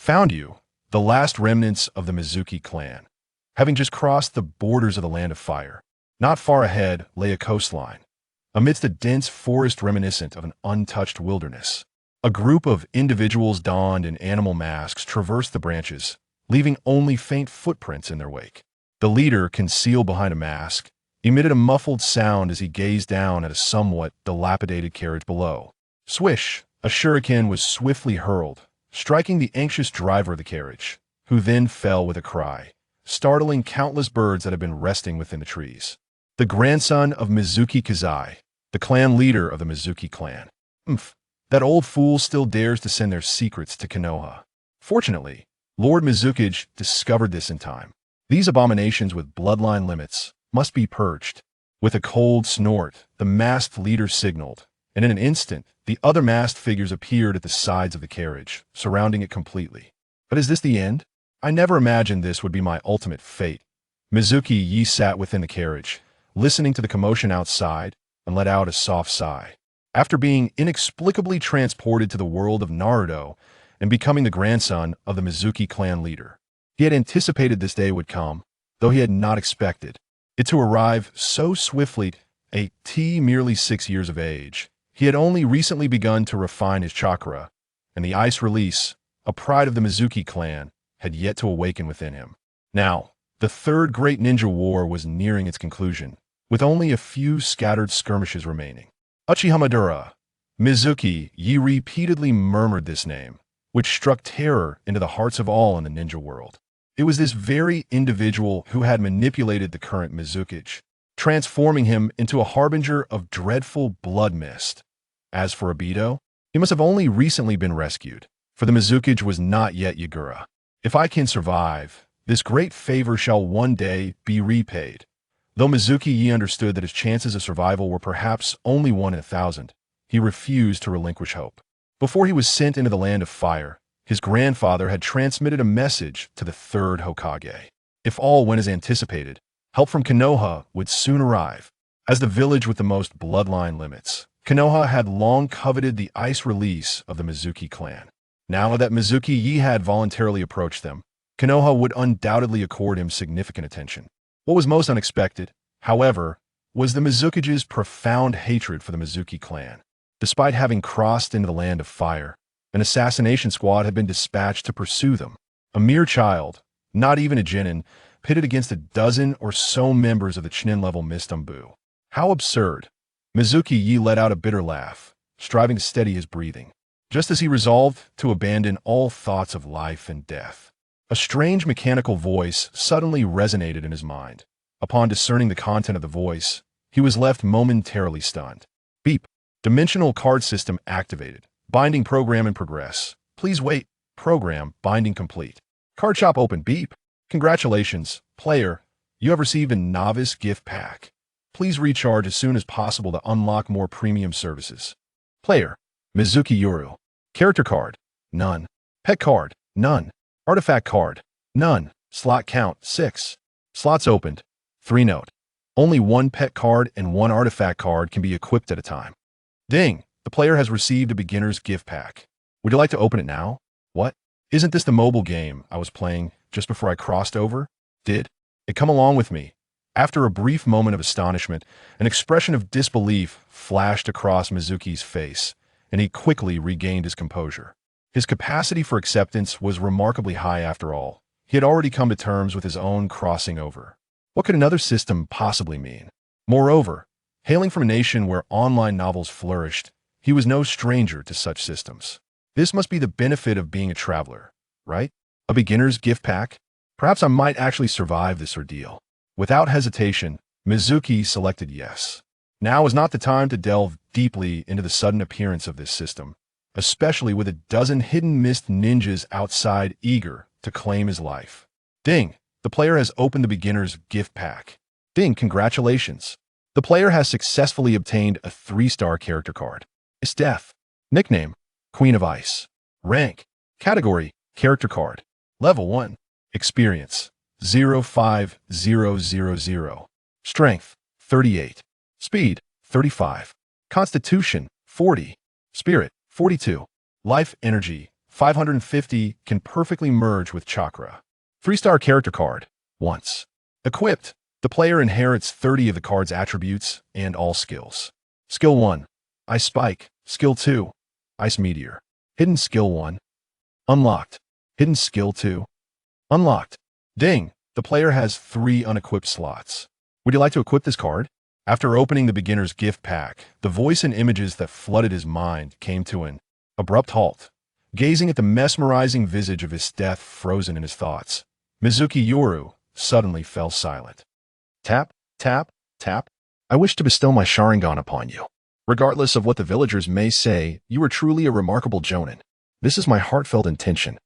Found you, the last remnants of the Mizuki clan. Having just crossed the borders of the Land of Fire, not far ahead lay a coastline, amidst a dense forest reminiscent of an untouched wilderness. A group of individuals donned in animal masks traversed the branches, leaving only faint footprints in their wake. The leader, concealed behind a mask, emitted a muffled sound as he gazed down at a somewhat dilapidated carriage below. Swish! A shuriken was swiftly hurled, striking the anxious driver of the carriage, who then fell with a cry, startling countless birds that had been resting within the trees. The grandson of Mizuki Kazai, the clan leader of the Mizuki clan. That old fool still dares to send their secrets to Konoha. Fortunately, Lord Mizukage discovered this in time. These abominations with bloodline limits must be purged. With a cold snort, the masked leader signaled, and in an instant, the other masked figures appeared at the sides of the carriage, surrounding it completely. But is this the end? I never imagined this would be my ultimate fate. Mizuki Yi sat within the carriage, listening to the commotion outside, and let out a soft sigh. After being inexplicably transported to the world of Naruto and becoming the grandson of the Mizuki clan leader, he had anticipated this day would come, though he had not expected it to arrive so swiftly. Merely 6 years of age, he had only recently begun to refine his chakra, and the ice release, a pride of the Mizuki clan, had yet to awaken within him. Now, the third great ninja war was nearing its conclusion, with only a few scattered skirmishes remaining. Uchihamadura. Mizuki Yi repeatedly murmured this name, which struck terror into the hearts of all in the ninja world. It was this very individual who had manipulated the current Mizukage, transforming him into a harbinger of dreadful blood mist. As for Obito, he must have only recently been rescued, for the Mizukage was not yet Yagura. If I can survive, this great favor shall one day be repaid. Though Mizuki Yi understood that his chances of survival were perhaps only 1 in 1,000, he refused to relinquish hope. Before he was sent into the Land of Fire, his grandfather had transmitted a message to the third Hokage. If all went as anticipated, help from Konoha would soon arrive. As the village with the most bloodline limits, Konoha had long coveted the ice release of the Mizuki clan. Now that Mizuki Yi had voluntarily approached them, Konoha would undoubtedly accord him significant attention. What was most unexpected, however, was the Mizukage's profound hatred for the Mizuki clan. Despite having crossed into the Land of Fire, an assassination squad had been dispatched to pursue them. A mere child, not even a genin, pitted against a dozen or so members of the Chunin-level Mistumbu. How absurd! Mizuki Yi let out a bitter laugh, striving to steady his breathing, just as he resolved to abandon all thoughts of life and death. A strange mechanical voice suddenly resonated in his mind. Upon discerning the content of the voice, he was left momentarily stunned. Beep. Dimensional card system activated. Binding program in progress. Please wait. Program binding complete. Card shop open. Beep. Congratulations, player. You have received a novice gift pack. Please recharge as soon as possible to unlock more premium services. Player. Mizuki Yoru. Character card. None. Pet card. None. Artifact card. None. Slot count. 6. Slots opened. 3 note. Only 1 pet card and 1 artifact card can be equipped at a time. Ding! The player has received a beginner's gift pack. Would you like to open it now? What? Isn't this the mobile game I was playing just before I crossed over? Did it come along with me? After a brief moment of astonishment, an expression of disbelief flashed across Mizuki's face, and he quickly regained his composure. His capacity for acceptance was remarkably high after all. He had already come to terms with his own crossing over. What could another system possibly mean? Moreover, hailing from a nation where online novels flourished, he was no stranger to such systems. This must be the benefit of being a traveler, right? A beginner's gift pack? Perhaps I might actually survive this ordeal. Without hesitation, Mizuki selected yes. Now was not the time to delve deeply into the sudden appearance of this system, especially with a dozen hidden mist ninjas outside eager to claim his life. Ding! The player has opened the beginner's gift pack. Ding! Congratulations! The player has successfully obtained a 3-star character card. Esdeath. Nickname: Queen of Ice. Rank: Category: Character card. Level 1. Experience: 05000. Strength: 38. Speed: 35. Constitution: 40. Spirit: 42. Life energy: 550 can perfectly merge with chakra. 3-star character card. Once equipped, the player inherits 30 of the card's attributes and all skills. Skill 1. Ice Spike. Skill 2. Ice Meteor. Hidden Skill 1. Unlocked. Hidden Skill 2. Unlocked. Ding! The player has 3 unequipped slots. Would you like to equip this card? After opening the beginner's gift pack, the voice and images that flooded his mind came to an abrupt halt. Gazing at the mesmerizing visage of Esdeath frozen in his thoughts, Mizunomiya Yoru suddenly fell silent. Tap, tap, tap. I wish to bestow my Sharingan upon you. Regardless of what the villagers may say, you are truly a remarkable jonin. This is my heartfelt intention.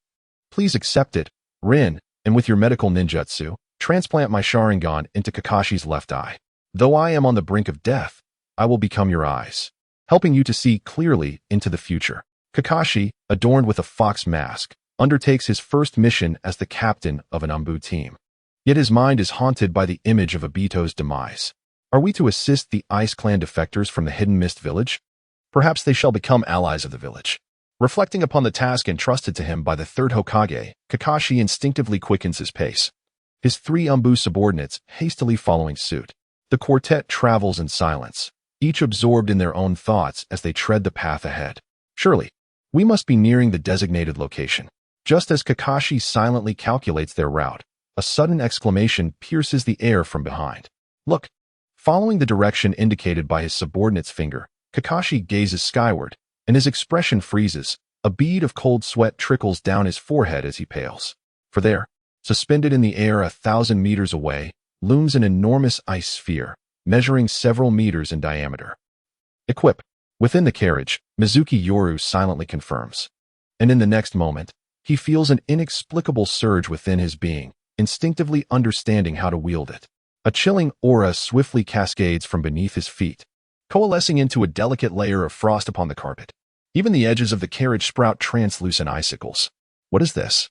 Please accept it, Rin, and with your medical ninjutsu, transplant my Sharingan into Kakashi's left eye. Though I am on the brink of death, I will become your eyes, helping you to see clearly into the future. Kakashi, adorned with a fox mask, undertakes his first mission as the captain of an Anbu team. Yet his mind is haunted by the image of Obito's demise. Are we to assist the Ice Clan defectors from the Hidden Mist village? Perhaps they shall become allies of the village. Reflecting upon the task entrusted to him by the third Hokage, Kakashi instinctively quickens his pace. His 3 Anbu subordinates hastily following suit. The quartet travels in silence, each absorbed in their own thoughts as they tread the path ahead. Surely, we must be nearing the designated location. Just as Kakashi silently calculates their route, a sudden exclamation pierces the air from behind. Look! Following the direction indicated by his subordinate's finger, Kakashi gazes skyward, and his expression freezes. A bead of cold sweat trickles down his forehead as he pales. For there, suspended in the air 1,000 meters away, looms an enormous ice sphere, measuring several meters in diameter. Equip. Within the carriage, Mizunomiya Yoru silently confirms. And in the next moment, he feels an inexplicable surge within his being, instinctively understanding how to wield it. A chilling aura swiftly cascades from beneath his feet, coalescing into a delicate layer of frost upon the carpet. Even the edges of the carriage sprout translucent icicles. What is this?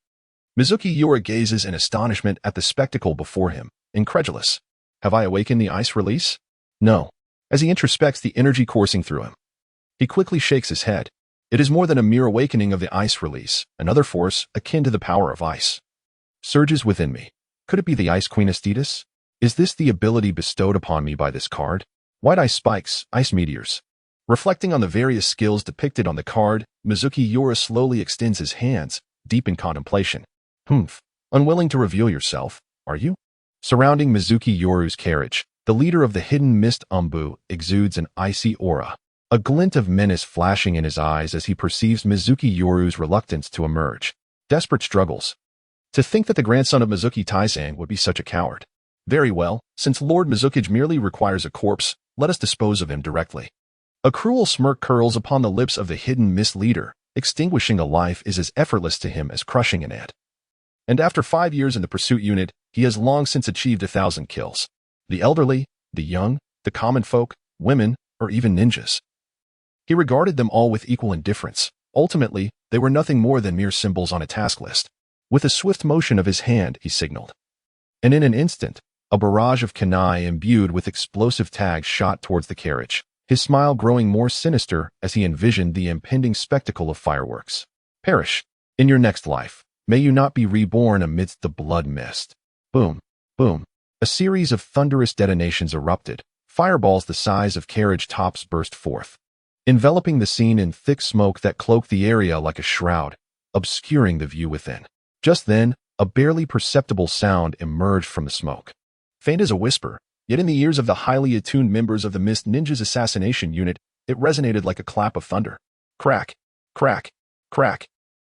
Mizunomiya Yoru gazes in astonishment at the spectacle before him, incredulous. Have I awakened the ice release? No. As he introspects the energy coursing through him, he quickly shakes his head. It is more than a mere awakening of the ice release, another force akin to the power of ice. Surges within me. Could it be the Ice Queen Esdeath? Is this the ability bestowed upon me by this card? White ice spikes, ice meteors. Reflecting on the various skills depicted on the card, Mizunomiya Yoru slowly extends his hands, deep in contemplation. Unwilling to reveal yourself, are you? Surrounding Mizunomiya Yoru's carriage, the leader of the Hidden Mist Anbu exudes an icy aura, a glint of menace flashing in his eyes as he perceives Mizunomiya Yoru's reluctance to emerge. Desperate struggles. To think that the grandson of Mizuki Taisang would be such a coward. Very well, since Lord Mizuki merely requires a corpse, let us dispose of him directly. A cruel smirk curls upon the lips of the Hidden Mist leader. Extinguishing a life is as effortless to him as crushing an ant. And after 5 years in the pursuit unit, he has long since achieved 1,000 kills. The elderly, the young, the common folk, women, or even ninjas. He regarded them all with equal indifference. Ultimately, they were nothing more than mere symbols on a task list. With a swift motion of his hand, he signaled. And in an instant, a barrage of kunai imbued with explosive tags shot towards the carriage, his smile growing more sinister as he envisioned the impending spectacle of fireworks. Perish. In your next life, may you not be reborn amidst the blood mist. Boom, boom. A series of thunderous detonations erupted. Fireballs the size of carriage tops burst forth, enveloping the scene in thick smoke that cloaked the area like a shroud, obscuring the view within. Just then, a barely perceptible sound emerged from the smoke. Faint as a whisper, yet in the ears of the highly attuned members of the Mist Ninja's assassination unit, it resonated like a clap of thunder. Crack, crack, crack.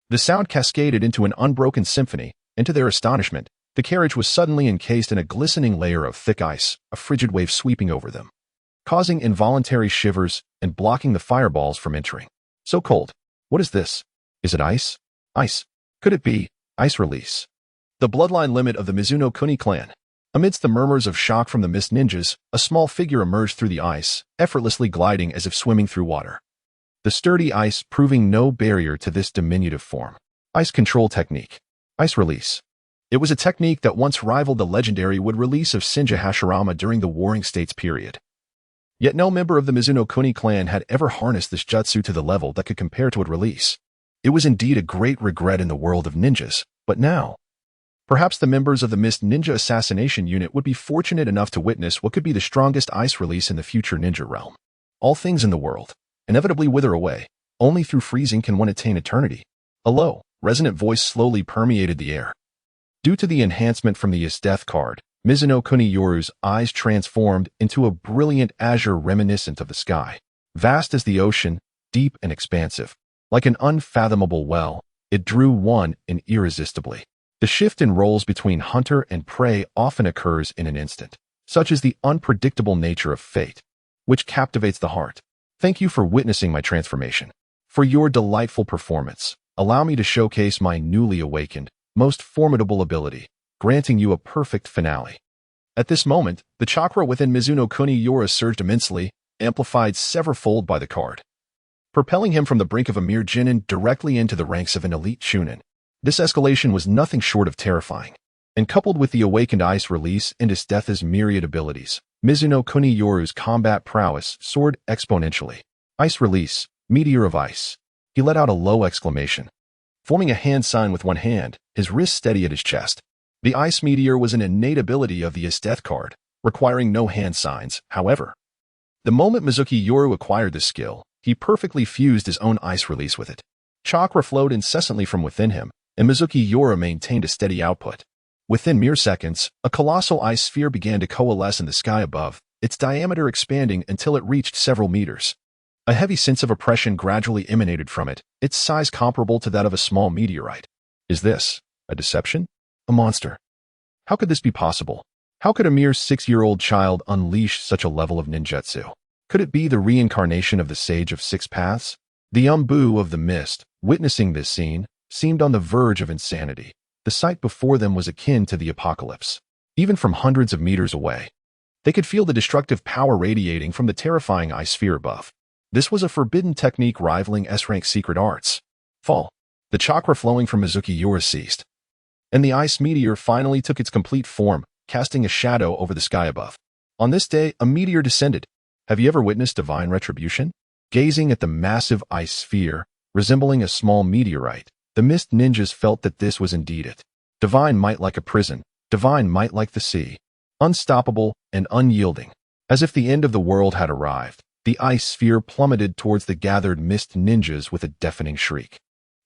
The sound cascaded into an unbroken symphony, and to their astonishment, the carriage was suddenly encased in a glistening layer of thick ice, a frigid wave sweeping over them, causing involuntary shivers and blocking the fireballs from entering. So cold. What is this? Is it ice? Ice. Could it be ice release? The bloodline limit of the Mizunomiya Clan. Amidst the murmurs of shock from the Mist Ninjas, a small figure emerged through the ice, effortlessly gliding as if swimming through water. The sturdy ice proving no barrier to this diminutive form. Ice control technique. Ice release. It was a technique that once rivaled the legendary wood release of Shinja Hashirama during the Warring States period. Yet no member of the Mizunomiya Clan had ever harnessed this jutsu to the level that could compare to its release. It was indeed a great regret in the world of ninjas, but now, perhaps the members of the Mist Ninja Assassination Unit would be fortunate enough to witness what could be the strongest ice release in the future ninja realm. All things in the world inevitably wither away. Only through freezing can one attain eternity. A low, resonant voice slowly permeated the air. Due to the enhancement from the Esdeath card, Mizunomiya Yoru's eyes transformed into a brilliant azure reminiscent of the sky. Vast as the ocean, deep and expansive. Like an unfathomable well, it drew one in irresistibly. The shift in roles between hunter and prey often occurs in an instant. Such is the unpredictable nature of fate, which captivates the heart. Thank you for witnessing my transformation. For your delightful performance, allow me to showcase my newly awakened, most formidable ability, granting you a perfect finale. At this moment, the chakra within Mizunomiya Yoru surged immensely, amplified severfold by the card, propelling him from the brink of a mere genin directly into the ranks of an elite chunin. This escalation was nothing short of terrifying, and coupled with the awakened ice release and Esdeath's myriad abilities, Mizunomiya Yoru's combat prowess soared exponentially. Ice release, meteor of ice. He let out a low exclamation. Forming a hand sign with one hand, his wrist steady at his chest. The ice meteor was an innate ability of the Esdeath card, requiring no hand signs, however. The moment Mizunomiya Yoru acquired this skill, he perfectly fused his own ice release with it. Chakra flowed incessantly from within him, and Mizunomiya Yoru maintained a steady output. Within mere seconds, a colossal ice sphere began to coalesce in the sky above, its diameter expanding until it reached several meters. A heavy sense of oppression gradually emanated from it, its size comparable to that of a small meteorite. Is this a deception? A monster? How could this be possible? How could a mere 6-year-old child unleash such a level of ninjutsu? Could it be the reincarnation of the Sage of Six Paths? The Umbu of the Mist, witnessing this scene, seemed on the verge of insanity. The sight before them was akin to the apocalypse. Even from hundreds of meters away, they could feel the destructive power radiating from the terrifying ice sphere above. This was a forbidden technique rivaling S-rank secret arts. Fall. The chakra flowing from Mizunomiya Yoru ceased, and the ice meteor finally took its complete form, casting a shadow over the sky above. On this day, a meteor descended. Have you ever witnessed divine retribution? Gazing at the massive ice sphere, resembling a small meteorite, the Mist Ninjas felt that this was indeed it. Divine might like a prison, divine might like the sea. Unstoppable and unyielding. As if the end of the world had arrived, the ice sphere plummeted towards the gathered Mist Ninjas with a deafening shriek,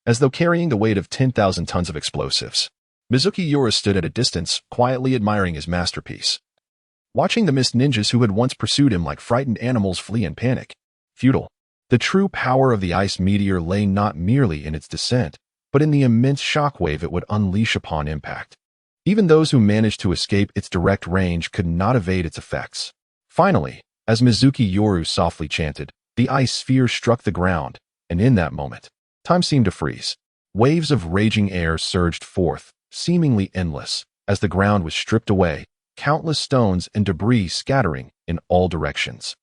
as though carrying the weight of 10,000 tons of explosives. Mizunomiya Yoru stood at a distance, quietly admiring his masterpiece. Watching the Mist Ninjas who had once pursued him like frightened animals flee in panic. Futile. The true power of the ice meteor lay not merely in its descent, but in the immense shockwave it would unleash upon impact. Even those who managed to escape its direct range could not evade its effects. Finally, as Mizunomiya Yoru softly chanted, the ice sphere struck the ground, and in that moment, time seemed to freeze. Waves of raging air surged forth, seemingly endless, as the ground was stripped away, countless stones and debris scattering in all directions.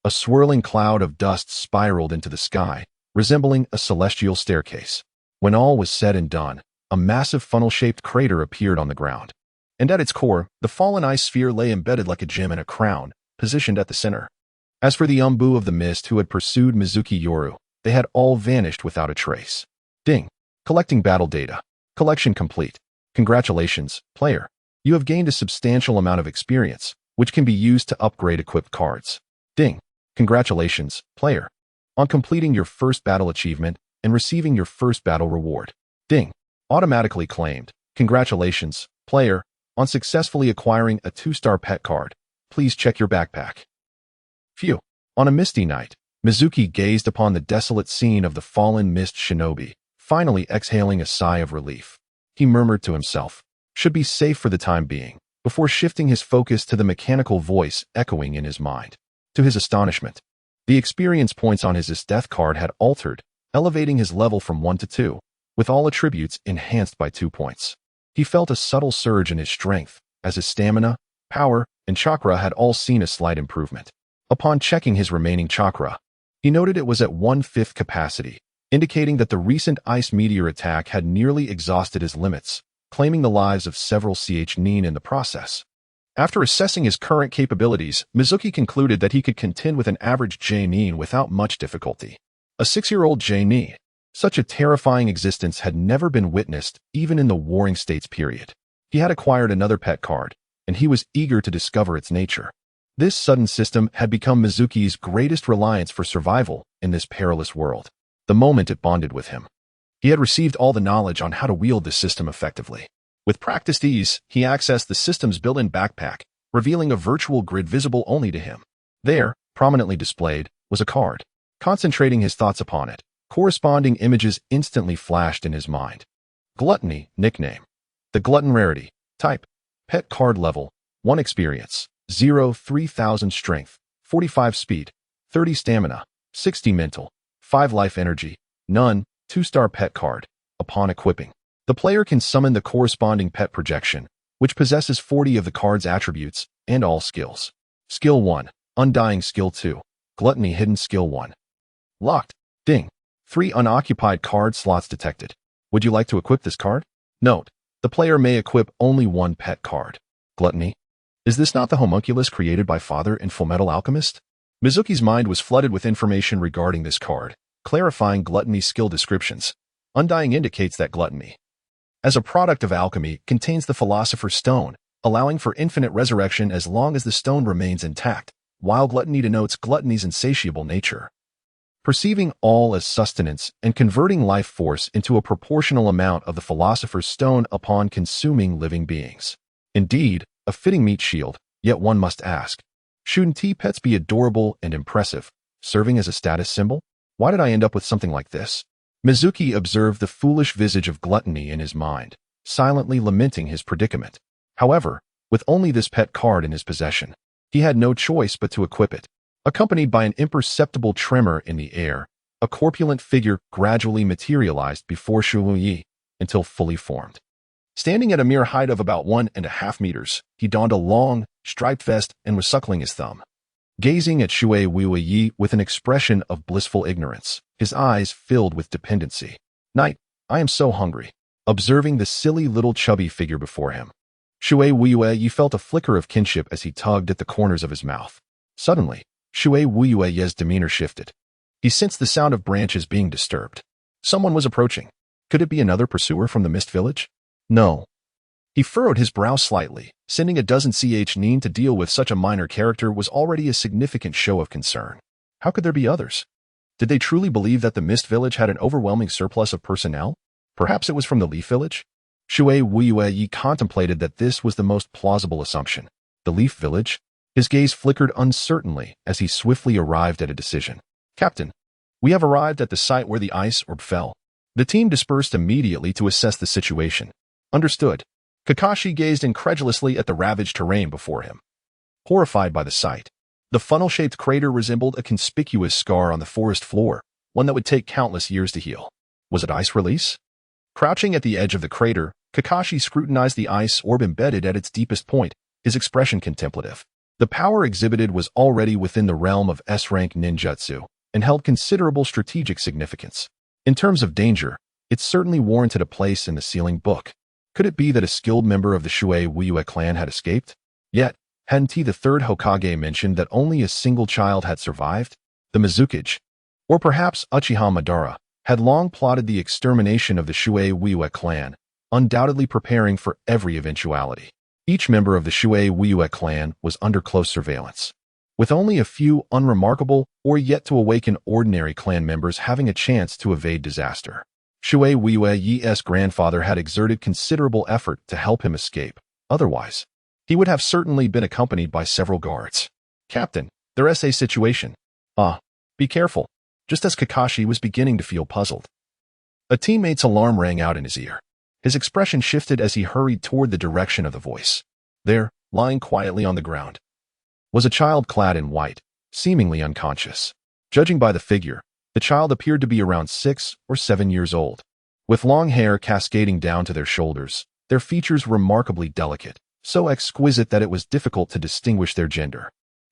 A swirling cloud of dust spiraled into the sky, resembling a celestial staircase. When all was said and done, a massive funnel-shaped crater appeared on the ground. And at its core, the fallen ice sphere lay embedded like a gem in a crown, positioned at the center. As for the Umbu of the Mist who had pursued Mizunomiya Yoru, they had all vanished without a trace. Ding. Collecting battle data. Collection complete. Congratulations, player. You have gained a substantial amount of experience, which can be used to upgrade equipped cards. Ding. Congratulations, player, on completing your first battle achievement and receiving your first battle reward. Ding. Automatically claimed. Congratulations, player, on successfully acquiring a 2-star pet card. Please check your backpack. Phew. On a misty night, Mizuki gazed upon the desolate scene of the fallen mist shinobi, finally exhaling a sigh of relief. He murmured to himself, should be safe for the time being, before shifting his focus to the mechanical voice echoing in his mind. To his astonishment, the experience points on his Esdeath card had altered, elevating his level from 1 to 2, with all attributes enhanced by 2 points. He felt a subtle surge in his strength, as his stamina, power, and chakra had all seen a slight improvement. Upon checking his remaining chakra, he noted it was at 1/5 capacity, indicating that the recent ice meteor attack had nearly exhausted his limits, claiming the lives of several nin in the process. After assessing his current capabilities, Mizuki concluded that he could contend with an average nin without much difficulty. A 6-year-old nin, Such a terrifying existence had never been witnessed, even in the Warring States period. He had acquired another pet card, and he was eager to discover its nature. This sudden system had become Mizuki's greatest reliance for survival in this perilous world. The moment it bonded with him, he had received all the knowledge on how to wield this system effectively. With practiced ease, he accessed the system's built-in backpack, revealing a virtual grid visible only to him. There, prominently displayed, was a card. Concentrating his thoughts upon it, corresponding images instantly flashed in his mind. Gluttony, nickname. The glutton rarity. Type. Pet card level. 1 experience. 0, 3000 strength. 45 speed. 30 stamina. 60 mental. 5 life energy. None. 2-star pet card. Upon equipping, the player can summon the corresponding pet projection, which possesses 40 of the card's attributes and all skills. Skill 1. Undying. Skill 2. Gluttony. Hidden. Skill 1. Locked. Ding. 3 unoccupied card slots detected. Would you like to equip this card? Note: the player may equip only 1 pet card. Gluttony. Is this not the homunculus created by Father in Fullmetal Alchemist? Mizuki's mind was flooded with information regarding this card, clarifying gluttony's skill descriptions. Undying indicates that gluttony, as a product of alchemy, contains the Philosopher's Stone, allowing for infinite resurrection as long as the stone remains intact, while gluttony denotes gluttony's insatiable nature, perceiving all as sustenance and converting life force into a proportional amount of the Philosopher's Stone upon consuming living beings. Indeed, a fitting meat shield, yet one must ask, shouldn't pets be adorable and impressive, serving as a status symbol? Why did I end up with something like this? Mizuki observed the foolish visage of gluttony in his mind, silently lamenting his predicament. However, with only this pet card in his possession, he had no choice but to equip it. Accompanied by an imperceptible tremor in the air, a corpulent figure gradually materialized before Shuyi until fully formed. Standing at a mere height of about 1.5 meters, he donned a long, striped vest and was suckling his thumb. Gazing at Shuyi with an expression of blissful ignorance, his eyes filled with dependency. Knight, I am so hungry. Observing the silly little chubby figure before him, Shuyi felt a flicker of kinship as he tugged at the corners of his mouth. Suddenly, Shuyi's demeanor shifted. He sensed the sound of branches being disturbed. Someone was approaching. Could it be another pursuer from the Mist Village? No. He furrowed his brow slightly. Sending a dozen nin to deal with such a minor character was already a significant show of concern. How could there be others? Did they truly believe that the Mist Village had an overwhelming surplus of personnel? Perhaps it was from the Leaf Village? Shuyi contemplated that this was the most plausible assumption. The Leaf Village? His gaze flickered uncertainly as he swiftly arrived at a decision. Captain, we have arrived at the site where the ice orb fell. The team dispersed immediately to assess the situation. Understood. Kakashi gazed incredulously at the ravaged terrain before him, horrified by the sight. The funnel-shaped crater resembled a conspicuous scar on the forest floor, one that would take countless years to heal. Was it ice release? Crouching at the edge of the crater, Kakashi scrutinized the ice orb embedded at its deepest point, his expression contemplative. The power exhibited was already within the realm of S-rank ninjutsu and held considerable strategic significance. In terms of danger, it certainly warranted a place in the sealing book. Could it be that a skilled member of the Hyōrinmaru clan had escaped? Yet, hadn't the third Hokage mentioned that only a single child had survived? The Mizukage, or perhaps Uchiha Madara, had long plotted the extermination of the Hyōrinmaru clan, undoubtedly preparing for every eventuality. Each member of the Hyōrinmaru clan was under close surveillance, with only a few unremarkable or yet to awaken ordinary clan members having a chance to evade disaster. Hyōrinmaru's grandfather had exerted considerable effort to help him escape. Otherwise, he would have certainly been accompanied by several guards. Captain, there's a situation. Be careful. Just as Kakashi was beginning to feel puzzled, a teammate's alarm rang out in his ear. His expression shifted as he hurried toward the direction of the voice. There, lying quietly on the ground, was a child clad in white, seemingly unconscious. Judging by the figure, the child appeared to be around 6 or 7 years old. With long hair cascading down to their shoulders, their features remarkably delicate, so exquisite that it was difficult to distinguish their gender.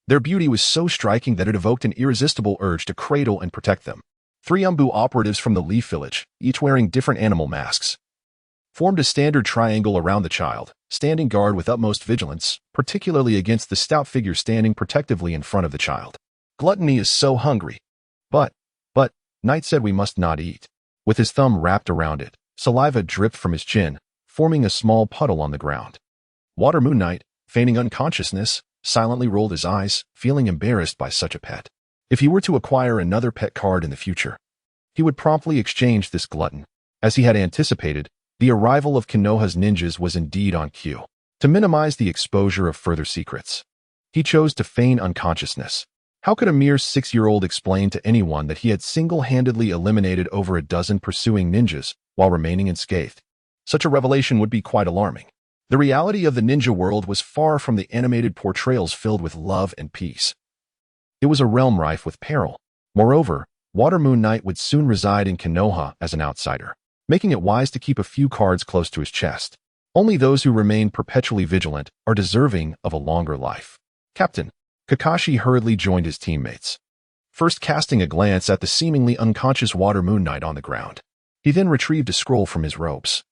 Their beauty was so striking that it evoked an irresistible urge to cradle and protect them. 3 Umbu operatives from the Leaf Village, each wearing different animal masks, formed a standard triangle around the child, standing guard with utmost vigilance, particularly against the stout figure standing protectively in front of the child. Gluttony is so hungry. But, Knight said we must not eat. With his thumb wrapped around it, saliva dripped from his chin, forming a small puddle on the ground. Water Moon Knight, feigning unconsciousness, silently rolled his eyes, feeling embarrassed by such a pet. If he were to acquire another pet card in the future, he would promptly exchange this glutton. As he had anticipated, the arrival of Konoha's ninjas was indeed on cue. To minimize the exposure of further secrets, he chose to feign unconsciousness. How could a mere 6-year-old explain to anyone that he had single-handedly eliminated over a dozen pursuing ninjas while remaining unscathed? Such a revelation would be quite alarming. The reality of the ninja world was far from the animated portrayals filled with love and peace. It was a realm rife with peril. Moreover, Water Moon Knight would soon reside in Konoha as an outsider, making it wise to keep a few cards close to his chest. Only those who remain perpetually vigilant are deserving of a longer life. Captain. Kakashi hurriedly joined his teammates, first casting a glance at the seemingly unconscious Water Moon Knight on the ground. He then retrieved a scroll from his robes,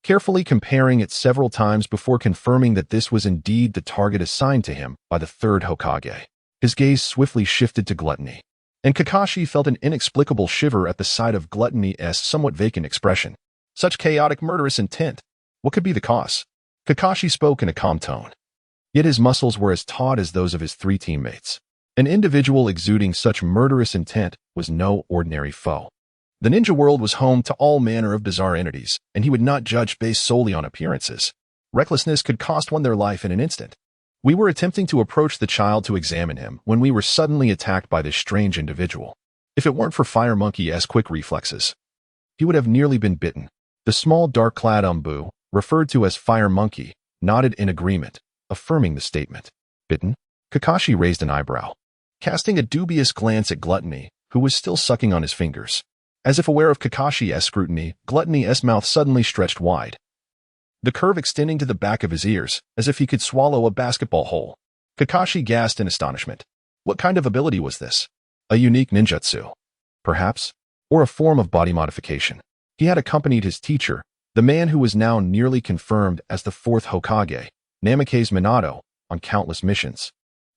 carefully comparing it several times before confirming that this was indeed the target assigned to him by the third Hokage. His gaze swiftly shifted to gluttony, and Kakashi felt an inexplicable shiver at the sight of gluttony's somewhat vacant expression. Such chaotic murderous intent. What could be the cause? Kakashi spoke in a calm tone. Yet his muscles were as taut as those of his 3 teammates. An individual exuding such murderous intent was no ordinary foe. The ninja world was home to all manner of bizarre entities, and he would not judge based solely on appearances. Recklessness could cost one their life in an instant. We were attempting to approach the child to examine him when we were suddenly attacked by this strange individual. If it weren't for Fire Monkey's quick reflexes, he would have nearly been bitten. The small dark-clad Umbu, referred to as Fire Monkey, nodded in agreement, affirming the statement. Bitten? Kakashi raised an eyebrow, casting a dubious glance at Gluttony, who was still sucking on his fingers. As if aware of Kakashi's scrutiny, Gluttony's mouth suddenly stretched wide, the curve extending to the back of his ears, as if he could swallow a basketball hole. Kakashi gasped in astonishment. What kind of ability was this? A unique ninjutsu, perhaps? Or a form of body modification? He had accompanied his teacher, the man who was now nearly confirmed as the 4th Hokage, Namikaze Minato, on countless missions.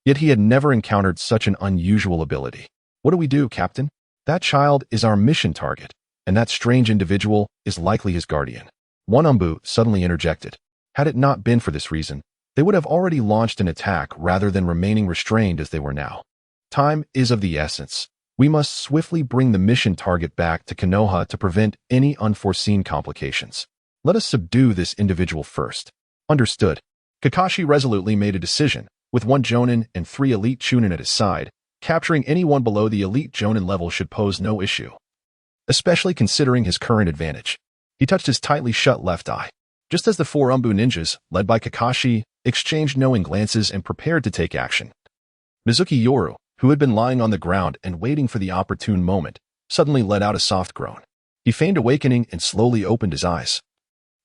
Yet he had never encountered such an unusual ability. What do we do, Captain? That child is our mission target, and that strange individual is likely his guardian. One Umbu suddenly interjected. Had it not been for this reason, they would have already launched an attack rather than remaining restrained as they were now. Time is of the essence. We must swiftly bring the mission target back to Konoha to prevent any unforeseen complications. Let us subdue this individual first. Understood. Kakashi resolutely made a decision, with 1 Jonin and 3 elite Chunin at his side. Capturing anyone below the elite Jonin level should pose no issue, especially considering his current advantage. He touched his tightly shut left eye, just as the 4 Umbu ninjas, led by Kakashi, exchanged knowing glances and prepared to take action. Mizunomiya Yoru, who had been lying on the ground and waiting for the opportune moment, suddenly let out a soft groan. He feigned awakening and slowly opened his eyes,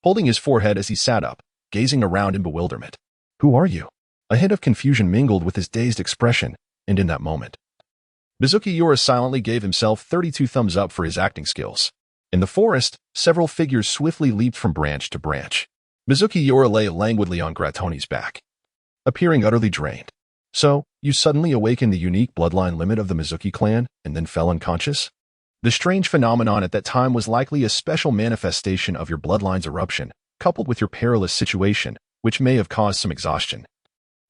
holding his forehead as he sat up, gazing around in bewilderment. Who are you? A hint of confusion mingled with his dazed expression, and in that moment, Mizunomiya Yoru silently gave himself 32 thumbs up for his acting skills. In the forest, several figures swiftly leaped from branch to branch. Mizunomiya Yoru lay languidly on Gratoni's back, appearing utterly drained. So, you suddenly awakened the unique bloodline limit of the Mizuki clan and then fell unconscious? The strange phenomenon at that time was likely a special manifestation of your bloodline's eruption, coupled with your perilous situation, which may have caused some exhaustion,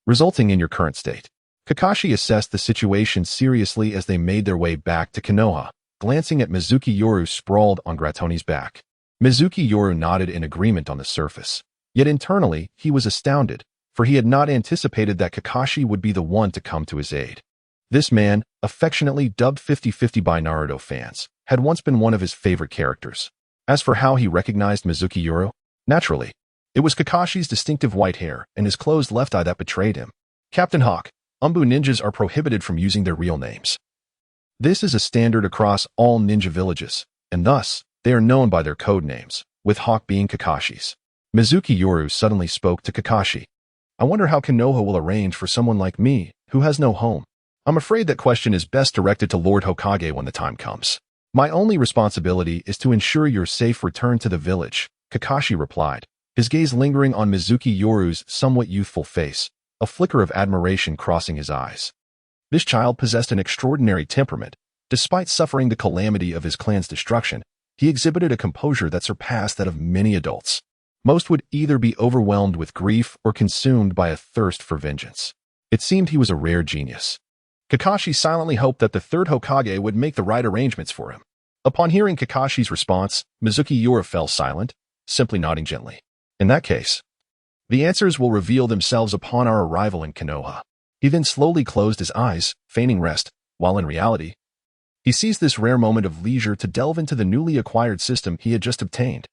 resulting in your current state. Kakashi assessed the situation seriously as they made their way back to Konoha, glancing at Mizunomiya Yoru sprawled on Gratoni's back. Mizunomiya Yoru nodded in agreement on the surface. Yet internally, he was astounded, for he had not anticipated that Kakashi would be the one to come to his aid. This man, affectionately dubbed 50-50 by Naruto fans, had once been one of his favorite characters. As for how he recognized Mizunomiya Yoru, naturally, it was Kakashi's distinctive white hair and his closed left eye that betrayed him. Captain Hawk, Umbu ninjas are prohibited from using their real names. This is a standard across all ninja villages, and thus, they are known by their code names, with Hawk being Kakashi's. Mizunomiya Yoru suddenly spoke to Kakashi. I wonder how Konoha will arrange for someone like me, who has no home. I'm afraid that question is best directed to Lord Hokage when the time comes. My only responsibility is to ensure your safe return to the village, Kakashi replied, his gaze lingering on Mizunomiya Yoru's somewhat youthful face, a flicker of admiration crossing his eyes. This child possessed an extraordinary temperament. Despite suffering the calamity of his clan's destruction, he exhibited a composure that surpassed that of many adults. Most would either be overwhelmed with grief or consumed by a thirst for vengeance. It seemed he was a rare genius. Kakashi silently hoped that the third Hokage would make the right arrangements for him. Upon hearing Kakashi's response, Mizuki Yoru fell silent, simply nodding gently. In that case, the answers will reveal themselves upon our arrival in Konoha. He then slowly closed his eyes, feigning rest, while in reality, he seized this rare moment of leisure to delve into the newly acquired system he had just obtained.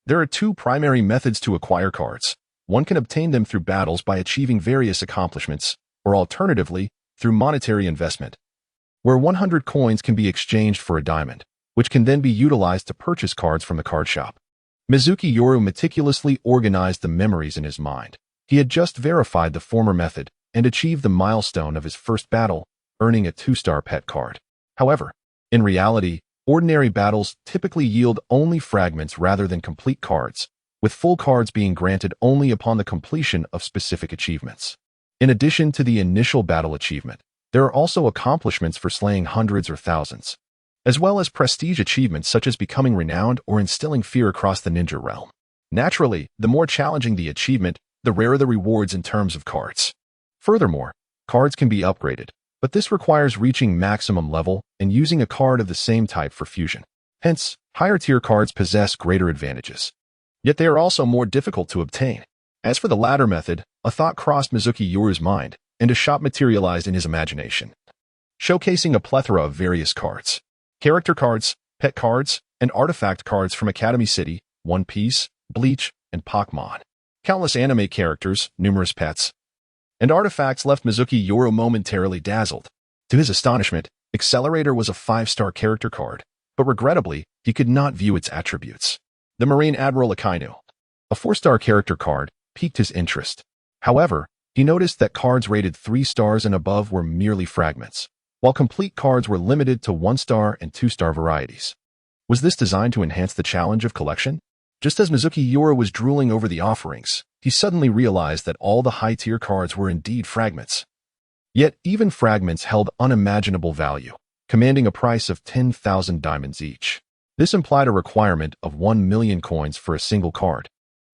There are two primary methods to acquire cards. One can obtain them through battles by achieving various accomplishments, or alternatively, through monetary investment, where 100 coins can be exchanged for a diamond, which can then be utilized to purchase cards from the card shop. Mizuki Yoru meticulously organized the memories in his mind. He had just verified the former method and achieved the milestone of his first battle, earning a 2-star pet card. However, in reality, ordinary battles typically yield only fragments rather than complete cards, with full cards being granted only upon the completion of specific achievements. In addition to the initial battle achievement, there are also accomplishments for slaying hundreds or thousands, as well as prestige achievements such as becoming renowned or instilling fear across the ninja realm. Naturally, the more challenging the achievement, the rarer the rewards in terms of cards. Furthermore, cards can be upgraded, but this requires reaching maximum level and using a card of the same type for fusion. Hence, higher-tier cards possess greater advantages. Yet they are also more difficult to obtain. As for the latter method, a thought crossed Mizuki Yoru's mind, and a shop materialized in his imagination, showcasing a plethora of various cards. Character cards, pet cards, and artifact cards from Academy City, One Piece, Bleach, and Pokemon. Countless anime characters, numerous pets, and artifacts left Mizuki Yoru momentarily dazzled. To his astonishment, Accelerator was a 5-star character card, but regrettably, he could not view its attributes. The Marine Admiral Akainu, a 4-star character card, piqued his interest. However, he noticed that cards rated 3 stars and above were merely fragments, while complete cards were limited to 1-star and 2-star varieties. Was this designed to enhance the challenge of collection? Just as Mizuki Yoru was drooling over the offerings, he suddenly realized that all the high-tier cards were indeed fragments. Yet even fragments held unimaginable value, commanding a price of 10,000 diamonds each. This implied a requirement of 1 million coins for a single card.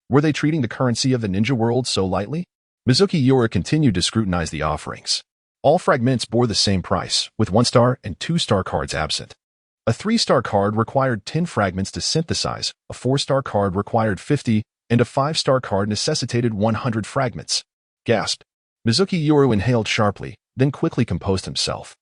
Were they treating the currency of the ninja world so lightly? Mizuki Yoru continued to scrutinize the offerings. All fragments bore the same price, with 1-star and 2-star cards absent. A 3-star card required 10 fragments to synthesize, a 4-star card required 50, and a 5-star card necessitated 100 fragments. Gasped. Mizuki Yoru inhaled sharply, then quickly composed himself.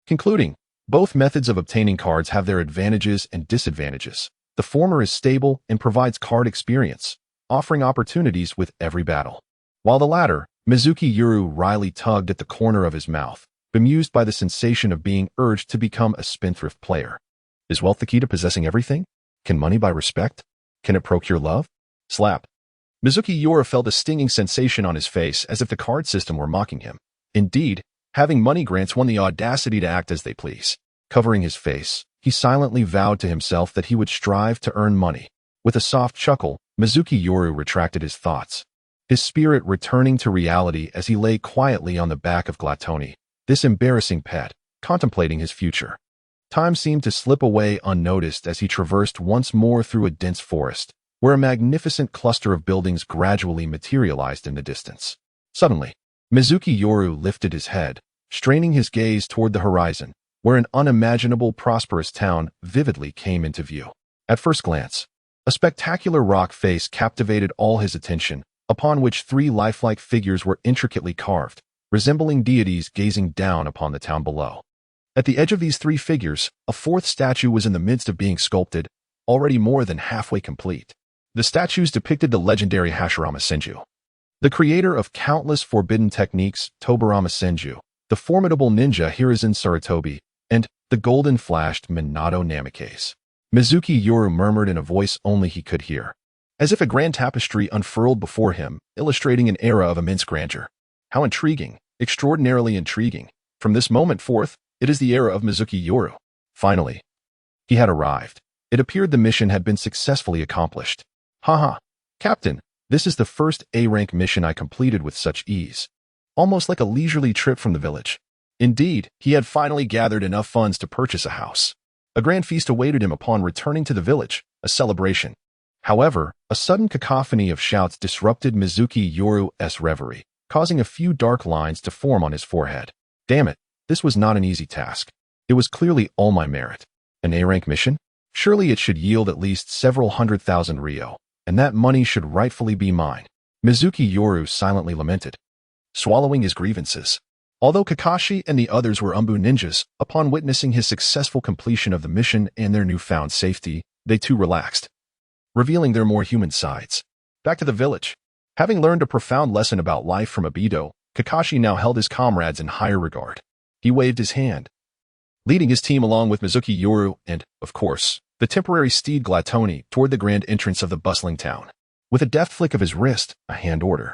Concluding, both methods of obtaining cards have their advantages and disadvantages. The former is stable and provides card experience, offering opportunities with every battle. While the latter, Mizuki Yoru wryly tugged at the corner of his mouth, bemused by the sensation of being urged to become a spendthrift player. Is wealth the key to possessing everything? Can money buy respect? Can it procure love? Slap. Mizuki Yoru felt a stinging sensation on his face as if the card system were mocking him. Indeed, having money grants one the audacity to act as they please. Covering his face, he silently vowed to himself that he would strive to earn money. With a soft chuckle, Mizuki Yoru retracted his thoughts, his spirit returning to reality as he lay quietly on the back of Glatoni, this embarrassing pet, contemplating his future. Time seemed to slip away unnoticed as he traversed once more through a dense forest, where a magnificent cluster of buildings gradually materialized in the distance. Suddenly, Mizuki Yoru lifted his head, straining his gaze toward the horizon, where an unimaginable prosperous town vividly came into view. At first glance, a spectacular rock face captivated all his attention, upon which 3 lifelike figures were intricately carved, resembling deities gazing down upon the town below. At the edge of these 3 figures, a 4th statue was in the midst of being sculpted, already more than halfway complete. The statues depicted the legendary Hashirama Senju, the creator of countless forbidden techniques, Tobarama Senju, the formidable ninja Hiruzen Sarutobi, and the golden-flashed Minato Namikaze. Mizuki Yoru murmured in a voice only he could hear, as if a grand tapestry unfurled before him, illustrating an era of immense grandeur. How intriguing, extraordinarily intriguing. From this moment forth, it is the era of Mizuki Yoru. Finally, he had arrived. It appeared the mission had been successfully accomplished. Haha, Captain, this is the first A-rank mission I completed with such ease. Almost like a leisurely trip from the village. Indeed, he had finally gathered enough funds to purchase a house. A grand feast awaited him upon returning to the village, a celebration. However, a sudden cacophony of shouts disrupted Mizunomiya Yoru's reverie, causing a few dark lines to form on his forehead. Damn it, this was not an easy task. It was clearly all my merit. An A-rank mission? Surely it should yield at least several 100,000 ryo, and that money should rightfully be mine. Mizunomiya Yoru silently lamented, swallowing his grievances. Although Kakashi and the others were Umbu ninjas, upon witnessing his successful completion of the mission and their newfound safety, they too relaxed, revealing their more human sides. Back to the village. Having learned a profound lesson about life from Obito, Kakashi now held his comrades in higher regard. He waved his hand, leading his team along with Mizunomiya Yoru and, of course, the temporary steed Glatoni toward the grand entrance of the bustling town. With a deft flick of his wrist, a hand order,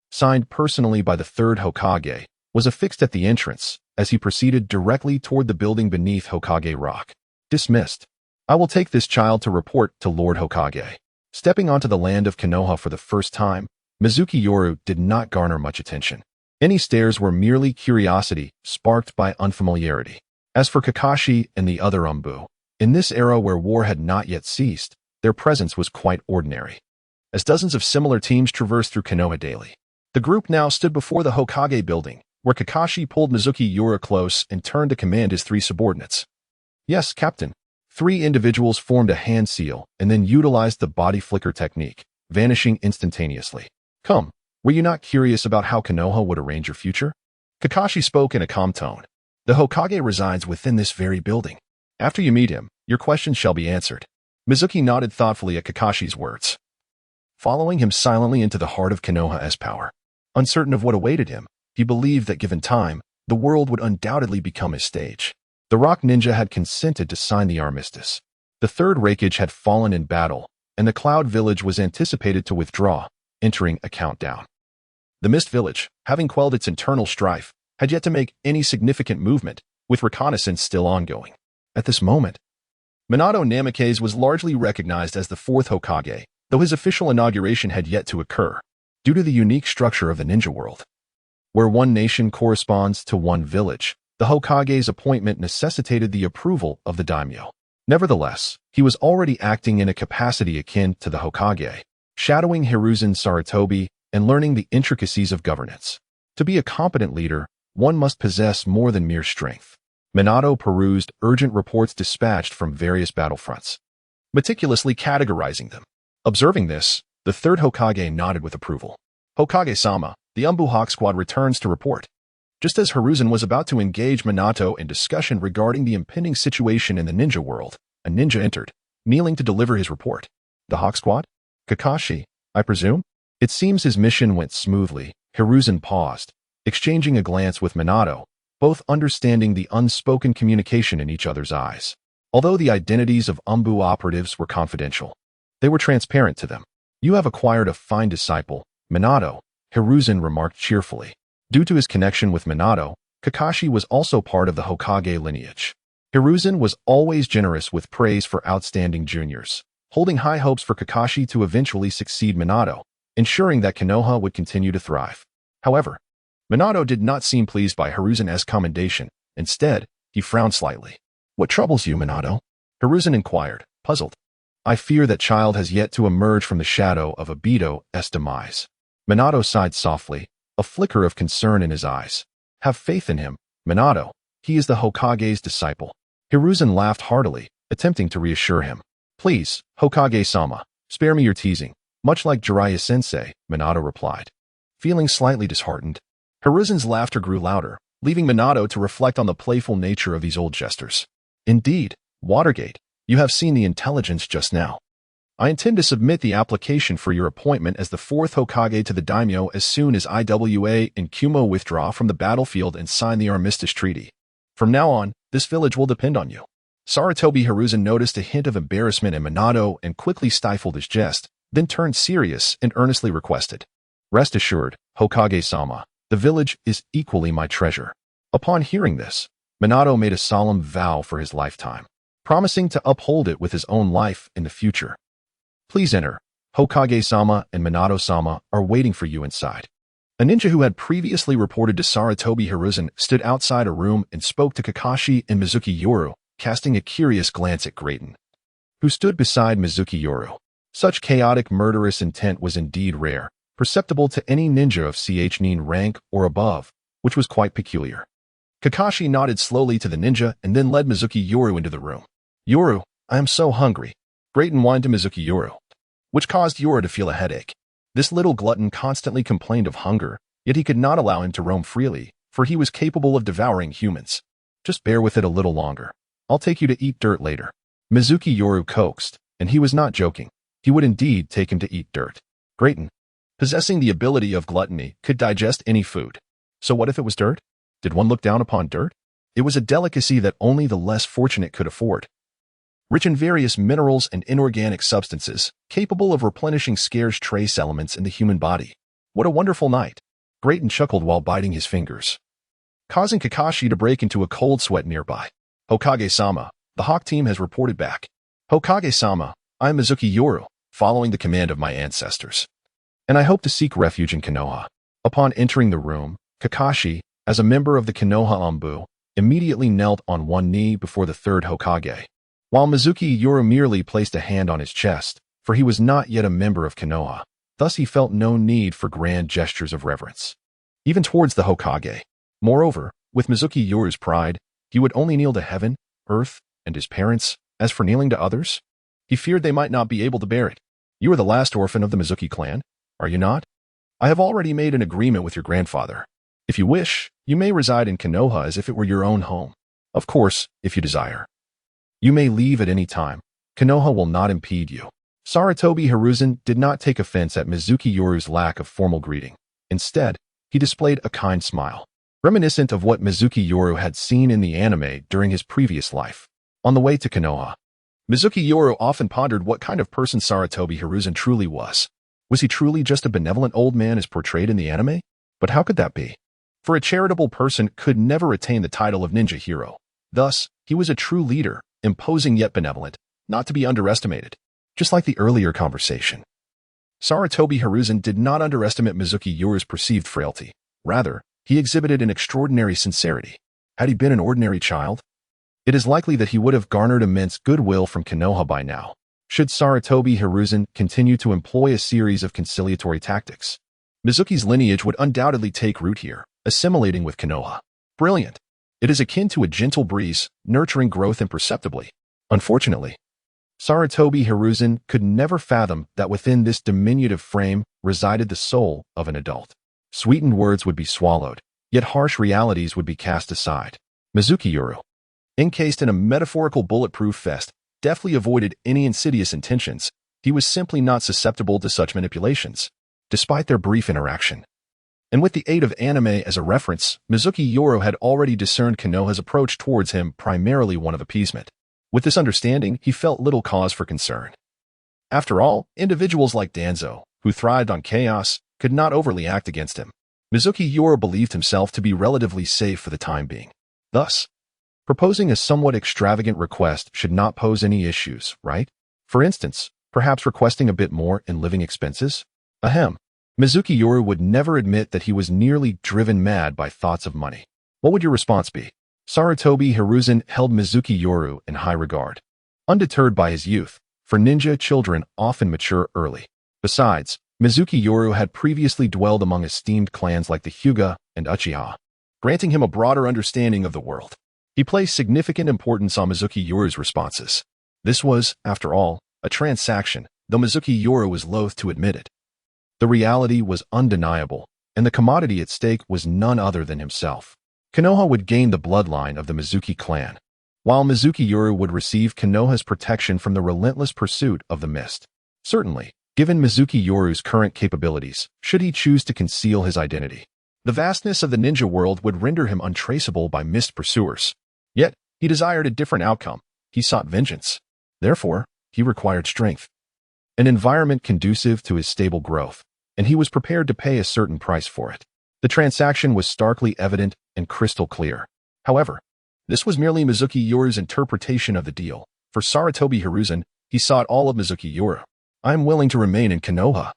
signed personally by the third Hokage, was affixed at the entrance as he proceeded directly toward the building beneath Hokage Rock. Dismissed. I will take this child to report to Lord Hokage. Stepping onto the land of Konoha for the first time, Mizunomiya Yoru did not garner much attention. Any stares were merely curiosity sparked by unfamiliarity. As for Kakashi and the other Umbu, in this era where war had not yet ceased, their presence was quite ordinary. As dozens of similar teams traversed through Konoha daily, the group now stood before the Hokage building, where Kakashi pulled Mizunomiya Yoru close and turned to command his three subordinates. Yes, Captain. Three individuals formed a hand seal and then utilized the body flicker technique, vanishing instantaneously. Come, were you not curious about how Konoha would arrange your future? Kakashi spoke in a calm tone. The Hokage resides within this very building. After you meet him, your questions shall be answered. Mizuki nodded thoughtfully at Kakashi's words, following him silently into the heart of Konoha's power. Uncertain of what awaited him, he believed that given time, the world would undoubtedly become his stage. The Rock Ninja had consented to sign the armistice. The third Raikage had fallen in battle, and the Cloud Village was anticipated to withdraw, entering a countdown. The Mist Village, having quelled its internal strife, had yet to make any significant movement, with reconnaissance still ongoing. At this moment, Minato Namikaze was largely recognized as the fourth Hokage, though his official inauguration had yet to occur, due to the unique structure of the ninja world, where one nation corresponds to one village. The Hokage's appointment necessitated the approval of the daimyo. Nevertheless, he was already acting in a capacity akin to the Hokage, shadowing Hiruzen Sarutobi and learning the intricacies of governance. To be a competent leader, one must possess more than mere strength. Minato perused urgent reports dispatched from various battlefronts, meticulously categorizing them. Observing this, the third Hokage nodded with approval. Hokage-sama, the Umbu Hawk Squad returns to report. Just as Hiruzen was about to engage Minato in discussion regarding the impending situation in the ninja world, a ninja entered, kneeling to deliver his report. The Hawk Squad? Kakashi, I presume? It seems his mission went smoothly. Hiruzen paused, exchanging a glance with Minato, both understanding the unspoken communication in each other's eyes. Although the identities of Umbu operatives were confidential, they were transparent to them. You have acquired a fine disciple, Minato, Hiruzen remarked cheerfully. Due to his connection with Minato, Kakashi was also part of the Hokage lineage. Hiruzen was always generous with praise for outstanding juniors, holding high hopes for Kakashi to eventually succeed Minato, ensuring that Konoha would continue to thrive. However, Minato did not seem pleased by Hiruzen's commendation. Instead, he frowned slightly. What troubles you, Minato? Hiruzen inquired, puzzled. I fear that child has yet to emerge from the shadow of Obito's demise. Minato sighed softly, a flicker of concern in his eyes. Have faith in him, Minato. He is the Hokage's disciple. Hiruzen laughed heartily, attempting to reassure him. Please, Hokage-sama, spare me your teasing. Much like Jiraiya-sensei, Minato replied. Feeling slightly disheartened, Hiruzen's laughter grew louder, leaving Minato to reflect on the playful nature of these old jesters. Indeed, Watergate, you have seen the intelligence just now. I intend to submit the application for your appointment as the fourth Hokage to the daimyo as soon as Iwa and Kumo withdraw from the battlefield and sign the armistice treaty. From now on, this village will depend on you. Sarutobi Hiruzen noticed a hint of embarrassment in Minato and quickly stifled his jest, then turned serious and earnestly requested. Rest assured, Hokage-sama, the village is equally my treasure. Upon hearing this, Minato made a solemn vow for his lifetime, promising to uphold it with his own life in the future. Please enter. Hokage-sama and Minato-sama are waiting for you inside. A ninja who had previously reported to Sarutobi Hiruzen stood outside a room and spoke to Kakashi and Mizunomiya Yoru, casting a curious glance at Grayton, who stood beside Mizuki Yoru. Such chaotic, murderous intent was indeed rare, perceptible to any ninja of CH9 rank or above, which was quite peculiar. Kakashi nodded slowly to the ninja and then led Mizuki Yoru into the room. "Yoru, I am so hungry," Grayton whined to Mizuki Yoru, which caused Yoru to feel a headache. This little glutton constantly complained of hunger, yet he could not allow him to roam freely, for he was capable of devouring humans. "Just bear with it a little longer. I'll take you to eat dirt later," Mizuki Yoru coaxed, and he was not joking. He would indeed take him to eat dirt. Grayton, possessing the ability of gluttony, could digest any food. So what if it was dirt? Did one look down upon dirt? It was a delicacy that only the less fortunate could afford. Rich in various minerals and inorganic substances, capable of replenishing scarce trace elements in the human body. What a wonderful night! Grayton chuckled while biting his fingers, causing Kakashi to break into a cold sweat nearby. "Hokage-sama, the Hawk team has reported back." "Hokage-sama, I am Mizuki Yoru, following the command of my ancestors, and I hope to seek refuge in Konoha." Upon entering the room, Kakashi, as a member of the Konoha Anbu, immediately knelt on one knee before the third Hokage, while Mizuki Yoru merely placed a hand on his chest, for he was not yet a member of Konoha. Thus he felt no need for grand gestures of reverence, even towards the Hokage. Moreover, with Mizuki Yoru's pride, he would only kneel to heaven, earth, and his parents. As for kneeling to others, he feared they might not be able to bear it. "You are the last orphan of the Mizuki clan, are you not? I have already made an agreement with your grandfather. If you wish, you may reside in Konoha as if it were your own home. Of course, if you desire, you may leave at any time. Konoha will not impede you." Sarutobi Hiruzen did not take offense at Mizuki Yoru's lack of formal greeting. Instead, he displayed a kind smile, reminiscent of what Mizuki Yoru had seen in the anime during his previous life. On the way to Konoha, Mizuki Yoru often pondered what kind of person Sarutobi Hiruzen truly was. Was he truly just a benevolent old man as portrayed in the anime? But how could that be? For a charitable person could never attain the title of ninja hero. Thus, he was a true leader, imposing yet benevolent, not to be underestimated. Just like the earlier conversation, Sarutobi Hiruzen did not underestimate Mizuki Yoru's perceived frailty. Rather, he exhibited an extraordinary sincerity. Had he been an ordinary child, it is likely that he would have garnered immense goodwill from Konoha by now, should Sarutobi Hiruzen continue to employ a series of conciliatory tactics. Mizuki's lineage would undoubtedly take root here, assimilating with Konoha. Brilliant. It is akin to a gentle breeze, nurturing growth imperceptibly. Unfortunately, Sarutobi Hiruzen could never fathom that within this diminutive frame resided the soul of an adult. Sweetened words would be swallowed, yet harsh realities would be cast aside. Mizuki Yoru, encased in a metaphorical bulletproof vest, deftly avoided any insidious intentions. He was simply not susceptible to such manipulations, despite their brief interaction. And with the aid of anime as a reference, Mizuki Yoru had already discerned Konoha's approach towards him primarily one of appeasement. With this understanding, he felt little cause for concern. After all, individuals like Danzo, who thrived on chaos, could not overly act against him. Mizuki Yoru believed himself to be relatively safe for the time being. Thus, proposing a somewhat extravagant request should not pose any issues, right? For instance, perhaps requesting a bit more in living expenses? Ahem. Mizuki Yoru would never admit that he was nearly driven mad by thoughts of money. What would your response be? Sarutobi Hiruzen held Mizuki Yoru in high regard, undeterred by his youth, for ninja children often mature early. Besides, Mizuki Yoru had previously dwelled among esteemed clans like the Hyuga and Uchiha, granting him a broader understanding of the world. He placed significant importance on Mizuki Yoru's responses. This was, after all, a transaction, though Mizuki Yoru was loath to admit it. The reality was undeniable, and the commodity at stake was none other than himself. Konoha would gain the bloodline of the Mizuki clan, while Mizuki Yoru would receive Konoha's protection from the relentless pursuit of the mist. Certainly, given Mizuki Yoru's current capabilities, should he choose to conceal his identity, the vastness of the ninja world would render him untraceable by mist pursuers. Yet, he desired a different outcome. He sought vengeance. Therefore, he required strength, an environment conducive to his stable growth, and he was prepared to pay a certain price for it. The transaction was starkly evident and crystal clear. However, this was merely Mizuki Yoru's interpretation of the deal. For Sarutobi Hiruzen, he sought all of Mizuki Yoru. "I am willing to remain in Konoha."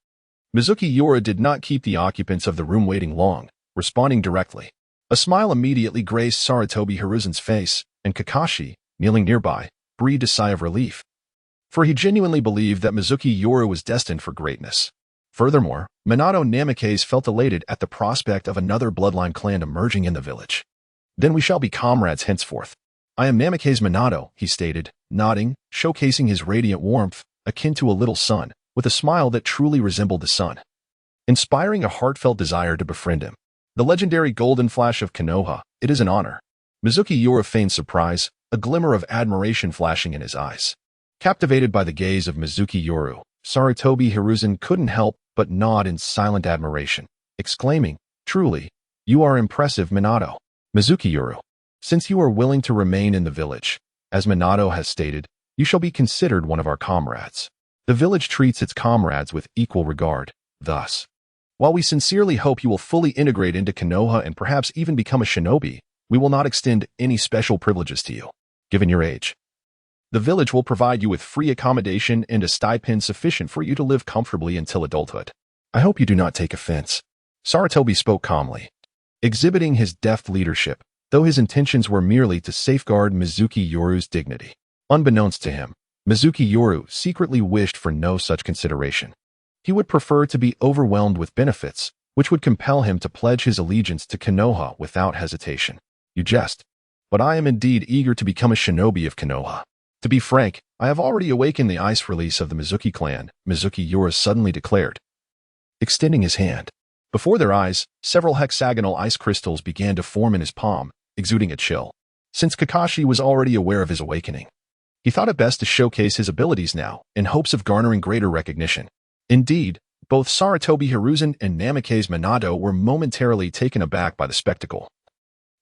Mizuki Yoru did not keep the occupants of the room waiting long, responding directly. A smile immediately graced Sarutobi Hiruzen's face, and Kakashi, kneeling nearby, breathed a sigh of relief. For he genuinely believed that Mizuki Yoru was destined for greatness. Furthermore, Minato Namikaze felt elated at the prospect of another bloodline clan emerging in the village. Then we shall be comrades henceforth. I am Namikaze Minato, he stated, nodding, showcasing his radiant warmth, akin to a little sun, with a smile that truly resembled the sun, inspiring a heartfelt desire to befriend him. The legendary golden flash of Konoha, it is an honor. Mizuki Yoru feigned surprise, a glimmer of admiration flashing in his eyes. Captivated by the gaze of Mizuki Yoru, Sarutobi Hiruzen couldn't help but nod in silent admiration, exclaiming, "Truly, you are impressive, Minato." Mizuki Yoru, since you are willing to remain in the village, as Minato has stated, you shall be considered one of our comrades. The village treats its comrades with equal regard, thus. While we sincerely hope you will fully integrate into Konoha and perhaps even become a shinobi, we will not extend any special privileges to you, given your age. The village will provide you with free accommodation and a stipend sufficient for you to live comfortably until adulthood. I hope you do not take offense. Sarutobi spoke calmly, exhibiting his deft leadership, though his intentions were merely to safeguard Mizuki Yoru's dignity. Unbeknownst to him, Mizuki Yoru secretly wished for no such consideration. He would prefer to be overwhelmed with benefits, which would compel him to pledge his allegiance to Konoha without hesitation. You jest, but I am indeed eager to become a shinobi of Konoha. To be frank, I have already awakened the ice release of the Mizuki clan, Mizuki Yoru suddenly declared, extending his hand. Before their eyes, several hexagonal ice crystals began to form in his palm, exuding a chill. Since Kakashi was already aware of his awakening, he thought it best to showcase his abilities now, in hopes of garnering greater recognition. Indeed, both Sarutobi Hiruzen and Namikaze Minato were momentarily taken aback by the spectacle.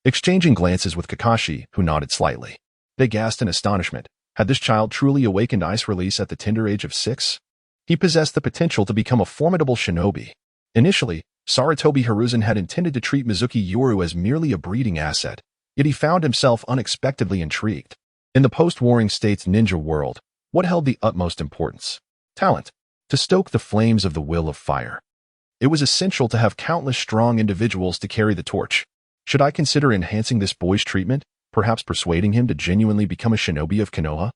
Exchanging glances with Kakashi, who nodded slightly, they gasped in astonishment. Had this child truly awakened ice release at the tender age of 6? He possessed the potential to become a formidable shinobi. Initially, Sarutobi Hiruzen had intended to treat Mizuki Yoru as merely a breeding asset, yet he found himself unexpectedly intrigued. In the post-warring state's ninja world, what held the utmost importance? Talent. To stoke the flames of the will of fire. It was essential to have countless strong individuals to carry the torch. Should I consider enhancing this boy's treatment? Perhaps persuading him to genuinely become a shinobi of Konoha?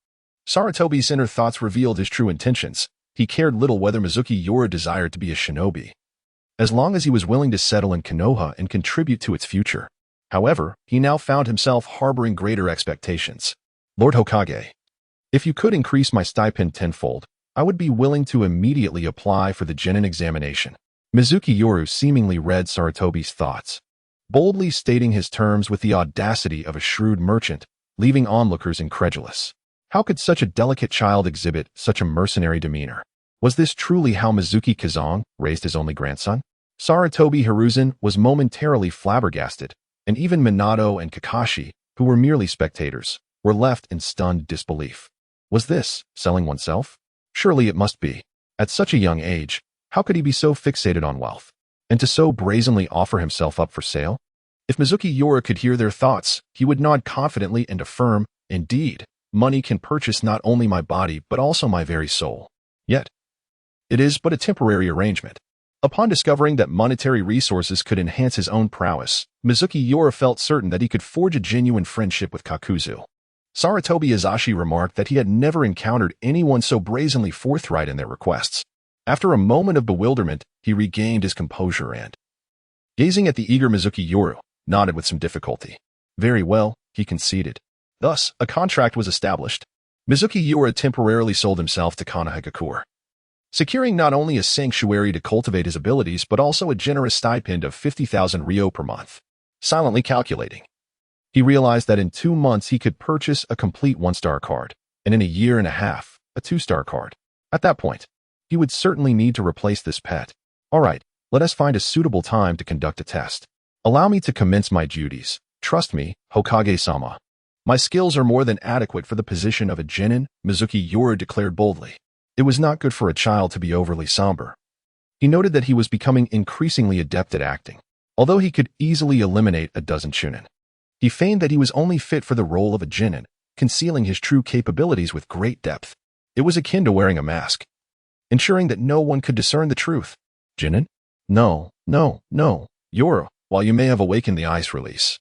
Sarutobi's inner thoughts revealed his true intentions. He cared little whether Mizuki Yoru desired to be a shinobi, as long as he was willing to settle in Konoha and contribute to its future. However, he now found himself harboring greater expectations. Lord Hokage, if you could increase my stipend tenfold, I would be willing to immediately apply for the genin examination. Mizuki Yoru seemingly read Sarutobi's thoughts, boldly stating his terms with the audacity of a shrewd merchant, leaving onlookers incredulous. How could such a delicate child exhibit such a mercenary demeanor? Was this truly how Mizuki Kuzan raised his only grandson? Sarutobi Hiruzen was momentarily flabbergasted, and even Minato and Kakashi, who were merely spectators, were left in stunned disbelief. Was this selling oneself? Surely it must be. At such a young age, how could he be so fixated on wealth, and to so brazenly offer himself up for sale? If Mizuki Yoru could hear their thoughts, he would nod confidently and affirm, "Indeed, money can purchase not only my body but also my very soul." Yet, it is but a temporary arrangement. Upon discovering that monetary resources could enhance his own prowess, Mizuki Yoru felt certain that he could forge a genuine friendship with Kakuzu. Sarutobi Azashi remarked that he had never encountered anyone so brazenly forthright in their requests. After a moment of bewilderment, he regained his composure and, gazing at the eager Mizuki Yoru, nodded with some difficulty. Very well, he conceded. Thus, a contract was established. Mizuki Yoru temporarily sold himself to Konohagakure, securing not only a sanctuary to cultivate his abilities but also a generous stipend of 50,000 ryo per month. Silently calculating, he realized that in 2 months he could purchase a complete 1-star card, and in a year and a half, a 2-star card. At that point, he would certainly need to replace this pet. All right, let us find a suitable time to conduct a test. Allow me to commence my duties. Trust me, Hokage-sama. My skills are more than adequate for the position of a genin, Mizuki Yoru declared boldly. It was not good for a child to be overly somber. He noted that he was becoming increasingly adept at acting, although he could easily eliminate a dozen chunin. He feigned that he was only fit for the role of a genin, concealing his true capabilities with great depth. It was akin to wearing a mask, ensuring that no one could discern the truth. Genin? No. Yoru, while you may have awakened the ice release,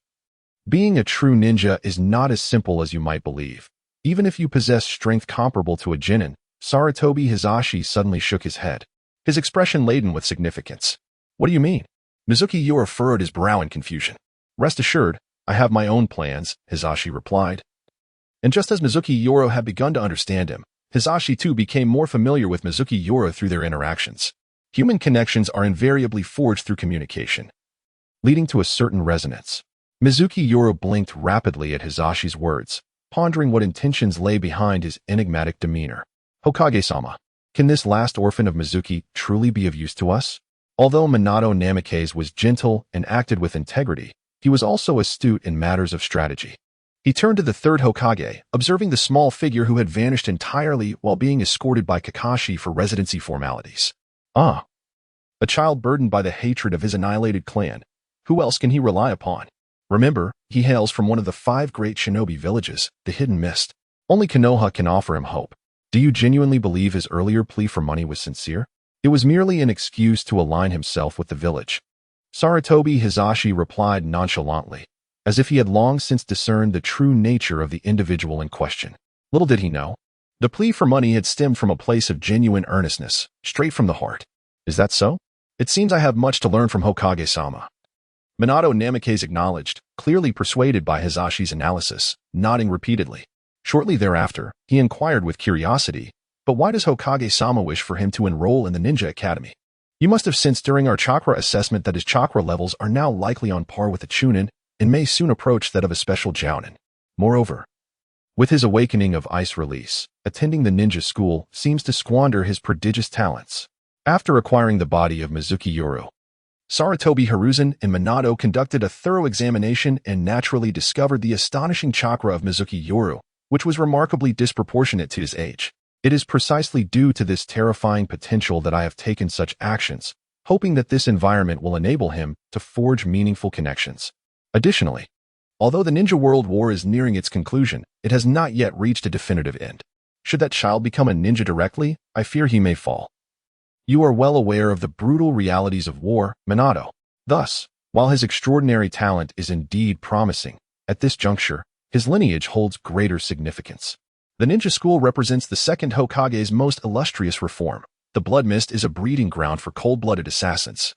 being a true ninja is not as simple as you might believe. Even if you possess strength comparable to a Jinin, Sarutobi Hizashi suddenly shook his head, his expression laden with significance. What do you mean? Mizuki Yoru furrowed his brow in confusion. Rest assured, I have my own plans, Hizashi replied. And just as Mizuki Yoru had begun to understand him, Hizashi too became more familiar with Mizuki Yoru through their interactions. Human connections are invariably forged through communication, leading to a certain resonance. Mizuki Yoru blinked rapidly at Hizashi's words, pondering what intentions lay behind his enigmatic demeanor. Hokage-sama, can this last orphan of Mizuki truly be of use to us? Although Minato Namikaze was gentle and acted with integrity, he was also astute in matters of strategy. He turned to the third Hokage, observing the small figure who had vanished entirely while being escorted by Kakashi for residency formalities. Ah, a child burdened by the hatred of his annihilated clan. Who else can he rely upon? Remember, he hails from one of the 5 great shinobi villages, the Hidden Mist. Only Konoha can offer him hope. Do you genuinely believe his earlier plea for money was sincere? It was merely an excuse to align himself with the village. Sarutobi Hizashi replied nonchalantly, as if he had long since discerned the true nature of the individual in question. Little did he know, the plea for money had stemmed from a place of genuine earnestness, straight from the heart. Is that so? It seems I have much to learn from Hokage-sama. Minato Namikaze acknowledged, clearly persuaded by Hizashi's analysis, nodding repeatedly. Shortly thereafter, he inquired with curiosity, but why does Hokage-sama wish for him to enroll in the Ninja Academy? You must have sensed during our chakra assessment that his chakra levels are now likely on par with a Chunin and may soon approach that of a special Jounin. Moreover, with his awakening of ice release, attending the ninja school seems to squander his prodigious talents. After acquiring the body of Mizuki Yoru, Sarutobi Hiruzen and Minato conducted a thorough examination and naturally discovered the astonishing chakra of Mizuki Yoru, which was remarkably disproportionate to his age. It is precisely due to this terrifying potential that I have taken such actions, hoping that this environment will enable him to forge meaningful connections. Additionally, although the Ninja World War is nearing its conclusion, it has not yet reached a definitive end. Should that child become a ninja directly, I fear he may fall. You are well aware of the brutal realities of war, Minato. Thus, while his extraordinary talent is indeed promising, at this juncture, his lineage holds greater significance. The ninja school represents the second Hokage's most illustrious reform. The Blood Mist is a breeding ground for cold-blooded assassins.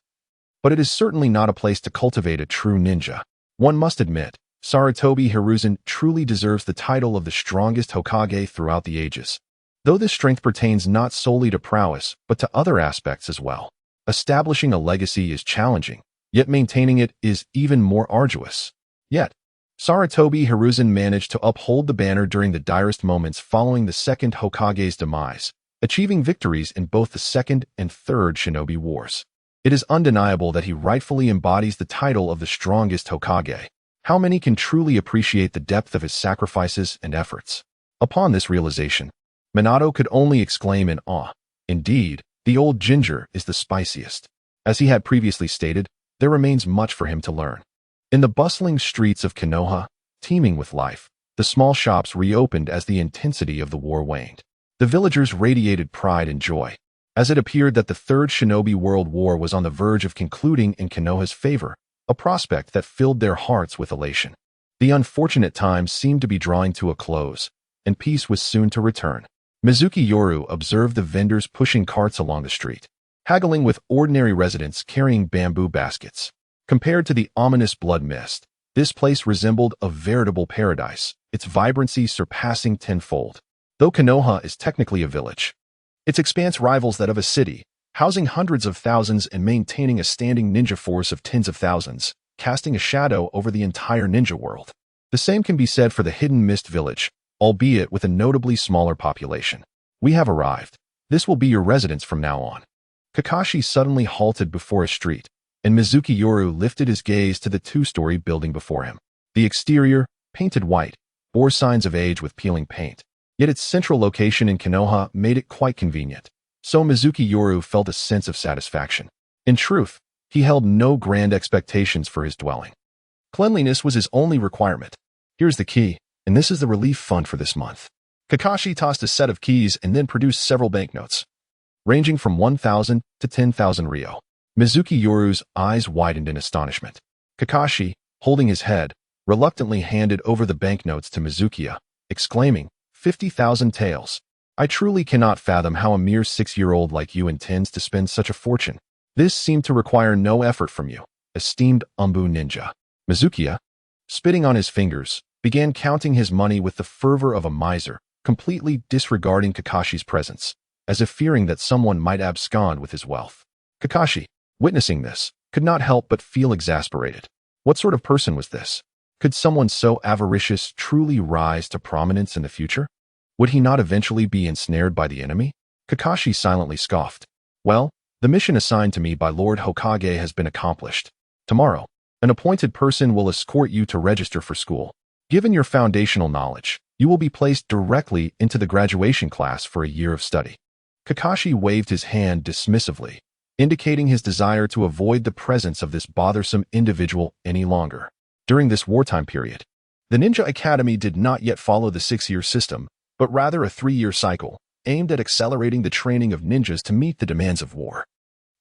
But it is certainly not a place to cultivate a true ninja. One must admit, Sarutobi Hiruzen truly deserves the title of the strongest Hokage throughout the ages. Though this strength pertains not solely to prowess, but to other aspects as well. Establishing a legacy is challenging, yet maintaining it is even more arduous. Yet, Sarutobi Hiruzen managed to uphold the banner during the direst moments following the second Hokage's demise, achieving victories in both the second and third shinobi wars. It is undeniable that he rightfully embodies the title of the strongest Hokage. How many can truly appreciate the depth of his sacrifices and efforts? Upon this realization, Minato could only exclaim in awe. Indeed, the old ginger is the spiciest. As he had previously stated, there remains much for him to learn. In the bustling streets of Konoha, teeming with life, the small shops reopened as the intensity of the war waned. The villagers radiated pride and joy, as it appeared that the Third Shinobi World War was on the verge of concluding in Konoha's favor, a prospect that filled their hearts with elation. The unfortunate times seemed to be drawing to a close, and peace was soon to return. Mizuki Yoru observed the vendors pushing carts along the street, haggling with ordinary residents carrying bamboo baskets. Compared to the ominous Blood Mist, this place resembled a veritable paradise, its vibrancy surpassing tenfold. Though Konoha is technically a village, its expanse rivals that of a city, housing hundreds of thousands and maintaining a standing ninja force of tens of thousands, casting a shadow over the entire ninja world. The same can be said for the Hidden Mist village, albeit with a notably smaller population. We have arrived. This will be your residence from now on. Kakashi suddenly halted before a street, and Mizuki Yoru lifted his gaze to the two-story building before him. The exterior, painted white, bore signs of age with peeling paint. Yet its central location in Konoha made it quite convenient, so Mizuki Yoru felt a sense of satisfaction. In truth, he held no grand expectations for his dwelling. Cleanliness was his only requirement. Here's the key, and this is the relief fund for this month. Kakashi tossed a set of keys and then produced several banknotes, ranging from 1,000 to 10,000 ryo. Mizuki Yoru's eyes widened in astonishment. Kakashi, holding his head, reluctantly handed over the banknotes to Mizukiya, exclaiming, 50,000 taels. I truly cannot fathom how a mere 6-year-old like you intends to spend such a fortune. This seemed to require no effort from you, esteemed Umbu ninja. Mizunomiya, spitting on his fingers, began counting his money with the fervor of a miser, completely disregarding Kakashi's presence, as if fearing that someone might abscond with his wealth. Kakashi, witnessing this, could not help but feel exasperated. What sort of person was this? Could someone so avaricious truly rise to prominence in the future? Would he not eventually be ensnared by the enemy? Kakashi silently scoffed. Well, the mission assigned to me by Lord Hokage has been accomplished. Tomorrow, an appointed person will escort you to register for school. Given your foundational knowledge, you will be placed directly into the graduation class for a year of study. Kakashi waved his hand dismissively, indicating his desire to avoid the presence of this bothersome individual any longer. During this wartime period, the Ninja Academy did not yet follow the 6-year system, but rather a 3-year cycle, aimed at accelerating the training of ninjas to meet the demands of war.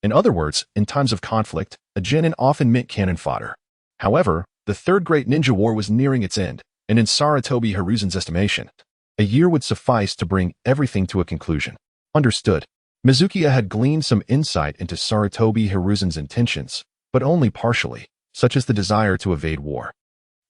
In other words, in times of conflict, a genin often meant cannon fodder. However, the Third Great Ninja War was nearing its end, and in Sarutobi Hiruzen's estimation, a year would suffice to bring everything to a conclusion. Understood. Mizunomiya had gleaned some insight into Sarutobi Hiruzen's intentions, but only partially, such as the desire to evade war.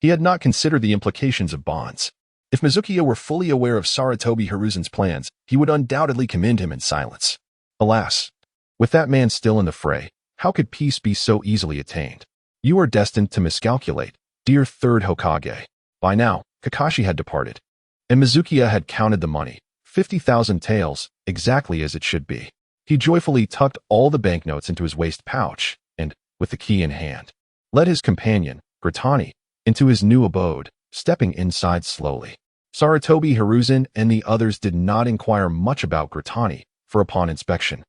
He had not considered the implications of bonds. If Mizunomiya were fully aware of Sarutobi Hiruzen's plans, he would undoubtedly commend him in silence. Alas, with that man still in the fray, how could peace be so easily attained? You are destined to miscalculate, dear Third Hokage. By now, Kakashi had departed, and Mizunomiya had counted the money, 50,000 taels, exactly as it should be. He joyfully tucked all the banknotes into his waist pouch, and, with the key in hand, led his companion, Gratani, into his new abode, stepping inside slowly. Sarutobi Hiruzen and the others did not inquire much about Gratani, for upon inspection,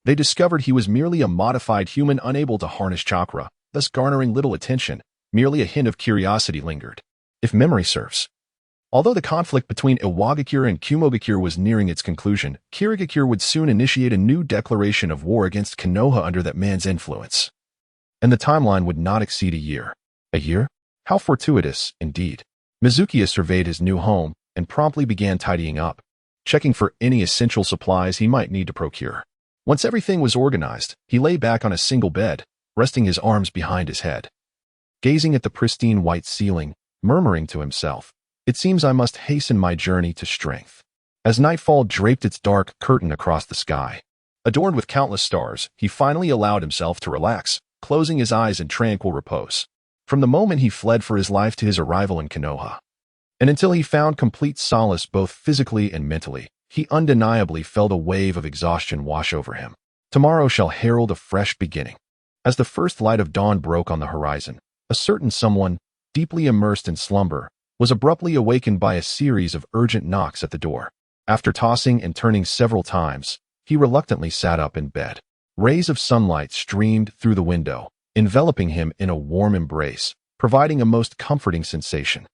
they discovered he was merely a modified human unable to harness chakra, thus garnering little attention. Merely a hint of curiosity lingered, if memory serves. Although the conflict between Iwagakure and Kumogakure was nearing its conclusion, Kirigakure would soon initiate a new declaration of war against Konoha under that man's influence. And the timeline would not exceed a year. A year? How fortuitous, indeed. Mizunomiya surveyed his new home and promptly began tidying up, checking for any essential supplies he might need to procure. Once everything was organized, he lay back on a single bed, resting his arms behind his head. Gazing at the pristine white ceiling, murmuring to himself, "It seems I must hasten my journey to strength." As nightfall draped its dark curtain across the sky, adorned with countless stars, he finally allowed himself to relax, closing his eyes in tranquil repose. From the moment he fled for his life to his arrival in Konoha, and until he found complete solace both physically and mentally, he undeniably felt a wave of exhaustion wash over him. Tomorrow shall herald a fresh beginning. As the first light of dawn broke on the horizon, a certain someone, deeply immersed in slumber, was abruptly awakened by a series of urgent knocks at the door. After tossing and turning several times, he reluctantly sat up in bed. Rays of sunlight streamed through the window, enveloping him in a warm embrace, providing a most comforting sensation.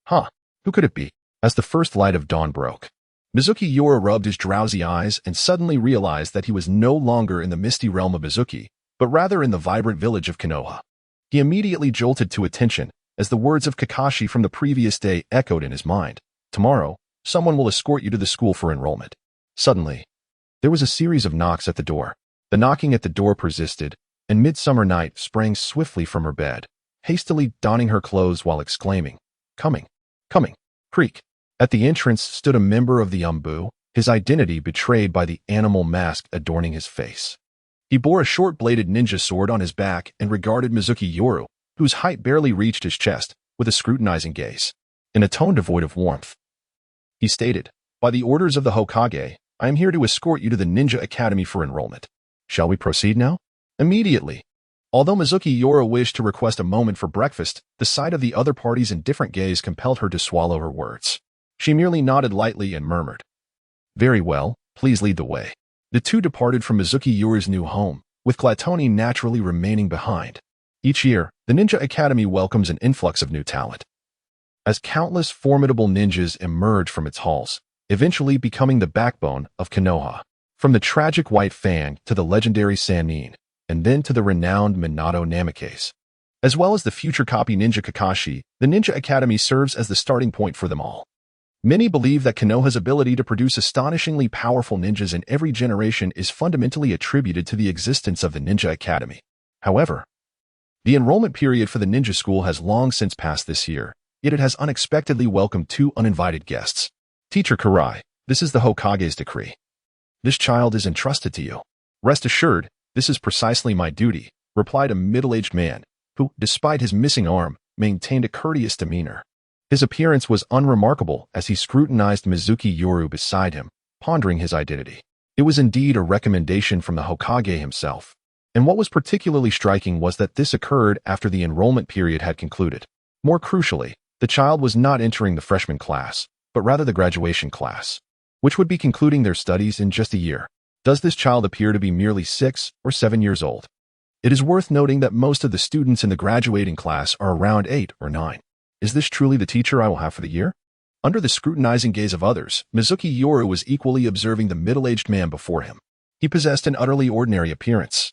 Who could it be? As the first light of dawn broke, Mizunomiya Yoru rubbed his drowsy eyes and suddenly realized that he was no longer in the misty realm of Mizuki, but rather in the vibrant village of Konoha. He immediately jolted to attention as the words of Kakashi from the previous day echoed in his mind. Tomorrow, someone will escort you to the school for enrollment. Suddenly, there was a series of knocks at the door. The knocking at the door persisted, and Midsummer Night sprang swiftly from her bed, hastily donning her clothes while exclaiming, "Coming! Coming!" Creak. At the entrance stood a member of the Umbu, his identity betrayed by the animal mask adorning his face. He bore a short-bladed ninja sword on his back and regarded Mizunomiya Yoru, whose height barely reached his chest, with a scrutinizing gaze. In a tone devoid of warmth, he stated, "By the orders of the Hokage, I am here to escort you to the Ninja Academy for enrollment. Shall we proceed now?" Immediately. Although Mizunomiya Yoru wished to request a moment for breakfast, the sight of the other party's indifferent gaze compelled her to swallow her words. She merely nodded lightly and murmured, "Very well, please lead the way." The two departed from Mizunomiya Yoru's new home, with Glatoni naturally remaining behind. Each year, the Ninja Academy welcomes an influx of new talent, as countless formidable ninjas emerge from its halls, eventually becoming the backbone of Konoha. From the tragic White Fang to the legendary Sannin, and then to the renowned Minato Namikaze. As well as the future copy ninja Kakashi, the Ninja Academy serves as the starting point for them all. Many believe that Konoha's ability to produce astonishingly powerful ninjas in every generation is fundamentally attributed to the existence of the Ninja Academy. However, the enrollment period for the ninja school has long since passed this year, yet it has unexpectedly welcomed two uninvited guests. Teacher Karai, this is the Hokage's decree. This child is entrusted to you. Rest assured, this is precisely my duty, replied a middle-aged man, who, despite his missing arm, maintained a courteous demeanor. His appearance was unremarkable as he scrutinized Mizuki Yoru beside him, pondering his identity. It was indeed a recommendation from the Hokage himself. And what was particularly striking was that this occurred after the enrollment period had concluded. More crucially, the child was not entering the freshman class, but rather the graduation class, which would be concluding their studies in just a year. Does this child appear to be merely 6 or 7 years old? It is worth noting that most of the students in the graduating class are around 8 or 9. Is this truly the teacher I will have for the year? Under the scrutinizing gaze of others, Mizuki Yoru was equally observing the middle-aged man before him. He possessed an utterly ordinary appearance,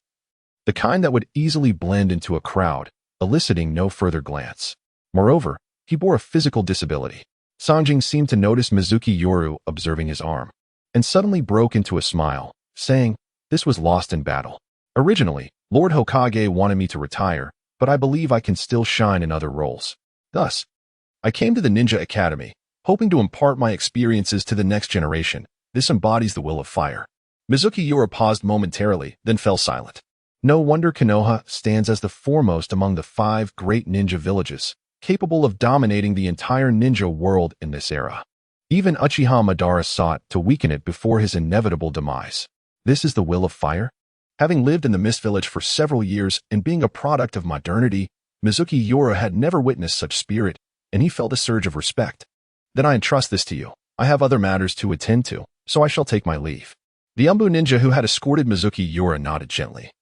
the kind that would easily blend into a crowd, eliciting no further glance. Moreover, he bore a physical disability. Sanjing seemed to notice Mizuki Yoru observing his arm, and suddenly broke into a smile, saying, "This was lost in battle. Originally, Lord Hokage wanted me to retire, but I believe I can still shine in other roles. Thus, I came to the Ninja Academy, hoping to impart my experiences to the next generation. This embodies the will of fire." Mizuki Yoru paused momentarily, then fell silent. No wonder Konoha stands as the foremost among the 5 great ninja villages, capable of dominating the entire ninja world in this era. Even Uchiha Madara sought to weaken it before his inevitable demise. This is the will of fire? Having lived in the Mist Village for several years and being a product of modernity, Mizuki Yoru had never witnessed such spirit, and he felt a surge of respect. "Then I entrust this to you. I have other matters to attend to, so I shall take my leave." The Umbu ninja who had escorted Mizuki Yoru nodded gently,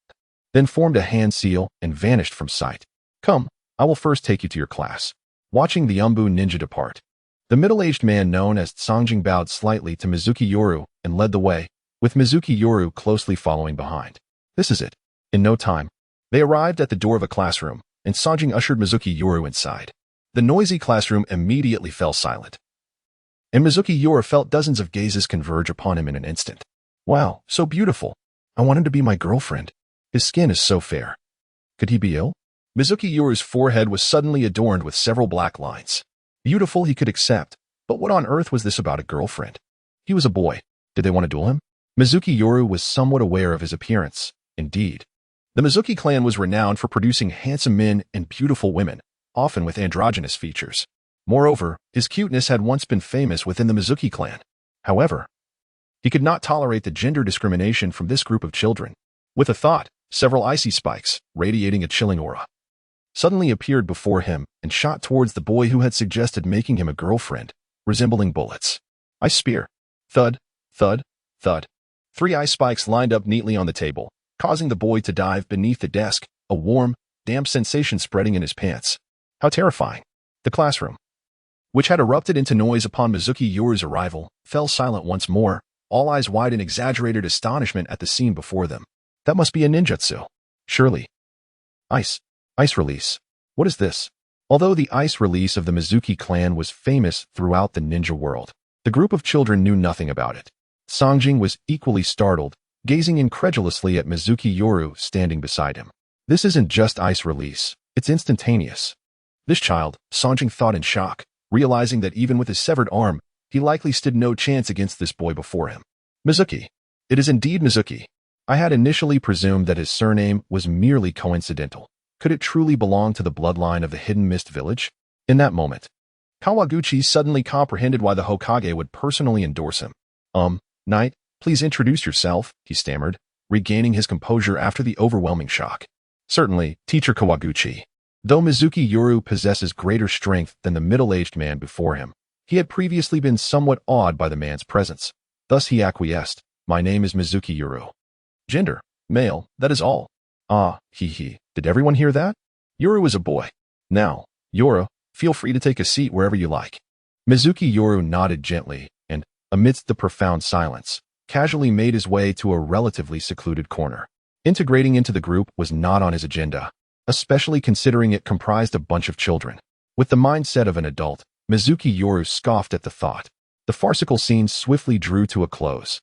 then formed a hand seal and vanished from sight. "Come, I will first take you to your class." Watching the Umbu ninja depart, the middle-aged man known as Sanjing bowed slightly to Mizuki Yoru and led the way, with Mizuki Yoru closely following behind. This is it. In no time, they arrived at the door of a classroom, and Sanjing ushered Mizuki Yoru inside. The noisy classroom immediately fell silent, and Mizuki Yoru felt dozens of gazes converge upon him in an instant. "Wow, so beautiful. I want him to be my girlfriend. His skin is so fair. Could he be ill?" Mizuki Yoru's forehead was suddenly adorned with several black lines. Beautiful he could accept, but what on earth was this about a girlfriend? He was a boy. Did they want to duel him? Mizuki Yoru was somewhat aware of his appearance. Indeed, the Mizuki clan was renowned for producing handsome men and beautiful women, often with androgynous features. Moreover, his cuteness had once been famous within the Mizuki clan. However, he could not tolerate the gender discrimination from this group of children. With a thought, several icy spikes, radiating a chilling aura, suddenly appeared before him and shot towards the boy who had suggested making him a girlfriend, resembling bullets. Ice spear. Thud, thud, thud. 3 ice spikes lined up neatly on the table, causing the boy to dive beneath the desk, a warm, damp sensation spreading in his pants. How terrifying. The classroom, which had erupted into noise upon Mizuki Yoru's arrival, fell silent once more, all eyes wide in exaggerated astonishment at the scene before them. That must be a ninjutsu. Surely. Ice release. What is this? Although the ice release of the Mizuki clan was famous throughout the ninja world, the group of children knew nothing about it. Sanjing was equally startled, gazing incredulously at Mizuki Yoru standing beside him. This isn't just ice release, it's instantaneous. This child, Sanjing thought in shock, realizing that even with his severed arm, he likely stood no chance against this boy before him. Mizuki. It is indeed Mizuki. I had initially presumed that his surname was merely coincidental. Could it truly belong to the bloodline of the Hidden Mist Village? In that moment, Kawaguchi suddenly comprehended why the Hokage would personally endorse him. Knight, please introduce yourself, he stammered, regaining his composure after the overwhelming shock. Certainly, Teacher Kawaguchi. Though Mizuki Yoru possesses greater strength than the middle-aged man before him, he had previously been somewhat awed by the man's presence. Thus he acquiesced. My name is Mizuki Yoru. Gender, male, that is all. Ah, hee. Did everyone hear that? Yoru is a boy. Now, Yoru, feel free to take a seat wherever you like. Mizuki Yoru nodded gently and, amidst the profound silence, casually made his way to a relatively secluded corner. Integrating into the group was not on his agenda, especially considering it comprised a bunch of children. With the mindset of an adult, Mizuki Yoru scoffed at the thought. The farcical scene swiftly drew to a close.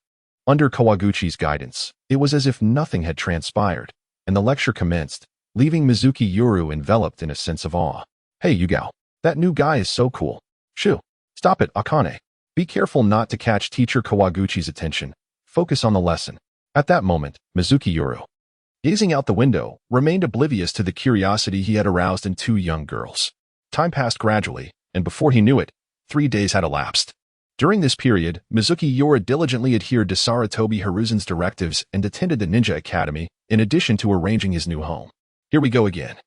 Under Kawaguchi's guidance, it was as if nothing had transpired, and the lecture commenced, leaving Mizuki Yoru enveloped in a sense of awe. Hey, Yugao. That new guy is so cool. Shoo. Stop it, Akane. Be careful not to catch teacher Kawaguchi's attention. Focus on the lesson. At that moment, Mizuki Yoru, gazing out the window, remained oblivious to the curiosity he had aroused in two young girls. Time passed gradually, and before he knew it, 3 days had elapsed. During this period, Mizuki Yoru diligently adhered to Sarutobi Hiruzen's directives and attended the Ninja Academy, in addition to arranging his new home. Here we go again.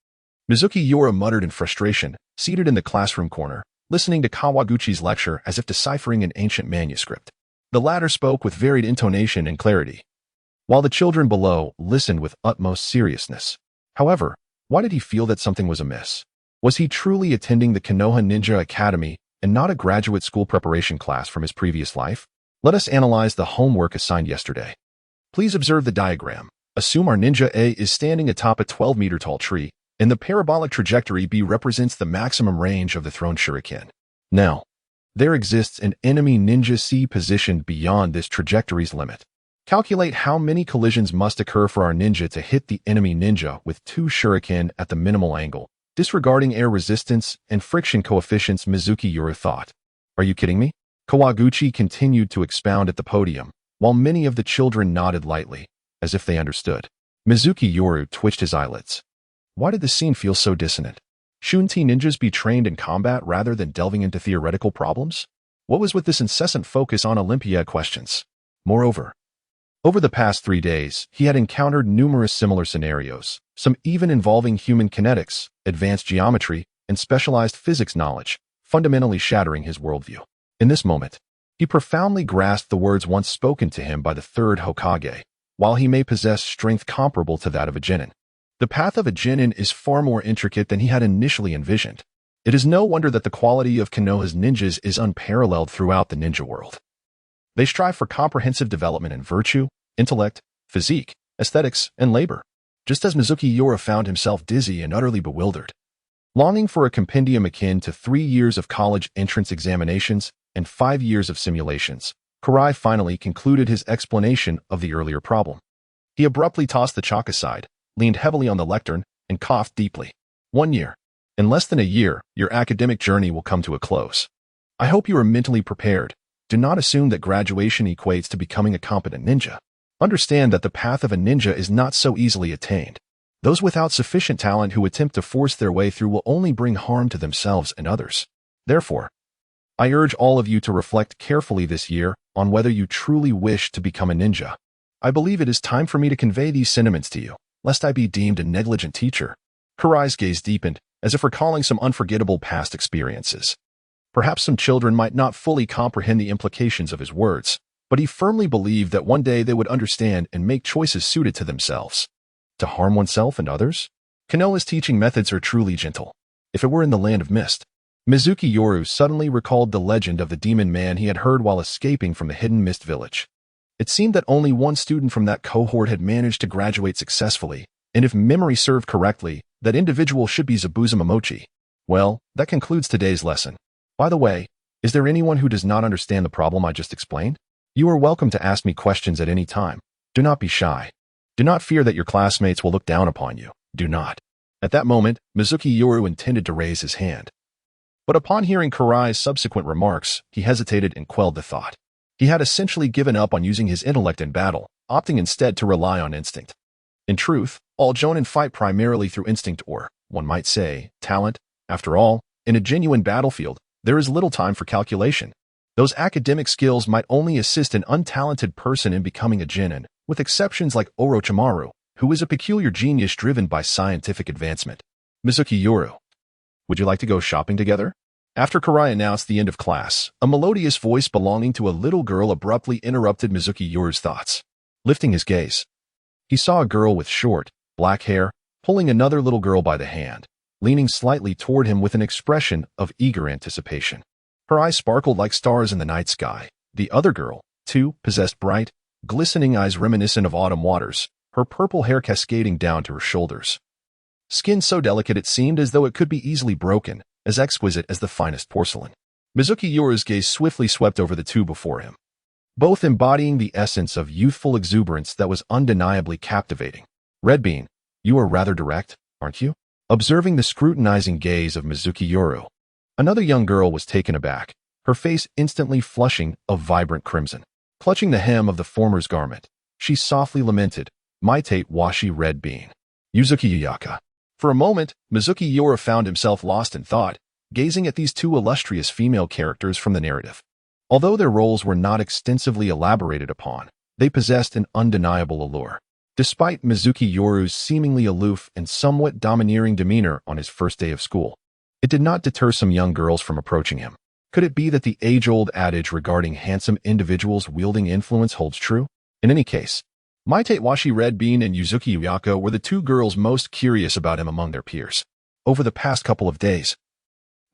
Mizuki Yoru muttered in frustration, seated in the classroom corner, listening to Kawaguchi's lecture as if deciphering an ancient manuscript. The latter spoke with varied intonation and clarity, while the children below listened with utmost seriousness. However, why did he feel that something was amiss? Was he truly attending the Konoha Ninja Academy and not a graduate school preparation class from his previous life? Let us analyze the homework assigned yesterday. Please observe the diagram. Assume our Ninja A is standing atop a 12-meter-tall tree, and the parabolic trajectory B represents the maximum range of the thrown shuriken. Now, there exists an enemy Ninja C positioned beyond this trajectory's limit. Calculate how many collisions must occur for our ninja to hit the enemy ninja with 2 shuriken at the minimal angle, disregarding air resistance and friction coefficients. Mizuki Yoru thought. Are you kidding me? Kawaguchi continued to expound at the podium, while many of the children nodded lightly, as if they understood. Mizuki Yoru twitched his eyelids. Why did the scene feel so dissonant? Shouldn't ninjas be trained in combat rather than delving into theoretical problems? What was with this incessant focus on Olympiad questions? Moreover, over the past 3 days, he had encountered numerous similar scenarios, some even involving human kinetics, advanced geometry, and specialized physics knowledge, fundamentally shattering his worldview. In this moment, he profoundly grasped the words once spoken to him by the third Hokage. While he may possess strength comparable to that of a genin, the path of a genin is far more intricate than he had initially envisioned. It is no wonder that the quality of Konoha's ninjas is unparalleled throughout the ninja world. They strive for comprehensive development in virtue, intellect, physique, aesthetics, and labor, just as Mizuki Yoru found himself dizzy and utterly bewildered. Longing for a compendium akin to 3 years of college entrance examinations and 5 years of simulations, Karai finally concluded his explanation of the earlier problem. He abruptly tossed the chalk aside, leaned heavily on the lectern, and coughed deeply. 1 year. In less than a year, your academic journey will come to a close. I hope you are mentally prepared. Do not assume that graduation equates to becoming a competent ninja. Understand that the path of a ninja is not so easily attained. Those without sufficient talent who attempt to force their way through will only bring harm to themselves and others. Therefore, I urge all of you to reflect carefully this year on whether you truly wish to become a ninja. I believe it is time for me to convey these sentiments to you, lest I be deemed a negligent teacher. Karai's gaze deepened, as if recalling some unforgettable past experiences. Perhaps some children might not fully comprehend the implications of his words, but he firmly believed that one day they would understand and make choices suited to themselves. To harm oneself and others? Konoha's teaching methods are truly gentle. If it were in the land of mist. Mizuki Yoru suddenly recalled the legend of the demon man he had heard while escaping from the hidden mist village. It seemed that only one student from that cohort had managed to graduate successfully, and if memory served correctly, that individual should be Zabuza Momochi. Well, that concludes today's lesson. By the way, is there anyone who does not understand the problem I just explained? You are welcome to ask me questions at any time. Do not be shy. Do not fear that your classmates will look down upon you. Do not. At that moment, Mizuki Yoru intended to raise his hand. But upon hearing Karai's subsequent remarks, he hesitated and quelled the thought. He had essentially given up on using his intellect in battle, opting instead to rely on instinct. In truth, all jonin fight primarily through instinct or, one might say, talent. After all, in a genuine battlefield, there is little time for calculation. Those academic skills might only assist an untalented person in becoming a genin, with exceptions like Orochimaru, who is a peculiar genius driven by scientific advancement. Mizuki Yoru, would you like to go shopping together? After Karai announced the end of class, a melodious voice belonging to a little girl abruptly interrupted Mizuki Yoru's thoughts. Lifting his gaze, he saw a girl with short, black hair, pulling another little girl by the hand, leaning slightly toward him with an expression of eager anticipation. Her eyes sparkled like stars in the night sky. The other girl, too, possessed bright, glistening eyes reminiscent of autumn waters, her purple hair cascading down to her shoulders. Skin so delicate it seemed as though it could be easily broken, as exquisite as the finest porcelain. Mizuki Yoru's gaze swiftly swept over the two before him, both embodying the essence of youthful exuberance that was undeniably captivating. Red Bean, you are rather direct, aren't you? Observing the scrutinizing gaze of Mizuki Yoru, another young girl was taken aback, her face instantly flushing a vibrant crimson. Clutching the hem of the former's garment, she softly lamented, Mitate washi Red Bean. Yuzuki Yuyaka. For a moment, Mizuki Yoru found himself lost in thought, gazing at these two illustrious female characters from the narrative. Although their roles were not extensively elaborated upon, they possessed an undeniable allure. Despite Mizuki Yoru's seemingly aloof and somewhat domineering demeanor on his first day of school, it did not deter some young girls from approaching him. Could it be that the age-old adage regarding handsome individuals wielding influence holds true? In any case, Mitate washi Red Bean and Yuzuki Yuyaka were the two girls most curious about him among their peers. Over the past couple of days,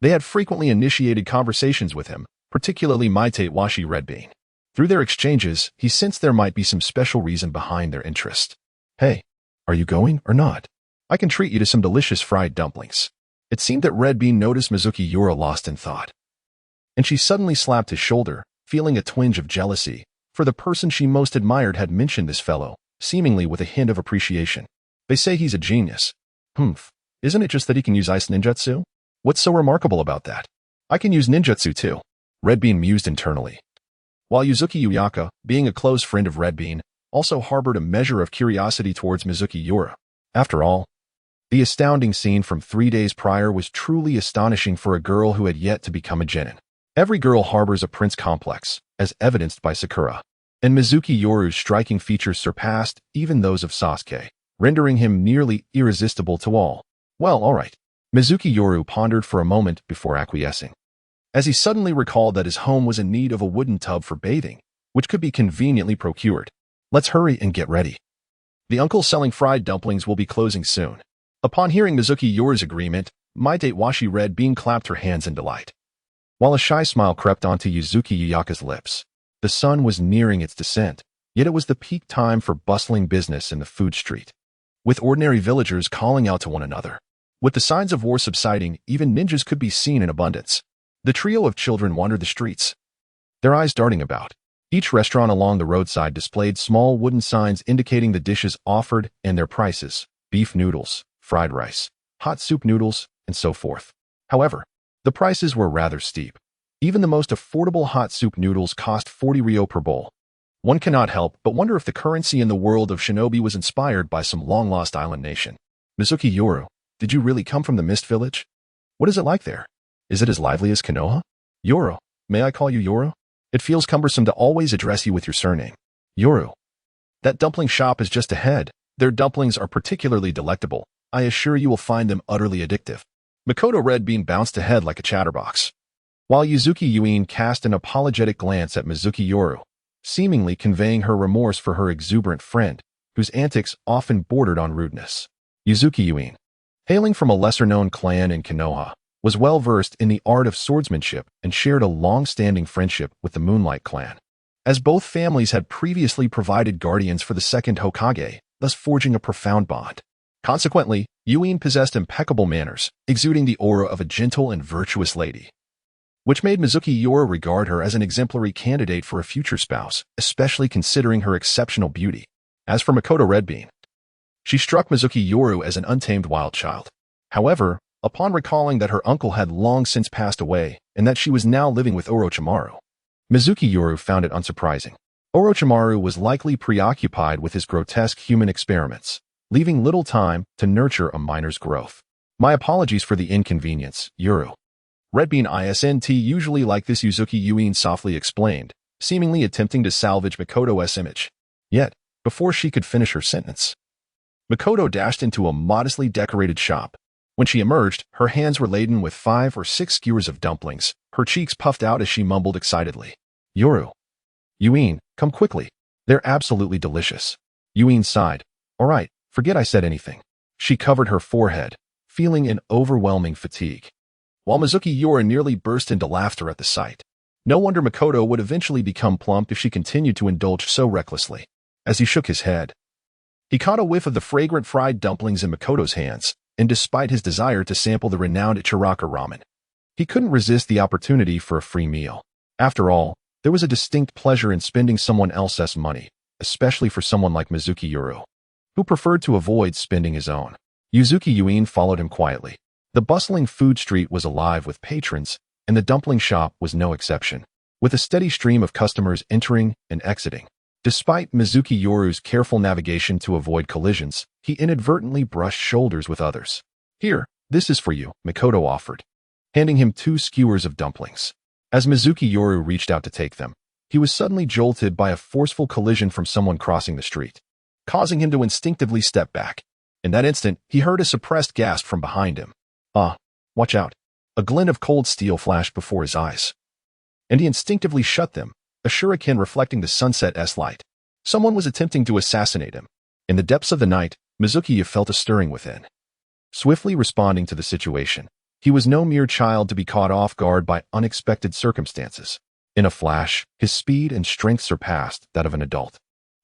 they had frequently initiated conversations with him, particularly Mitate washi Red Bean. Through their exchanges, he sensed there might be some special reason behind their interest. Hey, are you going or not? I can treat you to some delicious fried dumplings. It seemed that Red Bean noticed Mizuki Yoru lost in thought, and she suddenly slapped his shoulder, feeling a twinge of jealousy, for the person she most admired had mentioned this fellow, seemingly with a hint of appreciation. They say he's a genius. Isn't it just that he can use ice ninjutsu? What's so remarkable about that? I can use ninjutsu too. Red Bean mused internally, while Yuzuki Yuyaka, being a close friend of Red Bean, also harbored a measure of curiosity towards Mizuki Yoru. After all, the astounding scene from 3 days prior was truly astonishing for a girl who had yet to become a genin. Every girl harbors a prince complex, as evidenced by Sakura, and Mizuki Yoru's striking features surpassed even those of Sasuke, rendering him nearly irresistible to all. Well, all right. Mizuki Yoru pondered for a moment before acquiescing, as he suddenly recalled that his home was in need of a wooden tub for bathing, which could be conveniently procured. Let's hurry and get ready. The uncle selling fried dumplings will be closing soon. Upon hearing Mizuki Yoru's agreement, Mitate washi Red Bean clapped her hands in delight, while a shy smile crept onto Yuzuki Yuyaka's lips. The sun was nearing its descent, yet it was the peak time for bustling business in the food street, with ordinary villagers calling out to one another. With the signs of war subsiding, even ninjas could be seen in abundance. The trio of children wandered the streets, their eyes darting about. Each restaurant along the roadside displayed small wooden signs indicating the dishes offered and their prices: beef noodles, fried rice, hot soup noodles, and so forth. However, the prices were rather steep. Even the most affordable hot soup noodles cost 40 ryo per bowl. One cannot help but wonder if the currency in the world of shinobi was inspired by some long-lost island nation. Mizuki Yoru, did you really come from the Mist Village? What is it like there? Is it as lively as Konoha? Yoru, may I call you Yoru? It feels cumbersome to always address you with your surname. Yoru. That dumpling shop is just ahead. Their dumplings are particularly delectable. I assure you will find them utterly addictive. Makoto Red Bean bounced ahead like a chatterbox, while Yuzuki Yuin cast an apologetic glance at Mizuki Yoru, seemingly conveying her remorse for her exuberant friend, whose antics often bordered on rudeness. Yuzuki Yuin, hailing from a lesser-known clan in Konoha, was well-versed in the art of swordsmanship and shared a long-standing friendship with the Moonlight Clan, as both families had previously provided guardians for the second Hokage, thus forging a profound bond. Consequently, Yuin possessed impeccable manners, exuding the aura of a gentle and virtuous lady, which made Mizuki Yoru regard her as an exemplary candidate for a future spouse, especially considering her exceptional beauty. As for Makoto Red Bean, she struck Mizuki Yoru as an untamed wild child. However, upon recalling that her uncle had long since passed away and that she was now living with Orochimaru, Mizuki Yoru found it unsurprising. Orochimaru was likely preoccupied with his grotesque human experiments, leaving little time to nurture a minor's growth. My apologies for the inconvenience, Yoru. Red Bean isn't usually like this, Yuzuki Yuin softly explained, seemingly attempting to salvage Makoto's image. Yet, before she could finish her sentence, Makoto dashed into a modestly decorated shop. When she emerged, her hands were laden with 5 or 6 skewers of dumplings, her cheeks puffed out as she mumbled excitedly, Yoru. Yuin, come quickly. They're absolutely delicious. Yuin sighed. All right, forget I said anything. She covered her forehead, feeling an overwhelming fatigue, while Mizuki Yoru nearly burst into laughter at the sight. No wonder Makoto would eventually become plump if she continued to indulge so recklessly. As he shook his head, he caught a whiff of the fragrant fried dumplings in Makoto's hands, and despite his desire to sample the renowned Chiraka ramen, He couldn't resist the opportunity for a free meal. After all, there was a distinct pleasure in spending someone else's money, especially for someone like Mizuki Yoru, who preferred to avoid spending his own. Yuzuki Yuin followed him quietly. The bustling food street was alive with patrons, and the dumpling shop was no exception, with a steady stream of customers entering and exiting. Despite Mizuki Yoru's careful navigation to avoid collisions, he inadvertently brushed shoulders with others. "Here, this is for you," Mikoto offered, handing him 2 skewers of dumplings. As Mizuki Yoru reached out to take them, he was suddenly jolted by a forceful collision from someone crossing the street, causing him to instinctively step back. In that instant, he heard a suppressed gasp from behind him. Watch out." A glint of cold steel flashed before his eyes, and he instinctively shut them, a shuriken reflecting the sunset's light. Someone was attempting to assassinate him. In the depths of the night, Mizuki felt a stirring within. Swiftly responding to the situation, he was no mere child to be caught off guard by unexpected circumstances. In a flash, his speed and strength surpassed that of an adult,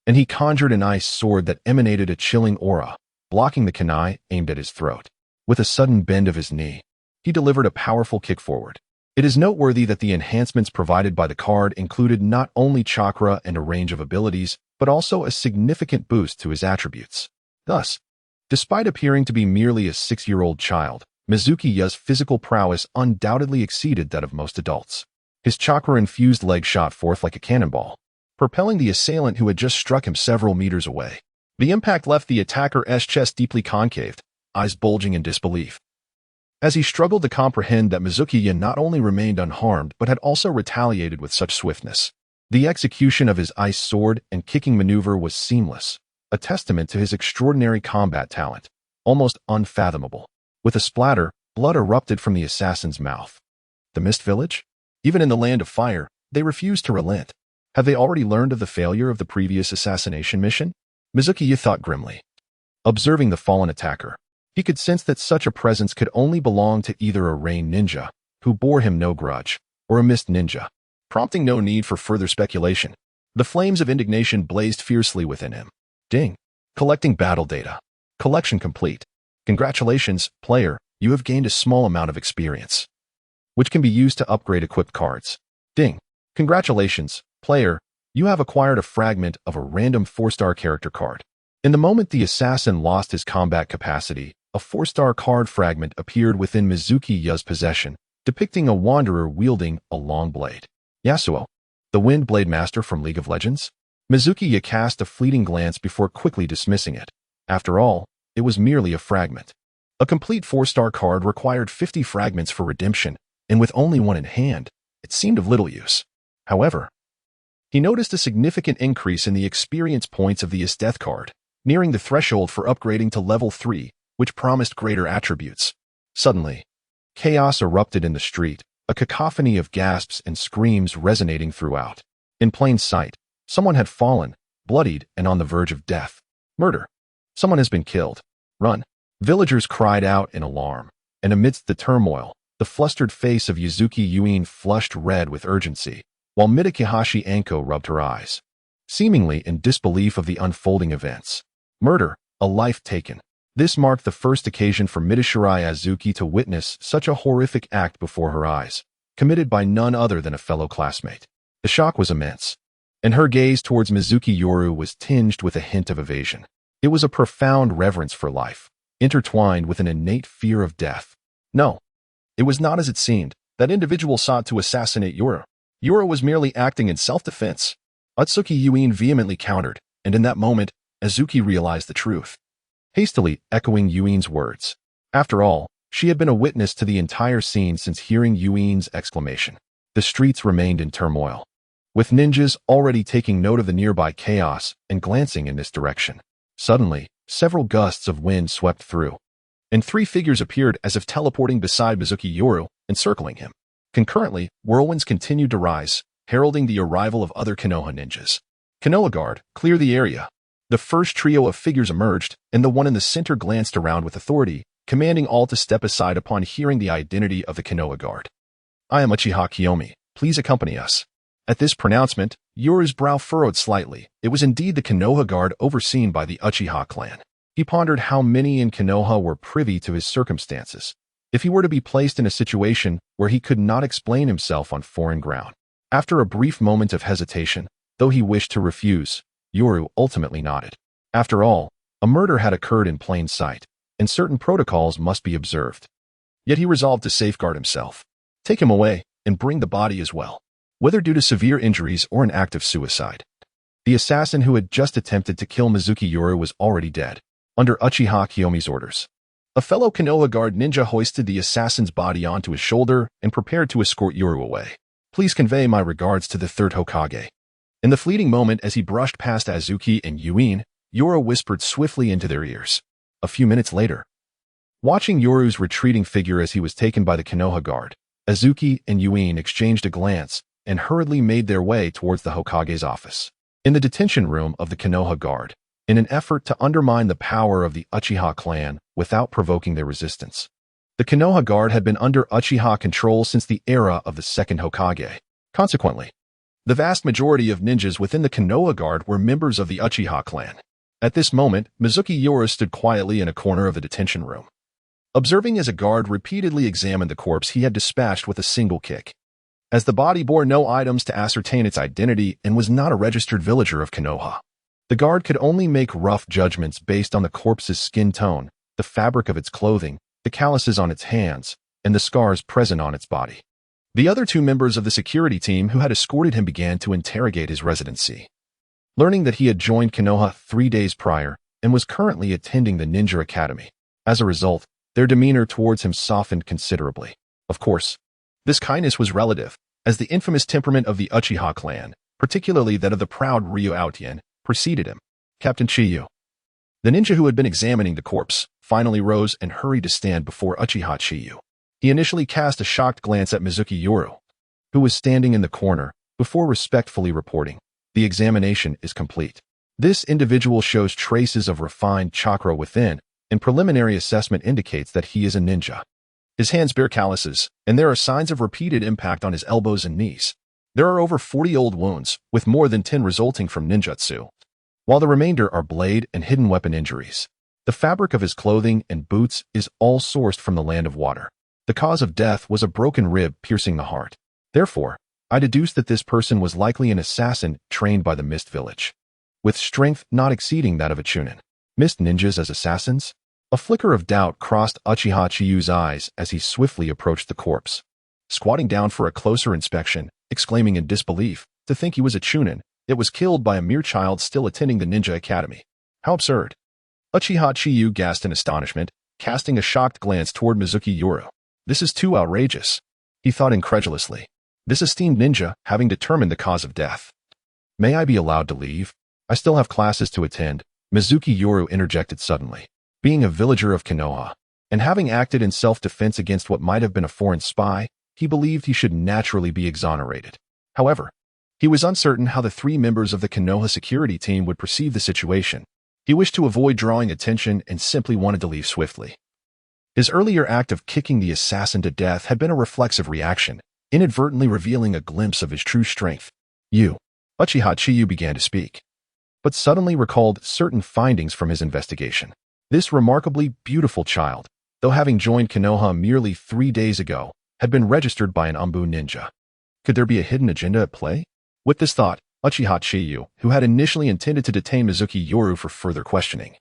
and he conjured an ice sword that emanated a chilling aura, blocking the kunai aimed at his throat. With a sudden bend of his knee, he delivered a powerful kick forward. It is noteworthy that the enhancements provided by the card included not only chakra and a range of abilities, but also a significant boost to his attributes. Thus, despite appearing to be merely a 6-year-old child, Mizuki Yu's physical prowess undoubtedly exceeded that of most adults. His chakra-infused leg shot forth like a cannonball, propelling the assailant who had just struck him several meters away. The impact left the attacker's chest deeply concaved, eyes bulging in disbelief, as he struggled to comprehend that Mizuki Yu not only remained unharmed but had also retaliated with such swiftness. The execution of his ice sword and kicking maneuver was seamless, a testament to his extraordinary combat talent, almost unfathomable. With a splatter, blood erupted from the assassin's mouth. The Mist Village? Even in the Land of Fire, they refused to relent. Have they already learned of the failure of the previous assassination mission? Mizuki Yu thought grimly. Observing the fallen attacker, he could sense that such a presence could only belong to either a rain ninja, who bore him no grudge, or a mist ninja, prompting no need for further speculation. The flames of indignation blazed fiercely within him. Ding. Collecting battle data. Collection complete. Congratulations, player, you have gained a small amount of experience, which can be used to upgrade equipped cards. Ding. Congratulations, player, you have acquired a fragment of a random 4-star character card. In the moment the assassin lost his combat capacity, a 4-star card fragment appeared within Mizuki Yu's possession, depicting a wanderer wielding a long blade. Yasuo, the Wind Blade Master from League of Legends? Mizuki Yu cast a fleeting glance before quickly dismissing it. After all, it was merely a fragment. A complete 4-star card required 50 fragments for redemption, and with only one in hand, it seemed of little use. However, he noticed a significant increase in the experience points of the Esdeath card, nearing the threshold for upgrading to level 3, which promised greater attributes. Suddenly, chaos erupted in the street, a cacophony of gasps and screams resonating throughout. In plain sight, someone had fallen, bloodied and on the verge of death. Murder. Someone has been killed. Run. Villagers cried out in alarm, and amidst the turmoil, the flustered face of Yuzuki Yuin flushed red with urgency, while Mitsuhashi Anko rubbed her eyes, seemingly in disbelief of the unfolding events. Murder, a life taken. This marked the first occasion for Mitsuhashi Azuki to witness such a horrific act before her eyes, committed by none other than a fellow classmate. The shock was immense, and her gaze towards Mizuki Yoru was tinged with a hint of evasion. It was a profound reverence for life, intertwined with an innate fear of death. No, it was not as it seemed. That individual sought to assassinate Yoru. Yoru was merely acting in self-defense. Utsuki Yuin vehemently countered, and in that moment, Azuki realized the truth, hastily echoing Yuin's words. After all, she had been a witness to the entire scene since hearing Yuin's exclamation. The streets remained in turmoil, with ninjas already taking note of the nearby chaos and glancing in this direction. Suddenly, several gusts of wind swept through, and 3 figures appeared as if teleporting beside Mizuki Yoru, encircling him. Concurrently, whirlwinds continued to rise, heralding the arrival of other Konoha ninjas. Konoha Guard, clear the area. The first trio of figures emerged, and the one in the center glanced around with authority, commanding all to step aside upon hearing the identity of the Konoha Guard. I am Uchiha Kiyomi. Please accompany us. At this pronouncement, Yoru's brow furrowed slightly. It was indeed the Konoha Guard overseen by the Uchiha clan. He pondered how many in Konoha were privy to his circumstances, if he were to be placed in a situation where he could not explain himself on foreign ground. After a brief moment of hesitation, though he wished to refuse, Yoru ultimately nodded. After all, a murder had occurred in plain sight, and certain protocols must be observed. Yet he resolved to safeguard himself. Take him away, and bring the body as well, whether due to severe injuries or an act of suicide. The assassin who had just attempted to kill Mizuki Yoru was already dead, under Uchiha Kiyomi's orders. A fellow Konoha guard ninja hoisted the assassin's body onto his shoulder and prepared to escort Yoru away. Please convey my regards to the third Hokage. In the fleeting moment as he brushed past Azuki and Yuin, Yoru whispered swiftly into their ears. A few minutes later, watching Yoru's retreating figure as he was taken by the Konoha guard, Azuki and Yuin exchanged a glance and hurriedly made their way towards the Hokage's office. In the detention room of the Konoha guard, in an effort to undermine the power of the Uchiha clan without provoking their resistance, the Konoha guard had been under Uchiha control since the era of the second Hokage. Consequently, the vast majority of ninjas within the Konoha guard were members of the Uchiha clan. At this moment, Mizuki Yoru stood quietly in a corner of the detention room, observing as a guard repeatedly examined the corpse he had dispatched with a single kick. As the body bore no items to ascertain its identity and was not a registered villager of Konoha, the guard could only make rough judgments based on the corpse's skin tone, the fabric of its clothing, the calluses on its hands, and the scars present on its body. The other two members of the security team who had escorted him began to interrogate his residency. Learning that he had joined Konoha 3 days prior and was currently attending the Ninja Academy. As a result, their demeanor towards him softened considerably. Of course, this kindness was relative, as the infamous temperament of the Uchiha clan, particularly that of the proud Ryu Aotian, preceded him. Captain Chiyu, the ninja who had been examining the corpse, finally rose and hurried to stand before Uchiha Chiyu. He initially cast a shocked glance at Mizuki Yoru, who was standing in the corner, before respectfully reporting, "The examination is complete. This individual shows traces of refined chakra within, and preliminary assessment indicates that he is a ninja. His hands bear calluses, and there are signs of repeated impact on his elbows and knees. There are over 40 old wounds, with more than 10 resulting from ninjutsu, while the remainder are blade and hidden weapon injuries. The fabric of his clothing and boots is all sourced from the land of water. The cause of death was a broken rib piercing the heart. Therefore, I deduced that this person was likely an assassin trained by the Mist Village, with strength not exceeding that of a Chunin. Mist ninjas as assassins?" A flicker of doubt crossed Uchiha Chiyu's eyes as he swiftly approached the corpse. Squatting down for a closer inspection, exclaiming in disbelief, to think he was a Chunin, it was killed by a mere child still attending the Ninja Academy. How absurd. Uchiha Chiyu gasped in astonishment, casting a shocked glance toward Mizuki Yoru. This is too outrageous, he thought incredulously. This esteemed ninja having determined the cause of death. May I be allowed to leave? I still have classes to attend, Mizuki Yoru interjected suddenly. Being a villager of Konoha, and having acted in self-defense against what might have been a foreign spy, he believed he should naturally be exonerated. However, he was uncertain how the 3 members of the Konoha security team would perceive the situation. He wished to avoid drawing attention and simply wanted to leave swiftly. His earlier act of kicking the assassin to death had been a reflexive reaction, inadvertently revealing a glimpse of his true strength. Uchiha Chiyu began to speak, but suddenly recalled certain findings from his investigation. This remarkably beautiful child, though having joined Konoha merely 3 days ago, had been registered by an Umbu ninja. Could there be a hidden agenda at play? With this thought, Uchiha Chiyu, who had initially intended to detain Mizuki Yoru for further questioning,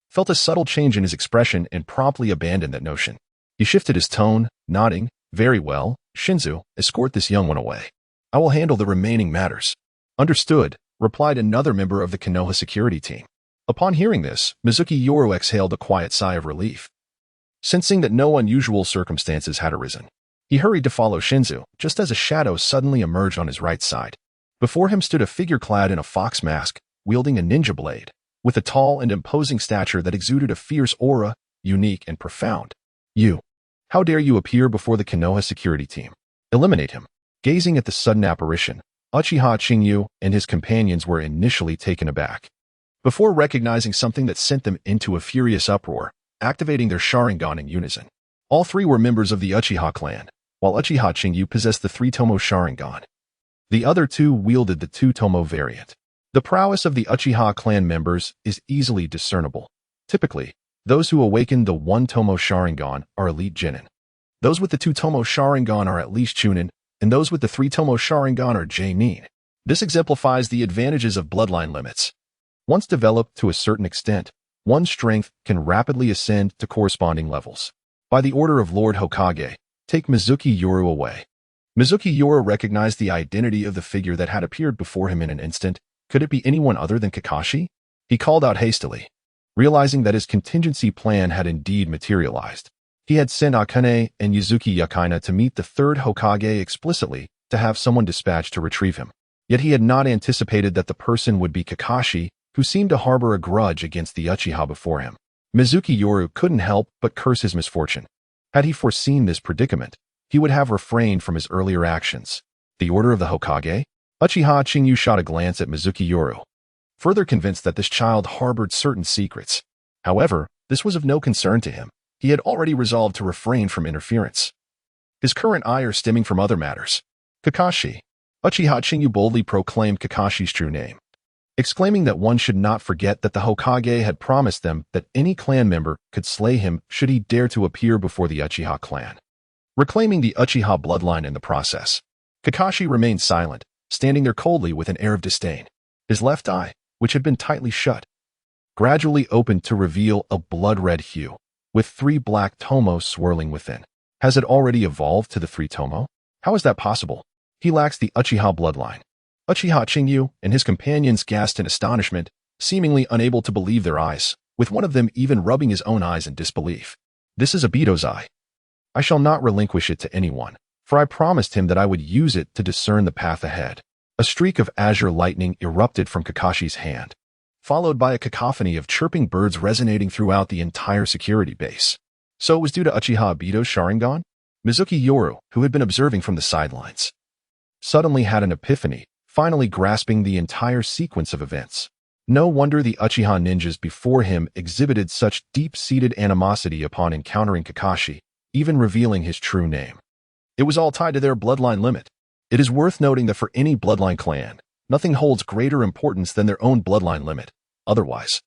felt a subtle change in his expression and promptly abandoned that notion. He shifted his tone, nodding, "Very well, Shinzu, escort this young one away. I will handle the remaining matters." "Understood," replied another member of the Konoha security team. Upon hearing this, Mizuki Yoru exhaled a quiet sigh of relief. Sensing that no unusual circumstances had arisen, he hurried to follow Shinzu, just as a shadow suddenly emerged on his right side. Before him stood a figure clad in a fox mask, wielding a ninja blade, with a tall and imposing stature that exuded a fierce aura, unique and profound. "You! How dare you appear before the Konoha security team? Eliminate him." Gazing at the sudden apparition, Uchiha Chiyu and his companions were initially taken aback, before recognizing something that sent them into a furious uproar, activating their Sharingan in unison. All 3 were members of the Uchiha clan, while Uchiha Chiyu possessed the 3-tomo Sharingan. The other 2 wielded the 2-tomo variant. The prowess of the Uchiha clan members is easily discernible. Typically, those who awaken the 1-tomo Sharingan are elite genin, Those with the 2-Tomo Sharingan are at least Chunin, and those with the 3-Tomo Sharingan are J-Nin. This exemplifies the advantages of bloodline limits. Once developed to a certain extent, one's strength can rapidly ascend to corresponding levels. By the order of Lord Hokage, take Mizunomiya Yoru away. Mizunomiya Yoru recognized the identity of the figure that had appeared before him in an instant. Could it be anyone other than Kakashi? He called out hastily, realizing that his contingency plan had indeed materialized. He had sent Akane and Yuzuki Yakina to meet the third Hokage explicitly to have someone dispatched to retrieve him. Yet he had not anticipated that the person would be Kakashi, who seemed to harbor a grudge against the Uchiha before him. Mizunomiya Yoru couldn't help but curse his misfortune. Had he foreseen this predicament, he would have refrained from his earlier actions. The order of the Hokage? Uchiha Chingyu shot a glance at Mizunomiya Yoru, further convinced that this child harbored certain secrets. However, this was of no concern to him. He had already resolved to refrain from interference. His current ire stemming from other matters. Kakashi. Uchiha Chingyu boldly proclaimed Kakashi's true name, exclaiming that one should not forget that the Hokage had promised them that any clan member could slay him should he dare to appear before the Uchiha clan, reclaiming the Uchiha bloodline in the process. Kakashi remained silent, standing there coldly with an air of disdain. His left eye, which had been tightly shut, gradually opened to reveal a blood-red hue, with 3 black tomos swirling within. Has it already evolved to the 3-Tomo? How is that possible? He lacks the Uchiha bloodline. Uchiha Chingyu and his companions gasped in astonishment, seemingly unable to believe their eyes, with one of them even rubbing his own eyes in disbelief. This is Obito's eye. I shall not relinquish it to anyone, for I promised him that I would use it to discern the path ahead. A streak of azure lightning erupted from Kakashi's hand, followed by a cacophony of chirping birds resonating throughout the entire security base. So it was due to Uchiha Obito's Sharingan? Mizunomiya Yoru, who had been observing from the sidelines, suddenly had an epiphany, finally grasping the entire sequence of events. No wonder the Uchiha ninjas before him exhibited such deep-seated animosity upon encountering Kakashi, even revealing his true name. It was all tied to their bloodline limit. It is worth noting that for any bloodline clan, nothing holds greater importance than their own bloodline limit. Otherwise,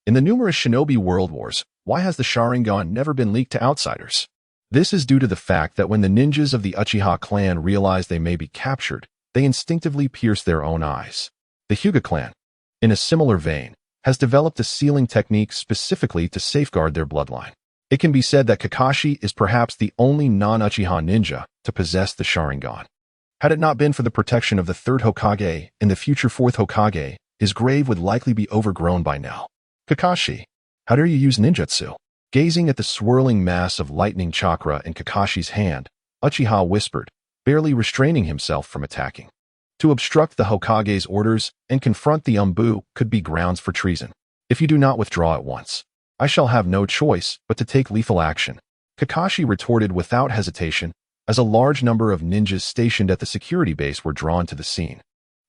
in the numerous shinobi world wars, why has the Sharingan never been leaked to outsiders? This is due to the fact that when the ninjas of the Uchiha clan realize they may be captured, they instinctively pierce their own eyes. The Hyuga clan, in a similar vein, has developed a sealing technique specifically to safeguard their bloodline. It can be said that Kakashi is perhaps the only non-Uchiha ninja to possess the Sharingan. Had it not been for the protection of the 3rd Hokage and the future 4th Hokage, his grave would likely be overgrown by now. Kakashi, how dare you use ninjutsu? Gazing at the swirling mass of lightning chakra in Kakashi's hand, Uchiha whispered, barely restraining himself from attacking. To obstruct the Hokage's orders and confront the Umbu could be grounds for treason. If you do not withdraw at once, I shall have no choice but to take lethal action. Kakashi retorted without hesitation, as a large number of ninjas stationed at the security base were drawn to the scene,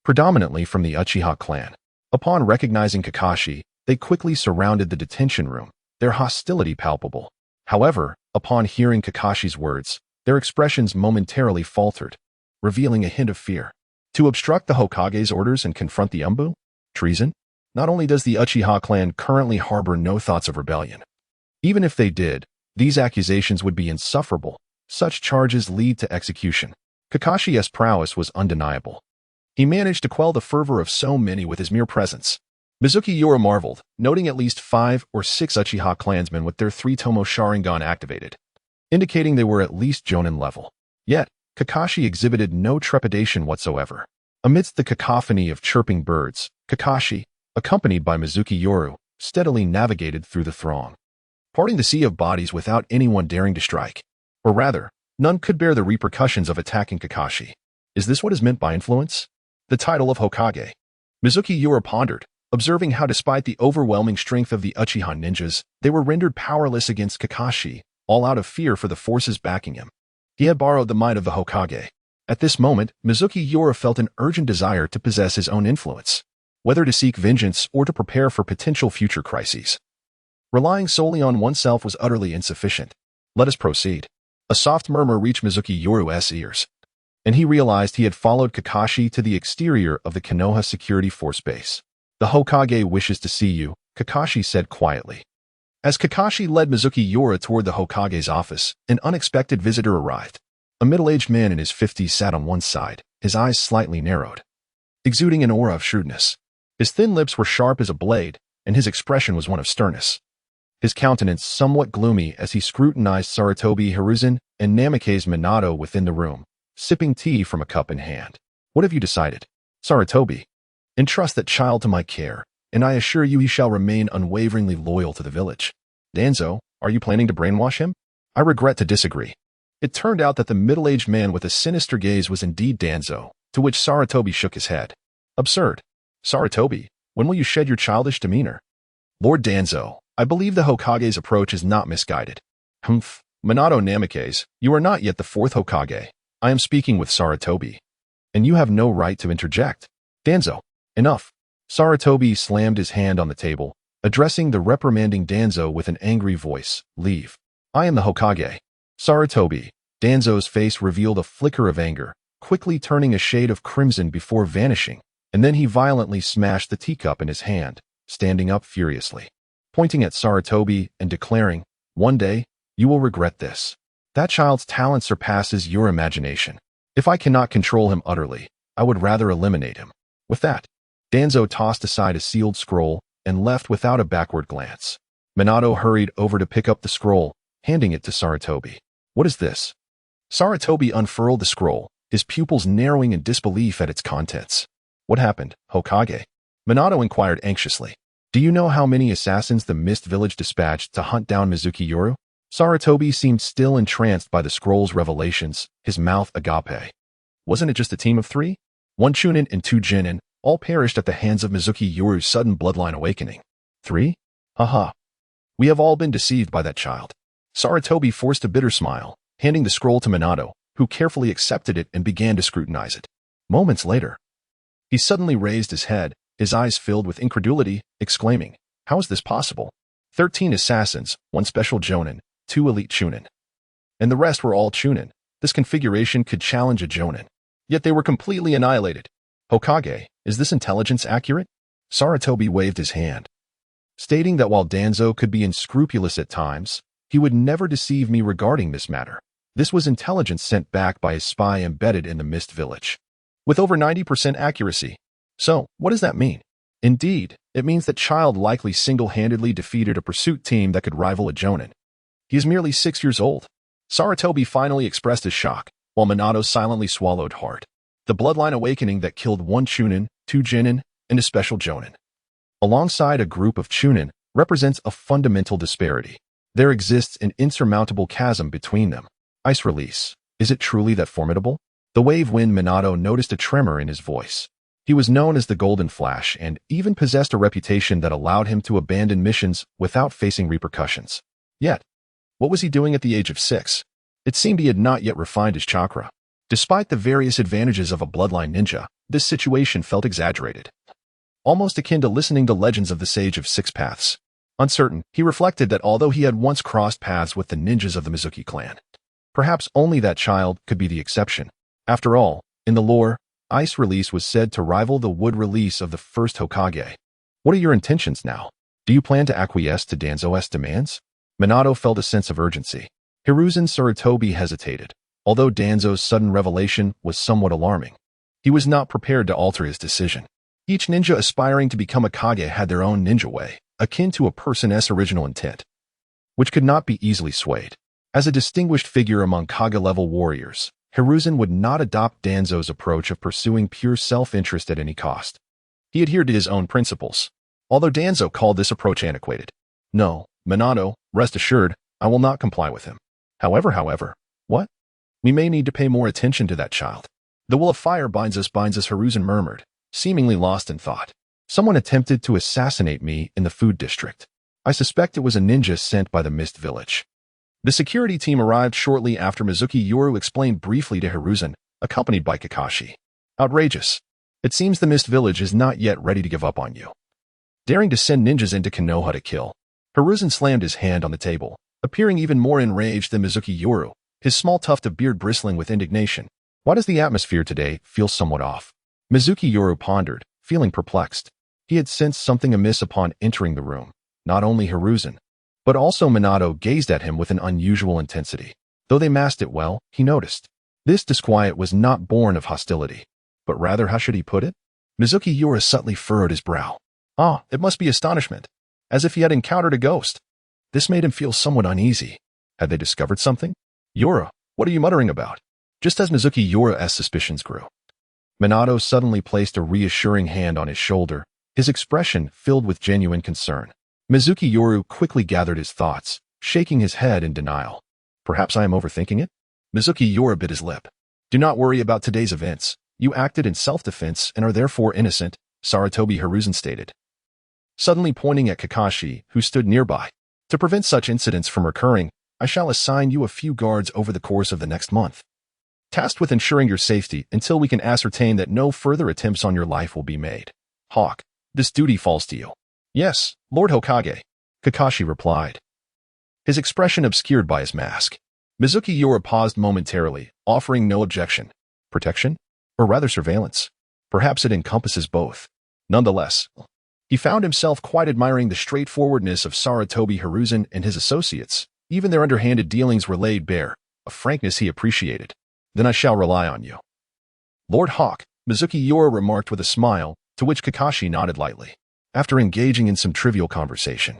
predominantly from the Uchiha clan. Upon recognizing Kakashi, they quickly surrounded the detention room, their hostility palpable. However, upon hearing Kakashi's words, their expressions momentarily faltered, revealing a hint of fear. To obstruct the Hokage's orders and confront the Umbu? Treason? Not only does the Uchiha clan currently harbor no thoughts of rebellion. Even if they did, these accusations would be insufferable. Such charges lead to execution. Kakashi's prowess was undeniable. He managed to quell the fervor of so many with his mere presence. Mizunomiya Yoru marveled, noting at least 5 or 6 Uchiha clansmen with their 3-Tomo Sharingan activated, indicating they were at least Jonin level. Yet, Kakashi exhibited no trepidation whatsoever. Amidst the cacophony of chirping birds, Kakashi, accompanied by Mizunomiya Yoru, steadily navigated through the throng, parting the sea of bodies without anyone daring to strike. Or rather, none could bear the repercussions of attacking Kakashi. Is this what is meant by influence? The title of Hokage. Mizunomiya Yoru pondered, observing how despite the overwhelming strength of the Uchiha ninjas, they were rendered powerless against Kakashi, all out of fear for the forces backing him. He had borrowed the might of the Hokage. At this moment, Mizunomiya Yoru felt an urgent desire to possess his own influence, whether to seek vengeance or to prepare for potential future crises. Relying solely on oneself was utterly insufficient. Let us proceed. A soft murmur reached Mizunomiya Yoru's ears, and he realized he had followed Kakashi to the exterior of the Konoha security force base. The Hokage wishes to see you, Kakashi said quietly. As Kakashi led Mizuki Yoru toward the Hokage's office, an unexpected visitor arrived. A middle-aged man in his 50s sat on one side, his eyes slightly narrowed, exuding an aura of shrewdness. His thin lips were sharp as a blade, and his expression was one of sternness. His countenance somewhat gloomy as he scrutinized Sarutobi Hiruzen and Namikaze Minato within the room, sipping tea from a cup in hand. What have you decided? Sarutobi, entrust that child to my care, and I assure you he shall remain unwaveringly loyal to the village. Danzo, are you planning to brainwash him? I regret to disagree. It turned out that the middle-aged man with a sinister gaze was indeed Danzo, to which Sarutobi shook his head. Absurd. Sarutobi, when will you shed your childish demeanor? Lord Danzo, I believe the Hokage's approach is not misguided. Humph. Minato Namikaze, you are not yet the fourth Hokage. I am speaking with Sarutobi. And you have no right to interject. Danzo, enough. Sarutobi slammed his hand on the table, addressing the reprimanding Danzo with an angry voice. Leave. I am the Hokage. Sarutobi. Danzo's face revealed a flicker of anger, quickly turning a shade of crimson before vanishing, and then he violently smashed the teacup in his hand, standing up furiously, pointing at Sarutobi and declaring, one day, you will regret this. That child's talent surpasses your imagination. If I cannot control him utterly, I would rather eliminate him. With that, Danzo tossed aside a sealed scroll and left without a backward glance. Minato hurried over to pick up the scroll, handing it to Sarutobi. What is this? Sarutobi unfurled the scroll, his pupils narrowing in disbelief at its contents. What happened, Hokage? Minato inquired anxiously. Do you know how many assassins the Mist Village dispatched to hunt down Mizuki Yoru? Sarutobi seemed still entranced by the scroll's revelations, his mouth agape. Wasn't it just a team of 3? 1 Chunin and 2 Jinin, all perished at the hands of Mizuki Yoru's sudden bloodline awakening. 3? Haha. We have all been deceived by that child. Sarutobi forced a bitter smile, handing the scroll to Minato, who carefully accepted it and began to scrutinize it. Moments later, he suddenly raised his head, his eyes filled with incredulity, exclaiming, how is this possible? 13 assassins, 1 special Jonin, 2 elite Chunin. And the rest were all Chunin. This configuration could challenge a Jonin. Yet they were completely annihilated. Hokage, is this intelligence accurate? Sarutobi waved his hand, stating that while Danzo could be unscrupulous at times, he would never deceive me regarding this matter. This was intelligence sent back by a spy embedded in the Mist Village, with over 90% accuracy. So, what does that mean? Indeed, it means that Child likely single-handedly defeated a pursuit team that could rival a Jonin. He is merely 6 years old. Sarutobi finally expressed his shock, while Minato silently swallowed hard. The bloodline awakening that killed 1 Chunin, 2 Jinin, and a special Jonin, alongside a group of Chunin, represents a fundamental disparity. There exists an insurmountable chasm between them. Ice release. Is it truly that formidable? The wave wind Minato noticed a tremor in his voice. He was known as the Golden Flash and even possessed a reputation that allowed him to abandon missions without facing repercussions. Yet, what was he doing at the age of 6? It seemed he had not yet refined his chakra. Despite the various advantages of a bloodline ninja, this situation felt exaggerated, almost akin to listening to legends of the Sage of 6 Paths. Uncertain, he reflected that although he had once crossed paths with the ninjas of the Mizuki clan, perhaps only that child could be the exception. After all, in the lore, ice release was said to rival the wood release of the first Hokage. What are your intentions now? Do you plan to acquiesce to Danzo's demands? Minato felt a sense of urgency. Hiruzen Sarutobi hesitated. Although Danzo's sudden revelation was somewhat alarming, he was not prepared to alter his decision. Each ninja aspiring to become a Kage had their own ninja way, akin to a person's original intent, which could not be easily swayed. As a distinguished figure among Kage-level warriors, Hiruzen would not adopt Danzo's approach of pursuing pure self-interest at any cost. He adhered to his own principles, although Danzo called this approach antiquated. No, Minato, rest assured, I will not comply with him. However, what? We may need to pay more attention to that child. The will of fire binds us, Hiruzen murmured, seemingly lost in thought. Someone attempted to assassinate me in the food district. I suspect it was a ninja sent by the Mist Village. The security team arrived shortly after Mizuki Yoru explained briefly to Hiruzen, accompanied by Kakashi. Outrageous. It seems the Mist Village is not yet ready to give up on you. Daring to send ninjas into Konoha to kill. Hiruzen slammed his hand on the table, appearing even more enraged than Mizuki Yoru, his small tuft of beard bristling with indignation. Why does the atmosphere today feel somewhat off? Mizuki Yoru pondered, feeling perplexed. He had sensed something amiss upon entering the room. Not only Hiruzen, But also Minato gazed at him with an unusual intensity. Though they masked it well, he noticed. This disquiet was not born of hostility, but rather, how should he put it? Mizuki Yoru subtly furrowed his brow. It must be astonishment, as if he had encountered a ghost. This made him feel somewhat uneasy. Had they discovered something? Yoru, what are you muttering about? Just as Mizuki Yoru's suspicions grew, Minato suddenly placed a reassuring hand on his shoulder, his expression filled with genuine concern. Mizuki Yoru quickly gathered his thoughts, shaking his head in denial. Perhaps I am overthinking it? Mizuki Yoru bit his lip. Do not worry about today's events. You acted in self-defense and are therefore innocent, Sarutobi Hiruzen stated, suddenly pointing at Kakashi, who stood nearby. To prevent such incidents from recurring, I shall assign you a few guards over the course of the next month, tasked with ensuring your safety until we can ascertain that no further attempts on your life will be made. Hawk, this duty falls to you. Yes, Lord Hokage, Kakashi replied, his expression obscured by his mask. Mizuki Yoru paused momentarily, offering no objection. Protection? Or rather surveillance? Perhaps it encompasses both. Nonetheless, he found himself quite admiring the straightforwardness of Sarutobi Hiruzen and his associates. Even their underhanded dealings were laid bare, a frankness he appreciated. Then I shall rely on you. Lord Hawk, Mizuki Yoru remarked with a smile, to which Kakashi nodded lightly. After engaging in some trivial conversation,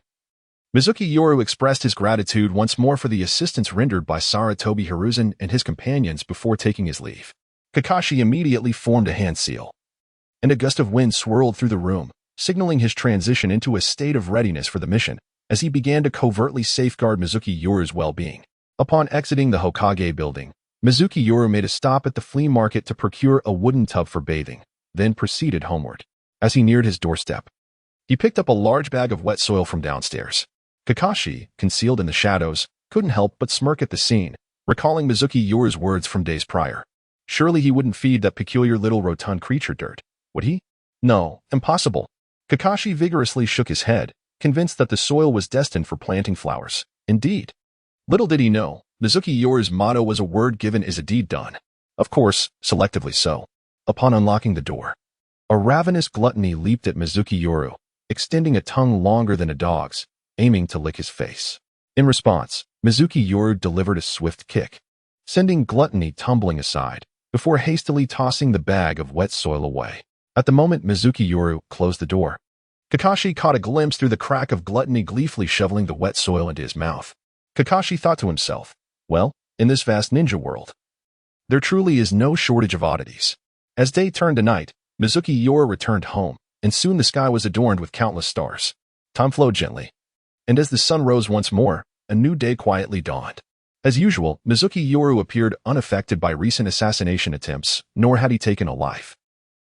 Mizuki Yoru expressed his gratitude once more for the assistance rendered by Sarutobi Hiruzen and his companions before taking his leave. Kakashi immediately formed a hand seal, and a gust of wind swirled through the room, signaling his transition into a state of readiness for the mission, as he began to covertly safeguard Mizuki Yoru's well-being. Upon exiting the Hokage building, Mizuki Yoru made a stop at the flea market to procure a wooden tub for bathing, then proceeded homeward. As he neared his doorstep, he picked up a large bag of wet soil from downstairs. Kakashi, concealed in the shadows, couldn't help but smirk at the scene, recalling Mizuki Yoru's words from days prior. Surely he wouldn't feed that peculiar little rotund creature dirt, would he? No, impossible. Kakashi vigorously shook his head, convinced that the soil was destined for planting flowers. Indeed. Little did he know, Mizuki Yoru's motto was a word given is a deed done. Of course, selectively so. Upon unlocking the door, a ravenous gluttony leaped at Mizuki Yoru, extending a tongue longer than a dog's, aiming to lick his face. In response, Mizuki Yoru delivered a swift kick, sending gluttony tumbling aside, before hastily tossing the bag of wet soil away. At the moment Mizuki Yoru closed the door, Kakashi caught a glimpse through the crack of gluttony gleefully shoveling the wet soil into his mouth. Kakashi thought to himself, well, in this vast ninja world, there truly is no shortage of oddities. As day turned to night, Mizuki Yoru returned home, and soon the sky was adorned with countless stars. Time flowed gently, and as the sun rose once more, a new day quietly dawned. As usual, Mizuki Yoru appeared unaffected by recent assassination attempts, nor had he taken a life.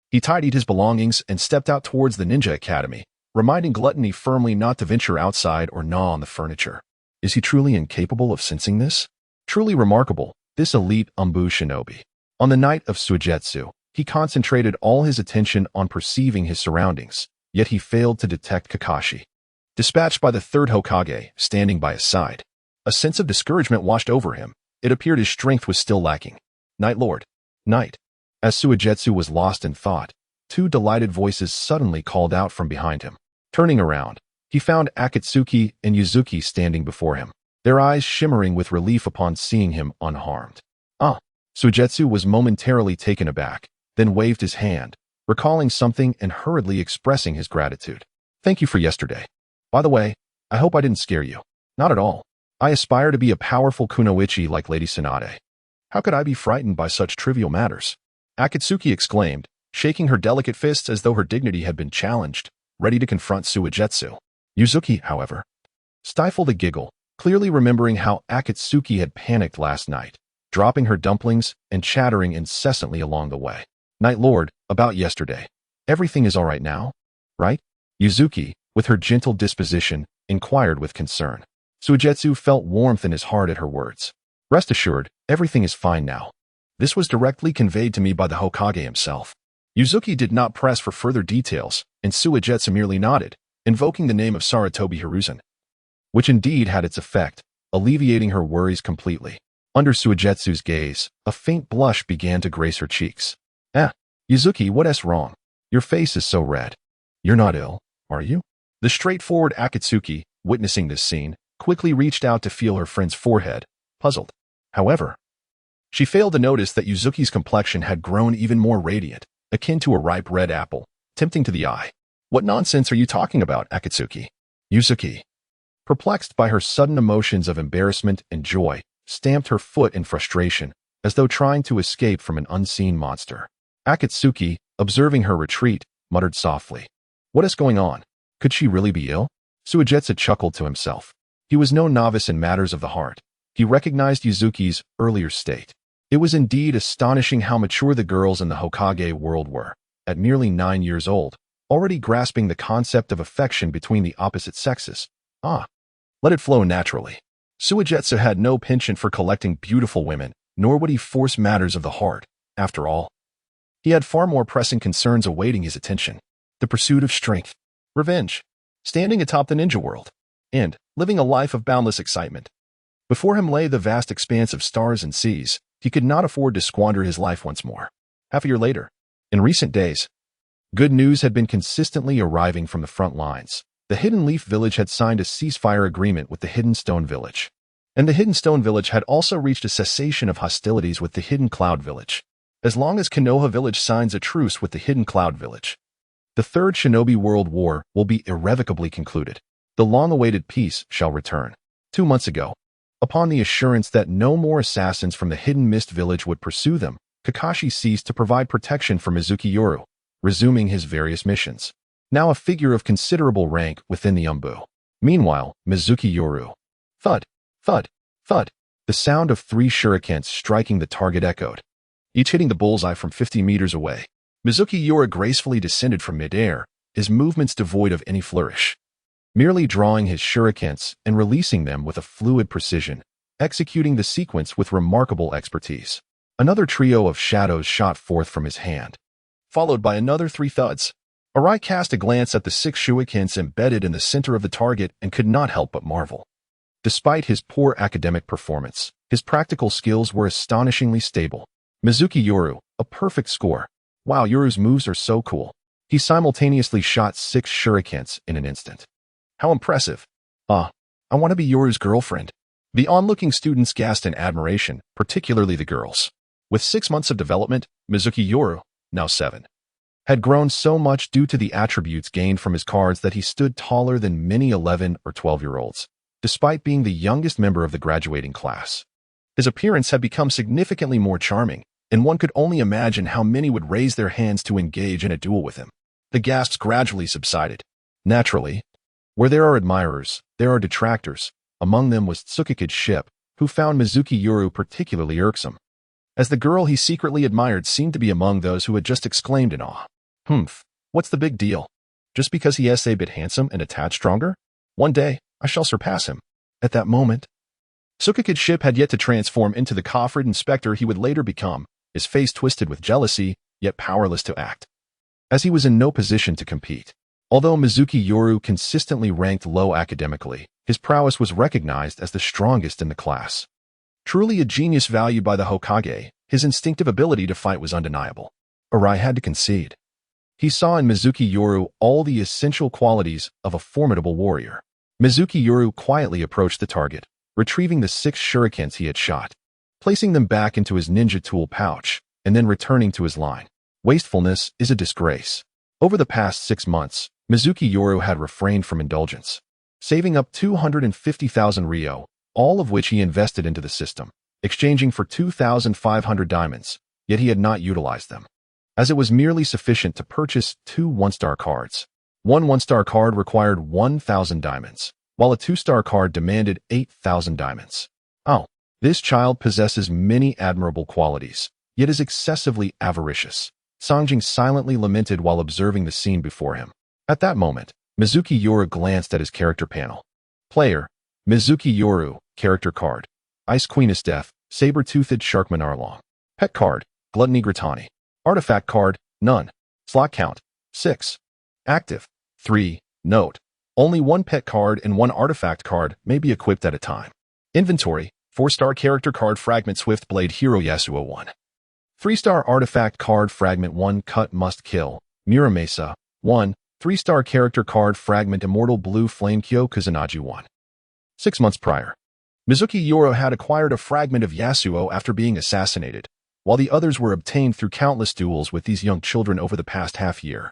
He tidied his belongings and stepped out towards the ninja academy, reminding Gluttony firmly not to venture outside or gnaw on the furniture. Is he truly incapable of sensing this? Truly remarkable, this elite Umbu shinobi. On the night of Suigetsu, he concentrated all his attention on perceiving his surroundings, yet he failed to detect Kakashi, dispatched by the third Hokage, standing by his side. A sense of discouragement washed over him. It appeared his strength was still lacking. Night Lord. Night. As Suigetsu was lost in thought, two delighted voices suddenly called out from behind him. Turning around, he found Akatsuki and Yuzuki standing before him, their eyes shimmering with relief upon seeing him unharmed. Suigetsu was momentarily taken aback, then waved his hand, recalling something and hurriedly expressing his gratitude. Thank you for yesterday. By the way, I hope I didn't scare you. Not at all. I aspire to be a powerful kunoichi like Lady Tsunade. How could I be frightened by such trivial matters? Akatsuki exclaimed, shaking her delicate fists as though her dignity had been challenged, ready to confront Suigetsu. Yuzuki, however, stifled a giggle, clearly remembering how Akatsuki had panicked last night, dropping her dumplings and chattering incessantly along the way. Night Lord, about yesterday. Everything is all right now, right? Yuzuki, with her gentle disposition, inquired with concern. Suigetsu felt warmth in his heart at her words. Rest assured, everything is fine now. This was directly conveyed to me by the Hokage himself. Yuzuki did not press for further details, and Suigetsu merely nodded, invoking the name of Sarutobi Hiruzen, which indeed had its effect, alleviating her worries completely. Under Suigetsu's gaze, a faint blush began to grace her cheeks. Yuzuki, what's wrong? Your face is so red. You're not ill, are you? The straightforward Akatsuki, witnessing this scene, quickly reached out to feel her friend's forehead, puzzled. However, she failed to notice that Yuzuki's complexion had grown even more radiant, akin to a ripe red apple, tempting to the eye. What nonsense are you talking about, Akatsuki? Yuzuki, perplexed by her sudden emotions of embarrassment and joy, stamped her foot in frustration, as though trying to escape from an unseen monster. Akatsuki, observing her retreat, muttered softly, "What is going on? Could she really be ill?" Suigetsu chuckled to himself. He was no novice in matters of the heart. He recognized Yuzuki's earlier state. It was indeed astonishing how mature the girls in the Hokage world were, at merely 9 years old, already grasping the concept of affection between the opposite sexes. Let it flow naturally. Suigetsu had no penchant for collecting beautiful women, nor would he force matters of the heart. After all, he had far more pressing concerns awaiting his attention. The pursuit of strength, revenge, standing atop the ninja world, and living a life of boundless excitement. Before him lay the vast expanse of stars and seas. He could not afford to squander his life once more. Half a year later, in recent days, good news had been consistently arriving from the front lines. The Hidden Leaf Village had signed a ceasefire agreement with the Hidden Stone Village, and the Hidden Stone Village had also reached a cessation of hostilities with the Hidden Cloud Village. As long as Konoha Village signs a truce with the Hidden Cloud Village, the Third Shinobi World War will be irrevocably concluded. The long-awaited peace shall return. 2 months ago, upon the assurance that no more assassins from the Hidden Mist Village would pursue them, Kakashi ceased to provide protection for Mizunomiya Yoru, resuming his various missions. Now a figure of considerable rank within the Umbu. Meanwhile, Mizunomiya Yoru. Thud, thud, thud. The sound of 3 shurikens striking the target echoed, each hitting the bullseye from 50 meters away. Mizunomiya Yoru gracefully descended from midair, his movements devoid of any flourish, merely drawing his shurikens and releasing them with a fluid precision, executing the sequence with remarkable expertise. Another trio of shadows shot forth from his hand, followed by another 3 thuds. Arai cast a glance at the 6 shurikens embedded in the center of the target and could not help but marvel. Despite his poor academic performance, his practical skills were astonishingly stable. Mizunomiya Yoru, a perfect score. Wow, Yoru's moves are so cool. He simultaneously shot 6 shurikens in an instant. How impressive. I want to be Yoru's girlfriend. The onlooking students gasped in admiration, particularly the girls. With 6 months of development, Mizunomiya Yoru, now 7, had grown so much due to the attributes gained from his cards that he stood taller than many 11 or 12-year-olds, despite being the youngest member of the graduating class. His appearance had become significantly more charming, and one could only imagine how many would raise their hands to engage in a duel with him. The gasps gradually subsided. Naturally, where there are admirers, there are detractors. Among them was Tsukage's ship, who found Mizunomiya Yoru particularly irksome, as the girl he secretly admired seemed to be among those who had just exclaimed in awe. What's the big deal? Just because he is a bit handsome and a tad stronger? One day, I shall surpass him. At that moment, Tsukage's ship had yet to transform into the coffered inspector he would later become, his face twisted with jealousy, yet powerless to act, as he was in no position to compete. Although Mizunomiya Yoru consistently ranked low academically, his prowess was recognized as the strongest in the class. Truly a genius valued by the Hokage, his instinctive ability to fight was undeniable. Arai had to concede. He saw in Mizunomiya Yoru all the essential qualities of a formidable warrior. Mizunomiya Yoru quietly approached the target, retrieving the 6 shurikens he had shot, placing them back into his ninja tool pouch, and then returning to his line. Wastefulness is a disgrace. Over the past 6 months, Mizunomiya Yoru had refrained from indulgence, saving up 250,000 ryo, all of which he invested into the system, exchanging for 2,500 diamonds, yet he had not utilized them, as it was merely sufficient to purchase 2 1-star cards. One 1-star card required 1,000 diamonds, while a 2-star card demanded 8,000 diamonds. This child possesses many admirable qualities, yet is excessively avaricious. Sanjing silently lamented while observing the scene before him. At that moment, Mizunomiya Yoru glanced at his character panel. Player, Mizunomiya Yoru, character card. Ice Queen Esdeath, Saber-Toothed Sharkman Arlong. Pet card, Gluttony Gratani. Artifact card, none. Slot count, 6. Active, 3. Note, only 1 pet card and 1 artifact card may be equipped at a time. Inventory, 4-star character card Fragment Swift Blade Hero Yasuo 1. 3-star artifact card Fragment 1 Cut Must Kill, Muramasa, 1. 3-star character card Fragment Immortal Blue Flame Kyo Kusanagi 1. 6 months prior, Mizuki Yoru had acquired a fragment of Yasuo after being assassinated, while the others were obtained through countless duels with these young children over the past half-year,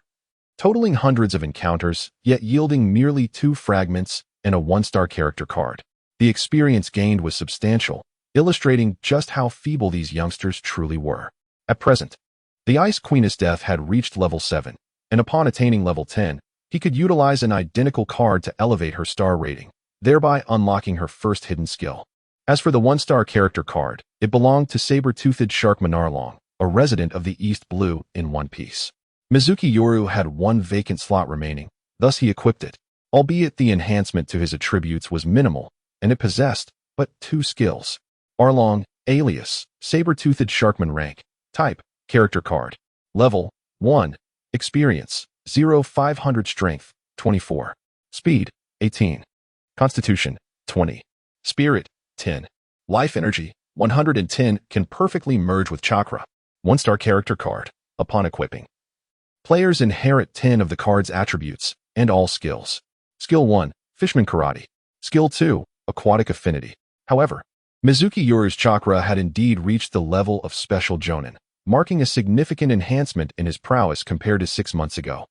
totaling hundreds of encounters, yet yielding merely 2 fragments and a 1-star character card. The experience gained was substantial, illustrating just how feeble these youngsters truly were. At present, the Ice Queen Esdeath had reached level 7, and upon attaining level 10, he could utilize an identical card to elevate her star rating, thereby unlocking her first hidden skill. As for the 1-star character card, it belonged to saber-toothed shark Manarlong, a resident of the East Blue in One Piece. Mizuki Yoru had 1 vacant slot remaining, thus he equipped it, albeit the enhancement to his attributes was minimal, and it possessed but 2 skills. Arlong, alias, saber-toothed sharkman rank, type, character card, level, 1, experience, 0 500 strength, 24, speed, 18, constitution, 20, spirit, 10, life energy, 110 can perfectly merge with chakra. 1-star character card, upon equipping. Players inherit 10 of the card's attributes and all skills. Skill 1, Fishman Karate. Skill 2, Aquatic Affinity. However, Mizuki Yoru's chakra had indeed reached the level of Special Jonin, marking a significant enhancement in his prowess compared to 6 months ago.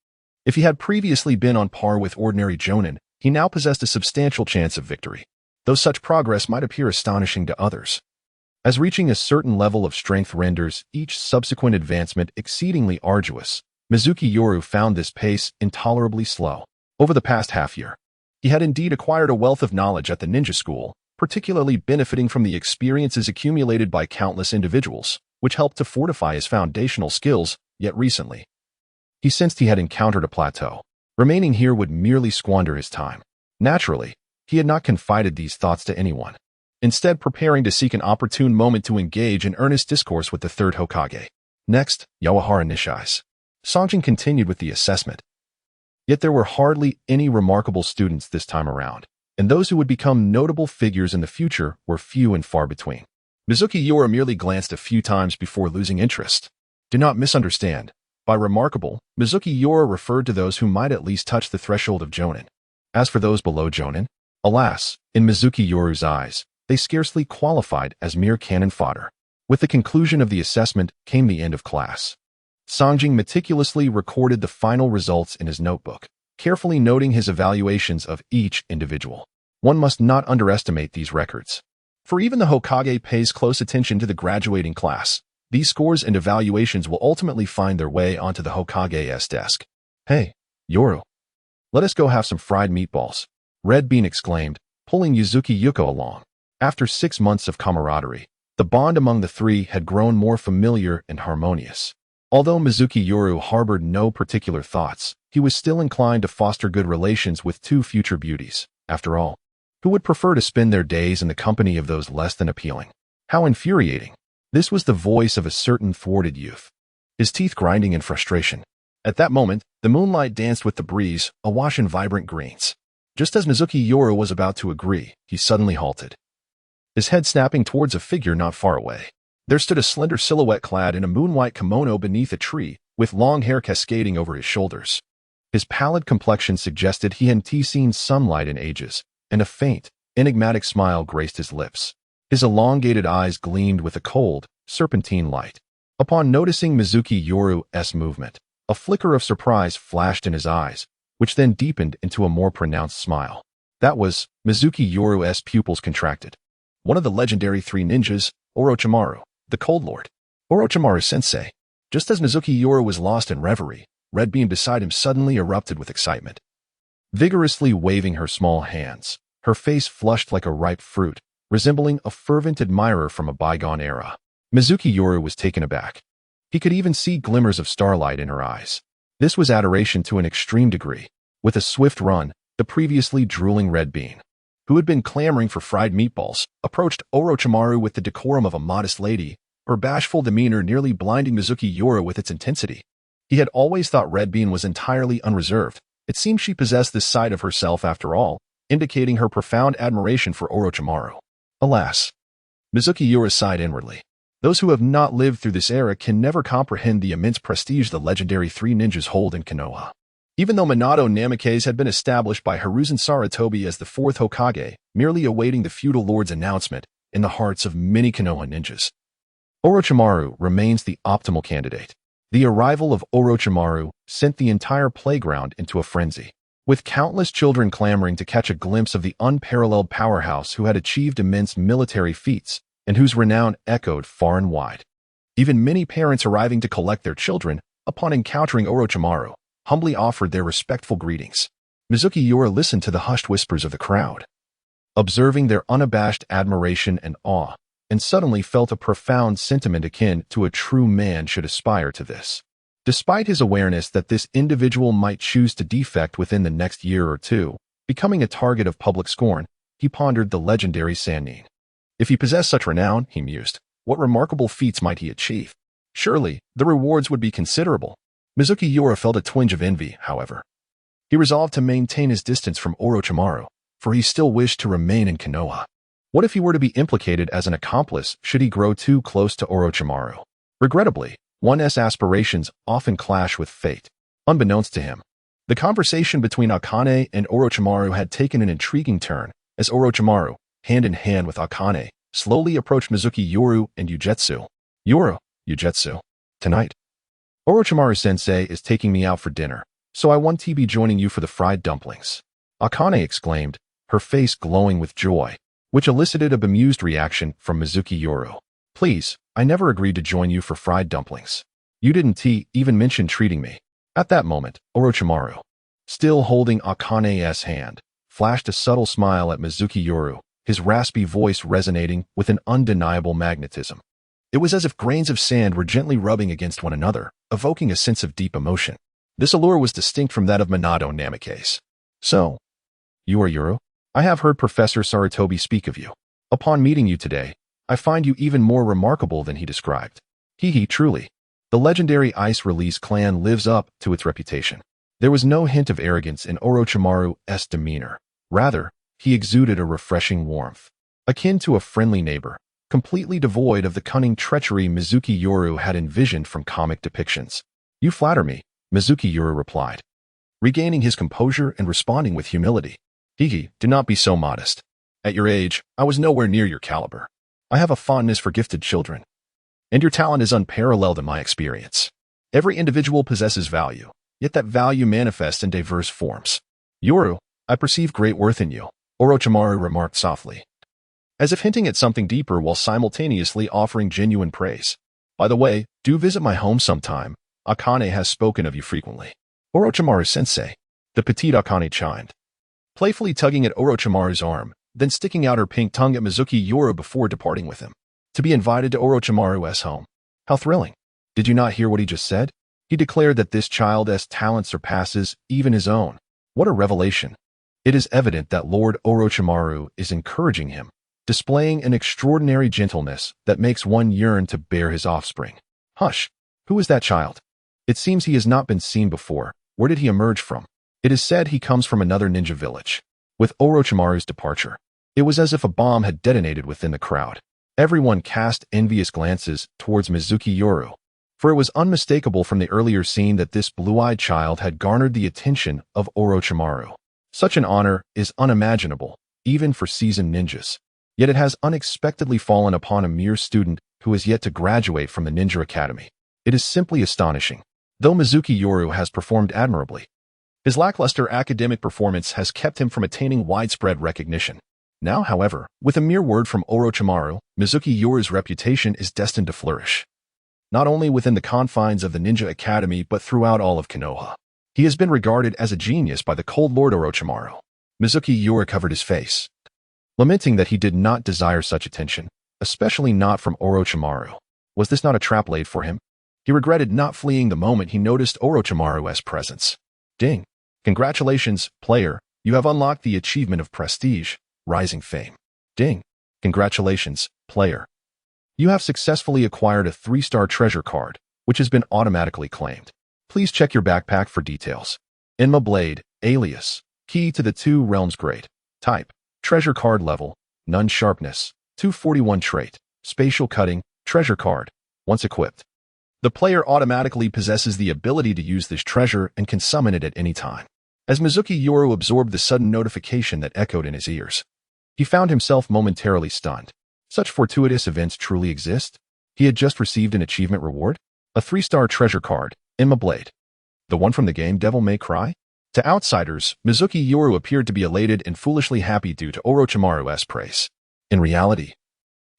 If he had previously been on par with ordinary Jonin, he now possessed a substantial chance of victory, though such progress might appear astonishing to others. As reaching a certain level of strength renders each subsequent advancement exceedingly arduous, Mizuki Yoru found this pace intolerably slow. Over the past half-year, he had indeed acquired a wealth of knowledge at the ninja school, particularly benefiting from the experiences accumulated by countless individuals, which helped to fortify his foundational skills, yet recently, he sensed he had encountered a plateau. Remaining here would merely squander his time. Naturally, he had not confided these thoughts to anyone, instead preparing to seek an opportune moment to engage in earnest discourse with the 3rd Hokage. Next, Yawahara Nishai's. Songjin continued with the assessment. Yet there were hardly any remarkable students this time around, and those who would become notable figures in the future were few and far between. Mizuki Yoru merely glanced a few times before losing interest. Do not misunderstand. By remarkable, Mizuki Yoru referred to those who might at least touch the threshold of Jonin. As for those below Jonin, alas, in Mizuki Yoru's eyes, they scarcely qualified as mere cannon fodder. With the conclusion of the assessment came the end of class. Songjin meticulously recorded the final results in his notebook, carefully noting his evaluations of each individual. One must not underestimate these records, for even the Hokage pays close attention to the graduating class. These scores and evaluations will ultimately find their way onto the Hokage's desk. Hey, Yoru, let us go have some fried meatballs, Red Bean exclaimed, pulling Yuzuki Yuko along. After 6 months of camaraderie, the bond among the three had grown more familiar and harmonious. Although Mizuki Yoru harbored no particular thoughts, he was still inclined to foster good relations with 2 future beauties. After all, who would prefer to spend their days in the company of those less than appealing? How infuriating! This was the voice of a certain thwarted youth, his teeth grinding in frustration. At that moment, the moonlight danced with the breeze, awash in vibrant greens. Just as Mizuki Yoru was about to agree, he suddenly halted, his head snapping towards a figure not far away. There stood a slender silhouette clad in a moon-white kimono beneath a tree, with long hair cascading over his shoulders. His pallid complexion suggested he hadn't seen sunlight in ages, and a faint, enigmatic smile graced his lips. His elongated eyes gleamed with a cold, serpentine light. Upon noticing Mizuki Yoru's movement, a flicker of surprise flashed in his eyes, which then deepened into a more pronounced smile. That was, Mizuki Yoru's pupils contracted. One of the legendary 3 ninjas, Orochimaru, the Cold Lord. Orochimaru-sensei. Just as Mizuki Yoru was lost in reverie, Red Bean beside him suddenly erupted with excitement. Vigorously waving her small hands, her face flushed like a ripe fruit, resembling a fervent admirer from a bygone era. Mizuki Yoru was taken aback. He could even see glimmers of starlight in her eyes. This was adoration to an extreme degree. With a swift run, the previously drooling Red Bean, who had been clamoring for fried meatballs, approached Orochimaru with the decorum of a modest lady, her bashful demeanor nearly blinding Mizuki Yoru with its intensity. He had always thought Red Bean was entirely unreserved. It seemed she possessed this side of herself after all, indicating her profound admiration for Orochimaru. Alas, Mizuki Yoru sighed inwardly. Those who have not lived through this era can never comprehend the immense prestige the legendary 3 ninjas hold in Konoha. Even though Minato Namikaze had been established by Hiruzen Sarutobi as the 4th Hokage, merely awaiting the feudal lord's announcement in the hearts of many Konoha ninjas. Orochimaru remains the optimal candidate. The arrival of Orochimaru sent the entire playground into a frenzy, with countless children clamoring to catch a glimpse of the unparalleled powerhouse who had achieved immense military feats and whose renown echoed far and wide. Even many parents arriving to collect their children upon encountering Orochimaru humbly offered their respectful greetings. Mizuki Yoru listened to the hushed whispers of the crowd, observing their unabashed admiration and awe, and suddenly felt a profound sentiment akin to a true man should aspire to this. Despite his awareness that this individual might choose to defect within the next year or two, becoming a target of public scorn, he pondered the legendary Sannin. If he possessed such renown, he mused, what remarkable feats might he achieve? Surely, the rewards would be considerable. Mizuki Yoru felt a twinge of envy, however. He resolved to maintain his distance from Orochimaru, for he still wished to remain in Konoha. What if he were to be implicated as an accomplice should he grow too close to Orochimaru? Regrettably, one's aspirations often clash with fate. Unbeknownst to him, the conversation between Akane and Orochimaru had taken an intriguing turn as Orochimaru, hand in hand with Akane, slowly approached Mizuki Yoru and Ugetsu. Yoru, Ugetsu. Tonight, Orochimaru-sensei is taking me out for dinner, so I want to be joining you for the fried dumplings. Akane exclaimed, her face glowing with joy, which elicited a bemused reaction from Mizuki Yoru. Please, I never agreed to join you for fried dumplings. You didn't even mention treating me. At that moment, Orochimaru, still holding Akane's hand, flashed a subtle smile at Mizuki Yoru, his raspy voice resonating with an undeniable magnetism. It was as if grains of sand were gently rubbing against one another, evoking a sense of deep emotion. This allure was distinct from that of Minato Namikaze. So, you are Yoru? I have heard Professor Sarutobi speak of you. Upon meeting you today, I find you even more remarkable than he described. Truly. The legendary Ice Release clan lives up to its reputation. There was no hint of arrogance in Orochimaru's demeanor. Rather, he exuded a refreshing warmth, akin to a friendly neighbor, completely devoid of the cunning treachery Mizuki Yoru had envisioned from comic depictions. You flatter me, Mizuki Yoru replied, regaining his composure and responding with humility. Do not be so modest. At your age, I was nowhere near your caliber. I have a fondness for gifted children, and your talent is unparalleled in my experience. Every individual possesses value, yet that value manifests in diverse forms. Yoru, I perceive great worth in you, Orochimaru remarked softly, as if hinting at something deeper while simultaneously offering genuine praise. By the way, do visit my home sometime. Akane has spoken of you frequently. Orochimaru-sensei, the petite Akane chimed, playfully tugging at Orochimaru's arm, then sticking out her pink tongue at Mizuki Yoru before departing with him. To be invited to Orochimaru's home. How thrilling. Did you not hear what he just said? He declared that this child's talent surpasses even his own. What a revelation. It is evident that Lord Orochimaru is encouraging him, displaying an extraordinary gentleness that makes one yearn to bear his offspring. Hush! Who is that child? It seems he has not been seen before. Where did he emerge from? It is said he comes from another ninja village. With Orochimaru's departure, it was as if a bomb had detonated within the crowd. Everyone cast envious glances towards Mizuki Yoru, for it was unmistakable from the earlier scene that this blue-eyed child had garnered the attention of Orochimaru. Such an honor is unimaginable, even for seasoned ninjas. Yet it has unexpectedly fallen upon a mere student who is yet to graduate from the Ninja Academy. It is simply astonishing. Though Mizuki Yoru has performed admirably, his lackluster academic performance has kept him from attaining widespread recognition. Now, however, with a mere word from Orochimaru, Mizuki Yoru's reputation is destined to flourish. Not only within the confines of the Ninja Academy but throughout all of Konoha. He has been regarded as a genius by the cold Lord Orochimaru. Mizuki Yoru covered his face, lamenting that he did not desire such attention, especially not from Orochimaru. Was this not a trap laid for him? He regretted not fleeing the moment he noticed Orochimaru's presence. Ding! Congratulations, player, you have unlocked the achievement of Prestige, Rising Fame. Ding! Congratulations, player. You have successfully acquired a 3-star treasure card, which has been automatically claimed. Please check your backpack for details. Enma Blade, alias, key to the 2 realms grade. Type, treasure card level, none sharpness, 241 trait, spatial cutting, treasure card. Once equipped, the player automatically possesses the ability to use this treasure and can summon it at any time. As Mizuki Yoru absorbed the sudden notification that echoed in his ears, He found himself momentarily stunned. Such fortuitous events truly exist? He had just received an achievement reward? A 3-star treasure card, Enma Blade. The one from the game Devil May Cry? To outsiders, Mizunomiya Yoru appeared to be elated and foolishly happy due to Orochimaru's praise. In reality,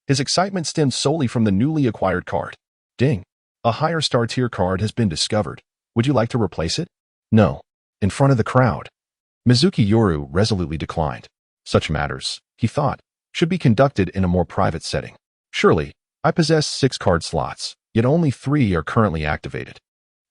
his excitement stemmed solely from the newly acquired card. Ding! A higher star tier card has been discovered. Would you like to replace it? No. In front of the crowd. Mizunomiya Yoru resolutely declined. Such matters, he thought, should be conducted in a more private setting. Surely, I possess 6 card slots, yet only 3 are currently activated.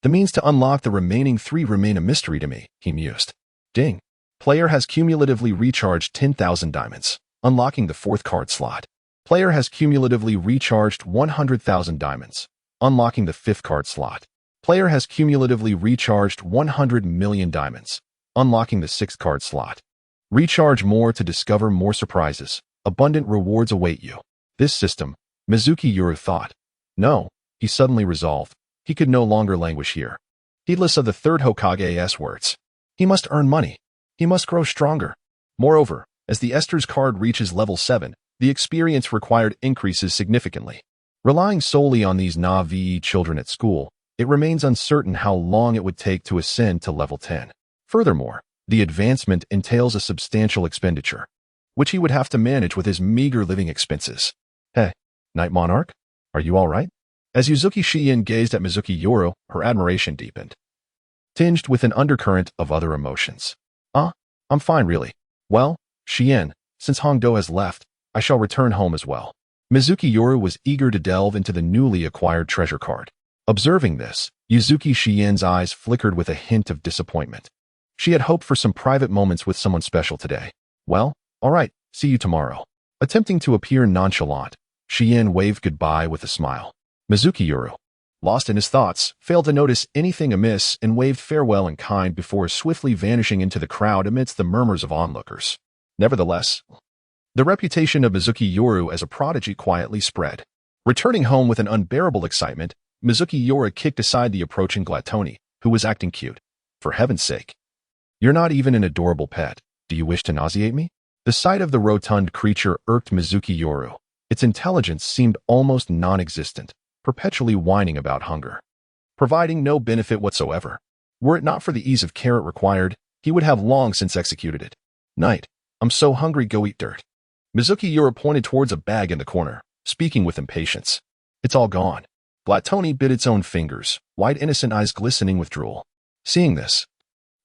The means to unlock the remaining 3 remain a mystery to me, he mused. Ding. Player has cumulatively recharged 10,000 diamonds, unlocking the 4th card slot. Player has cumulatively recharged 100,000 diamonds, unlocking the 5th card slot. Player has cumulatively recharged 100 million diamonds, unlocking the 6th card slot. Recharge more to discover more surprises. Abundant rewards await you. This system, Mizunomiya Yoru thought. No, he suddenly resolved. He could no longer languish here. Heedless of the 3rd Hokage's words. He must earn money. He must grow stronger. Moreover, as the Esther's card reaches level 7, the experience required increases significantly. Relying solely on these Navi children at school, it remains uncertain how long it would take to ascend to level 10. Furthermore, the advancement entails a substantial expenditure, which he would have to manage with his meager living expenses. Hey, Night Monarch, are you all right? As Yuzuki Shiin gazed at Mizunomiya Yoru, her admiration deepened, tinged with an undercurrent of other emotions. I'm fine really. Well, Shiin, since Hongdo has left, I shall return home as well. Mizunomiya Yoru was eager to delve into the newly acquired treasure card. Observing this, Yuzuki Shiin's eyes flickered with a hint of disappointment. She had hoped for some private moments with someone special today. Well, all right, see you tomorrow. Attempting to appear nonchalant, Shiin waved goodbye with a smile. Mizunomiya Yoru, lost in his thoughts, failed to notice anything amiss and waved farewell in kind before swiftly vanishing into the crowd amidst the murmurs of onlookers. Nevertheless, the reputation of Mizunomiya Yoru as a prodigy quietly spread. Returning home with an unbearable excitement, Mizunomiya Yoru kicked aside the approaching Glatoni, who was acting cute. For heaven's sake. You're not even an adorable pet. Do you wish to nauseate me? The sight of the rotund creature irked Mizunomiya Yoru. Its intelligence seemed almost non-existent, perpetually whining about hunger, providing no benefit whatsoever. Were it not for the ease of care it required, he would have long since executed it. Night, I'm so hungry, go eat dirt. Mizunomiya Yoru pointed towards a bag in the corner, speaking with impatience. It's all gone. Glatoni bit its own fingers, wide innocent eyes glistening with drool. Seeing this,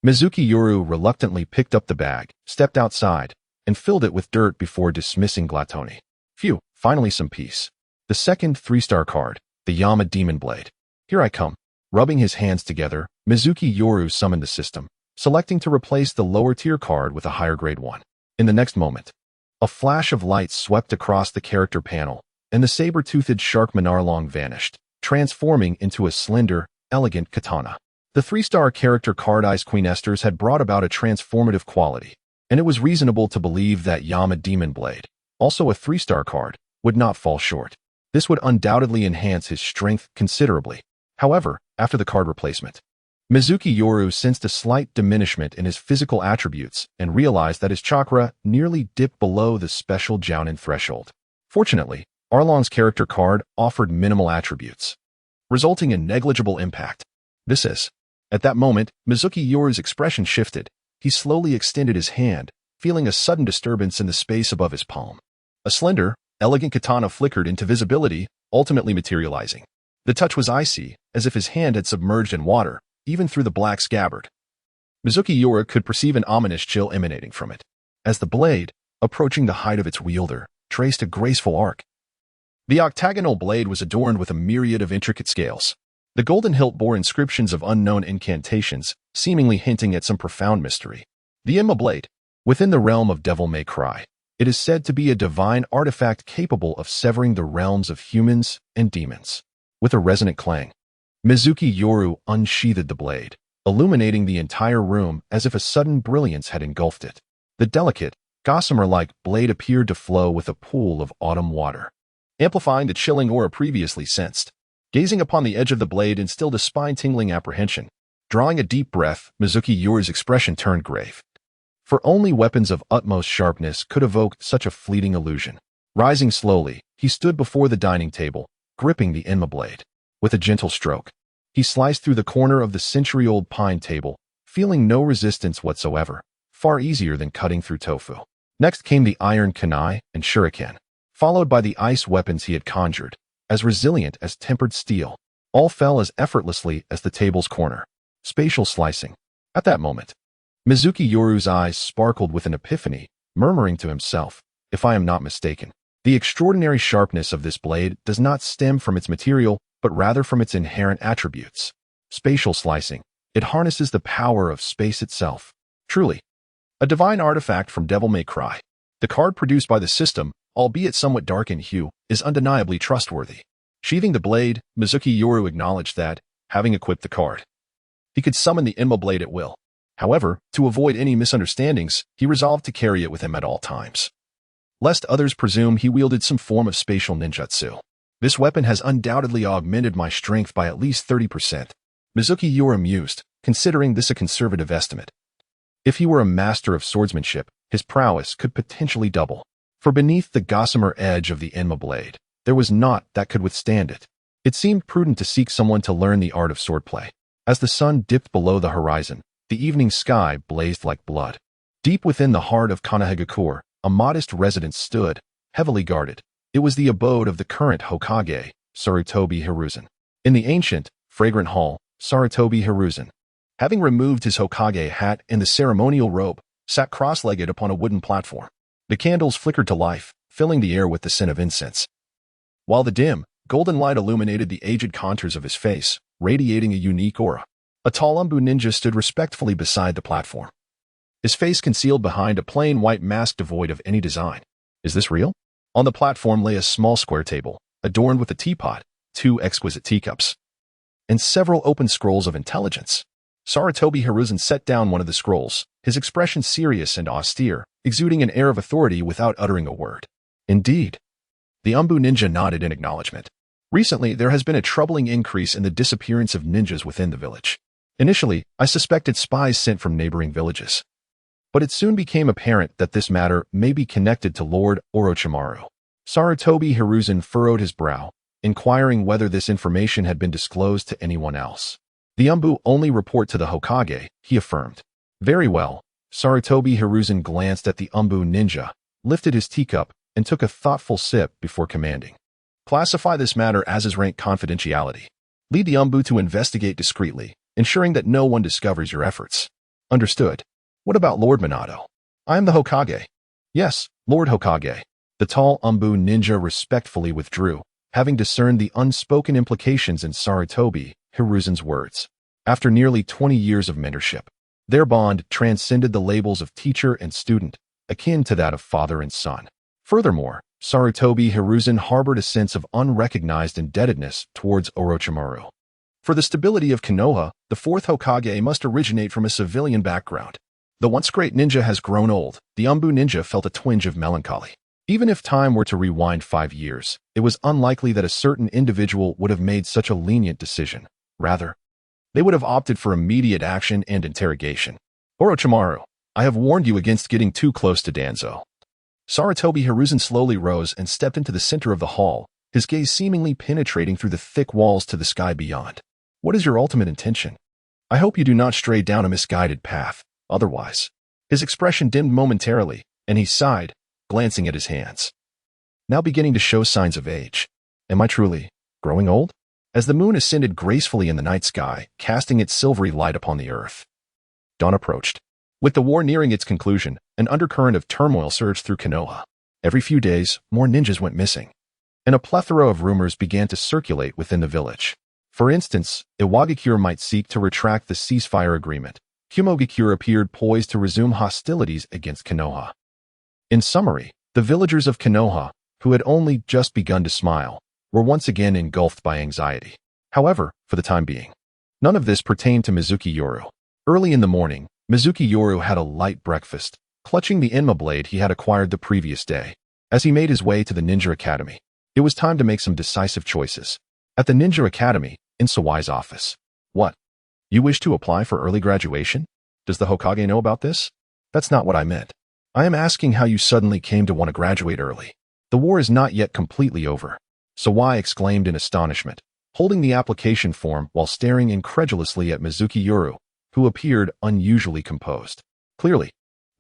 Mizunomiya Yoru reluctantly picked up the bag, stepped outside, and filled it with dirt before dismissing Glatoni. Phew, finally some peace. The second 3-star card, the Yama Demon Blade. Here I come. Rubbing his hands together, Mizunomiya Yoru summoned the system, selecting to replace the lower tier card with a higher grade one. In the next moment, a flash of light swept across the character panel, and the saber-toothed shark Minarlong vanished, transforming into a slender, elegant katana. The 3-star character card Ice Queen Esther's had brought about a transformative quality, and it was reasonable to believe that Yama Demon Blade, also a 3-star card, would not fall short. This would undoubtedly enhance his strength considerably. However, after the card replacement, Mizunomiya Yoru sensed a slight diminishment in his physical attributes and realized that his chakra nearly dipped below the special Jounin threshold. Fortunately, Arlong's character card offered minimal attributes, resulting in negligible impact. This is. At that moment, Mizunomiya Yoru's expression shifted. He slowly extended his hand, feeling a sudden disturbance in the space above his palm. A slender, elegant katana flickered into visibility, ultimately materializing. The touch was icy, as if his hand had submerged in water, even through the black scabbard. Mizunomiya Yoru could perceive an ominous chill emanating from it, as the blade, approaching the height of its wielder, traced a graceful arc. The octagonal blade was adorned with a myriad of intricate scales. The golden hilt bore inscriptions of unknown incantations, seemingly hinting at some profound mystery. The Enma Blade, within the realm of Devil May Cry, it is said to be a divine artifact capable of severing the realms of humans and demons. With a resonant clang, Mizunomiya Yoru unsheathed the blade, illuminating the entire room as if a sudden brilliance had engulfed it. The delicate, gossamer-like blade appeared to flow with a pool of autumn water, amplifying the chilling aura previously sensed. Gazing upon the edge of the blade instilled a spine-tingling apprehension. Drawing a deep breath, Mizunomiya Yoru's expression turned grave. for only weapons of utmost sharpness could evoke such a fleeting illusion. Rising slowly, he stood before the dining table, gripping the Enma blade. With a gentle stroke, he sliced through the corner of the century-old pine table, feeling no resistance whatsoever, far easier than cutting through tofu. Next came the iron kunai and shuriken, followed by the ice weapons he had conjured, as resilient as tempered steel. All fell as effortlessly as the table's corner. Spatial slicing. At that moment, Mizuki Yoru's eyes sparkled with an epiphany, murmuring to himself, "If I am not mistaken, the extraordinary sharpness of this blade does not stem from its material, but rather from its inherent attributes." Spatial slicing. It harnesses the power of space itself. Truly, a divine artifact from Devil May Cry. The card produced by the system, albeit somewhat dark in hue, is undeniably trustworthy. Sheathing the blade, Mizuki Yoru acknowledged that, having equipped the card, he could summon the Enma blade at will. However, to avoid any misunderstandings, he resolved to carry it with him at all times, lest others presume he wielded some form of spatial ninjutsu. This weapon has undoubtedly augmented my strength by at least 30%. Mizuki Yoru mused, considering this a conservative estimate. If he were a master of swordsmanship, his prowess could potentially double. For beneath the gossamer edge of the Enma blade, there was naught that could withstand it. It seemed prudent to seek someone to learn the art of swordplay. As the sun dipped below the horizon, the evening sky blazed like blood. Deep within the heart of Konohagakure, a modest residence stood, heavily guarded. It was the abode of the current Hokage, Sarutobi Hiruzen. In the ancient, fragrant hall, Sarutobi Hiruzen, having removed his Hokage hat and the ceremonial robe, sat cross-legged upon a wooden platform. The candles flickered to life, filling the air with the scent of incense, while the dim, golden light illuminated the aged contours of his face, radiating a unique aura. A tall Umbu ninja stood respectfully beside the platform, his face concealed behind a plain white mask devoid of any design. Is this real? On the platform lay a small square table, adorned with a teapot, 2 exquisite teacups, and several open scrolls of intelligence. Sarutobi Hiruzen set down one of the scrolls, his expression serious and austere, exuding an air of authority without uttering a word. Indeed. The Umbu ninja nodded in acknowledgement. Recently, there has been a troubling increase in the disappearance of ninjas within the village. Initially, I suspected spies sent from neighboring villages, but it soon became apparent that this matter may be connected to Lord Orochimaru. Sarutobi Hiruzen furrowed his brow, inquiring whether this information had been disclosed to anyone else. The Umbu only report to the Hokage, he affirmed. Very well. Sarutobi Hiruzen glanced at the Umbu ninja, lifted his teacup, and took a thoughtful sip before commanding. Classify this matter as his rank confidentiality. Lead the Umbu to investigate discreetly, ensuring that no one discovers your efforts. Understood. What about Lord Minato? I am the Hokage. Yes, Lord Hokage. The tall Umbu ninja respectfully withdrew, having discerned the unspoken implications in Sarutobi Hiruzen's words. After nearly 20 years of mentorship, their bond transcended the labels of teacher and student, akin to that of father and son. Furthermore, Sarutobi Hiruzen harbored a sense of unrecognized indebtedness towards Orochimaru. For the stability of Konoha, the fourth Hokage must originate from a civilian background. The once great ninja has grown old. The Umbu ninja felt a twinge of melancholy. Even if time were to rewind 5 years, it was unlikely that a certain individual would have made such a lenient decision. Rather, they would have opted for immediate action and interrogation. Orochimaru, I have warned you against getting too close to Danzo. Sarutobi Hiruzen slowly rose and stepped into the center of the hall, his gaze seemingly penetrating through the thick walls to the sky beyond. What is your ultimate intention? I hope you do not stray down a misguided path, otherwise. His expression dimmed momentarily, and he sighed, glancing at his hands, now beginning to show signs of age. Am I truly growing old? As the moon ascended gracefully in the night sky, casting its silvery light upon the earth, dawn approached. With the war nearing its conclusion, an undercurrent of turmoil surged through Konoha. Every few days, more ninjas went missing, and a plethora of rumors began to circulate within the village. For instance, Iwagakure might seek to retract the ceasefire agreement. Kumogakure appeared poised to resume hostilities against Konoha. In summary, the villagers of Konoha, who had only just begun to smile, were once again engulfed by anxiety. However, for the time being, none of this pertained to Mizuki Yoru. Early in the morning, Mizuki Yoru had a light breakfast, clutching the Enma blade he had acquired the previous day. As he made his way to the Ninja Academy, it was time to make some decisive choices. At the Ninja Academy, in Sawai's office. What? You wish to apply for early graduation? Does the Hokage know about this? That's not what I meant. I am asking how you suddenly came to want to graduate early. The war is not yet completely over. Sawai exclaimed in astonishment, holding the application form while staring incredulously at Mizuki Yoru, who appeared unusually composed. Clearly,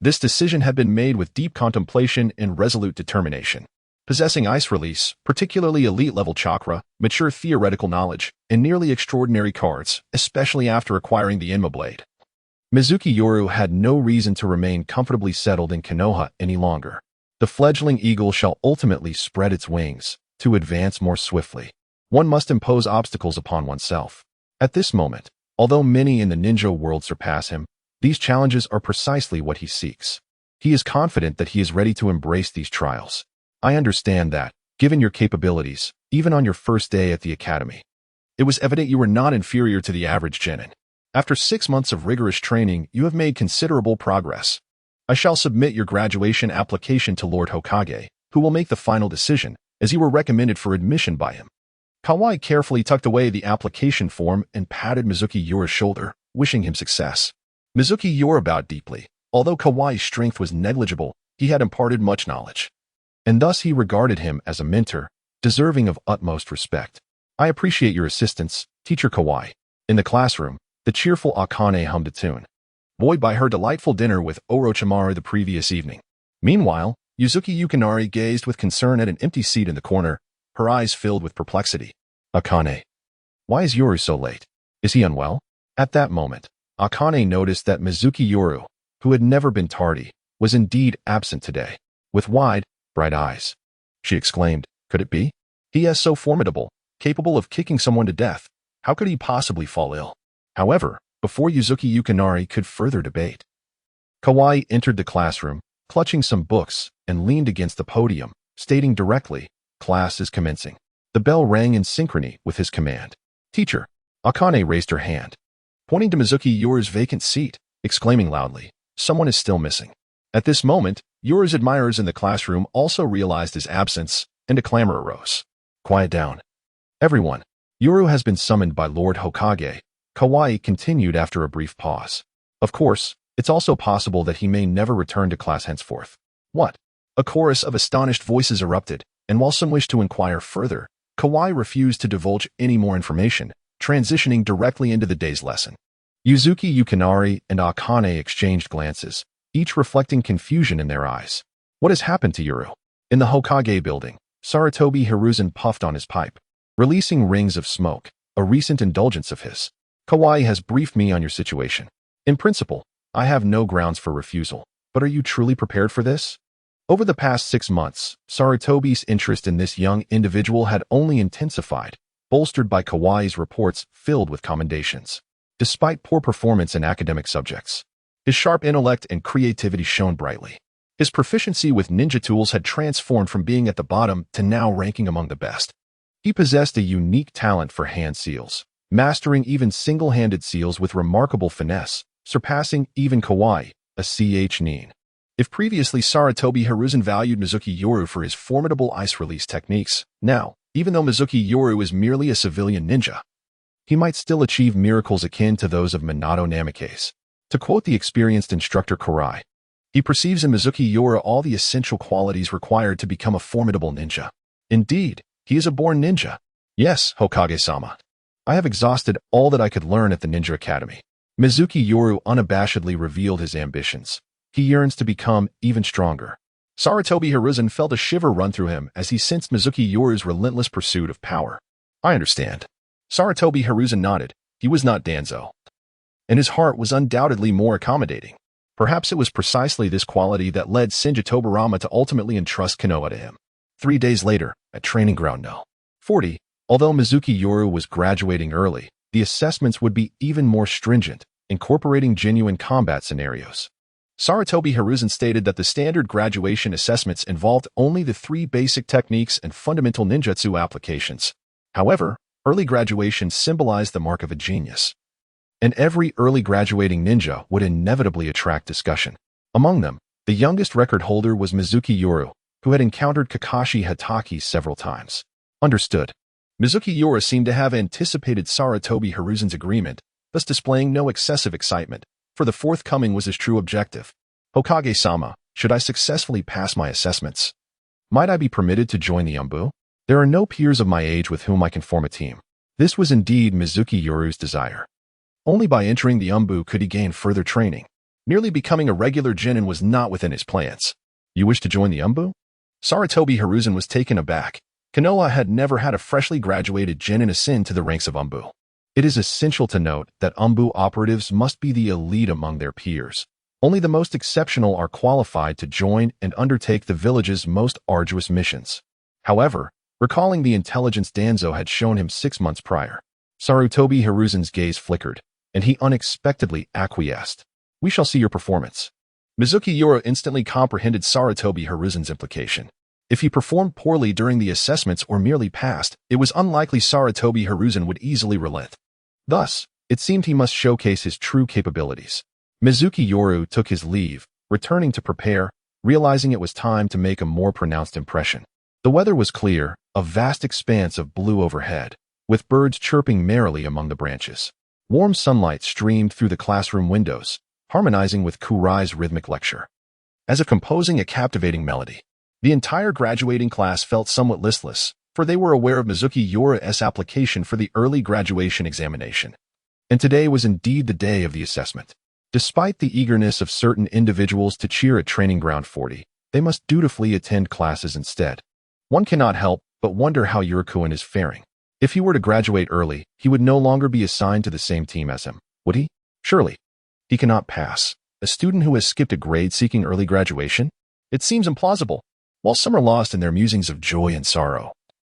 this decision had been made with deep contemplation and resolute determination. Possessing ice release, particularly elite-level chakra, mature theoretical knowledge, and nearly extraordinary cards, especially after acquiring the Inma Blade, Mizuki Yoru had no reason to remain comfortably settled in Konoha any longer. The fledgling eagle shall ultimately spread its wings to advance more swiftly. One must impose obstacles upon oneself. At this moment, although many in the ninja world surpass him, these challenges are precisely what he seeks. He is confident that he is ready to embrace these trials. I understand that, given your capabilities, even on your first day at the academy, it was evident you were not inferior to the average genin. After 6 months of rigorous training, you have made considerable progress. I shall submit your graduation application to Lord Hokage, who will make the final decision, as you were recommended for admission by him. Kawai carefully tucked away the application form and patted Mizuki Yoru's shoulder, wishing him success. Mizuki Yoru bowed deeply. Although Kawai's strength was negligible, he had imparted much knowledge, and thus he regarded him as a mentor, deserving of utmost respect. I appreciate your assistance, Teacher Kawai. In the classroom, the cheerful Akane hummed a tune, buoyed by her delightful dinner with Orochimaru the previous evening. Meanwhile, Yuzuki Yukinari gazed with concern at an empty seat in the corner, her eyes filled with perplexity. Akane. Why is Yoru so late? Is he unwell? At that moment, Akane noticed that Mizuki Yoru, who had never been tardy, was indeed absent today. With wide, bright eyes, she exclaimed, could it be? He is so formidable, capable of kicking someone to death. How could he possibly fall ill? However, before Yuzuki Yukinari could further debate, Kawai entered the classroom, clutching some books, and leaned against the podium, stating directly, class is commencing. The bell rang in synchrony with his command. Teacher. Akane raised her hand, pointing to Mizuki Yoru's vacant seat, exclaiming loudly, someone is still missing. At this moment, Yoru's admirers in the classroom also realized his absence, and a clamor arose. Quiet down. Everyone. Yoru has been summoned by Lord Hokage, Kawai continued after a brief pause. Of course, it's also possible that he may never return to class henceforth. What? A chorus of astonished voices erupted, and while some wished to inquire further, Kawai refused to divulge any more information, transitioning directly into the day's lesson. Yuzuki Yukinari and Akane exchanged glances, each reflecting confusion in their eyes. What has happened to Yoru? In the Hokage building, Sarutobi Hiruzen puffed on his pipe, releasing rings of smoke, a recent indulgence of his. Kawai has briefed me on your situation. In principle, I have no grounds for refusal, but are you truly prepared for this? Over the past 6 months, Sarutobi's interest in this young individual had only intensified, bolstered by Kawai's reports filled with commendations. Despite poor performance in academic subjects, his sharp intellect and creativity shone brightly. His proficiency with ninja tools had transformed from being at the bottom to now ranking among the best. He possessed a unique talent for hand seals, mastering even single-handed seals with remarkable finesse, surpassing even Kawai, a ch-nin. If previously Sarutobi Hiruzen valued Mizuki Yoru for his formidable ice release techniques, now, even though Mizuki Yoru is merely a civilian ninja, he might still achieve miracles akin to those of Minato Namikaze. To quote the experienced instructor Kurai, he perceives in Mizuki Yoru all the essential qualities required to become a formidable ninja. Indeed, he is a born ninja. Yes, Hokage-sama. I have exhausted all that I could learn at the Ninja Academy. Mizuki Yoru unabashedly revealed his ambitions. He yearns to become even stronger. Sarutobi Hiruzen felt a shiver run through him as he sensed Mizuki Yoru's relentless pursuit of power. I understand. Sarutobi Hiruzen nodded. He was not Danzo, and his heart was undoubtedly more accommodating. Perhaps it was precisely this quality that led Senju Tobarama to ultimately entrust Konoha to him. 3 days later, at Training Ground No. 40, although Mizuki Yoru was graduating early, the assessments would be even more stringent, incorporating genuine combat scenarios. Sarutobi Hiruzen stated that the standard graduation assessments involved only the 3 basic techniques and fundamental ninjutsu applications. However, early graduation symbolized the mark of a genius, and every early graduating ninja would inevitably attract discussion. Among them, the youngest record holder was Mizuki Yoru, who had encountered Kakashi Hatake several times. Understood. Mizuki Yoru seemed to have anticipated Sarutobi Hiruzen's agreement, thus displaying no excessive excitement, for the forthcoming was his true objective. Hokage-sama, should I successfully pass my assessments, might I be permitted to join the Umbu? There are no peers of my age with whom I can form a team. This was indeed Mizuki Yoru's desire. Only by entering the Umbu could he gain further training. Merely becoming a regular genin was not within his plans. You wish to join the Umbu? Sarutobi Hiruzen was taken aback. Konoha had never had a freshly graduated genin ascend to the ranks of Umbu. It is essential to note that Umbu operatives must be the elite among their peers. Only the most exceptional are qualified to join and undertake the village's most arduous missions. However, recalling the intelligence Danzo had shown him 6 months prior, Sarutobi Hiruzen's gaze flickered, and he unexpectedly acquiesced. We shall see your performance. Mizuki Yoru instantly comprehended Sarutobi Hiruzen's implication. If he performed poorly during the assessments or merely passed, it was unlikely Sarutobi Hiruzen would easily relent. Thus, it seemed he must showcase his true capabilities. Mizuki Yoru took his leave, returning to prepare, realizing it was time to make a more pronounced impression. The weather was clear, a vast expanse of blue overhead, with birds chirping merrily among the branches. Warm sunlight streamed through the classroom windows, harmonizing with Kurai's rhythmic lecture. As if composing a captivating melody, the entire graduating class felt somewhat listless, for they were aware of Mizuki Yoru's application for the early graduation examination. And today was indeed the day of the assessment. Despite the eagerness of certain individuals to cheer at Training Ground 40, they must dutifully attend classes instead. One cannot help but wonder how Yurikuin is faring. If he were to graduate early, he would no longer be assigned to the same team as him, would he? Surely. He cannot pass. A student who has skipped a grade seeking early graduation? It seems implausible. While some are lost in their musings of joy and sorrow,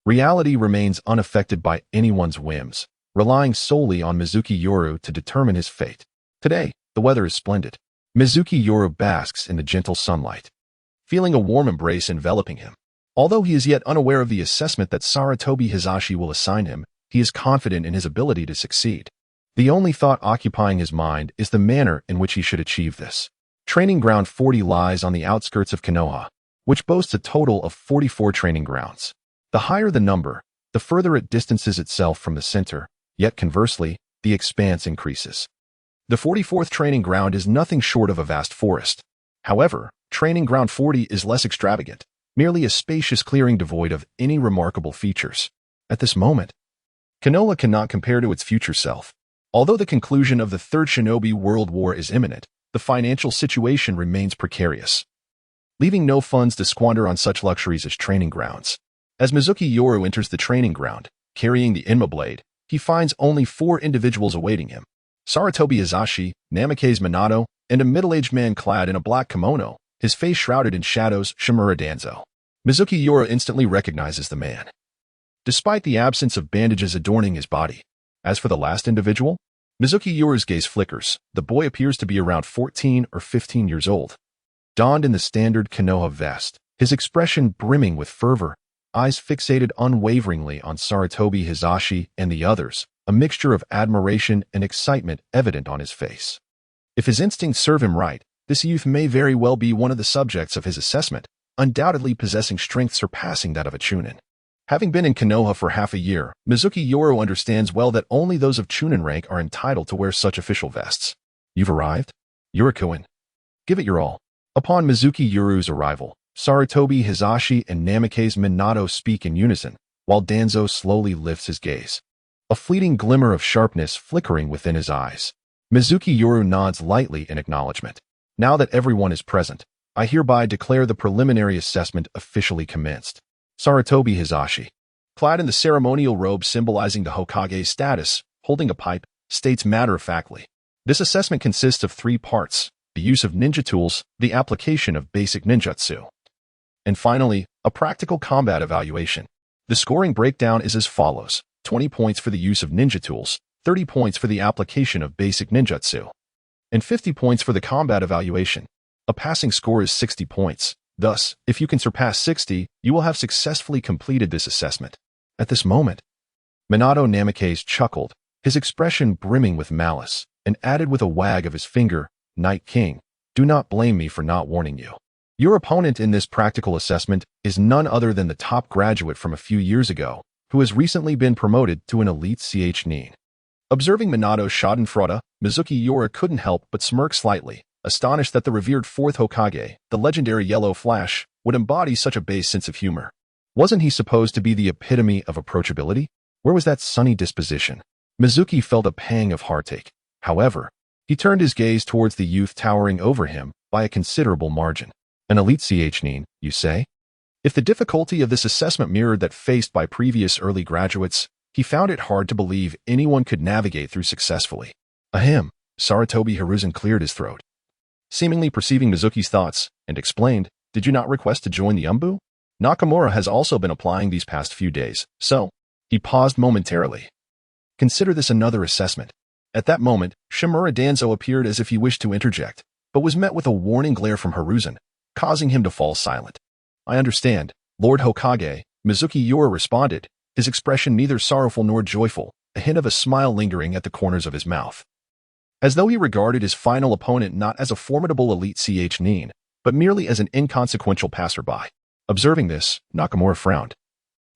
reality remains unaffected by anyone's whims, relying solely on Mizuki Yoru to determine his fate. Today, the weather is splendid. Mizuki Yoru basks in the gentle sunlight, feeling a warm embrace enveloping him. Although he is yet unaware of the assessment that Sarutobi Hizashi will assign him, he is confident in his ability to succeed. The only thought occupying his mind is the manner in which he should achieve this. Training Ground 40 lies on the outskirts of Konoha, which boasts a total of 44 training grounds. The higher the number, the further it distances itself from the center, yet conversely, the expanse increases. The 44th training ground is nothing short of a vast forest. However, Training Ground 40 is less extravagant, merely a spacious clearing devoid of any remarkable features. At this moment, Konoha cannot compare to its future self. Although the conclusion of the Third Shinobi World War is imminent, the financial situation remains precarious, leaving no funds to squander on such luxuries as training grounds. As Mizuki Yoru enters the training ground, carrying the Inma blade, he finds only 4 individuals awaiting him. Sarutobi Hizashi, Namikaze Minato, and a middle-aged man clad in a black kimono, his face shrouded in shadows, Shimura Danzo. Mizuki Yoru instantly recognizes the man, despite the absence of bandages adorning his body. As for the last individual, Mizuki Yoru's gaze flickers. The boy appears to be around 14 or 15 years old. Donned in the standard Konoha vest, his expression brimming with fervor, eyes fixated unwaveringly on Sarutobi Hizashi and the others, a mixture of admiration and excitement evident on his face. If his instincts serve him right, this youth may very well be one of the subjects of his assessment, undoubtedly possessing strength surpassing that of a Chunin. Having been in Konoha for half a year, Mizuki Yoru understands well that only those of Chunin rank are entitled to wear such official vests. You've arrived? Yurikuin. Give it your all. Upon Mizuki Yoru's arrival, Sarutobi Hizashi and Namikaze Minato speak in unison, while Danzo slowly lifts his gaze, a fleeting glimmer of sharpness flickering within his eyes. Mizuki Yoru nods lightly in acknowledgement. Now that everyone is present, I hereby declare the preliminary assessment officially commenced. Sarutobi Hizashi, clad in the ceremonial robe symbolizing the Hokage's status, holding a pipe, states matter-of-factly. This assessment consists of 3 parts: the use of ninja tools, the application of basic ninjutsu, and finally, a practical combat evaluation. The scoring breakdown is as follows: 20 points for the use of ninja tools, 30 points for the application of basic ninjutsu, and 50 points for the combat evaluation. A passing score is 60 points. Thus, if you can surpass 60, you will have successfully completed this assessment. At this moment, Minato Namikaze chuckled, his expression brimming with malice, and added with a wag of his finger, Night King, do not blame me for not warning you. Your opponent in this practical assessment is none other than the top graduate from a few years ago, who has recently been promoted to an elite ch Nin. Observing Minato's schadenfreude, Mizuki Yoru couldn't help but smirk slightly, astonished that the revered fourth Hokage, the legendary Yellow Flash, would embody such a base sense of humor. Wasn't he supposed to be the epitome of approachability? Where was that sunny disposition? Mizuki felt a pang of heartache. However, he turned his gaze towards the youth towering over him by a considerable margin. An elite CHNIN, you say? If the difficulty of this assessment mirrored that faced by previous early graduates, he found it hard to believe anyone could navigate through successfully. Ahem, Sarutobi Hiruzen cleared his throat, seemingly perceiving Mizuki's thoughts, and explained, did you not request to join the Umbu? Nakamura has also been applying these past few days, so he paused momentarily. Consider this another assessment. At that moment, Shimura Danzo appeared as if he wished to interject, but was met with a warning glare from Hiruzen, causing him to fall silent. I understand, Lord Hokage, Mizuki Yoru responded, his expression neither sorrowful nor joyful, a hint of a smile lingering at the corners of his mouth. As though he regarded his final opponent not as a formidable elite CHNIN, but merely as an inconsequential passerby. Observing this, Nakamura frowned,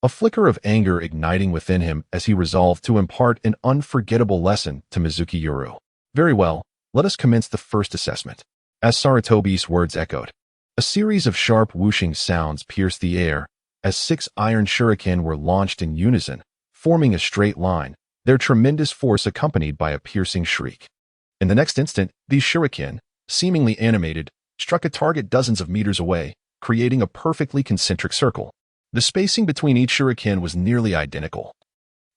a flicker of anger igniting within him as he resolved to impart an unforgettable lesson to Mizuki Yoru. Very well, let us commence the first assessment. As Sarutobi's words echoed, a series of sharp whooshing sounds pierced the air as 6 iron shuriken were launched in unison, forming a straight line, their tremendous force accompanied by a piercing shriek. In the next instant, these shuriken, seemingly animated, struck a target dozens of meters away, creating a perfectly concentric circle. The spacing between each shuriken was nearly identical.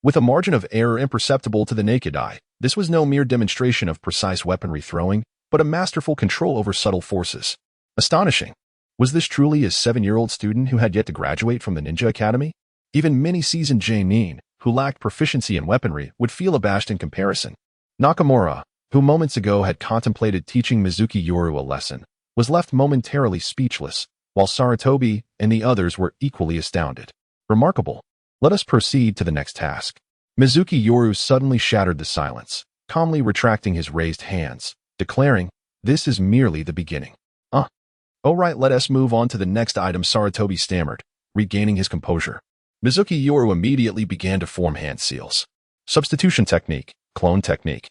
With a margin of error imperceptible to the naked eye, this was no mere demonstration of precise weaponry throwing, but a masterful control over subtle forces. Astonishing. Was this truly a 7-year-old student who had yet to graduate from the Ninja Academy? Even many seasoned Jonin, who lacked proficiency in weaponry, would feel abashed in comparison. Nakamura, who moments ago had contemplated teaching Mizuki Yoru a lesson, was left momentarily speechless, while Sarutobi and the others were equally astounded. Remarkable. Let us proceed to the next task. Mizuki Yoru suddenly shattered the silence, calmly retracting his raised hands, declaring, this is merely the beginning. All right, let us move on to the next item, Sarutobi stammered, regaining his composure. Mizuki Yoru immediately began to form hand seals. Substitution technique, clone technique,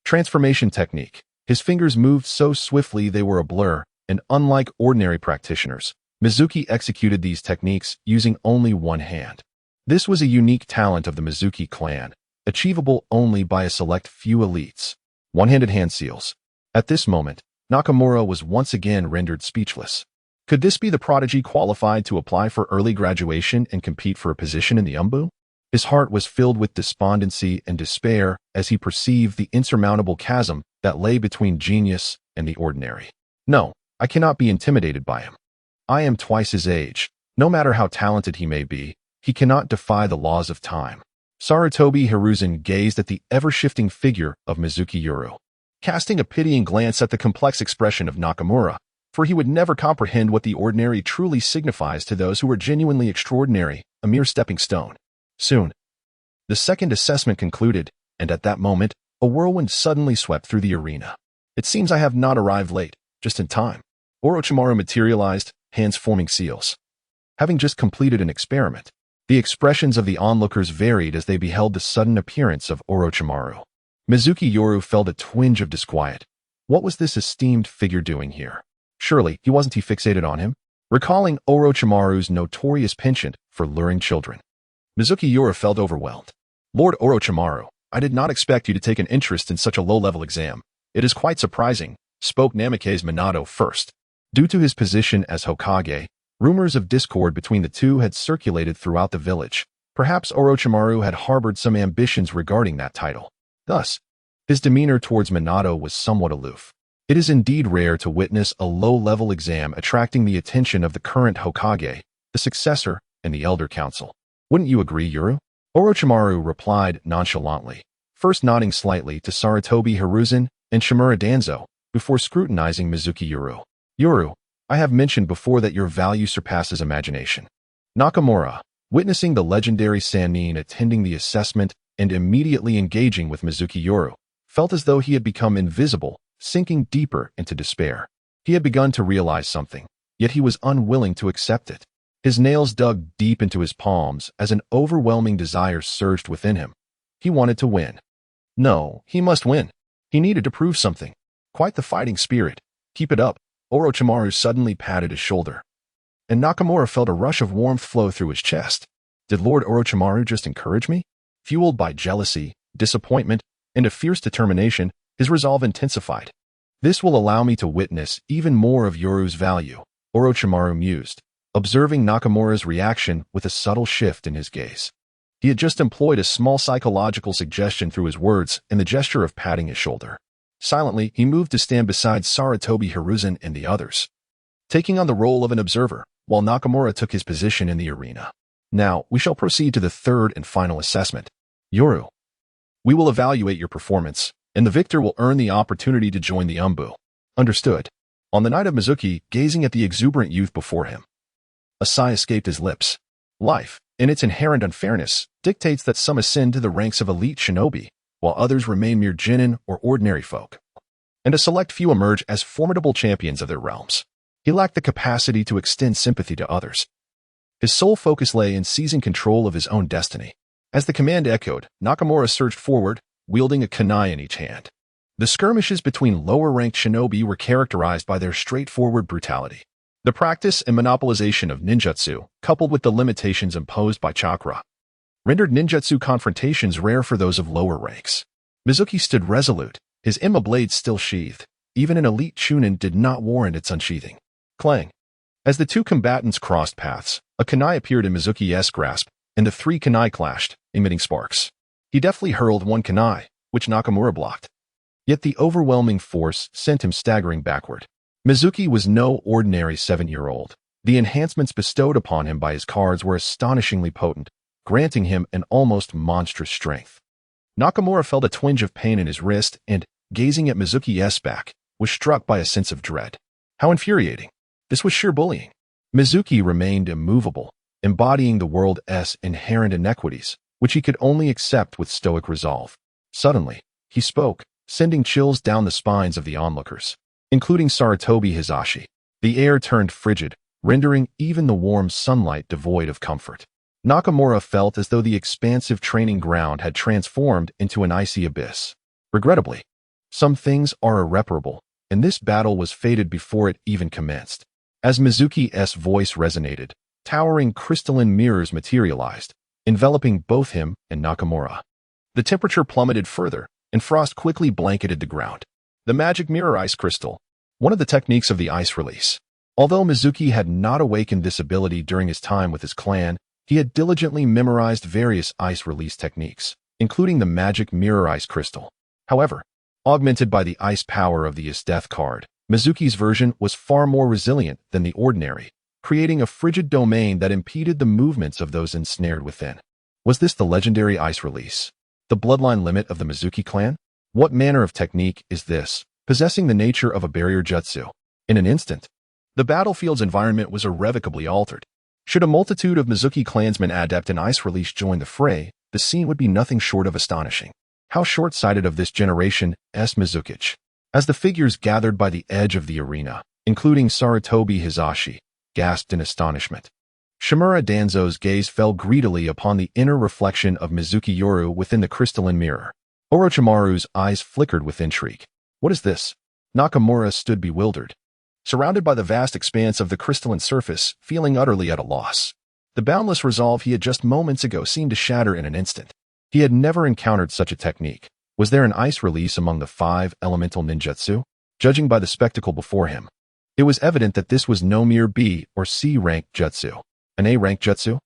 transformation technique. His fingers moved so swiftly they were a blur, and unlike ordinary practitioners, Mizuki executed these techniques using only one hand. This was a unique talent of the Mizunomiya Clan, achievable only by a select few elites. One-handed hand seals. At this moment, Nakamura was once again rendered speechless. Could this be the prodigy qualified to apply for early graduation and compete for a position in the Umbu? His heart was filled with despondency and despair as he perceived the insurmountable chasm that lay between genius and the ordinary. No, I cannot be intimidated by him. I am twice his age. No matter how talented he may be, he cannot defy the laws of time. Sarutobi Hiruzen gazed at the ever-shifting figure of Mizuki Yoru, casting a pitying glance at the complex expression of Nakamura, for he would never comprehend what the ordinary truly signifies to those who are genuinely extraordinary, a mere stepping stone. Soon, the second assessment concluded, and at that moment, a whirlwind suddenly swept through the arena. It seems I have not arrived late, just in time. Orochimaru materialized, hands forming seals. Having just completed an experiment, the expressions of the onlookers varied as they beheld the sudden appearance of Orochimaru. Mizuki Yoru felt a twinge of disquiet. What was this esteemed figure doing here? Surely, he wasn't fixated on him? Recalling Orochimaru's notorious penchant for luring children, Mizuki Yoru felt overwhelmed. Lord Orochimaru, I did not expect you to take an interest in such a low-level exam. It is quite surprising, spoke Namikaze Minato first. Due to his position as Hokage, rumors of discord between the two had circulated throughout the village. Perhaps Orochimaru had harbored some ambitions regarding that title. Thus, his demeanor towards Minato was somewhat aloof. It is indeed rare to witness a low-level exam attracting the attention of the current Hokage, the successor, and the Elder Council. Wouldn't you agree, Yoru? Orochimaru replied nonchalantly, first nodding slightly to Sarutobi Hiruzen and Shimura Danzo, before scrutinizing Mizuki Yoru. Yoru, I have mentioned before that your value surpasses imagination. Nakamura, witnessing the legendary Sannin attending the assessment and immediately engaging with Mizuki Yoru, felt as though he had become invisible, sinking deeper into despair. He had begun to realize something, yet he was unwilling to accept it. His nails dug deep into his palms as an overwhelming desire surged within him. He wanted to win. No, he must win. He needed to prove something. Quite the fighting spirit, Keep it up. Orochimaru suddenly patted his shoulder, and Nakamura felt a rush of warmth flow through his chest. Did Lord Orochimaru just encourage me? Fueled by jealousy, disappointment, and a fierce determination, his resolve intensified. This will allow me to witness even more of Yoru's value, Orochimaru mused, observing Nakamura's reaction with a subtle shift in his gaze. He had just employed a small psychological suggestion through his words and the gesture of patting his shoulder. Silently, he moved to stand beside Sarutobi Hiruzen and the others, taking on the role of an observer, while Nakamura took his position in the arena. Now, we shall proceed to the third and final assessment. Yoru. We will evaluate your performance, and the victor will earn the opportunity to join the Umbu. Understood. On the night of Mizuki, gazing at the exuberant youth before him, a sigh escaped his lips. Life, in its inherent unfairness, dictates that some ascend to the ranks of elite shinobi, while others remain mere genin or ordinary folk, and a select few emerge as formidable champions of their realms. He lacked the capacity to extend sympathy to others. His sole focus lay in seizing control of his own destiny. As the command echoed, Nakamura surged forward, wielding a kunai in each hand. The skirmishes between lower-ranked shinobi were characterized by their straightforward brutality. The practice and monopolization of ninjutsu, coupled with the limitations imposed by chakra, rendered ninjutsu confrontations rare for those of lower ranks. Mizuki stood resolute, his Imma blade still sheathed. Even an elite chunin did not warrant its unsheathing. Clang. As the two combatants crossed paths, a kunai appeared in Mizuki's grasp, and the three kunai clashed, emitting sparks. He deftly hurled one kunai, which Nakamura blocked. Yet the overwhelming force sent him staggering backward. Mizuki was no ordinary 7-year-old. The enhancements bestowed upon him by his cards were astonishingly potent, granting him an almost monstrous strength. Nakamura felt a twinge of pain in his wrist and, gazing at Mizuki's back, was struck by a sense of dread. How infuriating. This was sheer bullying. Mizuki remained immovable, embodying the world's inherent inequities, which he could only accept with stoic resolve. Suddenly, he spoke, sending chills down the spines of the onlookers, including Sarutobi Hisashi. The air turned frigid, rendering even the warm sunlight devoid of comfort. Nakamura felt as though the expansive training ground had transformed into an icy abyss. Regrettably, some things are irreparable, and this battle was fated before it even commenced. As Mizuki's voice resonated, towering crystalline mirrors materialized, enveloping both him and Nakamura. The temperature plummeted further, and frost quickly blanketed the ground. The magic mirror ice crystal, one of the techniques of the ice release. Although Mizuki had not awakened this ability during his time with his clan, he had diligently memorized various ice release techniques, including the magic mirror ice crystal. However, augmented by the ice power of the Esdeath card, Mizuki's version was far more resilient than the ordinary, creating a frigid domain that impeded the movements of those ensnared within. Was this the legendary ice release? The bloodline limit of the Mizuki clan? What manner of technique is this, possessing the nature of a barrier jutsu? In an instant, the battlefield's environment was irrevocably altered. Should a multitude of Mizuki clansmen adept in ice release join the fray, the scene would be nothing short of astonishing. How short-sighted of this generation is Mizukichi. As the figures gathered by the edge of the arena, including Sarutobi Hisashi, gasped in astonishment. Shimura Danzo's gaze fell greedily upon the inner reflection of Mizuki Yoru within the crystalline mirror. Orochimaru's eyes flickered with intrigue. What is this? Nakamura stood bewildered, surrounded by the vast expanse of the crystalline surface, feeling utterly at a loss. The boundless resolve he had just moments ago seemed to shatter in an instant. He had never encountered such a technique. Was there an ice release among the 5 elemental ninjutsu? Judging by the spectacle before him, it was evident that this was no mere B or C rank jutsu. An A rank jutsu?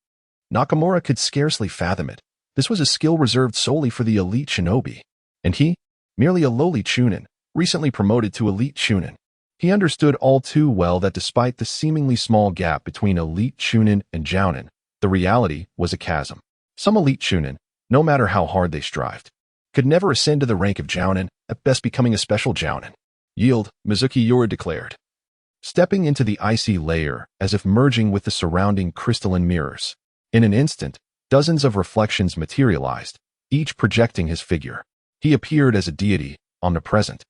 Nakamura could scarcely fathom it. This was a skill reserved solely for the elite shinobi. And he? Merely a lowly chunin, recently promoted to elite chunin. He understood all too well that despite the seemingly small gap between elite chunin and jounin, the reality was a chasm. Some elite chunin, no matter how hard they strived, could never ascend to the rank of jounin, at best becoming a special jounin. Yield, Mizuki Yoru declared, stepping into the icy layer as if merging with the surrounding crystalline mirrors. In an instant, dozens of reflections materialized, each projecting his figure. He appeared as a deity, omnipresent,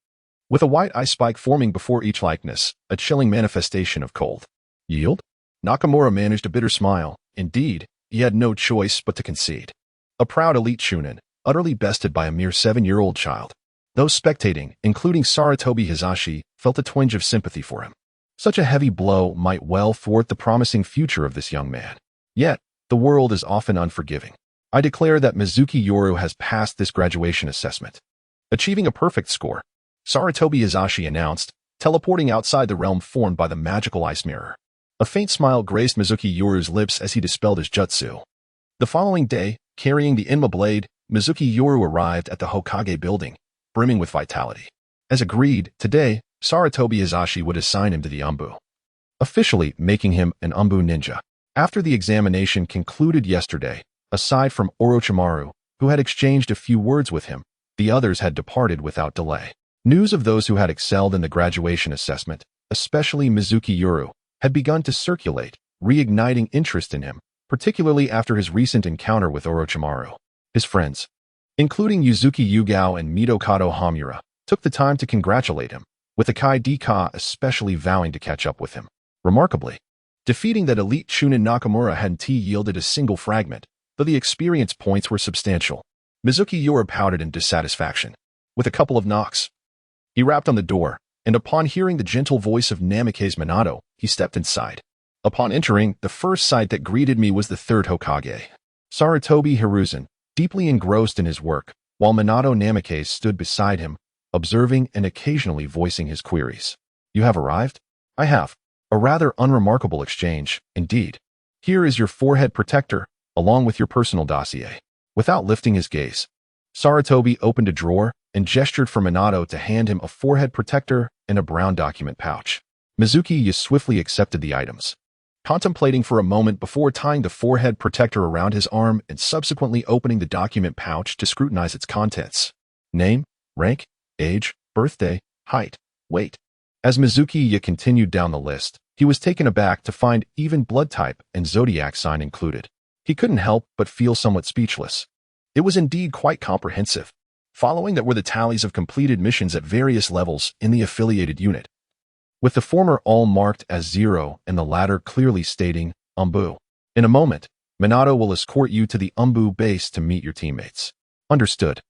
with a white ice spike forming before each likeness, a chilling manifestation of cold. Yield? Nakamura managed a bitter smile. Indeed, he had no choice but to concede. A proud elite chunin, utterly bested by a mere 7-year-old child. Those spectating, including Sarutobi Hisashi, felt a twinge of sympathy for him. Such a heavy blow might well thwart the promising future of this young man. Yet, the world is often unforgiving. I declare that Mizuki Yoru has passed this graduation assessment, achieving a perfect score, Sarutobi Hisashi announced, teleporting outside the realm formed by the magical ice mirror. A faint smile graced Mizuki Yoru's lips as he dispelled his jutsu. The following day, carrying the Inma blade, Mizuki Yoru arrived at the Hokage building, brimming with vitality. As agreed, today, Sarutobi Hisashi would assign him to the Umbu, officially making him an Umbu ninja. After the examination concluded yesterday, aside from Orochimaru, who had exchanged a few words with him, the others had departed without delay. News of those who had excelled in the graduation assessment, especially Mizuki Yoru, had begun to circulate, reigniting interest in him, particularly after his recent encounter with Orochimaru. His friends, including Yuzuki Yugao and Mitokado Hamura, took the time to congratulate him, with Akai Dika especially vowing to catch up with him. Remarkably, defeating that elite Chunin Nakamura hadn't yielded a single fragment, though the experience points were substantial. Mizuki Yoru pouted in dissatisfaction. With a couple of knocks, he rapped on the door, and upon hearing the gentle voice of Namikaze Minato, he stepped inside. Upon entering, the first sight that greeted me was the third Hokage, Sarutobi Hiruzen, deeply engrossed in his work, while Minato Namikaze stood beside him, observing and occasionally voicing his queries. You have arrived? I have. A rather unremarkable exchange, indeed. Here is your forehead protector, along with your personal dossier. Without lifting his gaze, Sarutobi opened a drawer and gestured for Minato to hand him a forehead protector and a brown document pouch. Mizuki swiftly accepted the items, contemplating for a moment before tying the forehead protector around his arm and subsequently opening the document pouch to scrutinize its contents. Name, rank, age, birthday, height, weight. As Mizuki continued down the list, he was taken aback to find even blood type and zodiac sign included. He couldn't help but feel somewhat speechless. It was indeed quite comprehensive. Following that were the tallies of completed missions at various levels in the affiliated unit, with the former all marked as 0 and the latter clearly stating Umbu. In a moment, Minato will escort you to the Umbu base to meet your teammates. Understood.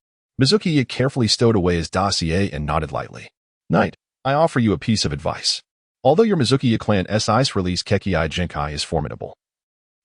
Mizuki carefully stowed away his dossier and nodded lightly. Knight, I offer you a piece of advice. Although your Mizunomiya Clan's ice release Kekkei Jinkai is formidable,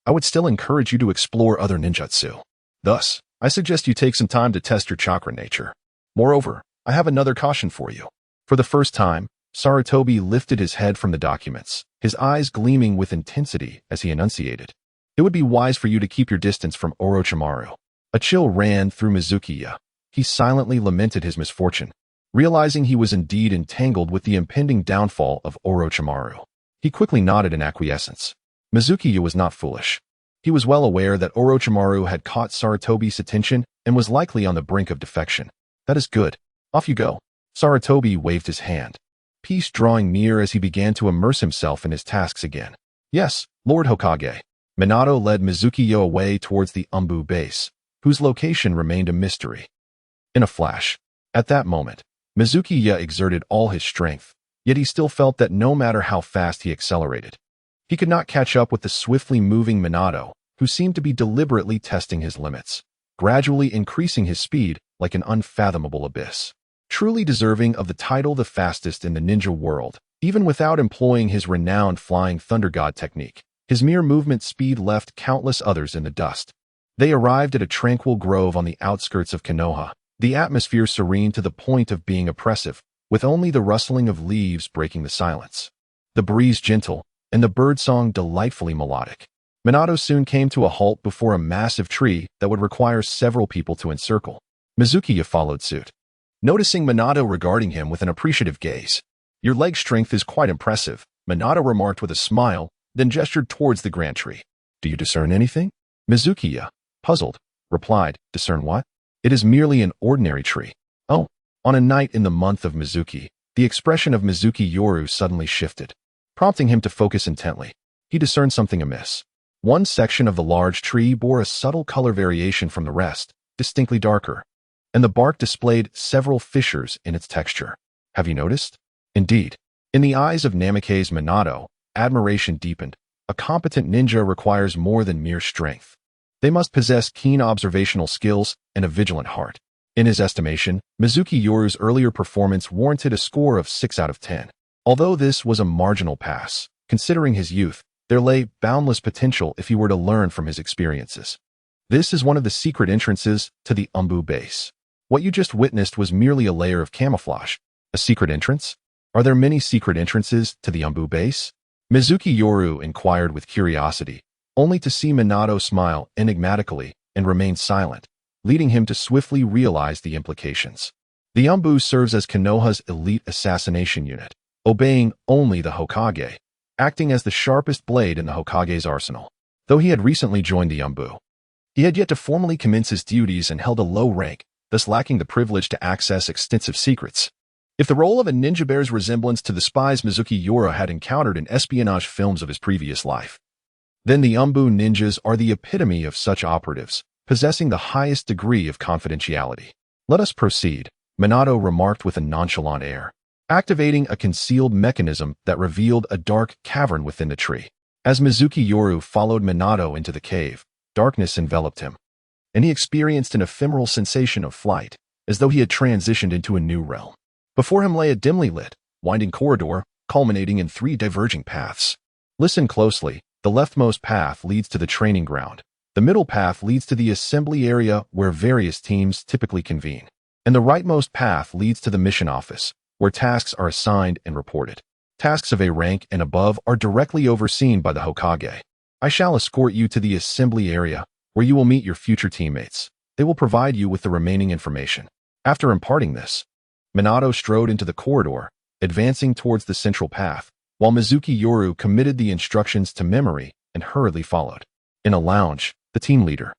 I would still encourage you to explore other ninjutsu. Thus, I suggest you take some time to test your chakra nature. Moreover, I have another caution for you. For the first time, Sarutobi lifted his head from the documents, his eyes gleaming with intensity as he enunciated. It would be wise for you to keep your distance from Orochimaru. A chill ran through Mizuki. He silently lamented his misfortune, realizing he was indeed entangled with the impending downfall of Orochimaru. He quickly nodded in acquiescence. Mizuki was not foolish. He was well aware that Orochimaru had caught Sarutobi's attention and was likely on the brink of defection. That is good. Off you go. Sarutobi waved his hand, peace drawing near as he began to immerse himself in his tasks again. Yes, Lord Hokage. Minato led Mizuki away towards the Umbu base, whose location remained a mystery. In a flash, at that moment, Mizuki exerted all his strength, yet he still felt that no matter how fast he accelerated, he could not catch up with the swiftly moving Minato, who seemed to be deliberately testing his limits, gradually increasing his speed like an unfathomable abyss. Truly deserving of the title the fastest in the ninja world, even without employing his renowned flying thunder god technique, his mere movement speed left countless others in the dust. They arrived at a tranquil grove on the outskirts of Konoha, the atmosphere serene to the point of being oppressive, with only the rustling of leaves breaking the silence. The breeze gentle, and the birdsong delightfully melodic. Minato soon came to a halt before a massive tree that would require several people to encircle. Mizuki followed suit, noticing Minato regarding him with an appreciative gaze. Your leg strength is quite impressive, Minato remarked with a smile, then gestured towards the grand tree. Do you discern anything? Mizuki, puzzled, replied, discern what? It is merely an ordinary tree. Oh, on a night in the month of Mizuki, the expression of Mizuki Yoru suddenly shifted, prompting him to focus intently. He discerned something amiss. One section of the large tree bore a subtle color variation from the rest, distinctly darker, and the bark displayed several fissures in its texture. Have you noticed? Indeed. In the eyes of Namikaze Minato, admiration deepened. A competent ninja requires more than mere strength. They must possess keen observational skills and a vigilant heart. In his estimation, Mizuki Yoru's earlier performance warranted a score of 6 out of 10. Although this was a marginal pass, considering his youth, there lay boundless potential if he were to learn from his experiences. This is one of the secret entrances to the Umbu base. What you just witnessed was merely a layer of camouflage. A secret entrance? Are there many secret entrances to the Umbu base? Mizuki Yoru inquired with curiosity, only to see Minato smile enigmatically and remain silent, leading him to swiftly realize the implications. The Umbu serves as Konoha's elite assassination unit, obeying only the Hokage, acting as the sharpest blade in the Hokage's arsenal. Though he had recently joined the Umbu, he had yet to formally commence his duties and held a low rank, thus lacking the privilege to access extensive secrets. If the role of a ninja bears resemblance to the spies Mizuki Yoru had encountered in espionage films of his previous life, then the Umbu ninjas are the epitome of such operatives, possessing the highest degree of confidentiality. Let us proceed, Minato remarked with a nonchalant air, activating a concealed mechanism that revealed a dark cavern within the tree. As Mizuki Yoru followed Minato into the cave, darkness enveloped him, and he experienced an ephemeral sensation of flight, as though he had transitioned into a new realm. Before him lay a dimly lit, winding corridor, culminating in 3 diverging paths. Listen closely, the leftmost path leads to the training ground, the middle path leads to the assembly area where various teams typically convene, and the rightmost path leads to the mission office, where tasks are assigned and reported. Tasks of A rank and above are directly overseen by the Hokage. I shall escort you to the assembly area, where you will meet your future teammates. They will provide you with the remaining information. After imparting this, Minato strode into the corridor, advancing towards the central path, while Mizuki Yoru committed the instructions to memory and hurriedly followed. In a lounge, the team leader,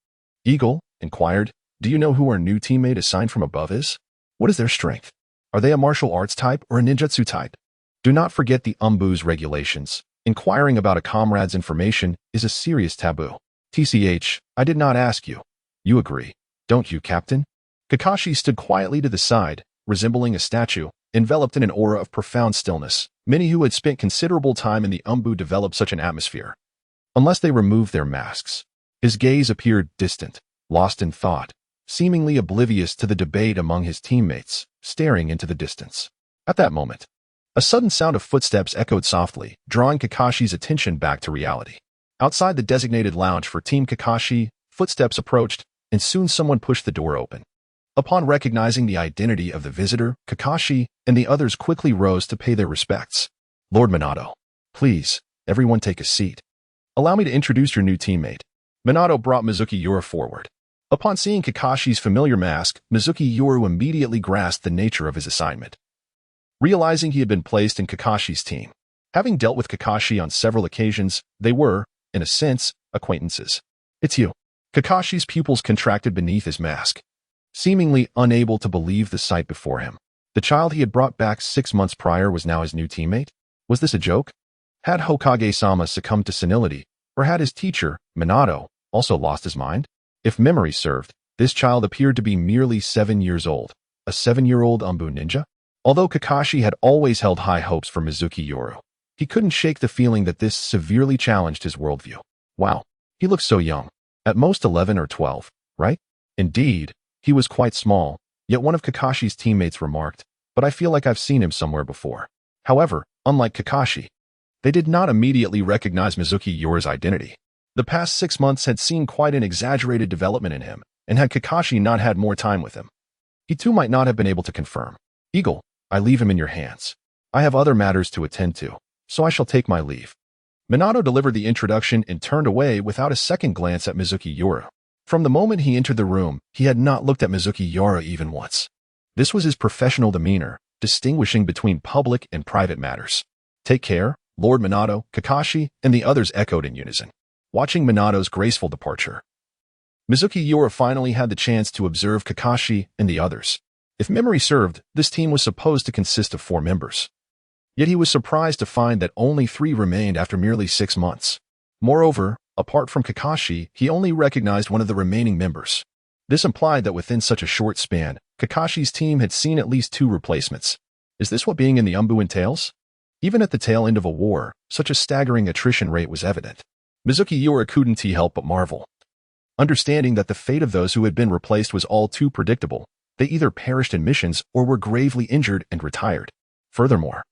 Eagle, inquired, "Do you know who our new teammate assigned from above is? What is their strength? Are they a martial arts type or a ninjutsu type?" Do not forget the Umbu's regulations. Inquiring about a comrade's information is a serious taboo. TCH, I did not ask you. You agree, don't you, Captain? Kakashi stood quietly to the side, resembling a statue, enveloped in an aura of profound stillness. Many who had spent considerable time in the Umbu developed such an atmosphere, unless they removed their masks. His gaze appeared distant, lost in thought, seemingly oblivious to the debate among his teammates, staring into the distance. At that moment, a sudden sound of footsteps echoed softly, drawing Kakashi's attention back to reality. Outside the designated lounge for Team Kakashi, footsteps approached, and soon someone pushed the door open. Upon recognizing the identity of the visitor, Kakashi and the others quickly rose to pay their respects. Lord Minato, please, everyone take a seat. Allow me to introduce your new teammate. Minato brought Mizuki Yoru forward. Upon seeing Kakashi's familiar mask, Mizuki Yoru immediately grasped the nature of his assignment. Realizing he had been placed in Kakashi's team, having dealt with Kakashi on several occasions, they were, in a sense, acquaintances. It's you. Kakashi's pupils contracted beneath his mask, seemingly unable to believe the sight before him. The child he had brought back 6 months prior was now his new teammate? Was this a joke? Had Hokage-sama succumbed to senility, or had his teacher, Minato, also lost his mind? If memory served, this child appeared to be merely 7 years old, a 7-year-old Umbu ninja? Although Kakashi had always held high hopes for Mizuki Yoru, he couldn't shake the feeling that this severely challenged his worldview. Wow, he looked so young. At most 11 or 12, right? Indeed, he was quite small, yet one of Kakashi's teammates remarked, "But I feel like I've seen him somewhere before." However, unlike Kakashi, they did not immediately recognize Mizuki Yoru's identity. The past 6 months had seen quite an exaggerated development in him, and had Kakashi not had more time with him, he too might not have been able to confirm. Eagle, I leave him in your hands. I have other matters to attend to, so I shall take my leave. Minato delivered the introduction and turned away without a second glance at Mizuki Yoru. From the moment he entered the room, he had not looked at Mizuki Yoru even once. This was his professional demeanor, distinguishing between public and private matters. Take care, Lord Minato, Kakashi, and the others echoed in unison, watching Minato's graceful departure. Mizuki Yoru finally had the chance to observe Kakashi and the others. If memory served, this team was supposed to consist of 4 members. Yet he was surprised to find that only 3 remained after merely 6 months. Moreover, apart from Kakashi, he only recognized one of the remaining members. This implied that within such a short span, Kakashi's team had seen at least 2 replacements. Is this what being in the Umbu entails? Even at the tail end of a war, such a staggering attrition rate was evident. Mizuki Yoru couldn't help but marvel. Understanding that the fate of those who had been replaced was all too predictable, They either perished in missions or were gravely injured and retired. Furthermore,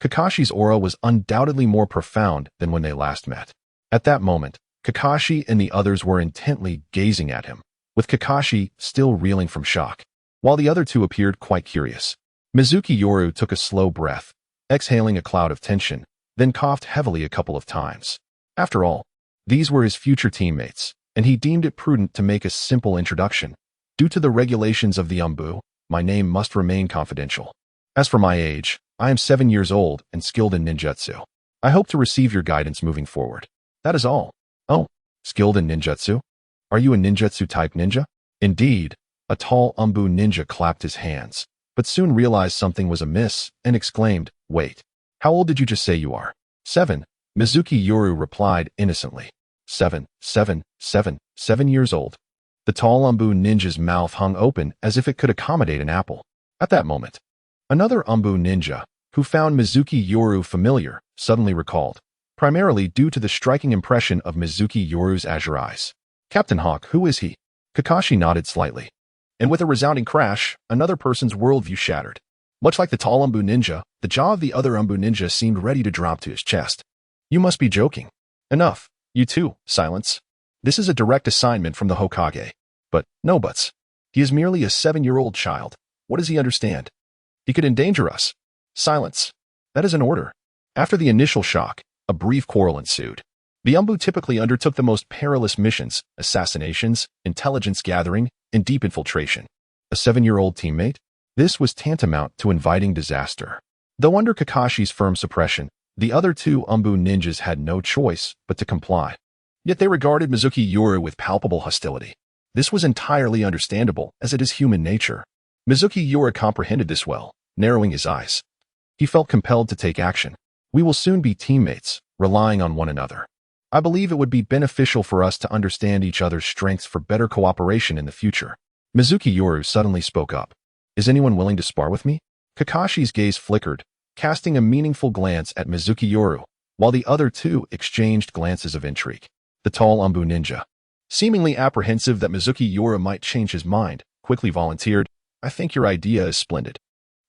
Kakashi's aura was undoubtedly more profound than when they last met. At that moment, Kakashi and the others were intently gazing at him, with Kakashi still reeling from shock, while the other two appeared quite curious. Mizuki Yoru took a slow breath, exhaling a cloud of tension, then coughed heavily a couple of times. After all, these were his future teammates, and he deemed it prudent to make a simple introduction. Due to the regulations of the Umbu, my name must remain confidential. As for my age, I am 7 years old and skilled in ninjutsu. I hope to receive your guidance moving forward. That is all. Oh, skilled in ninjutsu? Are you a ninjutsu-type ninja? Indeed, a tall Umbu ninja clapped his hands, but soon realized something was amiss and exclaimed, "Wait, how old did you just say you are?" 7, Mizuki Yoru replied innocently. 7 years old. The tall Umbu ninja's mouth hung open as if it could accommodate an apple. At that moment, another Umbu ninja, who found Mizuki Yoru familiar, suddenly recalled, primarily due to the striking impression of Mizuki Yoru's azure eyes. "Captain Hawk, who is he?" Kakashi nodded slightly. And with a resounding crash, another person's worldview shattered. Much like the tall Umbu ninja, the jaw of the other Umbu ninja seemed ready to drop to his chest. "You must be joking." "Enough. You too, silence. This is a direct assignment from the Hokage. But no buts. He is merely a 7-year-old child. What does he understand? He could endanger us." "Silence. That is an order." After the initial shock, a brief quarrel ensued. The Umbu typically undertook the most perilous missions: assassinations, intelligence gathering, and deep infiltration. A 7-year-old teammate? This was tantamount to inviting disaster. Though under Kakashi's firm suppression, the other two Umbu ninjas had no choice but to comply. Yet they regarded Mizuki Yoru with palpable hostility. This was entirely understandable, as it is human nature. Mizuki Yoru comprehended this well, narrowing his eyes. He felt compelled to take action. "We will soon be teammates, relying on one another. I believe it would be beneficial for us to understand each other's strengths for better cooperation in the future." Mizuki Yoru suddenly spoke up. "Is anyone willing to spar with me?" Kakashi's gaze flickered, casting a meaningful glance at Mizuki Yoru, while the other two exchanged glances of intrigue. The tall Umbu ninja, seemingly apprehensive that Mizuki Yoru might change his mind, quickly volunteered, "I think your idea is splendid."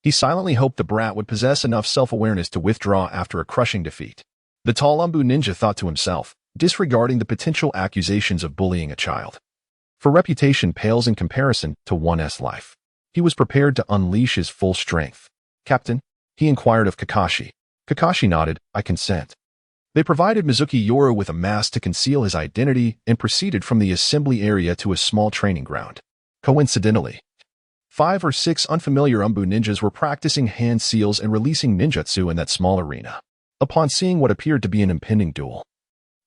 He silently hoped the brat would possess enough self-awareness to withdraw after a crushing defeat. The tall Umbu ninja thought to himself, disregarding the potential accusations of bullying a child. For reputation pales in comparison to one's life. He was prepared to unleash his full strength. "Captain?" he inquired of Kakashi. Kakashi nodded, "I consent." They provided Mizuki Yoru with a mask to conceal his identity and proceeded from the assembly area to a small training ground. Coincidentally, 5 or 6 unfamiliar Umbu ninjas were practicing hand seals and releasing ninjutsu in that small arena. Upon seeing what appeared to be an impending duel,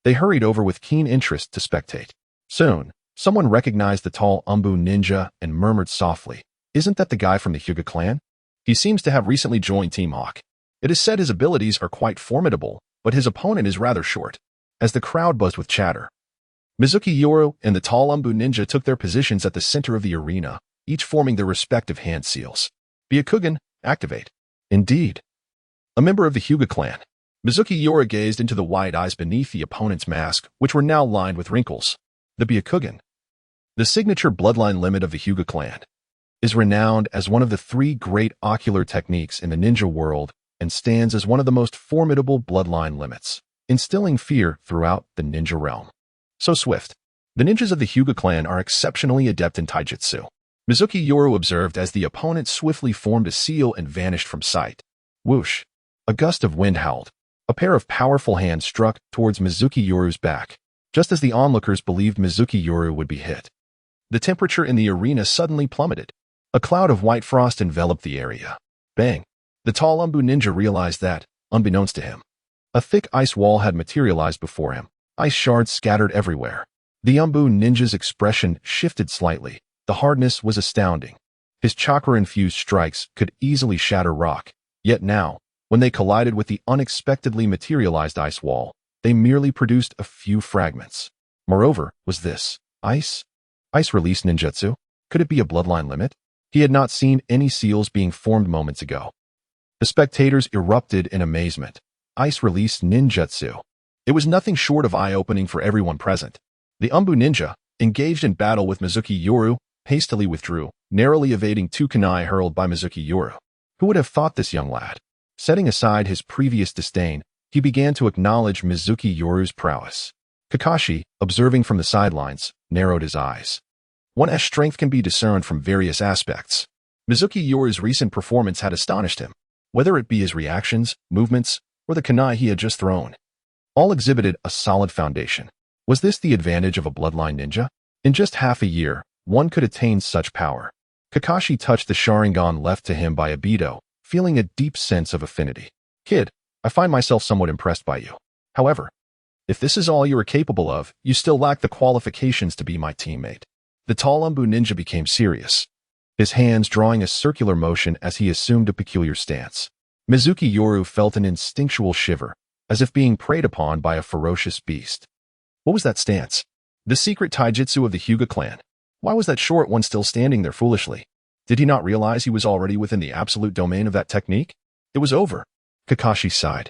they hurried over with keen interest to spectate. Soon, someone recognized the tall Umbu ninja and murmured softly, "Isn't that the guy from the Hyōga clan? He seems to have recently joined Team Hawk. It is said his abilities are quite formidable, but his opponent is rather short." As the crowd buzzed with chatter, Mizuki Yoru and the tall Umbu ninja took their positions at the center of the arena, each forming their respective hand seals. "Byakugan, activate." Indeed. A member of the Hyōga clan, Mizuki Yoru gazed into the wide eyes beneath the opponent's mask, which were now lined with wrinkles. The Byakugan, the signature bloodline limit of the Hyōga clan, is renowned as one of the 3 great ocular techniques in the ninja world and stands as one of the most formidable bloodline limits, instilling fear throughout the ninja realm. So swift. The ninjas of the Hyōga clan are exceptionally adept in taijutsu. Mizuki Yoru observed as the opponent swiftly formed a seal and vanished from sight. Whoosh! A gust of wind howled. A pair of powerful hands struck towards Mizuki Yoru's back, just as the onlookers believed Mizuki Yoru would be hit. The temperature in the arena suddenly plummeted. A cloud of white frost enveloped the area. Bang! The tall Umbu ninja realized that, unbeknownst to him, a thick ice wall had materialized before him. Ice shards scattered everywhere. The Umbu ninja's expression shifted slightly. The hardness was astounding. His chakra-infused strikes could easily shatter rock. Yet now, when they collided with the unexpectedly materialized ice wall, they merely produced a few fragments. Moreover, was this ice? Ice release ninjutsu? Could it be a bloodline limit? He had not seen any seals being formed moments ago. The spectators erupted in amazement. Ice release ninjutsu. It was nothing short of eye-opening for everyone present. The Umbu ninja, engaged in battle with Mizuki Yoru, hastily withdrew, narrowly evading two kunai hurled by Mizuki Yoru. Who would have thought this young lad? Setting aside his previous disdain, he began to acknowledge Mizuki Yoru's prowess. Kakashi, observing from the sidelines, narrowed his eyes. One's strength can be discerned from various aspects. Mizuki Yoru's recent performance had astonished him, whether it be his reactions, movements, or the kunai he had just thrown. All exhibited a solid foundation. Was this the advantage of a bloodline ninja? In just half a year, one could attain such power. Kakashi touched the Sharingan left to him by Obito, feeling a deep sense of affinity. Kid, I find myself somewhat impressed by you. However, if this is all you are capable of, you still lack the qualifications to be my teammate. The tall Umbu ninja became serious, his hands drawing a circular motion as he assumed a peculiar stance. Mizuki Yoru felt an instinctual shiver, as if being preyed upon by a ferocious beast. What was that stance? The secret taijutsu of the Hyuga clan. Why was that short one still standing there foolishly? Did he not realize he was already within the absolute domain of that technique? It was over. Kakashi sighed.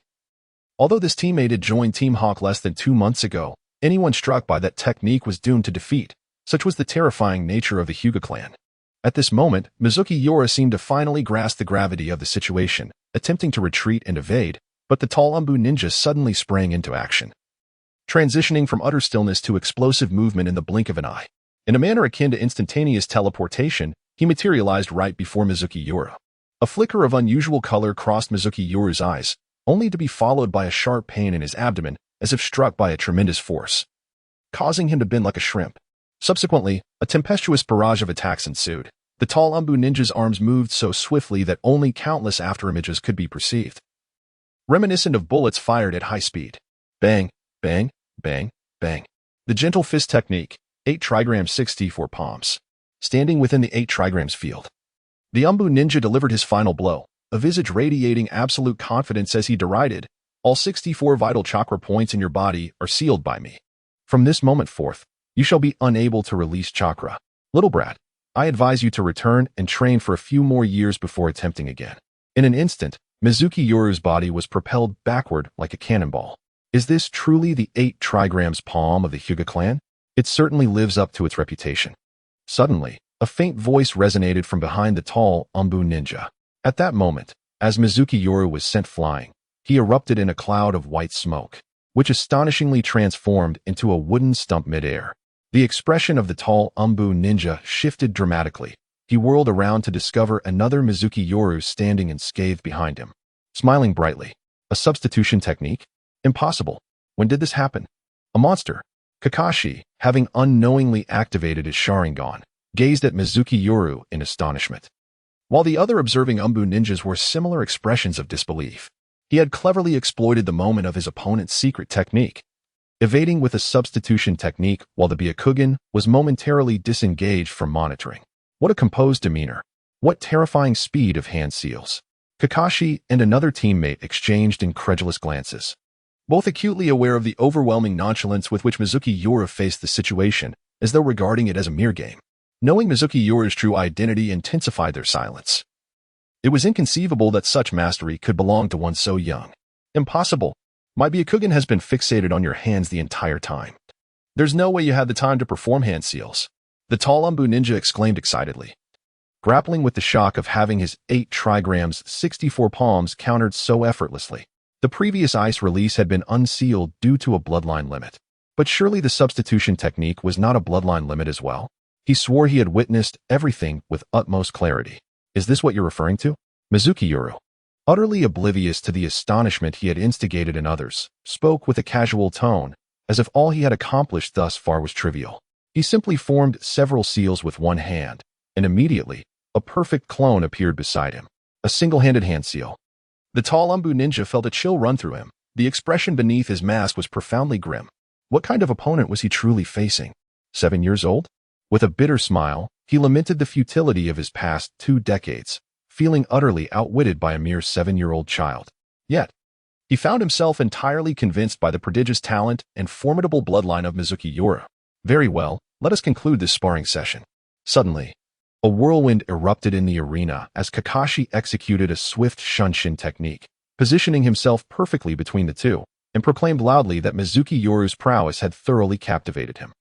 Although this teammate had joined Team Hawk less than 2 months ago, anyone struck by that technique was doomed to defeat. Such was the terrifying nature of the Hyuga clan. At this moment, Mizuki Yoru seemed to finally grasp the gravity of the situation, attempting to retreat and evade, but the tall Umbu ninja suddenly sprang into action, transitioning from utter stillness to explosive movement in the blink of an eye. In a manner akin to instantaneous teleportation, he materialized right before Mizuki Yoru. A flicker of unusual color crossed Mizuki Yoru's eyes, only to be followed by a sharp pain in his abdomen, as if struck by a tremendous force, causing him to bend like a shrimp. Subsequently, a tempestuous barrage of attacks ensued. The tall Umbu ninja's arms moved so swiftly that only countless afterimages could be perceived, reminiscent of bullets fired at high speed. Bang, bang, bang, bang. The gentle fist technique, 8 trigrams 64 palms. Standing within the 8 trigrams field, the Umbu ninja delivered his final blow, a visage radiating absolute confidence as he derided, "All 64 vital chakra points in your body are sealed by me. From this moment forth, you shall be unable to release chakra. Little brat, I advise you to return and train for a few more years before attempting again." In an instant, Mizuki Yoru's body was propelled backward like a cannonball. Is this truly the 8 trigrams palm of the Hyuga clan? It certainly lives up to its reputation. Suddenly, a faint voice resonated from behind the tall Umbu ninja. At that moment, as Mizuki Yoru was sent flying, he erupted in a cloud of white smoke, which astonishingly transformed into a wooden stump midair. The expression of the tall Umbu ninja shifted dramatically. He whirled around to discover another Mizuki Yoru standing in scathe behind him, smiling brightly. A substitution technique? Impossible. When did this happen? A monster. Kakashi, having unknowingly activated his Sharingan, gazed at Mizuki Yoru in astonishment, while the other observing Umbu ninjas wore similar expressions of disbelief. He had cleverly exploited the moment of his opponent's secret technique, evading with a substitution technique while the Byakugan was momentarily disengaged from monitoring. What a composed demeanor. What terrifying speed of hand seals. Kakashi and another teammate exchanged incredulous glances, both acutely aware of the overwhelming nonchalance with which Mizuki Yoru faced the situation, as though regarding it as a mere game. Knowing Mizuki Yoru's true identity intensified their silence. It was inconceivable that such mastery could belong to one so young. Impossible. My Byakugan has been fixated on your hands the entire time. There's no way you had the time to perform hand seals. The tall Umbu ninja exclaimed excitedly, grappling with the shock of having his 8 trigrams 64 palms countered so effortlessly. The previous ice release had been unsealed due to a bloodline limit. But surely the substitution technique was not a bloodline limit as well? He swore he had witnessed everything with utmost clarity. Is this what you're referring to? Mizuki Yoru, utterly oblivious to the astonishment he had instigated in others, spoke with a casual tone, as if all he had accomplished thus far was trivial. He simply formed several seals with one hand, and immediately, a perfect clone appeared beside him. A single-handed hand seal. The tall Umbu ninja felt a chill run through him. The expression beneath his mask was profoundly grim. What kind of opponent was he truly facing? 7 years old? With a bitter smile, he lamented the futility of his past 2 decades, feeling utterly outwitted by a mere 7-year-old child. Yet, he found himself entirely convinced by the prodigious talent and formidable bloodline of Mizuki Yoru. Very well, let us conclude this sparring session. Suddenly, a whirlwind erupted in the arena as Kakashi executed a swift shunshin technique, positioning himself perfectly between the two, and proclaimed loudly that Mizuki Yoru's prowess had thoroughly captivated him.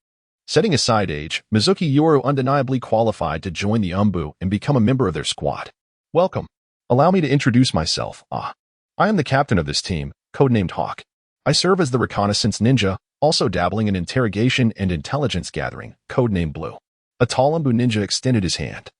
Setting aside age, Mizuki Yoru undeniably qualified to join the Umbu and become a member of their squad. Welcome. Allow me to introduce myself. I am the captain of this team, codenamed Hawk. I serve as the reconnaissance ninja, also dabbling in interrogation and intelligence gathering, codenamed Blue. A tall Umbu ninja extended his hand.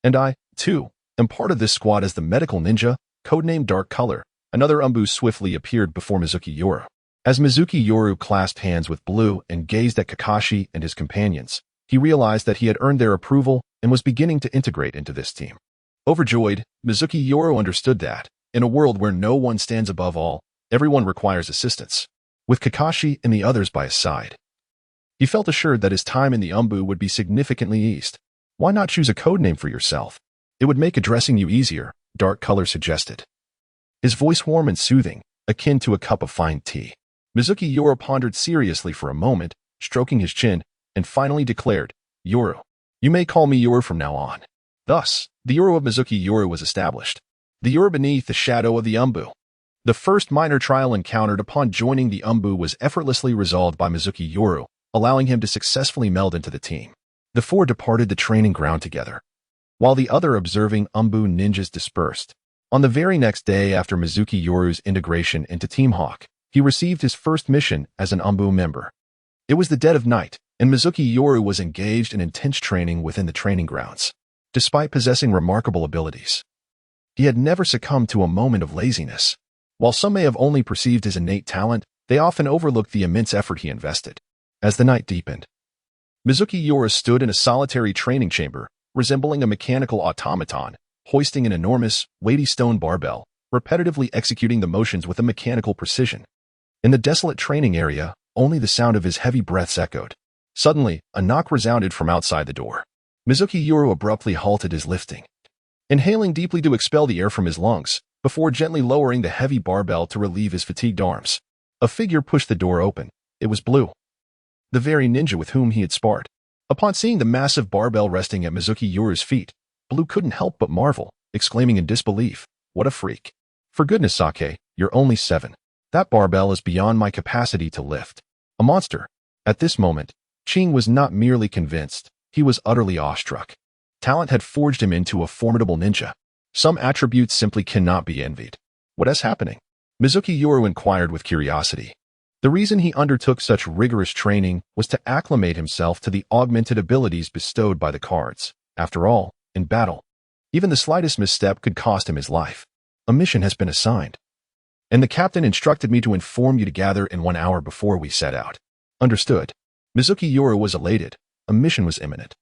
And I, too, am part of this squad as the medical ninja, codenamed Dark Color. Another Umbu swiftly appeared before Mizuki Yoru. As Mizuki Yoru clasped hands with Blue and gazed at Kakashi and his companions, he realized that he had earned their approval and was beginning to integrate into this team. Overjoyed, Mizuki Yoru understood that, in a world where no one stands above all, everyone requires assistance. With Kakashi and the others by his side, he felt assured that his time in the Umbu would be significantly eased. Why not choose a codename for yourself? It would make addressing you easier, Dark Color suggested. His voice warm and soothing, akin to a cup of fine tea. Mizuki Yoru pondered seriously for a moment, stroking his chin, and finally declared, Yoru. You may call me Yoru from now on. Thus, the Yoru of Mizuki Yoru was established. The Yoru beneath the shadow of the Umbu. The first minor trial encountered upon joining the Umbu was effortlessly resolved by Mizuki Yoru, allowing him to successfully meld into the team. The four departed the training ground together, while the other observing Umbu ninjas dispersed. On the very next day after Mizuki Yoru's integration into Team Hawk, he received his first mission as an Umbu member. It was the dead of night, and Mizuki Yoru was engaged in intense training within the training grounds. Despite possessing remarkable abilities, he had never succumbed to a moment of laziness. While some may have only perceived his innate talent, they often overlooked the immense effort he invested. As the night deepened, Mizuki Yoru stood in a solitary training chamber, resembling a mechanical automaton, hoisting an enormous, weighty stone barbell, repetitively executing the motions with a mechanical precision. In the desolate training area, only the sound of his heavy breaths echoed. Suddenly, a knock resounded from outside the door. Mizuki Yoru abruptly halted his lifting, inhaling deeply to expel the air from his lungs, before gently lowering the heavy barbell to relieve his fatigued arms. A figure pushed the door open. It was Blue, the very ninja with whom he had sparred. Upon seeing the massive barbell resting at Mizuki Yoru's feet, Blue couldn't help but marvel, exclaiming in disbelief, "What a freak. For goodness sake, you're only 7. That barbell is beyond my capacity to lift. A monster." At this moment, Ching was not merely convinced, he was utterly awestruck. Talent had forged him into a formidable ninja. Some attributes simply cannot be envied. What is happening? Mizuki Yoru inquired with curiosity. The reason he undertook such rigorous training was to acclimate himself to the augmented abilities bestowed by the cards. After all, in battle, even the slightest misstep could cost him his life. A mission has been assigned, and the captain instructed me to inform you to gather in 1 hour before we set out. Understood. Mizuki Yoru was elated. A mission was imminent,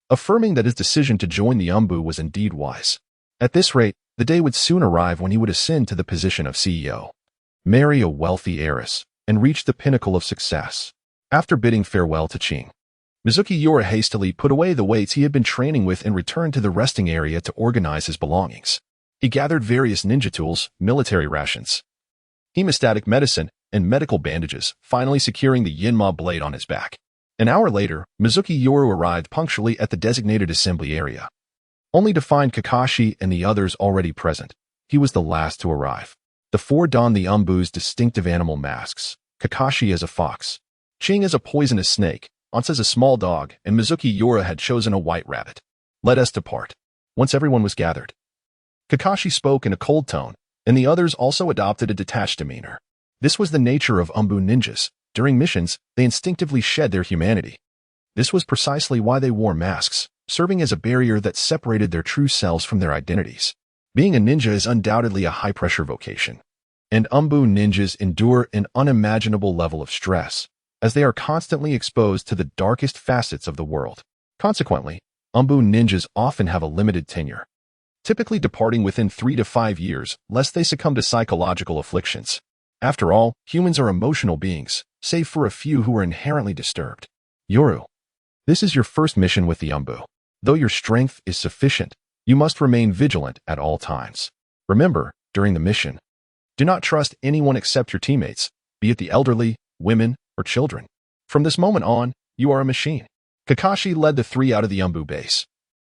affirming that his decision to join the Umbu was indeed wise. At this rate, the day would soon arrive when he would ascend to the position of CEO, marry a wealthy heiress, and reach the pinnacle of success. After bidding farewell to Ching, Mizuki Yoru hastily put away the weights he had been training with and returned to the resting area to organize his belongings. He gathered various ninja tools, military rations, hemostatic medicine, and medical bandages, finally securing the Yinma blade on his back. An hour later, Mizuki Yoru arrived punctually at the designated assembly area, only to find Kakashi and the others already present. He was the last to arrive. The four donned the Umbu's distinctive animal masks, Kakashi as a fox, Ching as a poisonous snake, Ans as a small dog, and Mizuki Yoru had chosen a white rabbit. Let us depart. Once everyone was gathered, Kakashi spoke in a cold tone, and the others also adopted a detached demeanor. This was the nature of Umbu ninjas. During missions, they instinctively shed their humanity. This was precisely why they wore masks, serving as a barrier that separated their true selves from their identities. Being a ninja is undoubtedly a high-pressure vocation, and Umbu ninjas endure an unimaginable level of stress, as they are constantly exposed to the darkest facets of the world. Consequently, Umbu ninjas often have a limited tenure, typically departing within 3 to 5 years, lest they succumb to psychological afflictions. After all, humans are emotional beings, save for a few who are inherently disturbed. Yoru, this is your first mission with the Umbu. Though your strength is sufficient, you must remain vigilant at all times. Remember, during the mission, do not trust anyone except your teammates, be it the elderly, women, or children. From this moment on, you are a machine. Kakashi led the 3 out of the Umbu base,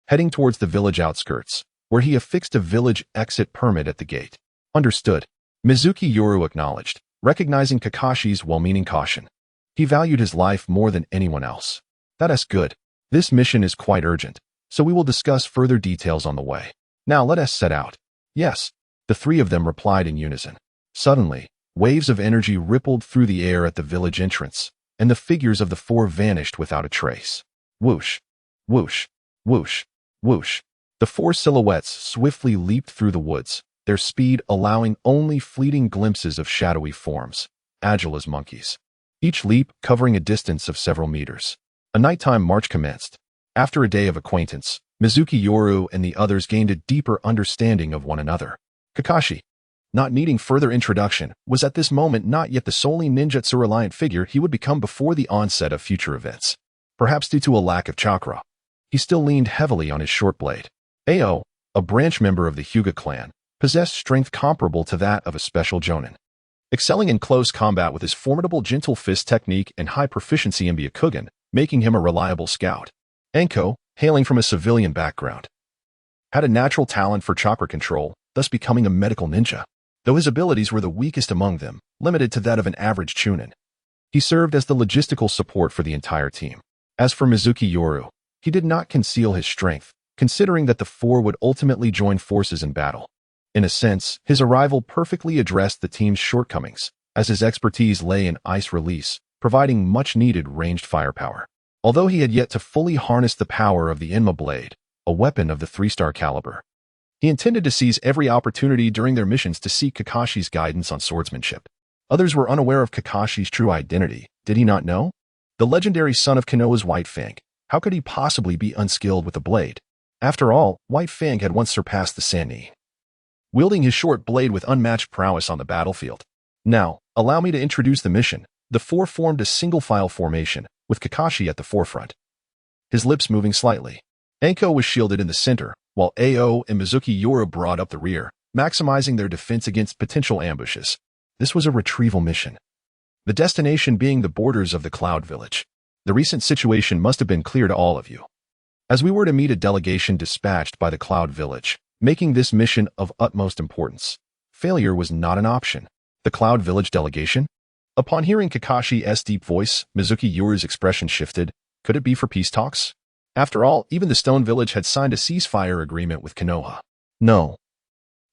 heading towards the village outskirts, where he affixed a village exit permit at the gate. Understood. Mizuki Yoru acknowledged, recognizing Kakashi's well-meaning caution. He valued his life more than anyone else. That's good. This mission is quite urgent, so we will discuss further details on the way. Now let us set out. Yes, the three of them replied in unison. Suddenly, waves of energy rippled through the air at the village entrance, and the figures of the four vanished without a trace. Whoosh, whoosh, whoosh, whoosh. The four silhouettes swiftly leaped through the woods, their speed allowing only fleeting glimpses of shadowy forms, agile as monkeys. Each leap covering a distance of several meters. A nighttime march commenced. After a day of acquaintance, Mizunomiya Yoru and the others gained a deeper understanding of one another. Kakashi, not needing further introduction, was at this moment not yet the solely ninjutsu-reliant figure he would become before the onset of future events. Perhaps due to a lack of chakra, he still leaned heavily on his short blade. Ao, a branch member of the Hyōga clan, possessed strength comparable to that of a special jonin. Excelling in close combat with his formidable gentle fist technique and high proficiency in Byakugan, making him a reliable scout. Anko, hailing from a civilian background, had a natural talent for chakra control, thus becoming a medical ninja. Though his abilities were the weakest among them, limited to that of an average chunin, he served as the logistical support for the entire team. As for Mizunomiya Yoru, he did not conceal his strength, considering that the four would ultimately join forces in battle. In a sense, his arrival perfectly addressed the team's shortcomings, as his expertise lay in ice release, providing much-needed ranged firepower. Although he had yet to fully harness the power of the Inma blade, a weapon of the 3-star caliber, he intended to seize every opportunity during their missions to seek Kakashi's guidance on swordsmanship. Others were unaware of Kakashi's true identity. Did he not know? The legendary son of Konoha's White Fang. How could he possibly be unskilled with a blade? After all, White Fang had once surpassed the Sannin, wielding his short blade with unmatched prowess on the battlefield. Now, allow me to introduce the mission. The four formed a single-file formation, with Kakashi at the forefront, his lips moving slightly. Anko was shielded in the center, while Ao and Mizunomiya Yoru brought up the rear, maximizing their defense against potential ambushes. This was a retrieval mission, the destination being the borders of the Cloud Village. The recent situation must have been clear to all of you, as we were to meet a delegation dispatched by the Cloud Village, making this mission of utmost importance. Failure was not an option. The Cloud Village delegation? Upon hearing Kakashi's deep voice, Mizunomiya Yoru's expression shifted. Could it be for peace talks? After all, even the Stone Village had signed a ceasefire agreement with Konoha. No.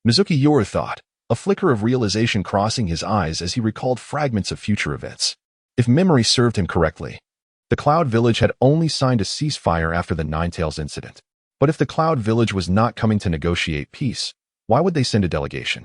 Mizunomiya Yoru thought, a flicker of realization crossing his eyes as he recalled fragments of future events. If memory served him correctly, the Cloud Village had only signed a ceasefire after the Ninetales incident. But if the Cloud Village was not coming to negotiate peace, why would they send a delegation?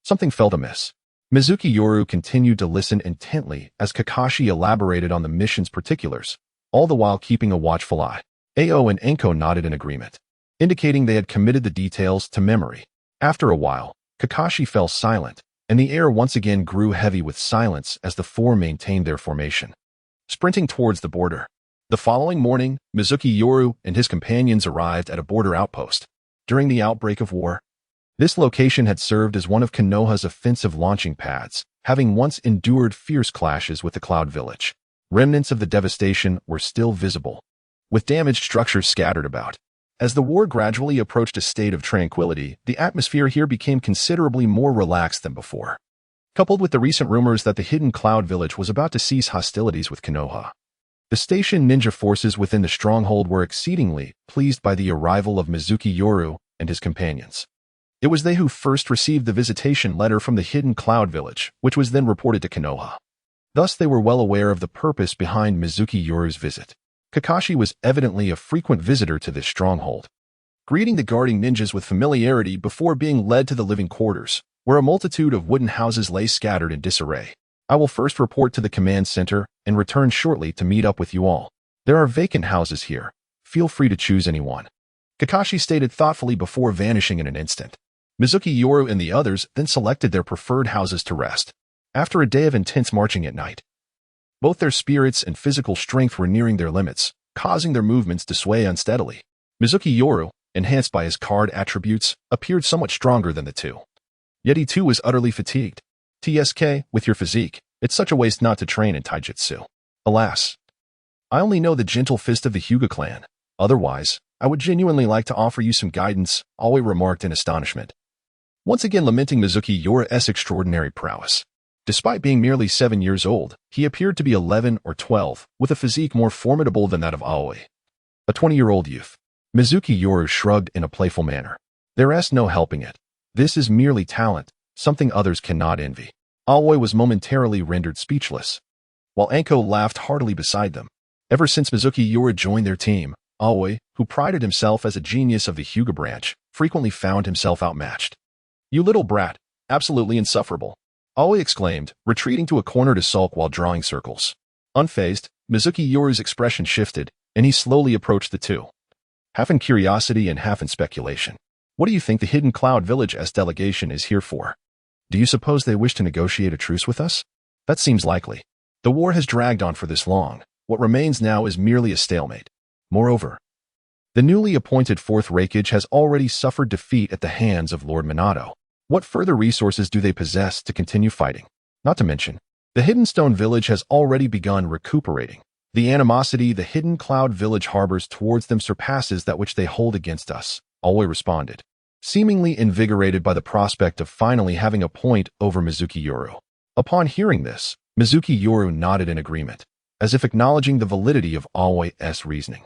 Something felt amiss. Mizunomiya Yoru continued to listen intently as Kakashi elaborated on the mission's particulars, all the while keeping a watchful eye. Ao and Anko nodded in agreement, indicating they had committed the details to memory. After a while, Kakashi fell silent, and the air once again grew heavy with silence as the four maintained their formation, sprinting towards the border. The following morning, Mizunomiya Yoru and his companions arrived at a border outpost. During the outbreak of war, this location had served as one of Konoha's offensive launching pads, having once endured fierce clashes with the Cloud Village. Remnants of the devastation were still visible, with damaged structures scattered about. As the war gradually approached a state of tranquility, the atmosphere here became considerably more relaxed than before. Coupled with the recent rumors that the hidden Cloud Village was about to cease hostilities with Konoha, the station ninja forces within the stronghold were exceedingly pleased by the arrival of Mizunomiya Yoru and his companions. It was they who first received the visitation letter from the hidden Cloud Village, which was then reported to Konoha. Thus they were well aware of the purpose behind Mizunomiya Yoru's visit. Kakashi was evidently a frequent visitor to this stronghold, greeting the guarding ninjas with familiarity before being led to the living quarters, where a multitude of wooden houses lay scattered in disarray. I will first report to the command center and return shortly to meet up with you all. There are vacant houses here. Feel free to choose anyone, Kakashi stated thoughtfully before vanishing in an instant. Mizunomiya Yoru and the others then selected their preferred houses to rest. After a day of intense marching at night, both their spirits and physical strength were nearing their limits, causing their movements to sway unsteadily. Mizunomiya Yoru, enhanced by his card attributes, appeared somewhat stronger than the two. Yet he too was utterly fatigued. TSK, with your physique, it's such a waste not to train in taijutsu. Alas, I only know the gentle fist of the Hyōga clan. Otherwise, I would genuinely like to offer you some guidance, Aoi remarked in astonishment, once again lamenting Mizunomiya Yoru's extraordinary prowess. Despite being merely 7 years old, he appeared to be 11 or 12, with a physique more formidable than that of Aoi, a 20-year-old youth. Mizuki Yoru shrugged in a playful manner. There's no helping it. This is merely talent, something others cannot envy. Aoi was momentarily rendered speechless, while Anko laughed heartily beside them. Ever since Mizuki Yoru joined their team, Aoi, who prided himself as a genius of the Hyuga branch, frequently found himself outmatched. "You little brat, absolutely insufferable," Aoi exclaimed, retreating to a corner to sulk while drawing circles. Unfazed, Mizuki Yoru's expression shifted, and he slowly approached the two, half in curiosity and half in speculation. "What do you think the Hidden Cloud Village S delegation is here for? Do you suppose they wish to negotiate a truce with us? That seems likely. The war has dragged on for this long. What remains now is merely a stalemate. Moreover, the newly appointed Fourth Raikage has already suffered defeat at the hands of Lord Minato. What further resources do they possess to continue fighting? Not to mention, the Hidden Stone Village has already begun recuperating. The animosity the Hidden Cloud Village harbors towards them surpasses that which they hold against us," Aoi responded, seemingly invigorated by the prospect of finally having a point over Mizuki Yoru. Upon hearing this, Mizuki Yoru nodded in agreement, as if acknowledging the validity of Aoi's reasoning.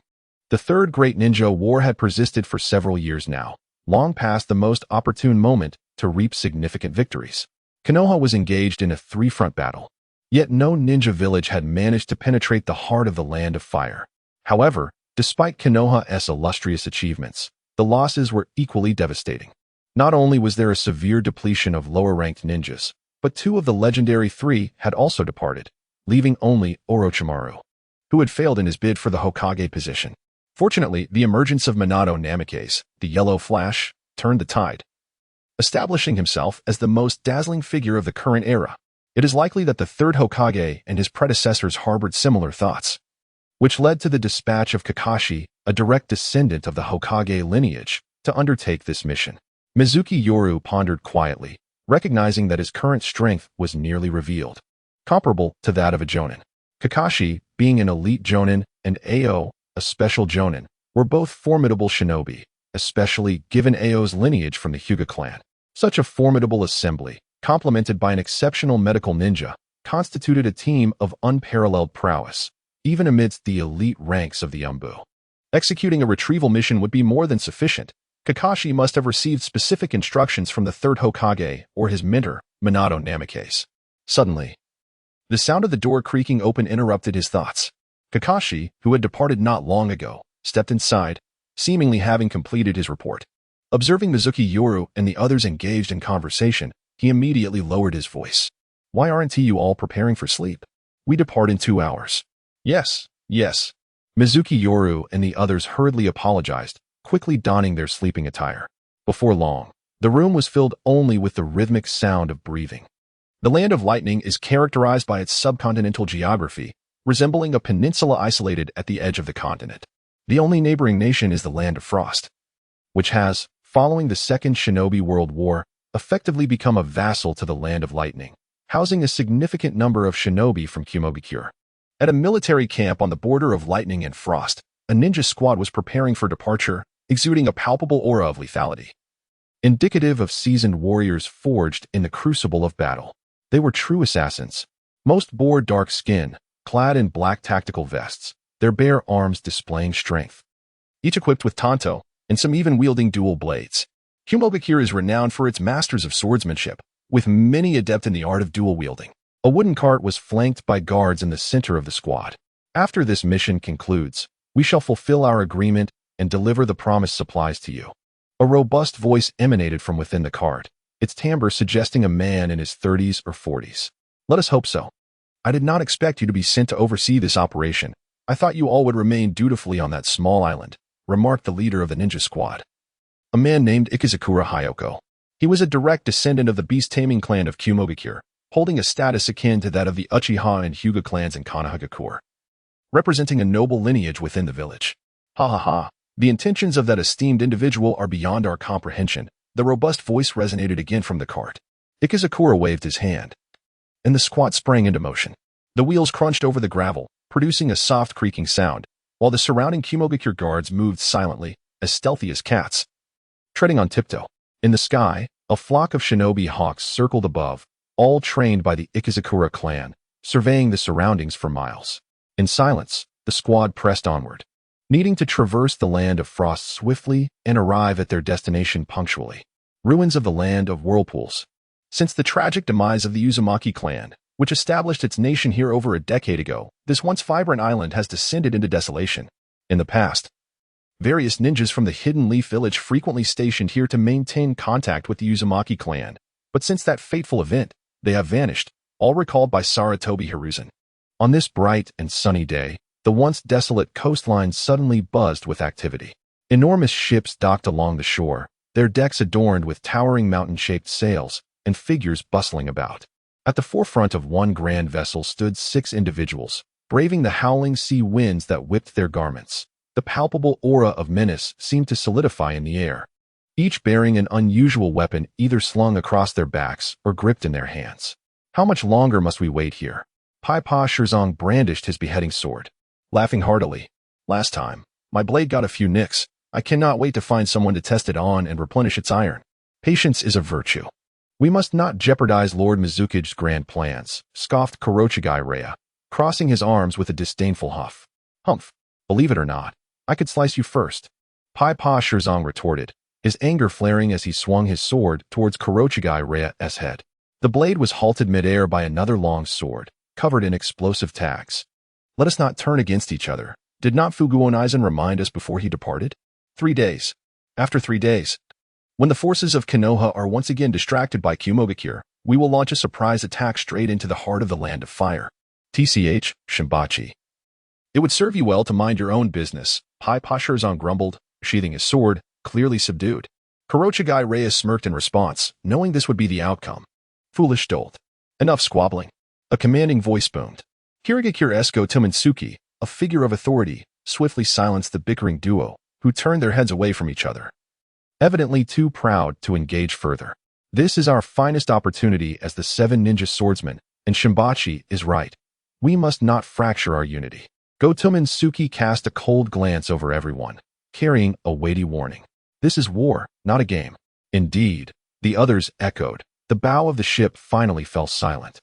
The Third Great Ninja War had persisted for several years now, long past the most opportune moment to reap significant victories. Konoha was engaged in a three-front battle, yet no ninja village had managed to penetrate the heart of the Land of Fire. However, despite Konoha's illustrious achievements, the losses were equally devastating. Not only was there a severe depletion of lower-ranked ninjas, but two of the legendary three had also departed, leaving only Orochimaru, who had failed in his bid for the Hokage position. Fortunately, the emergence of Minato Namikaze, the Yellow Flash, turned the tide, establishing himself as the most dazzling figure of the current era. It is likely that the third Hokage and his predecessors harbored similar thoughts, which led to the dispatch of Kakashi, a direct descendant of the Hokage lineage, to undertake this mission. Mizuki Yoru pondered quietly, recognizing that his current strength was nearly revealed, comparable to that of a Jonin. Kakashi, being an elite Jonin, and Ao, a special Jonin, were both formidable shinobi, especially given Ao's lineage from the Hyuga clan. Such a formidable assembly, complemented by an exceptional medical ninja, constituted a team of unparalleled prowess, even amidst the elite ranks of the Umbu. Executing a retrieval mission would be more than sufficient. Kakashi must have received specific instructions from the third Hokage or his mentor, Minato Namikaze. Suddenly, the sound of the door creaking open interrupted his thoughts. Kakashi, who had departed not long ago, stepped inside, seemingly having completed his report. Observing Mizuki Yoru and the others engaged in conversation, he immediately lowered his voice. "Why aren't you all preparing for sleep? We depart in 2 hours." Yes. Mizuki Yoru and the others hurriedly apologized, quickly donning their sleeping attire. Before long, the room was filled only with the rhythmic sound of breathing. The Land of Lightning is characterized by its subcontinental geography, resembling a peninsula isolated at the edge of the continent. The only neighboring nation is the Land of Frost, which has, following the Second Shinobi World War, effectively become a vassal to the Land of Lightning, housing a significant number of shinobi from Kumogakure. At a military camp on the border of Lightning and Frost, a ninja squad was preparing for departure, exuding a palpable aura of lethality, indicative of seasoned warriors forged in the crucible of battle. They were true assassins. Most bore dark skin, clad in black tactical vests, their bare arms displaying strength, each equipped with tanto, and some even wielding dual blades. Kumogakure is renowned for its masters of swordsmanship, with many adept in the art of dual wielding. A wooden cart was flanked by guards in the center of the squad. "After this mission concludes, we shall fulfill our agreement and deliver the promised supplies to you." A robust voice emanated from within the cart, its timbre suggesting a man in his 30s or 40s. "Let us hope so. I did not expect you to be sent to oversee this operation. I thought you all would remain dutifully on that small island," remarked the leader of the ninja squad, a man named Ikizukura Hyōko. He was a direct descendant of the beast-taming clan of Kumogakure, holding a status akin to that of the Uchiha and Hyuga clans in Konohagakure, representing a noble lineage within the village. "Ha ha ha, the intentions of that esteemed individual are beyond our comprehension." The robust voice resonated again from the cart. Ikizukura waved his hand, and the squad sprang into motion. The wheels crunched over the gravel, producing a soft creaking sound, while the surrounding Kumogakure guards moved silently, as stealthy as cats, treading on tiptoe. In the sky, a flock of shinobi hawks circled above, all trained by the Ikizakura clan, surveying the surroundings for miles. In silence, the squad pressed onward, needing to traverse the land of frost swiftly and arrive at their destination punctually. Ruins of the land of whirlpools. Since the tragic demise of the Uzumaki clan, which established its nation here over a decade ago, this once vibrant island has descended into desolation. In the past, various ninjas from the Hidden Leaf village frequently stationed here to maintain contact with the Uzumaki clan, but since that fateful event, they have vanished, all recalled by Saratobi Hiruzen. On this bright and sunny day, the once desolate coastline suddenly buzzed with activity. Enormous ships docked along the shore, their decks adorned with towering mountain-shaped sails and figures bustling about. At the forefront of one grand vessel stood 6 individuals, braving the howling sea winds that whipped their garments. The palpable aura of menace seemed to solidify in the air, each bearing an unusual weapon either slung across their backs or gripped in their hands. How much longer must we wait here? Pai-Pa Shirzong brandished his beheading sword, laughing heartily. Last time, my blade got a few nicks. I cannot wait to find someone to test it on and replenish its iron. Patience is a virtue. We must not jeopardize Lord Mizuki's grand plans, scoffed Kurochigai Rhea, crossing his arms with a disdainful huff. Humph. Believe it or not, I could slice you first. Pai-Pa Shirzong retorted, his anger flaring as he swung his sword towards Kurochigai Rhea's head. The blade was halted midair by another long sword, covered in explosive tags. Let us not turn against each other. Did not Fuguo Aizen remind us before he departed? 3 days. After 3 days, when the forces of Konoha are once again distracted by Kumogakure, we will launch a surprise attack straight into the heart of the Land of Fire. TCH, Shimbachi. It would serve you well to mind your own business, Pai-Pa Shirzong grumbled, sheathing his sword, clearly subdued. Kurochigai Rhea smirked in response, knowing this would be the outcome. Foolish dolt. Enough squabbling. A commanding voice boomed. Hiragakure Esko Tominsuke, a figure of authority, swiftly silenced the bickering duo, who turned their heads away from each other, evidently too proud to engage further. This is our finest opportunity as the 7 ninja swordsmen, and Shimbachi is right. We must not fracture our unity. Go Tominsuke cast a cold glance over everyone, carrying a weighty warning. This is war, not a game. Indeed, the others echoed. The bow of the ship finally fell silent,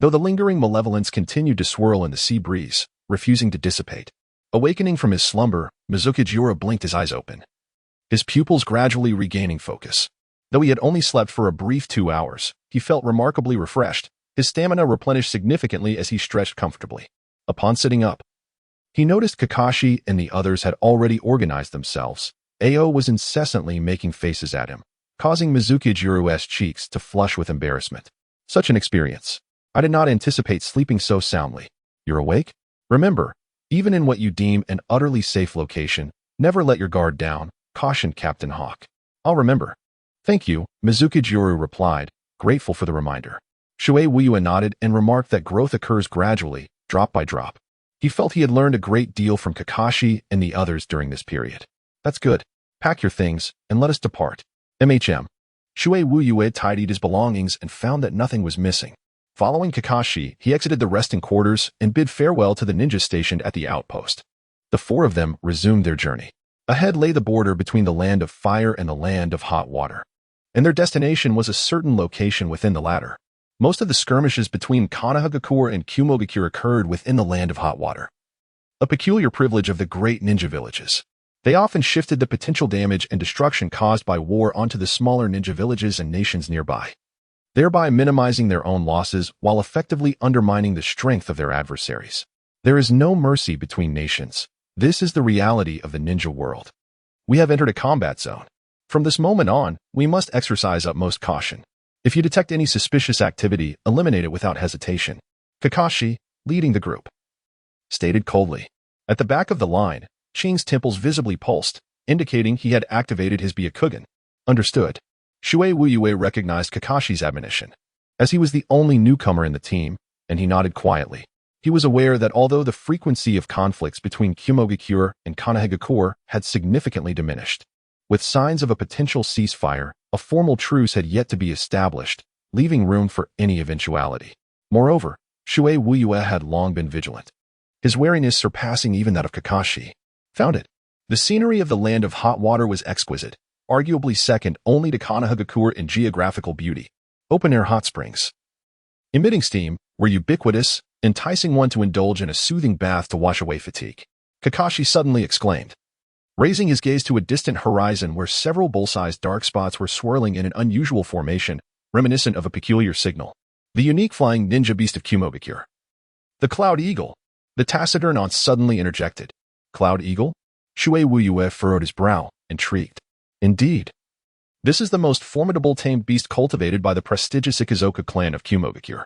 though the lingering malevolence continued to swirl in the sea breeze, refusing to dissipate. Awakening from his slumber, Mizuki's Yoru blinked his eyes open, his pupils gradually regaining focus. Though he had only slept for a brief 2 hours, he felt remarkably refreshed, his stamina replenished significantly as he stretched comfortably. Upon sitting up, he noticed Kakashi and the others had already organized themselves. Ao was incessantly making faces at him, causing Mizuki's Yoru's cheeks to flush with embarrassment. Such an experience. I did not anticipate sleeping so soundly. You're awake? Remember, even in what you deem an utterly safe location, never let your guard down, cautioned Captain Hawk. I'll remember. Thank you, Mizuki's Yoru replied, grateful for the reminder. Shuei Wuyue nodded and remarked that growth occurs gradually, drop by drop. He felt he had learned a great deal from Kakashi and the others during this period. That's good. Pack your things, and let us depart. MHM. Shuei Wuyue tidied his belongings and found that nothing was missing. Following Kakashi, he exited the resting quarters and bid farewell to the ninjas stationed at the outpost. The 4 of them resumed their journey. Ahead lay the border between the Land of Fire and the Land of Hot Water, and their destination was a certain location within the latter. Most of the skirmishes between Konohagakure and Kumogakure occurred within the Land of Hot Water, a peculiar privilege of the great ninja villages. They often shifted the potential damage and destruction caused by war onto the smaller ninja villages and nations nearby, thereby minimizing their own losses while effectively undermining the strength of their adversaries. There is no mercy between nations. This is the reality of the ninja world. We have entered a combat zone. From this moment on, we must exercise utmost caution. If you detect any suspicious activity, eliminate it without hesitation. Kakashi, leading the group, stated coldly. At the back of the line, Ching's temples visibly pulsed, indicating he had activated his Byakugan. Understood. Shuei Wuyue recognized Kakashi's admonition, as he was the only newcomer in the team, and he nodded quietly. He was aware that although the frequency of conflicts between Kumogakure and Konohagakure had significantly diminished, with signs of a potential ceasefire, a formal truce had yet to be established, leaving room for any eventuality. Moreover, Shuei Wuyue had long been vigilant, his wariness surpassing even that of Kakashi. Found it. The scenery of the Land of Hot Water was exquisite, arguably second only to Konohagakure in geographical beauty. Open-air hot springs, Emitting steam were ubiquitous, enticing one to indulge in a soothing bath to wash away fatigue. Kakashi suddenly exclaimed, raising his gaze to a distant horizon where several bull-sized dark spots were swirling in an unusual formation, reminiscent of a peculiar signal. The unique flying ninja beast of Kumogakure. The Cloud Eagle. The taciturn aunt suddenly interjected. Cloud Eagle? Shuei Wuyue furrowed his brow, intrigued. Indeed. This is the most formidable tamed beast cultivated by the prestigious Ikuzoku clan of Kumogakure.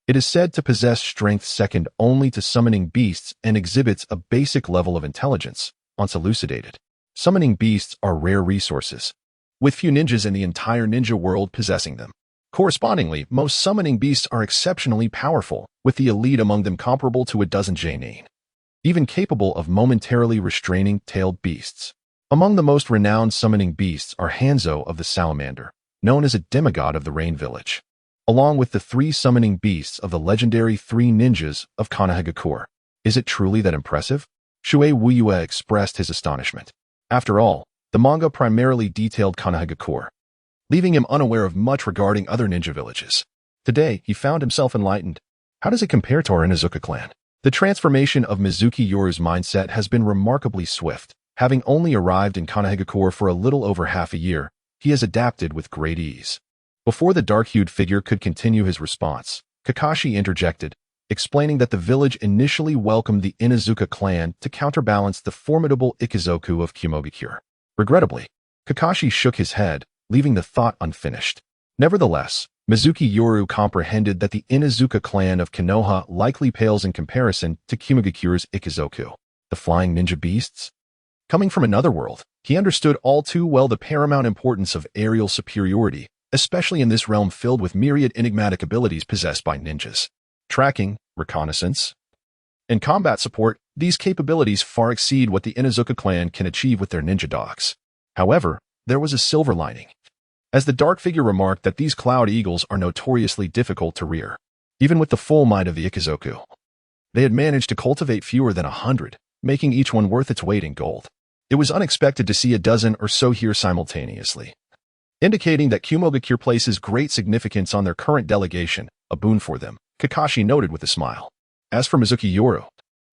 It is said to possess strength second only to summoning beasts and exhibits a basic level of intelligence, once elucidated. Summoning beasts are rare resources, with few ninjas in the entire ninja world possessing them. Correspondingly, most summoning beasts are exceptionally powerful, with the elite among them comparable to a dozen Jainin, even capable of momentarily restraining tailed beasts. Among the most renowned summoning beasts are Hanzo of the Salamander, known as a demigod of the Rain Village, along with the 3 summoning beasts of the legendary 3 ninjas of Konohagakure. Is it truly that impressive? Shuei Wuyue expressed his astonishment. After all, the manga primarily detailed Konohagakure, leaving him unaware of much regarding other ninja villages. Today, he found himself enlightened. How does it compare to our Inuzuka clan? The transformation of Mizuki Yoru's mindset has been remarkably swift. Having only arrived in Konohagakure for a little over half a year, he has adapted with great ease. Before the dark-hued figure could continue his response, Kakashi interjected, explaining that the village initially welcomed the Inuzuka clan to counterbalance the formidable Ikuzoku of Kumogakure. Regrettably, Kakashi shook his head, leaving the thought unfinished. Nevertheless, Mizuki Yoru comprehended that the Inuzuka clan of Konoha likely pales in comparison to Kumogakure's Ikuzoku, the flying ninja beasts. Coming from another world, he understood all too well the paramount importance of aerial superiority, especially in this realm filled with myriad enigmatic abilities possessed by ninjas. Tracking, reconnaissance, and combat support, these capabilities far exceed what the Inuzuka clan can achieve with their ninja dogs. However, there was a silver lining, as the dark figure remarked that these cloud eagles are notoriously difficult to rear. Even with the full might of the Ikuzoku, they had managed to cultivate fewer than 100, making each one worth its weight in gold. It was unexpected to see a dozen or so here simultaneously, indicating that Kumogakure places great significance on their current delegation, a boon for them, Kakashi noted with a smile. As for Mizuki Yoru,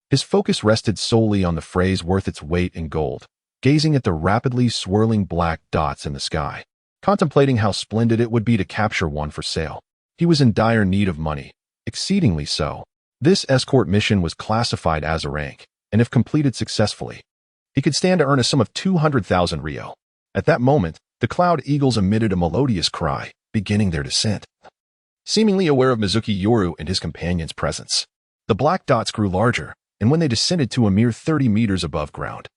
his focus rested solely on the phrase worth its weight in gold, gazing at the rapidly swirling black dots in the sky, contemplating how splendid it would be to capture one for sale. He was in dire need of money, exceedingly so. This escort mission was classified as a rank, and if completed successfully, he could stand to earn a sum of 200,000 ryo. At that moment, the cloud eagles emitted a melodious cry, beginning their descent. Seemingly aware of Mizuki Yoru and his companion's presence, the black dots grew larger, and when they descended to a mere 30 meters above ground,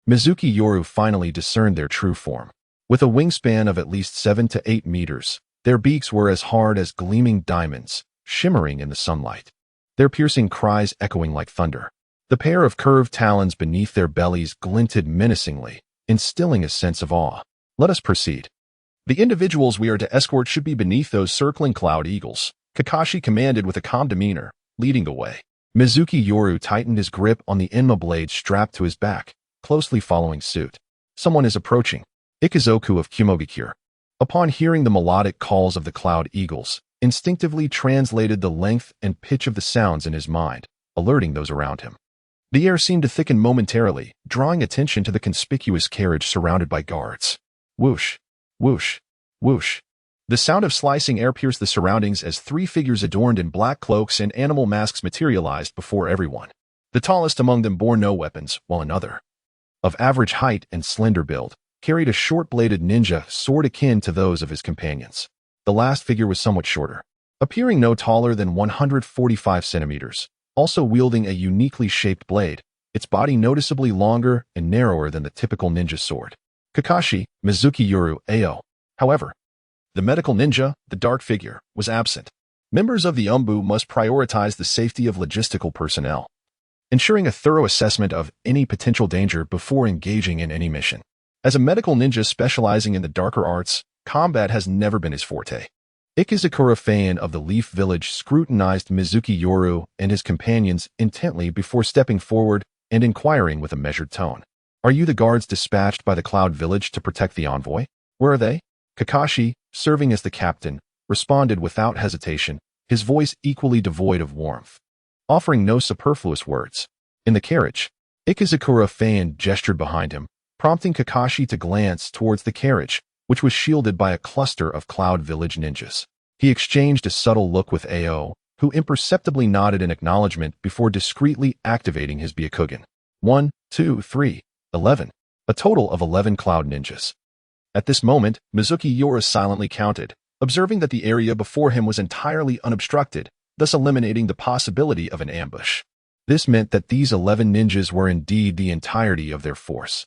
Mizuki Yoru finally discerned their true form. With a wingspan of at least 7 to 8 meters, their beaks were as hard as gleaming diamonds, shimmering in the sunlight, their piercing cries echoing like thunder. The pair of curved talons beneath their bellies glinted menacingly, instilling a sense of awe. Let us proceed. The individuals we are to escort should be beneath those circling cloud eagles, Kakashi commanded with a calm demeanor, leading the way. Mizuki Yoru tightened his grip on the Enma blade strapped to his back, closely following suit. Someone is approaching. Ikuzoku of Kumogakure, upon hearing the melodic calls of the cloud eagles, instinctively translated the length and pitch of the sounds in his mind, alerting those around him. The air seemed to thicken momentarily, drawing attention to the conspicuous carriage surrounded by guards. Whoosh, whoosh, whoosh. The sound of slicing air pierced the surroundings as 3 figures adorned in black cloaks and animal masks materialized before everyone. The tallest among them bore no weapons, while another, of average height and slender build, carried a short-bladed ninja sword akin to those of his companions. The last figure was somewhat shorter, appearing no taller than 145 centimeters, also wielding a uniquely shaped blade, its body noticeably longer and narrower than the typical ninja sword. Kakashi, Mizuki Yoru, Ao. However, the medical ninja, the dark figure, was absent. Members of the Umbu must prioritize the safety of logistical personnel, ensuring a thorough assessment of any potential danger before engaging in any mission. As a medical ninja specializing in the darker arts, combat has never been his forte. Ikizukura Fan of the Leaf Village scrutinized Mizuki Yoru and his companions intently before stepping forward and inquiring with a measured tone. Are you the guards dispatched by the Cloud Village to protect the envoy? Where are they? Kakashi, serving as the captain, responded without hesitation, his voice equally devoid of warmth, offering no superfluous words. In the carriage, Ikizukura Fan gestured behind him, prompting Kakashi to glance towards the carriage, which was shielded by a cluster of Cloud Village ninjas. He exchanged a subtle look with Ao, who imperceptibly nodded in acknowledgement before discreetly activating his Byakugan. 1, 2, 3, 11. A total of 11 Cloud Ninjas. At this moment, Mizunomiya Yoru silently counted, observing that the area before him was entirely unobstructed, thus eliminating the possibility of an ambush. This meant that these 11 ninjas were indeed the entirety of their force.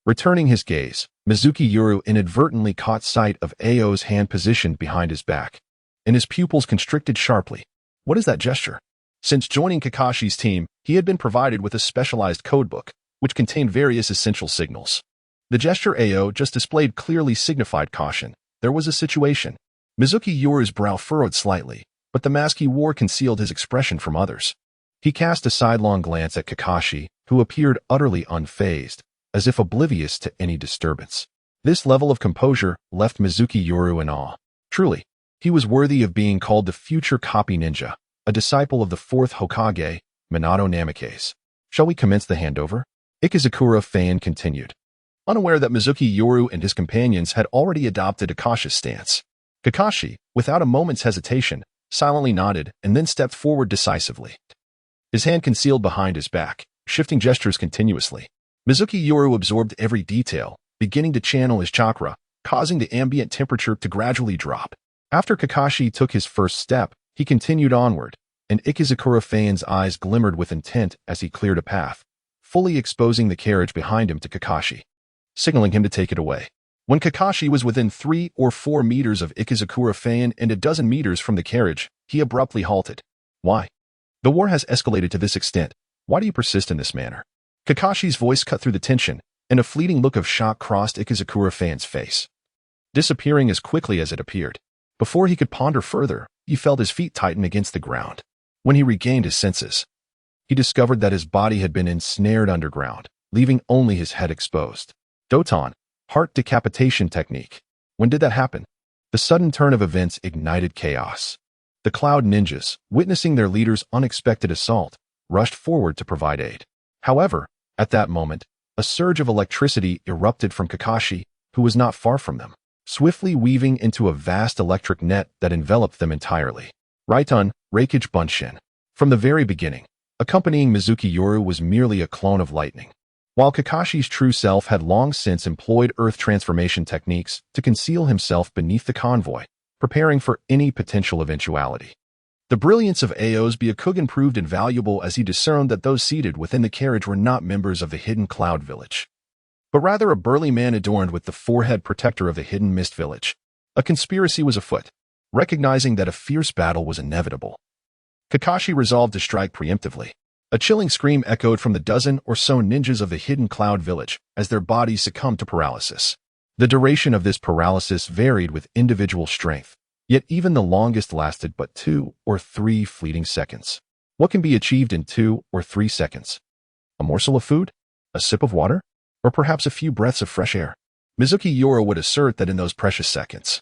Returning his gaze, Mizunomiya Yoru inadvertently caught sight of Ao's hand positioned behind his back, and his pupils constricted sharply. What is that gesture? Since joining Kakashi's team, he had been provided with a specialized codebook, which contained various essential signals. The gesture Ao just displayed clearly signified caution. There was a situation. Mizunomiya Yoru's brow furrowed slightly, but the mask he wore concealed his expression from others. He cast a sidelong glance at Kakashi, who appeared utterly unfazed, as if oblivious to any disturbance. This level of composure left Mizunomiya Yoru in awe. Truly, he was worthy of being called the future copy ninja, a disciple of the fourth Hokage, Minato Namikaze. Shall we commence the handover? Ikizukura Fan continued, unaware that Mizunomiya Yoru and his companions had already adopted a cautious stance. Kakashi, without a moment's hesitation, silently nodded and then stepped forward decisively. His hand concealed behind his back, shifting gestures continuously. Mizunomiya Yoru absorbed every detail, beginning to channel his chakra, causing the ambient temperature to gradually drop. After Kakashi took his first step, he continued onward, and Ikizukura Fan's eyes glimmered with intent as he cleared a path, fully exposing the carriage behind him to Kakashi, signaling him to take it away. When Kakashi was within 3 or 4 meters of Ikizukura Fan and a dozen meters from the carriage, he abruptly halted. Why? The war has escalated to this extent. Why do you persist in this manner? Kakashi's voice cut through the tension, and a fleeting look of shock crossed Ikizukura Fan's face, disappearing as quickly as it appeared. Before he could ponder further, he felt his feet tighten against the ground. When he regained his senses, he discovered that his body had been ensnared underground, leaving only his head exposed. Doton, heart decapitation technique. When did that happen? The sudden turn of events ignited chaos. The Cloud Ninjas, witnessing their leader's unexpected assault, rushed forward to provide aid. However, at that moment, a surge of electricity erupted from Kakashi, who was not far from them, swiftly weaving into a vast electric net that enveloped them entirely. Raitun, Reikage Bunshin. From the very beginning, accompanying Mizunomiya Yoru was merely a clone of lightning, while Kakashi's true self had long since employed earth transformation techniques to conceal himself beneath the convoy, preparing for any potential eventuality. The brilliance of Ao's Byakugan proved invaluable as he discerned that those seated within the carriage were not members of the hidden Cloud Village, but rather a burly man adorned with the forehead protector of the hidden Mist Village. A conspiracy was afoot. Recognizing that a fierce battle was inevitable, Kakashi resolved to strike preemptively. A chilling scream echoed from the dozen or so ninjas of the hidden Cloud Village as their bodies succumbed to paralysis. The duration of this paralysis varied with individual strength, yet even the longest lasted but 2 or 3 fleeting seconds. What can be achieved in 2 or 3 seconds? A morsel of food? A sip of water? Or perhaps a few breaths of fresh air? Mizunomiya Yoru would assert that in those precious seconds,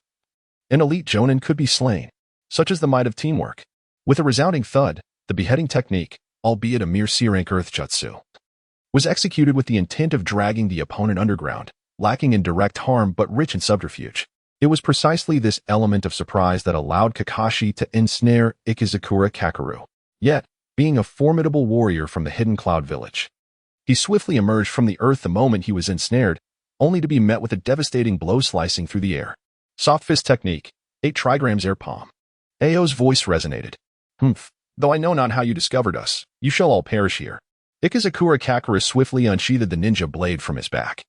an elite jonin could be slain. Such is the might of teamwork. With a resounding thud, the beheading technique, albeit a mere C-rank earth jutsu, was executed with the intent of dragging the opponent underground, lacking in direct harm but rich in subterfuge. It was precisely this element of surprise that allowed Kakashi to ensnare Ikizukura Kakeru. Yet, being a formidable warrior from the hidden Cloud Village, he swiftly emerged from the earth the moment he was ensnared, only to be met with a devastating blow slicing through the air. Soft fist technique, 8 trigrams air palm. Ao's voice resonated. Though I know not how you discovered us, you shall all perish here. Ikizukura Kakeru swiftly unsheathed the ninja blade from his back,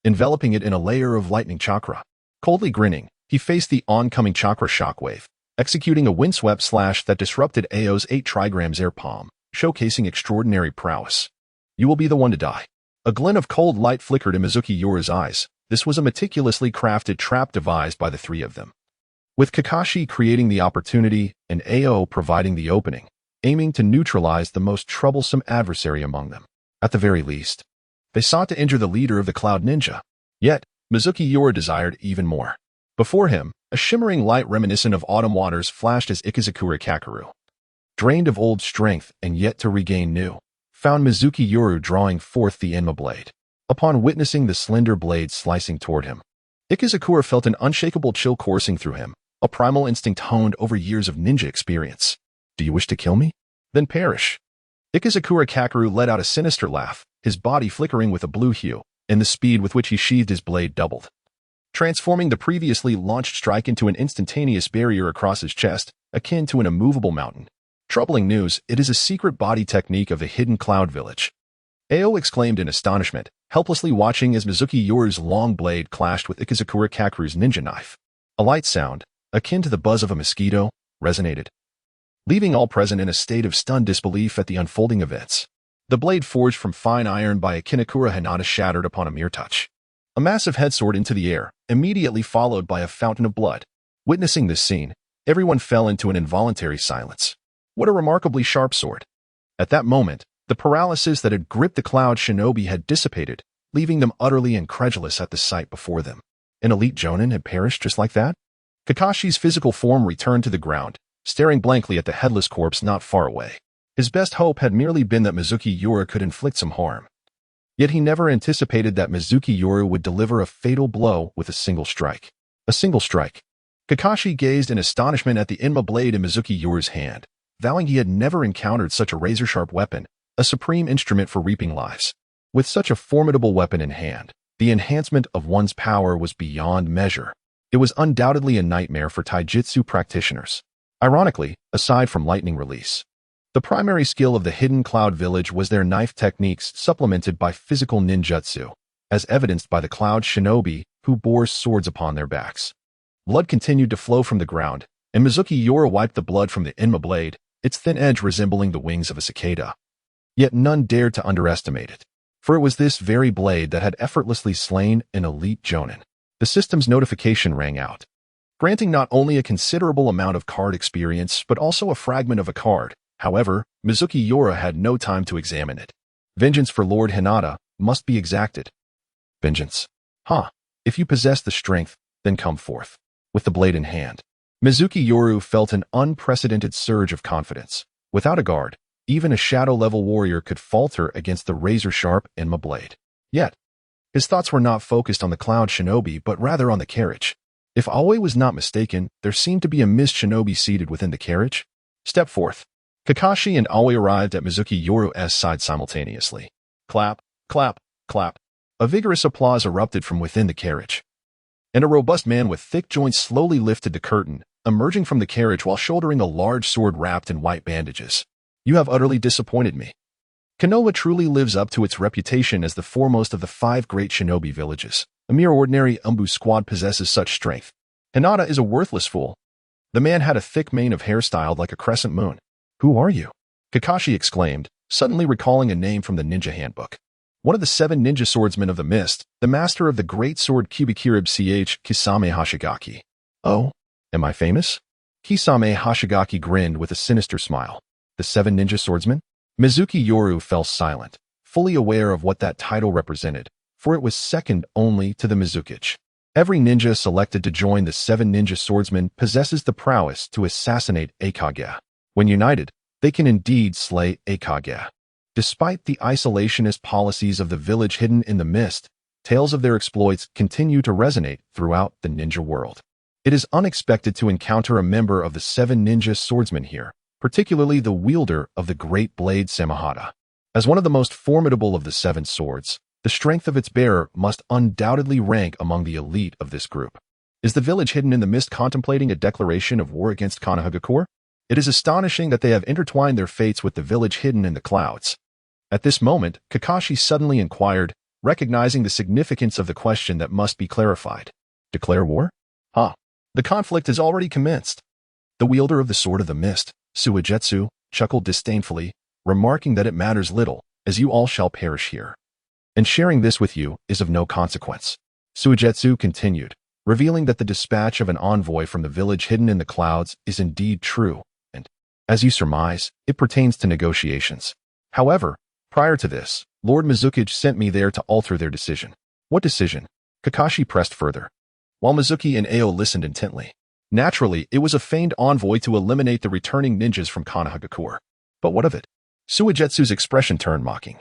enveloping it in a layer of lightning chakra. Coldly grinning, he faced the oncoming chakra shockwave, executing a windswept slash that disrupted Ao's 8 trigrams air palm, showcasing extraordinary prowess. You will be the one to die. A glint of cold light flickered in Mizunomiya Yoru's eyes. This was a meticulously crafted trap devised by the 3 of them, with Kakashi creating the opportunity and Ao providing the opening, aiming to neutralize the most troublesome adversary among them. At the very least, they sought to injure the leader of the Cloud Ninja. Yet, Mizunomiya Yoru desired even more. Before him, A shimmering light reminiscent of autumn waters flashed as Ikizukura Kakeru, drained of old strength and yet to regain new, found Mizuki Yoru drawing forth the Enma blade. Upon witnessing the slender blade slicing toward him, Ikizukura felt an unshakable chill coursing through him, a primal instinct honed over years of ninja experience. Do you wish to kill me? Then perish. Ikizukura Kakeru let out a sinister laugh, his body flickering with a blue hue, and the speed with which he sheathed his blade doubled, transforming the previously launched strike into an instantaneous barrier across his chest, akin to an immovable mountain. Troubling news, it is a secret body technique of the hidden cloud village. Ao exclaimed in astonishment, helplessly watching as Mizuki Yoru's long blade clashed with Ikizukura Kakeru's ninja knife. A light sound, akin to the buzz of a mosquito, resonated, leaving all present in a state of stunned disbelief at the unfolding events. The blade forged from fine iron by Akinakura Hinata shattered upon a mere touch. A massive headsword into the air, immediately followed by a fountain of blood. Witnessing this scene, everyone fell into an involuntary silence. What a remarkably sharp sword. At that moment, the paralysis that had gripped the cloud shinobi had dissipated, leaving them utterly incredulous at the sight before them. An elite jonin had perished just like that? Kakashi's physical form returned to the ground, staring blankly at the headless corpse not far away. His best hope had merely been that Mizuki Yoru could inflict some harm. Yet he never anticipated that Mizuki Yoru would deliver a fatal blow with a single strike. A single strike. Kakashi gazed in astonishment at the Enma blade in Mizuki Yoru's hand, vowing he had never encountered such a razor-sharp weapon, a supreme instrument for reaping lives. With such a formidable weapon in hand, the enhancement of one's power was beyond measure. It was undoubtedly a nightmare for taijutsu practitioners. Ironically, aside from lightning release, the primary skill of the hidden cloud village was their knife techniques supplemented by physical ninjutsu, as evidenced by the cloud shinobi who bore swords upon their backs. Blood continued to flow from the ground, and Mizuki Yoru wiped the blood from the Enma blade, its thin edge resembling the wings of a cicada. Yet none dared to underestimate it, for it was this very blade that had effortlessly slain an elite jonin. The system's notification rang out, granting not only a considerable amount of card experience but also a fragment of a card. However, Mizuki Yoru had no time to examine it. Vengeance for Lord Hinata must be exacted. Vengeance. If you possess the strength, then come forth. With the blade in hand, Mizuki Yoru felt an unprecedented surge of confidence. Without a guard, even a shadow-level warrior could falter against the razor-sharp Enma blade. Yet, his thoughts were not focused on the cloud shinobi but rather on the carriage. If Aoi was not mistaken, there seemed to be a mist shinobi seated within the carriage. Step forth. Kakashi and Aoi arrived at Mizuki Yoru's side simultaneously. Clap, clap, clap. A vigorous applause erupted from within the carriage, and a robust man with thick joints slowly lifted the curtain, emerging from the carriage while shouldering a large sword wrapped in white bandages. You have utterly disappointed me. Konoha truly lives up to its reputation as the foremost of the 5 great shinobi villages. A mere ordinary Umbu squad possesses such strength. Hinata is a worthless fool. The man had a thick mane of hair styled like a crescent moon. Who are you? Kakashi exclaimed, suddenly recalling a name from the ninja handbook. One of the 7 ninja swordsmen of the mist, the master of the great sword Kubikirib Ch Kisame Hashigaki. Oh, am I famous? Kisame Hashigaki grinned with a sinister smile. The 7 ninja swordsmen? Mizuki Yoru fell silent, fully aware of what that title represented, for it was second only to the Mizukage. Every ninja selected to join the 7 ninja swordsmen possesses the prowess to assassinate Aokiji. When united, they can indeed slay Aokiji. Despite the isolationist policies of the village hidden in the mist, tales of their exploits continue to resonate throughout the ninja world. It is unexpected to encounter a member of the 7 ninja swordsmen here, particularly the wielder of the great blade Samahata. As one of the most formidable of the 7 swords, the strength of its bearer must undoubtedly rank among the elite of this group. Is the village hidden in the mist contemplating a declaration of war against Konohagakure? It is astonishing that they have intertwined their fates with the village hidden in the clouds. At this moment, Kakashi suddenly inquired, recognizing the significance of the question that must be clarified. Declare war? The conflict has already commenced. The wielder of the Sword of the Mist, Suigetsu, chuckled disdainfully, remarking that it matters little, as you all shall perish here. And sharing this with you is of no consequence. Suigetsu continued, revealing that the dispatch of an envoy from the village hidden in the clouds is indeed true, and, as you surmise, it pertains to negotiations. However, prior to this, Lord Mizukage sent me there to alter their decision. What decision? Kakashi pressed further, while Mizuki and Ao listened intently. Naturally, it was a feigned envoy to eliminate the returning ninjas from Konohagakure. But what of it? Suigetsu's expression turned mocking.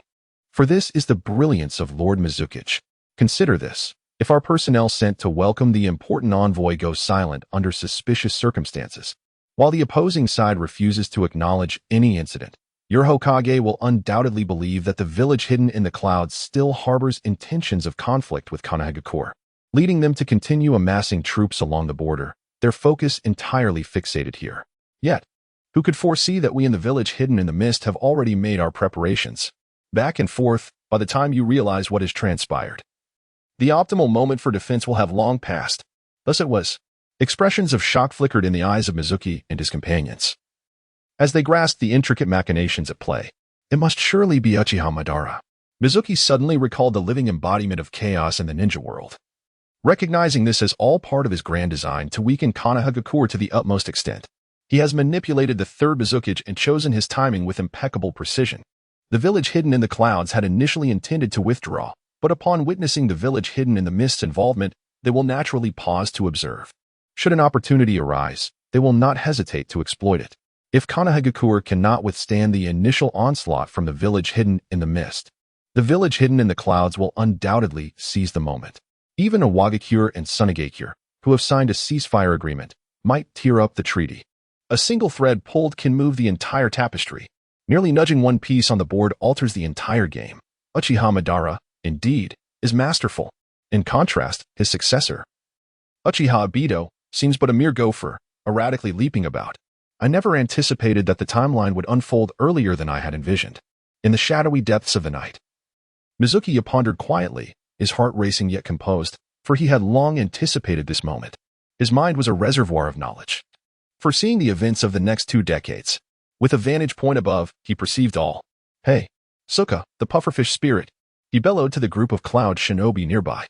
For this is the brilliance of Lord Mizukichi. Consider this. If our personnel sent to welcome the important envoy goes silent under suspicious circumstances, while the opposing side refuses to acknowledge any incident, your Hokage will undoubtedly believe that the village hidden in the clouds still harbors intentions of conflict with Konohagakure, leading them to continue amassing troops along the border, their focus entirely fixated here. Yet, who could foresee that we in the village hidden in the mist have already made our preparations? Back and forth, by the time you realize what has transpired. The optimal moment for defense will have long passed. Thus it was. Expressions of shock flickered in the eyes of Mizuki and his companions. As they grasped the intricate machinations at play, it must surely be Uchiha Madara. Mizuki suddenly recalled the living embodiment of chaos in the ninja world. Recognizing this as all part of his grand design to weaken Konohagakure to the utmost extent, he has manipulated the third Mizukichi and chosen his timing with impeccable precision. The village hidden in the clouds had initially intended to withdraw, but upon witnessing the village hidden in the mist's involvement, they will naturally pause to observe. Should an opportunity arise, they will not hesitate to exploit it. If Konohagakure cannot withstand the initial onslaught from the village hidden in the mist, the village hidden in the clouds will undoubtedly seize the moment. Even Iwagakure and Sunagakure, who have signed a ceasefire agreement, might tear up the treaty. A single thread pulled can move the entire tapestry. Merely nudging one piece on the board alters the entire game. Uchiha Madara, indeed, is masterful. In contrast, his successor, Uchiha Obito, seems but a mere gopher, erratically leaping about. I never anticipated that the timeline would unfold earlier than I had envisioned. In the shadowy depths of the night, Mizuki pondered quietly, his heart racing yet composed, for he had long anticipated this moment. His mind was a reservoir of knowledge, foreseeing the events of the next 2 decades. With a vantage point above, he perceived all. Hey, Suka, the pufferfish spirit, he bellowed to the group of cloud shinobi nearby.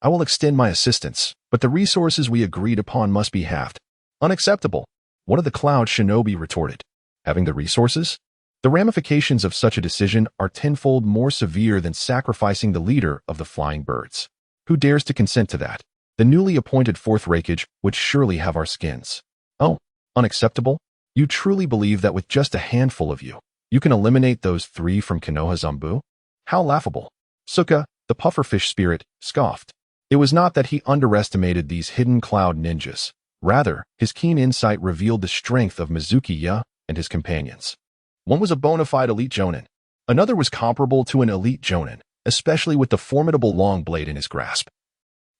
I will extend my assistance, but the resources we agreed upon must be halved. Unacceptable. One of the cloud shinobi retorted. Having the resources? The ramifications of such a decision are tenfold more severe than sacrificing the leader of the flying birds. Who dares to consent to that? The newly appointed fourth Raikage would surely have our skins. Oh, unacceptable? You truly believe that with just a handful of you, you can eliminate those 3 from Konoha Zanbu? How laughable. Suka, the pufferfish spirit, scoffed. It was not that he underestimated these hidden cloud ninjas. Rather, his keen insight revealed the strength of Mizunomiya and his companions. One was a bona fide elite jonin. Another was comparable to an elite jonin, especially with the formidable long blade in his grasp,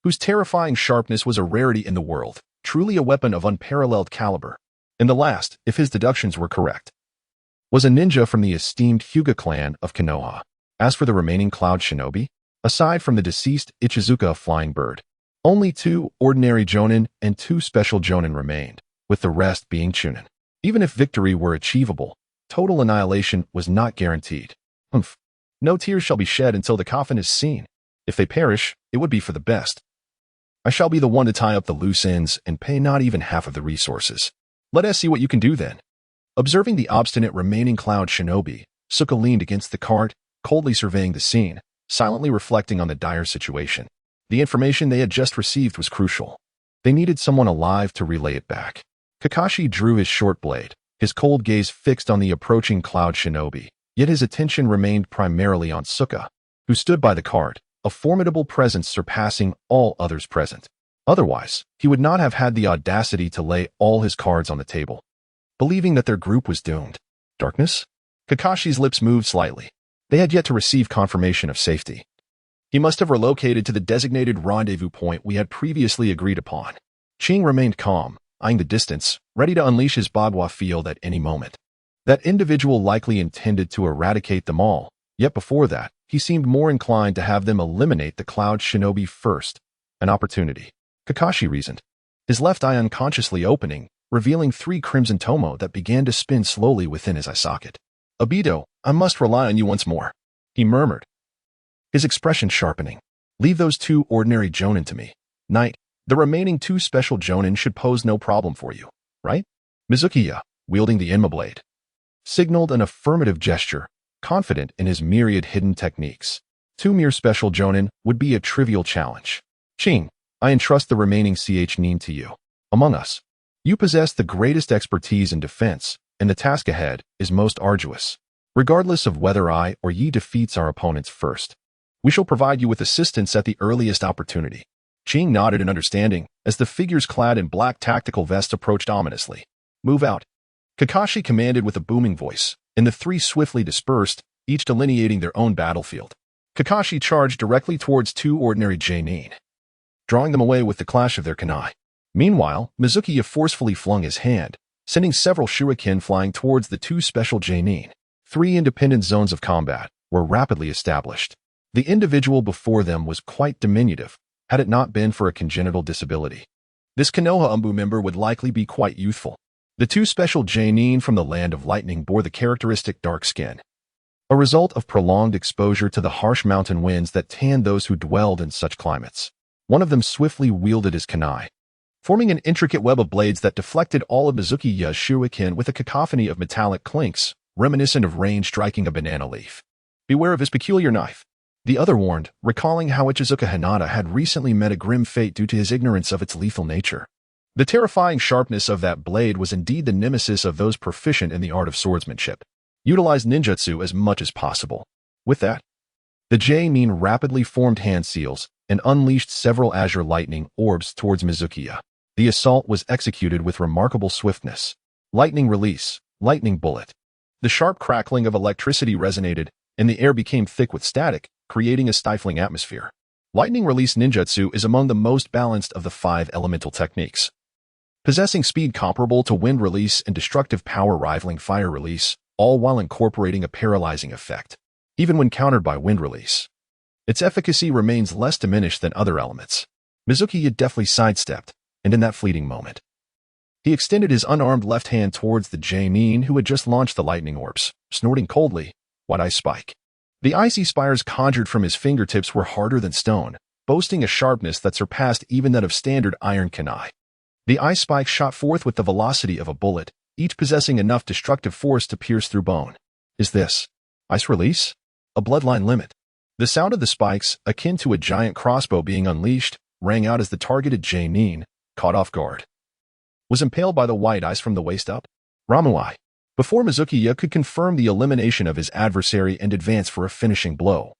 whose terrifying sharpness was a rarity in the world, truly a weapon of unparalleled caliber. And the last, if his deductions were correct, was a ninja from the esteemed Hyuga clan of Konoha. As for the remaining cloud shinobi, aside from the deceased Ichizuka flying bird, only 2 ordinary jonin and 2 special jonin remained, with the rest being chunin. Even if victory were achievable, total annihilation was not guaranteed. No tears shall be shed until the coffin is seen. If they perish, it would be for the best. I shall be the one to tie up the loose ends and pay not even half of the resources. Let us see what you can do then. Observing the obstinate remaining cloud shinobi, Suka leaned against the cart, coldly surveying the scene, silently reflecting on the dire situation. The information they had just received was crucial. They needed someone alive to relay it back. Kakashi drew his short blade, his cold gaze fixed on the approaching cloud shinobi, yet his attention remained primarily on Suka, who stood by the cart, a formidable presence surpassing all others present. Otherwise, he would not have had the audacity to lay all his cards on the table, believing that their group was doomed. Darkness? Kakashi's lips moved slightly. They had yet to receive confirmation of safety. He must have relocated to the designated rendezvous point we had previously agreed upon. Ching remained calm, eyeing the distance, ready to unleash his Bagua field at any moment. That individual likely intended to eradicate them all, yet before that, he seemed more inclined to have them eliminate the cloud shinobi first. An opportunity. Kakashi reasoned, his left eye unconsciously opening, revealing 3 crimson tomo that began to spin slowly within his eye socket. Obito, I must rely on you once more, he murmured, his expression sharpening. Leave those 2 ordinary jonin to me. Knight, the remaining 2 special jonin should pose no problem for you, right? Mizunomiya, wielding the Inma blade, signaled an affirmative gesture, confident in his myriad hidden techniques. 2 mere special jonin would be a trivial challenge. Ching, I entrust the remaining ch nin to you. Among us, You possess the greatest expertise in defense, and the task ahead is most arduous. Regardless of whether I or ye defeats our opponents first, we shall provide you with assistance at the earliest opportunity. Ching nodded in understanding as the figures clad in black tactical vests approached ominously. Move out, Kakashi commanded with a booming voice, and the three swiftly dispersed, each delineating their own battlefield. Kakashi charged directly towards two ordinary Jonin, drawing them away with the clash of their kunai. Meanwhile, Mizunomiya forcefully flung his hand, sending several shuriken flying towards the two special Jonin. 3 independent zones of combat were rapidly established. The individual before them was quite diminutive, had it not been for a congenital disability. This Konoha Umbu member would likely be quite youthful. The two special Jonin from the Land of Lightning bore the characteristic dark skin, a result of prolonged exposure to the harsh mountain winds that tanned those who dwelled in such climates. One of them swiftly wielded his kunai, forming an intricate web of blades that deflected all of Mizunomiya's shuriken with a cacophony of metallic clinks, reminiscent of rain striking a banana leaf. Beware of his peculiar knife, the other warned, recalling how Ichizuka Hinata had recently met a grim fate due to his ignorance of its lethal nature. The terrifying sharpness of that blade was indeed the nemesis of those proficient in the art of swordsmanship. Utilize ninjutsu as much as possible. With that, the Jonin rapidly formed hand seals and unleashed several azure lightning orbs towards Mizunomiya. The assault was executed with remarkable swiftness. Lightning release, lightning bullet. The sharp crackling of electricity resonated, and the air became thick with static, creating a stifling atmosphere. Lightning release ninjutsu is among the most balanced of the 5 elemental techniques, possessing speed comparable to wind release and destructive power rivaling fire release, all while incorporating a paralyzing effect. Even when countered by wind release, its efficacy remains less diminished than other elements. Mizunomiya deftly sidestepped, and in that fleeting moment, he extended his unarmed left hand towards the Jonin who had just launched the lightning orbs, snorting coldly, "What I spike?" The icy spires conjured from his fingertips were harder than stone, boasting a sharpness that surpassed even that of standard iron kunai. The ice spikes shot forth with the velocity of a bullet, each possessing enough destructive force to pierce through bone. Is this ice release? A bloodline limit? The sound of the spikes, akin to a giant crossbow being unleashed, rang out as the targeted Jonin, caught off guard, was impaled by the white ice from the waist up. Ramuai. Before Mizunomiya could confirm the elimination of his adversary and advance for a finishing blow,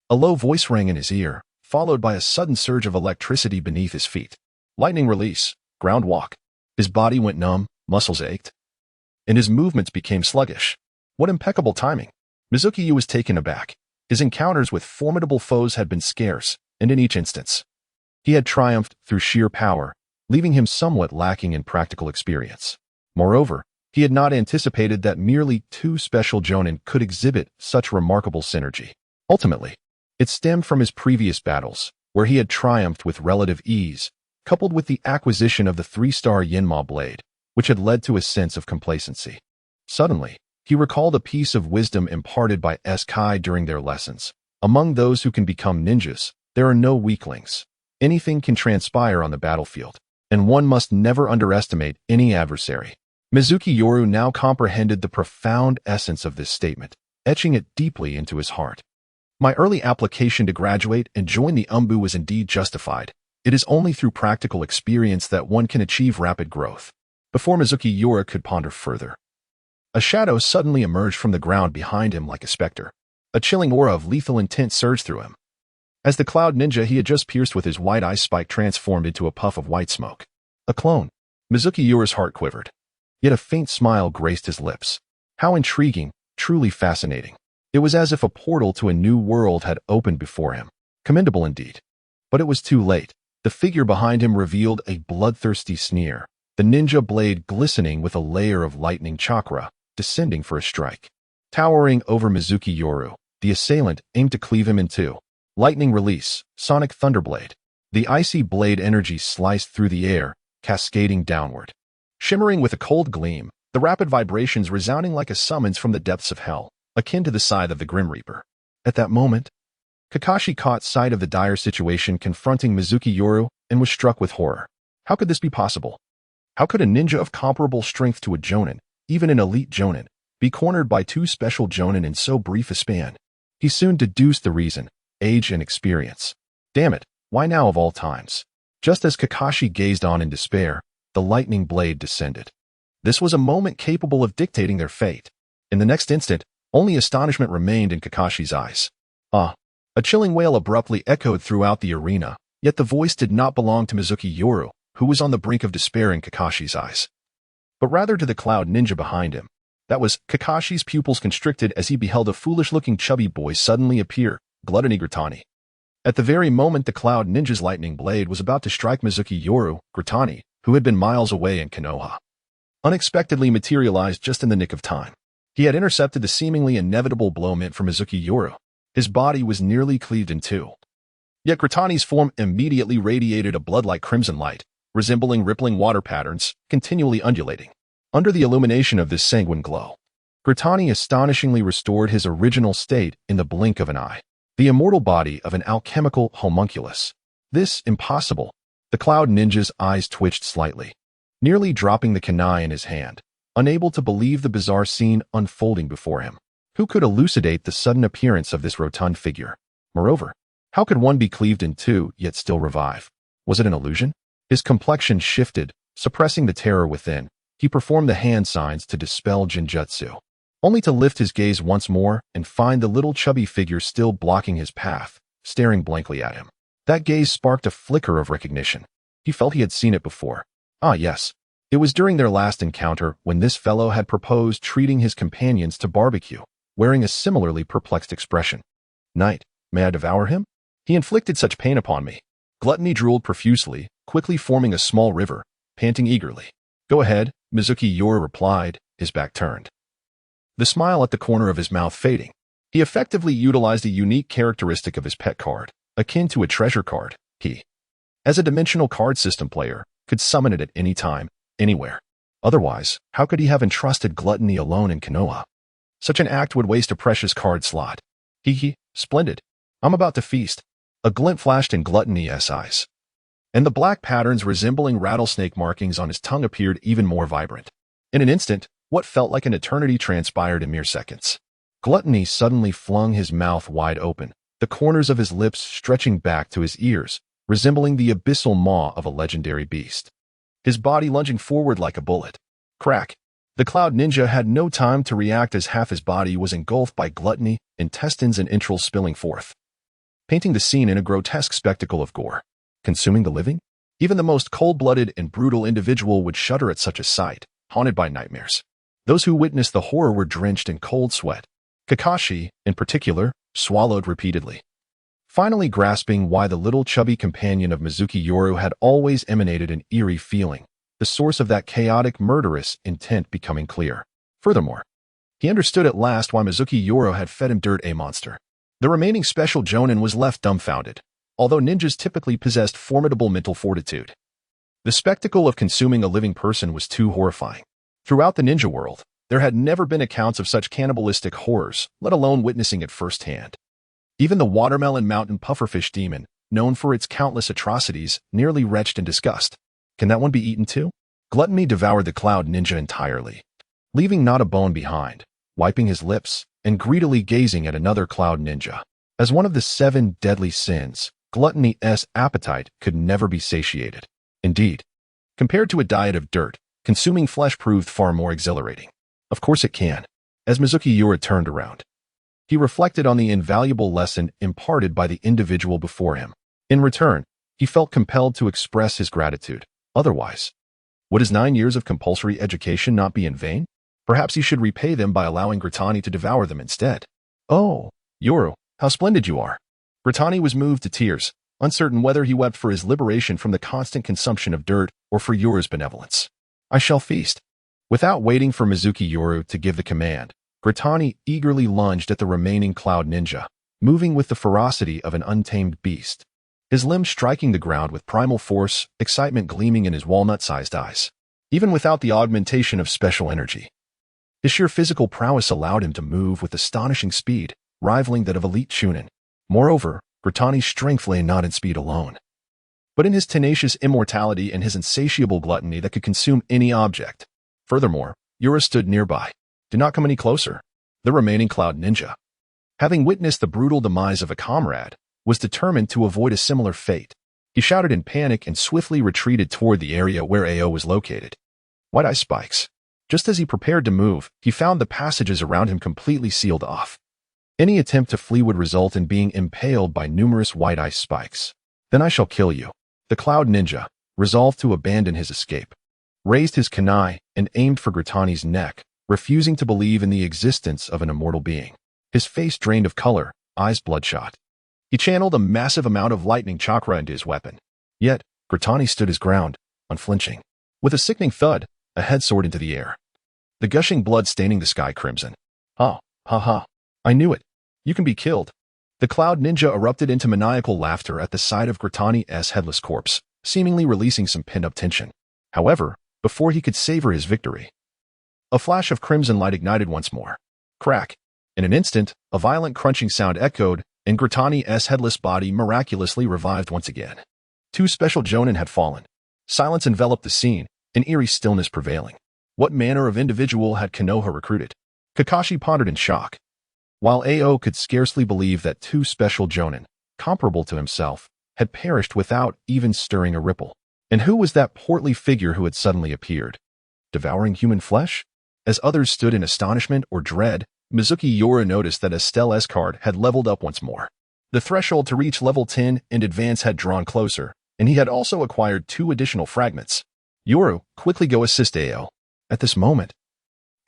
a low voice rang in his ear, followed by a sudden surge of electricity beneath his feet. Lightning release, ground walk. His body went numb, muscles ached, and his movements became sluggish. What impeccable timing! Mizunomiya was taken aback. His encounters with formidable foes had been scarce, and in each instance, he had triumphed through sheer power, leaving him somewhat lacking in practical experience. Moreover, he had not anticipated that merely 2 special Jonin could exhibit such remarkable synergy. Ultimately, it stemmed from his previous battles, where he had triumphed with relative ease, coupled with the acquisition of the 3-star Yinma blade, which had led to a sense of complacency. Suddenly, he recalled a piece of wisdom imparted by Kai during their lessons. Among those who can become ninjas, there are no weaklings. Anything can transpire on the battlefield, and one must never underestimate any adversary. Mizunomiya Yoru now comprehended the profound essence of this statement, etching it deeply into his heart. My early application to graduate and join the Umbu was indeed justified. It is only through practical experience that one can achieve rapid growth. Before Mizunomiya Yoru could ponder further, a shadow suddenly emerged from the ground behind him like a specter. A chilling aura of lethal intent surged through him, as the cloud ninja he had just pierced with his white ice spike transformed into a puff of white smoke. A clone. Mizunomiya Yoru's heart quivered. Yet a faint smile graced his lips. How intriguing, truly fascinating. It was as if a portal to a new world had opened before him. Commendable indeed. But it was too late. The figure behind him revealed a bloodthirsty sneer, the ninja blade glistening with a layer of lightning chakra, descending for a strike. Towering over Mizunomiya Yoru, the assailant aimed to cleave him in two. Lightning release, sonic thunderblade. The icy blade energy sliced through the air, cascading downward. Shimmering with a cold gleam, the rapid vibrations resounding like a summons from the depths of hell, akin to the scythe of the Grim Reaper. At that moment, Kakashi caught sight of the dire situation confronting Mizunomiya Yoru and was struck with horror. How could this be possible? How could a ninja of comparable strength to a Jonin, even an elite Jonin, be cornered by 2 special Jonin in so brief a span? He soon deduced the reason: age and experience. Damn it, why now of all times? Just as Kakashi gazed on in despair, the lightning blade descended. This was a moment capable of dictating their fate. In the next instant, only astonishment remained in Kakashi's eyes. Ah! A chilling wail abruptly echoed throughout the arena, yet the voice did not belong to Mizunomiya Yoru, who was on the brink of despair in Kakashi's eyes, but rather to the cloud ninja behind him. That was, Kakashi's pupils constricted as he beheld a foolish-looking chubby boy suddenly appear, Gluttony Gritani. At the very moment the cloud ninja's lightning blade was about to strike Mizunomiya Yoru, Gritani, who had been miles away in Konoha, unexpectedly materialized just in the nick of time. He had intercepted the seemingly inevitable blow meant for Mizunomiya Yoru. His body was nearly cleaved in two. Yet Gritani's form immediately radiated a blood-like crimson light, resembling rippling water patterns, continually undulating. Under the illumination of this sanguine glow, Gritani astonishingly restored his original state in the blink of an eye. The immortal body of an alchemical homunculus. This impossible. The cloud ninja's eyes twitched slightly, nearly dropping the kunai in his hand, unable to believe the bizarre scene unfolding before him. Who could elucidate the sudden appearance of this rotund figure? Moreover, how could one be cleaved in two yet still revive? Was it an illusion? His complexion shifted, suppressing the terror within. He performed the hand signs to dispel Jinjutsu, only to lift his gaze once more and find the little chubby figure still blocking his path, staring blankly at him. That gaze sparked a flicker of recognition. He felt he had seen it before. Ah, yes. It was during their last encounter when this fellow had proposed treating his companions to barbecue, wearing a similarly perplexed expression. Knight, may I devour him? He inflicted such pain upon me. Gluttony drooled profusely, quickly forming a small river, panting eagerly. Go ahead, Mizunomiya Yoru replied, his back turned, the smile at the corner of his mouth fading. He effectively utilized a unique characteristic of his pet card, akin to a treasure card. He, as a dimensional card system player, could summon it at any time, anywhere. Otherwise, how could he have entrusted Gluttony alone in Konoha? Such an act would waste a precious card slot. Splendid. I'm about to feast. A glint flashed in Gluttony's eyes, and the black patterns resembling rattlesnake markings on his tongue appeared even more vibrant. In an instant, what felt like an eternity transpired in mere seconds. Gluttony suddenly flung his mouth wide open, the corners of his lips stretching back to his ears, resembling the abyssal maw of a legendary beast. His body lunging forward like a bullet. Crack! The cloud ninja had no time to react as half his body was engulfed by gluttony, intestines and entrails spilling forth, painting the scene in a grotesque spectacle of gore. Consuming the living? Even the most cold-blooded and brutal individual would shudder at such a sight, haunted by nightmares. Those who witnessed the horror were drenched in cold sweat. Kakashi, in particular, swallowed repeatedly, finally grasping why the little chubby companion of Mizunomiya Yoru had always emanated an eerie feeling, the source of that chaotic, murderous intent becoming clear. Furthermore, he understood at last why Mizunomiya Yoru had fed him dirt, a monster. The remaining special jonin was left dumbfounded, although ninjas typically possessed formidable mental fortitude. The spectacle of consuming a living person was too horrifying. Throughout the ninja world, there had never been accounts of such cannibalistic horrors, let alone witnessing it firsthand. Even the watermelon mountain pufferfish demon, known for its countless atrocities, nearly retched in disgust. Can that one be eaten too? Gluttony devoured the cloud ninja entirely, leaving not a bone behind, wiping his lips and greedily gazing at another cloud ninja. As one of the 7 deadly sins, gluttony's appetite could never be satiated. Indeed, compared to a diet of dirt, consuming flesh proved far more exhilarating. Of course it can. As Mizunomiya Yoru turned around, he reflected on the invaluable lesson imparted by the individual before him. In return, he felt compelled to express his gratitude. Otherwise, would his 9 years of compulsory education not be in vain? Perhaps he should repay them by allowing Gritani to devour them instead. Oh, Yoru, how splendid you are. Gritani was moved to tears, uncertain whether he wept for his liberation from the constant consumption of dirt or for Yoru's benevolence. I shall feast. Without waiting for Mizunomiya Yoru to give the command, Gritani eagerly lunged at the remaining cloud ninja, moving with the ferocity of an untamed beast, his limbs striking the ground with primal force, excitement gleaming in his walnut-sized eyes. Even without the augmentation of special energy, his sheer physical prowess allowed him to move with astonishing speed, rivaling that of elite chunin. Moreover, Gritani's strength lay not in speed alone, but in his tenacious immortality and his insatiable gluttony that could consume any object. Furthermore, Yoru stood nearby. Do not come any closer. The remaining cloud ninja, having witnessed the brutal demise of a comrade, was determined to avoid a similar fate. He shouted in panic and swiftly retreated toward the area where Ao was located. White ice spikes. Just as he prepared to move, he found the passages around him completely sealed off. Any attempt to flee would result in being impaled by numerous white ice spikes. Then I shall kill you. The Cloud Ninja, resolved to abandon his escape, raised his kunai and aimed for Gratani's neck, refusing to believe in the existence of an immortal being. His face drained of color, eyes bloodshot. He channeled a massive amount of lightning chakra into his weapon. Yet, Gratani stood his ground, unflinching. With a sickening thud, a head soared into the air, the gushing blood staining the sky crimson. Ha, ha, ha. I knew it. You can be killed. The Cloud Ninja erupted into maniacal laughter at the sight of Gratani's headless corpse, seemingly releasing some pent-up tension. However, before he could savor his victory, a flash of crimson light ignited once more. Crack. In an instant, a violent crunching sound echoed, and Gratani's headless body miraculously revived once again. Two special jonin had fallen. Silence enveloped the scene, an eerie stillness prevailing. What manner of individual had Konoha recruited? Kakashi pondered in shock. While Ao could scarcely believe that two special jonin, comparable to himself, had perished without even stirring a ripple. And who was that portly figure who had suddenly appeared? Devouring human flesh? As others stood in astonishment or dread, Mizuki Yoru noticed that Estelle's card had leveled up once more. The threshold to reach level 10 and advance had drawn closer, and he had also acquired 2 additional fragments. Yoru, quickly go assist Ao. At this moment,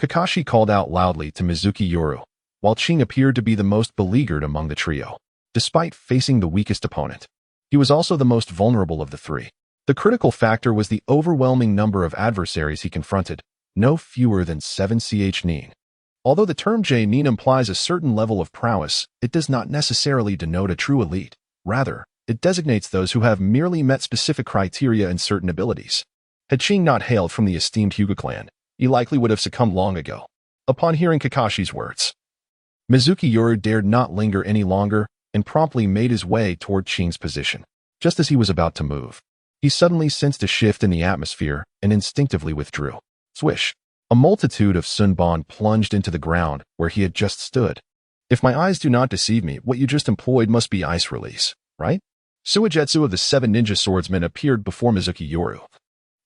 Kakashi called out loudly to Mizuki Yoru, while Ching appeared to be the most beleaguered among the trio. Despite facing the weakest opponent, he was also the most vulnerable of the 3. The critical factor was the overwhelming number of adversaries he confronted, no fewer than 7 ch-nin. Although the term j-nin implies a certain level of prowess, it does not necessarily denote a true elite. Rather, it designates those who have merely met specific criteria and certain abilities. Had Ching not hailed from the esteemed Hyuga clan, he likely would have succumbed long ago. Upon hearing Kakashi's words, Mizuki Yoru dared not linger any longer and promptly made his way toward Ching's position. Just as he was about to move, he suddenly sensed a shift in the atmosphere and instinctively withdrew. Swish! A multitude of sunbon plunged into the ground where he had just stood. If my eyes do not deceive me, what you just employed must be ice release, right? Suigetsu of the 7 ninja swordsmen appeared before Mizuki Yoru,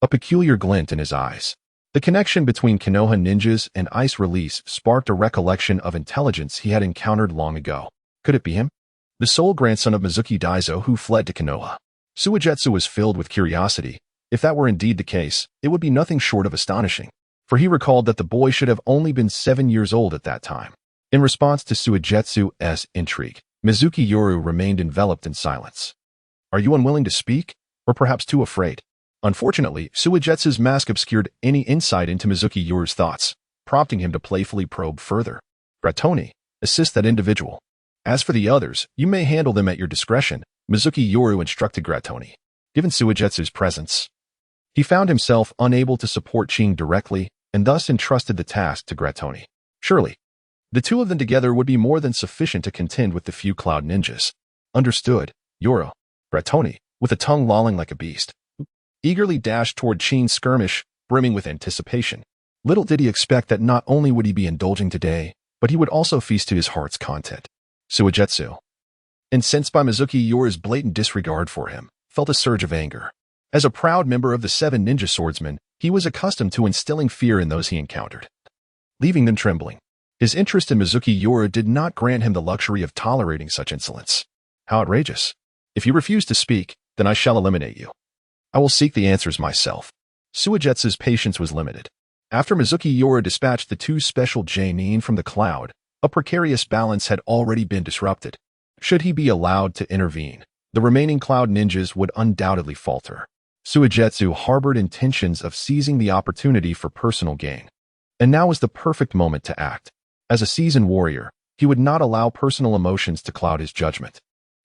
a peculiar glint in his eyes. The connection between Konoha ninjas and ice release sparked a recollection of intelligence he had encountered long ago. Could it be him? The sole grandson of Mizuki Daizo who fled to Konoha. Suigetsu was filled with curiosity. If that were indeed the case, it would be nothing short of astonishing, for he recalled that the boy should have only been 7 years old at that time. In response to Suigetsu's intrigue, Mizuki Yoru remained enveloped in silence. Are you unwilling to speak, or perhaps too afraid? Unfortunately, Suigetsu's mask obscured any insight into Mizuki Yoru's thoughts, prompting him to playfully probe further. Gratoni, assist that individual. As for the others, you may handle them at your discretion, Mizuki Yoru instructed Gratoni. Given Suigetsu's presence, he found himself unable to support Ching directly and thus entrusted the task to Gratoni. Surely, the 2 of them together would be more than sufficient to contend with the few Cloud Ninjas. Understood, Yoru. Gratoni, with a tongue lolling like a beast, eagerly dashed toward Ching's skirmish, brimming with anticipation. Little did he expect that not only would he be indulging today, but he would also feast to his heart's content. Suigetsu, incensed by Mizuki Yoru's blatant disregard for him, felt a surge of anger. As a proud member of the 7 ninja swordsmen, he was accustomed to instilling fear in those he encountered, leaving them trembling. His interest in Mizuki Yoru did not grant him the luxury of tolerating such insolence. How outrageous. If you refuse to speak, then I shall eliminate you. I will seek the answers myself. Suigetsu's patience was limited. After Mizuki Yoru dispatched the 2 special j-nin from the cloud, a precarious balance had already been disrupted. Should he be allowed to intervene, the remaining Cloud Ninjas would undoubtedly falter. Suigetsu harbored intentions of seizing the opportunity for personal gain. And now was the perfect moment to act. As a seasoned warrior, he would not allow personal emotions to cloud his judgment.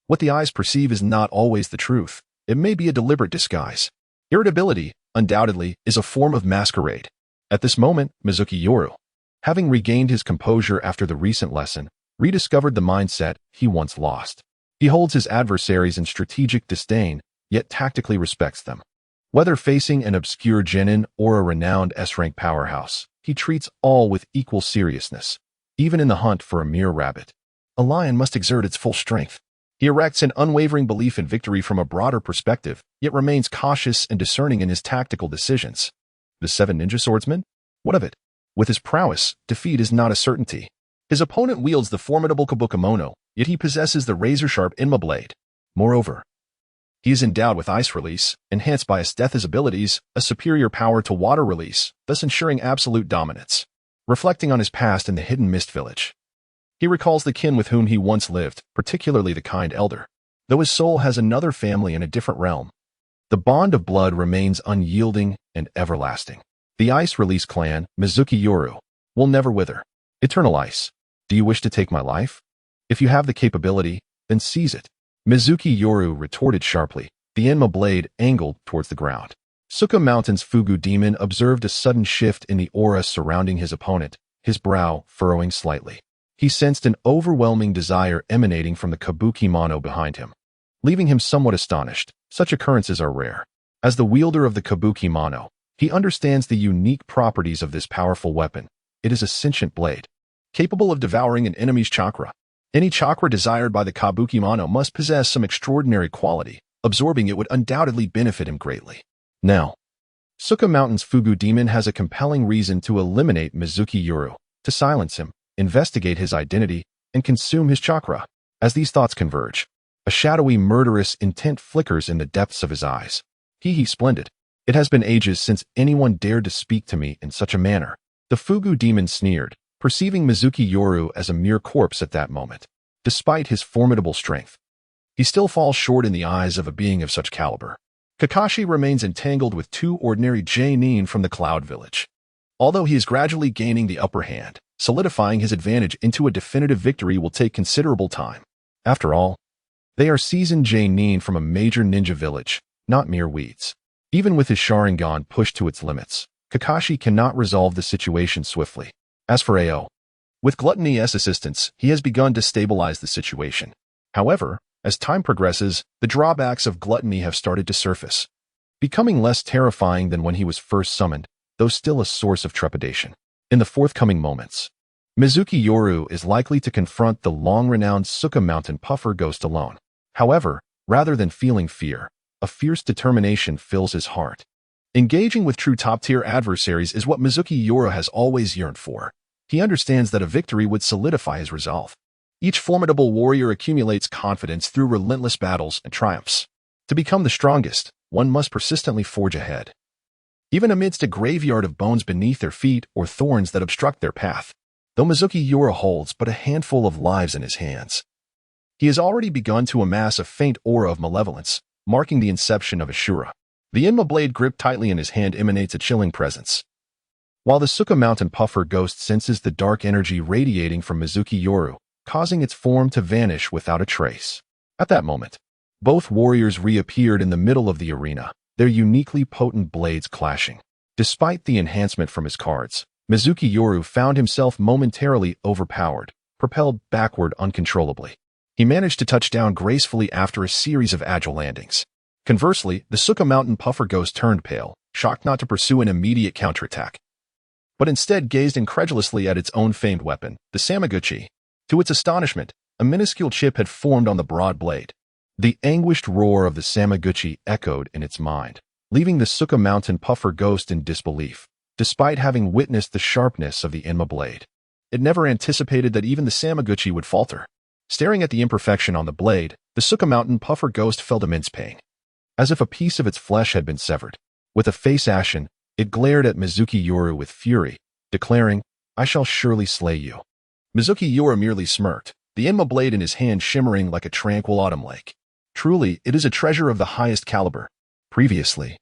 What the eyes perceive is not always the truth. It may be a deliberate disguise. Irritability, undoubtedly, is a form of masquerade. At this moment, Mizuki Yoru, having regained his composure after the recent lesson, rediscovered the mindset he once lost. He holds his adversaries in strategic disdain, yet tactically respects them. Whether facing an obscure genin or a renowned S-rank powerhouse, he treats all with equal seriousness, even in the hunt for a mere rabbit. A lion must exert its full strength. He erects an unwavering belief in victory from a broader perspective, yet remains cautious and discerning in his tactical decisions. The Seven Ninja Swordsman? What of it? With his prowess, defeat is not a certainty. His opponent wields the formidable Kabukimono, yet he possesses the razor-sharp Inma blade. Moreover, he is endowed with ice release, enhanced by Esdeath's abilities, a superior power to water release, thus ensuring absolute dominance. Reflecting on his past in the hidden mist village, he recalls the kin with whom he once lived, particularly the kind elder. Though his soul has another family in a different realm, the bond of blood remains unyielding and everlasting. The Ice Release Clan, Mizunomiya Yoru, will never wither. Eternal Ice. Do you wish to take my life? If you have the capability, then seize it. Mizunomiya Yoru retorted sharply, the Inma blade angled towards the ground. Suka Mountain's Fugu demon observed a sudden shift in the aura surrounding his opponent, his brow furrowing slightly. He sensed an overwhelming desire emanating from the Kabukimono behind him, leaving him somewhat astonished. Such occurrences are rare. As the wielder of the Kabukimono, he understands the unique properties of this powerful weapon. It is a sentient blade, capable of devouring an enemy's chakra. Any chakra desired by the Kabukimono must possess some extraordinary quality. Absorbing it would undoubtedly benefit him greatly. Now, Suka Mountain's Fugu demon has a compelling reason to eliminate Mizunomiya Yoru, to silence him, investigate his identity, and consume his chakra. As these thoughts converge, a shadowy, murderous intent flickers in the depths of his eyes. Splendid. It has been ages since anyone dared to speak to me in such a manner. The Fugu demon sneered, perceiving Mizunomiya Yoru as a mere corpse at that moment. Despite his formidable strength, he still falls short in the eyes of a being of such caliber. Kakashi remains entangled with two ordinary Jonin from the Cloud Village. Although he is gradually gaining the upper hand, solidifying his advantage into a definitive victory will take considerable time. After all, they are seasoned Jonin from a major ninja village, not mere weeds. Even with his Sharingan pushed to its limits, Kakashi cannot resolve the situation swiftly. As for Ao, with Gluttony's assistance, he has begun to stabilize the situation. However, as time progresses, the drawbacks of gluttony have started to surface, becoming less terrifying than when he was first summoned, though still a source of trepidation. In the forthcoming moments, Mizunomiya Yoru is likely to confront the long-renowned Suka Mountain Puffer Ghost alone. However, rather than feeling fear, a fierce determination fills his heart. Engaging with true top-tier adversaries is what Mizunomiya Yoru has always yearned for. He understands that a victory would solidify his resolve. Each formidable warrior accumulates confidence through relentless battles and triumphs. To become the strongest, one must persistently forge ahead, even amidst a graveyard of bones beneath their feet or thorns that obstruct their path. Though Mizunomiya Yoru holds but a handful of lives in his hands, he has already begun to amass a faint aura of malevolence, marking the inception of Ashura. The Inma blade gripped tightly in his hand emanates a chilling presence, while the Suka Mountain Puffer Ghost senses the dark energy radiating from Mizunomiya Yoru, causing its form to vanish without a trace. At that moment, both warriors reappeared in the middle of the arena, their uniquely potent blades clashing. Despite the enhancement from his cards, Mizunomiya Yoru found himself momentarily overpowered, propelled backward uncontrollably. He managed to touch down gracefully after a series of agile landings. Conversely, the Suka Mountain Puffer Ghost turned pale, shocked not to pursue an immediate counterattack, but instead gazed incredulously at its own famed weapon, the Samaguchi. To its astonishment, a minuscule chip had formed on the broad blade. The anguished roar of the Samaguchi echoed in its mind, leaving the Suka Mountain Puffer Ghost in disbelief. Despite having witnessed the sharpness of the Inma blade, it never anticipated that even the Samaguchi would falter. Staring at the imperfection on the blade, the Suka Mountain Puffer Ghost felt immense pain, as if a piece of its flesh had been severed. With a face ashen, it glared at Mizunomiya Yoru with fury, declaring, "I shall surely slay you." Mizunomiya Yoru merely smirked, the Inma blade in his hand shimmering like a tranquil autumn lake. Truly, it is a treasure of the highest caliber. Previously,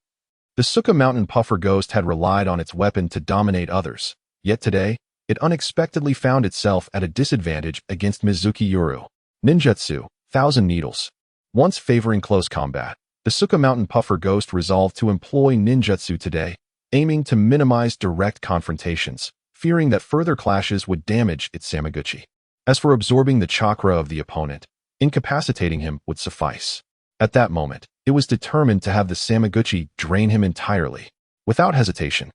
the Suka Mountain Puffer Ghost had relied on its weapon to dominate others, yet today, it unexpectedly found itself at a disadvantage against Mizunomiya Yoru. Ninjutsu, Thousand Needles. Once favoring close combat, the Suka Mountain Puffer Ghost resolved to employ ninjutsu today, aiming to minimize direct confrontations, fearing that further clashes would damage its Samaguchi. As for absorbing the chakra of the opponent, incapacitating him would suffice. At that moment, it was determined to have the Samaguchi drain him entirely. Without hesitation,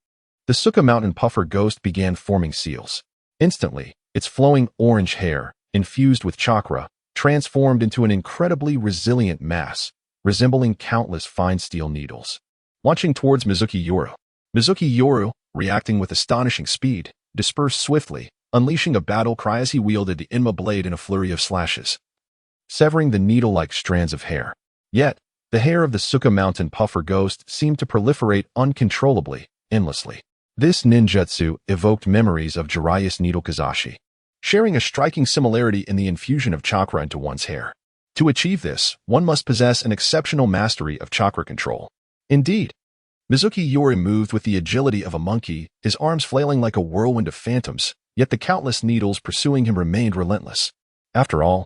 the Suka Mountain Puffer Ghost began forming seals. Instantly, its flowing orange hair, infused with chakra, transformed into an incredibly resilient mass, resembling countless fine steel needles. Launching towards Mizuki Yoru. Mizuki Yoru, reacting with astonishing speed, dispersed swiftly, unleashing a battle cry as he wielded the Inma blade in a flurry of slashes, severing the needle-like strands of hair. Yet, the hair of the Suka Mountain Puffer Ghost seemed to proliferate uncontrollably, endlessly. This ninjutsu evoked memories of Jiraiya's needle Kazashi, sharing a striking similarity in the infusion of chakra into one's hair. To achieve this, one must possess an exceptional mastery of chakra control. Indeed, Mizuki Yoru moved with the agility of a monkey, his arms flailing like a whirlwind of phantoms, yet the countless needles pursuing him remained relentless. After all,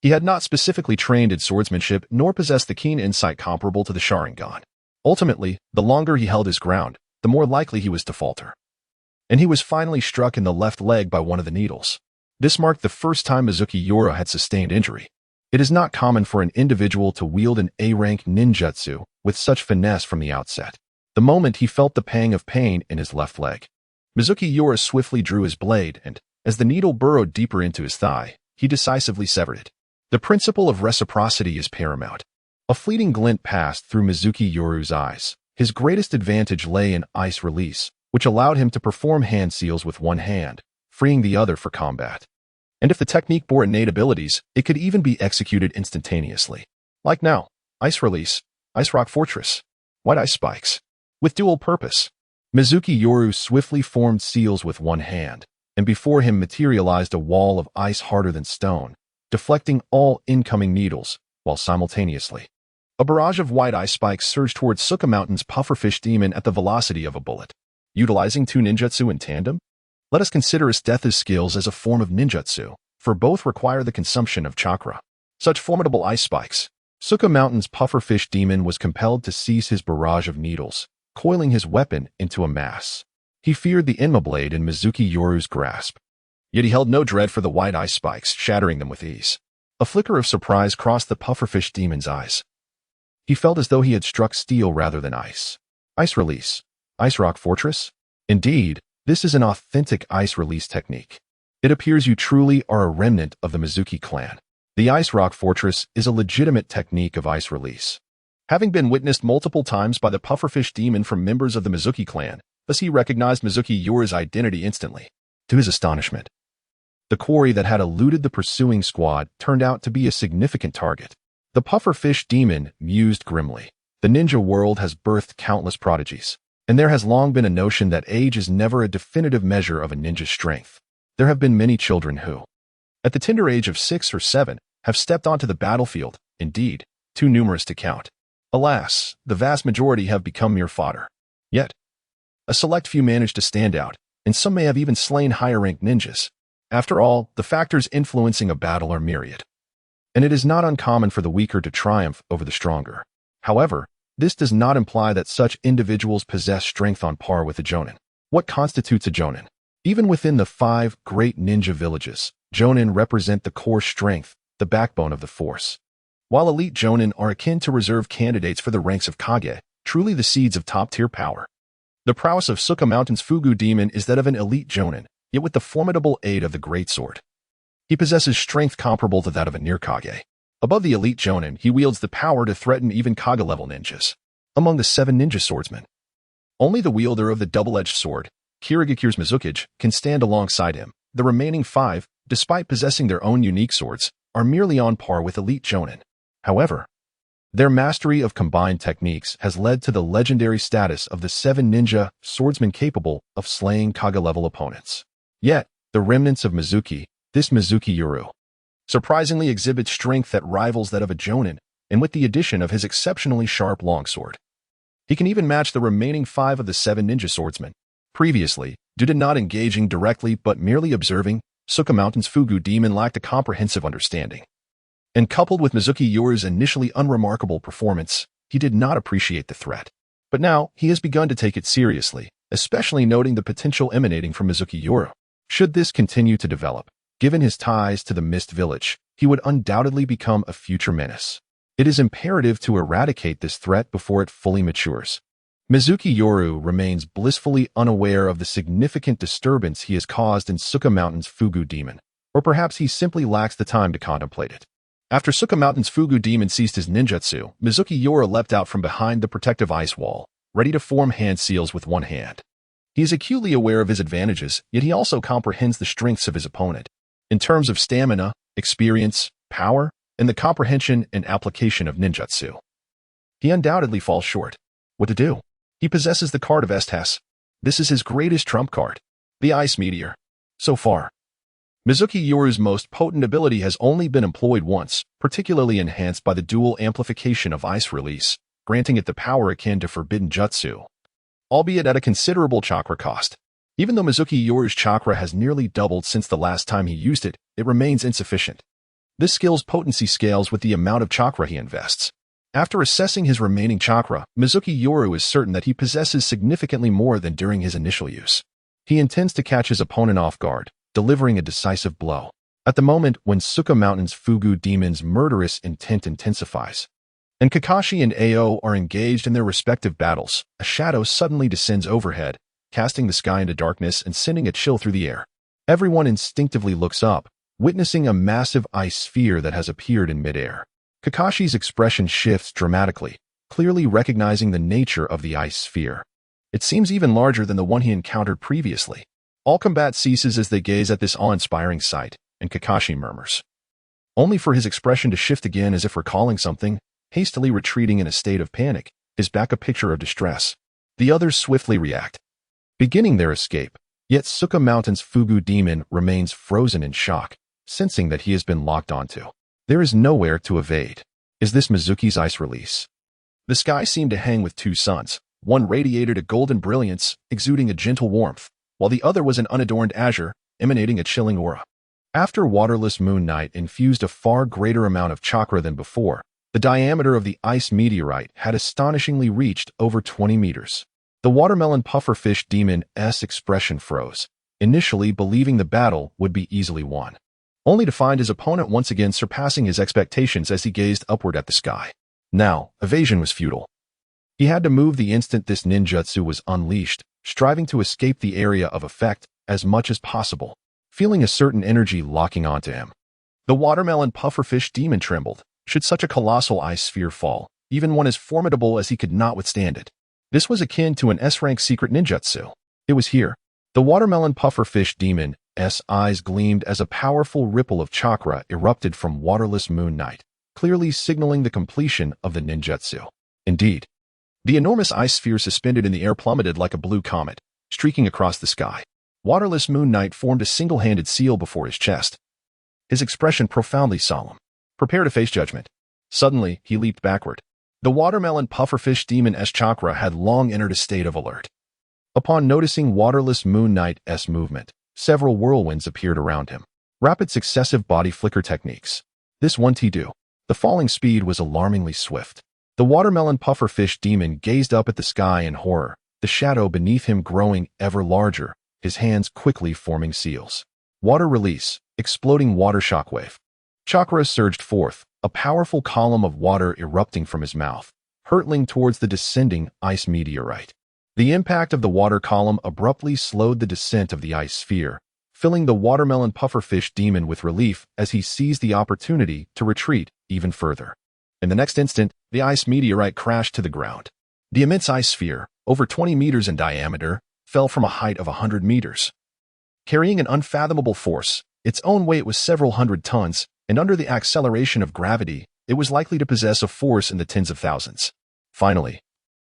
he had not specifically trained in swordsmanship nor possessed the keen insight comparable to the Sharingan. Ultimately, the longer he held his ground, the more likely he was to falter. And he was finally struck in the left leg by one of the needles. This marked the first time Mizuki Yoru had sustained injury. It is not common for an individual to wield an A-rank ninjutsu with such finesse from the outset. The moment he felt the pang of pain in his left leg, Mizuki Yoru swiftly drew his blade and, as the needle burrowed deeper into his thigh, he decisively severed it. The principle of reciprocity is paramount. A fleeting glint passed through Mizuki Yoru's eyes. His greatest advantage lay in ice release, which allowed him to perform hand seals with one hand, freeing the other for combat. And if the technique bore innate abilities, it could even be executed instantaneously. Like now, ice release, ice rock fortress, white ice spikes. With dual purpose, Mizuki Yoru swiftly formed seals with one hand, and before him materialized a wall of ice harder than stone, deflecting all incoming needles, while simultaneously, a barrage of white ice spikes surged towards Suka Mountain's pufferfish demon at the velocity of a bullet. Utilizing two ninjutsu in tandem? Let us consider Esdeath's skills as a form of ninjutsu, for both require the consumption of chakra. Such formidable ice spikes. Suka Mountain's pufferfish demon was compelled to cease his barrage of needles, coiling his weapon into a mass. He feared the Inma blade in Mizuki Yoru's grasp. Yet he held no dread for the white ice spikes, shattering them with ease. A flicker of surprise crossed the pufferfish demon's eyes. He felt as though he had struck steel rather than ice. Ice release. Ice rock fortress? Indeed, this is an authentic ice release technique. It appears you truly are a remnant of the Mizuki clan. The ice rock fortress is a legitimate technique of ice release, having been witnessed multiple times by the pufferfish demon from members of the Mizuki clan. Thus he recognized Mizuki Yoru's identity instantly. To his astonishment, the quarry that had eluded the pursuing squad turned out to be a significant target. The pufferfish demon mused grimly. The ninja world has birthed countless prodigies, and there has long been a notion that age is never a definitive measure of a ninja's strength. There have been many children who, at the tender age of 6 or 7, have stepped onto the battlefield, indeed, too numerous to count. Alas, the vast majority have become mere fodder. Yet, a select few manage to stand out, and some may have even slain higher-ranked ninjas. After all, the factors influencing a battle are myriad, and it is not uncommon for the weaker to triumph over the stronger. However, this does not imply that such individuals possess strength on par with a jonin. What constitutes a jonin? Even within the 5 great ninja villages, jonin represent the core strength, the backbone of the force. While elite jonin are akin to reserve candidates for the ranks of Kage, truly the seeds of top-tier power. The prowess of Suka Mountain's Fugu demon is that of an elite jonin, yet with the formidable aid of the greatsword. He possesses strength comparable to that of a near Kage. Above the elite jonin, he wields the power to threaten even Kage-level ninjas. Among the 7 ninja swordsmen, only the wielder of the double-edged sword, Kirigakure's Mizukage, can stand alongside him. The remaining 5, despite possessing their own unique swords, are merely on par with elite jonin. However, their mastery of combined techniques has led to the legendary status of the 7 ninja swordsmen capable of slaying Kage-level opponents. Yet, the remnants of Mizuki, this Mizuki Yoru, surprisingly exhibits strength that rivals that of a jonin, and with the addition of his exceptionally sharp longsword, he can even match the remaining 5 of the 7 ninja swordsmen. Previously, due to not engaging directly but merely observing, Suka Mountain's Fugu demon lacked a comprehensive understanding. And coupled with Mizuki Yoru's initially unremarkable performance, he did not appreciate the threat. But now, he has begun to take it seriously, especially noting the potential emanating from Mizuki Yoru. Should this continue to develop, given his ties to the Mist Village, he would undoubtedly become a future menace. It is imperative to eradicate this threat before it fully matures. Mizuki Yoru remains blissfully unaware of the significant disturbance he has caused in Suka Mountain's Fugu demon, or perhaps he simply lacks the time to contemplate it. After Suka Mountain's Fugu demon ceased his ninjutsu, Mizunomiya Yoru leapt out from behind the protective ice wall, ready to form hand seals with one hand. He is acutely aware of his advantages, yet he also comprehends the strengths of his opponent. In terms of stamina, experience, power, and the comprehension and application of ninjutsu, he undoubtedly falls short. What to do? He possesses the card of Esdeath. This is his greatest trump card, the Ice Meteor. So far, Mizunomiya Yoru's most potent ability has only been employed once, particularly enhanced by the dual amplification of Ice Release, granting it the power akin to Forbidden Jutsu, albeit at a considerable chakra cost. Even though Mizunomiya Yoru's chakra has nearly doubled since the last time he used it, it remains insufficient. This skill's potency scales with the amount of chakra he invests. After assessing his remaining chakra, Mizunomiya Yoru is certain that he possesses significantly more than during his initial use. He intends to catch his opponent off guard, delivering a decisive blow. At the moment when Suka Mountain's Fugu demon's murderous intent intensifies, and Kakashi and Ao are engaged in their respective battles, a shadow suddenly descends overhead, casting the sky into darkness and sending a chill through the air. Everyone instinctively looks up, witnessing a massive ice sphere that has appeared in midair. Kakashi's expression shifts dramatically, clearly recognizing the nature of the ice sphere. It seems even larger than the one he encountered previously. All combat ceases as they gaze at this awe-inspiring sight, and Kakashi murmurs, only for his expression to shift again as if recalling something, hastily retreating in a state of panic, his back a picture of distress. The others swiftly react, beginning their escape, yet Suka Mountain's Fugu demon remains frozen in shock, sensing that he has been locked onto. There is nowhere to evade. Is this Mizuki's ice release? The sky seemed to hang with two suns. One radiated a golden brilliance, exuding a gentle warmth, while the other was an unadorned azure, emanating a chilling aura. After Waterless Moon Night infused a far greater amount of chakra than before, the diameter of the ice meteorite had astonishingly reached over 20 meters. The watermelon pufferfish demon's expression froze, initially believing the battle would be easily won, only to find his opponent once again surpassing his expectations as he gazed upward at the sky. Now, evasion was futile. He had to move the instant this ninjutsu was unleashed, striving to escape the area of effect as much as possible, feeling a certain energy locking onto him. The watermelon pufferfish demon trembled. Should such a colossal ice sphere fall, even one as formidable as he could not withstand it. This was akin to an S-rank secret ninjutsu. It was here. The watermelon pufferfish demon's eyes gleamed as a powerful ripple of chakra erupted from Waterless Moon Night, clearly signaling the completion of the ninjutsu. Indeed, the enormous ice sphere suspended in the air plummeted like a blue comet, streaking across the sky. Waterless Moon Night formed a single-handed seal before his chest, his expression profoundly solemn. Prepare to face judgment. Suddenly, he leaped backward. The watermelon pufferfish demon's chakra had long entered a state of alert. Upon noticing Waterless Moon Night's movement, several whirlwinds appeared around him. Rapid successive body flicker techniques. This one do. The falling speed was alarmingly swift. The watermelon pufferfish demon gazed up at the sky in horror, the shadow beneath him growing ever larger, his hands quickly forming seals. Water release, exploding water shockwave. Chakra surged forth, a powerful column of water erupting from his mouth, hurtling towards the descending ice meteorite. The impact of the water column abruptly slowed the descent of the ice sphere, filling the watermelon pufferfish demon with relief as he seized the opportunity to retreat even further. In the next instant, the ice meteorite crashed to the ground. The immense ice sphere, over 20 meters in diameter, fell from a height of 100 meters. Carrying an unfathomable force, its own weight was several hundred tons, and under the acceleration of gravity, it was likely to possess a force in the tens of thousands. Finally,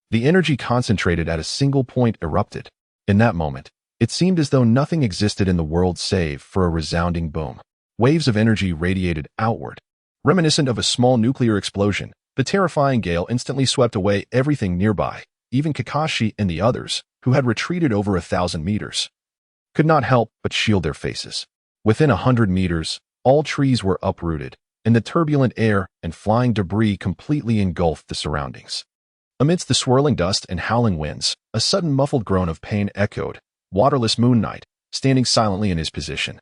the energy concentrated at a single point erupted. In that moment, it seemed as though nothing existed in the world save for a resounding boom. Waves of energy radiated outward. Reminiscent of a small nuclear explosion, the terrifying gale instantly swept away everything nearby. Even Kakashi and the others, who had retreated over 1,000 meters, could not help but shield their faces. Within 100 meters, all trees were uprooted, and the turbulent air and flying debris completely engulfed the surroundings. Amidst the swirling dust and howling winds, a sudden muffled groan of pain echoed. Waterless Moon Night, standing silently in his position,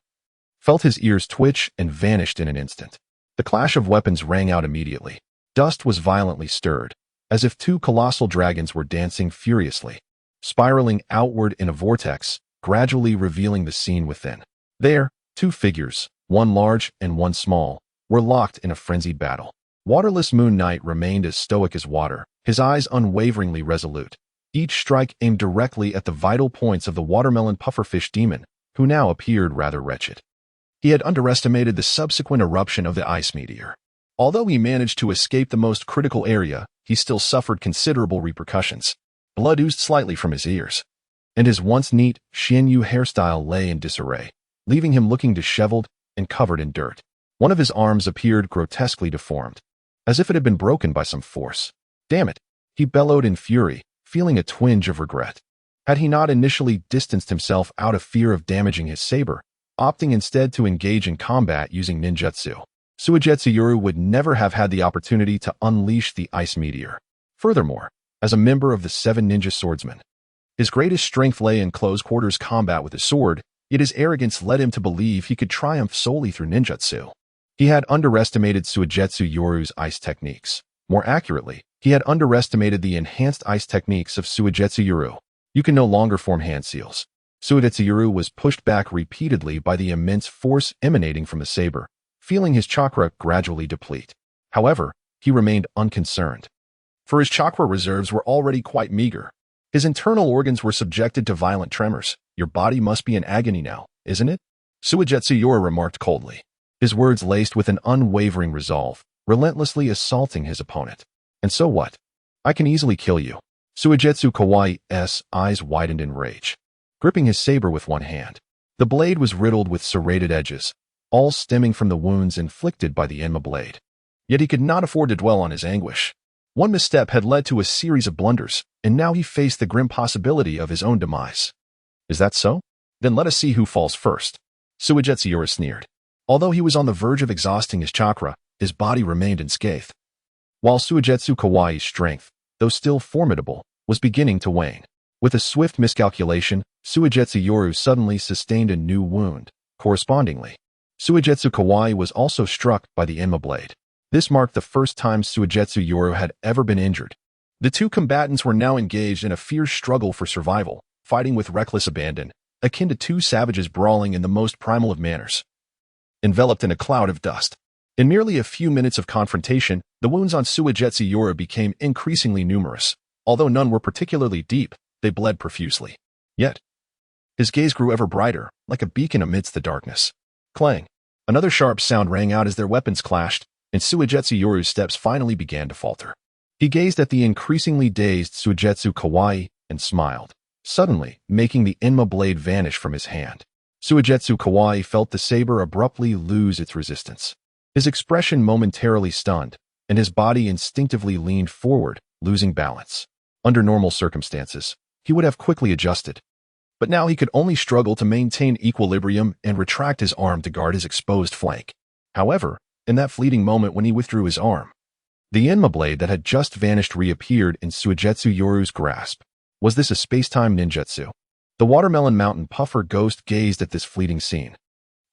felt his ears twitch and vanished in an instant. The clash of weapons rang out immediately. Dust was violently stirred, as if two colossal dragons were dancing furiously, spiraling outward in a vortex, gradually revealing the scene within. There, two figures, one large and one small, were locked in a frenzied battle. Waterless Moon Knight remained as stoic as water, his eyes unwaveringly resolute. Each strike aimed directly at the vital points of the watermelon pufferfish demon, who now appeared rather wretched. He had underestimated the subsequent eruption of the ice meteor. Although he managed to escape the most critical area, he still suffered considerable repercussions. Blood oozed slightly from his ears, and his once neat Xianyu hairstyle lay in disarray, leaving him looking disheveled and covered in dirt. One of his arms appeared grotesquely deformed, as if it had been broken by some force. Damn it, he bellowed in fury, feeling a twinge of regret. Had he not initially distanced himself out of fear of damaging his saber, opting instead to engage in combat using ninjutsu, Suigetsu Yoru would never have had the opportunity to unleash the ice meteor. Furthermore, as a member of the 7 ninja swordsmen, his greatest strength lay in close-quarters combat with his sword, yet his arrogance led him to believe he could triumph solely through ninjutsu. He had underestimated Suigetsu Yoru's ice techniques. More accurately, he had underestimated the enhanced ice techniques of Suigetsu Yoru. You can no longer form hand seals. Suigetsu Yoru was pushed back repeatedly by the immense force emanating from the saber, feeling his chakra gradually deplete. However, he remained unconcerned, for his chakra reserves were already quite meager. His internal organs were subjected to violent tremors. Your body must be in agony now, isn't it? Suigetsu Yoru remarked coldly, his words laced with an unwavering resolve, relentlessly assaulting his opponent. And so what? I can easily kill you. Suigetsu Kawaii's eyes widened in rage, gripping his saber with one hand. The blade was riddled with serrated edges, all stemming from the wounds inflicted by the Enma blade. Yet he could not afford to dwell on his anguish. One misstep had led to a series of blunders, and now he faced the grim possibility of his own demise. Is that so? Then let us see who falls first. Suigetsu Yoru sneered. Although he was on the verge of exhausting his chakra, his body remained unscathed. While Suigetsu Kawaii's strength, though still formidable, was beginning to wane. With a swift miscalculation, Suigetsu Yoru suddenly sustained a new wound. Correspondingly, Suigetsu Kawaii was also struck by the Enma blade. This marked the first time Suigetsu Yoru had ever been injured. The two combatants were now engaged in a fierce struggle for survival, fighting with reckless abandon, akin to two savages brawling in the most primal of manners. Enveloped in a cloud of dust. In merely a few minutes of confrontation, the wounds on Suigetsu Yoru became increasingly numerous. Although none were particularly deep, they bled profusely. Yet, his gaze grew ever brighter, like a beacon amidst the darkness. Clang! Another sharp sound rang out as their weapons clashed, and Suigetsu Yoru's steps finally began to falter. He gazed at the increasingly dazed Suigetsu Kawaii and smiled, suddenly making the Enma blade vanish from his hand. Suigetsu Kawaii felt the saber abruptly lose its resistance. His expression momentarily stunned, and his body instinctively leaned forward, losing balance. Under normal circumstances, he would have quickly adjusted. But now he could only struggle to maintain equilibrium and retract his arm to guard his exposed flank. However, in that fleeting moment when he withdrew his arm, the Enma blade that had just vanished reappeared in Suigetsu Yoru's grasp. Was this a space-time ninjutsu? The Watermelon Mountain Puffer Ghost gazed at this fleeting scene,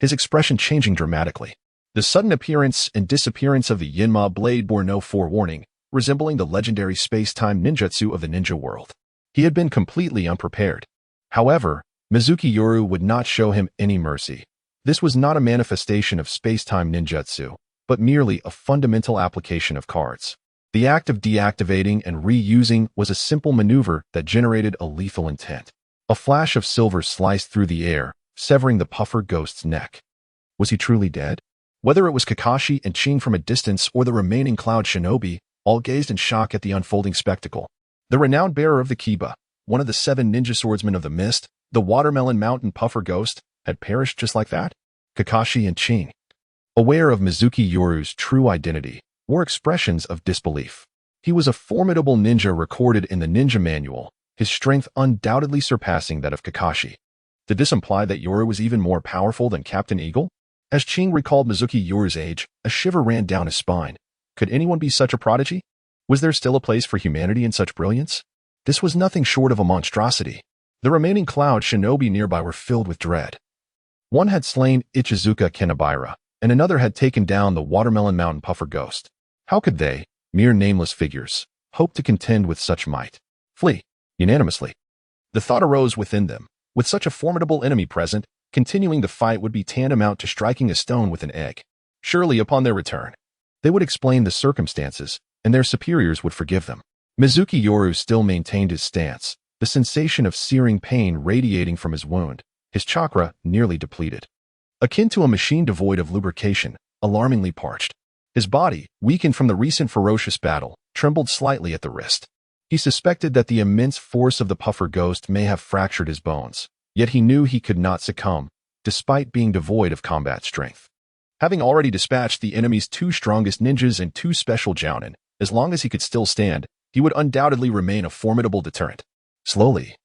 his expression changing dramatically. The sudden appearance and disappearance of the Enma blade bore no forewarning, resembling the legendary space-time ninjutsu of the ninja world. He had been completely unprepared. However, Mizuki Yoru would not show him any mercy. This was not a manifestation of space-time ninjutsu, but merely a fundamental application of cards. The act of deactivating and reusing was a simple maneuver that generated a lethal intent. A flash of silver sliced through the air, severing the puffer ghost's neck. Was he truly dead? Whether it was Kakashi and Ching from a distance or the remaining Cloud Shinobi, all gazed in shock at the unfolding spectacle. The renowned bearer of the Kiba, one of the 7 ninja swordsmen of the mist, the Watermelon Mountain Puffer Ghost, had perished just like that? Kakashi and Ching, aware of Mizuki Yoru's true identity, wore expressions of disbelief. He was a formidable ninja recorded in the ninja manual, his strength undoubtedly surpassing that of Kakashi. Did this imply that Yoru was even more powerful than Captain Eagle? As Ching recalled Mizuki Yoru's age, a shiver ran down his spine. Could anyone be such a prodigy? Was there still a place for humanity in such brilliance? This was nothing short of a monstrosity. The remaining Cloud Shinobi nearby were filled with dread. One had slain Ichizuka Kenabira, and another had taken down the Watermelon Mountain Puffer Ghost. How could they, mere nameless figures, hope to contend with such might? Flee, unanimously. The thought arose within them. With such a formidable enemy present, continuing the fight would be tantamount to striking a stone with an egg. Surely upon their return, they would explain the circumstances, and their superiors would forgive them. Mizunomiya Yoru still maintained his stance, the sensation of searing pain radiating from his wound, his chakra nearly depleted. Akin to a machine devoid of lubrication, alarmingly parched. His body, weakened from the recent ferocious battle, trembled slightly at the wrist. He suspected that the immense force of the puffer ghost may have fractured his bones, yet he knew he could not succumb, despite being devoid of combat strength. Having already dispatched the enemy's 2 strongest ninjas and 2 special jounin, as long as he could still stand, he would undoubtedly remain a formidable deterrent. Slowly,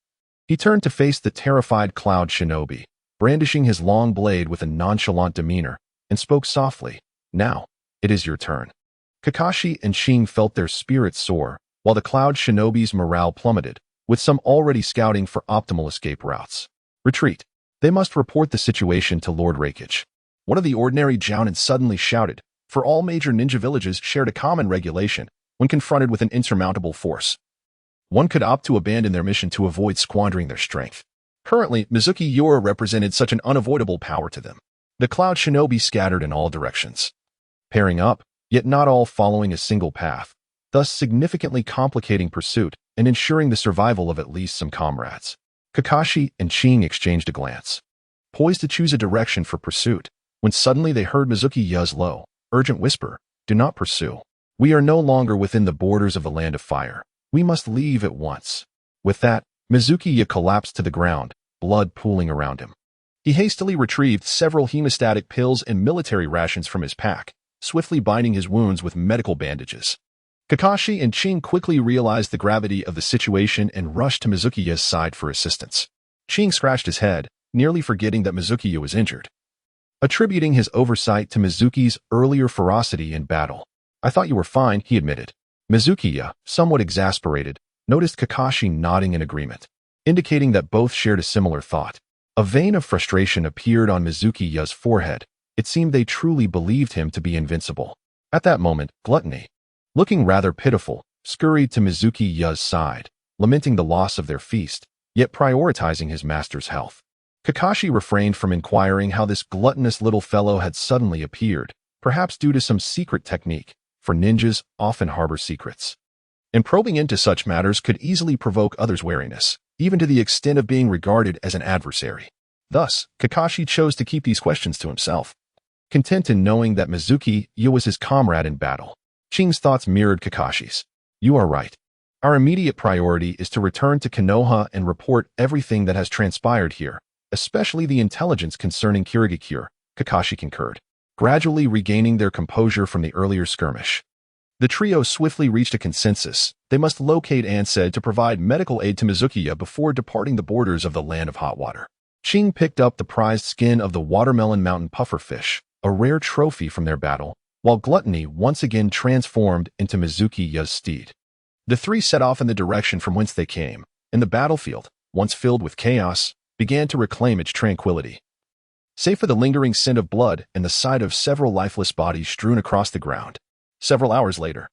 he turned to face the terrified Cloud Shinobi, brandishing his long blade with a nonchalant demeanor, and spoke softly, "Now, it is your turn." Kakashi and Shing felt their spirits soar, while the Cloud Shinobi's morale plummeted, with some already scouting for optimal escape routes. Retreat. They must report the situation to Lord Raikage. One of the ordinary jounin suddenly shouted, for all major ninja villages shared a common regulation when confronted with an insurmountable force. One could opt to abandon their mission to avoid squandering their strength. Currently, Mizunomiya Yoru represented such an unavoidable power to them. The Cloud Shinobi scattered in all directions, pairing up, yet not all following a single path, thus significantly complicating pursuit and ensuring the survival of at least some comrades. Kakashi and Shing exchanged a glance, poised to choose a direction for pursuit, when suddenly they heard Mizunomiya's low, urgent whisper, "Do not pursue. We are no longer within the borders of the Land of Fire. We must leave at once." With that, Mizunomiya collapsed to the ground, blood pooling around him. He hastily retrieved several hemostatic pills and military rations from his pack, swiftly binding his wounds with medical bandages. Kakashi and Shing quickly realized the gravity of the situation and rushed to Mizunomiya's side for assistance. Shing scratched his head, nearly forgetting that Mizunomiya was injured, attributing his oversight to Mizuki's earlier ferocity in battle. "I thought you were fine," he admitted. Mizunomiya, somewhat exasperated, noticed Kakashi nodding in agreement, indicating that both shared a similar thought. A vein of frustration appeared on Mizunomiya's forehead. It seemed they truly believed him to be invincible. At that moment, Gluttony, looking rather pitiful, scurried to Mizunomiya's side, lamenting the loss of their feast, yet prioritizing his master's health. Kakashi refrained from inquiring how this gluttonous little fellow had suddenly appeared, perhaps due to some secret technique, for ninjas often harbor secrets. And probing into such matters could easily provoke others' wariness, even to the extent of being regarded as an adversary. Thus, Kakashi chose to keep these questions to himself, content in knowing that Mizunomiya was his comrade in battle. Shing's thoughts mirrored Kakashi's. "You are right. Our immediate priority is to return to Konoha and report everything that has transpired here, especially the intelligence concerning Kirigakure," Kakashi concurred, gradually regaining their composure from the earlier skirmish. The trio swiftly reached a consensus. They must locate Ansed to provide medical aid to Mizunomiya before departing the borders of the Land of Hot Water. Shing picked up the prized skin of the watermelon mountain pufferfish, a rare trophy from their battle, while Gluttony once again transformed into Mizunomiya's steed. The 3 set off in the direction from whence they came, and the battlefield, once filled with chaos, began to reclaim its tranquility. Save for the lingering scent of blood and the sight of several lifeless bodies strewn across the ground. Several hours later,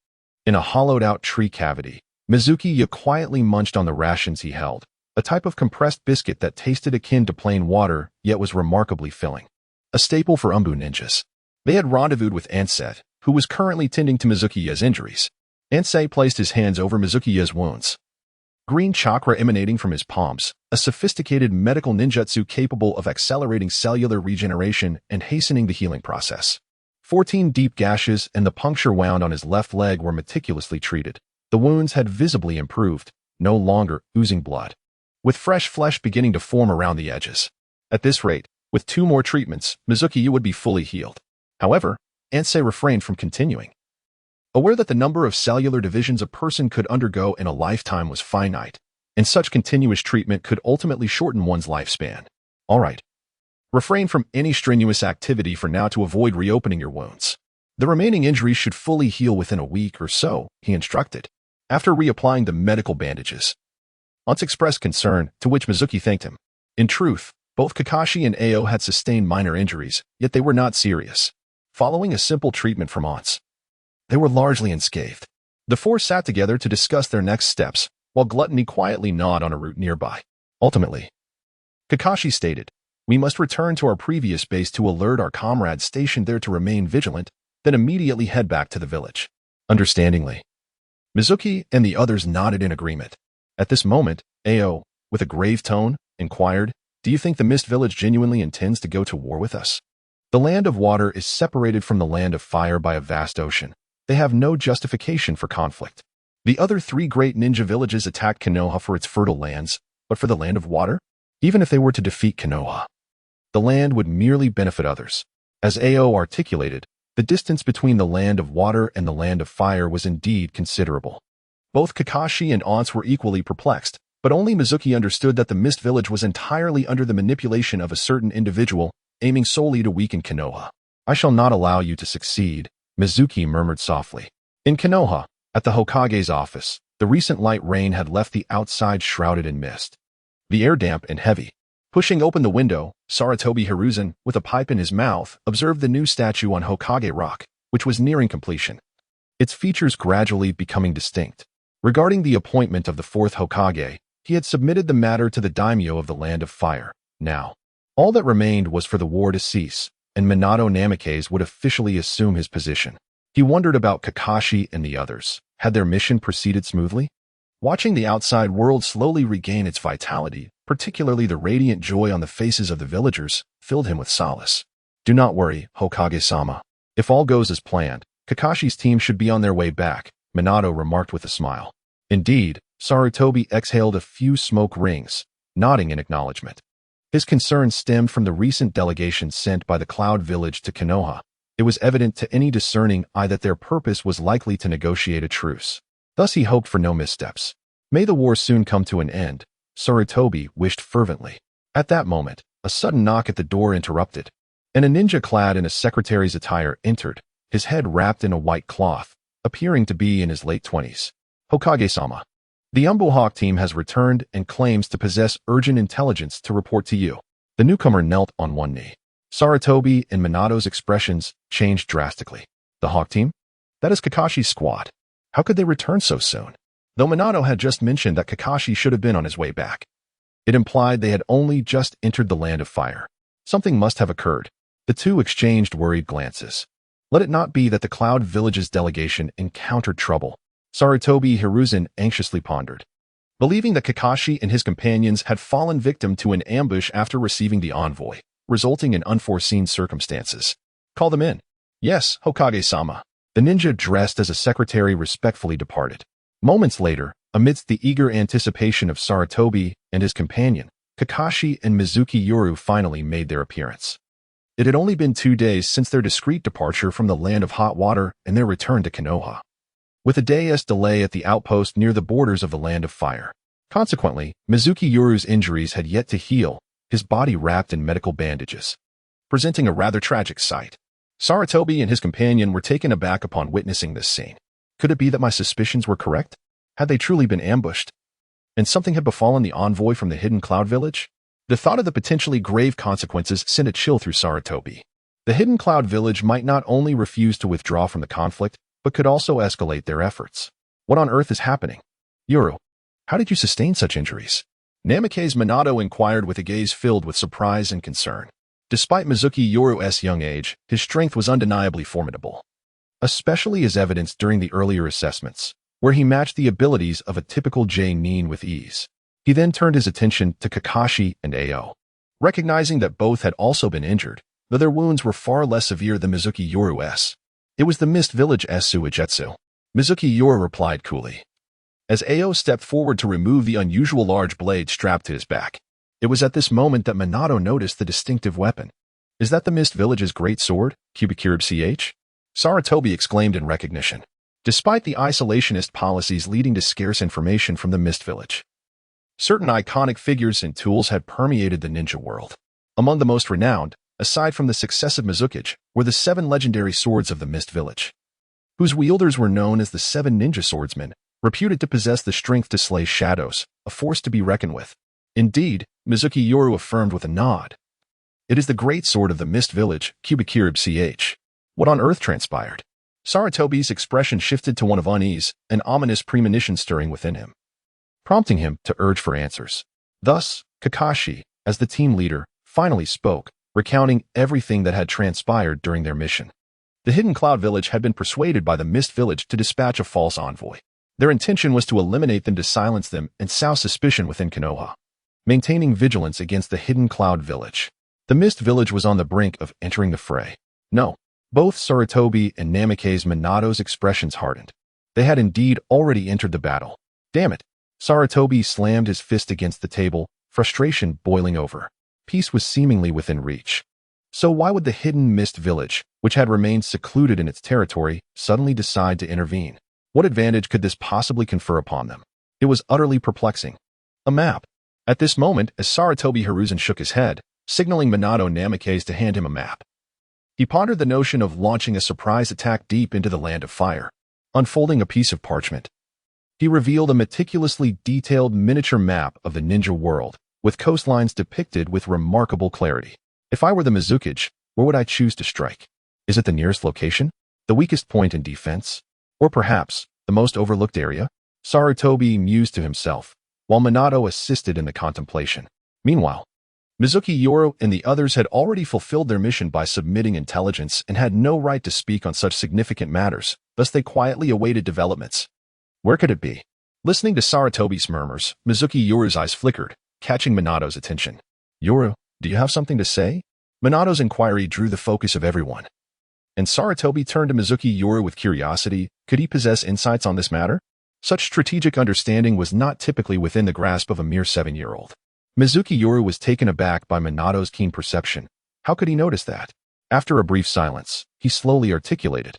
in a hollowed-out tree cavity, Mizunomiya quietly munched on the rations he held, a type of compressed biscuit that tasted akin to plain water yet was remarkably filling. A staple for Umbu ninjas. They had rendezvoused with Ansed, who was currently tending to Mizunomiya's injuries. Ansed placed his hands over Mizunomiya's wounds. Green chakra emanating from his palms, a sophisticated medical ninjutsu capable of accelerating cellular regeneration and hastening the healing process. 14 deep gashes and the puncture wound on his left leg were meticulously treated. The wounds had visibly improved, no longer oozing blood, with fresh flesh beginning to form around the edges. At this rate, with 2 more treatments, Mizunomiya would be fully healed. However, Ansei refrained from continuing, aware that the number of cellular divisions a person could undergo in a lifetime was finite, and such continuous treatment could ultimately shorten one's lifespan. All right. Refrain from any strenuous activity for now to avoid reopening your wounds. The remaining injuries should fully heal within a week or so, he instructed, after reapplying the medical bandages. Ants expressed concern, to which Mizuki thanked him. In truth, both Kakashi and Ao had sustained minor injuries, yet they were not serious. Following a simple treatment from Ants, they were largely unscathed. The 4 sat together to discuss their next steps, while Gluttony quietly gnawed on a root nearby. Ultimately, Kakashi stated, We must return to our previous base to alert our comrades stationed there to remain vigilant, then immediately head back to the village. Understandingly, Mizuki and the others nodded in agreement. At this moment, Ao, with a grave tone, inquired, "Do you think the Mist Village genuinely intends to go to war with us? The land of water is separated from the land of fire by a vast ocean. They have no justification for conflict. The other 3 great ninja villages attacked Konoha for its fertile lands, but for the land of water? Even if they were to defeat Konoha, the land would merely benefit others." As Ao articulated, the distance between the land of water and the land of fire was indeed considerable. Both Kakashi and Aunts were equally perplexed, but only Mizuki understood that the Mist Village was entirely under the manipulation of a certain individual, aiming solely to weaken Konoha. "I shall not allow you to succeed," Mizuki murmured softly. In Konoha, at the Hokage's office, the recent light rain had left the outside shrouded in mist. The air damp and heavy. Pushing open the window, Sarutobi Hiruzen, with a pipe in his mouth, observed the new statue on Hokage Rock, which was nearing completion, its features gradually becoming distinct. Regarding the appointment of the 4th Hokage, he had submitted the matter to the daimyo of the Land of Fire. Now, all that remained was for the war to cease, and Minato Namikaze would officially assume his position. He wondered about Kakashi and the others. Had their mission proceeded smoothly? Watching the outside world slowly regain its vitality, particularly the radiant joy on the faces of the villagers, filled him with solace. "Do not worry, Hokage-sama. If all goes as planned, Kakashi's team should be on their way back," Minato remarked with a smile. Indeed, Sarutobi exhaled a few smoke rings, nodding in acknowledgement. His concern stemmed from the recent delegation sent by the Cloud Village to Konoha. It was evident to any discerning eye that their purpose was likely to negotiate a truce. Thus he hoped for no missteps. May the war soon come to an end, Sarutobi wished fervently. At that moment, a sudden knock at the door interrupted, and a ninja clad in a secretary's attire entered, his head wrapped in a white cloth, appearing to be in his late 20s. "Hokage-sama, the Umbu Hawk team has returned and claims to possess urgent intelligence to report to you." The newcomer knelt on one knee. Sarutobi and Minato's expressions changed drastically. "The Hawk team? That is Kakashi's squad. How could they return so soon?" Though Minato had just mentioned that Kakashi should have been on his way back, it implied they had only just entered the Land of Fire. Something must have occurred. The two exchanged worried glances. Let it not be that the Cloud Village's delegation encountered trouble. Sarutobi Hiruzen anxiously pondered, believing that Kakashi and his companions had fallen victim to an ambush after receiving the envoy, resulting in unforeseen circumstances. "Call them in." "Yes, Hokage-sama." The ninja dressed as a secretary respectfully departed. Moments later, amidst the eager anticipation of Sarutobi and his companion, Kakashi and Mizuki Yoru finally made their appearance. It had only been 2 days since their discreet departure from the Land of Hot Water and their return to Konoha, with a day's delay at the outpost near the borders of the Land of Fire. Consequently, Mizuki Yoru's injuries had yet to heal, his body wrapped in medical bandages, presenting a rather tragic sight. Sarutobi and his companion were taken aback upon witnessing this scene. Could it be that my suspicions were correct? Had they truly been ambushed? And something had befallen the envoy from the hidden Cloud Village? The thought of the potentially grave consequences sent a chill through Sarutobi. The hidden Cloud Village might not only refuse to withdraw from the conflict, but could also escalate their efforts. What on earth is happening? "Yoru, how did you sustain such injuries?" Namikaze Minato inquired with a gaze filled with surprise and concern. Despite Mizuki Yoru's young age, his strength was undeniably formidable, especially as evidenced during the earlier assessments, where he matched the abilities of a typical J-nin with ease. He then turned his attention to Kakashi and Ao. Recognizing that both had also been injured, though their wounds were far less severe than Mizuki Yoru's. "It was the Mist Village's Suigetsu," Mizuki Yoru replied coolly, as Ao stepped forward to remove the unusual large blade strapped to his back. It was at this moment that Minato noticed the distinctive weapon. "Is that the Mist Village's great sword, Kubikirib Ch?" Sarutobi exclaimed in recognition. Despite the isolationist policies leading to scarce information from the Mist Village, certain iconic figures and tools had permeated the ninja world. Among the most renowned, aside from the successive Mizukage, were the 7 legendary swords of the Mist Village, whose wielders were known as the 7 Ninja Swordsmen, reputed to possess the strength to slay shadows, a force to be reckoned with. Indeed, Mizuki Yoru affirmed with a nod. "It is the great sword of the Mist Village, Kubikirib Ch." What on earth transpired? Sarutobi's expression shifted to one of unease, an ominous premonition stirring within him, prompting him to urge for answers. Thus, Kakashi, as the team leader, finally spoke, recounting everything that had transpired during their mission. The Hidden Cloud Village had been persuaded by the Mist Village to dispatch a false envoy. Their intention was to eliminate them to silence them and sow suspicion within Konoha, maintaining vigilance against the Hidden Cloud Village. The Mist Village was on the brink of entering the fray. No. Both Sarutobi and Namake's Minato's expressions hardened. They had indeed already entered the battle. Damn it. Sarutobi slammed his fist against the table, frustration boiling over. Peace was seemingly within reach. So why would the Hidden Mist Village, which had remained secluded in its territory, suddenly decide to intervene? What advantage could this possibly confer upon them? It was utterly perplexing. A map. At this moment, as Sarutobi Hiruzen shook his head, signaling Minato Namake's to hand him a map. He pondered the notion of launching a surprise attack deep into the Land of Fire. Unfolding a piece of parchment, he revealed a meticulously detailed miniature map of the ninja world, with coastlines depicted with remarkable clarity. If I were the Mizukage, where would I choose to strike? Is it the nearest location? The weakest point in defense? Or perhaps, the most overlooked area? Sarutobi mused to himself, while Minato assisted in the contemplation. Meanwhile, Mizunomiya Yoru and the others had already fulfilled their mission by submitting intelligence and had no right to speak on such significant matters, thus they quietly awaited developments. Where could it be? Listening to Sarutobi's murmurs, Mizunomiya Yoru's eyes flickered, catching Minato's attention. Yoru, do you have something to say? Minato's inquiry drew the focus of everyone. And Sarutobi turned to Mizunomiya Yoru with curiosity. Could he possess insights on this matter? Such strategic understanding was not typically within the grasp of a mere 7-year-old. Mizunomiya Yoru was taken aback by Minato's keen perception. How could he notice that? After a brief silence, he slowly articulated.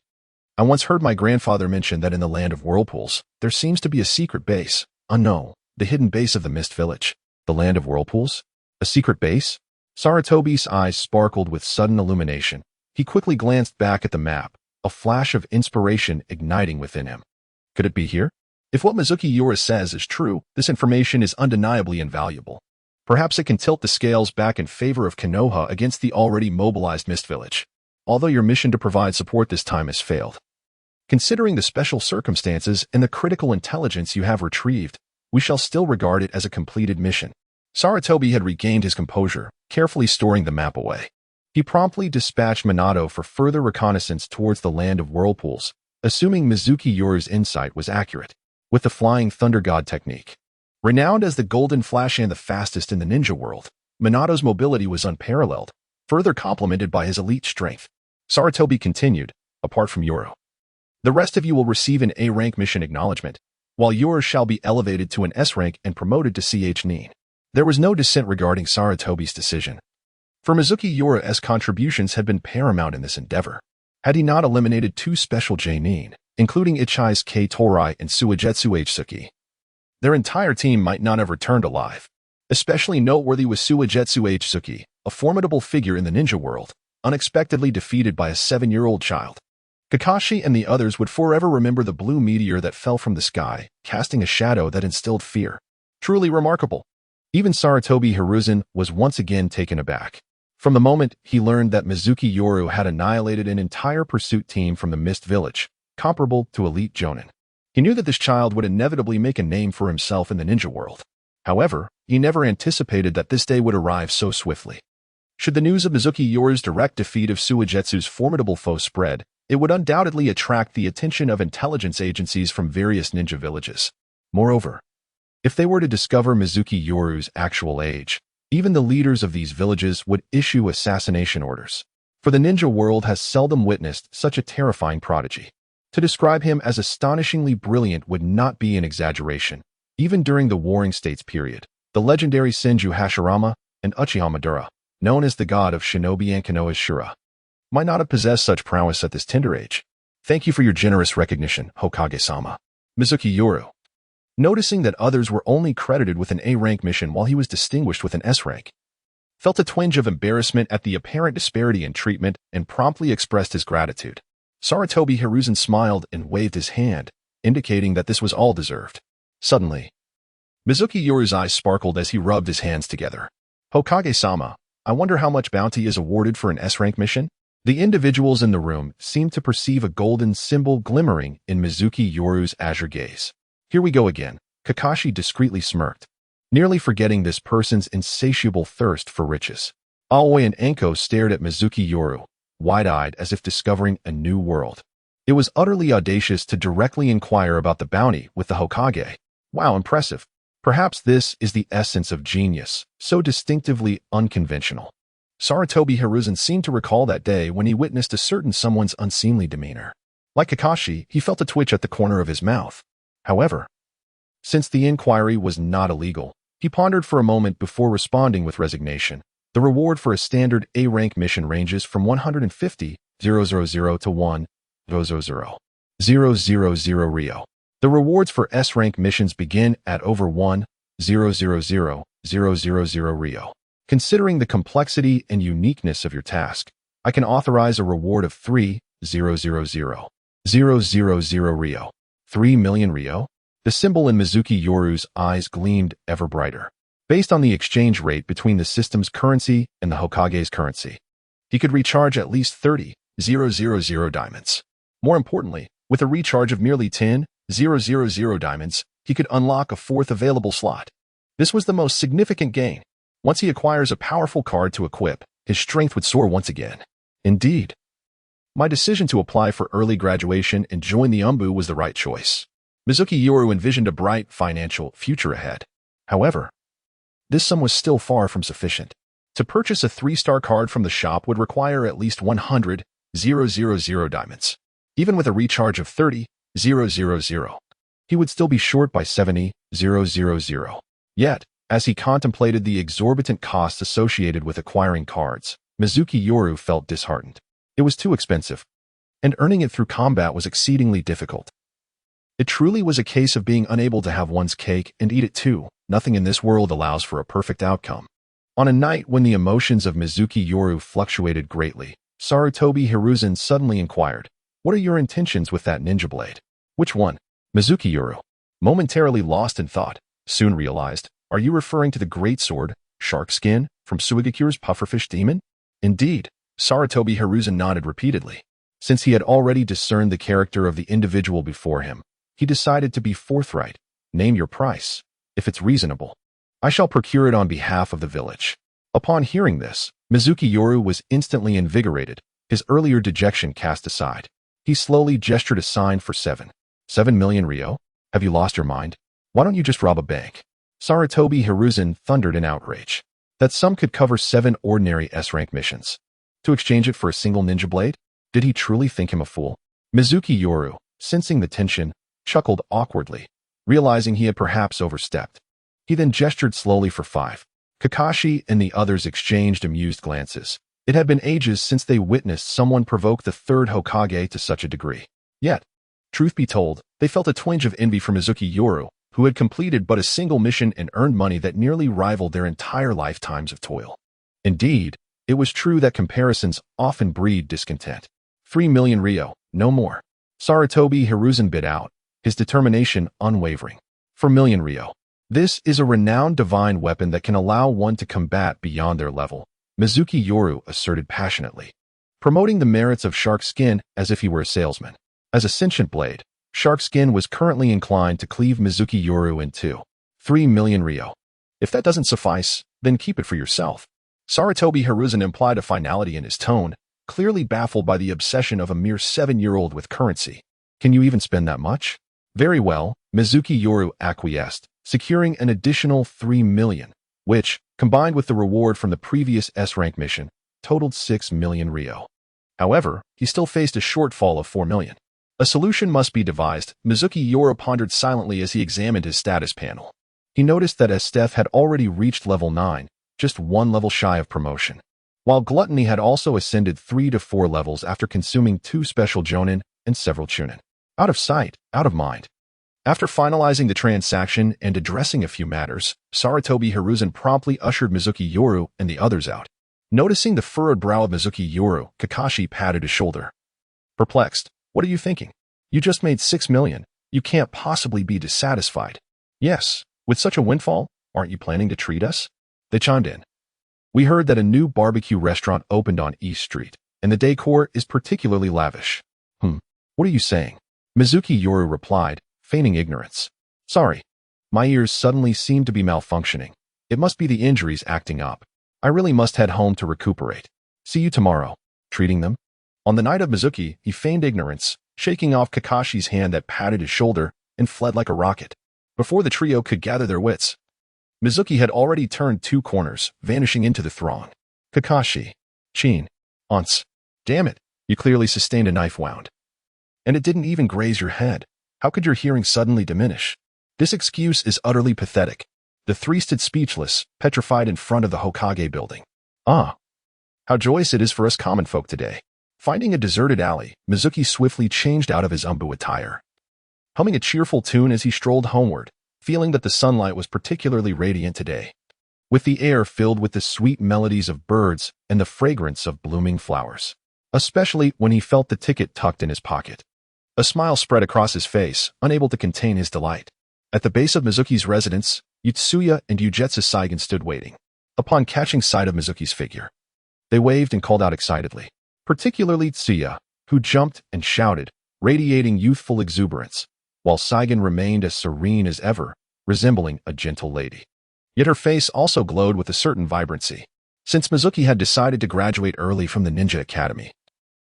I once heard my grandfather mention that in the Land of Whirlpools, there seems to be a secret base. No, the hidden base of the Mist Village. The Land of Whirlpools? A secret base? Sarutobi's eyes sparkled with sudden illumination. He quickly glanced back at the map, a flash of inspiration igniting within him. Could it be here? If what Mizunomiya Yoru says is true, this information is undeniably invaluable. Perhaps it can tilt the scales back in favor of Konoha against the already mobilized Mist Village. Although your mission to provide support this time has failed. Considering the special circumstances and the critical intelligence you have retrieved, we shall still regard it as a completed mission. Sarutobi had regained his composure, carefully storing the map away. He promptly dispatched Minato for further reconnaissance towards the Land of Whirlpools, assuming Mizunomiya Yoru's insight was accurate. With the Flying Thunder God technique, renowned as the Golden Flash and the fastest in the ninja world, Minato's mobility was unparalleled, further complemented by his elite strength. Sarutobi continued, apart from Yoru. The rest of you will receive an A-rank mission acknowledgement, while yours shall be elevated to an S-rank and promoted to CH Nin. There was no dissent regarding Sarutobi's decision. For Mizunomiya Yoru's contributions had been paramount in this endeavor. Had he not eliminated 2 special J-Nin, including Ichi's K Torai and Suigetsu H-Suki, their entire team might not have returned alive. Especially noteworthy was Suigetsu H-Suki, a formidable figure in the ninja world, unexpectedly defeated by a 7-year-old child. Kakashi and the others would forever remember the blue meteor that fell from the sky, casting a shadow that instilled fear. Truly remarkable. Even Sarutobi Hiruzen was once again taken aback. From the moment he learned that Mizunomiya Yoru had annihilated an entire pursuit team from the Mist Village, comparable to elite Jonin. He knew that this child would inevitably make a name for himself in the ninja world. However, he never anticipated that this day would arrive so swiftly. Should the news of Mizunomiya Yoru's direct defeat of Suigetsu's formidable foe spread, it would undoubtedly attract the attention of intelligence agencies from various ninja villages. Moreover, if they were to discover Mizunomiya Yoru's actual age, even the leaders of these villages would issue assassination orders. For the ninja world has seldom witnessed such a terrifying prodigy. To describe him as astonishingly brilliant would not be an exaggeration. Even during the Warring States period, the legendary Senju Hashirama and Uchiha Madara, known as the god of shinobi and Konoha's Shura, might not have possessed such prowess at this tender age. Thank you for your generous recognition, Hokage-sama. Mizunomiya Yoru, noticing that others were only credited with an A-rank mission while he was distinguished with an S-rank, felt a twinge of embarrassment at the apparent disparity in treatment and promptly expressed his gratitude. Sarutobi Hiruzen smiled and waved his hand, indicating that this was all deserved. Suddenly, Mizunomiya Yoru's eyes sparkled as he rubbed his hands together. Hokage-sama, I wonder how much bounty is awarded for an S-rank mission? The individuals in the room seemed to perceive a golden symbol glimmering in Mizunomiya Yoru's azure gaze. Here we go again, Kakashi discreetly smirked, nearly forgetting this person's insatiable thirst for riches. Aoi and Enko stared at Mizuki Yoru, wide-eyed as if discovering a new world. It was utterly audacious to directly inquire about the bounty with the Hokage. Wow, impressive. Perhaps this is the essence of genius, so distinctively unconventional. Sarutobi Hiruzen seemed to recall that day when he witnessed a certain someone's unseemly demeanor. Like Kakashi, he felt a twitch at the corner of his mouth. However, since the inquiry was not illegal, he pondered for a moment before responding with resignation. The reward for a standard A-rank mission ranges from 150,000 to 1,000 Rio. The rewards for S-rank missions begin at over 1,000 Rio. Considering the complexity and uniqueness of your task, I can authorize a reward of 3,000 Rio. 3 million Rio? The symbol in Mizuki Yoru's eyes gleamed ever brighter. Based on the exchange rate between the system's currency and the Hokage's currency, he could recharge at least 30,000 diamonds. More importantly, with a recharge of merely 10,000 diamonds, he could unlock a fourth available slot. This was the most significant gain. Once he acquires a powerful card to equip, his strength would soar once again. Indeed, my decision to apply for early graduation and join the Umbu was the right choice. Mizuki Yoru envisioned a bright financial future ahead. However, this sum was still far from sufficient. To purchase a 3-star card from the shop would require at least 100,000 diamonds. Even with a recharge of 30,000, he would still be short by 70,000. Yet, as he contemplated the exorbitant costs associated with acquiring cards, Mizuki Yoru felt disheartened. It was too expensive, and earning it through combat was exceedingly difficult. It truly was a case of being unable to have one's cake and eat it too. Nothing in this world allows for a perfect outcome. On a night when the emotions of Mizuki Yoru fluctuated greatly, Sarutobi Hiruzen suddenly inquired, "What are your intentions with that ninja blade?" "Which one?" Mizuki Yoru, momentarily lost in thought, soon realized, "Are you referring to the great sword, Shark Skin, from Suigakure's pufferfish demon?" Indeed, Sarutobi Hiruzen nodded repeatedly. Since he had already discerned the character of the individual before him, he decided to be forthright. "Name your price. If it's reasonable, I shall procure it on behalf of the village." Upon hearing this, Mizuki Yoru was instantly invigorated, his earlier dejection cast aside. He slowly gestured a sign for 7 million Rio? Have you lost your mind? Why don't you just rob a bank? Sarutobi Hiruzen thundered in outrage. That sum could cover 7 ordinary S-rank missions. To exchange it for a single ninja blade? Did he truly think him a fool? Mizuki Yoru, sensing the tension, chuckled awkwardly, realizing he had perhaps overstepped. He then gestured slowly for 5. Kakashi and the others exchanged amused glances. It had been ages since they witnessed someone provoke the third Hokage to such a degree. Yet, truth be told, they felt a twinge of envy for Mizuki Yoru, who had completed but a single mission and earned money that nearly rivaled their entire lifetimes of toil. Indeed, it was true that comparisons often breed discontent. 3 million Rio, no more. Sarutobi Hiruzen bit out, his determination unwavering. 4 million Rio. This is a renowned divine weapon that can allow one to combat beyond their level, Mizuki Yoru asserted passionately, promoting the merits of Shark Skin as if he were a salesman. As a sentient blade, Shark Skin was currently inclined to cleave Mizuki Yoru in two. 3 million Rio. If that doesn't suffice, then keep it for yourself. Sarutobi Hiruzen implied a finality in his tone, clearly baffled by the obsession of a mere 7-year-old with currency. Can you even spend that much? Very well, Mizuki Yoru acquiesced, securing an additional 3 million, which, combined with the reward from the previous S-rank mission, totaled 6 million Rio. However, he still faced a shortfall of 4 million. A solution must be devised. Mizuki Yoru pondered silently as he examined his status panel. He noticed that Esdeath had already reached level 9, just 1 level shy of promotion, while Gluttony had also ascended 3 to 4 levels after consuming 2 special Jonin and several Chunin. Out of sight, out of mind. After finalizing the transaction and addressing a few matters, Sarutobi Hiruzen promptly ushered Mizuki Yoru and the others out. Noticing the furrowed brow of Mizuki Yoru, Kakashi patted his shoulder. Perplexed, what are you thinking? You just made 6 million. You can't possibly be dissatisfied. Yes, with such a windfall, aren't you planning to treat us? They chimed in. We heard that a new barbecue restaurant opened on East Street, and the decor is particularly lavish. What are you saying? Mizuki Yoru replied, feigning ignorance. Sorry. My ears suddenly seem to be malfunctioning. It must be the injuries acting up. I really must head home to recuperate. See you tomorrow. Treating them? On the night of Mizuki, he feigned ignorance, shaking off Kakashi's hand that patted his shoulder and fled like a rocket. Before the trio could gather their wits, Mizuki had already turned 2 corners, vanishing into the throng. Kakashi. Chin. Once. Damn it, you clearly sustained a knife wound. And it didn't even graze your head. How could your hearing suddenly diminish? This excuse is utterly pathetic. The 3 stood speechless, petrified in front of the Hokage building. Ah. How joyous it is for us common folk today. Finding a deserted alley, Mizuki swiftly changed out of his umbu attire, humming a cheerful tune as he strolled homeward, feeling that the sunlight was particularly radiant today, with the air filled with the sweet melodies of birds and the fragrance of blooming flowers, especially when he felt the ticket tucked in his pocket. A smile spread across his face, unable to contain his delight. At the base of Mizuki's residence, Utsuya and Ugetsu Saigen stood waiting. Upon catching sight of Mizuki's figure, they waved and called out excitedly, particularly Tsuya, who jumped and shouted, radiating youthful exuberance, while Saigen remained as serene as ever, resembling a gentle lady. Yet her face also glowed with a certain vibrancy. Since Mizuki had decided to graduate early from the Ninja Academy,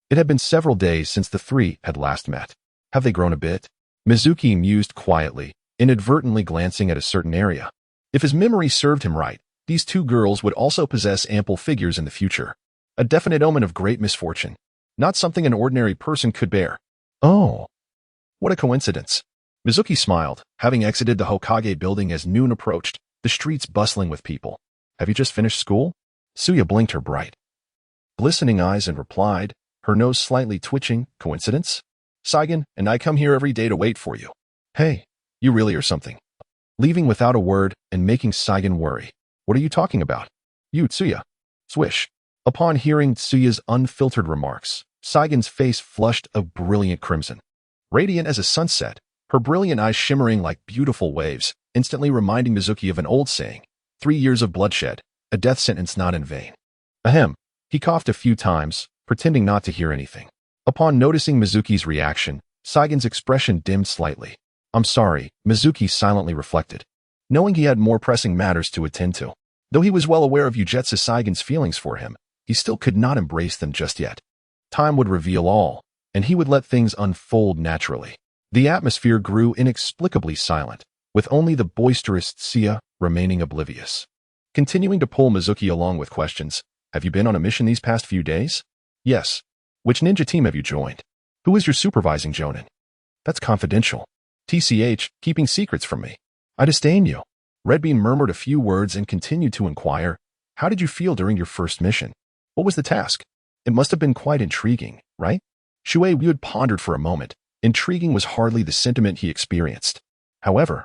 it had been several days since the 3 had last met. Have they grown a bit? Mizuki mused quietly, inadvertently glancing at a certain area. If his memory served him right, these 2 girls would also possess ample figures in the future. A definite omen of great misfortune, not something an ordinary person could bear. Oh, what a coincidence. Mizuki smiled, having exited the Hokage building as noon approached, the streets bustling with people. Have you just finished school? Tsuya blinked her bright, glistening eyes and replied, her nose slightly twitching, coincidence? Saigen and I come here every day to wait for you. Hey, you really are something. Leaving without a word and making Saigen worry. What are you talking about? You, Tsuya. Swish. Upon hearing Tsuya's unfiltered remarks, Saigen's face flushed a brilliant crimson. Radiant as a sunset, her brilliant eyes shimmering like beautiful waves, instantly reminding Mizuki of an old saying, 3 years of bloodshed, a death sentence not in vain. Ahem. He coughed a few times, pretending not to hear anything. Upon noticing Mizuki's reaction, Saigen's expression dimmed slightly. I'm sorry, Mizuki silently reflected, knowing he had more pressing matters to attend to. Though he was well aware of Ugetsu Saigen's feelings for him, he still could not embrace them just yet. Time would reveal all, and he would let things unfold naturally. The atmosphere grew inexplicably silent, with only the boisterous Tsuya remaining oblivious. Continuing to pull Mizuki along with questions, have you been on a mission these past few days? Yes. Which ninja team have you joined? Who is your supervising jonin? That's confidential. TCH, keeping secrets from me. I disdain you. Redbean murmured a few words and continued to inquire, how did you feel during your first mission? What was the task? It must have been quite intriguing, right? Shuei Wu had pondered for a moment. Intriguing was hardly the sentiment he experienced. However,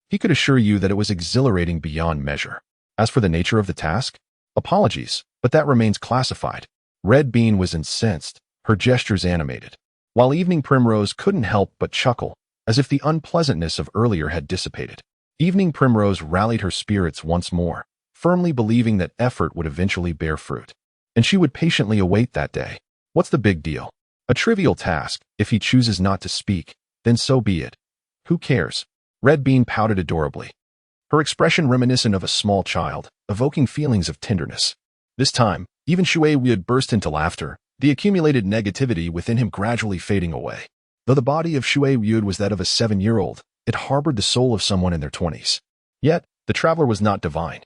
he could assure you that it was exhilarating beyond measure. As for the nature of the task, apologies, but that remains classified. Red Bean was incensed, her gestures animated, while Evening Primrose couldn't help but chuckle, as if the unpleasantness of earlier had dissipated. Evening Primrose rallied her spirits once more, firmly believing that effort would eventually bear fruit, and she would patiently await that day. What's the big deal? A trivial task. If he chooses not to speak, then so be it. Who cares? Red Bean pouted adorably, her expression reminiscent of a small child, evoking feelings of tenderness. This time, even Shuei Would burst into laughter, the accumulated negativity within him gradually fading away. Though the body of Shuei Wood was that of a 7-year-old, it harbored the soul of someone in their 20s. Yet, the traveler was not divine.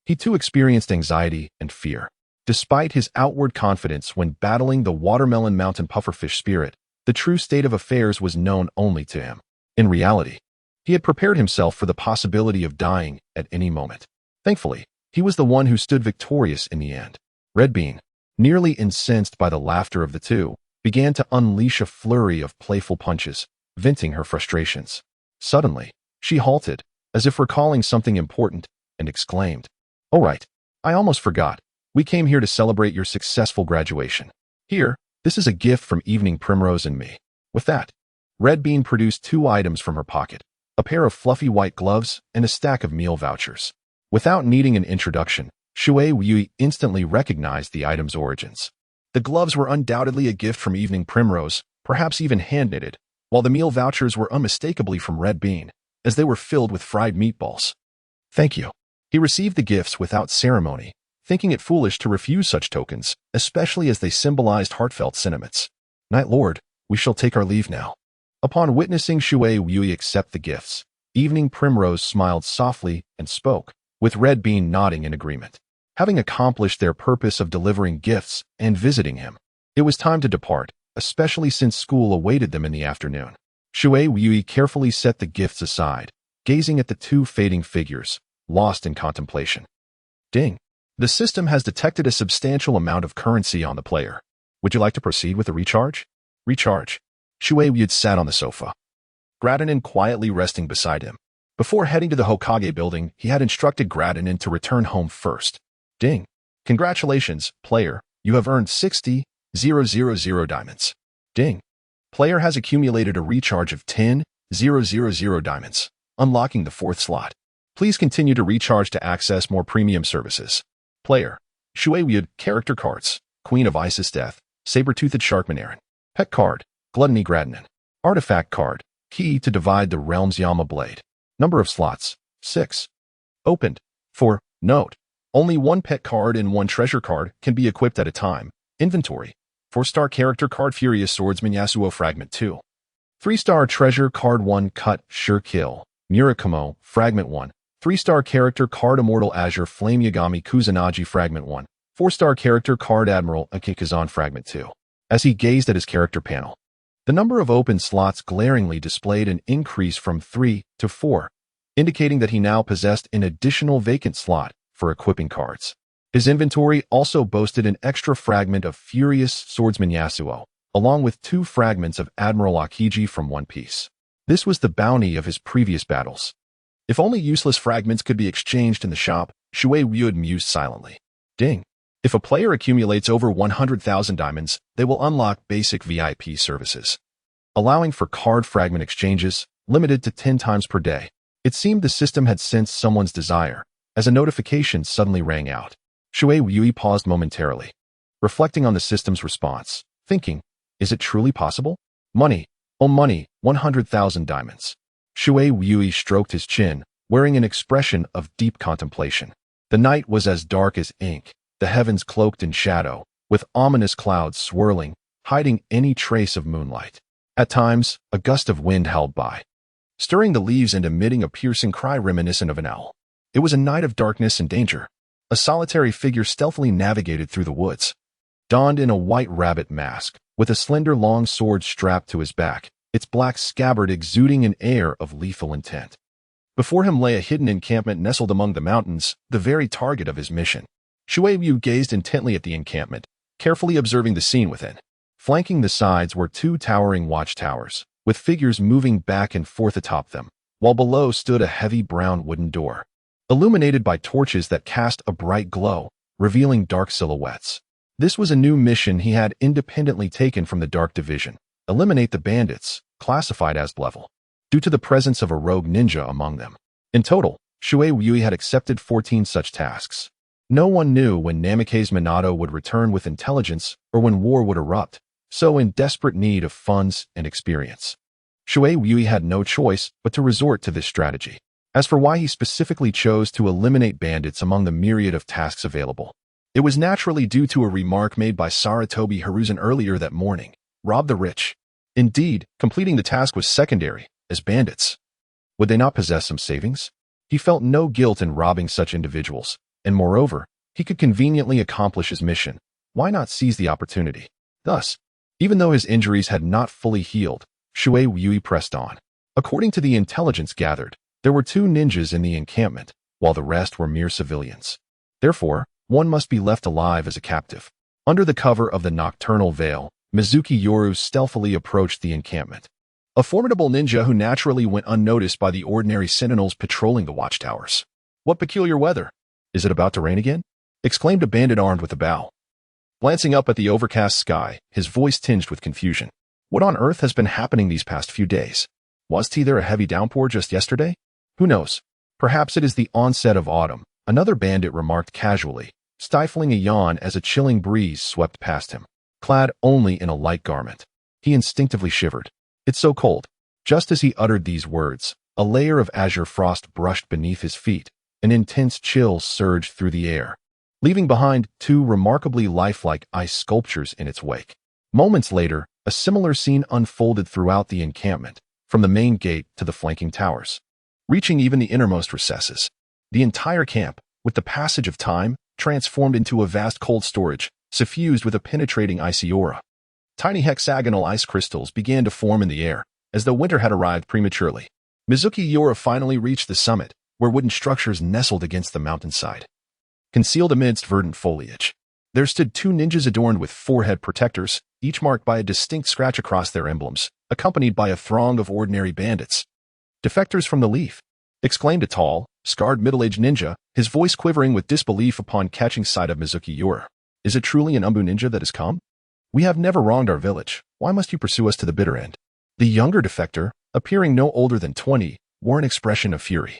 He too experienced anxiety and fear. Despite his outward confidence when battling the watermelon mountain pufferfish spirit, the true state of affairs was known only to him. In reality, he had prepared himself for the possibility of dying at any moment. Thankfully, he was the one who stood victorious in the end. Red Bean, nearly incensed by the laughter of the two, began to unleash a flurry of playful punches, venting her frustrations. Suddenly, she halted, as if recalling something important, and exclaimed, "Oh right, I almost forgot. We came here to celebrate your successful graduation. Here, this is a gift from Evening Primrose and me." With that, Red Bean produced 2 items from her pocket, a pair of fluffy white gloves and a stack of meal vouchers. Without needing an introduction, Shuei Wu instantly recognized the item's origins. The gloves were undoubtedly a gift from Evening Primrose, perhaps even hand-knitted, while the meal vouchers were unmistakably from Red Bean, as they were filled with fried meatballs. Thank you. He received the gifts without ceremony, thinking it foolish to refuse such tokens, especially as they symbolized heartfelt sentiments. "Night Lord, we shall take our leave now." Upon witnessing Shui Yui accept the gifts, Evening Primrose smiled softly and spoke, with Red Bean nodding in agreement. Having accomplished their purpose of delivering gifts and visiting him, it was time to depart, especially since school awaited them in the afternoon. Shui Yui carefully set the gifts aside, gazing at the two fading figures, lost in contemplation. Ding! The system has detected a substantial amount of currency on the player. Would you like to proceed with the recharge? Recharge. Shui Yui sat on the sofa, Gradanin quietly resting beside him. Before heading to the Hokage building, he had instructed Gradanin to return home first. Ding! Congratulations, player. You have earned 60,000 diamonds. Ding! Player has accumulated a recharge of 10,000 diamonds, unlocking the fourth slot. Please continue to recharge to access more premium services. Player. Shui Yui character cards. Queen of Ice Esdeath, Saber-Toothed Sharkman. Pet card. Gluttony Gradanin. Artifact card. Key to divide the realm's Yama blade. Number of slots. 6. Opened. 4. Note. Only one pet card and one treasure card can be equipped at a time. Inventory. 4-star character card Furious Swordsman Yasuo Fragment 2. 3-star treasure card 1 Cut Sure Kill Murakumo Fragment 1. 3-star character card Immortal Azure Flame Yagami Kusanagi Fragment 1. 4-star character card Admiral Kuzan Fragment 2. As he gazed at his character panel, the number of open slots glaringly displayed an increase from 3 to 4, indicating that he now possessed an additional vacant slot for equipping cards. His inventory also boasted an extra fragment of Furious Swordsman Yasuo, along with 2 fragments of Admiral Aokiji from One Piece. This was the bounty of his previous battles. If only useless fragments could be exchanged in the shop, Shui Yui mused silently. Ding! If a player accumulates over 100,000 diamonds, they will unlock basic VIP services, allowing for card fragment exchanges, limited to 10 times per day. It seemed the system had sensed someone's desire, as a notification suddenly rang out. Shui Yui paused momentarily, reflecting on the system's response, thinking, is it truly possible? Money, oh money, 100,000 diamonds. Shui Yui stroked his chin, wearing an expression of deep contemplation. The night was as dark as ink, the heavens cloaked in shadow, with ominous clouds swirling, hiding any trace of moonlight. At times, a gust of wind howled by, stirring the leaves and emitting a piercing cry reminiscent of an owl. It was a night of darkness and danger. A solitary figure stealthily navigated through the woods, donned in a white rabbit mask, with a slender long sword strapped to his back, its black scabbard exuding an air of lethal intent. Before him lay a hidden encampment nestled among the mountains, the very target of his mission. Shui Yui gazed intently at the encampment, carefully observing the scene within. Flanking the sides were 2 towering watchtowers, with figures moving back and forth atop them, while below stood a heavy brown wooden door, illuminated by torches that cast a bright glow, revealing dark silhouettes. This was a new mission he had independently taken from the Dark Division: eliminate the bandits, classified as level, due to the presence of a rogue ninja among them. In total, Shui Yui had accepted 14 such tasks. No one knew when Namikaze Minato would return with intelligence or when war would erupt, so in desperate need of funds and experience, Shui Yui had no choice but to resort to this strategy. As for why he specifically chose to eliminate bandits among the myriad of tasks available, it was naturally due to a remark made by Saratobi Hiruzen earlier that morning: rob the rich. Indeed, completing the task was secondary, as bandits, would they not possess some savings? He felt no guilt in robbing such individuals, and moreover, he could conveniently accomplish his mission. Why not seize the opportunity? Thus, even though his injuries had not fully healed, Shui Yui pressed on. According to the intelligence gathered, there were 2 ninjas in the encampment, while the rest were mere civilians. Therefore, one must be left alive as a captive. Under the cover of the nocturnal veil, Mizunomiya Yoru stealthily approached the encampment. A formidable ninja who naturally went unnoticed by the ordinary sentinels patrolling the watchtowers. What peculiar weather! Is it about to rain again? Exclaimed a bandit armed with a bow. Glancing up at the overcast sky, his voice tinged with confusion. What on earth has been happening these past few days? Wasn't there a heavy downpour just yesterday? Who knows? Perhaps it is the onset of autumn, another bandit remarked casually, stifling a yawn as a chilling breeze swept past him. Clad only in a light garment, he instinctively shivered. It's so cold. Just as he uttered these words, a layer of azure frost brushed beneath his feet. An intense chill surged through the air, leaving behind two remarkably lifelike ice sculptures in its wake. Moments later, a similar scene unfolded throughout the encampment, from the main gate to the flanking towers, reaching even the innermost recesses. The entire camp, with the passage of time, transformed into a vast cold storage, suffused with a penetrating icy aura. Tiny hexagonal ice crystals began to form in the air, as though winter had arrived prematurely. Mizunomiya Yoru finally reached the summit, where wooden structures nestled against the mountainside. Concealed amidst verdant foliage, there stood two ninjas adorned with forehead protectors, each marked by a distinct scratch across their emblems, accompanied by a throng of ordinary bandits. "Defectors from the Leaf," exclaimed a tall, scarred middle-aged ninja, his voice quivering with disbelief upon catching sight of Mizunomiya Yoru. "Is it truly an Umbu ninja that has come? We have never wronged our village. Why must you pursue us to the bitter end?" The younger defector, appearing no older than 20, wore an expression of fury.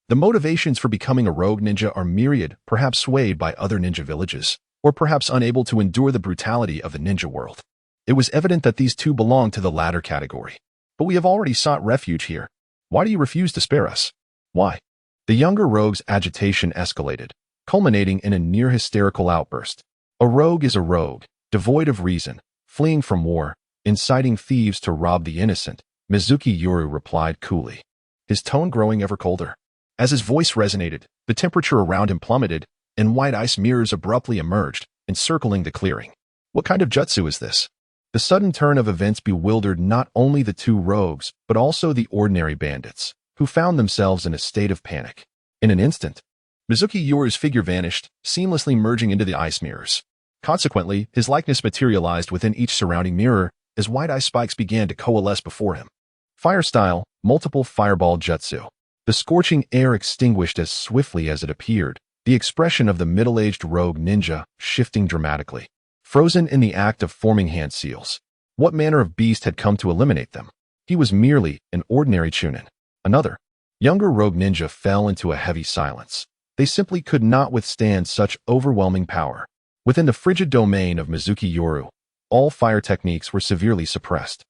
The motivations for becoming a rogue ninja are myriad, perhaps swayed by other ninja villages, or perhaps unable to endure the brutality of the ninja world. It was evident that these two belonged to the latter category. "But we have already sought refuge here. Why do you refuse to spare us? Why?" The younger rogue's agitation escalated, culminating in a near-hysterical outburst. "A rogue is a rogue, devoid of reason, fleeing from war, inciting thieves to rob the innocent," Mizunomiya Yoru replied coolly, his tone growing ever colder. As his voice resonated, the temperature around him plummeted, and white ice mirrors abruptly emerged, encircling the clearing. What kind of jutsu is this? The sudden turn of events bewildered not only the two rogues, but also the ordinary bandits, who found themselves in a state of panic. In an instant, Mizunomiya Yoru's figure vanished, seamlessly merging into the ice mirrors. Consequently, his likeness materialized within each surrounding mirror as white ice spikes began to coalesce before him. Fire style, multiple fireball jutsu. The scorching air extinguished as swiftly as it appeared, the expression of the middle-aged rogue ninja shifting dramatically. Frozen in the act of forming hand seals. What manner of beast had come to eliminate them? He was merely an ordinary chunin. Another, younger rogue ninja fell into a heavy silence. They simply could not withstand such overwhelming power. Within the frigid domain of Mizunomiya Yoru, all fire techniques were severely suppressed.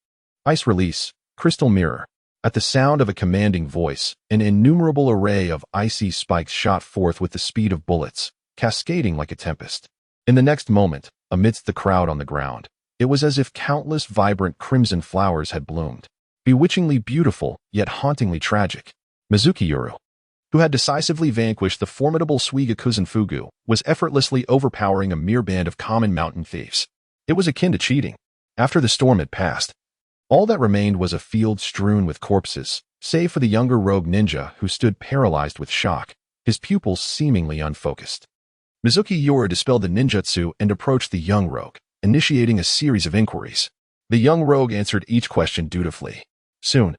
Ice release, crystal mirror. At the sound of a commanding voice, an innumerable array of icy spikes shot forth with the speed of bullets, cascading like a tempest. In the next moment, amidst the crowd on the ground, it was as if countless vibrant crimson flowers had bloomed. Bewitchingly beautiful, yet hauntingly tragic. Mizunomiya Yoru, who had decisively vanquished the formidable Suiga Kuzan Fugu, was effortlessly overpowering a mere band of common mountain thieves. It was akin to cheating. After the storm had passed, all that remained was a field strewn with corpses, save for the younger rogue ninja who stood paralyzed with shock, his pupils seemingly unfocused. Mizunomiya Yoru dispelled the ninjutsu and approached the young rogue, initiating a series of inquiries. The young rogue answered each question dutifully. Soon,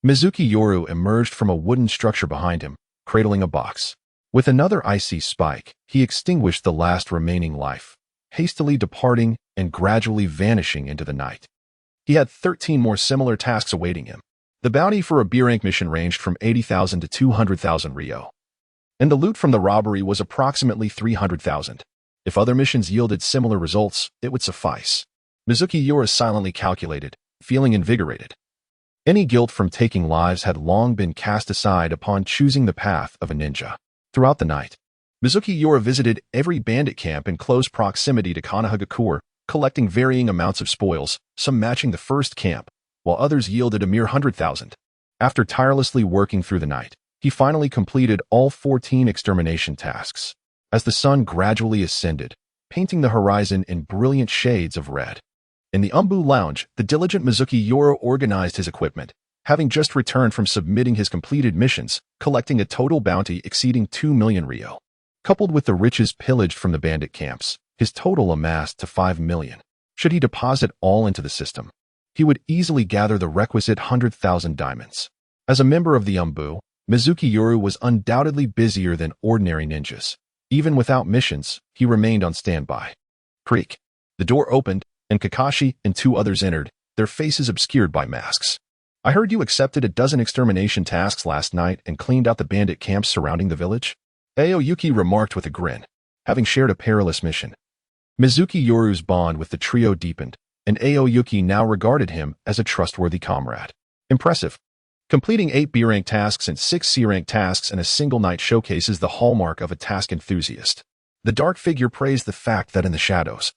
Mizunomiya Yoru emerged from a wooden structure behind him, cradling a box. With another icy spike, he extinguished the last remaining life, hastily departing and gradually vanishing into the night. He had 13 more similar tasks awaiting him. The bounty for a B-rank mission ranged from 80,000 to 200,000 Ryo, and the loot from the robbery was approximately 300,000. If other missions yielded similar results, it would suffice. Mizunomiya Yoru silently calculated, feeling invigorated. Any guilt from taking lives had long been cast aside upon choosing the path of a ninja. Throughout the night, Mizunomiya Yoru visited every bandit camp in close proximity to Konohagakure, collecting varying amounts of spoils, some matching the first camp, while others yielded a mere 100,000. After tirelessly working through the night, he finally completed all 14 extermination tasks. As the sun gradually ascended, painting the horizon in brilliant shades of red. In the Umbu Lounge, the diligent Mizunomiya Yoru organized his equipment, having just returned from submitting his completed missions, collecting a total bounty exceeding 2 million Ryo. Coupled with the riches pillaged from the bandit camps, his total amassed to 5 million. Should he deposit all into the system, he would easily gather the requisite 100,000 diamonds. As a member of the Umbu, Mizunomiya Yoru was undoubtedly busier than ordinary ninjas. Even without missions, he remained on standby. Creak. The door opened, and Kakashi and two others entered, their faces obscured by masks. "I heard you accepted a dozen extermination tasks last night and cleaned out the bandit camps surrounding the village?" Aoyuki remarked with a grin, having shared a perilous mission. Mizunomiya Yoru's bond with the trio deepened, and Aoyuki now regarded him as a trustworthy comrade. Impressive. Completing 8 B-rank tasks and 6 C-rank tasks in a single night showcases the hallmark of a task enthusiast. The dark figure praised the fact that in the shadows,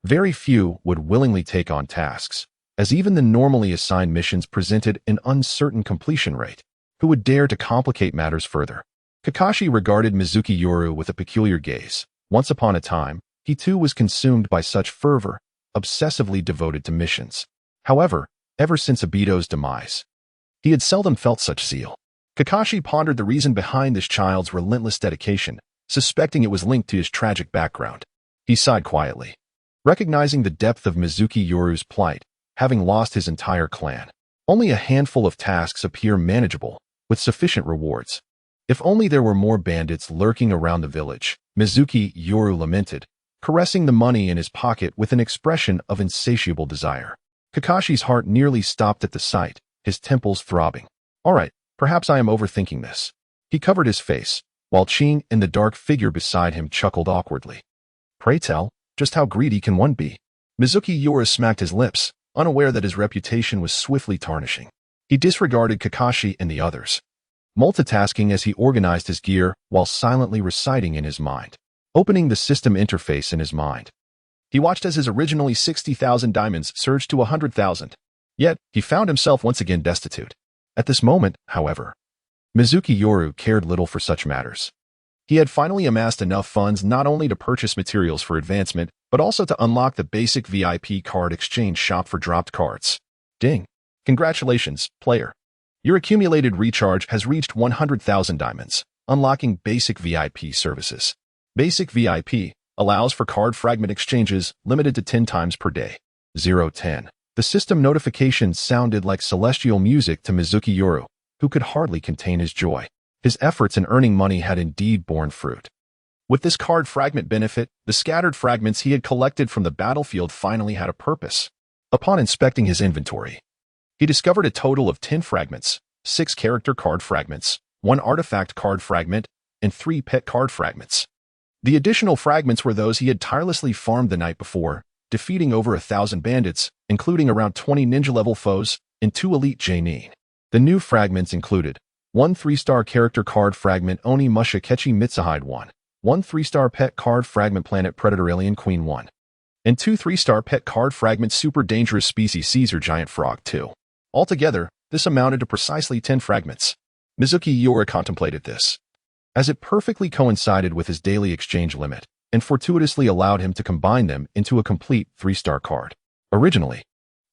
very few would willingly take on tasks, as even the normally assigned missions presented an uncertain completion rate. Who would dare to complicate matters further? Kakashi regarded Mizunomiya Yoru with a peculiar gaze. Once upon a time, he too was consumed by such fervor, obsessively devoted to missions. However, ever since Obito's demise, he had seldom felt such zeal. Kakashi pondered the reason behind this child's relentless dedication, suspecting it was linked to his tragic background. He sighed quietly, recognizing the depth of Mizunomiya Yoru's plight, having lost his entire clan. Only a handful of tasks appear manageable, with sufficient rewards. If only there were more bandits lurking around the village, Mizunomiya Yoru lamented, caressing the money in his pocket with an expression of insatiable desire. Kakashi's heart nearly stopped at the sight, his temples throbbing. All right, perhaps I am overthinking this. He covered his face, while Ching and the dark figure beside him chuckled awkwardly. Pray tell, just how greedy can one be? Mizunomiya Yoru smacked his lips, unaware that his reputation was swiftly tarnishing. He disregarded Kakashi and the others, multitasking as he organized his gear while silently reciting in his mind, opening the system interface in his mind. He watched as his originally 60,000 diamonds surged to 100,000. Yet, he found himself once again destitute. At this moment, however, Mizunomiya Yoru cared little for such matters. He had finally amassed enough funds not only to purchase materials for advancement, but also to unlock the basic VIP card exchange shop for dropped cards. Ding! Congratulations, player. Your accumulated recharge has reached 100,000 diamonds, unlocking basic VIP services. Basic VIP allows for card fragment exchanges limited to 10 times per day. 010. The system notification sounded like celestial music to Mizunomiya Yoru, who could hardly contain his joy. His efforts in earning money had indeed borne fruit. With this card fragment benefit, the scattered fragments he had collected from the battlefield finally had a purpose. Upon inspecting his inventory, he discovered a total of 10 fragments, 6 character card fragments, 1 artifact card fragment, and 3 pet card fragments. The additional fragments were those he had tirelessly farmed the night before, defeating over 1,000 bandits, including around 20 ninja-level foes and 2 elite Jonin. The new fragments included 1 3-star character card fragment Oni Musha Kechi Mitsuhide 1 3-star pet card fragment Planet Predator Alien Queen 1, and 2 3-star pet card fragment Super Dangerous Species Caesar Giant Frog 2. Altogether, this amounted to precisely 10 fragments. Mizunomiya Yoru contemplated this, as it perfectly coincided with his daily exchange limit, and fortuitously allowed him to combine them into a complete 3-star card. Originally,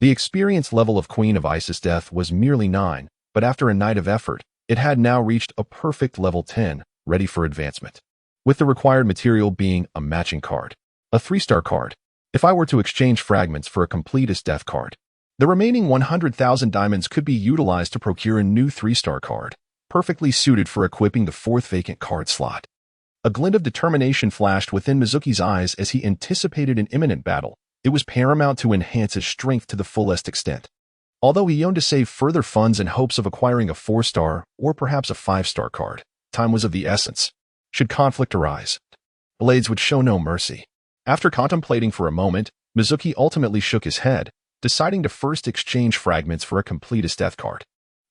the experience level of Queen of Esdeath was merely 9, but after a night of effort, it had now reached a perfect level 10, ready for advancement, with the required material being a matching card, a 3-star card. If I were to exchange fragments for a complete Esdeath card, the remaining 100,000 diamonds could be utilized to procure a new 3-star card, perfectly suited for equipping the 4th vacant card slot. A glint of determination flashed within Mizuki's eyes as he anticipated an imminent battle. It was paramount to enhance his strength to the fullest extent. Although he yearned to save further funds in hopes of acquiring a 4-star or perhaps a 5-star card, time was of the essence. Should conflict arise, Blades would show no mercy. After contemplating for a moment, Mizuki ultimately shook his head, deciding to first exchange fragments for a complete Esdeath card.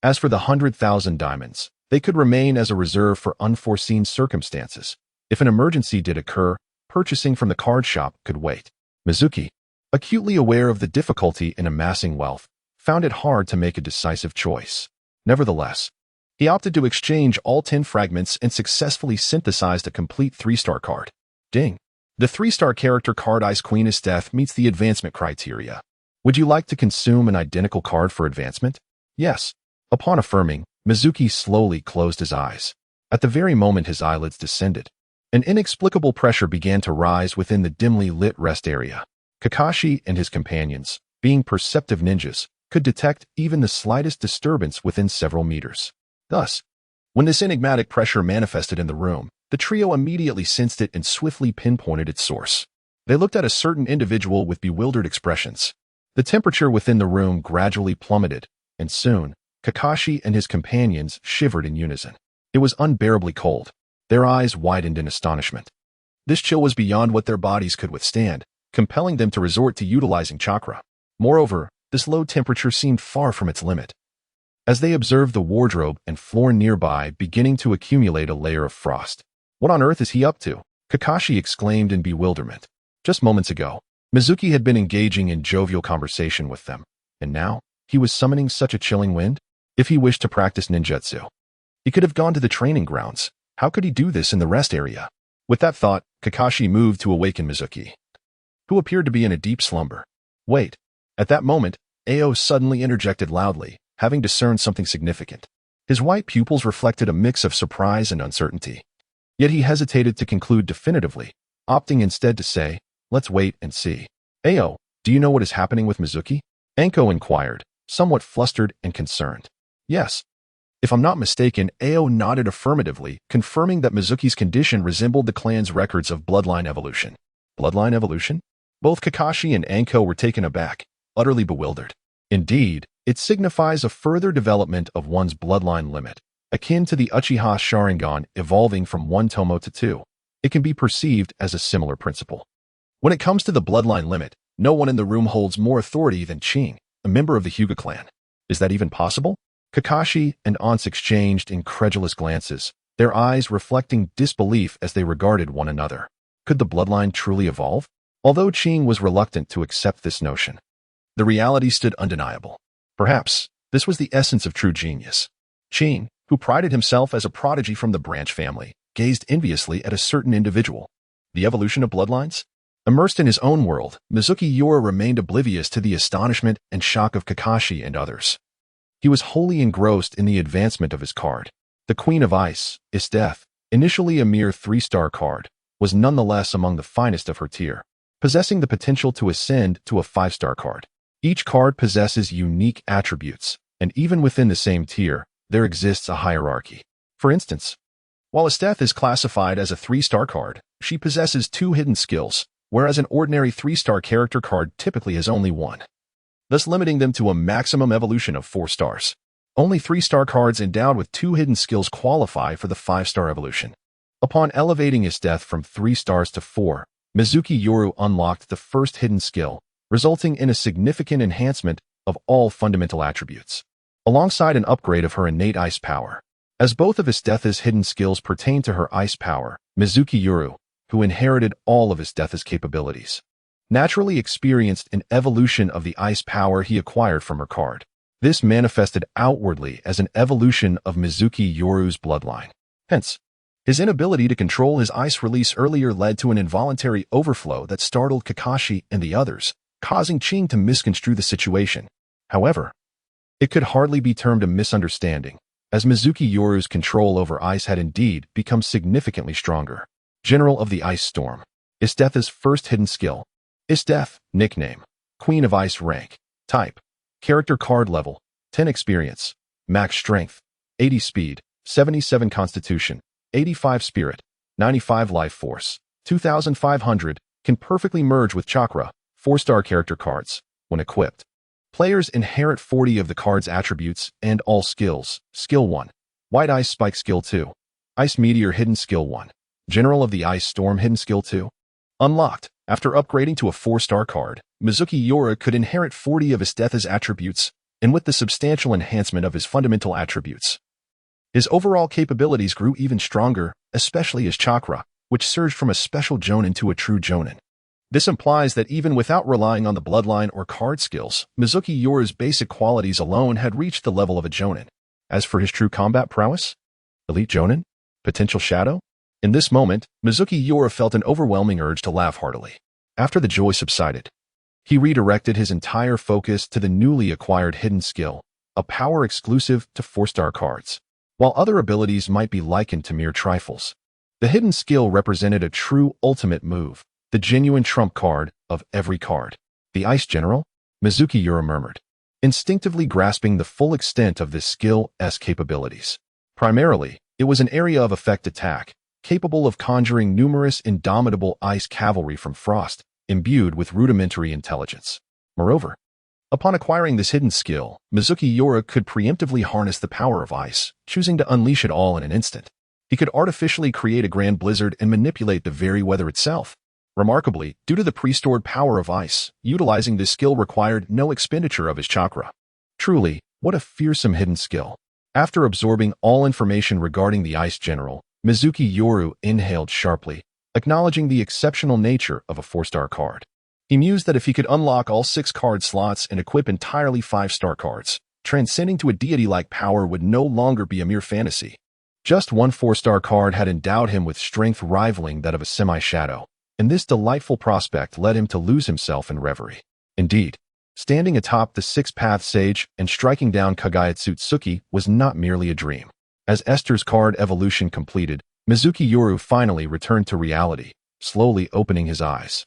As for the 100,000 diamonds, they could remain as a reserve for unforeseen circumstances. If an emergency did occur, purchasing from the card shop could wait. Mizuki, acutely aware of the difficulty in amassing wealth, found it hard to make a decisive choice. Nevertheless, he opted to exchange all 10 fragments and successfully synthesized a complete 3-star card. Ding! The 3-star character card Ice Queen Esdeath meets the advancement criteria. Would you like to consume an identical card for advancement? Yes. Upon affirming, Mizuki slowly closed his eyes. At the very moment his eyelids descended, an inexplicable pressure began to rise within the dimly lit rest area. Kakashi and his companions, being perceptive ninjas, could detect even the slightest disturbance within several meters. Thus, when this enigmatic pressure manifested in the room, the trio immediately sensed it and swiftly pinpointed its source. They looked at a certain individual with bewildered expressions. The temperature within the room gradually plummeted, and soon, Kakashi and his companions shivered in unison. It was unbearably cold. Their eyes widened in astonishment. This chill was beyond what their bodies could withstand, compelling them to resort to utilizing chakra. Moreover, this low temperature seemed far from its limit. As they observed the wardrobe and floor nearby beginning to accumulate a layer of frost. What on earth is he up to? Kakashi exclaimed in bewilderment. Just moments ago, Mizuki had been engaging in jovial conversation with them, and now he was summoning such a chilling wind? If he wished to practice ninjutsu, he could have gone to the training grounds. How could he do this in the rest area? With that thought, Kakashi moved to awaken Mizuki, who appeared to be in a deep slumber. Wait. At that moment, Ao suddenly interjected loudly, having discerned something significant. His white pupils reflected a mix of surprise and uncertainty. Yet he hesitated to conclude definitively, opting instead to say, "Let's wait and see." "Ao, do you know what is happening with Mizuki?" Anko inquired, somewhat flustered and concerned. "Yes." If I'm not mistaken, Ao nodded affirmatively, confirming that Mizuki's condition resembled the clan's records of bloodline evolution. Bloodline evolution? Both Kakashi and Anko were taken aback, utterly bewildered. Indeed, it signifies a further development of one's bloodline limit, akin to the Uchiha Sharingan evolving from one tomo to two. It can be perceived as a similar principle. When it comes to the bloodline limit, no one in the room holds more authority than Ching, a member of the Hyuga clan. Is that even possible? Kakashi and Ans exchanged incredulous glances, their eyes reflecting disbelief as they regarded one another. Could the bloodline truly evolve? Although Ching was reluctant to accept this notion, the reality stood undeniable. Perhaps this was the essence of true genius. Ching, who prided himself as a prodigy from the branch family, gazed enviously at a certain individual. The evolution of bloodlines? Immersed in his own world, Mizuki Yoru remained oblivious to the astonishment and shock of Kakashi and others. He was wholly engrossed in the advancement of his card. The Queen of Ice, Esdeath, initially a mere 3-star card, was nonetheless among the finest of her tier, possessing the potential to ascend to a 5-star card. Each card possesses unique attributes, and even within the same tier, there exists a hierarchy. For instance, while Esdeath is classified as a 3-star card, she possesses 2 hidden skills, whereas an ordinary 3-star character card typically has only 1, thus limiting them to a maximum evolution of 4 stars. Only 3-star cards endowed with 2 hidden skills qualify for the 5-star evolution. Upon elevating Esdeath from 3 stars to 4, Mizuki Yoru unlocked the first hidden skill, resulting in a significant enhancement of all fundamental attributes, alongside an upgrade of her innate ice power. As both of Esdeath's hidden skills pertain to her ice power, Mizuki Yoru, who inherited all of Esdeath's capabilities, naturally experienced an evolution of the ice power he acquired from her card. This manifested outwardly as an evolution of Mizuki Yoru's bloodline. Hence, his inability to control his ice release earlier led to an involuntary overflow that startled Kakashi and the others, causing Ching to misconstrue the situation. However, it could hardly be termed a misunderstanding, as Mizuki Yoru's control over ice had indeed become significantly stronger. General of the Ice Storm. Esdeath's first hidden skill. Esdeath, nickname, Queen of Ice rank, type, character card level, 10 experience, max strength, 80 speed, 77 constitution, 85 spirit, 95 life force, 2500, can perfectly merge with chakra, 4-star character cards, when equipped. Players inherit 40 of the card's attributes and all skills. Skill 1. White Ice Spike Skill 2. Ice Meteor Hidden Skill 1. General of the Ice Storm Hidden Skill 2. Unlocked. After upgrading to a 4-star card, Mizuki Yoru could inherit 40 of Esdeath's attributes, and with the substantial enhancement of his fundamental attributes, his overall capabilities grew even stronger, especially his chakra, which surged from a special jonin to a true jonin. This implies that even without relying on the bloodline or card skills, Mizuki Yoru's basic qualities alone had reached the level of a jonin. As for his true combat prowess? Elite jonin? Potential shadow? In this moment, Mizuki Yoru felt an overwhelming urge to laugh heartily. After the joy subsided, he redirected his entire focus to the newly acquired hidden skill, a power exclusive to 4-star cards. While other abilities might be likened to mere trifles, the hidden skill represented a true ultimate move, the genuine trump card of every card. The Ice General? Mizuki Yoru murmured, instinctively grasping the full extent of this skill's capabilities. Primarily, it was an area of effect attack, capable of conjuring numerous indomitable ice cavalry from frost, imbued with rudimentary intelligence. Moreover, upon acquiring this hidden skill, Mizuki Yoru could preemptively harness the power of ice, choosing to unleash it all in an instant. He could artificially create a grand blizzard and manipulate the very weather itself. Remarkably, due to the pre-stored power of ice, utilizing this skill required no expenditure of his chakra. Truly, what a fearsome hidden skill. After absorbing all information regarding the Ice General, Mizuki Yoru inhaled sharply, acknowledging the exceptional nature of a 4-star card. He mused that if he could unlock all 6 card slots and equip entirely 5-star cards, transcending to a deity-like power would no longer be a mere fantasy. Just one 4-star card had endowed him with strength rivaling that of a semi-shadow, and this delightful prospect led him to lose himself in reverie. Indeed, standing atop the 6-path sage and striking down Kagayatsuki was not merely a dream. As Esther's card evolution completed, Mizunomiya Yoru finally returned to reality, slowly opening his eyes.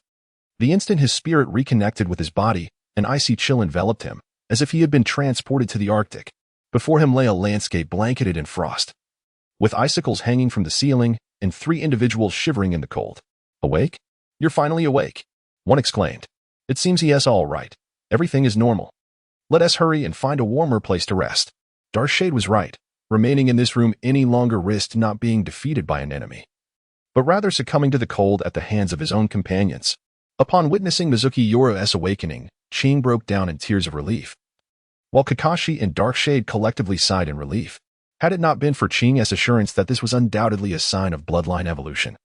The instant his spirit reconnected with his body, an icy chill enveloped him, as if he had been transported to the Arctic. Before him lay a landscape blanketed in frost, with icicles hanging from the ceiling and 3 individuals shivering in the cold. "Awake? You're finally awake," one exclaimed. "It seems yes, all right. Everything is normal. Let us hurry and find a warmer place to rest." Dark Shade was right. Remaining in this room any longer risked not being defeated by an enemy, but rather succumbing to the cold at the hands of his own companions. Upon witnessing Mizunomiya Yoru's awakening, Ching broke down in tears of relief, while Kakashi and Dark Shade collectively sighed in relief. Had it not been for Ching's assurance that this was undoubtedly a sign of bloodline evolution,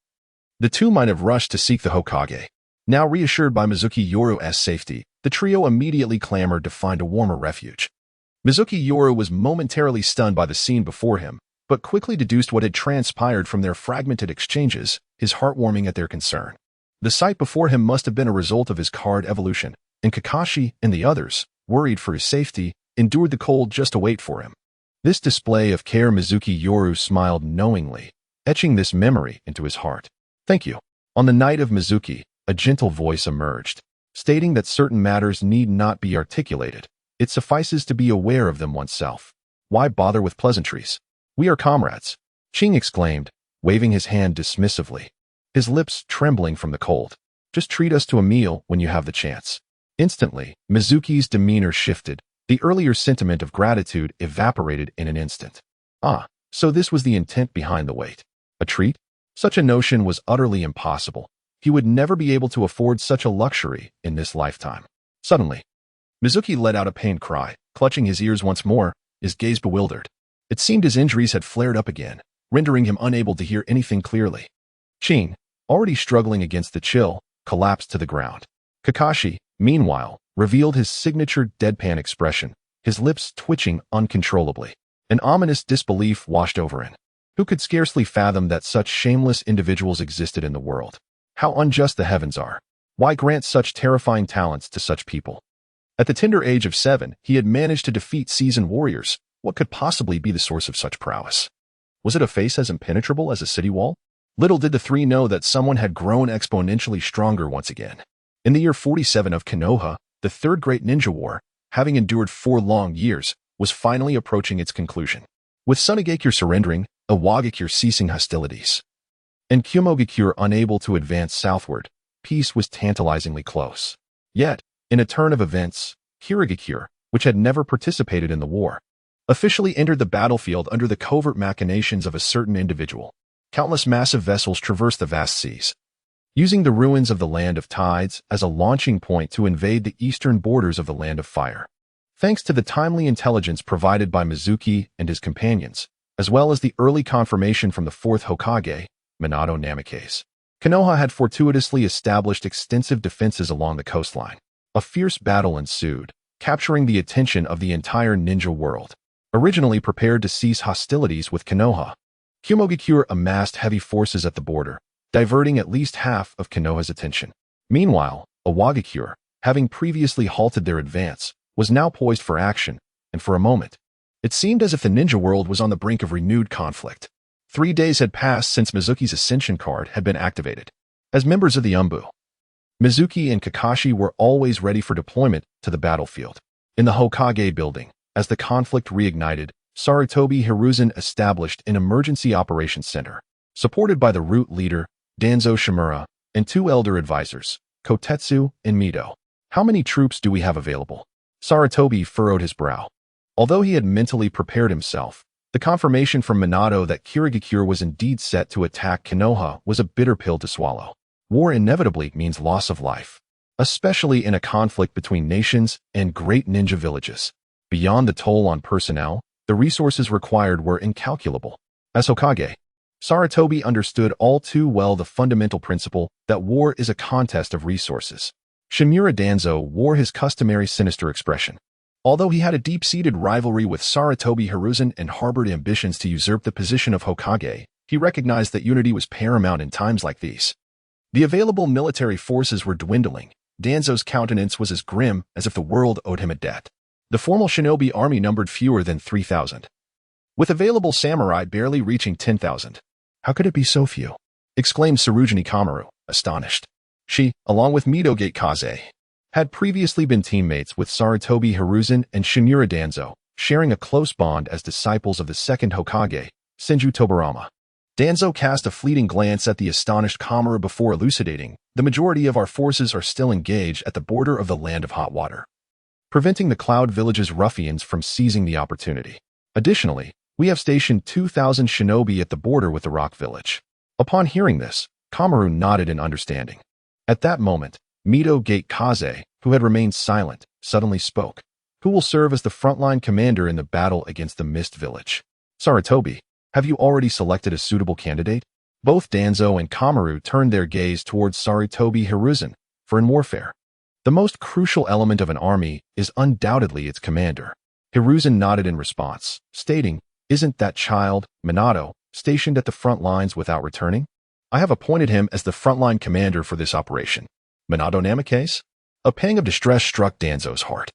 the two might have rushed to seek the Hokage. Now reassured by Mizunomiya Yoru's safety, the trio immediately clamored to find a warmer refuge. Mizunomiya Yoru was momentarily stunned by the scene before him, but quickly deduced what had transpired from their fragmented exchanges, his heart warming at their concern. The sight before him must have been a result of his card evolution, and Kakashi and the others, worried for his safety, endured the cold just to wait for him. This display of care, Mizunomiya Yoru smiled knowingly, etching this memory into his heart. "Thank you." On the night of Mizuki, a gentle voice emerged, stating that certain matters need not be articulated. It suffices to be aware of them oneself. Why bother with pleasantries? We are comrades, Ching exclaimed, waving his hand dismissively, his lips trembling from the cold. "Just treat us to a meal when you have the chance." Instantly, Mizuki's demeanor shifted. The earlier sentiment of gratitude evaporated in an instant. Ah, so this was the intent behind the wait. A treat? Such a notion was utterly impossible. He would never be able to afford such a luxury in this lifetime. Suddenly, Mizuki let out a pained cry, clutching his ears once more, his gaze bewildered. It seemed his injuries had flared up again, rendering him unable to hear anything clearly. Ching, already struggling against the chill, collapsed to the ground. Kakashi, meanwhile, revealed his signature deadpan expression, his lips twitching uncontrollably. An ominous disbelief washed over him. Who could scarcely fathom that such shameless individuals existed in the world? How unjust the heavens are. Why grant such terrifying talents to such people? At the tender age of 7, he had managed to defeat seasoned warriors. What could possibly be the source of such prowess? Was it a face as impenetrable as a city wall? Little did the three know that someone had grown exponentially stronger once again. In the year 47 of Konoha, the Third Great Ninja War, having endured 4 long years, was finally approaching its conclusion. With Sunagakure surrendering, Iwagakure ceasing hostilities, and Kumogakure unable to advance southward, peace was tantalizingly close. Yet, in a turn of events, Kirigakure, which had never participated in the war, officially entered the battlefield under the covert machinations of a certain individual. Countless massive vessels traversed the vast seas, using the ruins of the Land of Tides as a launching point to invade the eastern borders of the Land of Fire. Thanks to the timely intelligence provided by Mizuki and his companions, as well as the early confirmation from the 4th Hokage, Minato Namikaze, Konoha had fortuitously established extensive defenses along the coastline. A fierce battle ensued, capturing the attention of the entire ninja world. Originally prepared to cease hostilities with Konoha, Kumogakure amassed heavy forces at the border, diverting at least half of Konoha's attention. Meanwhile, Iwagakure, having previously halted their advance, was now poised for action, and for a moment, it seemed as if the ninja world was on the brink of renewed conflict. 3 days had passed since Mizuki's Ascension card had been activated. As members of the Umbu, Mizuki and Kakashi were always ready for deployment to the battlefield. In the Hokage building, as the conflict reignited, Sarutobi Hiruzen established an emergency operations center, supported by the root leader, Danzo Shimura, and 2 elder advisors, Kotetsu and Mido. "How many troops do we have available?" Sarutobi furrowed his brow. Although he had mentally prepared himself, the confirmation from Minato that Kirigakure was indeed set to attack Konoha was a bitter pill to swallow. War inevitably means loss of life, especially in a conflict between nations and great ninja villages. Beyond the toll on personnel, the resources required were incalculable. As Hokage, Saratobi understood all too well the fundamental principle that war is a contest of resources. Shimura Danzo wore his customary sinister expression. Although he had a deep-seated rivalry with Saratobi Hiruzen and harbored ambitions to usurp the position of Hokage, he recognized that unity was paramount in times like these. The available military forces were dwindling. Danzo's countenance was as grim as if the world owed him a debt. The formal shinobi army numbered fewer than 3,000, with available samurai barely reaching 10,000. How could it be so few? Exclaimed Tsurujin Kamaru, astonished. She, along with Midogate Kaze, had previously been teammates with Saratobi Hiruzen and Shimura Danzo, sharing a close bond as disciples of the second Hokage, Senju Tobarama. Danzo cast a fleeting glance at the astonished Kamaru before elucidating, the majority of our forces are still engaged at the border of the Land of Hot Water, preventing the Cloud Village's ruffians from seizing the opportunity. Additionally, we have stationed 2,000 shinobi at the border with the Rock Village. Upon hearing this, Kamaru nodded in understanding. At that moment, Midogate Kaze, who had remained silent, suddenly spoke. Who will serve as the frontline commander in the battle against the Mist Village? Saratobi, have you already selected a suitable candidate? Both Danzo and Kamaru turned their gaze towards Saratobi Hiruzen, for in warfare, the most crucial element of an army is undoubtedly its commander. Hiruzen nodded in response, stating, Isn't that child, Minato, stationed at the front lines without returning? I have appointed him as the frontline commander for this operation. Minato Namikaze? A pang of distress struck Danzo's heart.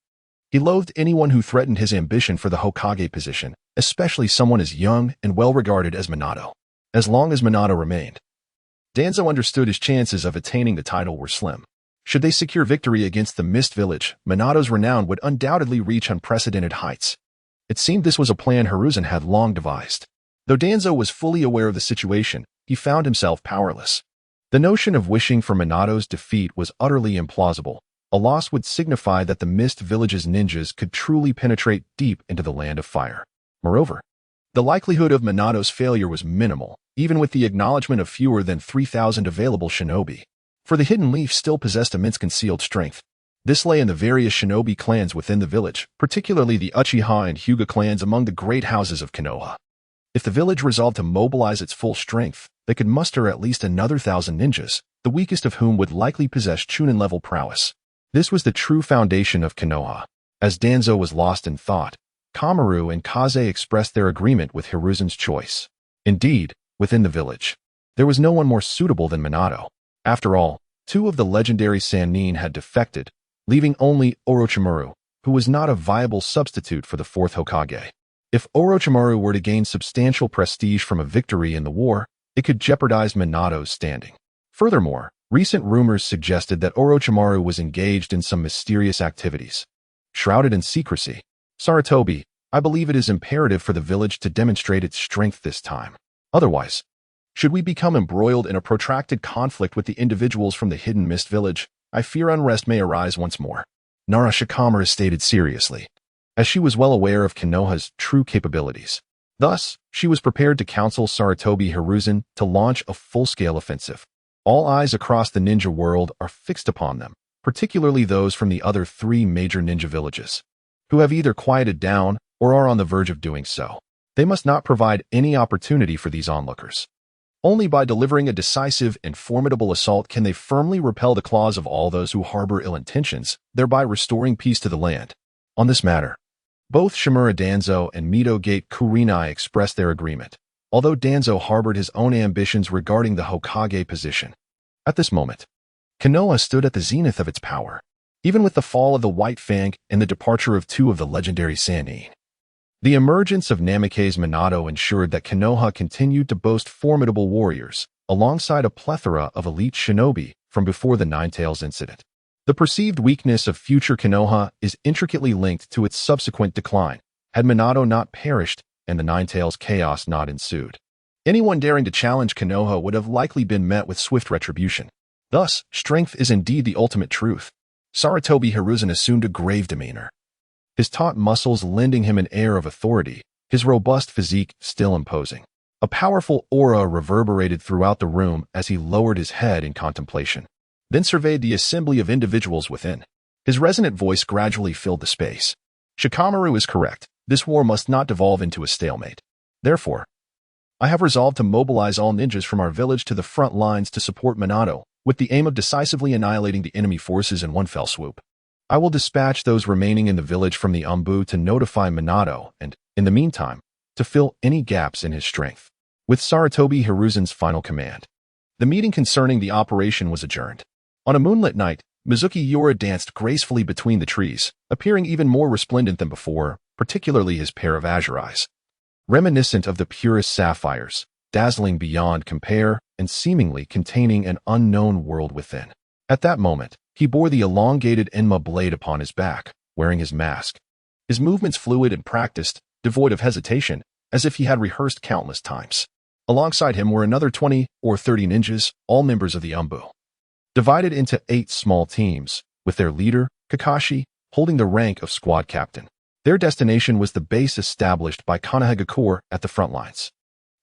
He loathed anyone who threatened his ambition for the Hokage position, especially someone as young and well-regarded as Minato. As long as Minato remained, Danzo understood his chances of attaining the title were slim. Should they secure victory against the Mist Village, Minato's renown would undoubtedly reach unprecedented heights. It seemed this was a plan Hiruzen had long devised. Though Danzo was fully aware of the situation, he found himself powerless. The notion of wishing for Minato's defeat was utterly implausible. A loss would signify that the Mist Village's ninjas could truly penetrate deep into the Land of Fire. Moreover, the likelihood of Minato's failure was minimal, even with the acknowledgement of fewer than 3,000 available shinobi. For the Hidden Leaf still possessed immense concealed strength. This lay in the various shinobi clans within the village, particularly the Uchiha and Hyuga clans among the great houses of Konoha. If the village resolved to mobilize its full strength, they could muster at least another 1,000 ninjas, the weakest of whom would likely possess Chunin-level prowess. This was the true foundation of Konoha. As Danzo was lost in thought, Kamaru and Kaze expressed their agreement with Hiruzen's choice. Indeed, within the village, there was no one more suitable than Minato. After all, 2 of the legendary Sannin had defected, leaving only Orochimaru, who was not a viable substitute for the 4th Hokage. If Orochimaru were to gain substantial prestige from a victory in the war, it could jeopardize Minato's standing. Furthermore, recent rumors suggested that Orochimaru was engaged in some mysterious activities, shrouded in secrecy. Saratobi, I believe it is imperative for the village to demonstrate its strength this time. Otherwise, should we become embroiled in a protracted conflict with the individuals from the Hidden Mist Village, I fear unrest may arise once more. Nara Shikamaru stated seriously, as she was well aware of Konoha's true capabilities. Thus, she was prepared to counsel Saratobi Hiruzen to launch a full-scale offensive. All eyes across the ninja world are fixed upon them, particularly those from the other 3 major ninja villages, who have either quieted down or are on the verge of doing so. They must not provide any opportunity for these onlookers. Only by delivering a decisive and formidable assault can they firmly repel the claws of all those who harbor ill intentions, thereby restoring peace to the land. On this matter, both Shimura Danzo and Midogate Kurenai expressed their agreement, although Danzo harbored his own ambitions regarding the Hokage position. At this moment, Konoha stood at the zenith of its power, even with the fall of the White Fang and the departure of 2 of the legendary Sannin. The emergence of Namikaze Minato ensured that Konoha continued to boast formidable warriors, alongside a plethora of elite shinobi from before the Ninetales incident. The perceived weakness of future Konoha is intricately linked to its subsequent decline. Had Minato not perished and the Ninetales chaos not ensued, anyone daring to challenge Konoha would have likely been met with swift retribution. Thus, strength is indeed the ultimate truth. Saratobi Hiruzen assumed a grave demeanor, his taut muscles lending him an air of authority, his robust physique still imposing. A powerful aura reverberated throughout the room as he lowered his head in contemplation, then surveyed the assembly of individuals within. His resonant voice gradually filled the space. Shikamaru is correct. This war must not devolve into a stalemate. Therefore, I have resolved to mobilize all ninjas from our village to the front lines to support Minato, with the aim of decisively annihilating the enemy forces in one fell swoop. I will dispatch those remaining in the village from the Umbu to notify Minato and, in the meantime, to fill any gaps in his strength. With Sarutobi Hiruzen's final command. The meeting concerning the operation was adjourned. On a moonlit night, Mizuki Yoru danced gracefully between the trees, appearing even more resplendent than before, particularly his pair of azure eyes. Reminiscent of the purest sapphires, dazzling beyond compare and seemingly containing an unknown world within. At that moment, he bore the elongated Enma blade upon his back, wearing his mask. His movements fluid and practiced, devoid of hesitation, as if he had rehearsed countless times. Alongside him were another 20 or 30 ninjas, all members of the Umbu. Divided into 8 small teams, with their leader, Kakashi, holding the rank of squad captain. Their destination was the base established by Konohagakure at the front lines.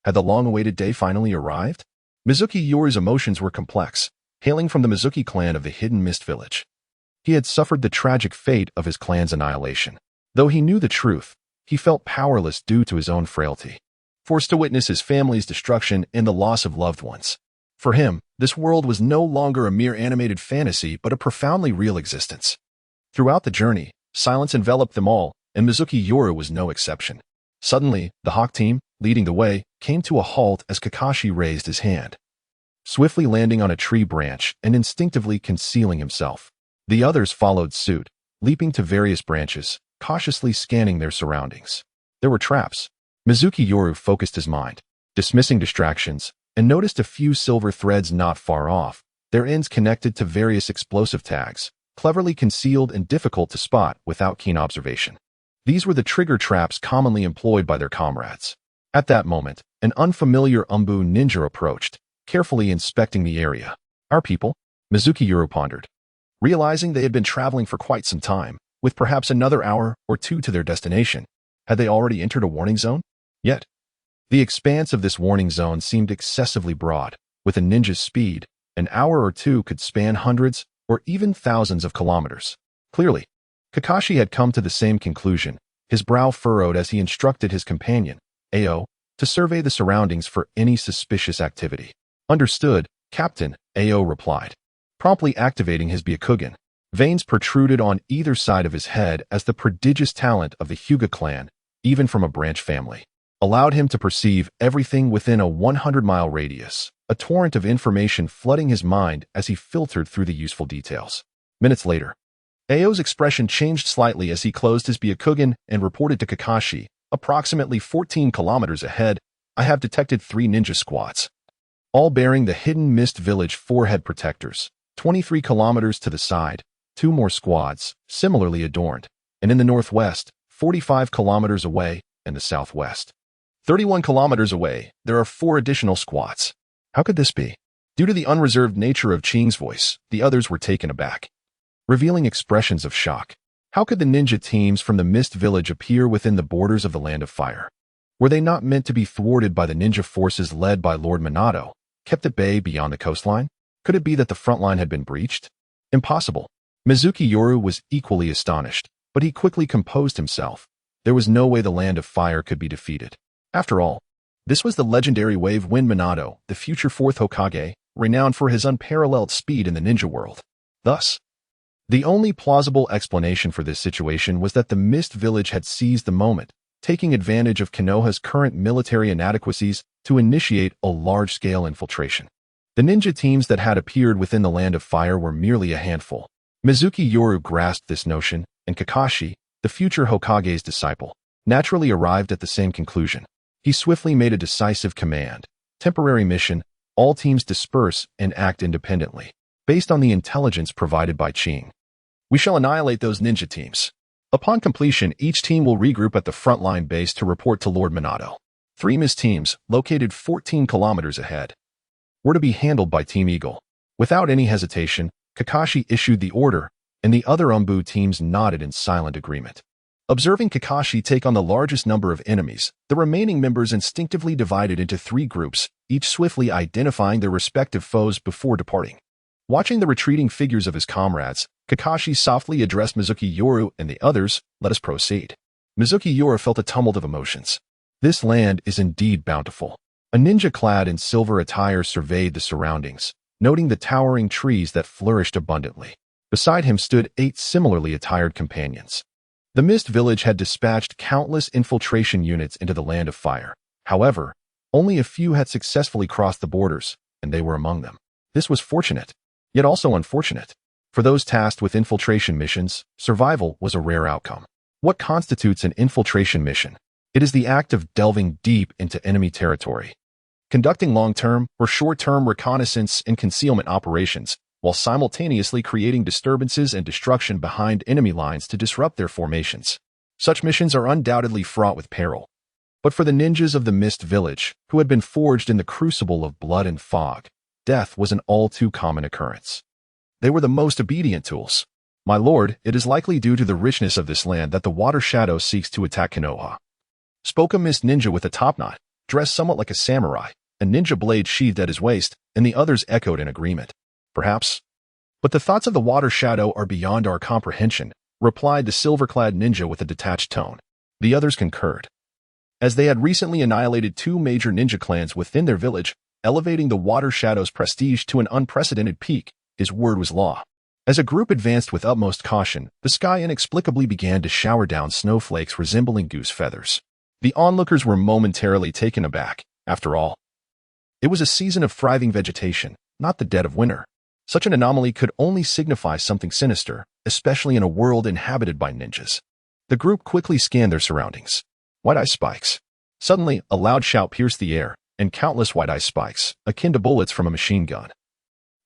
Had the long-awaited day finally arrived? Mizuki Yoru's emotions were complex, hailing from the Mizuki clan of the Hidden Mist Village. He had suffered the tragic fate of his clan's annihilation. Though he knew the truth, he felt powerless due to his own frailty, forced to witness his family's destruction and the loss of loved ones. For him, this world was no longer a mere animated fantasy but a profoundly real existence. Throughout the journey, silence enveloped them all, and Mizuki Yoru was no exception. Suddenly, the Hawk team, leading the way, came to a halt as Kakashi raised his hand, swiftly landing on a tree branch and instinctively concealing himself. The others followed suit, leaping to various branches, cautiously scanning their surroundings. There were traps. Mizuki Yoru focused his mind, dismissing distractions, and noticed a few silver threads not far off, their ends connected to various explosive tags, cleverly concealed and difficult to spot without keen observation. These were the trigger traps commonly employed by their comrades. At that moment, an unfamiliar Umbu ninja approached, carefully inspecting the area. Our people? Mizuki Yoru pondered. Realizing they had been traveling for quite some time, with perhaps another hour or two to their destination, had they already entered a warning zone? Yet, the expanse of this warning zone seemed excessively broad. With a ninja's speed, an hour or two could span hundreds or even thousands of kilometers. Clearly, Kakashi had come to the same conclusion, his brow furrowed as he instructed his companion, Ao, to survey the surroundings for any suspicious activity. Understood, Captain, Ao replied, promptly activating his Byakugan. Veins protruded on either side of his head as the prodigious talent of the Hyuga clan, even from a branch family, allowed him to perceive everything within a 100-mile radius, a torrent of information flooding his mind as he filtered through the useful details. Minutes later, Ao's expression changed slightly as he closed his Byakugan and reported to Kakashi, approximately 14 kilometers ahead, I have detected 3 ninja squads, all bearing the Hidden Mist Village forehead protectors. 23 kilometers to the side, 2 more squads, similarly adorned, and in the northwest, 45 kilometers away, in the southwest, 31 kilometers away, there are 4 additional squads. How could this be? Due to the unreserved nature of Ching's voice, the others were taken aback, revealing expressions of shock. How could the ninja teams from the Mist Village appear within the borders of the Land of Fire? Were they not meant to be thwarted by the ninja forces led by Lord Minato, kept at bay beyond the coastline? Could it be that the front line had been breached? Impossible. Mizuki Yoru was equally astonished, but he quickly composed himself. There was no way the Land of Fire could be defeated. After all, this was the legendary Wave Wind Minato, the future 4th Hokage, renowned for his unparalleled speed in the ninja world. Thus, the only plausible explanation for this situation was that the Mist Village had seized the moment, taking advantage of Konoha's current military inadequacies to initiate a large-scale infiltration. The ninja teams that had appeared within the Land of Fire were merely a handful. Mizuki Yoru grasped this notion, and Kakashi, the future Hokage's disciple, naturally arrived at the same conclusion. He swiftly made a decisive command. Temporary mission, all teams disperse and act independently, based on the intelligence provided by Ching. We shall annihilate those ninja teams. Upon completion, each team will regroup at the frontline base to report to Lord Minato. 3 Mist teams, located 14 kilometers ahead, were to be handled by Team Eagle. Without any hesitation, Kakashi issued the order, and the other Umbu teams nodded in silent agreement. Observing Kakashi take on the largest number of enemies, the remaining members instinctively divided into 3 groups, each swiftly identifying their respective foes before departing. Watching the retreating figures of his comrades, Kakashi softly addressed Mizuki Yoru and the others, let us proceed. Mizuki Yoru felt a tumult of emotions. This land is indeed bountiful. A ninja clad in silver attire surveyed the surroundings, noting the towering trees that flourished abundantly. Beside him stood 8 similarly attired companions. The Mist Village had dispatched countless infiltration units into the Land of Fire. However, only a few had successfully crossed the borders, and they were among them. This was fortunate, yet also unfortunate. For those tasked with infiltration missions, survival was a rare outcome. What constitutes an infiltration mission? It is the act of delving deep into enemy territory, conducting long-term or short-term reconnaissance and concealment operations, while simultaneously creating disturbances and destruction behind enemy lines to disrupt their formations. Such missions are undoubtedly fraught with peril. But for the ninjas of the Mist Village, who had been forged in the crucible of blood and fog, death was an all-too-common occurrence. They were the most obedient tools. My lord, it is likely due to the richness of this land that the Water Shadow seeks to attack Konoha, spoke a Mist ninja with a topknot, dressed somewhat like a samurai, a ninja blade sheathed at his waist, and the others echoed in agreement. Perhaps. But the thoughts of the Water Shadow are beyond our comprehension, replied the silver-clad ninja with a detached tone. The others concurred. As they had recently annihilated 2 major ninja clans within their village, elevating the Water Shadow's prestige to an unprecedented peak, his word was law. As a group advanced with utmost caution, the sky inexplicably began to shower down snowflakes resembling goose feathers. The onlookers were momentarily taken aback. After all, it was a season of thriving vegetation, not the dead of winter. Such an anomaly could only signify something sinister, especially in a world inhabited by ninjas. The group quickly scanned their surroundings. White-eye spikes. Suddenly, a loud shout pierced the air, and countless white-eye spikes, akin to bullets from a machine gun,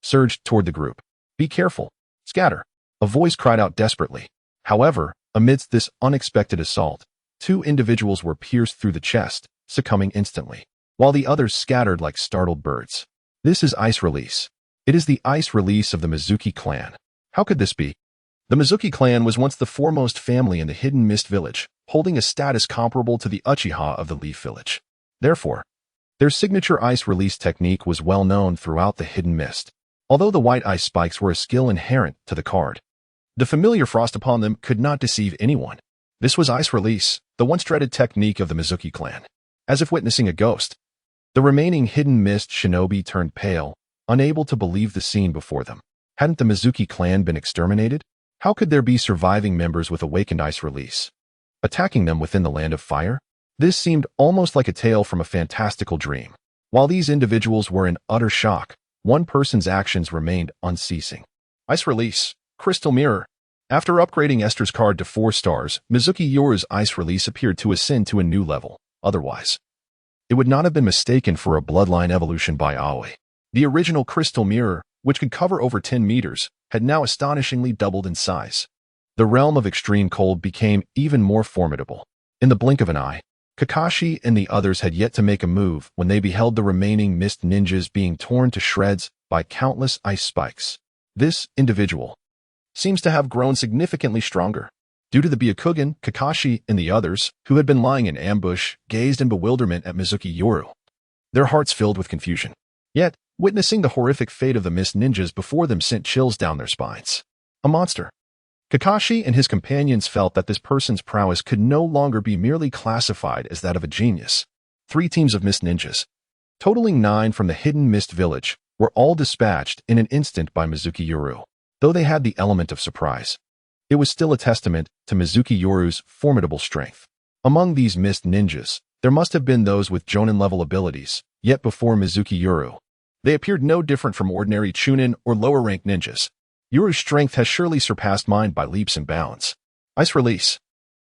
surged toward the group. Be careful. Scatter. A voice cried out desperately. However, amidst this unexpected assault, 2 individuals were pierced through the chest, succumbing instantly, while the others scattered like startled birds. This is ice release. It is the ice release of the Mizunomiya Clan. How could this be? The Mizunomiya Clan was once the foremost family in the Hidden Mist Village, holding a status comparable to the Uchiha of the Leaf Village. Therefore, their signature ice release technique was well known throughout the Hidden Mist. Although the white ice spikes were a skill inherent to the card, the familiar frost upon them could not deceive anyone. This was ice release, the once dreaded technique of the Mizunomiya Clan. As if witnessing a ghost, the remaining Hidden Mist shinobi turned pale, unable to believe the scene before them. Hadn't the Mizunomiya Clan been exterminated? How could there be surviving members with awakened ice release, attacking them within the Land of Fire? This seemed almost like a tale from a fantastical dream. While these individuals were in utter shock, one person's actions remained unceasing. Ice release. Crystal mirror. After upgrading Esther's card to 4 stars, Mizunomiya Yoru's ice release appeared to ascend to a new level. Otherwise, it would not have been mistaken for a bloodline evolution by Aoi. The original crystal mirror, which could cover over 10 meters, had now astonishingly doubled in size. The realm of extreme cold became even more formidable. In the blink of an eye, Kakashi and the others had yet to make a move when they beheld the remaining mist ninjas being torn to shreds by countless ice spikes. This individual seems to have grown significantly stronger. Due to the Byakugan, Kakashi and the others, who had been lying in ambush, gazed in bewilderment at Mizunomiya Yoru, their hearts filled with confusion. Yet, witnessing the horrific fate of the mist ninjas before them sent chills down their spines. A monster. Kakashi and his companions felt that this person's prowess could no longer be merely classified as that of a genius. 3 teams of mist ninjas, totaling 9 from the Hidden Mist Village, were all dispatched in an instant by Mizunomiya Yoru. Though they had the element of surprise, it was still a testament to Mizunomiya Yoru's formidable strength. Among these mist ninjas, there must have been those with Jonin-level abilities, yet before Mizunomiya Yoru, they appeared no different from ordinary Chunin or lower-ranked ninjas. Yoru's strength has surely surpassed mine by leaps and bounds. Ice release.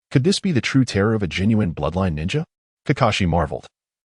Could this be the true terror of a genuine bloodline ninja? Kakashi marveled,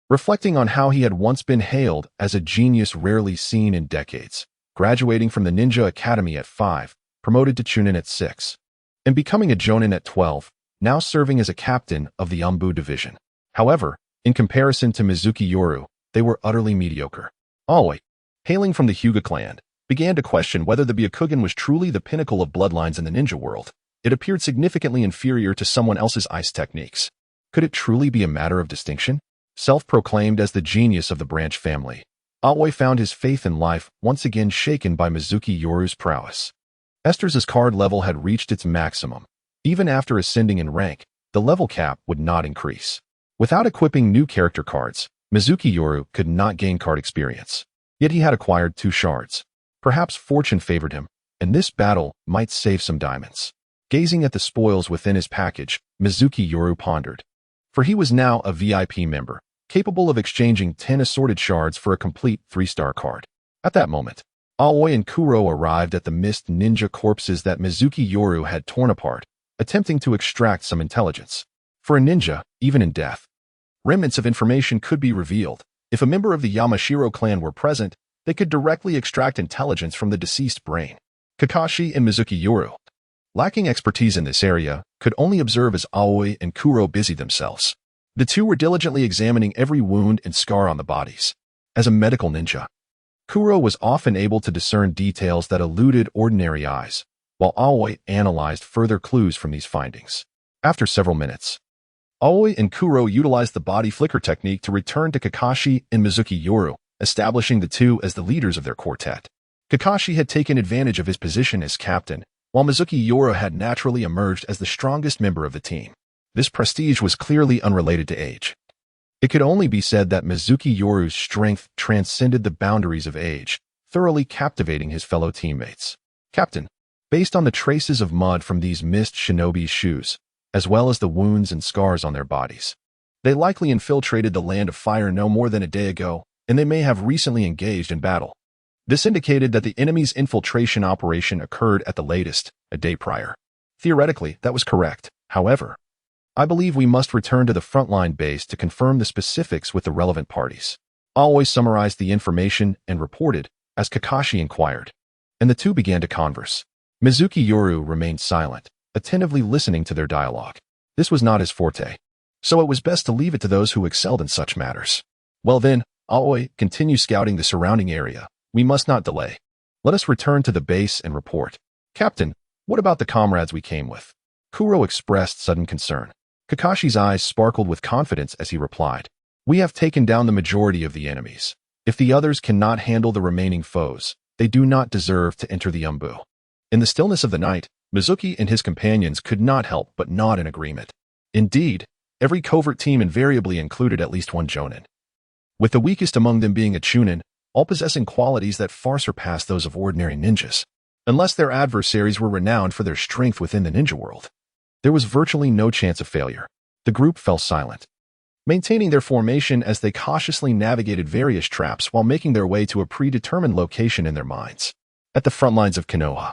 reflecting on how he had once been hailed as a genius rarely seen in decades, graduating from the Ninja Academy at 5, promoted to Chunin at 6, and becoming a Jonin at 12, now serving as a captain of the Umbu division. However, in comparison to Mizunomiya Yoru, they were utterly mediocre. Aoi, hailing from the Hyuga clan, began to question whether the Byakugan was truly the pinnacle of bloodlines in the ninja world. It appeared significantly inferior to someone else's ice techniques. Could it truly be a matter of distinction? Self-proclaimed as the genius of the branch family, Aoi found his faith in life once again shaken by Mizunomiya Yoru's prowess. Esther's card level had reached its maximum. Even after ascending in rank, the level cap would not increase. Without equipping new character cards, Mizuki Yoru could not gain card experience, yet he had acquired 2 shards. Perhaps fortune favored him, and this battle might save some diamonds. Gazing at the spoils within his package, Mizuki Yoru pondered. For he was now a VIP member, capable of exchanging 10 assorted shards for a complete 3-star card. At that moment, Aoi and Kuro arrived at the mist ninja corpses that Mizuki Yoru had torn apart, attempting to extract some intelligence. For a ninja, even in death, remnants of information could be revealed. If a member of the Yamashiro clan were present, they could directly extract intelligence from the deceased brain. Kakashi and Mizuki Yoru, lacking expertise in this area, could only observe as Aoi and Kuro busied themselves. The two were diligently examining every wound and scar on the bodies. As a medical ninja, Kuro was often able to discern details that eluded ordinary eyes, while Aoi analyzed further clues from these findings. After several minutes, Aoi and Kuro utilized the body flicker technique to return to Kakashi and Mizuki Yoru, establishing the two as the leaders of their quartet. Kakashi had taken advantage of his position as captain, while Mizuki Yoru had naturally emerged as the strongest member of the team. This prestige was clearly unrelated to age. It could only be said that Mizuki Yoru's strength transcended the boundaries of age, thoroughly captivating his fellow teammates. Captain, based on the traces of mud from these mist shinobi's shoes, as well as the wounds and scars on their bodies, they likely infiltrated the Land of Fire no more than a day ago, and they may have recently engaged in battle. This indicated that the enemy's infiltration operation occurred at the latest, a day prior. Theoretically, that was correct. However, I believe we must return to the frontline base to confirm the specifics with the relevant parties. Aoi summarized the information and reported, as Kakashi inquired, and the two began to converse. Mizuki Yoru remained silent, attentively listening to their dialogue. This was not his forte, so it was best to leave it to those who excelled in such matters. Well then, Aoi, continue scouting the surrounding area. We must not delay. Let us return to the base and report. Captain, what about the comrades we came with? Kuro expressed sudden concern. Kakashi's eyes sparkled with confidence as he replied. We have taken down the majority of the enemies. If the others cannot handle the remaining foes, they do not deserve to enter the Umbu. In the stillness of the night, Mizuki and his companions could not help but nod in agreement. Indeed, every covert team invariably included at least one Jonin, with the weakest among them being a Chunin, all possessing qualities that far surpassed those of ordinary ninjas. Unless their adversaries were renowned for their strength within the ninja world, there was virtually no chance of failure. The group fell silent, maintaining their formation as they cautiously navigated various traps while making their way to a predetermined location in their minds. At the front lines of Konoha,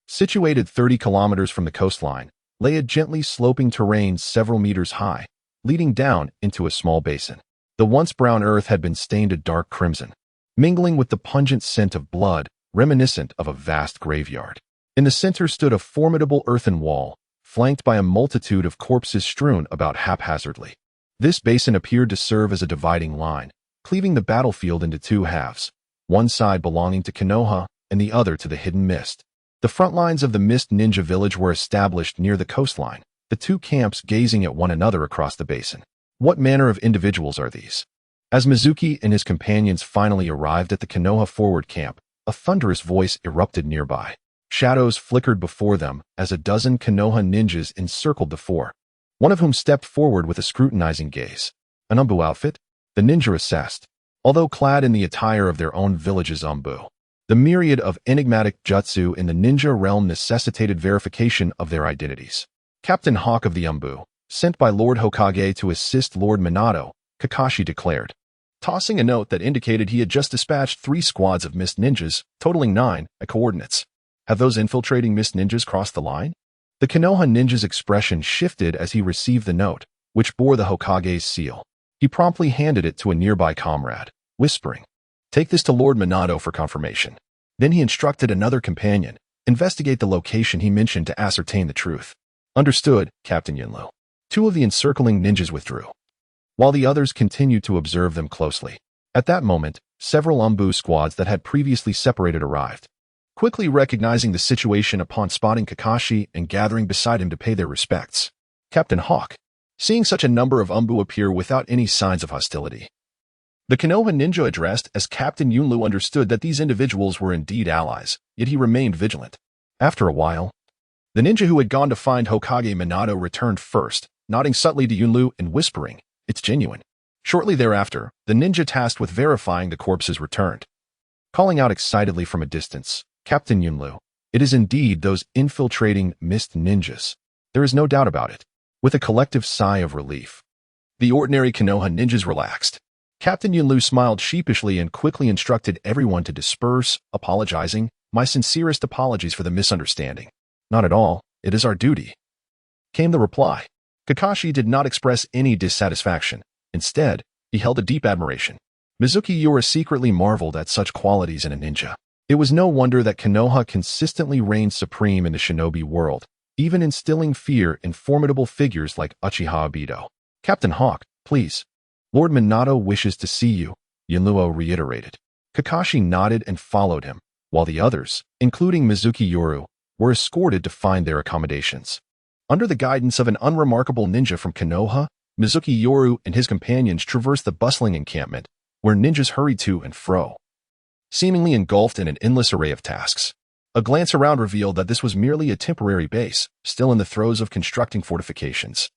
situated 30 kilometers from the coastline, lay a gently sloping terrain several meters high, leading down into a small basin. The once brown earth had been stained a dark crimson, mingling with the pungent scent of blood, reminiscent of a vast graveyard. In the center stood a formidable earthen wall, flanked by a multitude of corpses strewn about haphazardly. This basin appeared to serve as a dividing line, cleaving the battlefield into 2 halves, one side belonging to Konoha and the other to the hidden mist. The front lines of the Mist Ninja village were established near the coastline, the 2 camps gazing at one another across the basin. What manner of individuals are these? As Mizuki and his companions finally arrived at the Konoha forward camp, a thunderous voice erupted nearby. Shadows flickered before them as a dozen Konoha ninjas encircled the 4, one of whom stepped forward with a scrutinizing gaze. An Umbu outfit? The ninja assessed. Although clad in the attire of their own village's Umbu, the myriad of enigmatic jutsu in the ninja realm necessitated verification of their identities. Captain Hawk of the Umbu, sent by Lord Hokage to assist Lord Minato, Kakashi declared, tossing a note that indicated he had just dispatched 3 squads of mist ninjas, totaling 9, at coordinates. Have those infiltrating mist ninjas crossed the line? The Konoha ninja's expression shifted as he received the note, which bore the Hokage's seal. He promptly handed it to a nearby comrade, whispering, take this to Lord Minato for confirmation. Then he instructed another companion, investigate the location he mentioned to ascertain the truth. Understood, Captain Yunlu. 2 of the encircling ninjas withdrew, while the others continued to observe them closely. At that moment, several Umbu squads that had previously separated arrived, quickly recognizing the situation upon spotting Kakashi and gathering beside him to pay their respects. Captain Hawk, seeing such a number of Umbu appear without any signs of hostility, the Konoha ninja addressed as Captain Yunlu understood that these individuals were indeed allies, yet he remained vigilant. After a while, the ninja who had gone to find Hokage Minato returned first, nodding subtly to Yunlu and whispering, it's genuine. Shortly thereafter, the ninja tasked with verifying the corpses returned. Calling out excitedly from a distance, Captain Yunlu, it is indeed those infiltrating mist ninjas. There is no doubt about it. With a collective sigh of relief, the ordinary Konoha ninjas relaxed. Captain Yunlu smiled sheepishly and quickly instructed everyone to disperse, apologizing, "My sincerest apologies for the misunderstanding." "Not at all, it is our duty," came the reply. Kakashi did not express any dissatisfaction. Instead, he held a deep admiration. Mizuki Yoru secretly marveled at such qualities in a ninja. It was no wonder that Konoha consistently reigned supreme in the shinobi world, even instilling fear in formidable figures like Uchiha Obito. "Captain Hawk, please. Lord Minato wishes to see you," Yunluo reiterated. Kakashi nodded and followed him, while the others, including Mizuki Yoru, were escorted to find their accommodations. Under the guidance of an unremarkable ninja from Konoha, Mizuki Yoru and his companions traversed the bustling encampment, where ninjas hurried to and fro, seemingly engulfed in an endless array of tasks. A glance around revealed that this was merely a temporary base, still in the throes of constructing fortifications.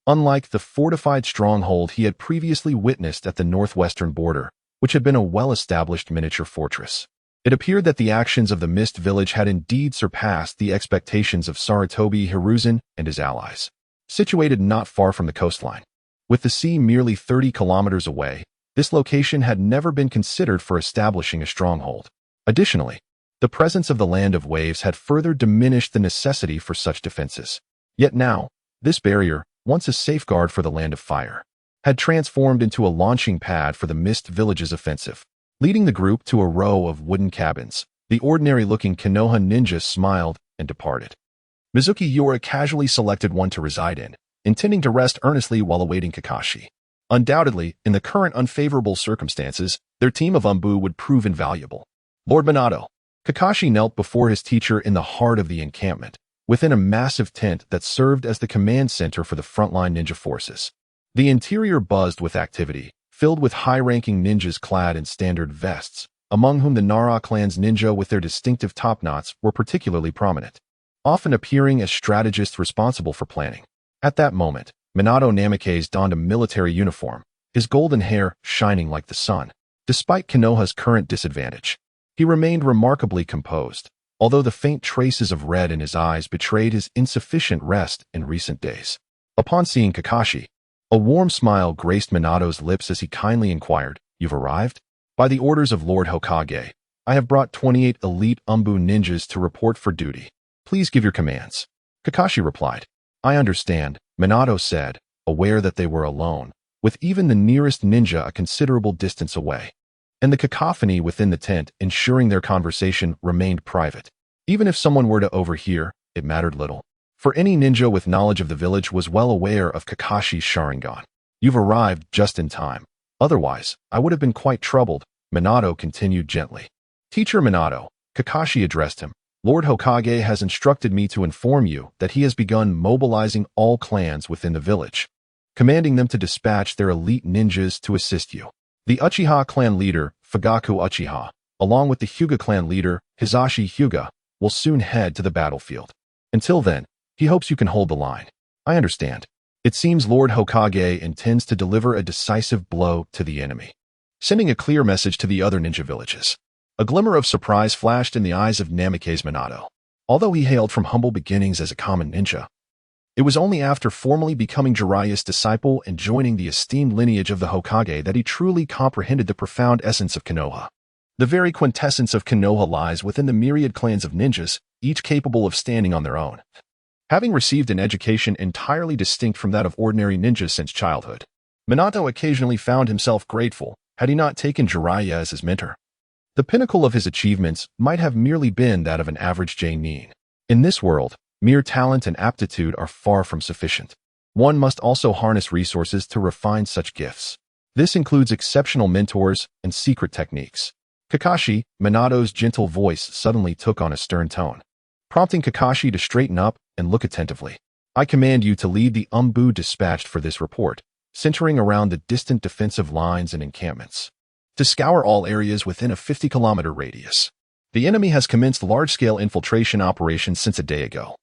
Unlike the fortified stronghold he had previously witnessed at the northwestern border, which had been a well-established miniature fortress, it appeared that the actions of the Mist Village had indeed surpassed the expectations of Sarutobi Hiruzen and his allies. Situated not far from the coastline, with the sea merely 30 kilometers away, this location had never been considered for establishing a stronghold. Additionally, the presence of the Land of Waves had further diminished the necessity for such defenses. Yet now, this barrier, once a safeguard for the Land of Fire, had transformed into a launching pad for the Mist Village's offensive. Leading the group to a row of wooden cabins, the ordinary-looking Konoha ninja smiled and departed. Mizuki Yoru casually selected one to reside in, intending to rest earnestly while awaiting Kakashi. Undoubtedly, in the current unfavorable circumstances, their team of Umbu would prove invaluable. "Lord Minato." Kakashi knelt before his teacher in the heart of the encampment, within a massive tent that served as the command center for the frontline ninja forces. The interior buzzed with activity, filled with high-ranking ninjas clad in standard vests, among whom the Nara clan's ninja with their distinctive topknots were particularly prominent, often appearing as strategists responsible for planning. At that moment, Minato Namikaze donned a military uniform, his golden hair shining like the sun. Despite Konoha's current disadvantage, he remained remarkably composed, although the faint traces of red in his eyes betrayed his insufficient rest in recent days. Upon seeing Kakashi, a warm smile graced Minato's lips as he kindly inquired, "You've arrived? By the orders of Lord Hokage, I have brought 28 elite Umbu ninjas to report for duty. Please give your commands." Kakashi replied. "I understand," Minato said, aware that they were alone, with even the nearest ninja a considerable distance away, and the cacophony within the tent ensuring their conversation remained private. Even if someone were to overhear, it mattered little, for any ninja with knowledge of the village was well aware of Kakashi's Sharingan. "You've arrived just in time. Otherwise, I would have been quite troubled," Minato continued gently. "Teacher Minato," Kakashi addressed him, "Lord Hokage has instructed me to inform you that he has begun mobilizing all clans within the village, commanding them to dispatch their elite ninjas to assist you. The Uchiha clan leader, Fugaku Uchiha, along with the Hyuga clan leader, Hisashi Hyuga, will soon head to the battlefield. Until then, he hopes you can hold the line." "I understand." It seems Lord Hokage intends to deliver a decisive blow to the enemy, sending a clear message to the other ninja villages. A glimmer of surprise flashed in the eyes of Namikaze Minato. Although he hailed from humble beginnings as a common ninja, it was only after formally becoming Jiraiya's disciple and joining the esteemed lineage of the Hokage that he truly comprehended the profound essence of Konoha. The very quintessence of Konoha lies within the myriad clans of ninjas, each capable of standing on their own, having received an education entirely distinct from that of ordinary ninjas since childhood. Minato occasionally found himself grateful had he not taken Jiraiya as his mentor. The pinnacle of his achievements might have merely been that of an average Jonin. In this world, mere talent and aptitude are far from sufficient. One must also harness resources to refine such gifts. This includes exceptional mentors and secret techniques. Kakashi, Minato's gentle voice suddenly took on a stern tone, prompting Kakashi to straighten up and look attentively. "I command you to lead the Umbu dispatched for this report, centering around the distant defensive lines and encampments, to scour all areas within a 50-kilometer radius. The enemy has commenced large-scale infiltration operations since a day ago,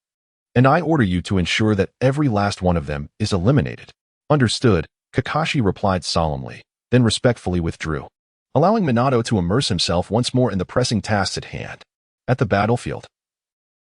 and I order you to ensure that every last one of them is eliminated." "Understood," Kakashi replied solemnly, then respectfully withdrew, allowing Minato to immerse himself once more in the pressing tasks at hand. At the battlefield,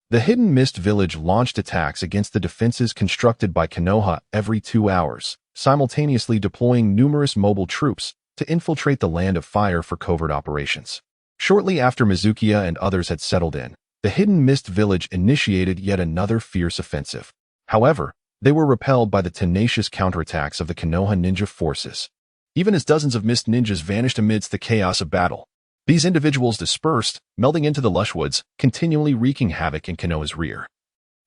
the Hidden Mist Village launched attacks against the defenses constructed by Konoha every 2 hours, simultaneously deploying numerous mobile troops to infiltrate the Land of Fire for covert operations. Shortly after Mizunomiya and others had settled in, the Hidden Mist Village initiated yet another fierce offensive. However, they were repelled by the tenacious counterattacks of the Konoha ninja forces. Even as dozens of mist ninjas vanished amidst the chaos of battle, these individuals dispersed, melding into the lush woods, continually wreaking havoc in Konoha's rear,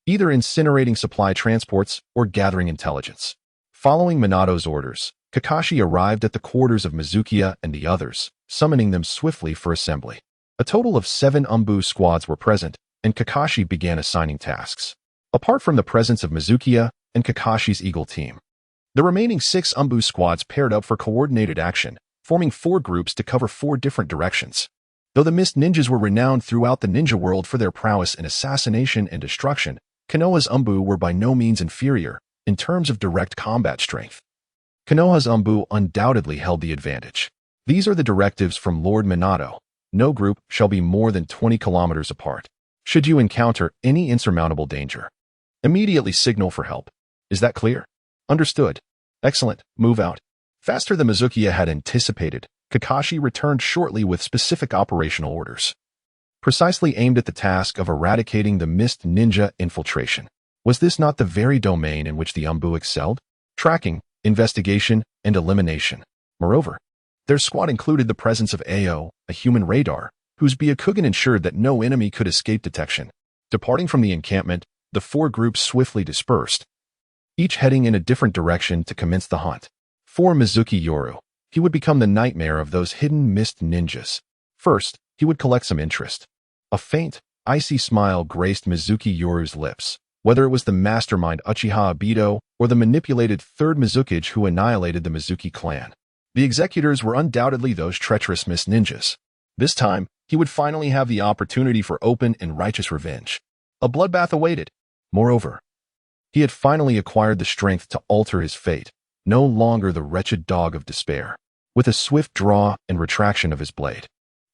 either incinerating supply transports or gathering intelligence. Following Minato's orders, Kakashi arrived at the quarters of Mizunomiya and the others, summoning them swiftly for assembly. A total of 7 Umbu squads were present, and Kakashi began assigning tasks. Apart from the presence of Mizunomiya and Kakashi's Eagle team, the remaining 6 Umbu squads paired up for coordinated action, forming 4 groups to cover 4 different directions. Though the Mist Ninjas were renowned throughout the ninja world for their prowess in assassination and destruction, Konoha's Umbu were by no means inferior in terms of direct combat strength. Konoha's Umbu undoubtedly held the advantage. These are the directives from Lord Minato. No group shall be more than 20 kilometers apart. Should you encounter any insurmountable danger, immediately signal for help. Is that clear? Understood. Excellent. Move out. Faster than Mizunomiya had anticipated, Kakashi returned shortly with specific operational orders, precisely aimed at the task of eradicating the Mist Ninja infiltration. Was this not the very domain in which the Umbu excelled? Tracking, investigation, and elimination. Moreover, their squad included the presence of Ao, a human radar, whose Byakugan ensured that no enemy could escape detection. Departing from the encampment, the 4 groups swiftly dispersed, each heading in a different direction to commence the hunt. For Mizunomiya Yoru, he would become the nightmare of those hidden mist ninjas. First, he would collect some interest. A faint, icy smile graced Mizunomiya Yoru's lips, whether it was the mastermind Uchiha Obito or the manipulated third Mizukage who annihilated the Mizunomiya clan. The executors were undoubtedly those treacherous mist ninjas. This time, he would finally have the opportunity for open and righteous revenge. A bloodbath awaited. Moreover, he had finally acquired the strength to alter his fate, no longer the wretched dog of despair. With a swift draw and retraction of his blade,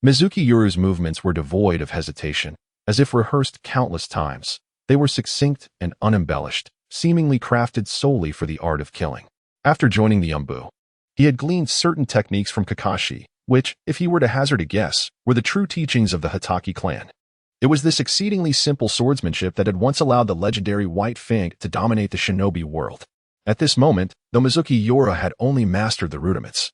Mizunomiya Yoru's movements were devoid of hesitation, as if rehearsed countless times. They were succinct and unembellished, seemingly crafted solely for the art of killing. After joining the Umbu, he had gleaned certain techniques from Kakashi, which, if he were to hazard a guess, were the true teachings of the Hatake clan. It was this exceedingly simple swordsmanship that had once allowed the legendary White Fang to dominate the shinobi world. At this moment, though Mizunomiya Yoru had only mastered the rudiments,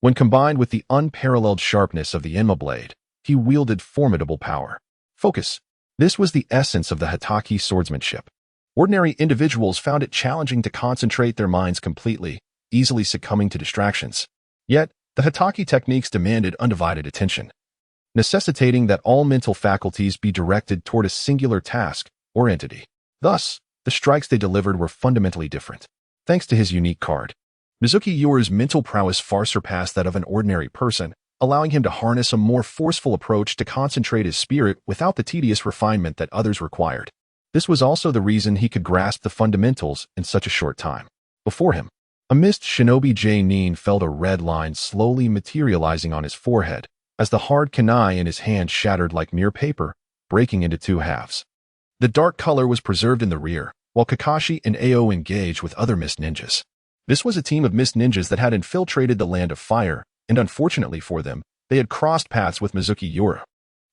when combined with the unparalleled sharpness of the Enma blade, he wielded formidable power. Focus. This was the essence of the Hatake swordsmanship. Ordinary individuals found it challenging to concentrate their minds completely, easily succumbing to distractions. Yet, the Hatake techniques demanded undivided attention, necessitating that all mental faculties be directed toward a singular task or entity. Thus, the strikes they delivered were fundamentally different. Thanks to his unique card, Mizunomiya Yoru's mental prowess far surpassed that of an ordinary person, allowing him to harness a more forceful approach to concentrate his spirit without the tedious refinement that others required. This was also the reason he could grasp the fundamentals in such a short time. Before him, a mist shinobi J-nin felt a red line slowly materializing on his forehead, as the hard kunai in his hand shattered like mere paper, breaking into 2 halves. The dark color was preserved in the rear, while Kakashi and Ao engaged with other mist ninjas. This was a team of mist ninjas that had infiltrated the Land of Fire, and unfortunately for them, they had crossed paths with Mizunomiya Yoru.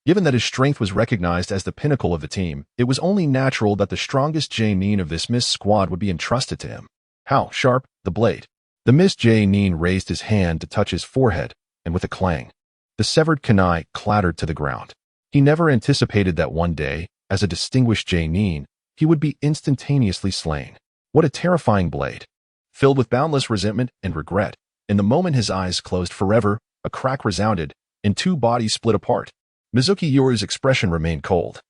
Given that his strength was recognized as the pinnacle of the team, it was only natural that the strongest J-nin of this mist squad would be entrusted to him. How sharp, the blade. The mist J-nin raised his hand to touch his forehead, and with a clang, the severed kunai clattered to the ground. He never anticipated that one day, as a distinguished J-nin, he would be instantaneously slain. What a terrifying blade. Filled with boundless resentment and regret, in the moment his eyes closed forever, a crack resounded, and 2 bodies split apart. Mizunomiya Yoru's expression remained cold,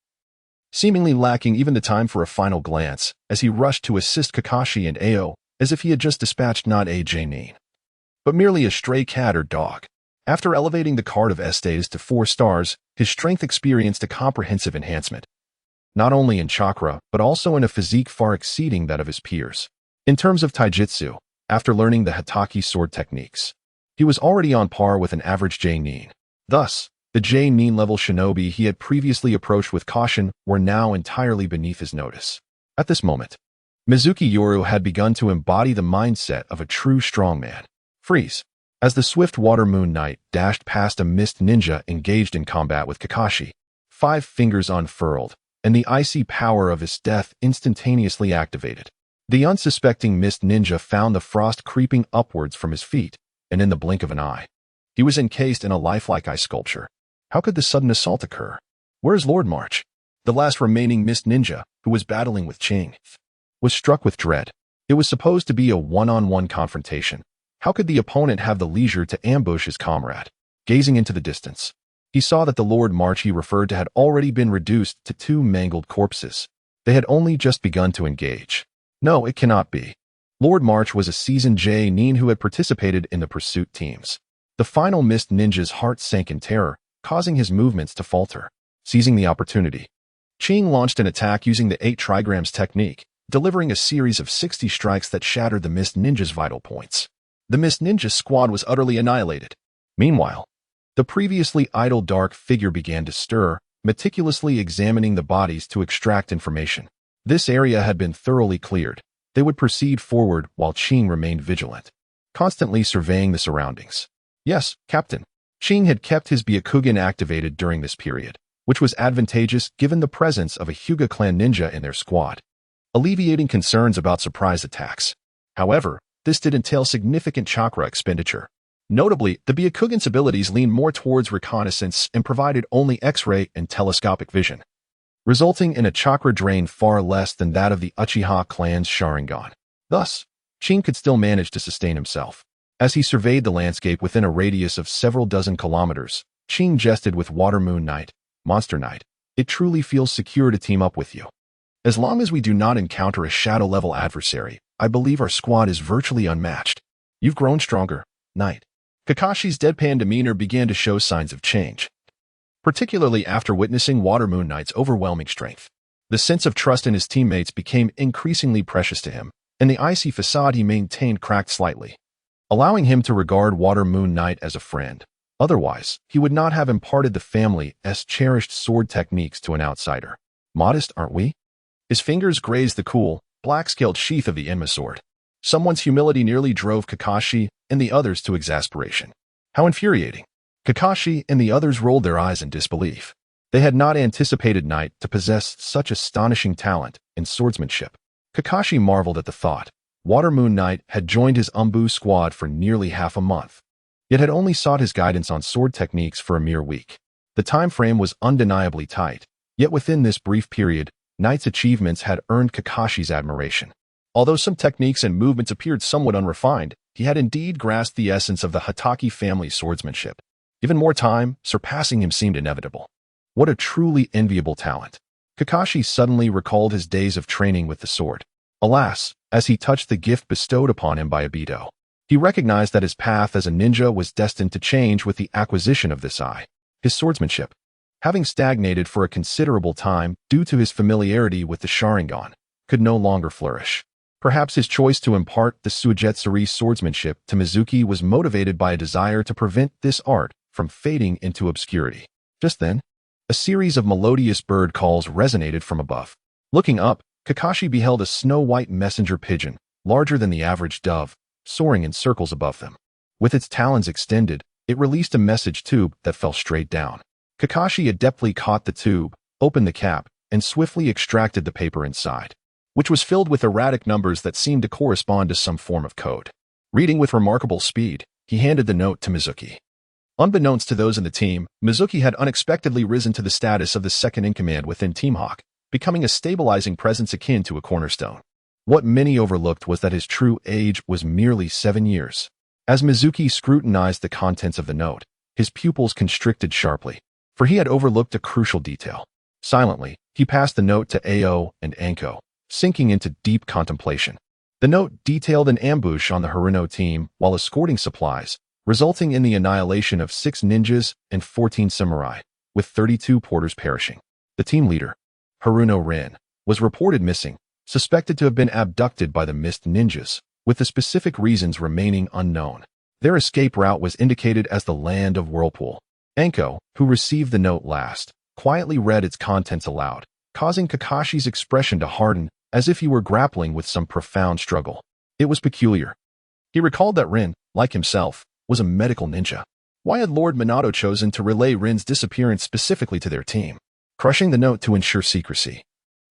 seemingly lacking even the time for a final glance, as he rushed to assist Kakashi and Ao, as if he had just dispatched not a J-nin, but merely a stray cat or dog. After elevating the card of Esdeath to 4 stars, his strength experienced a comprehensive enhancement, not only in chakra, but also in a physique far exceeding that of his peers. In terms of taijutsu, after learning the Hataki sword techniques. He was already on par with an average J-nin. Thus, the J-nin level shinobi he had previously approached with caution were now entirely beneath his notice. At this moment, Mizunomiya Yoru had begun to embody the mindset of a true strongman. Freeze. As the swift water moon knight dashed past a mist ninja engaged in combat with Kakashi, 5 fingers unfurled, and the icy power of Esdeath instantaneously activated. The unsuspecting mist ninja found the frost creeping upwards from his feet, and in the blink of an eye, he was encased in a lifelike ice sculpture. How could this sudden assault occur? Where is Lord March? The last remaining mist ninja, who was battling with Ching, was struck with dread. It was supposed to be a one-on-one confrontation. How could the opponent have the leisure to ambush his comrade? Gazing into the distance, he saw that the Lord March he referred to had already been reduced to 2 mangled corpses. They had only just begun to engage. No, it cannot be. Lord March was a seasoned J-nin who had participated in the pursuit teams. The final mist ninja's heart sank in terror, causing his movements to falter. Seizing the opportunity, Ching launched an attack using the 8 trigrams technique, delivering a series of 60 strikes that shattered the mist ninja's vital points. The mist ninja squad was utterly annihilated. Meanwhile, the previously idle dark figure began to stir, meticulously examining the bodies to extract information. This area had been thoroughly cleared. They would proceed forward while Ching remained vigilant, constantly surveying the surroundings. Yes, Captain. Ching had kept his Byakugan activated during this period, which was advantageous given the presence of a Hyōga clan ninja in their squad, alleviating concerns about surprise attacks. However, this did entail significant chakra expenditure. Notably, the Byakugan's abilities leaned more towards reconnaissance and provided only X-ray and telescopic vision, resulting in a chakra drain far less than that of the Uchiha clan's Sharingan. Thus, Ching could still manage to sustain himself. As he surveyed the landscape within a radius of several dozen kilometers, Ching jested with Water Moon Knight, Monster Knight. It truly feels secure to team up with you. As long as we do not encounter a shadow-level adversary, I believe our squad is virtually unmatched. You've grown stronger, Knight. Kakashi's deadpan demeanor began to show signs of change, particularly after witnessing Water Moon Knight's overwhelming strength. The sense of trust in his teammates became increasingly precious to him, and the icy facade he maintained cracked slightly, allowing him to regard Water Moon Knight as a friend. Otherwise, he would not have imparted the family's cherished sword techniques to an outsider. Modest, aren't we? His fingers grazed the cool, black-scaled sheath of the Enma sword. Someone's humility nearly drove Kakashi and the others to exasperation. How infuriating. Kakashi and the others rolled their eyes in disbelief. They had not anticipated Knight to possess such astonishing talent in swordsmanship. Kakashi marveled at the thought. Water Moon Knight had joined his Umbu squad for nearly half a month, yet had only sought his guidance on sword techniques for a mere week. The time frame was undeniably tight, yet within this brief period, Knight's achievements had earned Kakashi's admiration. Although some techniques and movements appeared somewhat unrefined, he had indeed grasped the essence of the Hataki family swordsmanship. Given more time, surpassing him seemed inevitable. What a truly enviable talent. Kakashi suddenly recalled his days of training with the sword. Alas, as he touched the gift bestowed upon him by Obito, he recognized that his path as a ninja was destined to change with the acquisition of this eye. His swordsmanship, having stagnated for a considerable time due to his familiarity with the Sharingan, could no longer flourish. Perhaps his choice to impart the Suigetsu swordsmanship to Mizuki was motivated by a desire to prevent this art from fading into obscurity. Just then, a series of melodious bird calls resonated from above. Looking up, Kakashi beheld a snow-white messenger pigeon, larger than the average dove, soaring in circles above them. With its talons extended, it released a message tube that fell straight down. Kakashi adeptly caught the tube, opened the cap, and swiftly extracted the paper inside, which was filled with erratic numbers that seemed to correspond to some form of code. Reading with remarkable speed, he handed the note to Mizuki. Unbeknownst to those in the team, Mizuki had unexpectedly risen to the status of the second-in-command within Team Hawk, becoming a stabilizing presence akin to a cornerstone. What many overlooked was that his true age was merely 7 years. As Mizuki scrutinized the contents of the note, his pupils constricted sharply, for he had overlooked a crucial detail. Silently, he passed the note to Ao and Anko, sinking into deep contemplation. The note detailed an ambush on the Haruno team while escorting supplies, resulting in the annihilation of 6 ninjas and 14 samurai, with 32 porters perishing. The team leader, Haruno Rin, was reported missing, suspected to have been abducted by the mist ninjas, with the specific reasons remaining unknown. Their escape route was indicated as the Land of Whirlpool. Anko, who received the note last, quietly read its contents aloud, causing Kakashi's expression to harden as if he were grappling with some profound struggle. It was peculiar. He recalled that Rin, like himself, was a medical ninja. Why had Lord Minato chosen to relay Rin's disappearance specifically to their team, crushing the note to ensure secrecy?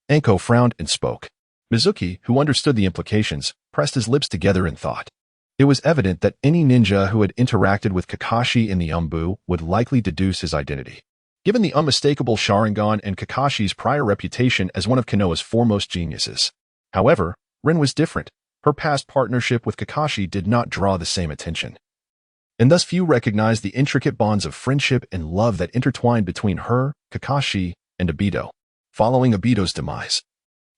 Anko frowned and spoke. Mizuki, who understood the implications, pressed his lips together in thought. It was evident that any ninja who had interacted with Kakashi in the Umbu would likely deduce his identity. Given the unmistakable Sharingan and Kakashi's prior reputation as one of Konoha's foremost geniuses. However, Rin was different. Her past partnership with Kakashi did not draw the same attention. And thus few recognized the intricate bonds of friendship and love that intertwined between her, Kakashi, and Obito. Following Obito's demise,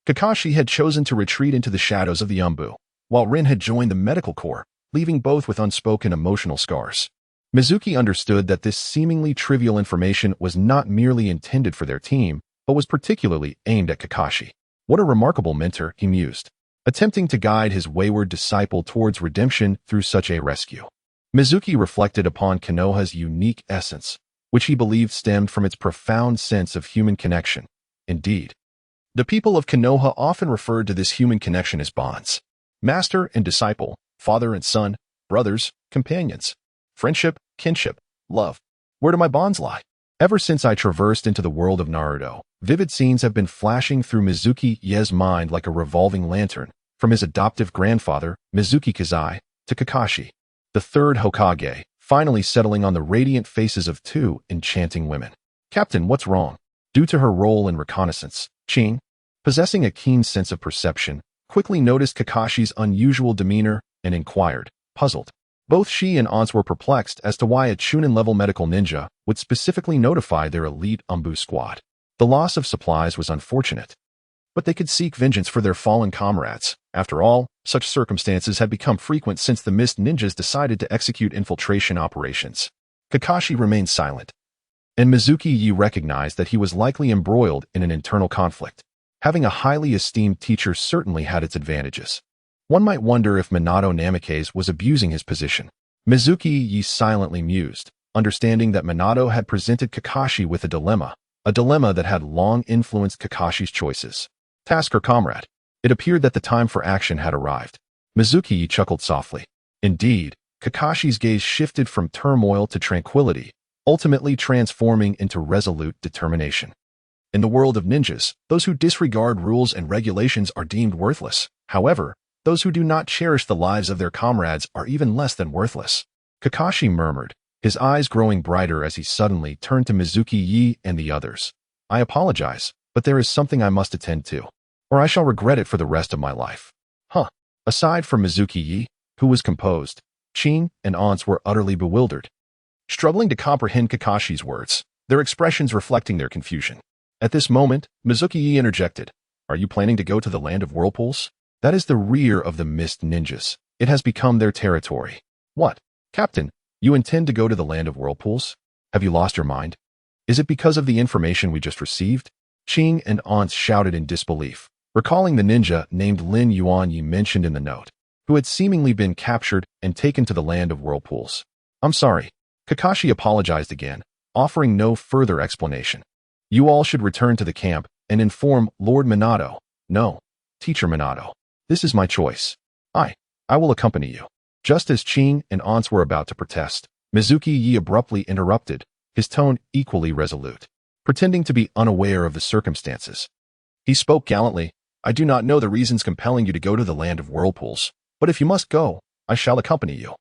Kakashi had chosen to retreat into the shadows of the Umbu, while Rin had joined the medical corps, leaving both with unspoken emotional scars. Mizuki understood that this seemingly trivial information was not merely intended for their team, but was particularly aimed at Kakashi. What a remarkable mentor, he mused, attempting to guide his wayward disciple towards redemption through such a rescue. Mizuki reflected upon Konoha's unique essence, which he believed stemmed from its profound sense of human connection. Indeed, the people of Konoha often referred to this human connection as bonds. Master and disciple, father and son, brothers, companions. Friendship, kinship, love. Where do my bonds lie? Ever since I traversed into the world of Naruto, vivid scenes have been flashing through Mizuki Ye's mind like a revolving lantern, from his adoptive grandfather, Mizuki Kazai, to Kakashi, the third Hokage, finally settling on the radiant faces of two enchanting women. Captain, what's wrong? Due to her role in reconnaissance, Ching, possessing a keen sense of perception, quickly noticed Kakashi's unusual demeanor and inquired, puzzled. Both she and Ans were perplexed as to why a Chunin-level medical ninja would specifically notify their elite Umbu squad. The loss of supplies was unfortunate, but they could seek vengeance for their fallen comrades. After all, such circumstances had become frequent since the Mist Ninjas decided to execute infiltration operations. Kakashi remained silent, and Mizuki Yi recognized that he was likely embroiled in an internal conflict. Having a highly esteemed teacher certainly had its advantages. One might wonder if Minato Namikaze was abusing his position. Mizuki Yi silently mused, understanding that Minato had presented Kakashi with a dilemma that had long influenced Kakashi's choices. Task or comrade? It appeared that the time for action had arrived. Mizuki Yi chuckled softly. Indeed, Kakashi's gaze shifted from turmoil to tranquility, ultimately transforming into resolute determination. In the world of ninjas, those who disregard rules and regulations are deemed worthless. However, those who do not cherish the lives of their comrades are even less than worthless. Kakashi murmured, his eyes growing brighter as he suddenly turned to Mizuki Yi and the others. I apologize, but there is something I must attend to, or I shall regret it for the rest of my life. Huh. Aside from Mizuki Yi, who was composed, Ching and Ans were utterly bewildered, struggling to comprehend Kakashi's words, their expressions reflecting their confusion. At this moment, Mizuki Yi interjected, Are you planning to go to the Land of Whirlpools? That is the rear of the Mist Ninjas. It has become their territory. What? Captain, you intend to go to the Land of Whirlpools? Have you lost your mind? Is it because of the information we just received? Ching and Ans shouted in disbelief, recalling the ninja named Lin Yuanyi mentioned in the note, who had seemingly been captured and taken to the Land of Whirlpools. I'm sorry. Kakashi apologized again, offering no further explanation. You all should return to the camp and inform Lord Minato. No, Teacher Minato. This is my choice. I will accompany you. Just as Ching and Ans were about to protest, Mizuki Yi abruptly interrupted, his tone equally resolute, pretending to be unaware of the circumstances. He spoke gallantly, I do not know the reasons compelling you to go to the Land of Whirlpools, but if you must go, I shall accompany you.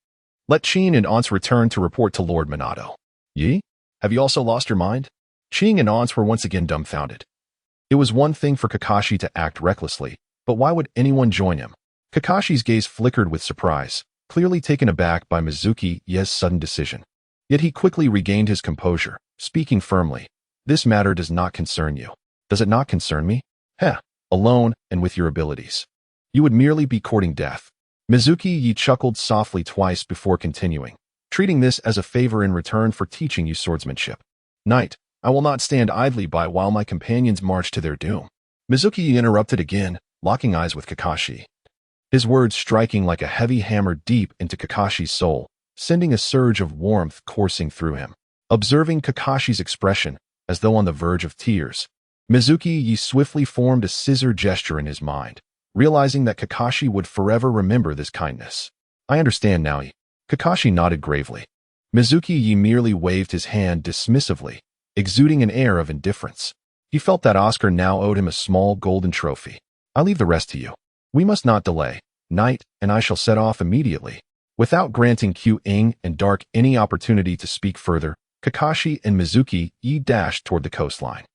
Let Ching and Ans return to report to Lord Minato. Yi? Have you also lost your mind? Ching and Ans were once again dumbfounded. It was one thing for Kakashi to act recklessly, but why would anyone join him? Kakashi's gaze flickered with surprise, clearly taken aback by Mizuki Ye's sudden decision. Yet he quickly regained his composure, speaking firmly. This matter does not concern you. Does it not concern me? Heh, alone and with your abilities. You would merely be courting death. Mizuki Yi chuckled softly twice before continuing, treating this as a favor in return for teaching you swordsmanship. Knight, I will not stand idly by while my companions march to their doom. Mizuki Yi interrupted again, locking eyes with Kakashi. his words striking like a heavy hammer deep into Kakashi's soul, sending a surge of warmth coursing through him. Observing Kakashi's expression, as though on the verge of tears, Mizuki swiftly formed a scissor gesture in his mind, realizing that Kakashi would forever remember this kindness. I understand now. Kakashi nodded gravely. Mizuki merely waved his hand dismissively, exuding an air of indifference. He felt that Oscar now owed him a small golden trophy. I leave the rest to you. We must not delay. Knight and I shall set off immediately. Without granting Kyuing and Dark any opportunity to speak further, Kakashi and Mizuki dashed toward the coastline.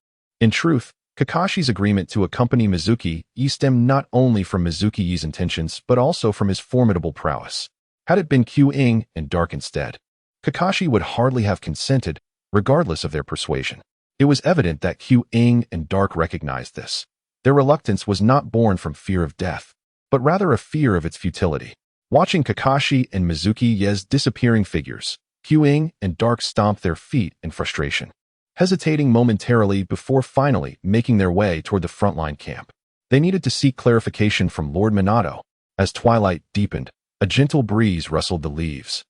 In truth, Kakashi's agreement to accompany Mizuki stemmed not only from Mizuki's intentions but also from his formidable prowess. Had it been Kyuing and Dark instead, Kakashi would hardly have consented, regardless of their persuasion. It was evident that Kyuing and Dark recognized this. Their reluctance was not born from fear of death, but rather a fear of its futility. Watching Kakashi and Mizuki's disappearing figures, Kyuing and Dark stomped their feet in frustration, hesitating momentarily before finally making their way toward the frontline camp. They needed to seek clarification from Lord Minato. As twilight deepened, a gentle breeze rustled the leaves,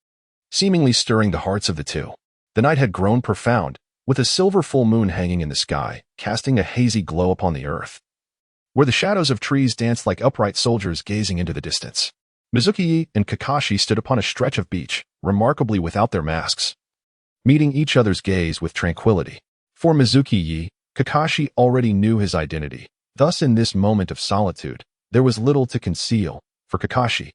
seemingly stirring the hearts of the two. The night had grown profound, with a silver full moon hanging in the sky, casting a hazy glow upon the earth, where the shadows of trees danced like upright soldiers gazing into the distance. Mizuki and Kakashi stood upon a stretch of beach, remarkably without their masks, meeting each other's gaze with tranquility. For Mizuki, Kakashi already knew his identity. Thus, in this moment of solitude, there was little to conceal. For Kakashi,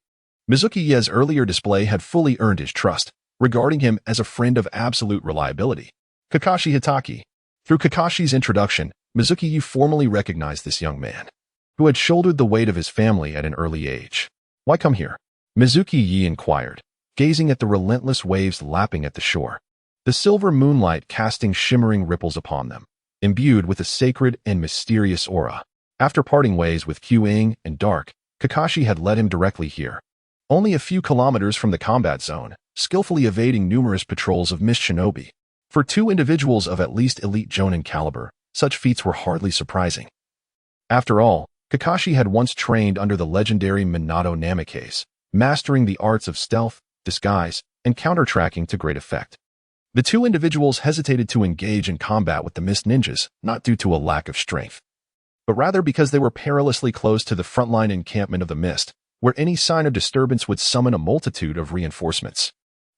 Mizuki's earlier display had fully earned his trust, regarding him as a friend of absolute reliability. Kakashi Hitaki. Through Kakashi's introduction, Mizuki formally recognized this young man, who had shouldered the weight of his family at an early age. Why come here? Mizuki inquired, gazing at the relentless waves lapping at the shore, the silver moonlight casting shimmering ripples upon them, imbued with a sacred and mysterious aura. After parting ways with Kyuing and Dark, Kakashi had led him directly here. Only a few kilometers from the combat zone, skillfully evading numerous patrols of mist shinobi. For two individuals of at least elite Jonin caliber, such feats were hardly surprising. After all, Kakashi had once trained under the legendary Minato Namikaze, mastering the arts of stealth, disguise, and counter-tracking to great effect. The two individuals hesitated to engage in combat with the Mist Ninjas, not due to a lack of strength, but rather because they were perilously close to the frontline encampment of the Mist, where any sign of disturbance would summon a multitude of reinforcements.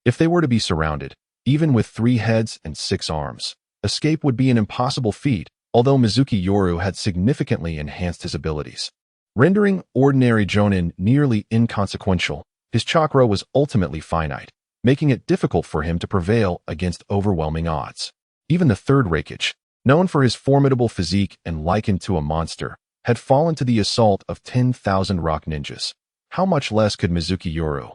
If they were to be surrounded, even with 3 heads and 6 arms, escape would be an impossible feat, although Mizuki Yoru had significantly enhanced his abilities. Rendering ordinary Jonin nearly inconsequential, his chakra was ultimately finite, making it difficult for him to prevail against overwhelming odds. Even the third Reikage, known for his formidable physique and likened to a monster, had fallen to the assault of 10,000 rock ninjas. How much less could Mizuki Yoru,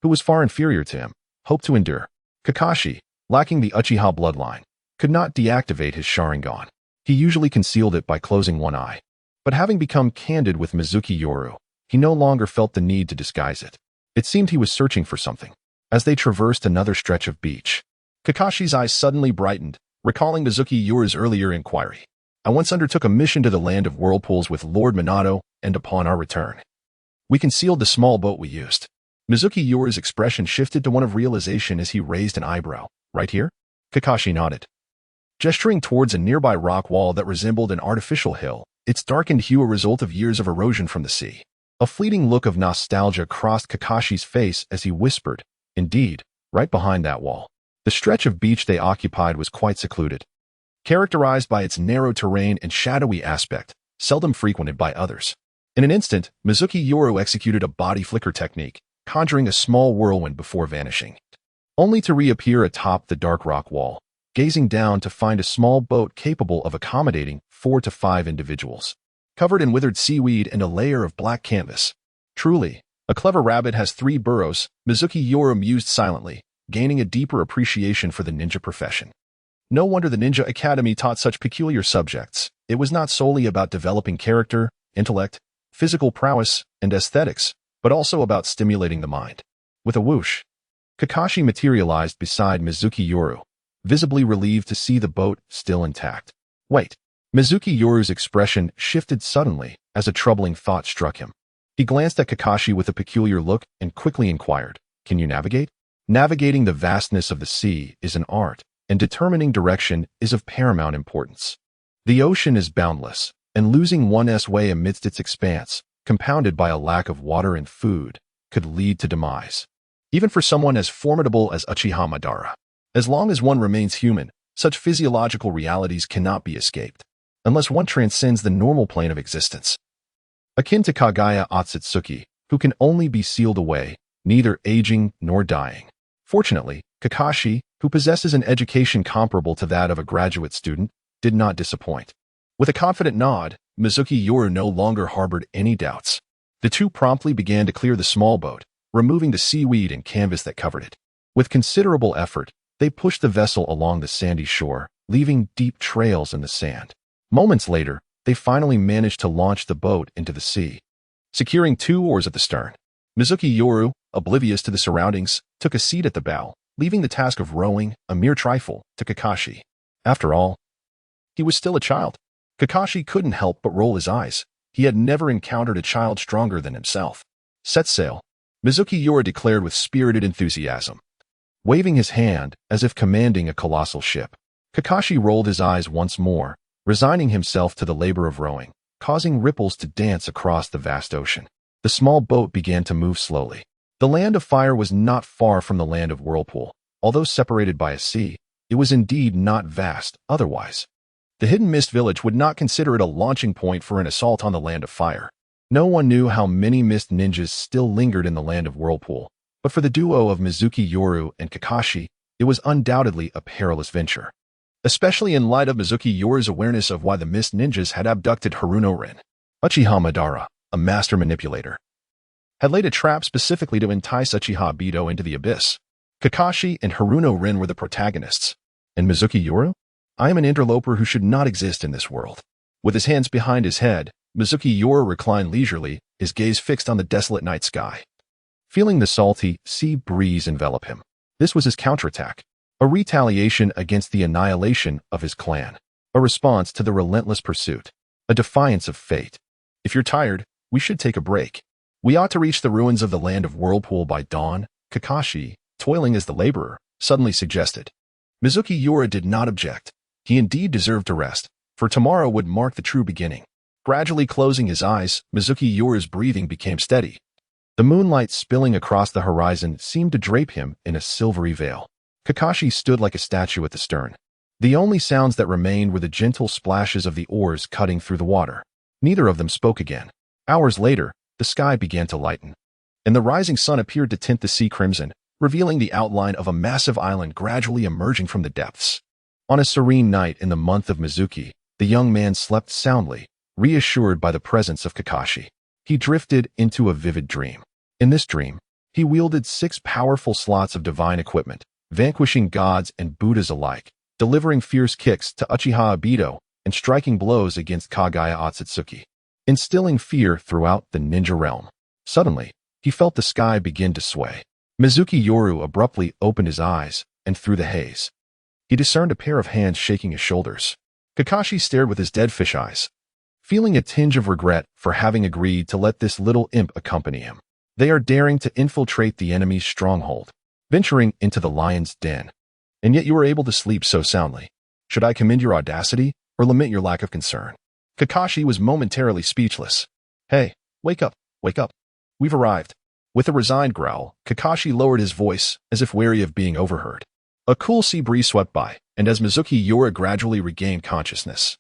who was far inferior to him, hope to endure? Kakashi, lacking the Uchiha bloodline, could not deactivate his Sharingan. He usually concealed it by closing one eye. But having become candid with Mizuki Yoru, he no longer felt the need to disguise it. It seemed he was searching for something. As they traversed another stretch of beach, Kakashi's eyes suddenly brightened, recalling Mizuki Yoru's earlier inquiry. I once undertook a mission to the land of whirlpools with Lord Minato, and upon our return, we concealed the small boat we used. Mizuki Yoru's expression shifted to one of realization as he raised an eyebrow. Right here? Kakashi nodded, gesturing towards a nearby rock wall that resembled an artificial hill, its darkened hue a result of years of erosion from the sea. A fleeting look of nostalgia crossed Kakashi's face as he whispered, indeed, right behind that wall. The stretch of beach they occupied was quite secluded, characterized by its narrow terrain and shadowy aspect, seldom frequented by others. In an instant, Mizuki Yoru executed a body flicker technique, conjuring a small whirlwind before vanishing, only to reappear atop the dark rock wall, gazing down to find a small boat capable of accommodating 4 to 5 individuals, covered in withered seaweed and a layer of black canvas. Truly, a clever rabbit has 3 burrows, Mizuki Yoru mused silently, gaining a deeper appreciation for the ninja profession. No wonder the Ninja Academy taught such peculiar subjects. It was not solely about developing character, intellect, physical prowess, and aesthetics, but also about stimulating the mind. With a whoosh, Kakashi materialized beside Mizuki Yoru, visibly relieved to see the boat still intact. Wait. Mizuki Yoru's expression shifted suddenly as a troubling thought struck him. He glanced at Kakashi with a peculiar look and quickly inquired, "Can you navigate?" Navigating the vastness of the sea is an art, and determining direction is of paramount importance. The ocean is boundless, and losing one's way amidst its expanse, compounded by a lack of water and food, could lead to demise. Even for someone as formidable as Uchiha Madara. As long as one remains human, such physiological realities cannot be escaped, unless one transcends the normal plane of existence. Akin to Kagaya Otsutsuki, who can only be sealed away, neither aging nor dying. Fortunately, Kakashi, who possesses an education comparable to that of a graduate student, did not disappoint. With a confident nod, Mizunomiya Yoru no longer harbored any doubts. The two promptly began to clear the small boat, removing the seaweed and canvas that covered it. With considerable effort, they pushed the vessel along the sandy shore, leaving deep trails in the sand. Moments later, they finally managed to launch the boat into the sea. Securing 2 oars at the stern, Mizunomiya Yoru, oblivious to the surroundings, took a seat at the bow, leaving the task of rowing, a mere trifle, to Kakashi. After all, he was still a child. Kakashi couldn't help but roll his eyes. He had never encountered a child stronger than himself. "Set sail," Mizunomiya Yoru declared with spirited enthusiasm. Waving his hand as if commanding a colossal ship, Kakashi rolled his eyes once more, resigning himself to the labor of rowing, causing ripples to dance across the vast ocean. The small boat began to move slowly. The land of fire was not far from the land of whirlpool. Although separated by a sea, it was indeed not vast otherwise. The hidden mist village would not consider it a launching point for an assault on the land of fire. No one knew how many mist ninjas still lingered in the land of whirlpool, but for the duo of Mizunomiya Yoru and Kakashi, it was undoubtedly a perilous venture. Especially in light of Mizunomiya Yoru's awareness of why the mist ninjas had abducted Hyōrinmaru. Uchiha Madara, a master manipulator, had laid a trap specifically to entice Uchiha Obito into the abyss. Kakashi and Hyōrinmaru were the protagonists. And Mizunomiya Yoru? "I am an interloper who should not exist in this world." With his hands behind his head, Mizunomiya Yoru reclined leisurely, his gaze fixed on the desolate night sky. Feeling the salty sea breeze envelop him, this was his counterattack, a retaliation against the annihilation of his clan, a response to the relentless pursuit, a defiance of fate. "If you're tired, we should take a break. We ought to reach the ruins of the land of whirlpool by dawn," Kakashi, toiling as the laborer, suddenly suggested. Mizunomiya Yoru did not object. He indeed deserved to rest, for tomorrow would mark the true beginning. Gradually closing his eyes, Mizunomiya Yoru's breathing became steady. The moonlight spilling across the horizon seemed to drape him in a silvery veil. Kakashi stood like a statue at the stern. The only sounds that remained were the gentle splashes of the oars cutting through the water. Neither of them spoke again. Hours later, the sky began to lighten, and the rising sun appeared to tint the sea crimson, revealing the outline of a massive island gradually emerging from the depths. On a serene night in the month of Mizuki, the young man slept soundly, reassured by the presence of Kakashi. He drifted into a vivid dream. In this dream, he wielded 6 powerful slots of divine equipment, vanquishing gods and Buddhas alike, delivering fierce kicks to Uchiha Obito and striking blows against Kagaya Otsutsuki, instilling fear throughout the ninja realm. Suddenly, he felt the sky begin to sway. Mizunomiya Yoru abruptly opened his eyes, and through the haze, he discerned a pair of hands shaking his shoulders. Kakashi stared with his dead fish eyes, feeling a tinge of regret for having agreed to let this little imp accompany him. They are daring to infiltrate the enemy's stronghold, venturing into the lion's den. And yet you were able to sleep so soundly. Should I commend your audacity or lament your lack of concern? Kakashi was momentarily speechless. "Hey, wake up, wake up. We've arrived." With a resigned growl, Kakashi lowered his voice as if wary of being overheard. A cool sea breeze swept by, and as Mizunomiya Yoru gradually regained consciousness,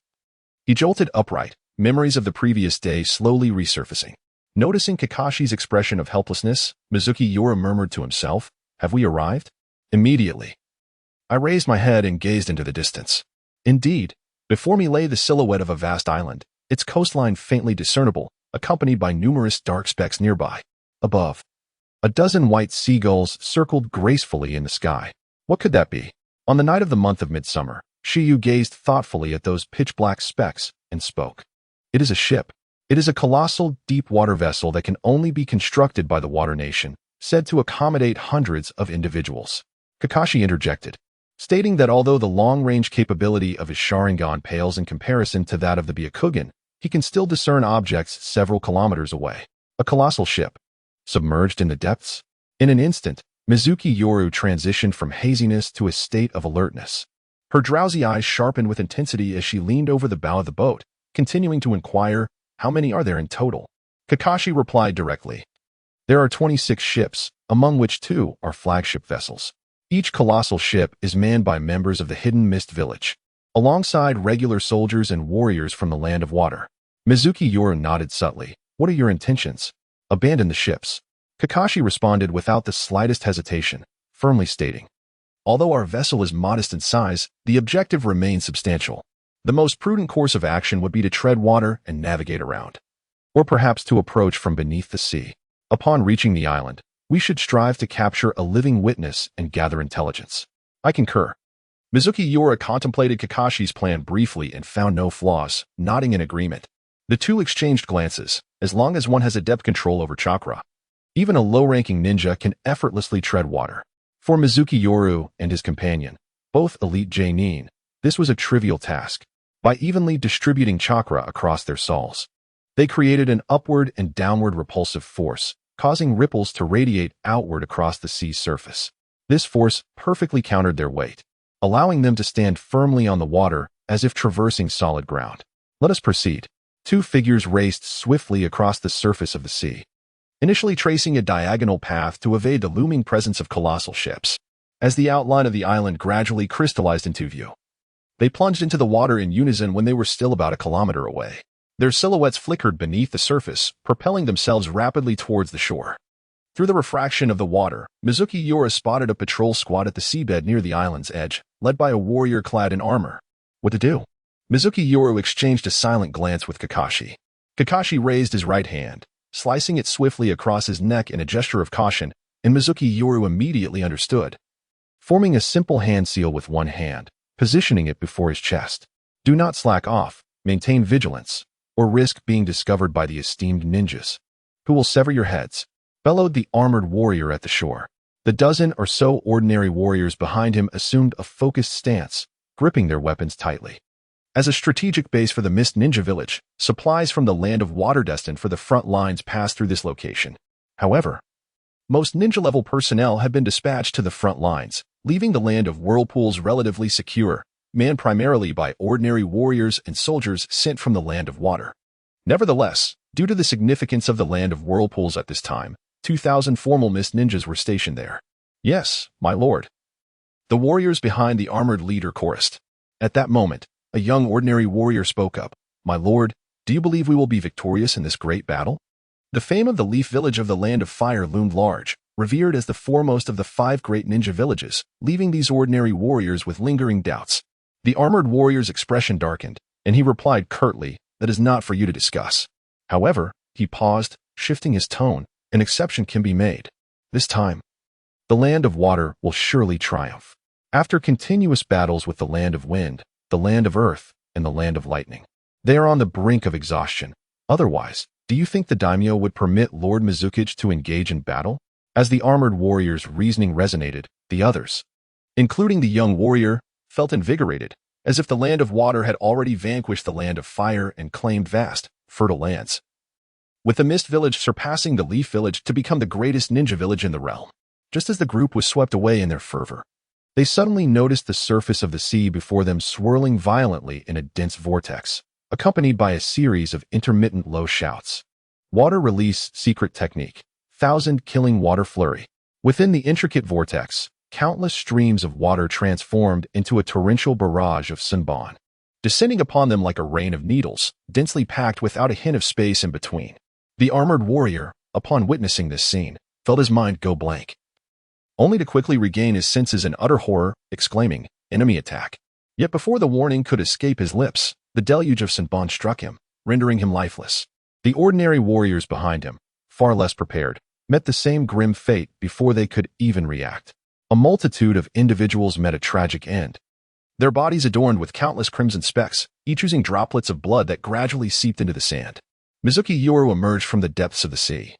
he jolted upright, memories of the previous day slowly resurfacing. Noticing Kakashi's expression of helplessness, Mizunomiya Yoru murmured to himself, "Have we arrived?" Immediately, I raised my head and gazed into the distance. Indeed, before me lay the silhouette of a vast island, its coastline faintly discernible, accompanied by numerous dark specks nearby. Above, a dozen white seagulls circled gracefully in the sky. What could that be? On the night of the month of midsummer, Shiyu gazed thoughtfully at those pitch-black specks and spoke. "It is a ship. It is a colossal, deep-water vessel that can only be constructed by the Water Nation, said to accommodate hundreds of individuals." Kakashi interjected, stating that although the long-range capability of his Sharingan pales in comparison to that of the Byakugan, he can still discern objects several kilometers away. A colossal ship, submerged in the depths. In an instant, Mizunomiya Yoru transitioned from haziness to a state of alertness. Her drowsy eyes sharpened with intensity as she leaned over the bow of the boat, continuing to inquire, "How many are there in total?" Kakashi replied directly. "There are 26 ships, among which 2 are flagship vessels. Each colossal ship is manned by members of the Hidden Mist Village, alongside regular soldiers and warriors from the Land of Water." Mizunomiya Yoru nodded subtly. "What are your intentions?" "Abandon the ships." Kakashi responded without the slightest hesitation, firmly stating, "Although our vessel is modest in size, the objective remains substantial. The most prudent course of action would be to tread water and navigate around, or perhaps to approach from beneath the sea. Upon reaching the island, we should strive to capture a living witness and gather intelligence." "I concur." Mizunomiya Yoru contemplated Kakashi's plan briefly and found no flaws, nodding in agreement. The two exchanged glances. As long as one has adept control over chakra, even a low-ranking ninja can effortlessly tread water. For Mizunomiya Yoru and his companion, both elite genin, this was a trivial task. By evenly distributing chakra across their souls, they created an upward and downward repulsive force, causing ripples to radiate outward across the sea's surface. This force perfectly countered their weight, allowing them to stand firmly on the water as if traversing solid ground. "Let us proceed." 2 figures raced swiftly across the surface of the sea, initially tracing a diagonal path to evade the looming presence of colossal ships. As the outline of the island gradually crystallized into view, they plunged into the water in unison when they were still about a kilometer away. Their silhouettes flickered beneath the surface, propelling themselves rapidly towards the shore. Through the refraction of the water, Mizunomiya Yoru spotted a patrol squad at the seabed near the island's edge, led by a warrior clad in armor. What to do? Mizunomiya Yoru exchanged a silent glance with Kakashi. Kakashi raised his right hand, slicing it swiftly across his neck in a gesture of caution, and Mizunomiya Yoru immediately understood. Forming a simple hand seal with one hand, positioning it before his chest. "Do not slack off, maintain vigilance, or risk being discovered by the esteemed ninjas, who will sever your heads," bellowed the armored warrior at the shore. The dozen or so ordinary warriors behind him assumed a focused stance, gripping their weapons tightly. As a strategic base for the Mist Ninja Village, supplies from the Land of Water destined for the front lines passed through this location. However, most ninja-level personnel had been dispatched to the front lines, leaving the Land of Whirlpools relatively secure, manned primarily by ordinary warriors and soldiers sent from the Land of Water. Nevertheless, due to the significance of the Land of Whirlpools at this time, 2,000 formal Mist Ninjas were stationed there. "Yes, my lord." The warriors behind the armored leader chorused. At that moment, a young ordinary warrior spoke up. "My lord, do you believe we will be victorious in this great battle?" The fame of the Leaf Village of the Land of Fire loomed large, revered as the foremost of the 5 great ninja villages, leaving these ordinary warriors with lingering doubts. The armored warrior's expression darkened, and he replied curtly, "That is not for you to discuss." However, he paused, shifting his tone. "An exception can be made. This time, the Land of Water will surely triumph. After continuous battles with the Land of Wind, the Land of Earth, and the Land of Lightning, they are on the brink of exhaustion. Otherwise, do you think the daimyo would permit Lord Mizukichi to engage in battle?" As the armored warrior's reasoning resonated, the others, including the young warrior, felt invigorated, as if the Land of Water had already vanquished the Land of Fire and claimed vast, fertile lands, with the Mist Village surpassing the Leaf Village to become the greatest ninja village in the realm. Just as the group was swept away in their fervor, they suddenly noticed the surface of the sea before them swirling violently in a dense vortex, accompanied by a series of intermittent low shouts. "Water release secret technique. 1,000 killing water flurry." Within the intricate vortex, countless streams of water transformed into a torrential barrage of sunbon, descending upon them like a rain of needles, densely packed without a hint of space in between. The armored warrior, upon witnessing this scene, felt his mind go blank, only to quickly regain his senses in utter horror, exclaiming, "Enemy attack." Yet before the warning could escape his lips, the deluge of sunbon struck him, rendering him lifeless. The ordinary warriors behind him, far less prepared, met the same grim fate before they could even react. A multitude of individuals met a tragic end, their bodies adorned with countless crimson specks, each oozing droplets of blood that gradually seeped into the sand. Mizunomiya Yoru emerged from the depths of the sea,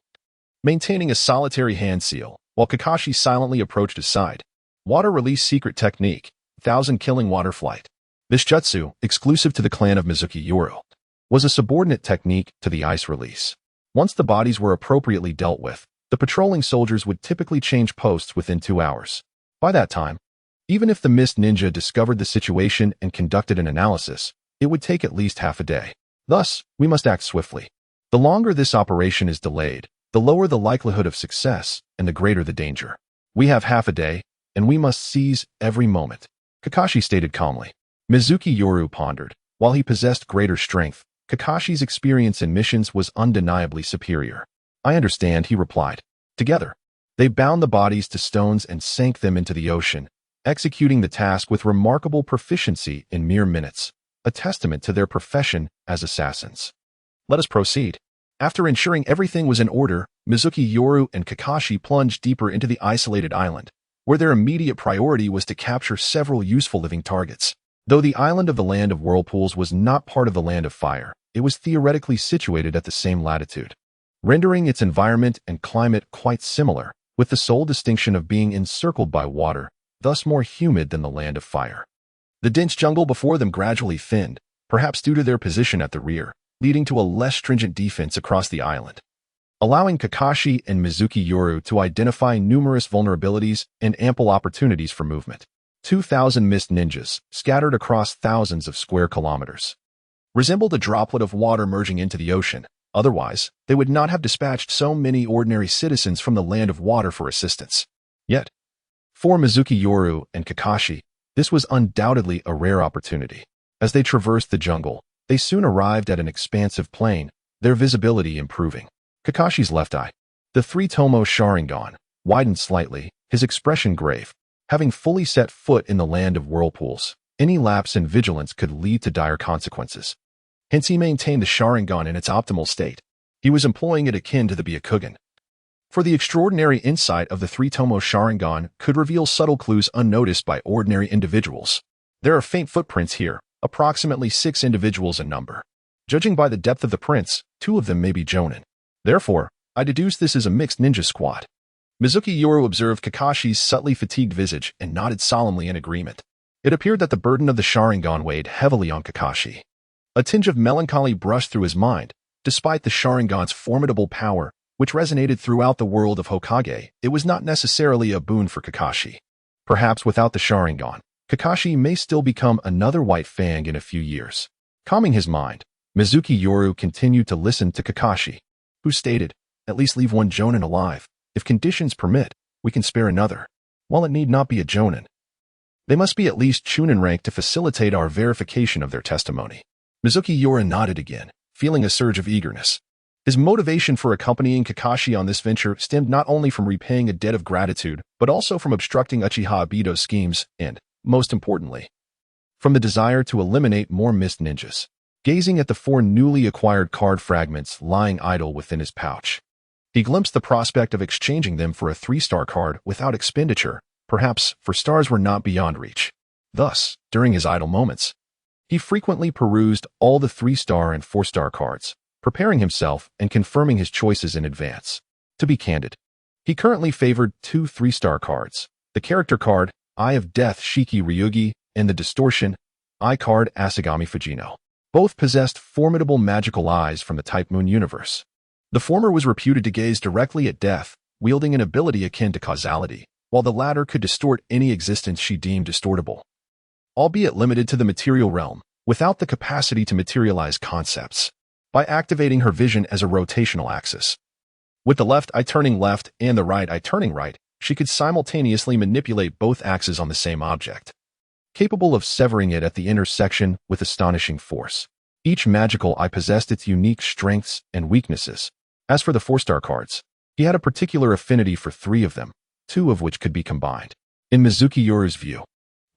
maintaining a solitary hand seal, while Kakashi silently approached his side. Water release secret technique, 1,000 killing water flight. This jutsu, exclusive to the clan of Mizunomiya Yoru, was a subordinate technique to the ice release. Once the bodies were appropriately dealt with, the patrolling soldiers would typically change posts within 2 hours. By that time, even if the Mist Ninja discovered the situation and conducted an analysis, it would take at least half a day. Thus, we must act swiftly. The longer this operation is delayed, the lower the likelihood of success and the greater the danger. We have half a day, and we must seize every moment, Kakashi stated calmly. Mizuki Yoru pondered. While he possessed greater strength, Kakashi's experience in missions was undeniably superior. I understand, he replied. Together, they bound the bodies to stones and sank them into the ocean, executing the task with remarkable proficiency in mere minutes, a testament to their profession as assassins. Let us proceed. After ensuring everything was in order, Mizuki Yoru and Kakashi plunged deeper into the isolated island, where their immediate priority was to capture several useful living targets. Though the island of the Land of Whirlpools was not part of the Land of Fire, it was theoretically situated at the same latitude, rendering its environment and climate quite similar, with the sole distinction of being encircled by water, thus more humid than the Land of Fire. The dense jungle before them gradually thinned, perhaps due to their position at the rear, leading to a less stringent defense across the island, allowing Kakashi and Mizuki Yoru to identify numerous vulnerabilities and ample opportunities for movement. 2,000 mist ninjas, scattered across thousands of square kilometers, resembled a droplet of water merging into the ocean. Otherwise, they would not have dispatched so many ordinary citizens from the Land of Water for assistance. Yet, for Mizuki Yoru and Kakashi, this was undoubtedly a rare opportunity. As they traversed the jungle, they soon arrived at an expansive plain, their visibility improving. Kakashi's left eye, the three-tomo Sharingan, widened slightly, his expression grave. Having fully set foot in the Land of Whirlpools, any lapse in vigilance could lead to dire consequences. Hence he maintained the Sharingan in its optimal state. He was employing it akin to the Byakugan. For the extraordinary insight of the three-tomo Sharingan could reveal subtle clues unnoticed by ordinary individuals. There are faint footprints here, approximately 6 individuals in number. Judging by the depth of the prints, 2 of them may be Jonin. Therefore, I deduce this is a mixed ninja squad. Mizuki Yoru observed Kakashi's subtly fatigued visage and nodded solemnly in agreement. It appeared that the burden of the Sharingan weighed heavily on Kakashi. A tinge of melancholy brushed through his mind. Despite the Sharingan's formidable power, which resonated throughout the world of Hokage, it was not necessarily a boon for Kakashi. Perhaps without the Sharingan, Kakashi may still become another White Fang in a few years. Calming his mind, Mizuki Yoru continued to listen to Kakashi, who stated, "At least leave one Jonin alive. If conditions permit, we can spare another. While it need not be a Jonin, they must be at least Chunin rank to facilitate our verification of their testimony." Mizuki Yoru nodded again, feeling a surge of eagerness. His motivation for accompanying Kakashi on this venture stemmed not only from repaying a debt of gratitude, but also from obstructing Uchiha Obito's schemes and, most importantly, from the desire to eliminate more mist ninjas. Gazing at the 4 newly acquired card fragments lying idle within his pouch, he glimpsed the prospect of exchanging them for a 3-star card without expenditure, perhaps for stars were not beyond reach. Thus, during his idle moments, he frequently perused all the 3-star and 4-star cards, preparing himself and confirming his choices in advance. To be candid, he currently favored 2 3-star cards, the character card, Eye of Death Shiki Ryugi, and the distortion, Eye card Asagami Fujino. Both possessed formidable magical eyes from the Type Moon universe. The former was reputed to gaze directly at death, wielding an ability akin to causality, while the latter could distort any existence she deemed distortable, albeit limited to the material realm, without the capacity to materialize concepts, by activating her vision as a rotational axis. With the left eye turning left and the right eye turning right, she could simultaneously manipulate both axes on the same object, capable of severing it at the intersection with astonishing force. Each magical eye possessed its unique strengths and weaknesses. As for the 4-star cards, he had a particular affinity for 3 of them, 2 of which could be combined. In Mizuki Yoru's view,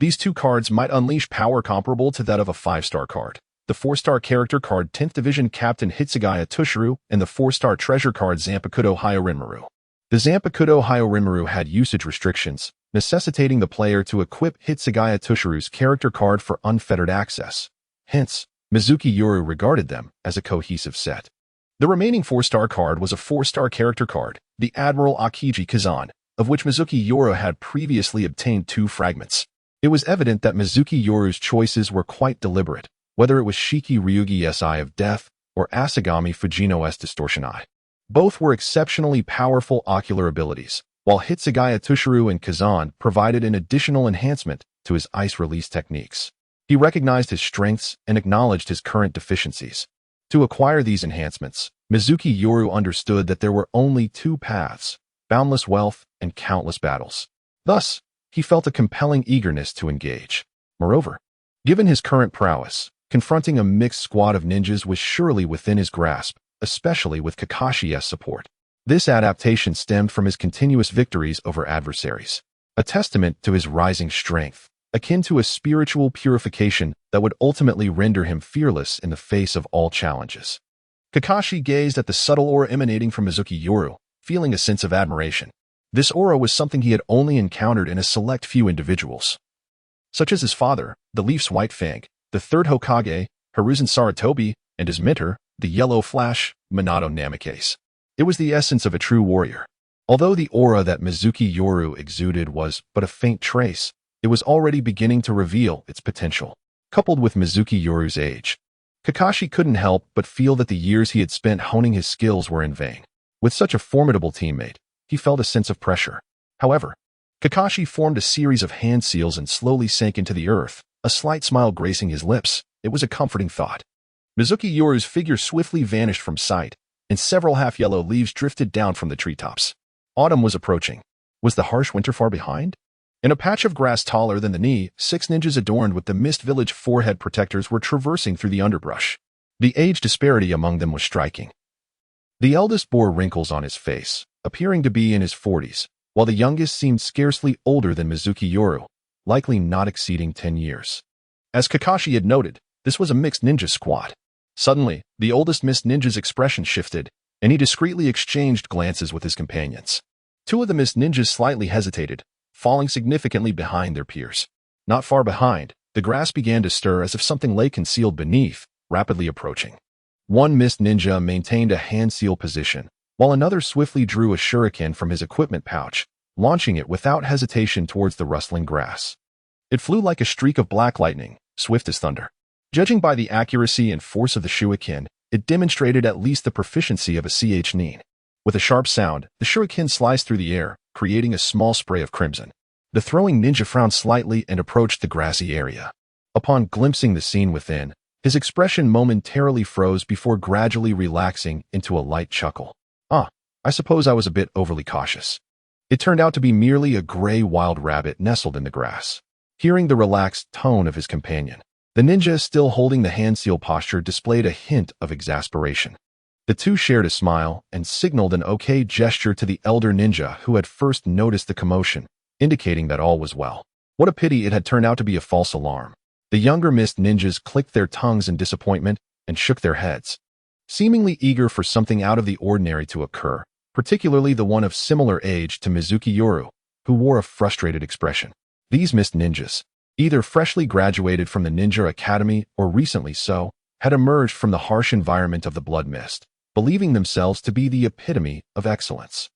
these 2 cards might unleash power comparable to that of a 5-star card. The 4-star character card 10th Division Captain Hitsugaya Toshiro and the 4-star treasure card Zanpakuto Hyōrinmaru. The Zanpakuto Hyōrinmaru had usage restrictions, necessitating the player to equip Hitsugaya Toshiro's character card for unfettered access. Hence, Mizuki Yoru regarded them as a cohesive set. The remaining 4-star card was a 4-star character card, the Admiral Aokiji Kuzan, of which Mizuki Yoru had previously obtained 2 fragments. It was evident that Mizuki Yoru's choices were quite deliberate, whether it was Shiki Ryugi's Eye of Death or Asagami Fujino's Distortion Eye. Both were exceptionally powerful ocular abilities, while Hitsugaya Tushiru and Kuzan provided an additional enhancement to his ice release techniques. He recognized his strengths and acknowledged his current deficiencies. To acquire these enhancements, Mizunomiya Yoru understood that there were only two paths: boundless wealth and countless battles. Thus, he felt a compelling eagerness to engage. Moreover, given his current prowess, confronting a mixed squad of ninjas was surely within his grasp, especially with Kakashi's support. This adaptation stemmed from his continuous victories over adversaries, a testament to his rising strength, akin to a spiritual purification that would ultimately render him fearless in the face of all challenges. Kakashi gazed at the subtle aura emanating from Mizunomiya Yoru, feeling a sense of admiration. This aura was something he had only encountered in a select few individuals, such as his father, the Leaf's White Fang, the third Hokage, Hiruzen Sarutobi, and his mentor, the Yellow Flash, Minato Namikaze. It was the essence of a true warrior. Although the aura that Mizunomiya Yoru exuded was but a faint trace, it was already beginning to reveal its potential. Coupled with Mizunomiya Yoru's age, Kakashi couldn't help but feel that the years he had spent honing his skills were in vain. With such a formidable teammate, he felt a sense of pressure. However, Kakashi formed a series of hand seals and slowly sank into the earth, a slight smile gracing his lips. It was a comforting thought. Mizunomiya Yoru's figure swiftly vanished from sight, and several half-yellow leaves drifted down from the treetops. Autumn was approaching. Was the harsh winter far behind? In a patch of grass taller than the knee, 6 ninjas adorned with the Mist Village forehead protectors were traversing through the underbrush. The age disparity among them was striking. The eldest bore wrinkles on his face, appearing to be in his 40s, while the youngest seemed scarcely older than Mizunomiya Yoru, likely not exceeding 10 years. As Kakashi had noted, this was a mixed ninja squad. Suddenly, the oldest Mist Ninja's expression shifted, and he discreetly exchanged glances with his companions. 2 of the Mist Ninjas slightly hesitated, falling significantly behind their peers. Not far behind, the grass began to stir as if something lay concealed beneath, rapidly approaching. One Mist Ninja maintained a hand seal position, while another swiftly drew a shuriken from his equipment pouch, launching it without hesitation towards the rustling grass. It flew like a streak of black lightning, swift as thunder. Judging by the accuracy and force of the shuriken, it demonstrated at least the proficiency of a nin. With a sharp sound, the shuriken sliced through the air, creating a small spray of crimson. The throwing ninja frowned slightly and approached the grassy area. Upon glimpsing the scene within, his expression momentarily froze before gradually relaxing into a light chuckle. I suppose I was a bit overly cautious. It turned out to be merely a gray wild rabbit nestled in the grass. Hearing the relaxed tone of his companion, the ninja still holding the hand seal posture displayed a hint of exasperation. The two shared a smile and signaled an okay gesture to the elder ninja who had first noticed the commotion, indicating that all was well. What a pity it had turned out to be a false alarm. The younger Mist Ninjas clicked their tongues in disappointment and shook their heads, seemingly eager for something out of the ordinary to occur, particularly the one of similar age to Mizunomiya Yoru, who wore a frustrated expression. These Mist Ninjas, either freshly graduated from the Ninja Academy or recently so, had emerged from the harsh environment of the Blood Mist, believing themselves to be the epitome of excellence.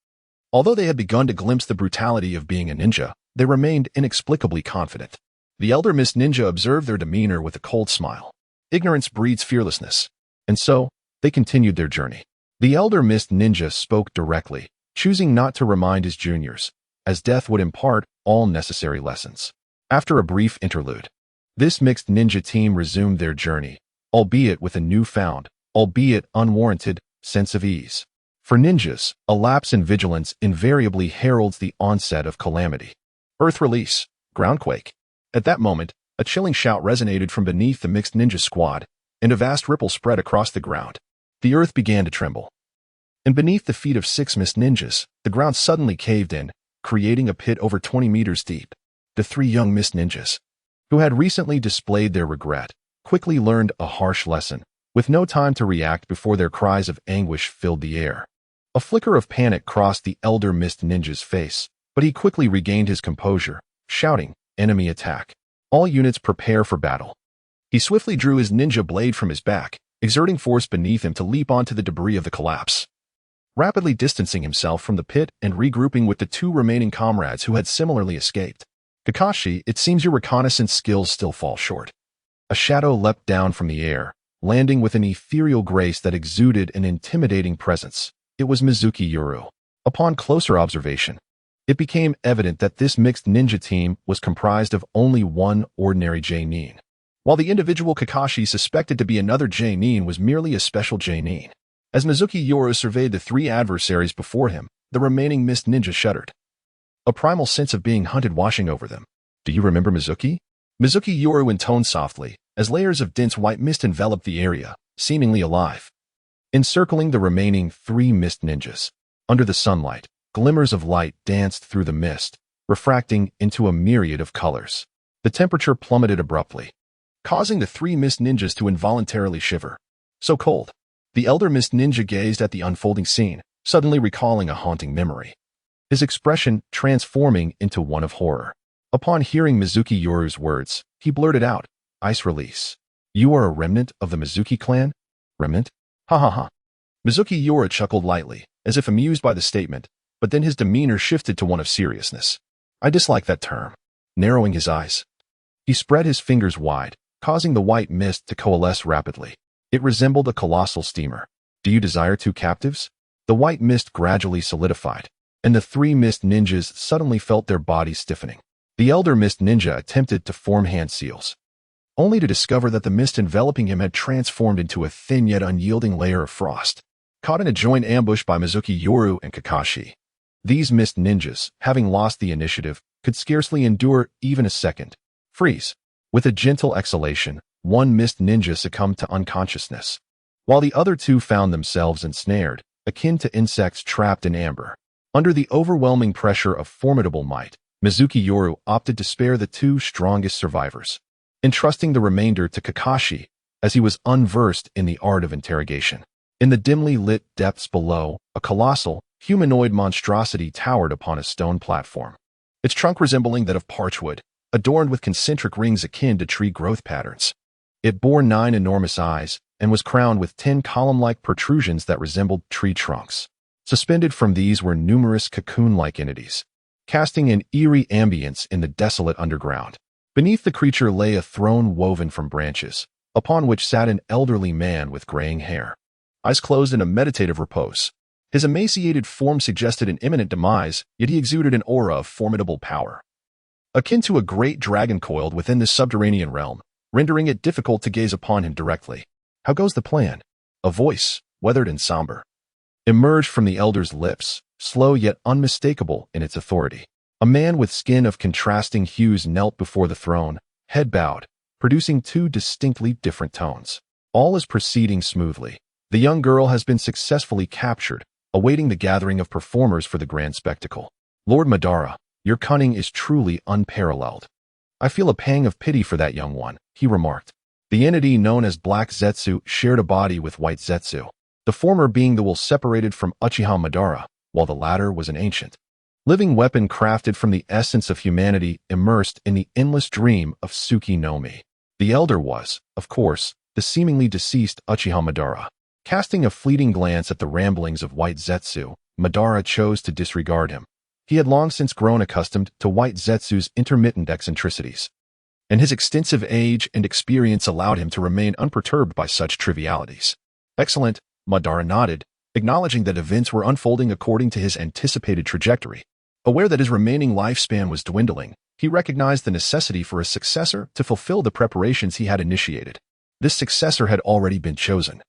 Although they had begun to glimpse the brutality of being a ninja, they remained inexplicably confident. The elder Mist Ninja observed their demeanor with a cold smile. Ignorance breeds fearlessness, and so they continued their journey. The elder Mist Ninja spoke directly, choosing not to remind his juniors, as death would impart all necessary lessons. After a brief interlude, this mixed ninja team resumed their journey, albeit with a newfound, albeit unwarranted, sense of ease. For ninjas, a lapse in vigilance invariably heralds the onset of calamity. Earth release, groundquake. At that moment, a chilling shout resonated from beneath the mixed ninja squad, and a vast ripple spread across the ground. The earth began to tremble. And beneath the feet of 6 Mist Ninjas, the ground suddenly caved in, creating a pit over 20 meters deep. The 3 young Mist Ninjas, who had recently displayed their regret, quickly learned a harsh lesson, with no time to react before their cries of anguish filled the air. A flicker of panic crossed the elder Mist Ninja's face, but he quickly regained his composure, shouting, "Enemy attack. All units prepare for battle." He swiftly drew his ninja blade from his back, exerting force beneath him to leap onto the debris of the collapse. Rapidly distancing himself from the pit and regrouping with the 2 remaining comrades who had similarly escaped. "Kakashi, it seems your reconnaissance skills still fall short." A shadow leapt down from the air, landing with an ethereal grace that exuded an intimidating presence. it was Mizuki Yoru. Upon closer observation, it became evident that this mixed ninja team was comprised of only one ordinary J-nin, while the individual Kakashi suspected to be another J-nin was merely a special J-nin. As Mizuki Yoru surveyed the three adversaries before him, the remaining mist ninja shuddered. A primal sense of being hunted washing over them. Do you remember Mizuki? Mizuki Yoru intoned softly, as layers of dense white mist enveloped the area, seemingly alive. Encircling the remaining three mist ninjas. Under the sunlight, glimmers of light danced through the mist, refracting into a myriad of colors. The temperature plummeted abruptly, causing the three mist ninjas to involuntarily shiver. So cold. The elder mist ninja gazed at the unfolding scene, suddenly recalling a haunting memory, his expression transforming into one of horror. Upon hearing Mizuki Yoru's words, he blurted out, "Ice release. You are a remnant of the Mizuki clan? Remnant? Ha ha ha." Mizuki Yoru chuckled lightly, as if amused by the statement, but then his demeanor shifted to one of seriousness. "I dislike that term." Narrowing his eyes, he spread his fingers wide, causing the white mist to coalesce rapidly. It resembled a colossal steamer. "Do you desire two captives?" The white mist gradually solidified, and the three mist ninjas suddenly felt their bodies stiffening. The elder mist ninja attempted to form hand seals, only to discover that the mist enveloping him had transformed into a thin yet unyielding layer of frost. Caught in a joint ambush by Mizuki Yoru and Kakashi, these mist ninjas, having lost the initiative, could scarcely endure even a second. Freeze. With a gentle exhalation, one mist ninja succumbed to unconsciousness, while the other two found themselves ensnared, akin to insects trapped in amber. Under the overwhelming pressure of formidable might, Mizuki Yoru opted to spare the two strongest survivors, entrusting the remainder to Kakashi, as he was unversed in the art of interrogation. In the dimly lit depths below, a colossal, humanoid monstrosity towered upon a stone platform, its trunk resembling that of parchwood, adorned with concentric rings akin to tree growth patterns. It bore 9 enormous eyes and was crowned with 10 column-like protrusions that resembled tree trunks. Suspended from these were numerous cocoon-like entities, casting an eerie ambience in the desolate underground. Beneath the creature lay a throne woven from branches, upon which sat an elderly man with graying hair, eyes closed in a meditative repose. His emaciated form suggested an imminent demise, yet he exuded an aura of formidable power, akin to a great dragon coiled within this subterranean realm, rendering it difficult to gaze upon him directly. "How goes the plan?" A voice, weathered and somber, emerged from the elder's lips, slow yet unmistakable in its authority. A man with skin of contrasting hues knelt before the throne, head bowed, producing two distinctly different tones. "All is proceeding smoothly. The young girl has been successfully captured, awaiting the gathering of performers for the grand spectacle. Lord Madara, your cunning is truly unparalleled." "I feel a pang of pity for that young one," he remarked. The entity known as Black Zetsu shared a body with White Zetsu, the former being the will separated from Uchiha Madara, while the latter was an ancient living weapon crafted from the essence of humanity immersed in the endless dream of Tsuki no Mi. The elder was, of course, the seemingly deceased Uchiha Madara. Casting a fleeting glance at the ramblings of White Zetsu, Madara chose to disregard him. He had long since grown accustomed to White Zetsu's intermittent eccentricities, and his extensive age and experience allowed him to remain unperturbed by such trivialities. "Excellent," Madara nodded, acknowledging that events were unfolding according to his anticipated trajectory. Aware that his remaining lifespan was dwindling, he recognized the necessity for a successor to fulfill the preparations he had initiated. This successor had already been chosen,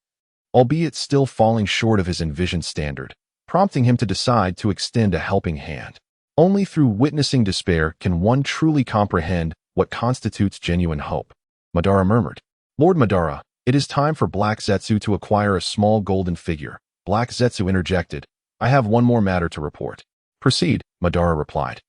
albeit still falling short of his envisioned standard, prompting him to decide to extend a helping hand. Only through witnessing despair can one truly comprehend what constitutes genuine hope. Madara murmured. "Lord Madara, it is time for Black Zetsu to acquire a small golden figure." Black Zetsu interjected. "I have one more matter to report." "Proceed," Madara replied,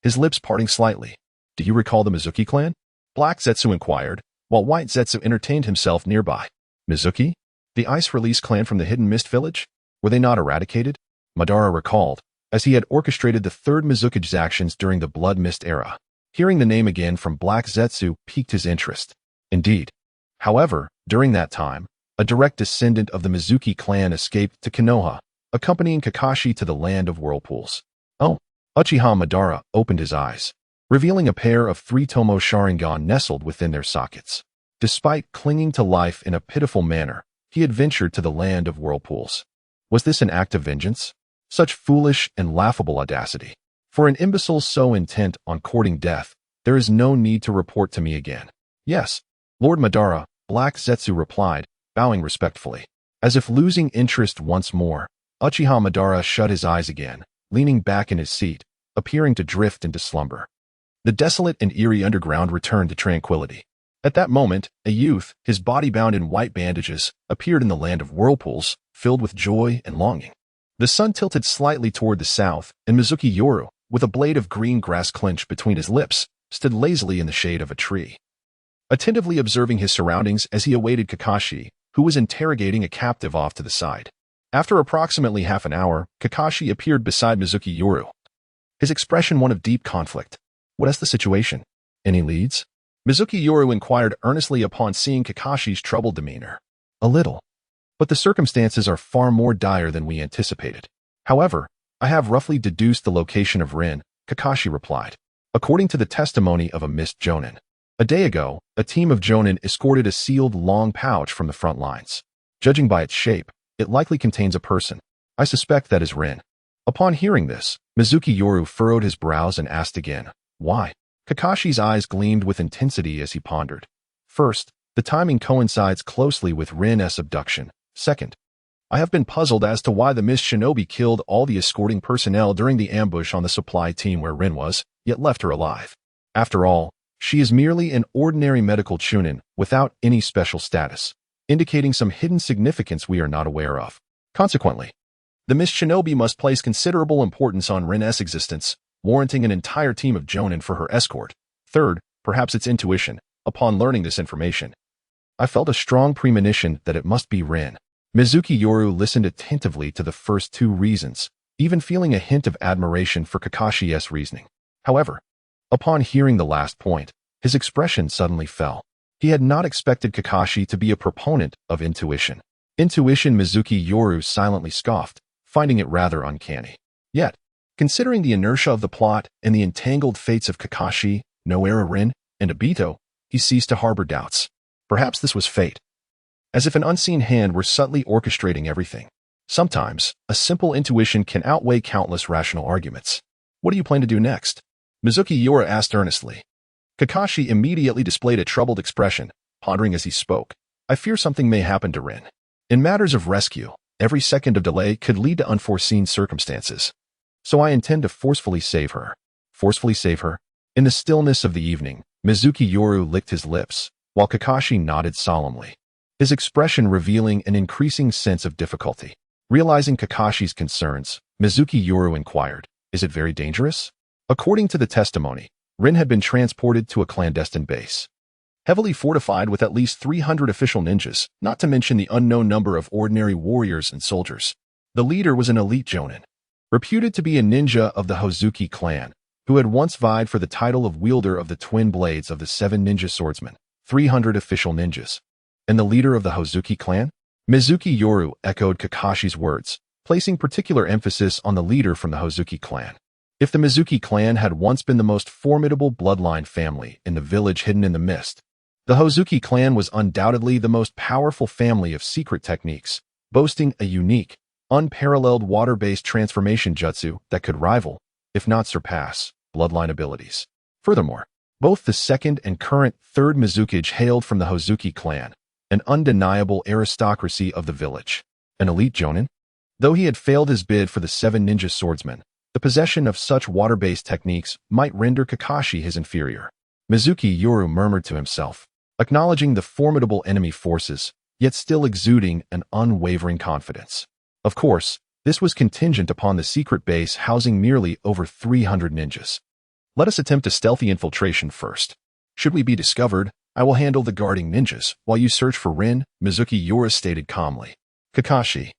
his lips parting slightly. "Do you recall the Mizuki clan?" Black Zetsu inquired, while White Zetsu entertained himself nearby. "Mizuki? The Ice Release clan from the Hidden Mist Village? Were they not eradicated?" Madara recalled, as he had orchestrated the third Mizuki's actions during the Blood Mist era. Hearing the name again from Black Zetsu piqued his interest. Indeed. However, during that time, a direct descendant of the Mizuki clan escaped to Konoha, accompanying Kakashi to the land of whirlpools. "Oh." Uchiha Madara opened his eyes, revealing a pair of 3 Tomo Sharingan nestled within their sockets. Despite clinging to life in a pitiful manner, he had ventured to the land of whirlpools. Was this an act of vengeance? Such foolish and laughable audacity. For an imbecile so intent on courting death, there is no need to report to me again. Yes, Lord Madara, Black Zetsu replied, bowing respectfully. As if losing interest once more, Uchiha Madara shut his eyes again, leaning back in his seat, appearing to drift into slumber. The desolate and eerie underground returned to tranquility. At that moment, a youth, his body bound in white bandages, appeared in the land of whirlpools, filled with joy and longing. The sun tilted slightly toward the south, and Mizuki Yoru, with a blade of green grass clenched between his lips, stood lazily in the shade of a tree. Attentively observing his surroundings as he awaited Kakashi, who was interrogating a captive off to the side. After approximately half an hour, Kakashi appeared beside Mizuki Yoru. His expression one of deep conflict. What is the situation? Any leads? Mizuki Yoru inquired earnestly upon seeing Kakashi's troubled demeanor. A little. But the circumstances are far more dire than we anticipated. However, I have roughly deduced the location of Rin, Kakashi replied. According to the testimony of a missed Jonin. A day ago, a team of Jonin escorted a sealed long pouch from the front lines. Judging by its shape, it likely contains a person. I suspect that is Rin. Upon hearing this, Mizuki Yoru furrowed his brows and asked again, why? Kakashi's eyes gleamed with intensity as he pondered. First, the timing coincides closely with Rin's abduction. Second, I have been puzzled as to why the Miss Shinobi killed all the escorting personnel during the ambush on the supply team where Rin was, yet left her alive. After all, she is merely an ordinary medical chunin without any special status, indicating some hidden significance we are not aware of. Consequently, the Miss Shinobi must place considerable importance on Rin's existence, warranting an entire team of Jonin for her escort. Third, perhaps it's intuition. Upon learning this information, I felt a strong premonition that it must be Rin. Mizuki Yoru listened attentively to the first two reasons, even feeling a hint of admiration for Kakashi's reasoning. However, upon hearing the last point, his expression suddenly fell. He had not expected Kakashi to be a proponent of intuition. Intuition, Mizuki Yoru silently scoffed, finding it rather uncanny. Yet, considering the inertia of the plot and the entangled fates of Kakashi, Noara Rin, and Obito, he ceased to harbor doubts. Perhaps this was fate. As if an unseen hand were subtly orchestrating everything. Sometimes, a simple intuition can outweigh countless rational arguments. What do you plan to do next? Mizuki Yoru asked earnestly. Kakashi immediately displayed a troubled expression, pondering as he spoke. I fear something may happen to Rin. In matters of rescue, every second of delay could lead to unforeseen circumstances. So I intend to forcefully save her. Forcefully save her? In the stillness of the evening, Mizuki Yoru licked his lips, while Kakashi nodded solemnly, his expression revealing an increasing sense of difficulty. Realizing Kakashi's concerns, Mizuki Yoru inquired, is it very dangerous? According to the testimony, Rin had been transported to a clandestine base, heavily fortified with at least 300 official ninjas, not to mention the unknown number of ordinary warriors and soldiers. The leader was an elite Jonin, reputed to be a ninja of the Hozuki clan, who had once vied for the title of wielder of the twin blades of the 7 ninja swordsmen, 300 official ninjas. And the leader of the Hozuki clan? Mizuki Yoru echoed Kakashi's words, placing particular emphasis on the leader from the Hozuki clan. If the Mizuki clan had once been the most formidable bloodline family in the village hidden in the mist, the Hozuki clan was undoubtedly the most powerful family of secret techniques, boasting a unique, unparalleled water-based transformation jutsu that could rival, if not surpass, bloodline abilities. Furthermore, both the second and current third Mizukage hailed from the Hozuki clan, an undeniable aristocracy of the village. An elite Jonin? Though he had failed his bid for the 7 ninja swordsmen, the possession of such water-based techniques might render Kakashi his inferior. Mizuki Yoru murmured to himself, acknowledging the formidable enemy forces, yet still exuding an unwavering confidence. Of course, this was contingent upon the secret base housing merely over 300 ninjas. Let us attempt a stealthy infiltration first. Should we be discovered, I will handle the guarding ninjas while you search for Rin, Mizuki Yoru stated calmly. Kakashi,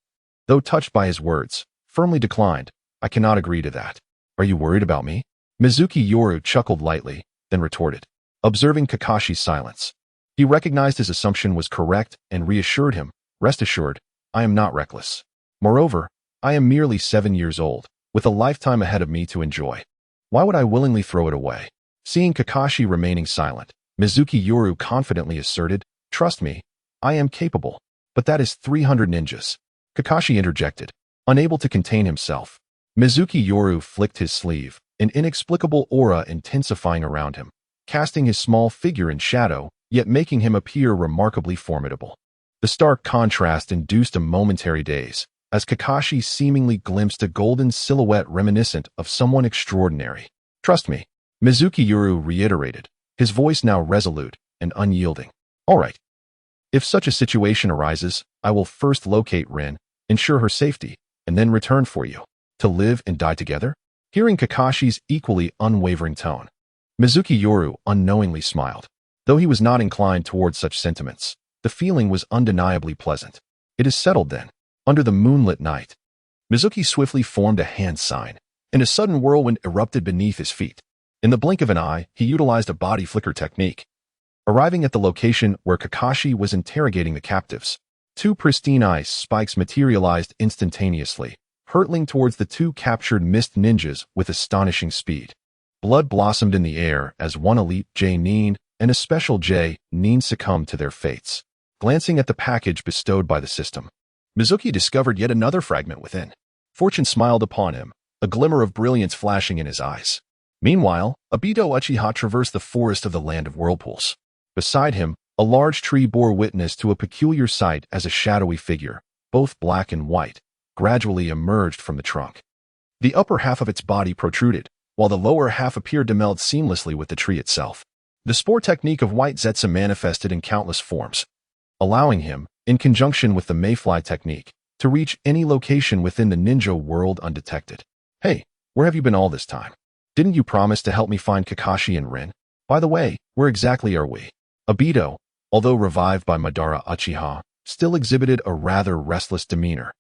though touched by his words, firmly declined. I cannot agree to that. Are you worried about me? Mizuki Yoru chuckled lightly, then retorted, observing Kakashi's silence. He recognized his assumption was correct and reassured him, rest assured, I am not reckless. Moreover, I am merely 7 years old, with a lifetime ahead of me to enjoy. Why would I willingly throw it away? Seeing Kakashi remaining silent, Mizuki Yoru confidently asserted, trust me, I am capable. But that is 300 ninjas. Kakashi interjected, Unable to contain himself, Mizunomiya Yoru flicked his sleeve, an inexplicable aura intensifying around him, casting his small figure in shadow, yet making him appear remarkably formidable. The stark contrast induced a momentary daze, as Kakashi seemingly glimpsed a golden silhouette reminiscent of someone extraordinary. "Trust me," Mizunomiya Yoru reiterated, his voice now resolute and unyielding. "All right. If such a situation arises, I will first locate Rin, ensure her safety, and then return for you. To live and die together?" Hearing Kakashi's equally unwavering tone, Mizunomiya Yoru unknowingly smiled. Though he was not inclined towards such sentiments, the feeling was undeniably pleasant. "It is settled then." Under the moonlit night, Mizuki swiftly formed a hand sign, and a sudden whirlwind erupted beneath his feet. In the blink of an eye, he utilized a body flicker technique. Arriving at the location where Kakashi was interrogating the captives, two pristine ice spikes materialized instantaneously, hurtling towards the two captured mist ninjas with astonishing speed. Blood blossomed in the air as one elite J-Nin and a special J-Nin succumbed to their fates. Glancing at the package bestowed by the system, Mizuki discovered yet another fragment within. Fortune smiled upon him, a glimmer of brilliance flashing in his eyes. Meanwhile, Obito Uchiha traversed the forest of the Land of Whirlpools. Beside him, a large tree bore witness to a peculiar sight as a shadowy figure, both black and white, gradually emerged from the trunk. The upper half of its body protruded, while the lower half appeared to meld seamlessly with the tree itself. The spore technique of White Zetsu manifested in countless forms, allowing him, in conjunction with the Mayfly technique, to reach any location within the ninja world undetected. "Hey, where have you been all this time? Didn't you promise to help me find Kakashi and Rin? By the way, where exactly are we?" Obito, although revived by Madara Uchiha, still exhibited a rather restless demeanor,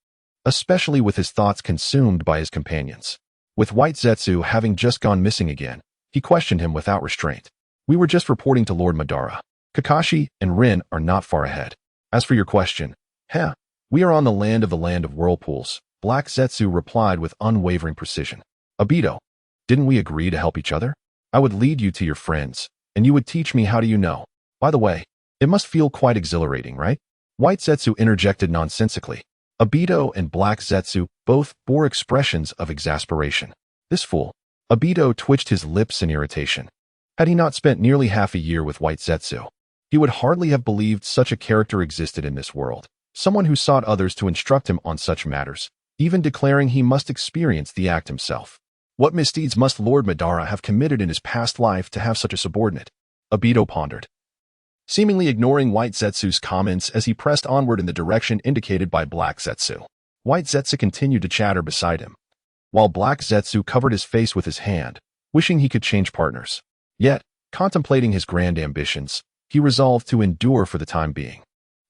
especially with his thoughts consumed by his companions. With White Zetsu having just gone missing again, he questioned him without restraint. "We were just reporting to Lord Madara. Kakashi and Rin are not far ahead. As for your question, we are on the Land of Whirlpools," Black Zetsu replied with unwavering precision. "Obito, didn't we agree to help each other? I would lead you to your friends, and you would teach me how do you know. By the way, it must feel quite exhilarating, right?" White Zetsu interjected nonsensically. Obito and Black Zetsu both bore expressions of exasperation. "This fool." Obito twitched his lips in irritation. Had he not spent nearly half a year with White Zetsu, he would hardly have believed such a character existed in this world, someone who sought others to instruct him on such matters, even declaring he must experience the act himself. What misdeeds must Lord Madara have committed in his past life to have such a subordinate? Obito pondered, seemingly ignoring White Zetsu's comments as he pressed onward in the direction indicated by Black Zetsu. White Zetsu continued to chatter beside him, while Black Zetsu covered his face with his hand, wishing he could change partners. Yet, contemplating his grand ambitions, he resolved to endure for the time being.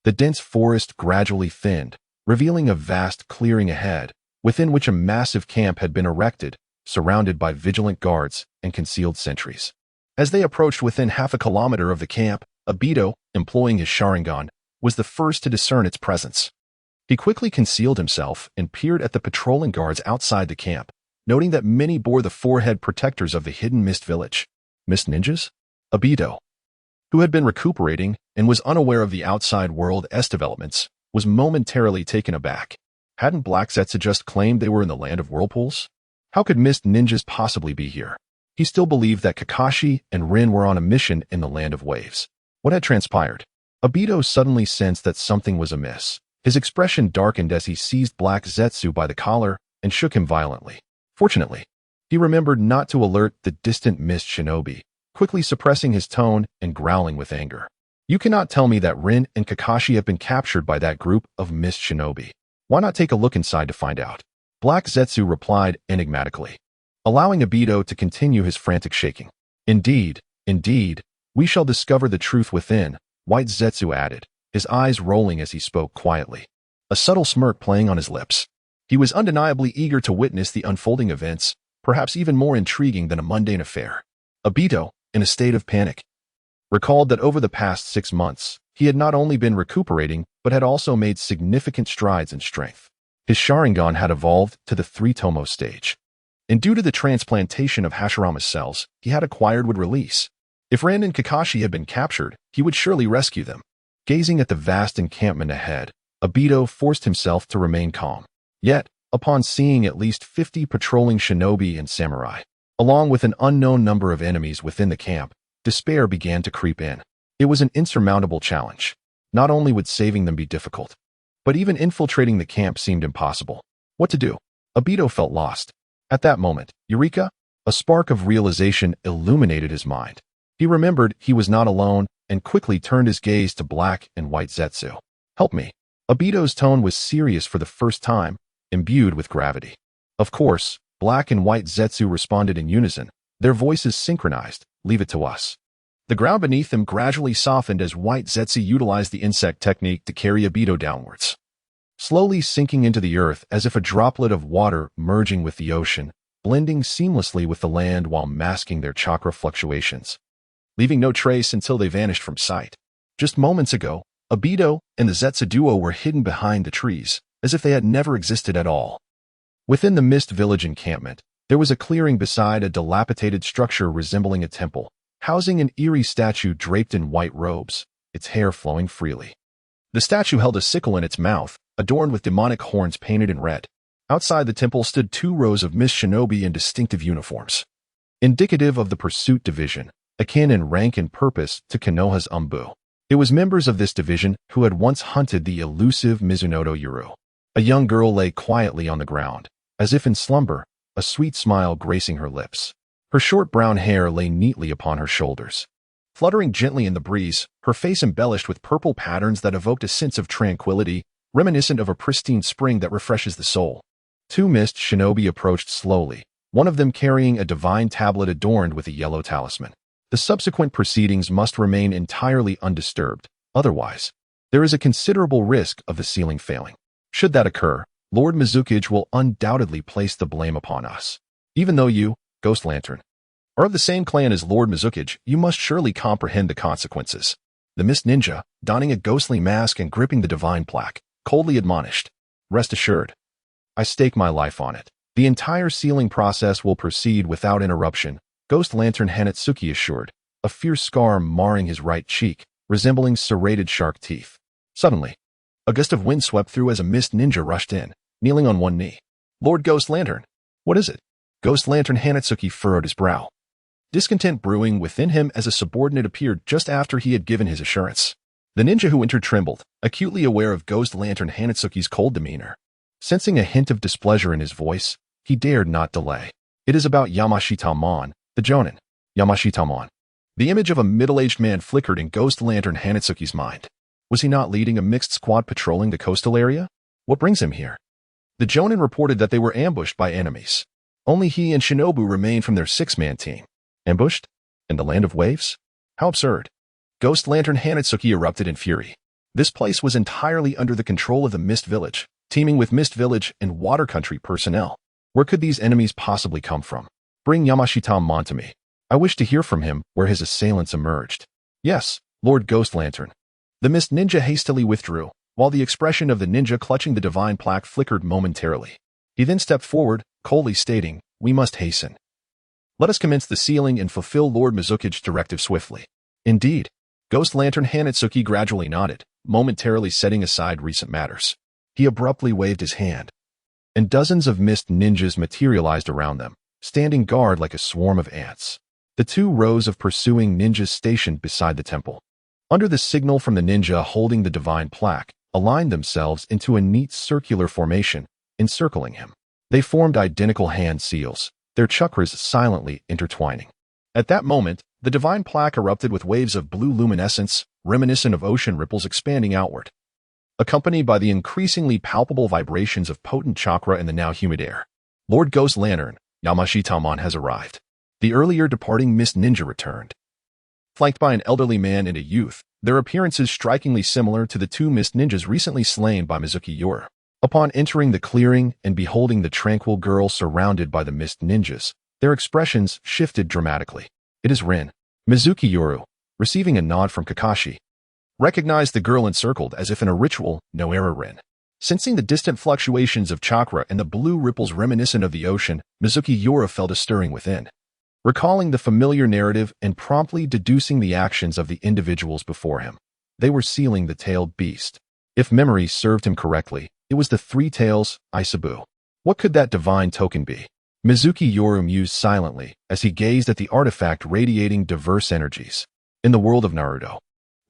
The dense forest gradually thinned, revealing a vast clearing ahead, within which a massive camp had been erected, surrounded by vigilant guards and concealed sentries. As they approached within half a kilometer of the camp, Obito, employing his Sharingan, was the first to discern its presence. He quickly concealed himself and peered at the patrolling guards outside the camp, noting that many bore the forehead protectors of the hidden Mist Village. Mist ninjas? Obito, who had been recuperating and was unaware of the outside world's developments, was momentarily taken aback. Hadn't Black Zetsu just claimed they were in the Land of Whirlpools? How could Mist ninjas possibly be here? He still believed that Kakashi and Rin were on a mission in the Land of Waves. What had transpired? Obito suddenly sensed that something was amiss. His expression darkened as he seized Black Zetsu by the collar and shook him violently. Fortunately, he remembered not to alert the distant Mist Shinobi, quickly suppressing his tone and growling with anger. "You cannot tell me that Rin and Kakashi have been captured by that group of Mist Shinobi. Why not take a look inside to find out?" Black Zetsu replied enigmatically, allowing Obito to continue his frantic shaking. Indeed, we shall discover the truth within," White Zetsu added, his eyes rolling as he spoke quietly, a subtle smirk playing on his lips. He was undeniably eager to witness the unfolding events, perhaps even more intriguing than a mundane affair. Obito, in a state of panic, recalled that over the past 6 months, he had not only been recuperating, but had also made significant strides in strength. His Sharingan had evolved to the 3-tomo stage, and due to the transplantation of Hashirama's cells he had acquired would release. If Rin and Kakashi had been captured, he would surely rescue them. Gazing at the vast encampment ahead, Obito forced himself to remain calm. Yet, upon seeing at least 50 patrolling shinobi and samurai, along with an unknown number of enemies within the camp, despair began to creep in. It was an insurmountable challenge. Not only would saving them be difficult, but even infiltrating the camp seemed impossible. What to do? Obito felt lost. At that moment, Eureka! A spark of realization illuminated his mind. He remembered he was not alone and quickly turned his gaze to black and white Zetsu. Help me. Obito's tone was serious for the first time, imbued with gravity. Of course, black and white Zetsu responded in unison, their voices synchronized. Leave it to us. The ground beneath them gradually softened as white Zetsu utilized the insect technique to carry Obito downwards, slowly sinking into the earth as if a droplet of water merging with the ocean, blending seamlessly with the land while masking their chakra fluctuations, leaving no trace until they vanished from sight. Just moments ago, Obito and the Zetsu duo were hidden behind the trees, as if they had never existed at all. Within the Mist Village encampment, there was a clearing beside a dilapidated structure resembling a temple, housing an eerie statue draped in white robes, its hair flowing freely. The statue held a sickle in its mouth, adorned with demonic horns painted in red. Outside the temple stood 2 rows of mist shinobi in distinctive uniforms, indicative of the pursuit division, akin in rank and purpose to Konoha's Umbu. It was members of this division who had once hunted the elusive Mizunomiya Yoru. A young girl lay quietly on the ground, as if in slumber, a sweet smile gracing her lips. Her short brown hair lay neatly upon her shoulders, fluttering gently in the breeze, her face embellished with purple patterns that evoked a sense of tranquility, reminiscent of a pristine spring that refreshes the soul. 2 mist shinobi approached slowly, one of them carrying a divine tablet adorned with a yellow talisman. The subsequent proceedings must remain entirely undisturbed, otherwise, there is a considerable risk of the sealing failing. Should that occur, Lord Mizunomiya will undoubtedly place the blame upon us. Even though you, Ghost Lantern, are of the same clan as Lord Mizunomiya, you must surely comprehend the consequences. The Mist Ninja, donning a ghostly mask and gripping the divine plaque, coldly admonished. Rest assured, I stake my life on it. The entire sealing process will proceed without interruption, Ghost Lantern Hanatsuki assured, a fierce scar marring his right cheek, resembling serrated shark teeth. Suddenly, a gust of wind swept through as a Mist Ninja rushed in, kneeling on one knee. Lord Ghost Lantern, what is it? Ghost Lantern Hanatsuki furrowed his brow, discontent brewing within him as a subordinate appeared just after he had given his assurance. The ninja who entered trembled, acutely aware of Ghost Lantern Hanatsuki's cold demeanor. Sensing a hint of displeasure in his voice, he dared not delay. It is about Yamashita-mon, the Jonin. Yamashita-mon. The image of a middle-aged man flickered in Ghost Lantern Hanatsuki's mind. Was he not leading a mixed squad patrolling the coastal area? What brings him here? The Jonin reported that they were ambushed by enemies. Only he and Shinobu remained from their 6-man team. Ambushed? In the land of waves? How absurd. Ghost Lantern Hanatsuki erupted in fury. This place was entirely under the control of the Mist Village, teeming with Mist Village and Water Country personnel. Where could these enemies possibly come from? Bring Yamashita-mon to me. I wish to hear from him where his assailants emerged. Yes, Lord Ghost Lantern. The Mist Ninja hastily withdrew, while the expression of the ninja clutching the divine plaque flickered momentarily. He then stepped forward, coldly stating, we must hasten. Let us commence the sealing and fulfill Lord Mizunomiya's directive swiftly. Indeed. Ghost Lantern Hanatsuki gradually nodded, momentarily setting aside recent matters. He abruptly waved his hand, and dozens of mist ninjas materialized around them, standing guard like a swarm of ants. The 2 rows of pursuing ninjas stationed beside the temple, under the signal from the ninja holding the divine plaque, aligned themselves into a neat circular formation, encircling him. They formed identical hand seals, their chakras silently intertwining. At that moment, the divine plaque erupted with waves of blue luminescence, reminiscent of ocean ripples expanding outward, accompanied by the increasingly palpable vibrations of potent chakra in the now humid air. Lord Ghost Lantern, Yamashita-mon has arrived. The earlier departing Mist Ninja returned, flanked by an elderly man and a youth, their appearances strikingly similar to the 2 Mist Ninjas recently slain by Mizunomiya Yoru. Upon entering the clearing and beholding the tranquil girl surrounded by the Mist Ninjas, their expressions shifted dramatically. It is Rin. Mizunomiya Yoru, receiving a nod from Kakashi, recognized the girl encircled as if in a ritual, no error Rin. Sensing the distant fluctuations of chakra and the blue ripples reminiscent of the ocean, Mizunomiya Yoru felt a stirring within. Recalling the familiar narrative and promptly deducing the actions of the individuals before him, they were sealing the tailed beast. If memory served him correctly, it was the 3 tails, Isabu. What could that divine token be? Mizuki Yoru mused silently as he gazed at the artifact radiating diverse energies. In the world of Naruto,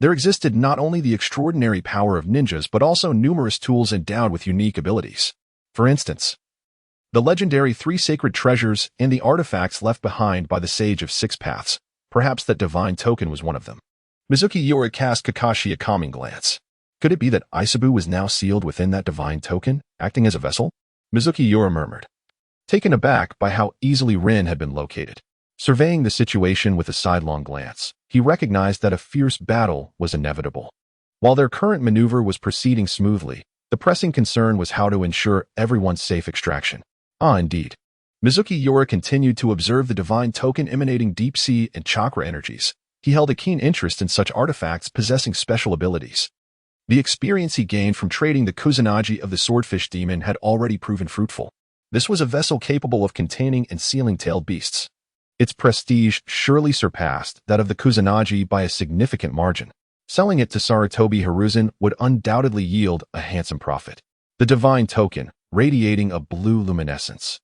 there existed not only the extraordinary power of ninjas but also numerous tools endowed with unique abilities. For instance, the legendary 3 sacred treasures and the artifacts left behind by the Sage of 6 Paths. Perhaps that divine token was one of them. Mizuki Yoru cast Kakashi a calming glance. Could it be that Isabu was now sealed within that divine token, acting as a vessel? Mizuki Yoru murmured, taken aback by how easily Rin had been located. Surveying the situation with a sidelong glance, he recognized that a fierce battle was inevitable. While their current maneuver was proceeding smoothly, the pressing concern was how to ensure everyone's safe extraction. Indeed. Mizuki Yoru continued to observe the divine token emanating deep sea and chakra energies. He held a keen interest in such artifacts possessing special abilities. The experience he gained from trading the Kusanagi of the Swordfish Demon had already proven fruitful. This was a vessel capable of containing and sealing tailed beasts. Its prestige surely surpassed that of the Kusanagi by a significant margin. Selling it to Sarutobi Hiruzen would undoubtedly yield a handsome profit. The divine token, radiating a blue luminescence,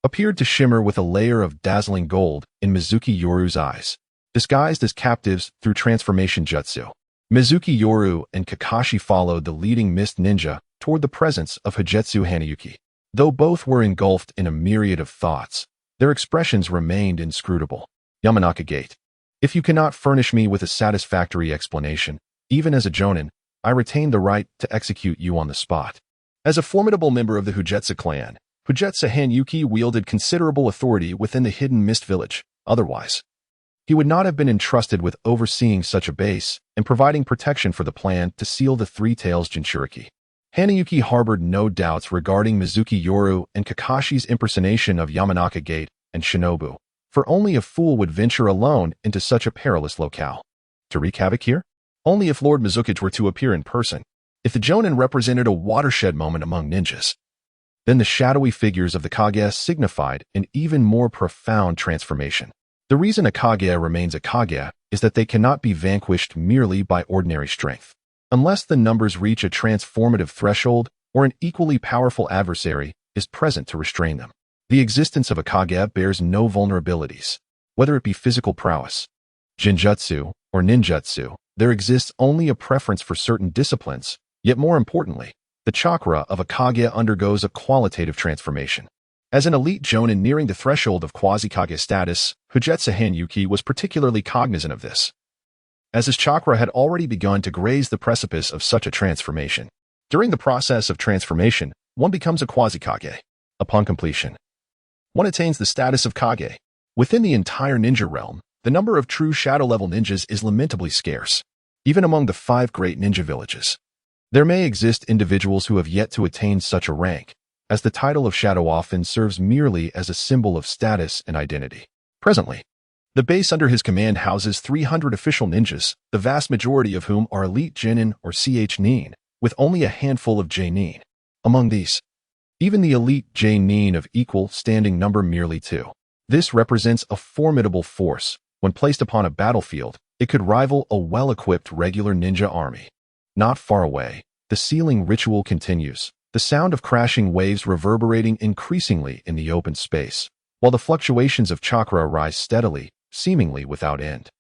appeared to shimmer with a layer of dazzling gold in Mizuki Yoru's eyes. Disguised as captives through transformation jutsu, Mizuki Yoru and Kakashi followed the leading mist ninja toward the presence of Higetsu Hanayuki. Though both were engulfed in a myriad of thoughts, their expressions remained inscrutable. Yamanaka Gate. If you cannot furnish me with a satisfactory explanation, even as a jonin, I retain the right to execute you on the spot. As a formidable member of the Higetsu clan, Higetsu Hanayuki wielded considerable authority within the hidden mist village. Otherwise, he would not have been entrusted with overseeing such a base and providing protection for the plan to seal the Three Tails Jinchuriki. Hanayuki harbored no doubts regarding Mizuki Yoru and Kakashi's impersonation of Yamanaka Gate and Shinobu, for only a fool would venture alone into such a perilous locale. To wreak havoc here? Only if Lord Mizuki were to appear in person. If the Jonin represented a watershed moment among ninjas, then the shadowy figures of the Kage signified an even more profound transformation. The reason a Kage remains a Kage is that they cannot be vanquished merely by ordinary strength. Unless the numbers reach a transformative threshold or an equally powerful adversary is present to restrain them. The existence of a Kage bears no vulnerabilities. Whether it be physical prowess, Jinjutsu, or ninjutsu, there exists only a preference for certain disciplines, yet more importantly, the chakra of a Kage undergoes a qualitative transformation. As an elite jonin nearing the threshold of quasi-Kage status, Higetsu Hanayuki was particularly cognizant of this, as his chakra had already begun to graze the precipice of such a transformation. During the process of transformation, one becomes a quasi-Kage. Upon completion, one attains the status of Kage. Within the entire ninja realm, the number of true shadow-level ninjas is lamentably scarce, even among the 5 great ninja villages. There may exist individuals who have yet to attain such a rank, as the title of shadow often serves merely as a symbol of status and identity. Presently, the base under his command houses 300 official ninjas, the vast majority of whom are elite Genin or CH Nin, with only a handful of J-Nin. Among these, even the elite J-Nin of equal standing number merely 2. This represents a formidable force. When placed upon a battlefield, it could rival a well-equipped regular ninja army. Not far away, the sealing ritual continues, the sound of crashing waves reverberating increasingly in the open space, while the fluctuations of chakra rise steadily, seemingly without end.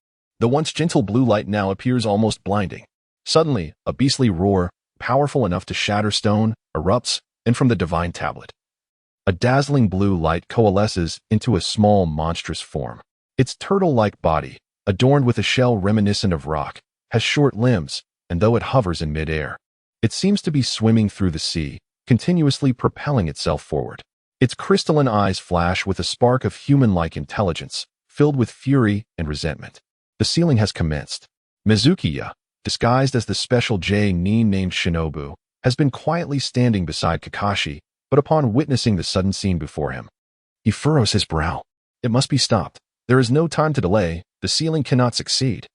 The once gentle blue light now appears almost blinding. Suddenly, a beastly roar, powerful enough to shatter stone, erupts, and from the divine tablet, a dazzling blue light coalesces into a small monstrous form. Its turtle-like body, adorned with a shell reminiscent of rock, has short limbs, and though it hovers in mid-air, it seems to be swimming through the sea, continuously propelling itself forward. Its crystalline eyes flash with a spark of human-like intelligence, filled with fury and resentment. The sealing has commenced. Mizukiya, disguised as the special J-Nin named Shinobu, has been quietly standing beside Kakashi, but upon witnessing the sudden scene before him, he furrows his brow. It must be stopped. There is no time to delay. The sealing cannot succeed.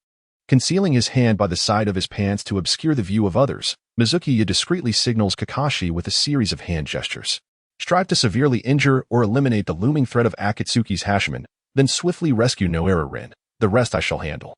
Concealing his hand by the side of his pants to obscure the view of others, Mizukiya discreetly signals Kakashi with a series of hand gestures. Strive to severely injure or eliminate the looming threat of Akatsuki's Hashman, then swiftly rescue Noera Rin. The rest I shall handle.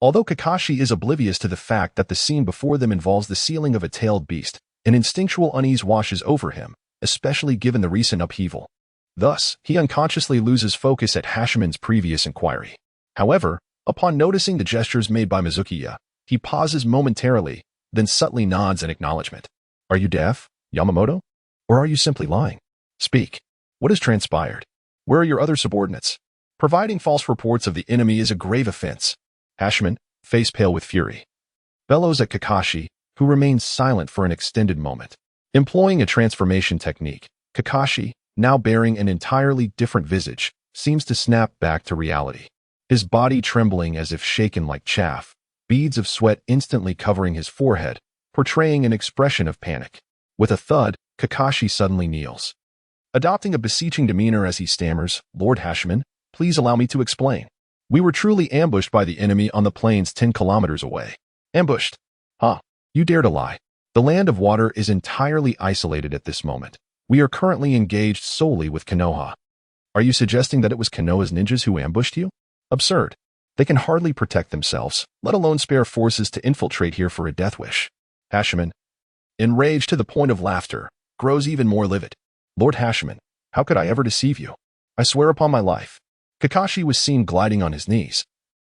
Although Kakashi is oblivious to the fact that the scene before them involves the sealing of a tailed beast, an instinctual unease washes over him, especially given the recent upheaval. Thus, he unconsciously loses focus at Hashiman's previous inquiry. However, upon noticing the gestures made by Mizunomiya, he pauses momentarily, then subtly nods in acknowledgement. Are you deaf, Yamamoto? Or are you simply lying? Speak. What has transpired? Where are your other subordinates? Providing false reports of the enemy is a grave offense. Hashiman, face pale with fury, bellows at Kakashi, who remains silent for an extended moment. Employing a transformation technique, Kakashi, now bearing an entirely different visage, seems to snap back to reality. His body trembling as if shaken like chaff, beads of sweat instantly covering his forehead, portraying an expression of panic. With a thud, Kakashi suddenly kneels, adopting a beseeching demeanor as he stammers, Lord Hashiman, please allow me to explain. We were truly ambushed by the enemy on the plains 10 kilometers away. Ambushed? Huh. You dare to lie. The land of water is entirely isolated at this moment. We are currently engaged solely with Konoha. Are you suggesting that it was Konoha's ninjas who ambushed you? Absurd. They can hardly protect themselves, let alone spare forces to infiltrate here for a death wish. Hashiman, enraged to the point of laughter, grows even more livid. Lord Hashiman, how could I ever deceive you? I swear upon my life. Kakashi was seen gliding on his knees,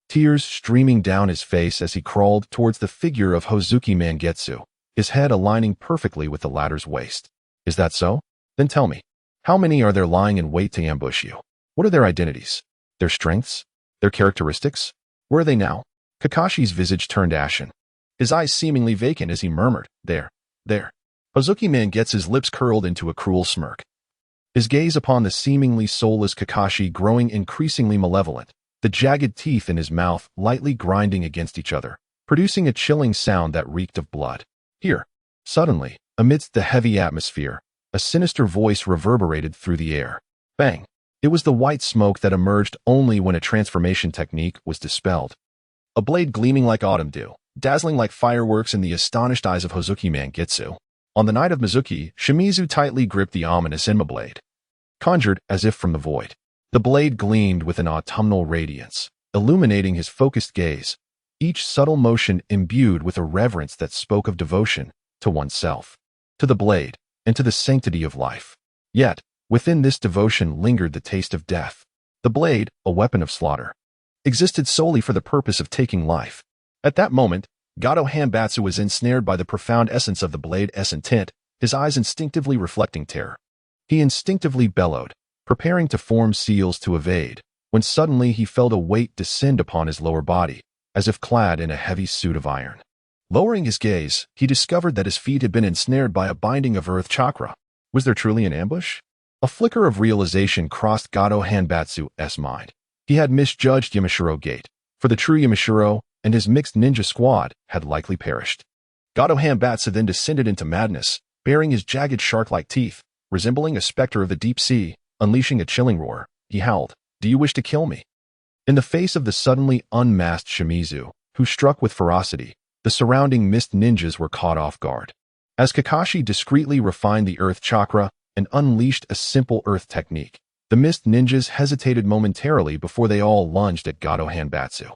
tears streaming down his face as he crawled towards the figure of Hozuki Mangetsu, his head aligning perfectly with the latter's waist. Is that so? Then tell me, how many are there lying in wait to ambush you? What are their identities? Their strengths? Their characteristics? Where are they now? Kakashi's visage turned ashen, his eyes seemingly vacant as he murmured, There. Hozuki Mangetsu's lips curled into a cruel smirk, his gaze upon the seemingly soulless Kakashi growing increasingly malevolent, the jagged teeth in his mouth lightly grinding against each other, producing a chilling sound that reeked of blood. Here, suddenly, amidst the heavy atmosphere, a sinister voice reverberated through the air. Bang! It was the white smoke that emerged only when a transformation technique was dispelled. A blade gleaming like autumn dew, dazzling like fireworks in the astonished eyes of Hozuki Mangetsu. On the night of Mizuki, Shimizu tightly gripped the ominous Enma blade, conjured as if from the void. The blade gleamed with an autumnal radiance, illuminating his focused gaze, each subtle motion imbued with a reverence that spoke of devotion to oneself, to the blade, and to the sanctity of life. Yet, within this devotion lingered the taste of death. The blade, a weapon of slaughter, existed solely for the purpose of taking life. At that moment, Gato Hanbatsu was ensnared by the profound essence of the blade's intent, his eyes instinctively reflecting terror. He instinctively bellowed, preparing to form seals to evade, when suddenly he felt a weight descend upon his lower body, as if clad in a heavy suit of iron. Lowering his gaze, he discovered that his feet had been ensnared by a binding of earth chakra. Was there truly an ambush? A flicker of realization crossed Gato Hanbatsu's mind. He had misjudged Yamashiro Gate, for the true Yamashiro and his mixed ninja squad had likely perished. Gato Hanbatsu then descended into madness, baring his jagged shark-like teeth, resembling a specter of the deep sea, unleashing a chilling roar. He howled, Do you wish to kill me? In the face of the suddenly unmasked Shimizu, who struck with ferocity, the surrounding mist ninjas were caught off guard. As Kakashi discreetly refined the earth chakra and unleashed a simple earth technique, the mist ninjas hesitated momentarily before they all lunged at Gato Hanbatsu,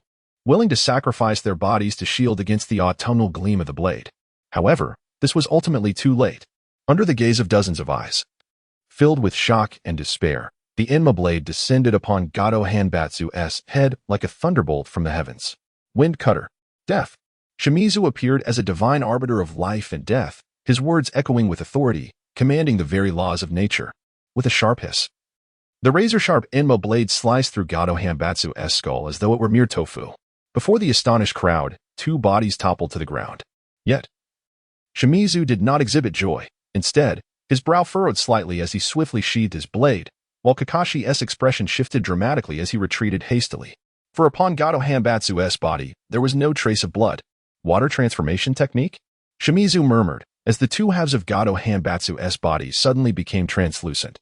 willing to sacrifice their bodies to shield against the autumnal gleam of the blade. However, this was ultimately too late. Under the gaze of dozens of eyes, filled with shock and despair, the Enma blade descended upon Gato Hanbatsu's head like a thunderbolt from the heavens. Wind cutter. Death. Shimizu appeared as a divine arbiter of life and death, his words echoing with authority, commanding the very laws of nature. With a sharp hiss, the razor-sharp Enma blade sliced through Gato Hanbatsu's skull as though it were mere tofu. Before the astonished crowd, two bodies toppled to the ground. Yet, Shimizu did not exhibit joy. Instead, his brow furrowed slightly as he swiftly sheathed his blade, while Kakashi's expression shifted dramatically as he retreated hastily. For upon Gato Hanbatsu's body, there was no trace of blood. Water transformation technique? Shimizu murmured, as the two halves of Gato Hanbatsu's body suddenly became translucent.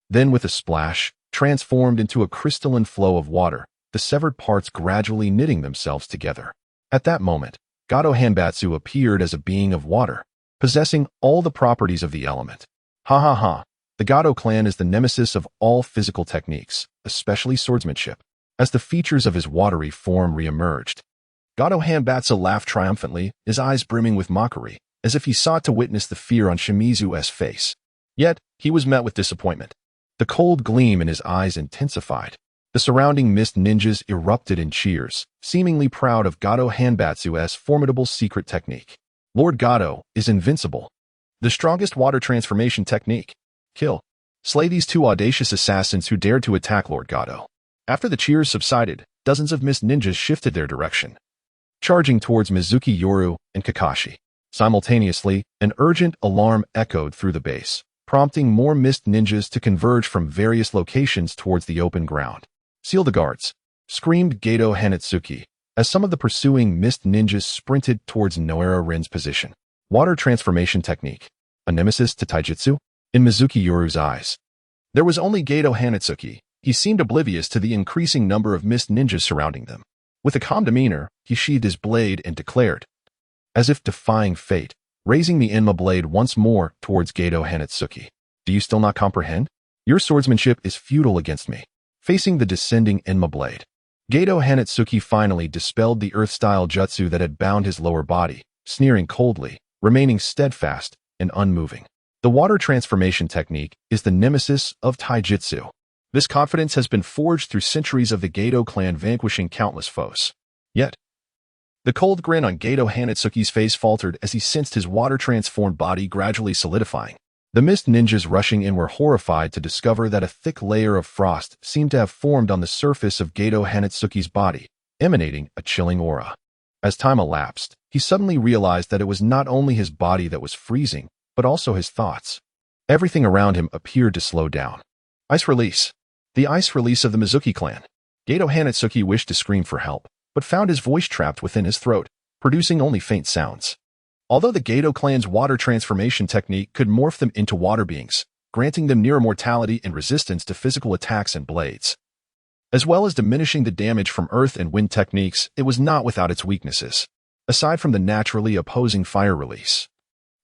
Then with a splash, transformed into a crystalline flow of water, the severed parts gradually knitting themselves together. At that moment, Gato Hanbatsu appeared as a being of water, possessing all the properties of the element. Ha ha ha. The Gato clan is the nemesis of all physical techniques, especially swordsmanship. As the features of his watery form re-emerged, Gato Hanbatsu laughed triumphantly, his eyes brimming with mockery, as if he sought to witness the fear on Shimizu's face. Yet, he was met with disappointment. The cold gleam in his eyes intensified. The surrounding mist ninjas erupted in cheers, seemingly proud of Gato Hanbatsu's formidable secret technique. Lord Gato is invincible. The strongest water transformation technique. Kill. Slay these two audacious assassins who dared to attack Lord Gato. After the cheers subsided, dozens of mist ninjas shifted their direction, charging towards Mizunomiya Yoru and Kakashi. Simultaneously, an urgent alarm echoed through the base, prompting more mist ninjas to converge from various locations towards the open ground. "Seal the guards!" screamed Gato Hanatsuki, as some of the pursuing mist ninjas sprinted towards Noara Rin's position. Water transformation technique. A nemesis to taijutsu? In Mizunomiya Yoru's eyes, there was only Gato Hanatsuki. He seemed oblivious to the increasing number of mist ninjas surrounding them. With a calm demeanor, he sheathed his blade and declared, as if defying fate, raising the Enma blade once more towards Gato Hanatsuki. "Do you still not comprehend? Your swordsmanship is futile against me." Facing the descending Enma blade, Gato Hanatsuki finally dispelled the earth-style jutsu that had bound his lower body, sneering coldly, remaining steadfast and unmoving. The water transformation technique is the nemesis of taijutsu. This confidence has been forged through centuries of the Gato clan vanquishing countless foes. Yet, the cold grin on Gato Hanatsuki's face faltered as he sensed his water-transformed body gradually solidifying. The mist ninjas rushing in were horrified to discover that a thick layer of frost seemed to have formed on the surface of Gato Hanatsuki's body, emanating a chilling aura. As time elapsed, he suddenly realized that it was not only his body that was freezing, but also his thoughts. Everything around him appeared to slow down. Ice release. The ice release of the Mizunomiya Clan. Gato Hanatsuki wished to scream for help, but found his voice trapped within his throat, producing only faint sounds. Although the Gato clan's water transformation technique could morph them into water beings, granting them near immortality and resistance to physical attacks and blades, as well as diminishing the damage from earth and wind techniques, it was not without its weaknesses. Aside from the naturally opposing fire release,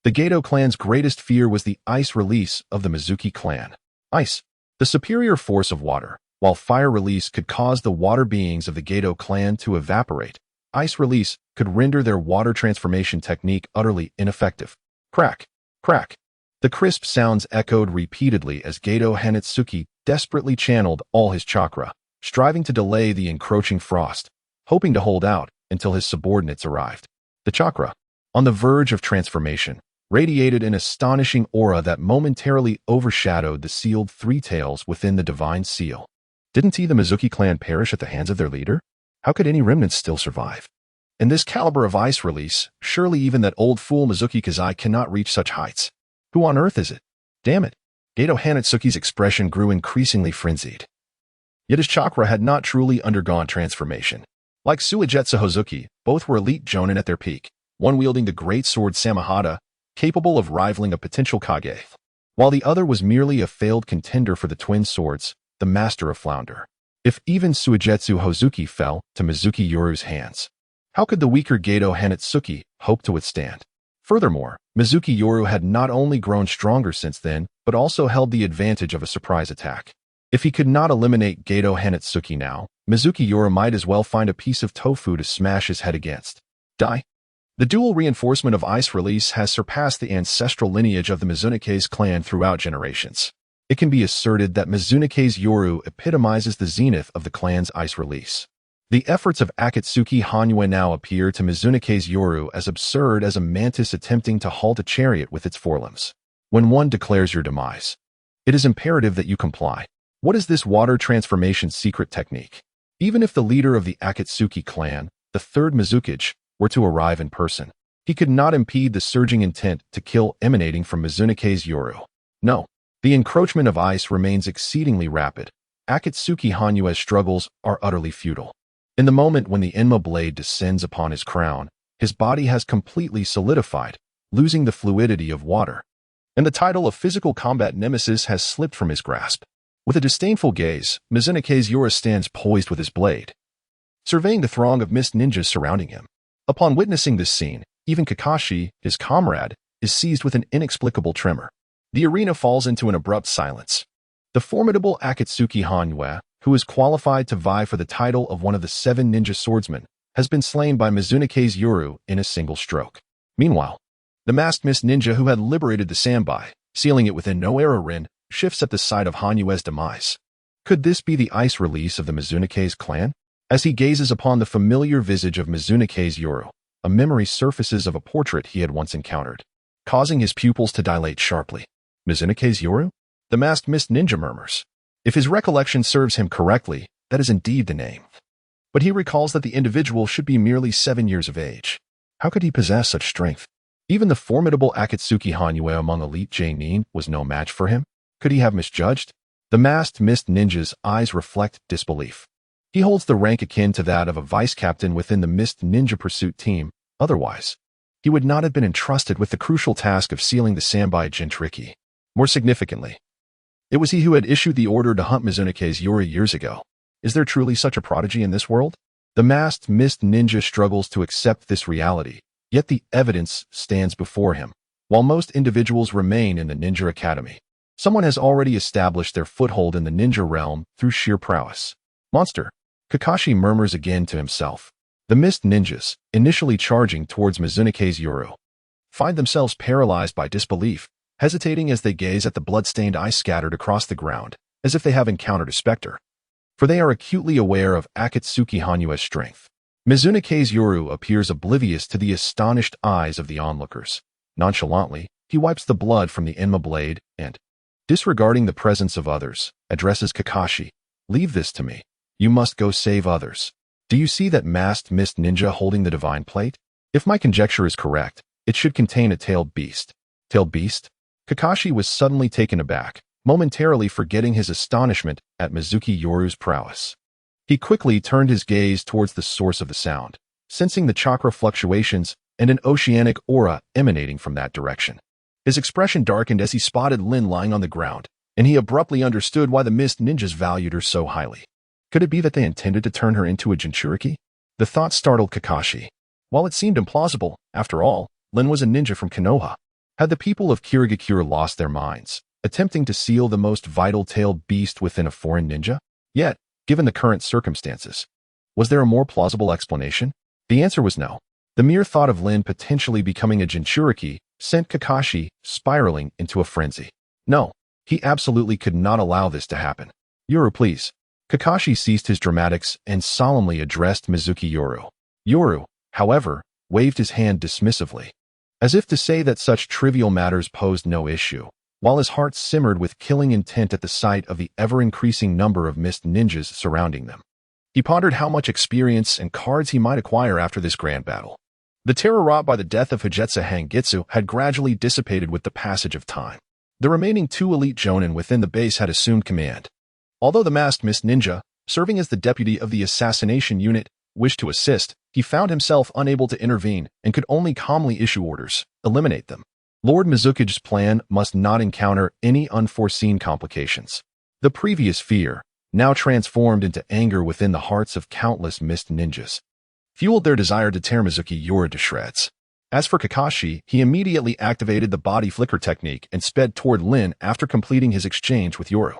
the Gato clan's greatest fear was the ice release of the Mizunomiya Clan. Ice, the superior force of water, while fire release could cause the water beings of the Gato clan to evaporate, ice release could render their water transformation technique utterly ineffective. Crack, crack. The crisp sounds echoed repeatedly as Gato Hanatsuki desperately channeled all his chakra, striving to delay the encroaching frost, hoping to hold out until his subordinates arrived. The chakra, on the verge of transformation, radiated an astonishing aura that momentarily overshadowed the sealed three tails within the divine seal. Didn't the Mizunomiya clan perish at the hands of their leader? How could any remnants still survive? In this caliber of ice release, surely even that old fool Mizuki Kazai cannot reach such heights. Who on earth is it? Damn it. Gato Hanatsuki's expression grew increasingly frenzied. Yet his chakra had not truly undergone transformation. Like Suigetsu Hozuki, both were elite jonin at their peak, one wielding the great sword Samahata, capable of rivaling a potential Kage, while the other was merely a failed contender for the twin swords, the master of flounder. If even Suigetsu Hozuki fell to Mizunomiya Yoru's hands, how could the weaker Gato Hanatsuki hope to withstand? Furthermore, Mizunomiya Yoru had not only grown stronger since then, but also held the advantage of a surprise attack. If he could not eliminate Gato Hanatsuki now, Mizunomiya Yoru might as well find a piece of tofu to smash his head against. Die. The dual reinforcement of ice release has surpassed the ancestral lineage of the Mizunomiya clan throughout generations. It can be asserted that Mizunomiya Yoru epitomizes the zenith of the clan's ice release. The efforts of Akatsuki Hanyu now appear to Mizunomiya Yoru as absurd as a mantis attempting to halt a chariot with its forelimbs. When one declares your demise, it is imperative that you comply. What is this water transformation secret technique? Even if the leader of the Akatsuki clan, the third Mizukage, were to arrive in person, he could not impede the surging intent to kill emanating from Mizunomiya Yoru. No, the encroachment of ice remains exceedingly rapid. Akatsuki Hanyu's struggles are utterly futile. In the moment when the Enma blade descends upon his crown, his body has completely solidified, losing the fluidity of water, and the title of physical combat nemesis has slipped from his grasp. With a disdainful gaze, Mizunomiya Yoru stands poised with his blade, surveying the throng of mist ninjas surrounding him. Upon witnessing this scene, even Kakashi, his comrade, is seized with an inexplicable tremor. The arena falls into an abrupt silence. The formidable Akatsuki Hanyu, who is qualified to vie for the title of one of the 7 ninja swordsmen, has been slain by Mizunomiya Yoru in a single stroke. Meanwhile, the masked mist ninja who had liberated the Sanbai, sealing it within no era Rin, shifts at the sight of Hanyue's demise. Could this be the ice release of the Mizunomiya clan? As he gazes upon the familiar visage of Mizunomiya Yoru, a memory surfaces of a portrait he had once encountered, causing his pupils to dilate sharply. Mizunomiya Yoru? The masked mist ninja murmurs. If his recollection serves him correctly, that is indeed the name. But he recalls that the individual should be merely 7 years of age. How could he possess such strength? Even the formidable Akatsuki Hanyue among elite J-nin was no match for him. Could he have misjudged? The masked mist ninja's eyes reflect disbelief. He holds the rank akin to that of a vice-captain within the mist ninja pursuit team. Otherwise, he would not have been entrusted with the crucial task of sealing the Sanbai Jinchuriki. More significantly, it was he who had issued the order to hunt Mizunomiya Yoru years ago. Is there truly such a prodigy in this world? The masked mist ninja struggles to accept this reality, yet the evidence stands before him. While most individuals remain in the ninja academy, someone has already established their foothold in the ninja realm through sheer prowess. Monster! Kakashi murmurs again to himself. The mist ninjas, initially charging towards Mizunomiya Yoru, find themselves paralyzed by disbelief, hesitating as they gaze at the blood-stained ice scattered across the ground, as if they have encountered a specter. For they are acutely aware of Akatsuki Hanyue's strength. Mizunomiya Yoru appears oblivious to the astonished eyes of the onlookers. Nonchalantly, he wipes the blood from the Enma blade and, disregarding the presence of others, addresses Kakashi. Leave this to me. You must go save others. Do you see that masked mist ninja holding the divine plate? If my conjecture is correct, it should contain a tailed beast. Tailed beast? Kakashi was suddenly taken aback, momentarily forgetting his astonishment at Mizuki Yoru's prowess. He quickly turned his gaze towards the source of the sound, sensing the chakra fluctuations and an oceanic aura emanating from that direction. His expression darkened as he spotted Lin lying on the ground, and he abruptly understood why the mist ninjas valued her so highly. Could it be that they intended to turn her into a Jinchuriki? The thought startled Kakashi. While it seemed implausible, after all, Lin was a ninja from Konoha. Had the people of Kirigakure lost their minds, attempting to seal the most vital tailed beast within a foreign ninja? Yet, given the current circumstances, was there a more plausible explanation? The answer was no. The mere thought of Lin potentially becoming a Jinchuriki sent Kakashi spiraling into a frenzy. No, he absolutely could not allow this to happen. Yoru, please. Kakashi ceased his dramatics and solemnly addressed Mizuki Yoru. Yoru, however, waved his hand dismissively, as if to say that such trivial matters posed no issue, while his heart simmered with killing intent at the sight of the ever-increasing number of mist ninjas surrounding them. He pondered how much experience and cards he might acquire after this grand battle. The terror wrought by the death of Higetsu Hangitsu had gradually dissipated with the passage of time. The remaining 2 elite jonin within the base had assumed command. Although the masked mist ninja, serving as the deputy of the assassination unit, wished to assist, he found himself unable to intervene and could only calmly issue orders, eliminate them. Lord Mizuki's plan must not encounter any unforeseen complications. The previous fear, now transformed into anger within the hearts of countless mist ninjas, fueled their desire to tear Mizuki Yoru to shreds. As for Kakashi, he immediately activated the body flicker technique and sped toward Lin after completing his exchange with Yoru.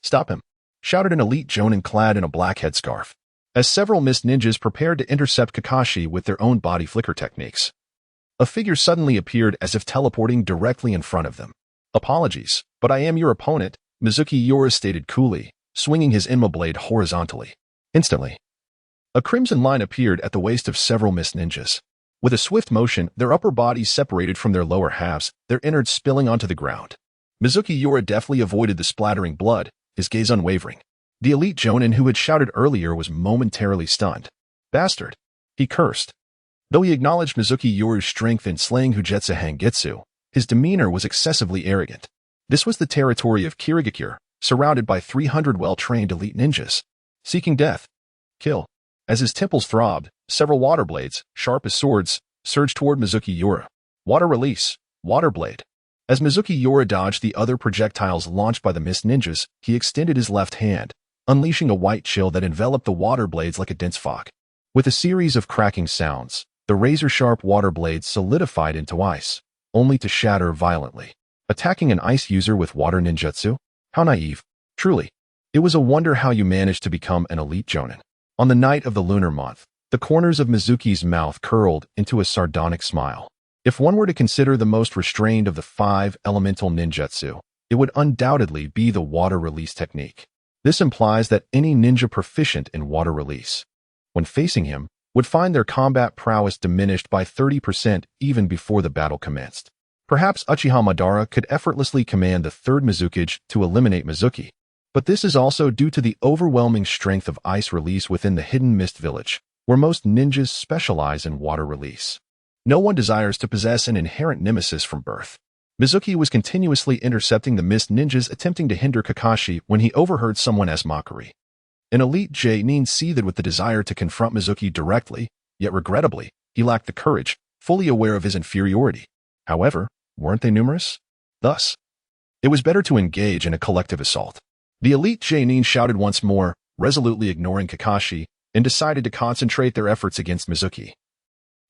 "Stop him!" shouted an elite jonin clad in a black headscarf, as several mist ninjas prepared to intercept Kakashi with their own body flicker techniques. A figure suddenly appeared as if teleporting directly in front of them. "Apologies, but I am your opponent," Mizuki Yoru stated coolly, swinging his Enma blade horizontally. Instantly, a crimson line appeared at the waist of several mist ninjas. With a swift motion, their upper bodies separated from their lower halves, their innards spilling onto the ground. Mizuki Yoru deftly avoided the splattering blood, his gaze unwavering. The elite jonin who had shouted earlier was momentarily stunned. "Bastard!" he cursed. Though he acknowledged Mizuki Yoru's strength in slaying Higetsu Hangitsu, his demeanor was excessively arrogant. This was the territory of Kirigakure, surrounded by 300 well-trained elite ninjas. Seeking death. Kill. As his temples throbbed, several water blades, sharp as swords, surged toward Mizuki Yoru. Water release. Water blade. As Mizuki Yoru dodged the other projectiles launched by the mist ninjas, he extended his left hand, unleashing a white chill that enveloped the water blades like a dense fog. With a series of cracking sounds, the razor-sharp water blades solidified into ice, only to shatter violently. Attacking an ice user with water ninjutsu? How naive. Truly. It was a wonder how you managed to become an elite jonin. On the night of the lunar month, the corners of Mizuki's mouth curled into a sardonic smile. If one were to consider the most restrained of the 5 elemental ninjutsu, it would undoubtedly be the water release technique. This implies that any ninja proficient in water release, when facing him, would find their combat prowess diminished by 30% even before the battle commenced. Perhaps Uchiha Madara could effortlessly command the 3rd Mizukage to eliminate Mizuki, but this is also due to the overwhelming strength of ice release within the Hidden Mist Village, where most ninjas specialize in water release. No one desires to possess an inherent nemesis from birth. Mizuki was continuously intercepting the mist ninjas attempting to hinder Kakashi when he overheard someone ask mockery. An elite J-nin seethed with the desire to confront Mizuki directly, yet regrettably, he lacked the courage, fully aware of his inferiority. However, weren't they numerous? Thus, it was better to engage in a collective assault. The elite J-nin shouted once more, resolutely ignoring Kakashi, and decided to concentrate their efforts against Mizuki.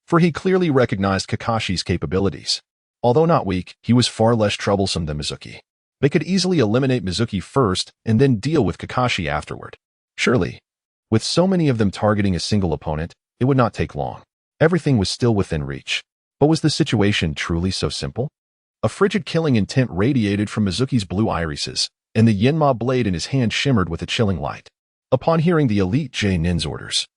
For he clearly recognized Kakashi's capabilities. Although not weak, he was far less troublesome than Mizuki. They could easily eliminate Mizuki first and then deal with Kakashi afterward. Surely, with so many of them targeting a single opponent, it would not take long. Everything was still within reach. But was the situation truly so simple? A frigid killing intent radiated from Mizuki's blue irises, and the Yenma blade in his hand shimmered with a chilling light. Upon hearing the elite J-nin's orders,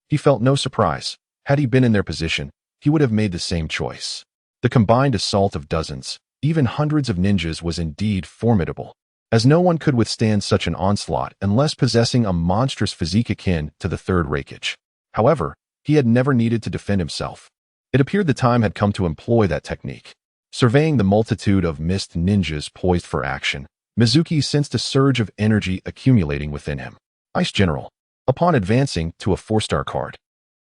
he felt no surprise. Had he been in their position, he would have made the same choice. The combined assault of dozens, even hundreds of ninjas was indeed formidable, as no one could withstand such an onslaught unless possessing a monstrous physique akin to the 3rd Raikage. However, he had never needed to defend himself. It appeared the time had come to employ that technique. Surveying the multitude of mist ninjas poised for action, Mizuki sensed a surge of energy accumulating within him. Ice General. Upon advancing to a 4-star card,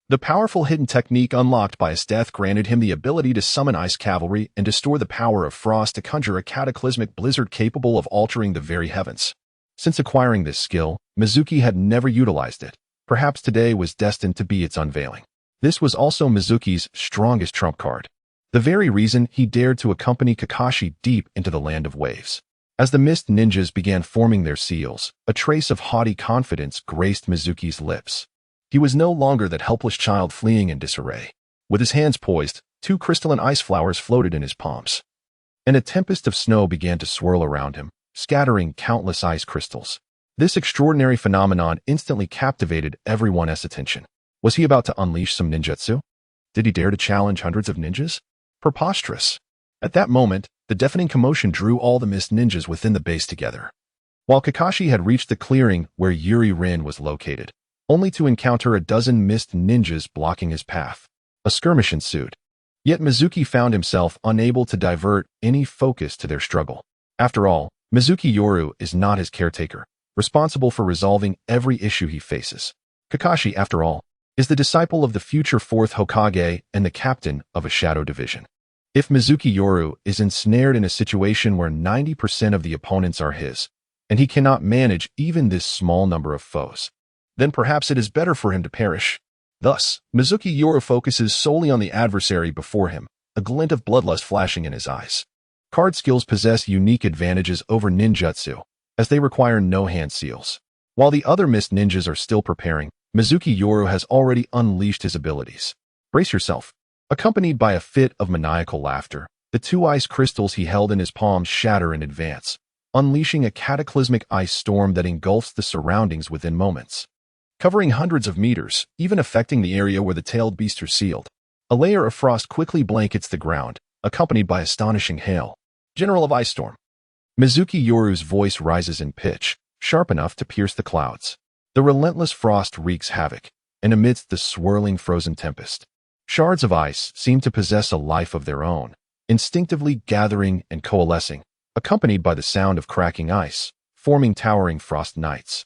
the powerful hidden technique unlocked by Esdeath granted him the ability to summon ice cavalry and to store the power of frost to conjure a cataclysmic blizzard capable of altering the very heavens. Since acquiring this skill, Mizuki had never utilized it. Perhaps today was destined to be its unveiling. This was also Mizuki's strongest trump card. The very reason he dared to accompany Kakashi deep into the land of waves. As the mist ninjas began forming their seals, a trace of haughty confidence graced Mizuki's lips. He was no longer that helpless child fleeing in disarray. With his hands poised, 2 crystalline ice flowers floated in his palms. And a tempest of snow began to swirl around him, scattering countless ice crystals. This extraordinary phenomenon instantly captivated everyone's attention. Was he about to unleash some ninjutsu? Did he dare to challenge hundreds of ninjas? Preposterous. At that moment, the deafening commotion drew all the mist ninjas within the base together. While Kakashi had reached the clearing where Yuri-rin was located, only to encounter a dozen mist ninjas blocking his path. A skirmish ensued. Yet Mizuki found himself unable to divert any focus to their struggle. After all, Mizuki Yoru is not his caretaker, responsible for resolving every issue he faces. Kakashi, after all, is the disciple of the future 4th Hokage and the captain of a shadow division. If Mizuki Yoru is ensnared in a situation where 90% of the opponents are his, and he cannot manage even this small number of foes, then perhaps it is better for him to perish. Thus, Mizuki Yoru focuses solely on the adversary before him, a glint of bloodlust flashing in his eyes. Card skills possess unique advantages over ninjutsu, as they require no hand seals. While the other mist ninjas are still preparing, Mizuki Yoru has already unleashed his abilities. Brace yourself. Accompanied by a fit of maniacal laughter, the 2 ice crystals he held in his palms shatter in advance, unleashing a cataclysmic ice storm that engulfs the surroundings within moments. Covering hundreds of meters, even affecting the area where the tailed beasts are sealed, a layer of frost quickly blankets the ground, accompanied by astonishing hail. General of Ice Storm. Mizuki Yoru's voice rises in pitch, sharp enough to pierce the clouds. The relentless frost wreaks havoc, and amidst the swirling frozen tempest, shards of ice seem to possess a life of their own, instinctively gathering and coalescing, accompanied by the sound of cracking ice, forming towering frost knights.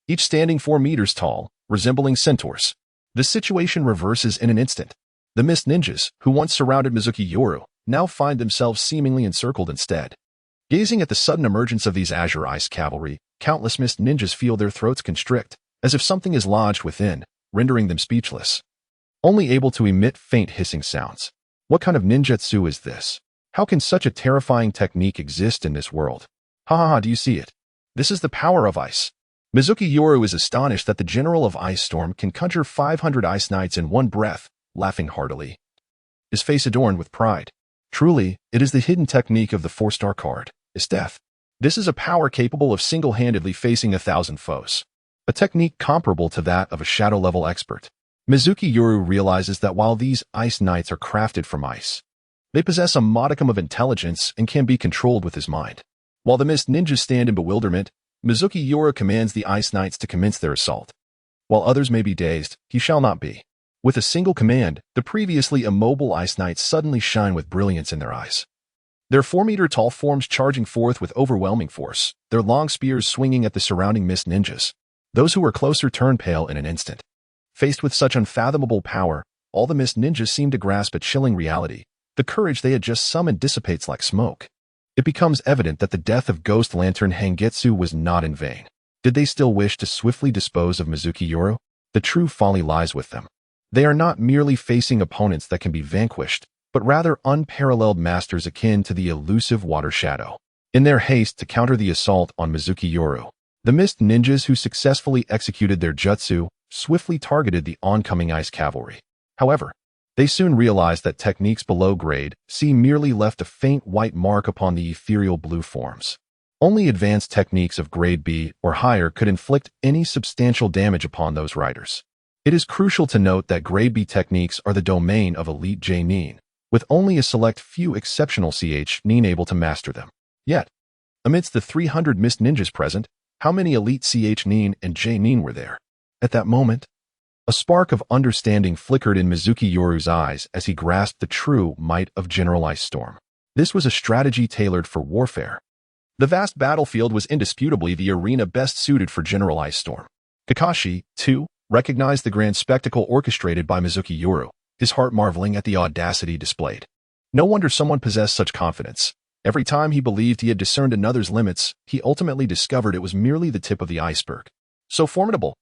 Each standing 4 meters tall, resembling centaurs. The situation reverses in an instant. The mist ninjas, who once surrounded Mizuki Yoru, now find themselves seemingly encircled instead. Gazing at the sudden emergence of these azure ice cavalry, countless mist ninjas feel their throats constrict, as if something is lodged within, rendering them speechless. Only able to emit faint hissing sounds. What kind of ninjutsu is this? How can such a terrifying technique exist in this world? Ha ha ha, do you see it? This is the power of ice. Mizuki Yoru is astonished that the General of Ice Storm can conjure 500 ice knights in one breath, laughing heartily. his face adorned with pride. Truly, it is the hidden technique of the 4-star card, Esdeath. This is a power capable of single-handedly facing 1,000 foes. A technique comparable to that of a shadow-level expert. Mizunomiya Yoru realizes that while these ice knights are crafted from ice, they possess a modicum of intelligence and can be controlled with his mind. While the mist ninjas stand in bewilderment, Mizunomiya Yoru commands the ice knights to commence their assault. While others may be dazed, he shall not be. With a single command, the previously immobile ice knights suddenly shine with brilliance in their eyes. Their 4-meter-tall forms charging forth with overwhelming force, their long spears swinging at the surrounding mist ninjas. Those who were closer turn pale in an instant. Faced with such unfathomable power, all the mist ninjas seem to grasp a chilling reality. The courage they had just summoned dissipates like smoke. It becomes evident that the death of Ghost Lantern Hangetsu was not in vain. Did they still wish to swiftly dispose of Mizunomiya Yoru? The true folly lies with them. They are not merely facing opponents that can be vanquished, but rather unparalleled masters akin to the elusive water shadow. In their haste to counter the assault on Mizunomiya Yoru, the mist ninjas who successfully executed their jutsu swiftly targeted the oncoming ice cavalry. However, they soon realized that techniques below grade C merely left a faint white mark upon the ethereal blue forms. Only advanced techniques of grade B or higher could inflict any substantial damage upon those riders. It is crucial to note that grade B techniques are the domain of elite J-nin, with only a select few exceptional CH-nin able to master them. Yet, amidst the 300 mist ninjas present, how many elite CH-nin and J-nin were there? At that moment, a spark of understanding flickered in Mizunomiya Yoru's eyes as he grasped the true might of General Ice Storm. This was a strategy tailored for warfare. The vast battlefield was indisputably the arena best suited for General Ice Storm. Kakashi, too, recognized the grand spectacle orchestrated by Mizunomiya Yoru, his heart marveling at the audacity displayed. No wonder someone possessed such confidence. Every time he believed he had discerned another's limits, he ultimately discovered it was merely the tip of the iceberg. So formidable.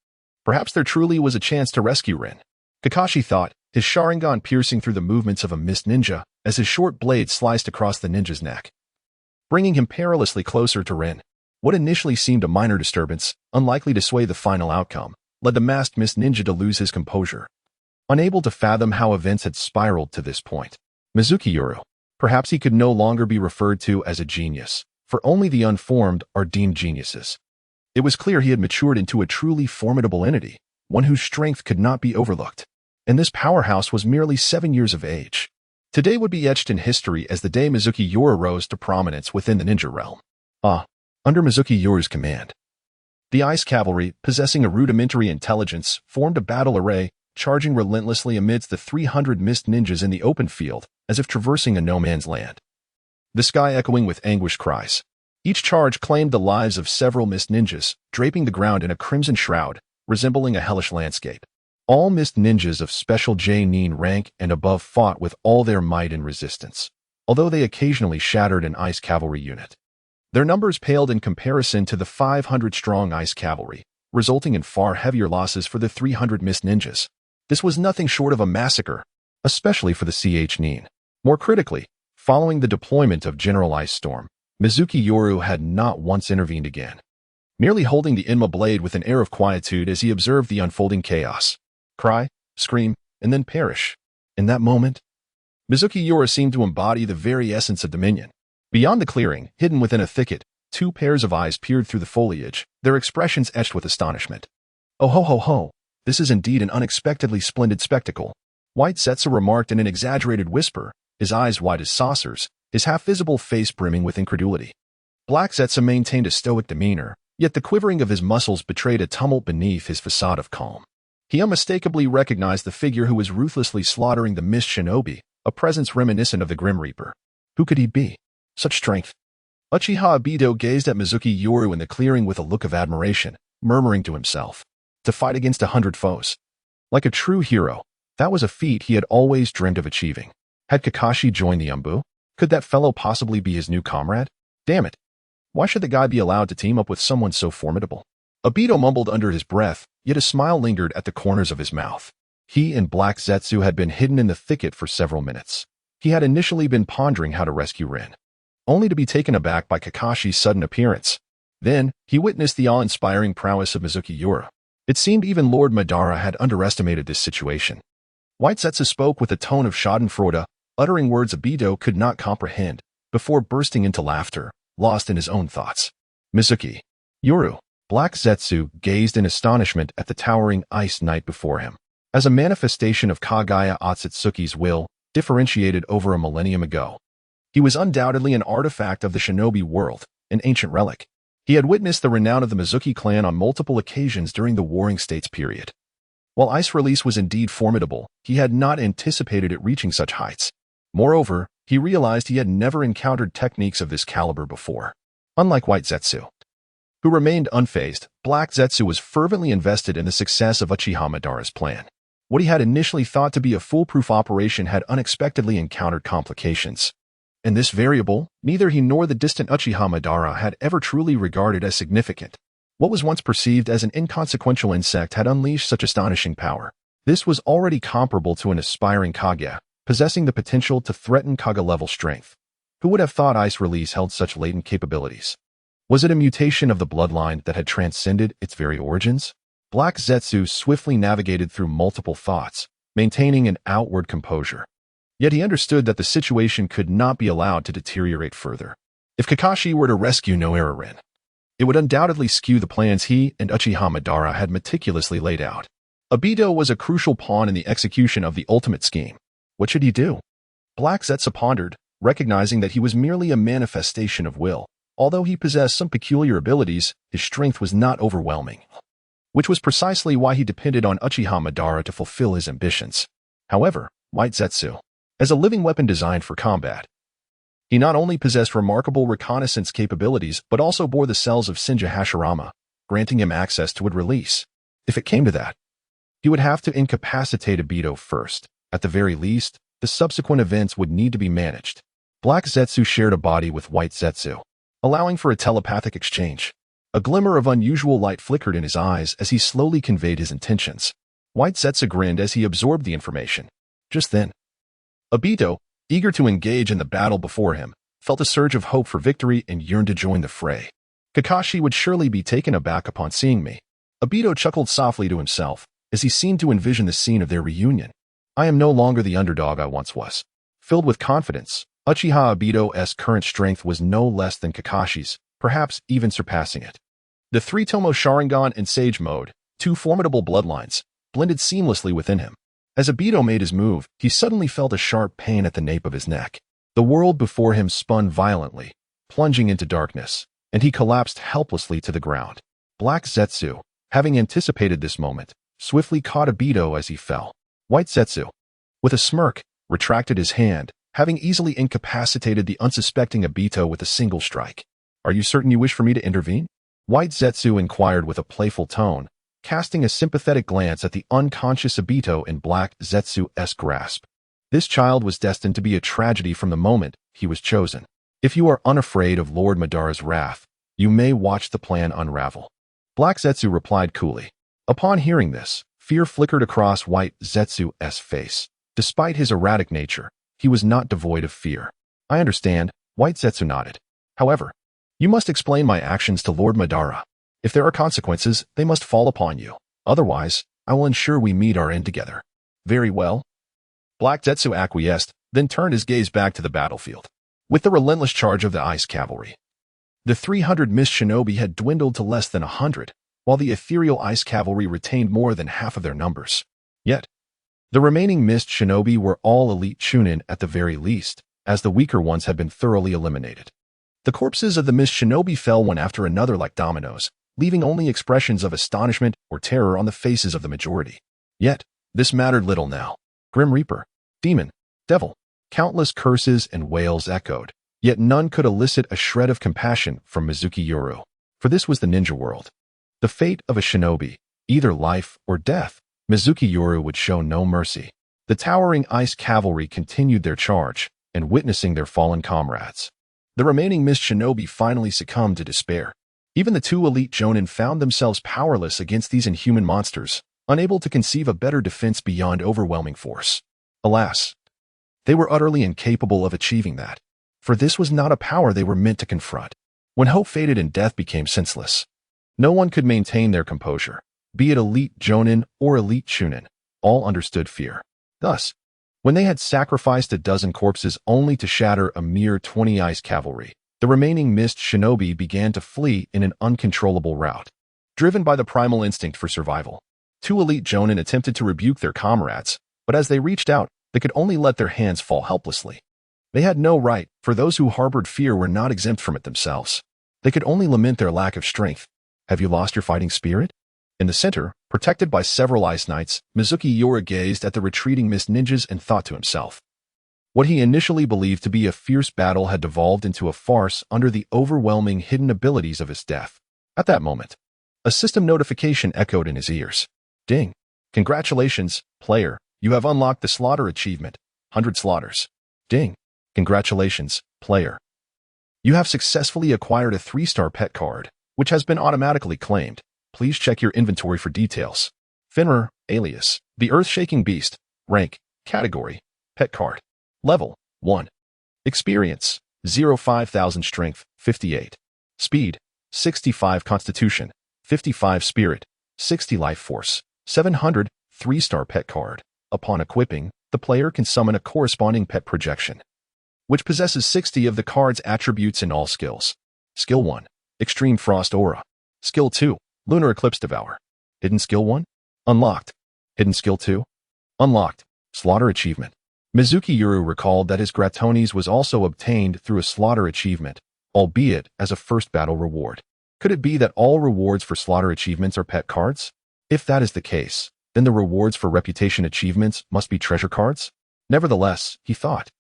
Perhaps there truly was a chance to rescue Rin. Kakashi thought, his Sharingan piercing through the movements of a mist ninja as his short blade sliced across the ninja's neck, bringing him perilously closer to Rin. What initially seemed a minor disturbance, unlikely to sway the final outcome, led the masked mist ninja to lose his composure. Unable to fathom how events had spiraled to this point, Mizunomiya Yoru, perhaps he could no longer be referred to as a genius, for only the unformed are deemed geniuses. It was clear he had matured into a truly formidable entity, one whose strength could not be overlooked. And this powerhouse was merely 7 years of age. Today would be etched in history as the day Mizunomiya Yoru rose to prominence within the ninja realm. Under Mizunomiya Yoru's command, the ice cavalry, possessing a rudimentary intelligence, formed a battle array, charging relentlessly amidst the 300 mist ninjas in the open field, as if traversing a no-man's land. The sky echoing with anguished cries. Each charge claimed the lives of several mist ninjas, draping the ground in a crimson shroud, resembling a hellish landscape. All mist ninjas of special J-nin rank and above fought with all their might in resistance, although they occasionally shattered an ice cavalry unit. Their numbers paled in comparison to the 500-strong ice cavalry, resulting in far heavier losses for the 300 mist ninjas. This was nothing short of a massacre, especially for the CH-nin. More critically, following the deployment of General Ice Storm, Mizunomiya Yoru had not once intervened again, merely holding the Inma blade with an air of quietude as he observed the unfolding chaos. Cry, scream, and then perish. In that moment, Mizunomiya Yoru seemed to embody the very essence of dominion. Beyond the clearing, hidden within a thicket, 2 pairs of eyes peered through the foliage, their expressions etched with astonishment. Oh ho ho ho, this is indeed an unexpectedly splendid spectacle, White Setsu remarked in an exaggerated whisper, his eyes wide as saucers, his half-visible face brimming with incredulity. Black Setsu maintained a stoic demeanor, yet the quivering of his muscles betrayed a tumult beneath his facade of calm. He unmistakably recognized the figure who was ruthlessly slaughtering the mist shinobi, a presence reminiscent of the Grim Reaper. Who could he be? Such strength. Uchiha Obito gazed at Mizunomiya Yoru in the clearing with a look of admiration, murmuring to himself, to fight against 100 foes. Like a true hero, that was a feat he had always dreamed of achieving. Had Kakashi joined the Umbu? Could that fellow possibly be his new comrade? Damn it. Why should the guy be allowed to team up with someone so formidable? Obito mumbled under his breath, yet a smile lingered at the corners of his mouth. He and Black Zetsu had been hidden in the thicket for several minutes. He had initially been pondering how to rescue Rin, only to be taken aback by Kakashi's sudden appearance. Then, he witnessed the awe-inspiring prowess of Mizunomiya Yoru. It seemed even Lord Madara had underestimated this situation. White Zetsu spoke with a tone of schadenfreude, uttering words Obito could not comprehend, before bursting into laughter, lost in his own thoughts. Mizunomiya Yoru. Black Zetsu gazed in astonishment at the towering ice knight before him. As a manifestation of Kaguya Otsutsuki's will, differentiated over a millennium ago. He was undoubtedly an artifact of the shinobi world, an ancient relic. He had witnessed the renown of the Mizunomiya clan on multiple occasions during the Warring States period. While Ice Release was indeed formidable, he had not anticipated it reaching such heights. Moreover, he realized he had never encountered techniques of this caliber before. Unlike White Zetsu, who remained unfazed, Black Zetsu was fervently invested in the success of Uchiha Madara's plan. What he had initially thought to be a foolproof operation had unexpectedly encountered complications. And this variable, neither he nor the distant Uchiha Madara had ever truly regarded as significant. What was once perceived as an inconsequential insect had unleashed such astonishing power. This was already comparable to an aspiring Kage, possessing the potential to threaten Kage-level strength. Who would have thought Ice Release held such latent capabilities? Was it a mutation of the bloodline that had transcended its very origins? Black Zetsu swiftly navigated through multiple thoughts, maintaining an outward composure. Yet he understood that the situation could not be allowed to deteriorate further. If Kakashi were to rescue Noerin, it would undoubtedly skew the plans he and Uchiha Madara had meticulously laid out. Obito was a crucial pawn in the execution of the ultimate scheme. What should he do? Black Zetsu pondered, recognizing that he was merely a manifestation of will. Although he possessed some peculiar abilities, his strength was not overwhelming, which was precisely why he depended on Uchiha Madara to fulfill his ambitions. However, White Zetsu, as a living weapon designed for combat, he not only possessed remarkable reconnaissance capabilities but also bore the cells of Senju Hashirama, granting him access to its release. If it came to that, he would have to incapacitate Obito first. At the very least, the subsequent events would need to be managed. Black Zetsu shared a body with White Zetsu, allowing for a telepathic exchange. A glimmer of unusual light flickered in his eyes as he slowly conveyed his intentions. White Zetsu grinned as he absorbed the information. Just then, Obito, eager to engage in the battle before him, felt a surge of hope for victory and yearned to join the fray. Kakashi would surely be taken aback upon seeing me. Obito chuckled softly to himself as he seemed to envision the scene of their reunion. I am no longer the underdog I once was. Filled with confidence, Uchiha Obito's current strength was no less than Kakashi's, perhaps even surpassing it. The three-tomo Sharingan and Sage Mode, two formidable bloodlines, blended seamlessly within him. As Obito made his move, he suddenly felt a sharp pain at the nape of his neck. The world before him spun violently, plunging into darkness, and he collapsed helplessly to the ground. Black Zetsu, having anticipated this moment, swiftly caught Obito as he fell. White Zetsu, with a smirk, retracted his hand, having easily incapacitated the unsuspecting Obito with a single strike. Are you certain you wish for me to intervene? White Zetsu inquired with a playful tone, casting a sympathetic glance at the unconscious Obito in Black Zetsu's grasp. This child was destined to be a tragedy from the moment he was chosen. If you are unafraid of Lord Madara's wrath, you may watch the plan unravel. Black Zetsu replied coolly. Upon hearing this, fear flickered across White Zetsu's face. Despite his erratic nature, he was not devoid of fear. I understand, White Zetsu nodded. However, you must explain my actions to Lord Madara. If there are consequences, they must fall upon you. Otherwise, I will ensure we meet our end together. Very well. Black Zetsu acquiesced, then turned his gaze back to the battlefield. With the relentless charge of the Ice Cavalry, the 300 Mist Shinobi had dwindled to less than 100, while the ethereal Ice Cavalry retained more than half of their numbers. Yet, the remaining Mist Shinobi were all elite Chunin at the very least, as the weaker ones had been thoroughly eliminated. The corpses of the Mist Shinobi fell one after another like dominoes, leaving only expressions of astonishment or terror on the faces of the majority. Yet, this mattered little now. Grim Reaper, Demon, Devil, countless curses and wails echoed, yet none could elicit a shred of compassion from Mizunomiya Yoru, for this was the ninja world. The fate of a shinobi, either life or death, Mizunomiya Yoru would show no mercy. The towering Ice Cavalry continued their charge, and witnessing their fallen comrades, the remaining Mist Shinobi finally succumbed to despair. Even the two elite Jonin found themselves powerless against these inhuman monsters, unable to conceive a better defense beyond overwhelming force. Alas, they were utterly incapable of achieving that, for this was not a power they were meant to confront. When hope faded and death became senseless, no one could maintain their composure, be it elite Jonin or elite Chunin, all understood fear. Thus, When they had sacrificed a dozen corpses only to shatter a mere 20 ice cavalry, the remaining mist shinobi began to flee in an uncontrollable rout. Driven by the primal instinct for survival, 2 elite jonin attempted to rebuke their comrades, but as they reached out, they could only let their hands fall helplessly. They had no right, for those who harbored fear were not exempt from it themselves. They could only lament their lack of strength. Have you lost your fighting spirit? In the center, protected by several ice knights, Mizunomiya Yoru gazed at the retreating mist ninjas and thought to himself. What he initially believed to be a fierce battle had devolved into a farce under the overwhelming hidden abilities of Esdeath. At that moment, a system notification echoed in his ears. Ding! Congratulations, player. You have unlocked the slaughter achievement. 100 slaughters. Ding! Congratulations, player. You have successfully acquired a 3-star pet card, which has been automatically claimed. Please check your inventory for details. Finra, alias, the Earth-Shaking Beast. Rank, category, pet card. Level, 1. Experience, 0-5000 Strength, 58. Speed, 65 Constitution, 55 Spirit, 60 Life Force, 700, 3-star pet card. Upon equipping, the player can summon a corresponding pet projection, which possesses 60 of the card's attributes in all skills. Skill 1, Extreme Frost Aura. Skill 2, Lunar Eclipse Devour. Hidden Skill 1, unlocked. Hidden Skill 2, unlocked. Slaughter Achievement. Mizunomiya Yoru recalled that his Gratonis was also obtained through a slaughter achievement, albeit as a first battle reward. Could it be that all rewards for slaughter achievements are pet cards? If that is the case, then the rewards for reputation achievements must be treasure cards? Nevertheless, he thought,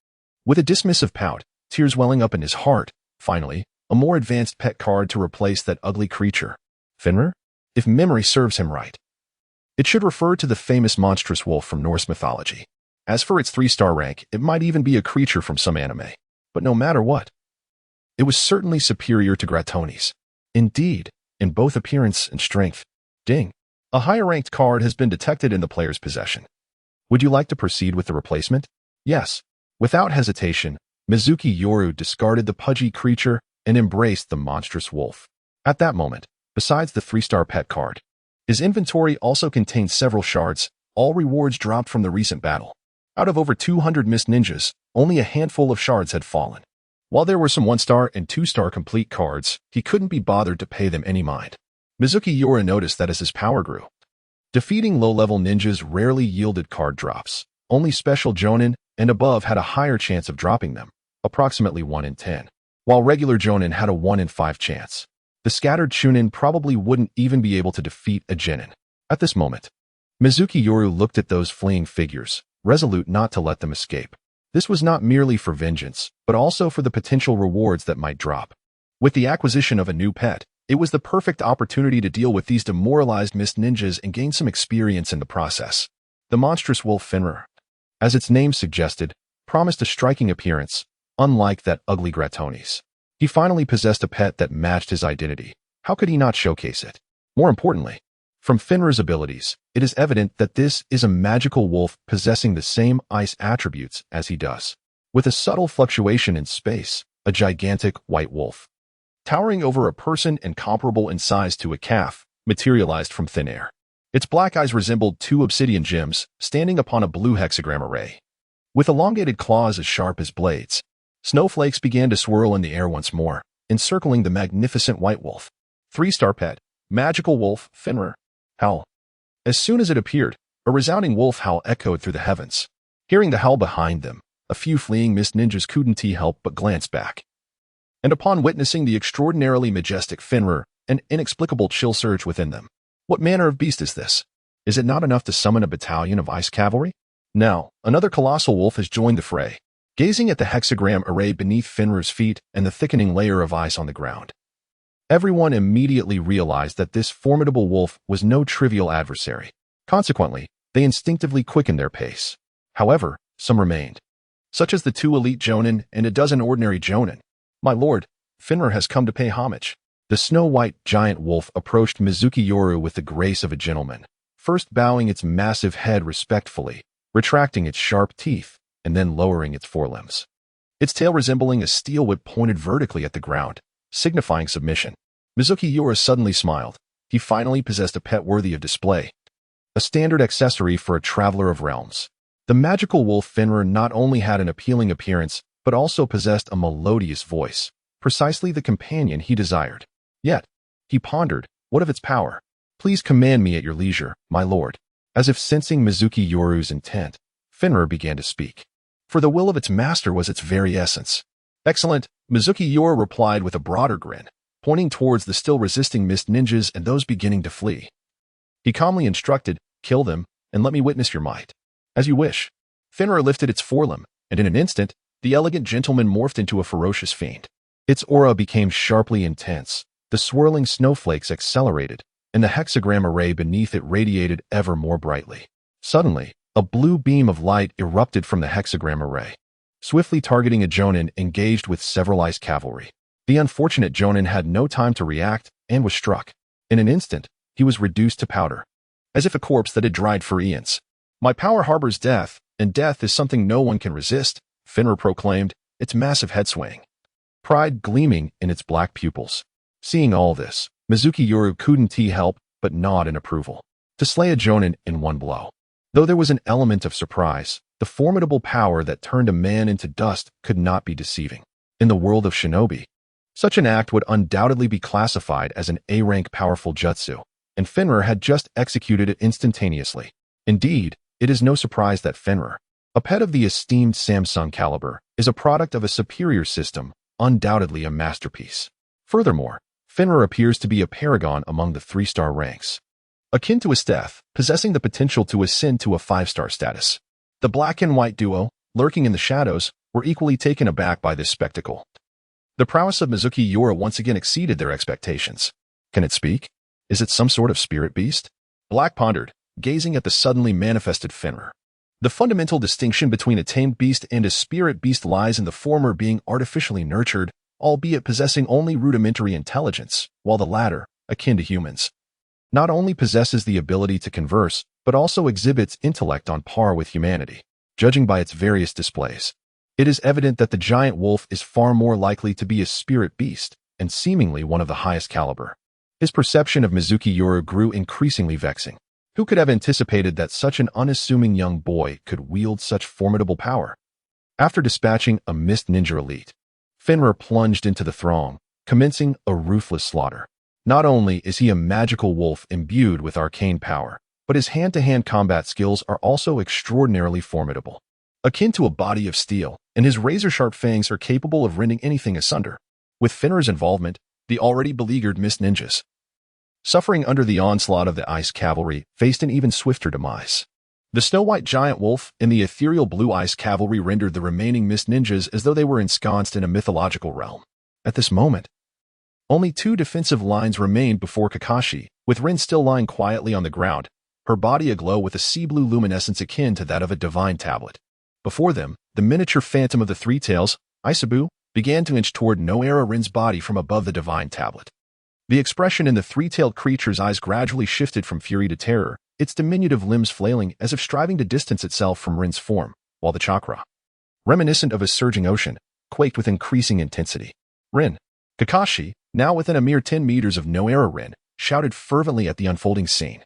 with a dismissive pout, tears welling up in his heart, finally, a more advanced pet card to replace that ugly creature. Finra? If memory serves him right, it should refer to the famous monstrous wolf from Norse mythology. As for its 3-star rank, it might even be a creature from some anime. But no matter what, it was certainly superior to Gratonis. Indeed, in both appearance and strength. Ding! A higher-ranked card has been detected in the player's possession. Would you like to proceed with the replacement? Yes. Without hesitation, Mizunomiya Yoru discarded the pudgy creature and embraced the monstrous wolf. At that moment, besides the 3-star pet card, his inventory also contained several shards, all rewards dropped from the recent battle. Out of over 200 mist ninjas, only a handful of shards had fallen. While there were some 1-star and 2-star complete cards, he couldn't be bothered to pay them any mind. Mizunomiya Yoru noticed that as his power grew, defeating low-level ninjas rarely yielded card drops. Only special jonin and above had a higher chance of dropping them, approximately 1 in 10, while regular jonin had a 1 in 5 chance. The scattered chunin probably wouldn't even be able to defeat a genin. At this moment, Mizunomiya Yoru looked at those fleeing figures, resolute not to let them escape. This was not merely for vengeance, but also for the potential rewards that might drop. With the acquisition of a new pet, it was the perfect opportunity to deal with these demoralized mist ninjas and gain some experience in the process. The monstrous wolf Finra, as its name suggested, promised a striking appearance, unlike that ugly Gratonis. He finally possessed a pet that matched his identity. How could he not showcase it? More importantly, from Finra's abilities, it is evident that this is a magical wolf possessing the same ice attributes as he does. With a subtle fluctuation in space, a gigantic white wolf, towering over a person and comparable in size to a calf, materialized from thin air. Its black eyes resembled 2 obsidian gems standing upon a blue hexagram array. With elongated claws as sharp as blades, snowflakes began to swirl in the air once more, encircling the magnificent white wolf. 3-star pet, magical wolf, Finra. Howl. As soon as it appeared, a resounding wolf howl echoed through the heavens. Hearing the howl behind them, a few fleeing mist ninjas couldn't help but glance back. And upon witnessing the extraordinarily majestic Finra, an inexplicable chill surged within them. What manner of beast is this? Is it not enough to summon a battalion of ice cavalry? Now, another colossal wolf has joined the fray, gazing at the hexagram array beneath Finra's feet and the thickening layer of ice on the ground. Everyone immediately realized that this formidable wolf was no trivial adversary. Consequently, they instinctively quickened their pace. However, some remained, such as the 2 elite jonin and a dozen ordinary jonin. My lord, Finra has come to pay homage. The snow-white giant wolf approached Mizunomiya Yoru with the grace of a gentleman, first bowing its massive head respectfully, retracting its sharp teeth, and then lowering its forelimbs. Its tail resembling a steel whip pointed vertically at the ground, signifying submission. Mizunomiya Yoru suddenly smiled. He finally possessed a pet worthy of display, a standard accessory for a traveler of realms. The magical wolf Finra not only had an appealing appearance, but also possessed a melodious voice, precisely the companion he desired. Yet, he pondered, what of its power? Please command me at your leisure, my lord. As if sensing Mizuki Yoru's intent, Finra began to speak. For the will of its master was its very essence. Excellent, Mizuki Yoru replied with a broader grin, pointing towards the still resisting mist ninjas and those beginning to flee. He calmly instructed, kill them, and let me witness your might. As you wish. Finra lifted its forelimb, and in an instant, the elegant gentleman morphed into a ferocious fiend. Its aura became sharply intense, the swirling snowflakes accelerated, and the hexagram array beneath it radiated ever more brightly. Suddenly, a blue beam of light erupted from the hexagram array, swiftly targeting a jonin engaged with several ice cavalry. The unfortunate jonin had no time to react and was struck. In an instant, he was reduced to powder, as if a corpse that had dried for eons. My power harbors death, and death is something no one can resist, Finra proclaimed, its massive head swaying, pride gleaming in its black pupils. Seeing all this, Mizuki Yoru couldn't help but nod in approval. To slay a jonin in one blow. Though there was an element of surprise, the formidable power that turned a man into dust could not be deceiving. In the world of shinobi, such an act would undoubtedly be classified as an A-rank powerful jutsu, and Finra had just executed it instantaneously. Indeed, it is no surprise that Finra, a pet of the esteemed Samsung caliber, is a product of a superior system, undoubtedly a masterpiece. Furthermore, Finra appears to be a paragon among the 3-star ranks. Akin to Esdeath, possessing the potential to ascend to a 5-star status. The black and white duo, lurking in the shadows, were equally taken aback by this spectacle. The prowess of Mizuki Yoru once again exceeded their expectations. Can it speak? Is it some sort of spirit beast? Black pondered, gazing at the suddenly manifested Finra. The fundamental distinction between a tamed beast and a spirit beast lies in the former being artificially nurtured, albeit possessing only rudimentary intelligence, while the latter, akin to humans, not only possesses the ability to converse, but also exhibits intellect on par with humanity. Judging by its various displays, it is evident that the giant wolf is far more likely to be a spirit beast, and seemingly one of the highest caliber. His perception of Mizuki Yoru grew increasingly vexing. Who could have anticipated that such an unassuming young boy could wield such formidable power? After dispatching a mist ninja elite, Finra plunged into the throng, commencing a ruthless slaughter. Not only is he a magical wolf imbued with arcane power, but his hand-to-hand combat skills are also extraordinarily formidable. Akin to a body of steel, and his razor-sharp fangs are capable of rending anything asunder. With Finra's involvement, the already beleaguered mist ninjas, suffering under the onslaught of the ice cavalry, faced an even swifter demise. The snow-white giant wolf and the ethereal blue ice cavalry rendered the remaining mist ninjas as though they were ensconced in a mythological realm. At this moment, only 2 defensive lines remained before Kakashi, with Rin still lying quietly on the ground, her body aglow with a sea-blue luminescence akin to that of a divine tablet. Before them, the miniature phantom of the 3 tails, Isabu, began to inch toward Noera Rin's body from above the divine tablet. The expression in the 3-tailed creature's eyes gradually shifted from fury to terror, its diminutive limbs flailing as if striving to distance itself from Rin's form, while the chakra, reminiscent of a surging ocean, quaked with increasing intensity. Rin. Kakashi, now within a mere 10 meters of Noera Rin, shouted fervently at the unfolding scene,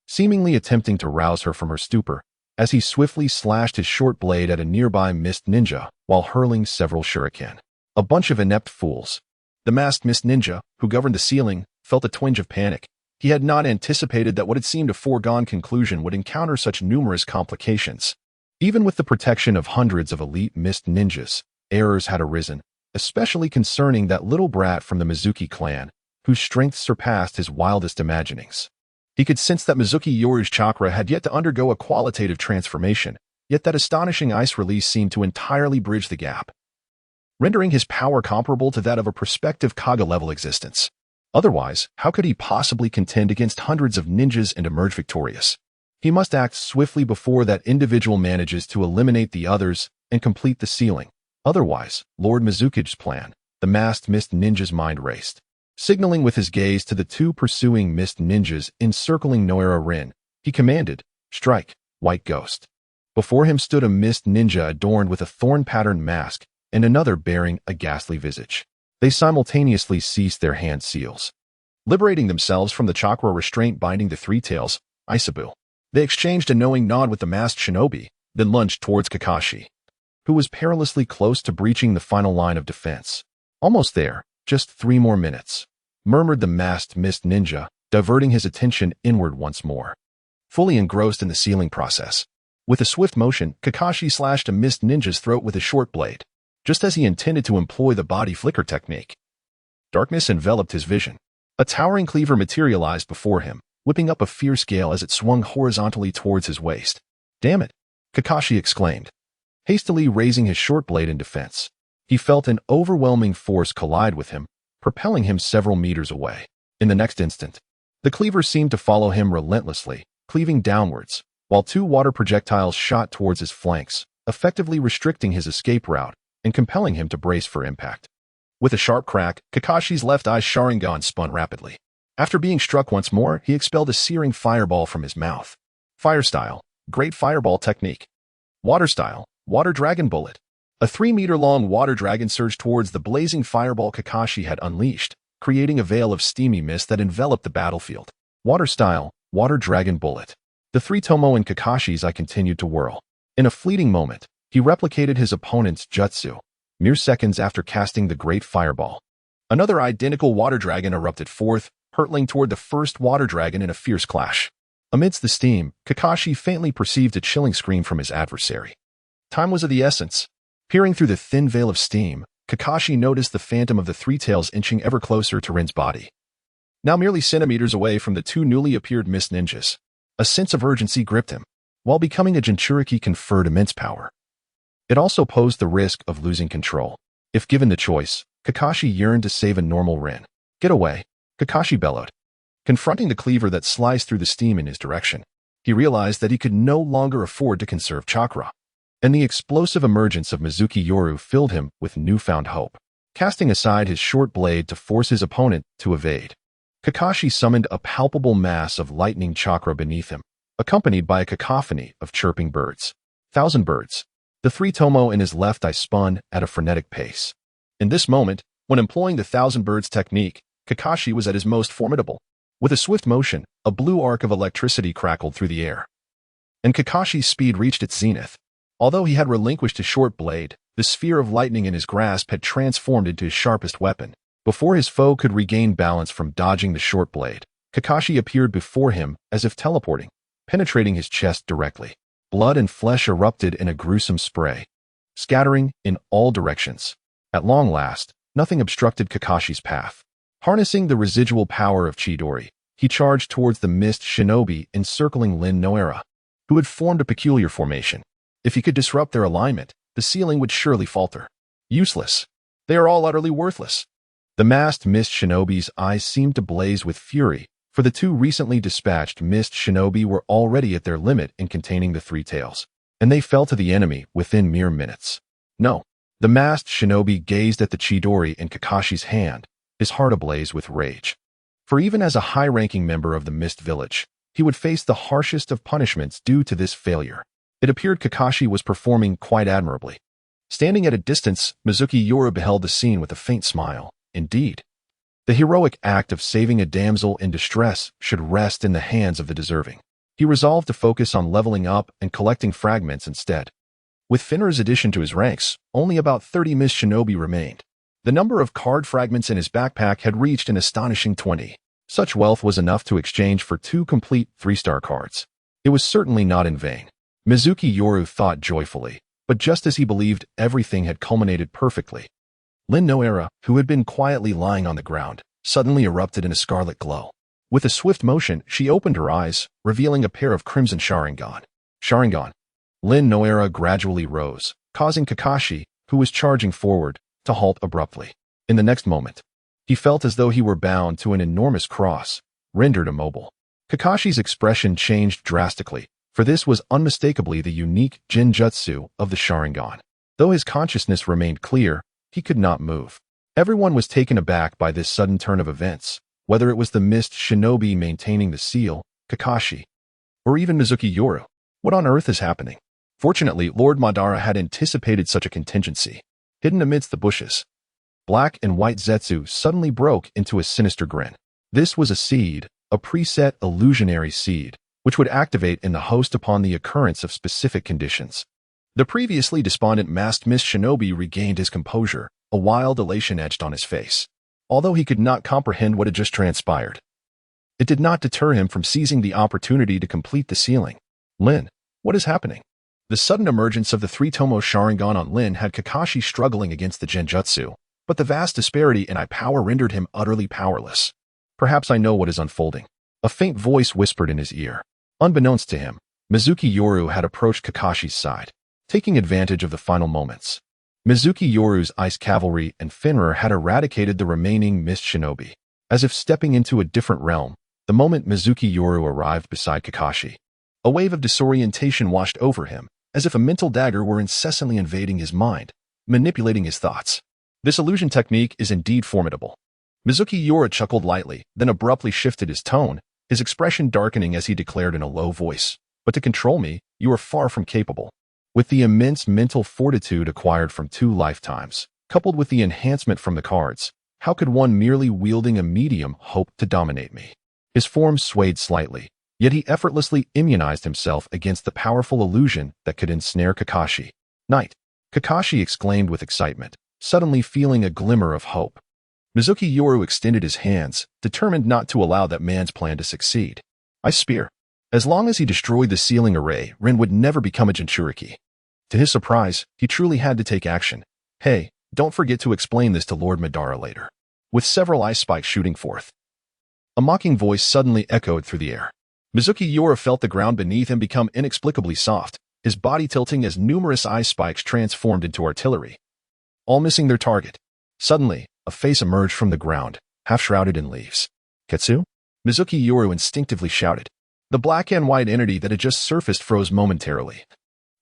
seemingly attempting to rouse her from her stupor, as he swiftly slashed his short blade at a nearby mist ninja while hurling several shuriken. A bunch of inept fools. The masked mist ninja, who governed the ceiling, felt a twinge of panic. He had not anticipated that what had seemed a foregone conclusion would encounter such numerous complications. Even with the protection of hundreds of elite mist ninjas, errors had arisen, especially concerning that little brat from the Mizuki clan, whose strength surpassed his wildest imaginings. He could sense that Mizuki Yoru's chakra had yet to undergo a qualitative transformation, yet that astonishing ice release seemed to entirely bridge the gap, rendering his power comparable to that of a prospective Kaga-level existence. Otherwise, how could he possibly contend against hundreds of ninjas and emerge victorious? He must act swiftly before that individual manages to eliminate the others and complete the ceiling. Otherwise, Lord Mizuki's plan, the masked mist ninja's mind raced. Signaling with his gaze to the 2 pursuing mist ninjas encircling Noera Rin, he commanded, "Strike, white ghost." Before him stood a mist ninja adorned with a thorn-patterned mask and another bearing a ghastly visage. They simultaneously ceased their hand seals, liberating themselves from the chakra restraint binding the 3 tails, Isabu. They exchanged a knowing nod with the masked shinobi, then lunged towards Kakashi, who was perilously close to breaching the final line of defense. Almost there, just 3 more minutes, murmured the masked mist ninja, diverting his attention inward once more. Fully engrossed in the sealing process, with a swift motion, Kakashi slashed a mist ninja's throat with a short blade, just as he intended to employ the body flicker technique. Darkness enveloped his vision. A towering cleaver materialized before him, whipping up a fierce gale as it swung horizontally towards his waist. "Damn it!" Kakashi exclaimed, hastily raising his short blade in defense. He felt an overwhelming force collide with him, propelling him several meters away. In the next instant, the cleaver seemed to follow him relentlessly, cleaving downwards, while 2 water projectiles shot towards his flanks, effectively restricting his escape route and compelling him to brace for impact. With a sharp crack, Kakashi's left eye Sharingan spun rapidly. After being struck once more, he expelled a searing fireball from his mouth. Fire style, Great Fireball Technique. Water style, Water Dragon Bullet. A 3-meter-long water dragon surged towards the blazing fireball Kakashi had unleashed, creating a veil of steamy mist that enveloped the battlefield. Water style, Water Dragon Bullet. The 3 Tomo in Kakashi's eye continued to whirl. In a fleeting moment, he replicated his opponent's jutsu, mere seconds after casting the Great Fireball. Another identical water dragon erupted forth, hurtling toward the first water dragon in a fierce clash. Amidst the steam, Kakashi faintly perceived a chilling scream from his adversary. Time was of the essence. Peering through the thin veil of steam, Kakashi noticed the phantom of the 3 tails inching ever closer to Rin's body. Now merely centimeters away from the 2 newly appeared mist ninjas, a sense of urgency gripped him. While becoming a Jinchuriki conferred immense power, it also posed the risk of losing control. If given the choice, Kakashi yearned to save a normal Rin. "Get away," Kakashi bellowed. Confronting the cleaver that sliced through the steam in his direction, he realized that he could no longer afford to conserve chakra, and the explosive emergence of Mizunomiya Yoru filled him with newfound hope. Casting aside his short blade to force his opponent to evade, Kakashi summoned a palpable mass of lightning chakra beneath him, accompanied by a cacophony of chirping birds. 1,000 birds. The 3 Tomo in his left eye spun at a frenetic pace. In this moment, when employing the 1,000 birds technique, Kakashi was at his most formidable. With a swift motion, a blue arc of electricity crackled through the air, and Kakashi's speed reached its zenith. Although he had relinquished his short blade, the sphere of lightning in his grasp had transformed into his sharpest weapon. Before his foe could regain balance from dodging the short blade, Kakashi appeared before him as if teleporting, penetrating his chest directly. Blood and flesh erupted in a gruesome spray, scattering in all directions. At long last, nothing obstructed Kakashi's path. Harnessing the residual power of Chidori, he charged towards the mist shinobi encircling Lin Noera, who had formed a peculiar formation. If he could disrupt their alignment, the ceiling would surely falter. Useless. They are all utterly worthless. The masked mist shinobi's eyes seemed to blaze with fury, for the 2 recently dispatched mist shinobi were already at their limit in containing the 3 tails, and they fell to the enemy within mere minutes. No. The masked shinobi gazed at the Chidori in Kakashi's hand, his heart ablaze with rage. For even as a high-ranking member of the Mist Village, he would face the harshest of punishments due to this failure. It appeared Kakashi was performing quite admirably. Standing at a distance, Mizunomiya Yoru beheld the scene with a faint smile. Indeed, the heroic act of saving a damsel in distress should rest in the hands of the deserving. He resolved to focus on leveling up and collecting fragments instead. With Finner's addition to his ranks, only about 30 Mist Shinobi remained. The number of card fragments in his backpack had reached an astonishing 20. Such wealth was enough to exchange for 2 complete 3-star cards. It was certainly not in vain. Mizunomiya Yoru thought joyfully, but just as he believed everything had culminated perfectly, Lin Noera, who had been quietly lying on the ground, suddenly erupted in a scarlet glow. With a swift motion, she opened her eyes, revealing a pair of crimson Sharingan. Sharingan. Lin Noera gradually rose, causing Kakashi, who was charging forward, to halt abruptly. In the next moment, he felt as though he were bound to an enormous cross, rendered immobile. Kakashi's expression changed drastically, for this was unmistakably the unique Jinjutsu of the Sharingan. Though his consciousness remained clear, he could not move. Everyone was taken aback by this sudden turn of events, whether it was the mist shinobi maintaining the seal, Kakashi, or even Mizunomiya Yoru. What on earth is happening? Fortunately, Lord Madara had anticipated such a contingency. Hidden amidst the bushes, black and white Zetsu suddenly broke into a sinister grin. This was a seed, a preset illusionary seed, which would activate in the host upon the occurrence of specific conditions. The previously despondent masked mist shinobi regained his composure, a wild elation etched on his face. Although he could not comprehend what had just transpired, it did not deter him from seizing the opportunity to complete the sealing. Lin, what is happening? The sudden emergence of the three-tomo Sharingan on Lin had Kakashi struggling against the genjutsu, but the vast disparity in eye power rendered him utterly powerless. Perhaps I know what is unfolding. A faint voice whispered in his ear. Unbeknownst to him, Mizuki Yoru had approached Kakashi's side, taking advantage of the final moments. Mizuki Yoru's ice cavalry and Finra had eradicated the remaining mist shinobi. As if stepping into a different realm, the moment Mizuki Yoru arrived beside Kakashi, a wave of disorientation washed over him, as if a mental dagger were incessantly invading his mind, manipulating his thoughts. This illusion technique is indeed formidable. Mizuki Yoru chuckled lightly, then abruptly shifted his tone, his expression darkening as he declared in a low voice, "But to control me, you are far from capable." With the immense mental fortitude acquired from 2 lifetimes, coupled with the enhancement from the cards, how could one merely wielding a medium hope to dominate me? His form swayed slightly, yet he effortlessly immunized himself against the powerful illusion that could ensnare Kakashi. "Knight!" Kakashi exclaimed with excitement, suddenly feeling a glimmer of hope. Mizuki Yoru extended his hands, determined not to allow that man's plan to succeed. Ice Spear. As long as he destroyed the sealing array, Rin would never become a Jinchuriki. To his surprise, he truly had to take action. "Hey, don't forget to explain this to Lord Madara later." With several ice spikes shooting forth, a mocking voice suddenly echoed through the air. Mizuki Yoru felt the ground beneath him become inexplicably soft, his body tilting as numerous ice spikes transformed into artillery, all missing their target. Suddenly, a face emerged from the ground, half shrouded in leaves. "Ketsu?" Mizuki Yoru instinctively shouted. The black and white entity that had just surfaced froze momentarily.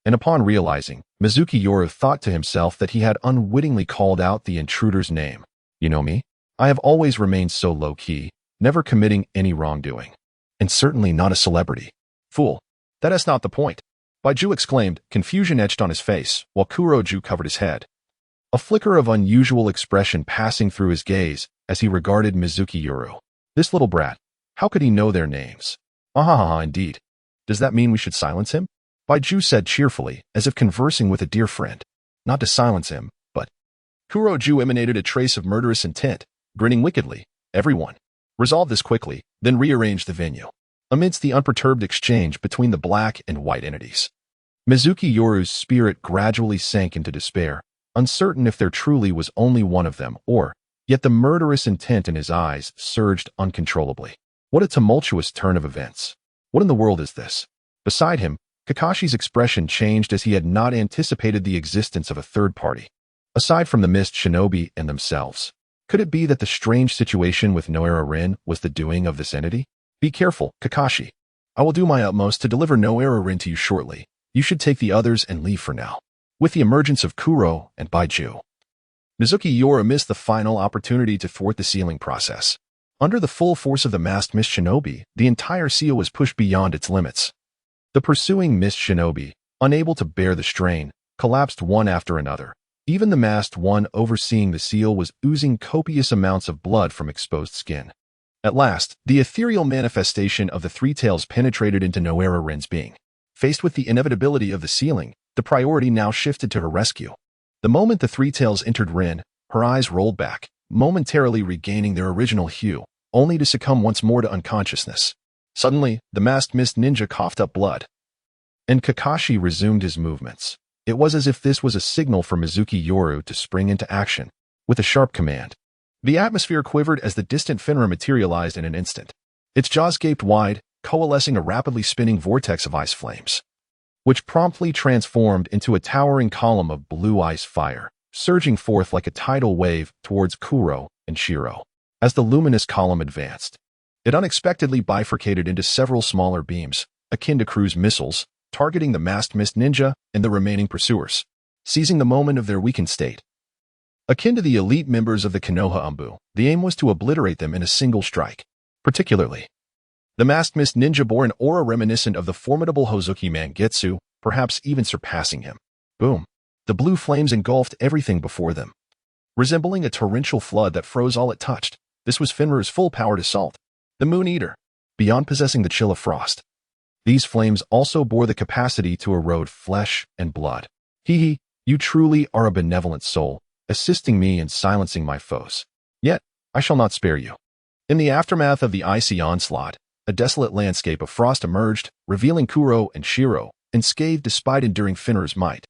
And upon realizing, Mizuki Yoru thought to himself that he had unwittingly called out the intruder's name. "You know me? I have always remained so low-key, never committing any wrongdoing. And certainly not a celebrity." "Fool, that is not the point," Baiju exclaimed, confusion etched on his face, while Kuroju covered his head. A flicker of unusual expression passing through his gaze as he regarded Mizuki Yoru. This little brat, how could he know their names? "Ah, indeed. Does that mean we should silence him?" Baiju said cheerfully, as if conversing with a dear friend. "Not to silence him, but—" Kuroju emanated a trace of murderous intent, grinning wickedly. "Everyone, resolve this quickly, then rearrange the venue." Amidst the unperturbed exchange between the black and white entities, Mizuki Yoru's spirit gradually sank into despair, uncertain if there truly was only one of them, or, yet the murderous intent in his eyes surged uncontrollably. What a tumultuous turn of events. What in the world is this? Beside him, Kakashi's expression changed as he had not anticipated the existence of a third party, aside from the mist shinobi and themselves. Could it be that the strange situation with Noera Rin was the doing of this entity? "Be careful, Kakashi. I will do my utmost to deliver Noera Rin to you shortly. You should take the others and leave for now." With the emergence of Kuro and Baiju, Mizuki Yoru missed the final opportunity to thwart the sealing process. Under the full force of the masked mist shinobi, the entire seal was pushed beyond its limits. The pursuing mist shinobi, unable to bear the strain, collapsed one after another. Even the masked one overseeing the seal was oozing copious amounts of blood from exposed skin. At last, the ethereal manifestation of the three tails penetrated into Noera Rin's being. Faced with the inevitability of the sealing, the priority now shifted to her rescue. The moment the three tails entered Rin, her eyes rolled back, momentarily regaining their original hue, only to succumb once more to unconsciousness. Suddenly, the masked mist ninja coughed up blood, and Kakashi resumed his movements. It was as if this was a signal for Mizuki Yoru to spring into action. With a sharp command, the atmosphere quivered as the distant Finra materialized in an instant. Its jaws gaped wide, coalescing a rapidly spinning vortex of ice flames, which promptly transformed into a towering column of blue ice fire, surging forth like a tidal wave towards Kuro and Shiro. As the luminous column advanced, it unexpectedly bifurcated into several smaller beams, akin to cruise missiles, targeting the masked mist ninja and the remaining pursuers, seizing the moment of their weakened state. Akin to the elite members of the Konoha Umbu, the aim was to obliterate them in a single strike. Particularly, the masked mist ninja bore an aura reminiscent of the formidable Hozuki Mangetsu, perhaps even surpassing him. Boom! The blue flames engulfed everything before them, resembling a torrential flood that froze all it touched. This was Finra's full-powered assault. The Moon Eater, beyond possessing the chill of frost, These flames also bore the capacity to erode flesh and blood. Hee, you truly are a benevolent soul, assisting me in silencing my foes. Yet, I shall not spare you. In the aftermath of the icy onslaught, a desolate landscape of frost emerged, revealing Kuro and Shiro, unscathed despite enduring Fenrir's might.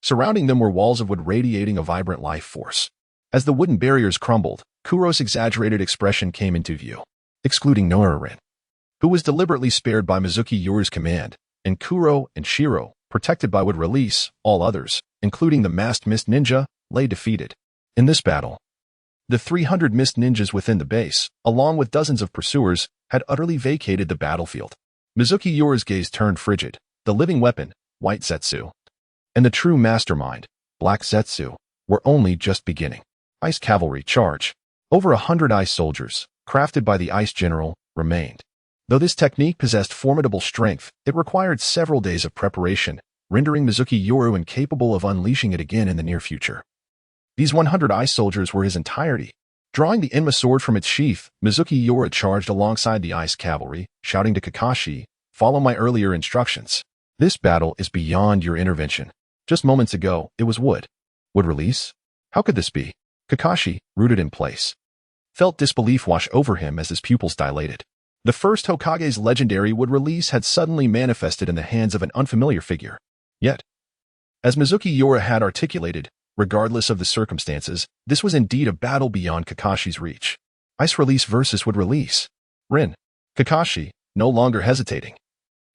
Surrounding them were walls of wood radiating a vibrant life force. As the wooden barriers crumbled, Kuro's exaggerated expression came into view, excluding Norin, who was deliberately spared by Mizuki Yoru's command, and Kuro and Shiro, protected by would release, all others, including the masked mist ninja, lay defeated. In this battle, the 300 mist ninjas within the base, along with dozens of pursuers, had utterly vacated the battlefield. Mizuki Yoru's gaze turned frigid. The living weapon, White Zetsu, and the true mastermind, Black Zetsu, were only just beginning. Ice cavalry charge. Over 100 ice soldiers, crafted by the ice general, remained. Though this technique possessed formidable strength, it required several days of preparation, rendering Mizuki Yoru incapable of unleashing it again in the near future. These 100 ice soldiers were his entirety. Drawing the Enma sword from its sheath, Mizuki Yoru charged alongside the ice cavalry, shouting to Kakashi, "Follow my earlier instructions. This battle is beyond your intervention. Just moments ago, it was wood. Would release? How could this be?" Kakashi, rooted in place, felt disbelief wash over him as his pupils dilated. The first Hokage's legendary wood release had suddenly manifested in the hands of an unfamiliar figure. Yet, as Mizuki Yoru had articulated, regardless of the circumstances, this was indeed a battle beyond Kakashi's reach. Ice release versus wood release. Rin. Kakashi, no longer hesitating,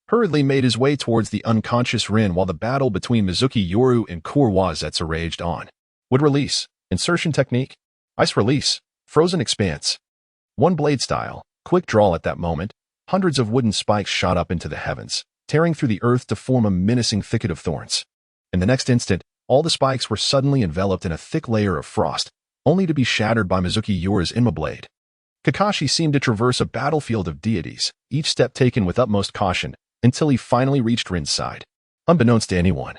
hurriedly made his way towards the unconscious Rin while the battle between Mizuki Yoru and Kurowazetsu raged on. Wood release. Insertion technique. Ice release. Frozen expanse. One blade style. Quick draw at that moment. Hundreds of wooden spikes shot up into the heavens, tearing through the earth to form a menacing thicket of thorns. In the next instant, all the spikes were suddenly enveloped in a thick layer of frost, only to be shattered by Mizuki Yoru's Enma blade. Kakashi seemed to traverse a battlefield of deities, each step taken with utmost caution, until he finally reached Rin's side. Unbeknownst to anyone,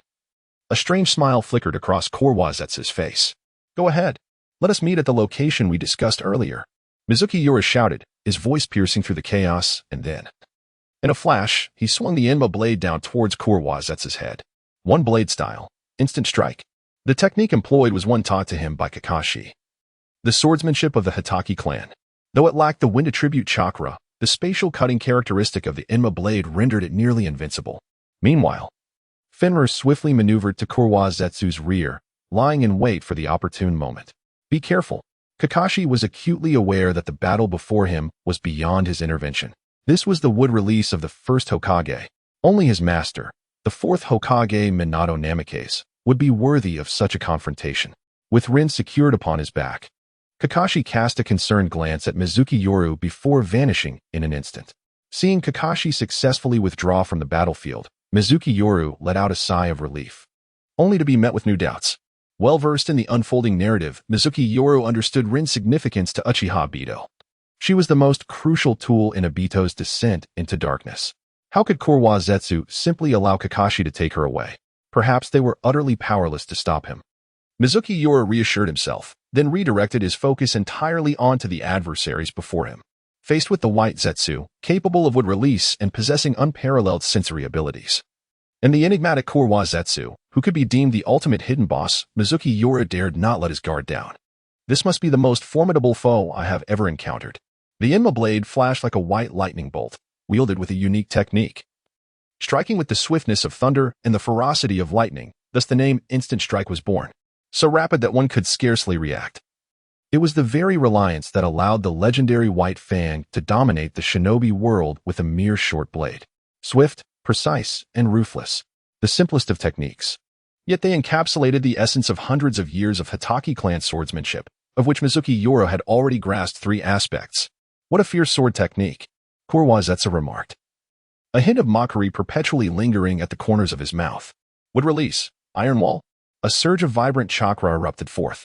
a strange smile flickered across Kurowazetsu's face. "Go ahead. Let us meet at the location we discussed earlier," Mizuki Yoru shouted, his voice piercing through the chaos, and then, in a flash, he swung the Enma blade down towards Kurowazetsu's head. One blade style. Instant strike. The technique employed was one taught to him by Kakashi, the swordsmanship of the Hitaki clan. Though it lacked the wind attribute chakra, the spatial cutting characteristic of the Enma blade rendered it nearly invincible. Meanwhile, Fenrir swiftly maneuvered to Kurowazetsu's rear, lying in wait for the opportune moment. Be careful. Kakashi was acutely aware that the battle before him was beyond his intervention. This was the wood release of the first Hokage. Only his master, the fourth Hokage Minato Namikaze, would be worthy of such a confrontation. With Rin secured upon his back, Kakashi cast a concerned glance at Mizuki Yoru before vanishing in an instant. Seeing Kakashi successfully withdraw from the battlefield, Mizuki Yoru let out a sigh of relief, only to be met with new doubts. Well-versed in the unfolding narrative, Mizuki Yoru understood Rin's significance to Uchiha Obito. She was the most crucial tool in Obito's descent into darkness. How could Kurowazetsu simply allow Kakashi to take her away? Perhaps they were utterly powerless to stop him. Mizuki Yoru reassured himself, then redirected his focus entirely onto the adversaries before him. Faced with the White Zetsu, capable of wood release and possessing unparalleled sensory abilities, and the enigmatic Kurowazetsu, who could be deemed the ultimate hidden boss, Mizuki Yoru dared not let his guard down. This must be the most formidable foe I have ever encountered. The Enma blade flashed like a white lightning bolt, wielded with a unique technique, striking with the swiftness of thunder and the ferocity of lightning. Thus the name Instant Strike was born, so rapid that one could scarcely react. It was the very reliance that allowed the legendary White Fang to dominate the shinobi world with a mere short blade. Swift, precise, and ruthless, the simplest of techniques. Yet they encapsulated the essence of hundreds of years of Hitaki clan swordsmanship, of which Mizuki Yoru had already grasped 3 aspects. What a fierce sword technique, Kurowazetsu remarked, a hint of mockery perpetually lingering at the corners of his mouth. Would release. Iron wall. A surge of vibrant chakra erupted forth,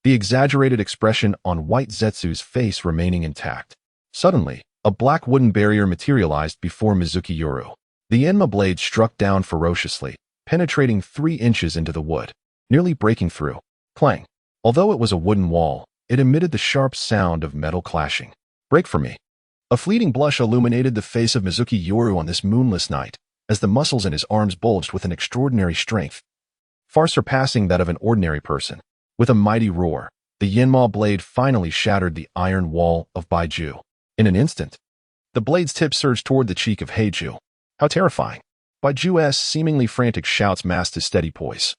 the exaggerated expression on White Zetsu's face remaining intact. Suddenly, a black wooden barrier materialized before Mizuki Yoru. The Enma blade struck down ferociously, penetrating 3 inches into the wood, nearly breaking through. Clang. Although it was a wooden wall, it emitted the sharp sound of metal clashing. Break for me. A fleeting blush illuminated the face of Mizuki Yoru on this moonless night, as the muscles in his arms bulged with an extraordinary strength, far surpassing that of an ordinary person. With a mighty roar, the Yinma blade finally shattered the iron wall of Baiju. In an instant, the blade's tip surged toward the cheek of Heiju. How terrifying! Baiju's seemingly frantic shouts masked his steady poise,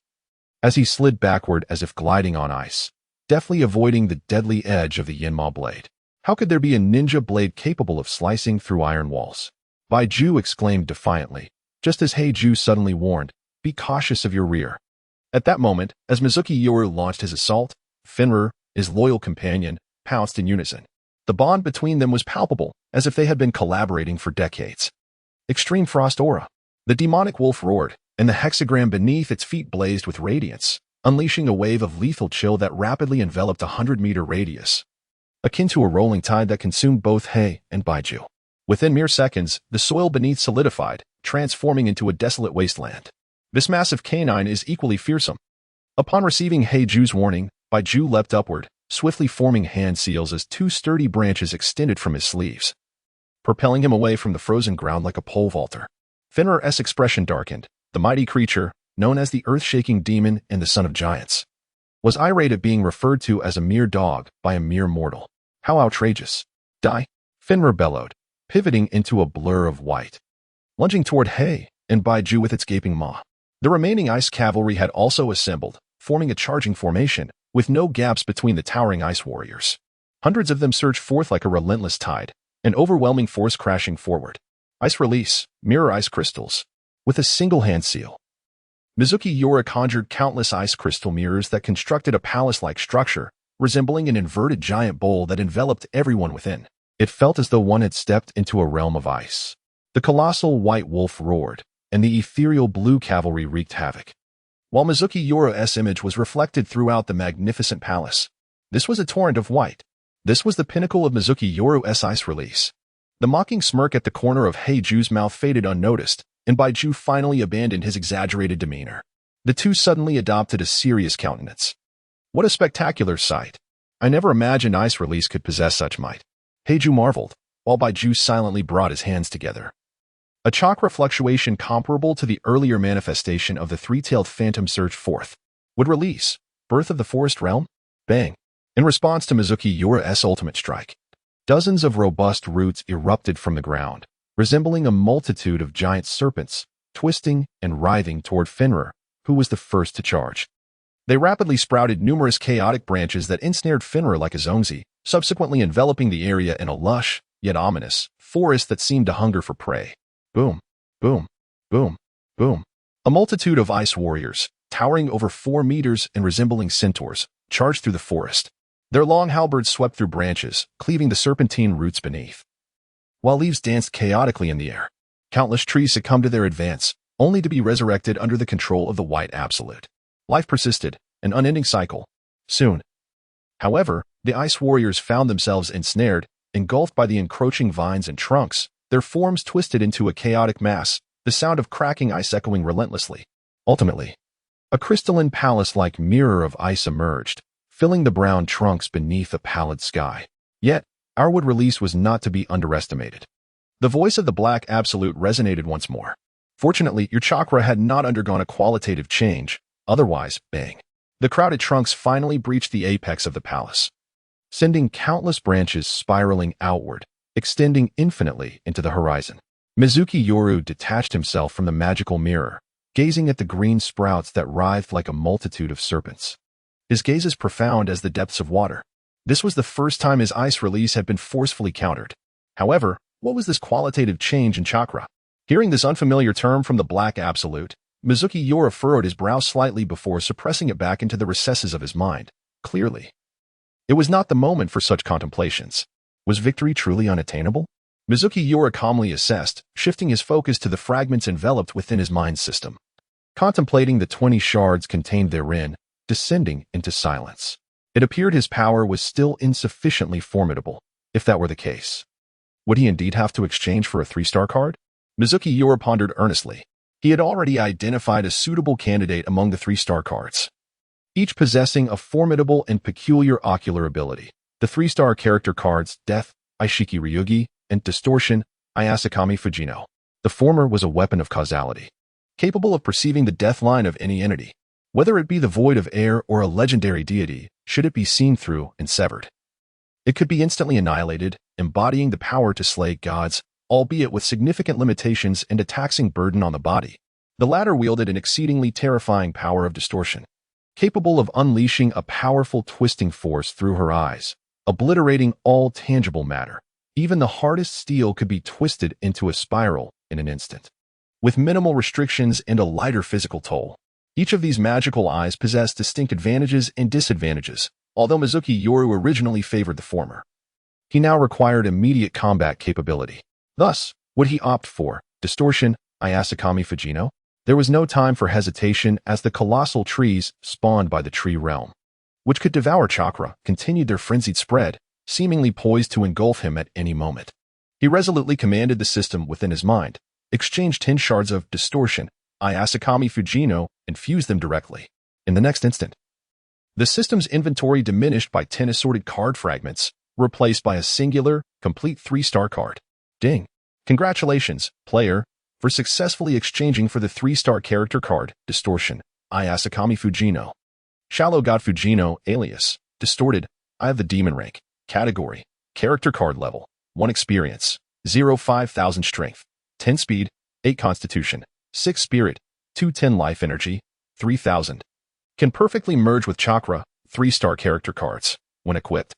as he slid backward as if gliding on ice, deftly avoiding the deadly edge of the Yinma blade. How could there be a ninja blade capable of slicing through iron walls? Baiju exclaimed defiantly, just as Heiju suddenly warned, "Be cautious of your rear." At that moment, as Mizuki Yoru launched his assault, Finra, his loyal companion, pounced in unison. The bond between them was palpable, as if they had been collaborating for decades. Extreme Frost Aura. The demonic wolf roared, and the hexagram beneath its feet blazed with radiance, unleashing a wave of lethal chill that rapidly enveloped a 100-meter radius, akin to a rolling tide that consumed both Hei and Baiju. Within mere seconds, the soil beneath solidified, transforming into a desolate wasteland. This massive canine is equally fearsome. Upon receiving Heiju's warning, Baiju leapt upward, swiftly forming hand seals as two sturdy branches extended from his sleeves, propelling him away from the frozen ground like a pole vaulter. Finra's expression darkened. The mighty creature, known as the earth-shaking demon and the son of giants, was irate at being referred to as a mere dog by a mere mortal. How outrageous! Die! Finra bellowed, pivoting into a blur of white, lunging toward Hei and Baiju with its gaping maw. The remaining ice cavalry had also assembled, forming a charging formation, with no gaps between the towering ice warriors. Hundreds of them surged forth like a relentless tide, an overwhelming force crashing forward. Ice release, mirror ice crystals. With a single hand seal, Mizuki Yoru conjured countless ice crystal mirrors that constructed a palace-like structure, resembling an inverted giant bowl that enveloped everyone within. It felt as though one had stepped into a realm of ice. The colossal white wolf roared, and the ethereal blue cavalry wreaked havoc, while Mizuki Yoru's image was reflected throughout the magnificent palace. This was a torrent of white. This was the pinnacle of Mizuki Yoru's ice release. The mocking smirk at the corner of Heiju's mouth faded unnoticed, and Baiju finally abandoned his exaggerated demeanor. The two suddenly adopted a serious countenance. What a spectacular sight! I never imagined ice release could possess such might. Heiju marveled, while Baiju silently brought his hands together. A chakra fluctuation comparable to the earlier manifestation of the three-tailed phantom surged forth. Would release. Birth of the forest realm? Bang! In response to Mizuki Yoru's ultimate strike, dozens of robust roots erupted from the ground, resembling a multitude of giant serpents, twisting and writhing toward Finra, who was the first to charge. They rapidly sprouted numerous chaotic branches that ensnared Finra like a zongzi, subsequently enveloping the area in a lush, yet ominous, forest that seemed to hunger for prey. Boom, boom, boom, boom. A multitude of ice warriors, towering over 4 meters and resembling centaurs, charged through the forest. Their long halberds swept through branches, cleaving the serpentine roots beneath, while leaves danced chaotically in the air. Countless trees succumbed to their advance, only to be resurrected under the control of the White Absolute. Life persisted, an unending cycle. Soon, however, the ice warriors found themselves ensnared, engulfed by the encroaching vines and trunks, their forms twisted into a chaotic mass, the sound of cracking ice echoing relentlessly. Ultimately, a crystalline palace-like mirror of ice emerged, filling the brown trunks beneath a pallid sky. Yet, our wood release was not to be underestimated. The voice of the Black Absolute resonated once more. Fortunately, your chakra had not undergone a qualitative change, otherwise, bang. The crowded trunks finally breached the apex of the palace, sending countless branches spiraling outward, extending infinitely into the horizon. Mizuki Yoru detached himself from the magical mirror, gazing at the green sprouts that writhed like a multitude of serpents. His gaze as profound as the depths of water. This was the first time his ice release had been forcefully countered. However, what was this qualitative change in chakra? Hearing this unfamiliar term from the Black Absolute, Mizuki Yoru furrowed his brow slightly before suppressing it back into the recesses of his mind. Clearly, it was not the moment for such contemplations. Was victory truly unattainable? Mizuki Yoru calmly assessed, shifting his focus to the fragments enveloped within his mind system. Contemplating the 20 shards contained therein, descending into silence. It appeared his power was still insufficiently formidable. If that were the case, would he indeed have to exchange for a 3-star card? Mizuki Yoru pondered earnestly. He had already identified a suitable candidate among the 3-star cards, each possessing a formidable and peculiar ocular ability. The 3-star character cards, Death, Aishiki Ryugi, and Distortion, Ayasakami Fujino. The former was a weapon of causality, capable of perceiving the death line of any entity, whether it be the void of air or a legendary deity, should it be seen through and severed. It could be instantly annihilated, embodying the power to slay gods, albeit with significant limitations and a taxing burden on the body. The latter wielded an exceedingly terrifying power of distortion, capable of unleashing a powerful twisting force through her eyes, obliterating all tangible matter. Even the hardest steel could be twisted into a spiral in an instant. With minimal restrictions and a lighter physical toll, each of these magical eyes possessed distinct advantages and disadvantages, although Mizunomiya Yoru originally favored the former. He now required immediate combat capability. Thus, would he opt for Distortion, Ayasakami Fujino? There was no time for hesitation as the colossal trees spawned by the tree realm, which could devour chakra, continued their frenzied spread, seemingly poised to engulf him at any moment. He resolutely commanded the system within his mind, exchanged 10 shards of Distortion, Ayasakami Fujino, and fused them directly. In the next instant, the system's inventory diminished by 10 assorted card fragments, replaced by a singular, complete 3-star card. Ding! Congratulations, player, for successfully exchanging for the 3-star character card, Distortion, Ayasakami Fujino. Shallow God Fujino, alias, Distorted, I have the demon rank. Category, character card level, 1 experience, 5,000 strength, 10 speed, 8 constitution, 6 spirit, 210 life energy, 3,000. Can perfectly merge with chakra, 3-star character cards, when equipped.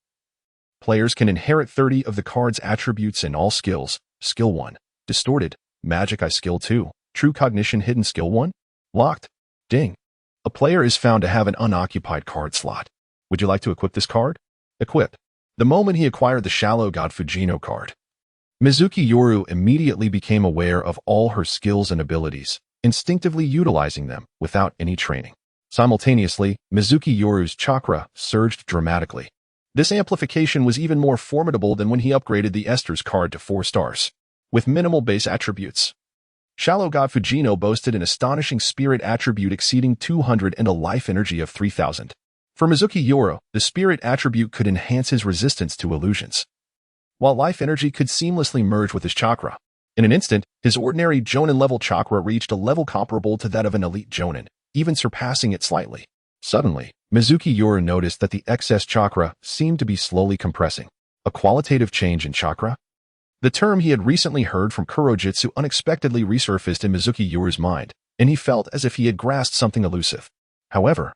Players can inherit 30 of the card's attributes in all skills. Skill 1, Distorted, Magic Eye. Skill 2, True Cognition. Hidden. Skill 1, Locked. Ding. A player is found to have an unoccupied card slot. Would you like to equip this card? Equip. The moment he acquired the Shallow God Fujino card, Mizunomiya Yoru immediately became aware of all her skills and abilities, instinctively utilizing them without any training. Simultaneously, Mizunomiya Yoru's chakra surged dramatically. This amplification was even more formidable than when he upgraded the Esther's card to 4 stars, with minimal base attributes. Shallow God Fujino boasted an astonishing spirit attribute exceeding 200 and a life energy of 3,000. For Mizunomiya Yoru, the spirit attribute could enhance his resistance to illusions, while life energy could seamlessly merge with his chakra. In an instant, his ordinary Jonin-level chakra reached a level comparable to that of an elite Jonin, even surpassing it slightly. Suddenly, Mizunomiya Yoru noticed that the excess chakra seemed to be slowly compressing. A qualitative change in chakra? The term he had recently heard from Kurojitsu unexpectedly resurfaced in Mizunomiya Yoru's mind, and he felt as if he had grasped something elusive. However,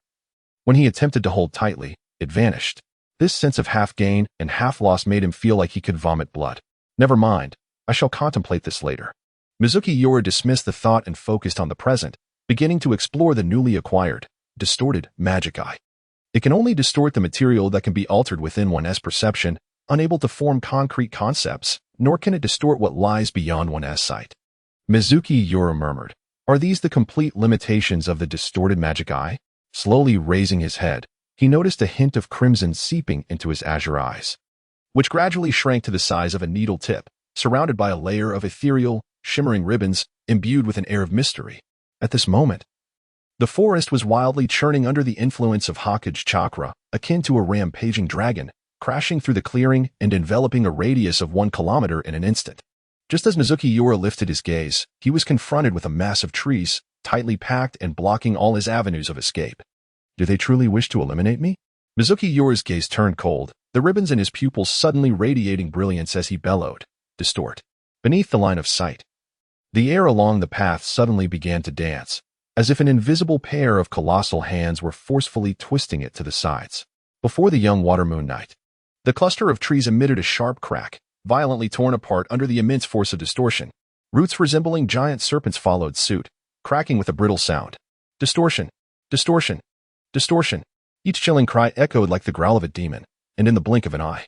when he attempted to hold tightly, it vanished. This sense of half-gain and half-loss made him feel like he could vomit blood. Never mind, I shall contemplate this later. Mizunomiya Yoru dismissed the thought and focused on the present, beginning to explore the newly acquired, Distorted Magic Eye. It can only distort the material that can be altered within one's perception, unable to form concrete concepts, nor can it distort what lies beyond one's sight. Mizunomiya Yoru murmured, "Are these the complete limitations of the Distorted Magic Eye?" Slowly raising his head, he noticed a hint of crimson seeping into his azure eyes, which gradually shrank to the size of a needle tip, surrounded by a layer of ethereal, shimmering ribbons imbued with an air of mystery. At this moment, the forest was wildly churning under the influence of Hokage chakra, akin to a rampaging dragon, crashing through the clearing and enveloping a radius of 1 kilometer in an instant. Just as Mizunomiya Yoru lifted his gaze, he was confronted with a mass of trees, tightly packed and blocking all his avenues of escape. Do they truly wish to eliminate me? Mizunomiya Yoru's gaze turned cold, the ribbons in his pupils suddenly radiating brilliance as he bellowed, "Distort." Beneath the line of sight, the air along the path suddenly began to dance, as if an invisible pair of colossal hands were forcefully twisting it to the sides. Before the young water moon night, the cluster of trees emitted a sharp crack, violently torn apart under the immense force of distortion. Roots resembling giant serpents followed suit, cracking with a brittle sound. Distortion! Distortion! Distortion! Each chilling cry echoed like the growl of a demon, and in the blink of an eye,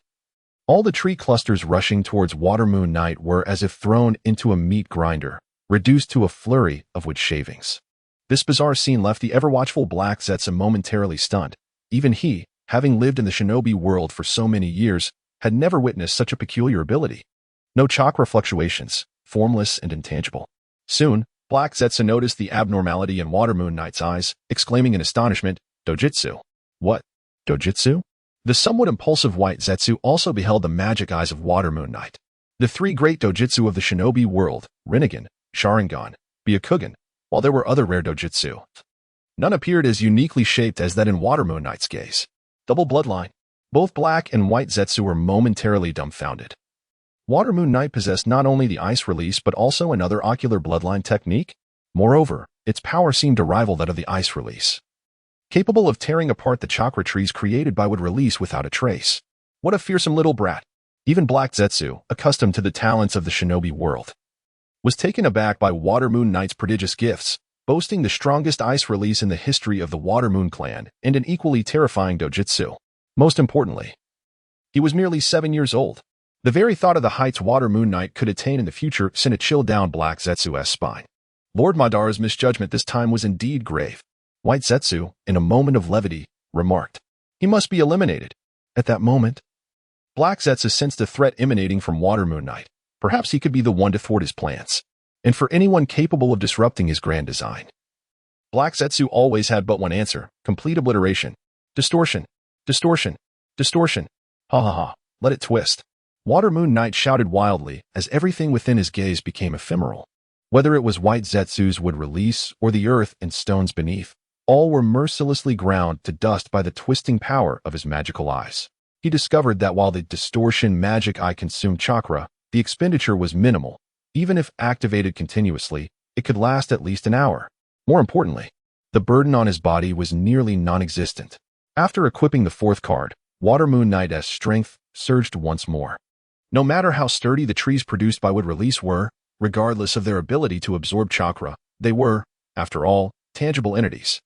all the tree clusters rushing towards Water Moon Night were as if thrown into a meat grinder, reduced to a flurry of wood shavings. This bizarre scene left the ever-watchful Black Zetsu momentarily stunned. Even he, having lived in the shinobi world for so many years, had never witnessed such a peculiar ability. No chakra fluctuations, formless and intangible. Soon, Black Zetsu noticed the abnormality in Water Moon Knight's eyes, exclaiming in astonishment, "Dojutsu." What? Dojutsu? The somewhat impulsive white Zetsu also beheld the magic eyes of Water Moon Knight. The three great dojutsu of the shinobi world, Rinnegan, Sharingan, Byakugan, while there were other rare dojutsu. None appeared as uniquely shaped as that in Water Moon Knight's gaze. Double bloodline. Both black and white Zetsu were momentarily dumbfounded. Water Moon Knight possessed not only the ice release but also another ocular bloodline technique. Moreover, its power seemed to rival that of the ice release, capable of tearing apart the chakra trees created by would release without a trace. What a fearsome little brat. Even Black Zetsu, accustomed to the talents of the shinobi world, was taken aback by Water Moon Knight's prodigious gifts, boasting the strongest ice release in the history of the Water Moon Clan and an equally terrifying dojutsu. Most importantly, he was merely 7 years old. The very thought of the heights Water Moon Knight could attain in the future sent a chill down Black Zetsu's spine. Lord Madara's misjudgment this time was indeed grave. White Zetsu, in a moment of levity, remarked, "He must be eliminated." At that moment, Black Zetsu sensed a threat emanating from Water Moon Knight. Perhaps he could be the one to thwart his plans, and for anyone capable of disrupting his grand design. Black Zetsu always had but one answer: complete obliteration. Distortion. Distortion. Distortion. Ha ha ha. Let it twist. Water Moon Knight shouted wildly as everything within his gaze became ephemeral. Whether it was White Zetsu's would release or the earth and stones beneath, all were mercilessly ground to dust by the twisting power of his magical eyes. He discovered that while the distortion magic eye consumed chakra, the expenditure was minimal. Even if activated continuously, it could last at least an hour. More importantly, the burden on his body was nearly non-existent. After equipping the fourth card, Water Moon Knight's strength surged once more. No matter how sturdy the trees produced by would release were, regardless of their ability to absorb chakra, they were, after all, tangible entities.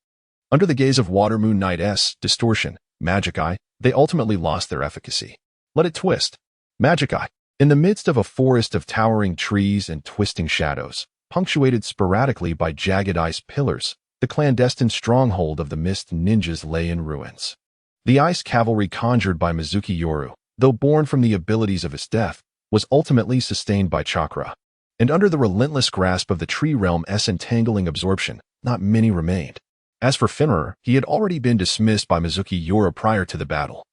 Under the gaze of Water Moon Knight's distortion, magic eye, they ultimately lost their efficacy. Let it twist. Magic eye. In the midst of a forest of towering trees and twisting shadows, punctuated sporadically by jagged ice pillars, the clandestine stronghold of the Mist Ninjas lay in ruins. The ice cavalry conjured by Mizunomiya Yoru, though born from the abilities of Esdeath, was ultimately sustained by chakra. And under the relentless grasp of the tree realm's entangling absorption, not many remained. As for Fenrir, he had already been dismissed by Mizunomiya Yoru prior to the battle.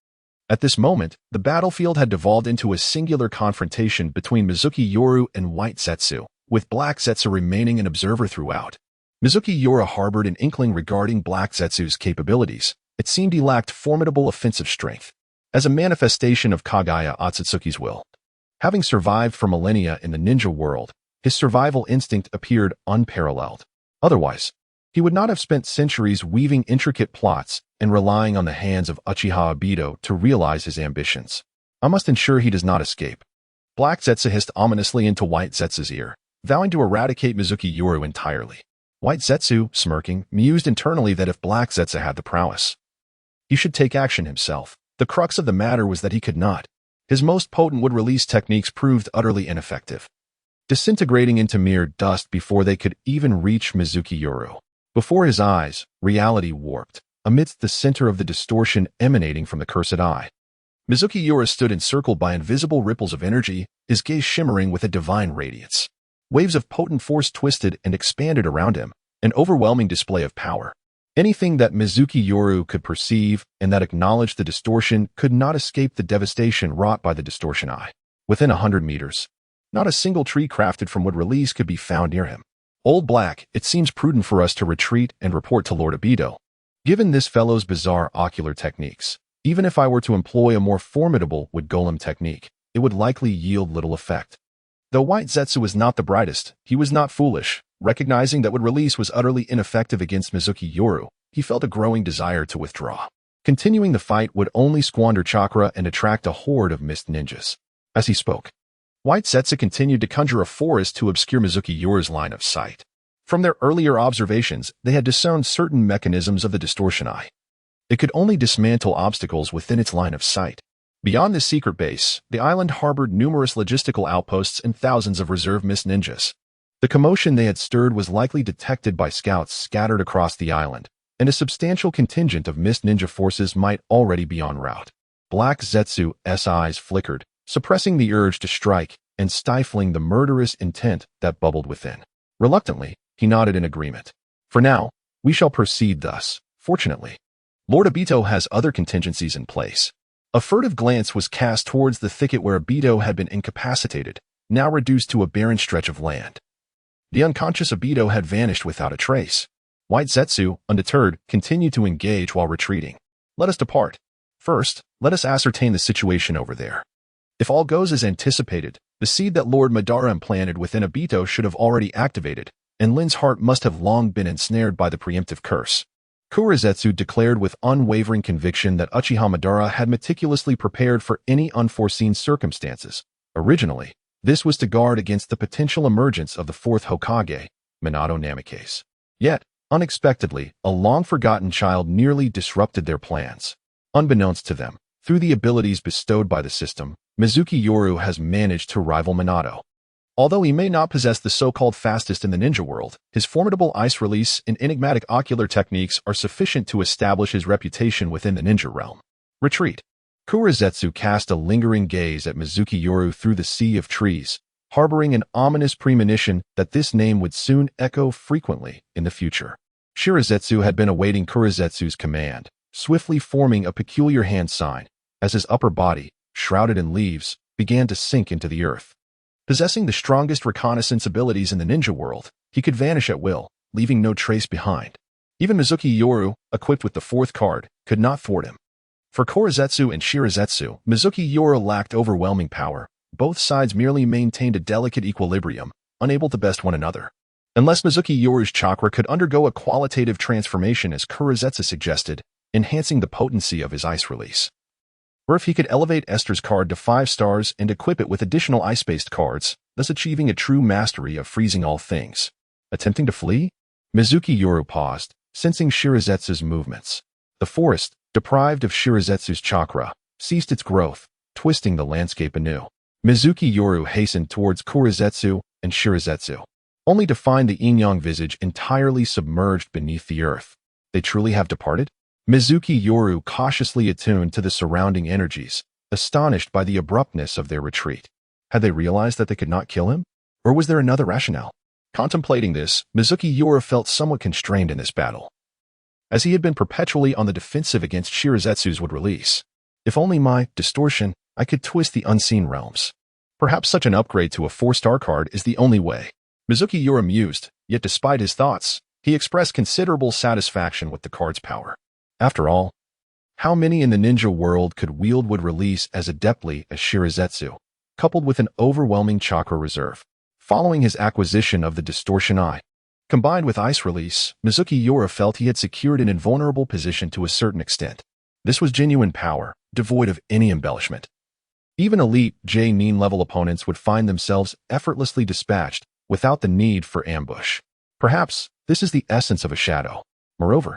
At this moment, the battlefield had devolved into a singular confrontation between Mizunomiya Yoru and White Zetsu, with Black Zetsu remaining an observer throughout. Mizunomiya Yoru harbored an inkling regarding Black Zetsu's capabilities. It seemed he lacked formidable offensive strength, as a manifestation of Kaguya Otsutsuki's will. Having survived for millennia in the ninja world, his survival instinct appeared unparalleled. Otherwise, he would not have spent centuries weaving intricate plots and relying on the hands of Uchiha Obito to realize his ambitions. I must ensure he does not escape. Black Zetsu hissed ominously into White Zetsu's ear, vowing to eradicate Mizunomiya Yoru entirely. White Zetsu, smirking, mused internally that if Black Zetsu had the prowess, he should take action himself. The crux of the matter was that he could not. His most potent would-release techniques proved utterly ineffective, disintegrating into mere dust before they could even reach Mizunomiya Yoru. Before his eyes, reality warped, amidst the center of the distortion emanating from the cursed eye. Mizunomiya Yoru stood encircled by invisible ripples of energy, his gaze shimmering with a divine radiance. Waves of potent force twisted and expanded around him, an overwhelming display of power. Anything that Mizunomiya Yoru could perceive and that acknowledged the distortion could not escape the devastation wrought by the distortion eye. Within 100 meters, not a single tree crafted from wood release could be found near him. Old Black, it seems prudent for us to retreat and report to Lord Obito. Given this fellow's bizarre ocular techniques, even if I were to employ a more formidable wood golem technique, it would likely yield little effect. Though White Zetsu was not the brightest, he was not foolish. Recognizing that would release was utterly ineffective against Mizunomiya Yoru, he felt a growing desire to withdraw. Continuing the fight would only squander chakra and attract a horde of mist ninjas. As he spoke, White Zetsu continued to conjure a forest to obscure Mizunomiya Yoru's line of sight. From their earlier observations, they had discerned certain mechanisms of the distortion eye. It could only dismantle obstacles within its line of sight. Beyond this secret base, the island harbored numerous logistical outposts and thousands of reserve mist ninjas. The commotion they had stirred was likely detected by scouts scattered across the island, and a substantial contingent of mist ninja forces might already be en route. Black Zetsu's eyes flickered, suppressing the urge to strike and stifling the murderous intent that bubbled within. Reluctantly, he nodded in agreement. For now, we shall proceed thus. Fortunately, Lord Obito has other contingencies in place. A furtive glance was cast towards the thicket where Obito had been incapacitated, now reduced to a barren stretch of land. The unconscious Obito had vanished without a trace. White Zetsu, undeterred, continued to engage while retreating. Let us depart. First, let us ascertain the situation over there. If all goes as anticipated, the seed that Lord Madara implanted within Obito should have already activated, and Lin's heart must have long been ensnared by the preemptive curse. Kurizetsu declared with unwavering conviction that Uchiha Madara had meticulously prepared for any unforeseen circumstances. Originally, this was to guard against the potential emergence of the fourth Hokage, Minato Namikaze. Yet, unexpectedly, a long-forgotten child nearly disrupted their plans. Unbeknownst to them, through the abilities bestowed by the system, Mizuki Yoru has managed to rival Minato. Although he may not possess the so-called fastest in the ninja world, his formidable ice release and enigmatic ocular techniques are sufficient to establish his reputation within the ninja realm. Retreat. Kurizetsu cast a lingering gaze at Mizuki Yoru through the sea of trees, harboring an ominous premonition that this name would soon echo frequently in the future. Shirazetsu had been awaiting Kurizetsu's command, swiftly forming a peculiar hand sign, as his upper body, shrouded in leaves, began to sink into the earth. Possessing the strongest reconnaissance abilities in the ninja world, he could vanish at will, leaving no trace behind. Even Mizuki Yoru, equipped with the fourth card, could not thwart him. For Kurizetsu and Shirazetsu, Mizuki Yoru lacked overwhelming power. Both sides merely maintained a delicate equilibrium, unable to best one another. Unless Mizuki Yoru's chakra could undergo a qualitative transformation as Kurizetsu suggested, enhancing the potency of his ice release. Or if he could elevate Esther's card to 5 stars and equip it with additional ice-based cards, thus achieving a true mastery of freezing all things. Attempting to flee? Mizuki Yoru paused, sensing Shirazetsu's movements. The forest, deprived of Shirazetsu's chakra, ceased its growth, twisting the landscape anew. Mizuki Yoru hastened towards Kurizetsu and Shirazetsu, only to find the yin-yang visage entirely submerged beneath the earth. They truly have departed? Mizuki Yoru cautiously attuned to the surrounding energies, astonished by the abruptness of their retreat. Had they realized that they could not kill him? Or was there another rationale? Contemplating this, Mizuki Yoru felt somewhat constrained in this battle, as he had been perpetually on the defensive against Shirazetsu's would release. If only my distortion, I could twist the unseen realms. Perhaps such an upgrade to a 4-star card is the only way. Mizuki Yoru mused, yet despite his thoughts, he expressed considerable satisfaction with the card's power. After all, how many in the ninja world could wield would release as adeptly as Shirazetsu, coupled with an overwhelming chakra reserve? Following his acquisition of the distortion eye, combined with ice release, Mizuki Yoru felt he had secured an invulnerable position to a certain extent. This was genuine power, devoid of any embellishment. Even elite J-Nin level opponents would find themselves effortlessly dispatched without the need for ambush. Perhaps this is the essence of a shadow. Moreover,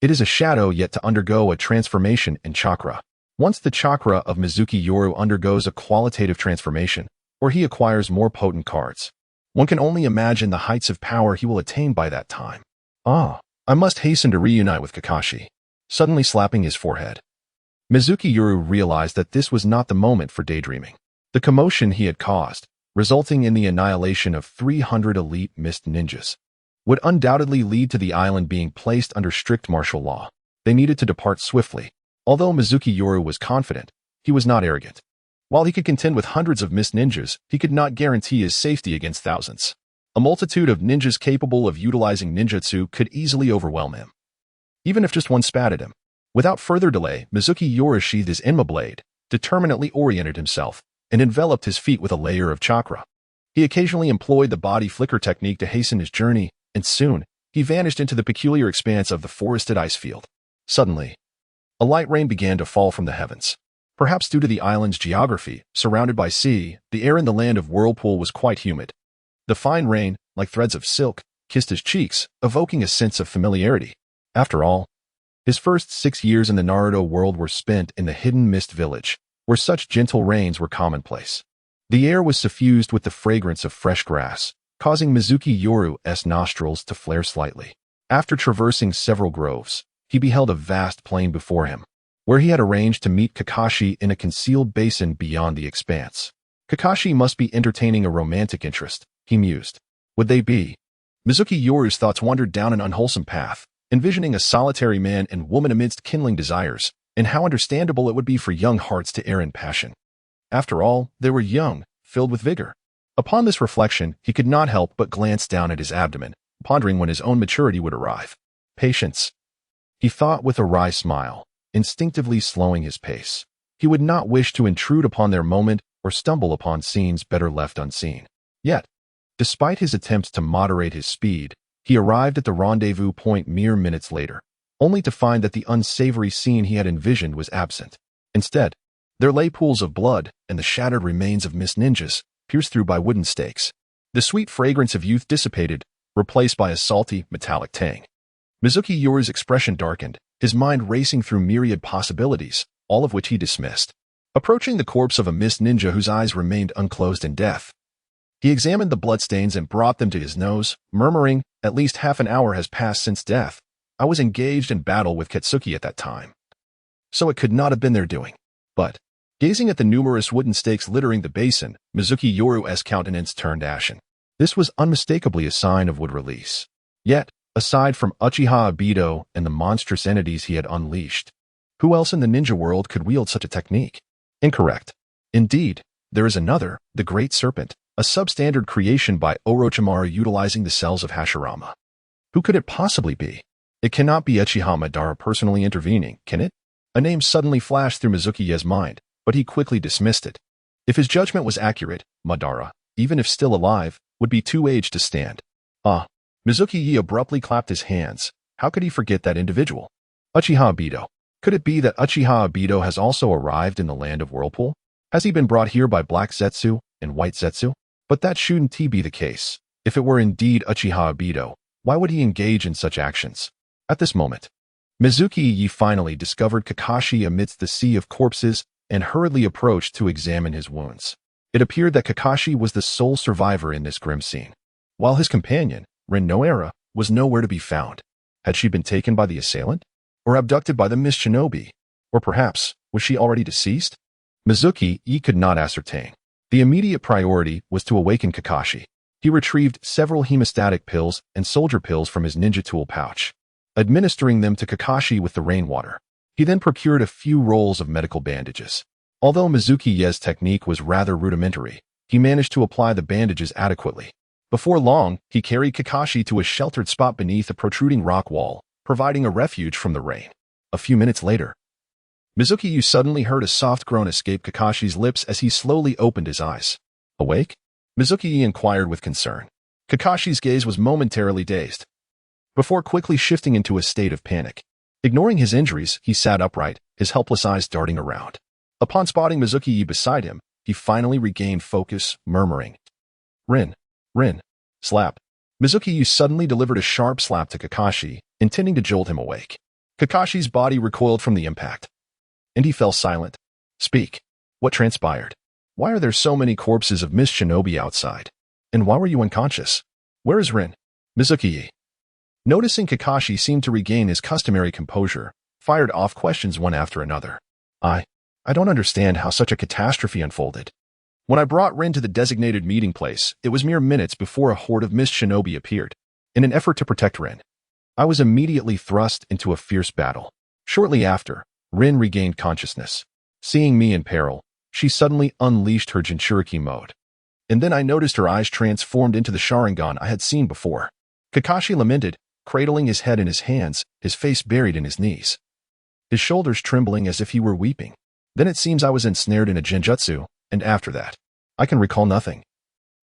it is a shadow yet to undergo a transformation in chakra. Once the chakra of Mizuki Yoru undergoes a qualitative transformation, or he acquires more potent cards, one can only imagine the heights of power he will attain by that time. I must hasten to reunite with Kakashi. Suddenly slapping his forehead, Mizuki Yoru realized that this was not the moment for daydreaming. The commotion he had caused, resulting in the annihilation of 300 elite mist ninjas, would undoubtedly lead to the island being placed under strict martial law. They needed to depart swiftly. Although Mizuki Yoru was confident, he was not arrogant. While he could contend with hundreds of mist ninjas, he could not guarantee his safety against thousands. A multitude of ninjas capable of utilizing ninjutsu could easily overwhelm him, even if just one spat at him. Without further delay, Mizuki Yoru sheathed his Enma blade, determinedly oriented himself, and enveloped his feet with a layer of chakra. He occasionally employed the body flicker technique to hasten his journey, and soon, he vanished into the peculiar expanse of the forested ice field. Suddenly, a light rain began to fall from the heavens. Perhaps due to the island's geography, surrounded by sea, the air in the land of Whirlpool was quite humid. The fine rain, like threads of silk, kissed his cheeks, evoking a sense of familiarity. After all, his first 6 years in the Naruto world were spent in the hidden mist village, where such gentle rains were commonplace. The air was suffused with the fragrance of fresh grass, causing Mizuki Yoru's nostrils to flare slightly. After traversing several groves, he beheld a vast plain before him, where he had arranged to meet Kakashi in a concealed basin beyond the expanse. Kakashi must be entertaining a romantic interest, he mused. Would they be? Mizuki Yoru's thoughts wandered down an unwholesome path, envisioning a solitary man and woman amidst kindling desires, and how understandable it would be for young hearts to err in passion. After all, they were young, filled with vigor. Upon this reflection, he could not help but glance down at his abdomen, pondering when his own maturity would arrive. Patience, he thought with a wry smile, instinctively slowing his pace. He would not wish to intrude upon their moment or stumble upon scenes better left unseen. Yet, despite his attempts to moderate his speed, he arrived at the rendezvous point mere minutes later, only to find that the unsavory scene he had envisioned was absent. Instead, there lay pools of blood and the shattered remains of missed ninjas, pierced through by wooden stakes. The sweet fragrance of youth dissipated, replaced by a salty, metallic tang. Mizuki Yoru's expression darkened, his mind racing through myriad possibilities, all of which he dismissed. Approaching the corpse of a missed ninja whose eyes remained unclosed in death, he examined the bloodstains and brought them to his nose, murmuring, "At least half an hour has passed since death. I was engaged in battle with Katsuki at that time, so it could not have been their doing." But, gazing at the numerous wooden stakes littering the basin, Mizuki Yoru's countenance turned ashen. This was unmistakably a sign of wood release. Yet, aside from Uchiha Obito and the monstrous entities he had unleashed, who else in the ninja world could wield such a technique? Incorrect. Indeed, there is another, the Great Serpent, a substandard creation by Orochimaru utilizing the cells of Hashirama. Who could it possibly be? It cannot be Uchiha Madara personally intervening, can it? A name suddenly flashed through Mizuki's mind, but he quickly dismissed it. If his judgment was accurate, Madara, even if still alive, would be too aged to stand. Mizuki abruptly clapped his hands. How could he forget that individual? Uchiha Obito. Could it be that Uchiha Obito has also arrived in the land of Whirlpool? Has he been brought here by Black Zetsu and White Zetsu? But that shouldn't be the case. If it were indeed Uchiha Obito, why would he engage in such actions? At this moment, Mizuki finally discovered Kakashi amidst the sea of corpses and hurriedly approached to examine his wounds. It appeared that Kakashi was the sole survivor in this grim scene, while his companion, Rin Noera, was nowhere to be found. Had she been taken by the assailant? Or abducted by the Miss Shinobi? Or perhaps, was she already deceased? Mizuki could not ascertain. The immediate priority was to awaken Kakashi. He retrieved several hemostatic pills and soldier pills from his ninja tool pouch, administering them to Kakashi with the rainwater. He then procured a few rolls of medical bandages. Although Mizuki's technique was rather rudimentary, he managed to apply the bandages adequately. Before long, he carried Kakashi to a sheltered spot beneath a protruding rock wall, providing a refuge from the rain. A few minutes later, Mizuki suddenly heard a soft groan escape Kakashi's lips as he slowly opened his eyes. Awake? Mizuki inquired with concern. Kakashi's gaze was momentarily dazed, before quickly shifting into a state of panic. Ignoring his injuries, he sat upright, his helpless eyes darting around. Upon spotting Mizuki beside him, he finally regained focus, murmuring, Rin, slap. Mizuki suddenly delivered a sharp slap to Kakashi, intending to jolt him awake. Kakashi's body recoiled from the impact, and he fell silent. Speak. What transpired? Why are there so many corpses of Miss Shinobi outside? And why were you unconscious? Where is Rin? Mizuki, noticing Kakashi seemed to regain his customary composure, fired off questions one after another. I don't understand how such a catastrophe unfolded. When I brought Rin to the designated meeting place, it was mere minutes before a horde of Miss Shinobi appeared. In an effort to protect Rin, I was immediately thrust into a fierce battle. Shortly after, Rin regained consciousness. Seeing me in peril, she suddenly unleashed her Jinchuriki mode. And then I noticed her eyes transformed into the Sharingan I had seen before. Kakashi lamented, cradling his head in his hands, his face buried in his knees, his shoulders trembling as if he were weeping. Then it seems I was ensnared in a genjutsu, and after that, I can recall nothing.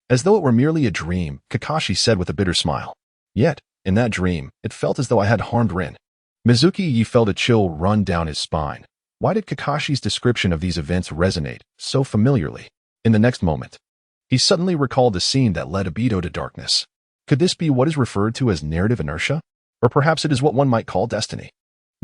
As though it were merely a dream, Kakashi said with a bitter smile. Yet, in that dream, it felt as though I had harmed Rin. Mizuki felt a chill run down his spine. Why did Kakashi's description of these events resonate so familiarly? In the next moment, he suddenly recalled the scene that led Obito to darkness. Could this be what is referred to as narrative inertia? Or perhaps it is what one might call destiny?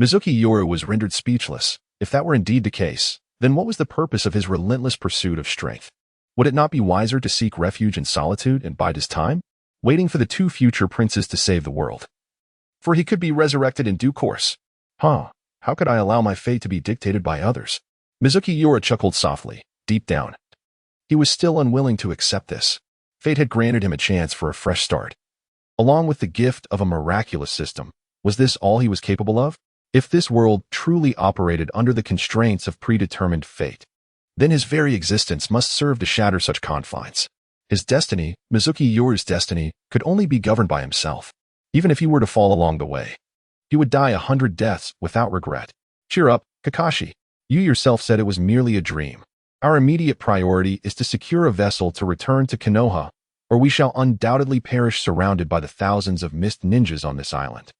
Mizuki Yoru was rendered speechless. If that were indeed the case, then what was the purpose of his relentless pursuit of strength? Would it not be wiser to seek refuge in solitude and bide his time, waiting for the two future princes to save the world? For he could be resurrected in due course. How could I allow my fate to be dictated by others? Mizuki Yoru chuckled softly. Deep down, he was still unwilling to accept this. Fate had granted him a chance for a fresh start. Along with the gift of a miraculous system, was this all he was capable of? If this world truly operated under the constraints of predetermined fate, then his very existence must serve to shatter such confines. His destiny, Mizuki Yoru's destiny, could only be governed by himself. Even if he were to fall along the way, he would die 100 deaths without regret. Cheer up, Kakashi. You yourself said it was merely a dream. Our immediate priority is to secure a vessel to return to Konoha, or we shall undoubtedly perish surrounded by the thousands of mist ninjas on this island.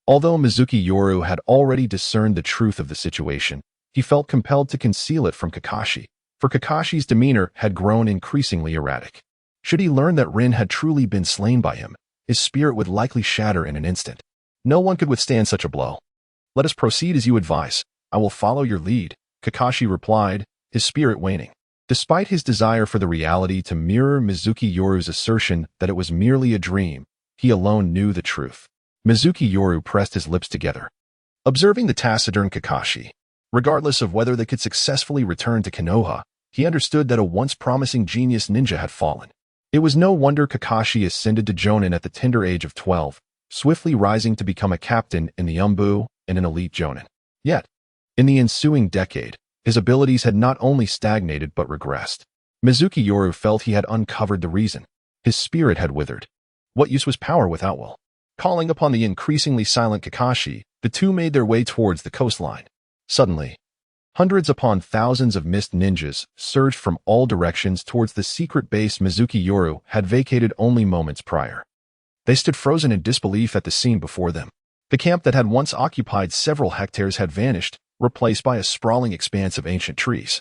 Although Mizuki Yoru had already discerned the truth of the situation, he felt compelled to conceal it from Kakashi, for Kakashi's demeanor had grown increasingly erratic. Should he learn that Rin had truly been slain by him, his spirit would likely shatter in an instant. No one could withstand such a blow. Let us proceed as you advise. I will follow your lead, Kakashi replied, his spirit waning. Despite his desire for the reality to mirror Mizuki Yoru's assertion that it was merely a dream, he alone knew the truth. Mizuki Yoru pressed his lips together, observing the taciturn Kakashi. Regardless of whether they could successfully return to Konoha, he understood that a once promising genius ninja had fallen. It was no wonder Kakashi ascended to Jonin at the tender age of 12, swiftly rising to become a captain in the Umbu and an elite Jonin. Yet, in the ensuing decade, his abilities had not only stagnated but regressed. Mizuki Yoru felt he had uncovered the reason. His spirit had withered. What use was power without will? Calling upon the increasingly silent Kakashi, the two made their way towards the coastline. Suddenly, hundreds upon thousands of mist ninjas surged from all directions towards the secret base Mizuki Yoru had vacated only moments prior. They stood frozen in disbelief at the scene before them. The camp that had once occupied several hectares had vanished, replaced by a sprawling expanse of ancient trees,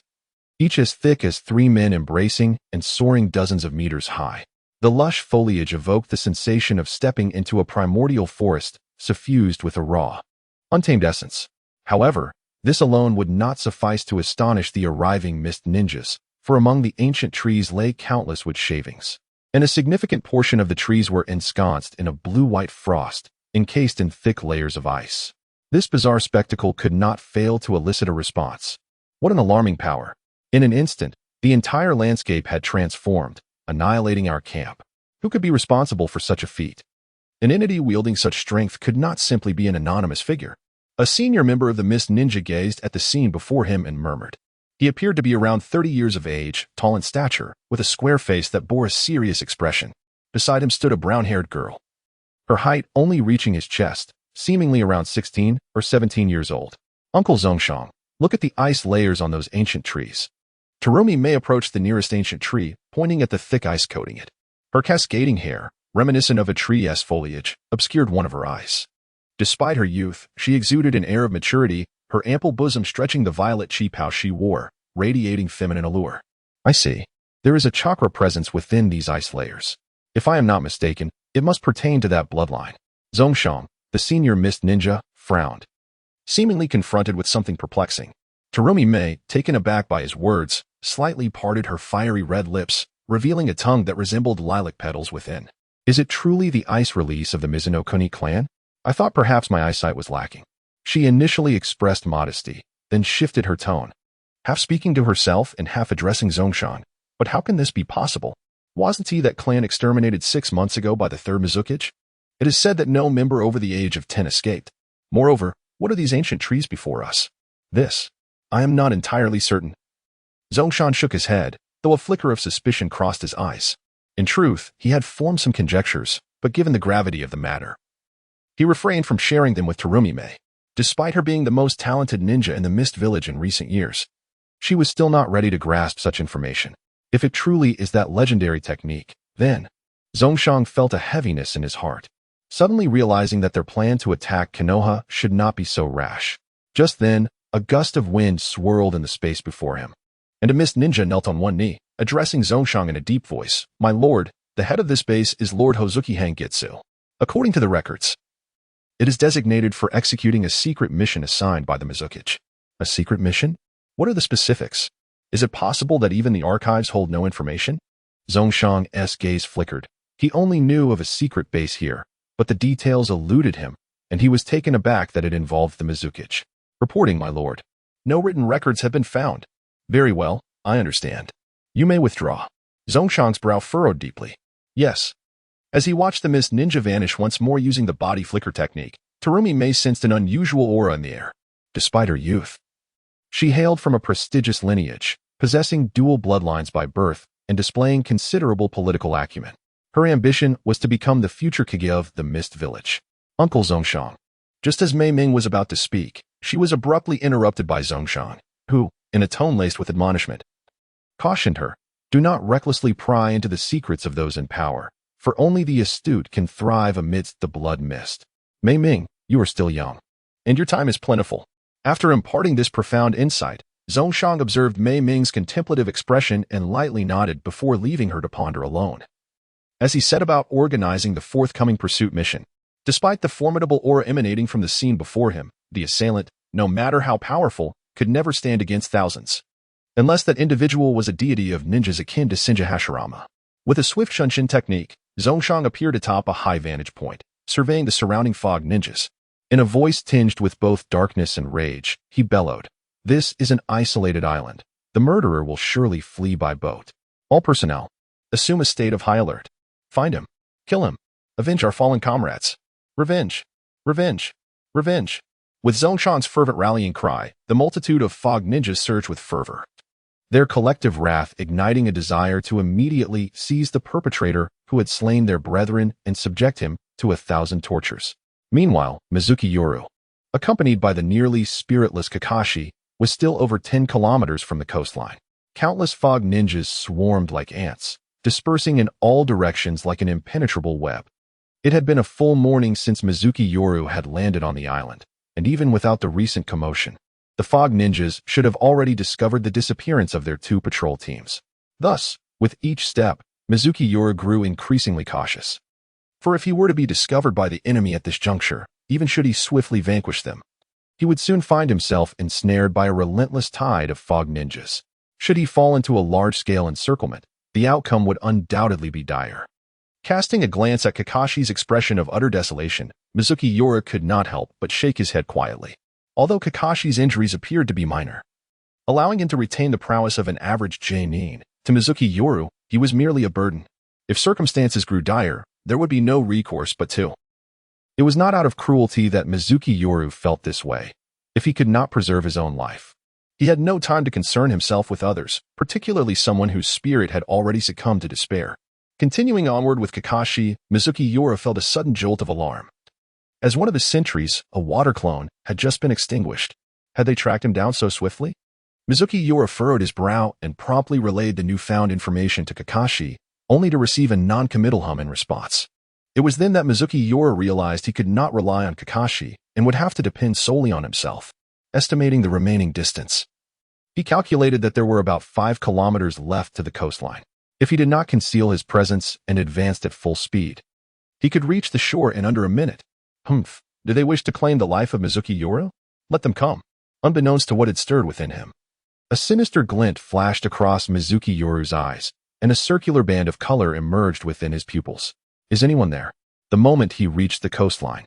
each as thick as 3 men embracing and soaring dozens of meters high. The lush foliage evoked the sensation of stepping into a primordial forest suffused with a raw, untamed essence. However, this alone would not suffice to astonish the arriving mist ninjas, for among the ancient trees lay countless wood shavings, and a significant portion of the trees were ensconced in a blue-white frost, encased in thick layers of ice. This bizarre spectacle could not fail to elicit a response. What an alarming power! In an instant, the entire landscape had transformed, annihilating our camp. Who could be responsible for such a feat? An entity wielding such strength could not simply be an anonymous figure. A senior member of the Mist Ninja gazed at the scene before him and murmured. He appeared to be around 30 years of age, tall in stature, with a square face that bore a serious expression. Beside him stood a brown-haired girl, her height only reaching his chest, seemingly around 16 or 17 years old. Uncle Zongshang, look at the ice layers on those ancient trees. Terumi May approached the nearest ancient tree, pointing at the thick ice coating it. Her cascading hair, reminiscent of a tree's foliage, obscured one of her eyes. Despite her youth, she exuded an air of maturity, her ample bosom stretching the violet cheaphouse she wore, radiating feminine allure. I see. There is a chakra presence within these ice layers. If I am not mistaken, it must pertain to that bloodline. Zongshang, the senior mist ninja, frowned, seemingly confronted with something perplexing. Terumi May, taken aback by his words, slightly parted her fiery red lips, revealing a tongue that resembled lilac petals within. Is it truly the ice release of the Mizunomiya Clan? I thought perhaps my eyesight was lacking. She initially expressed modesty, then shifted her tone, half speaking to herself and half addressing Zongshang. But how can this be possible? Wasn't he that clan exterminated 6 months ago by the third Mizukage? It is said that no member over the age of 10 escaped. Moreover, what are these ancient trees before us? This, I am not entirely certain. Zongshang shook his head, though a flicker of suspicion crossed his eyes. In truth, he had formed some conjectures, but given the gravity of the matter, he refrained from sharing them with Terumi May. Despite her being the most talented ninja in the Mist Village in recent years, she was still not ready to grasp such information. If it truly is that legendary technique, then Zongshang felt a heaviness in his heart, suddenly realizing that their plan to attack Konoha should not be so rash. Just then, a gust of wind swirled in the space before him, and a mist ninja knelt on one knee, addressing Zongshang in a deep voice. My lord, the head of this base is Lord Hozuki Hangitsu. According to the records, it is designated for executing a secret mission assigned by the Mizukage. A secret mission? What are the specifics? Is it possible that even the archives hold no information? Zongshang's gaze flickered. He only knew of a secret base here, but the details eluded him, and he was taken aback that it involved the Mizukage. Reporting, my lord. No written records have been found. Very well, I understand. You may withdraw. Zongshang's brow furrowed deeply. Yes. As he watched the mist ninja vanish once more using the body flicker technique, Terumi May sensed an unusual aura in the air. Despite her youth, she hailed from a prestigious lineage, possessing dual bloodlines by birth, and displaying considerable political acumen. Her ambition was to become the future Kage of the Mist Village. Uncle Zhongshan. Just as Mei Ming was about to speak, she was abruptly interrupted by Zhongshan, who, in a tone laced with admonishment, cautioned her, "Do not recklessly pry into the secrets of those in power, for only the astute can thrive amidst the blood mist. Mei Ming, you are still young, and your time is plentiful." After imparting this profound insight, Zhongshan observed Mei Ming's contemplative expression and lightly nodded before leaving her to ponder alone. As he set about organizing the forthcoming pursuit mission, despite the formidable aura emanating from the scene before him, the assailant, no matter how powerful, could never stand against thousands. Unless that individual was a deity of ninjas akin to Shinja Hashirama. With a swift Shunshin technique, Zhongshan appeared atop a high vantage point, surveying the surrounding fog ninjas. In a voice tinged with both darkness and rage, he bellowed, "This is an isolated island. The murderer will surely flee by boat. All personnel, assume a state of high alert. Find him. Kill him. Avenge our fallen comrades. Revenge. Revenge. Revenge." With Zhongshan's fervent rallying cry, the multitude of fog ninjas surged with fervor, their collective wrath igniting a desire to immediately seize the perpetrator who had slain their brethren and subject him to 1,000 tortures. Meanwhile, Mizuki Yoru, accompanied by the nearly spiritless Kakashi, was still over 10 kilometers from the coastline. Countless fog ninjas swarmed like ants, dispersing in all directions like an impenetrable web. It had been a full morning since Mizuki Yoru had landed on the island, and even without the recent commotion, the fog ninjas should have already discovered the disappearance of their 2 patrol teams. Thus, with each step, Mizuki Yoru grew increasingly cautious. For if he were to be discovered by the enemy at this juncture, even should he swiftly vanquish them, he would soon find himself ensnared by a relentless tide of fog ninjas. Should he fall into a large-scale encirclement, the outcome would undoubtedly be dire. Casting a glance at Kakashi's expression of utter desolation, Mizuki Yoru could not help but shake his head quietly. Although Kakashi's injuries appeared to be minor, allowing him to retain the prowess of an average Jonin, to Mizuki Yoru, he was merely a burden. If circumstances grew dire, there would be no recourse but to. It was not out of cruelty that Mizuki Yoru felt this way. If he could not preserve his own life, he had no time to concern himself with others, particularly someone whose spirit had already succumbed to despair. Continuing onward with Kakashi, Mizuki Yoru felt a sudden jolt of alarm. As one of his sentries, a water clone, had just been extinguished. Had they tracked him down so swiftly? Mizuki Yoru furrowed his brow and promptly relayed the newfound information to Kakashi, only to receive a non-committal hum in response. It was then that Mizuki Yoru realized he could not rely on Kakashi and would have to depend solely on himself. Estimating the remaining distance, he calculated that there were about 5 kilometers left to the coastline. If he did not conceal his presence and advanced at full speed, he could reach the shore in under a minute. Humph, do they wish to claim the life of Mizuki Yoru? Let them come. Unbeknownst to what had stirred within him, a sinister glint flashed across Mizuki Yoru's eyes, and a circular band of color emerged within his pupils. Is anyone there? The moment he reached the coastline,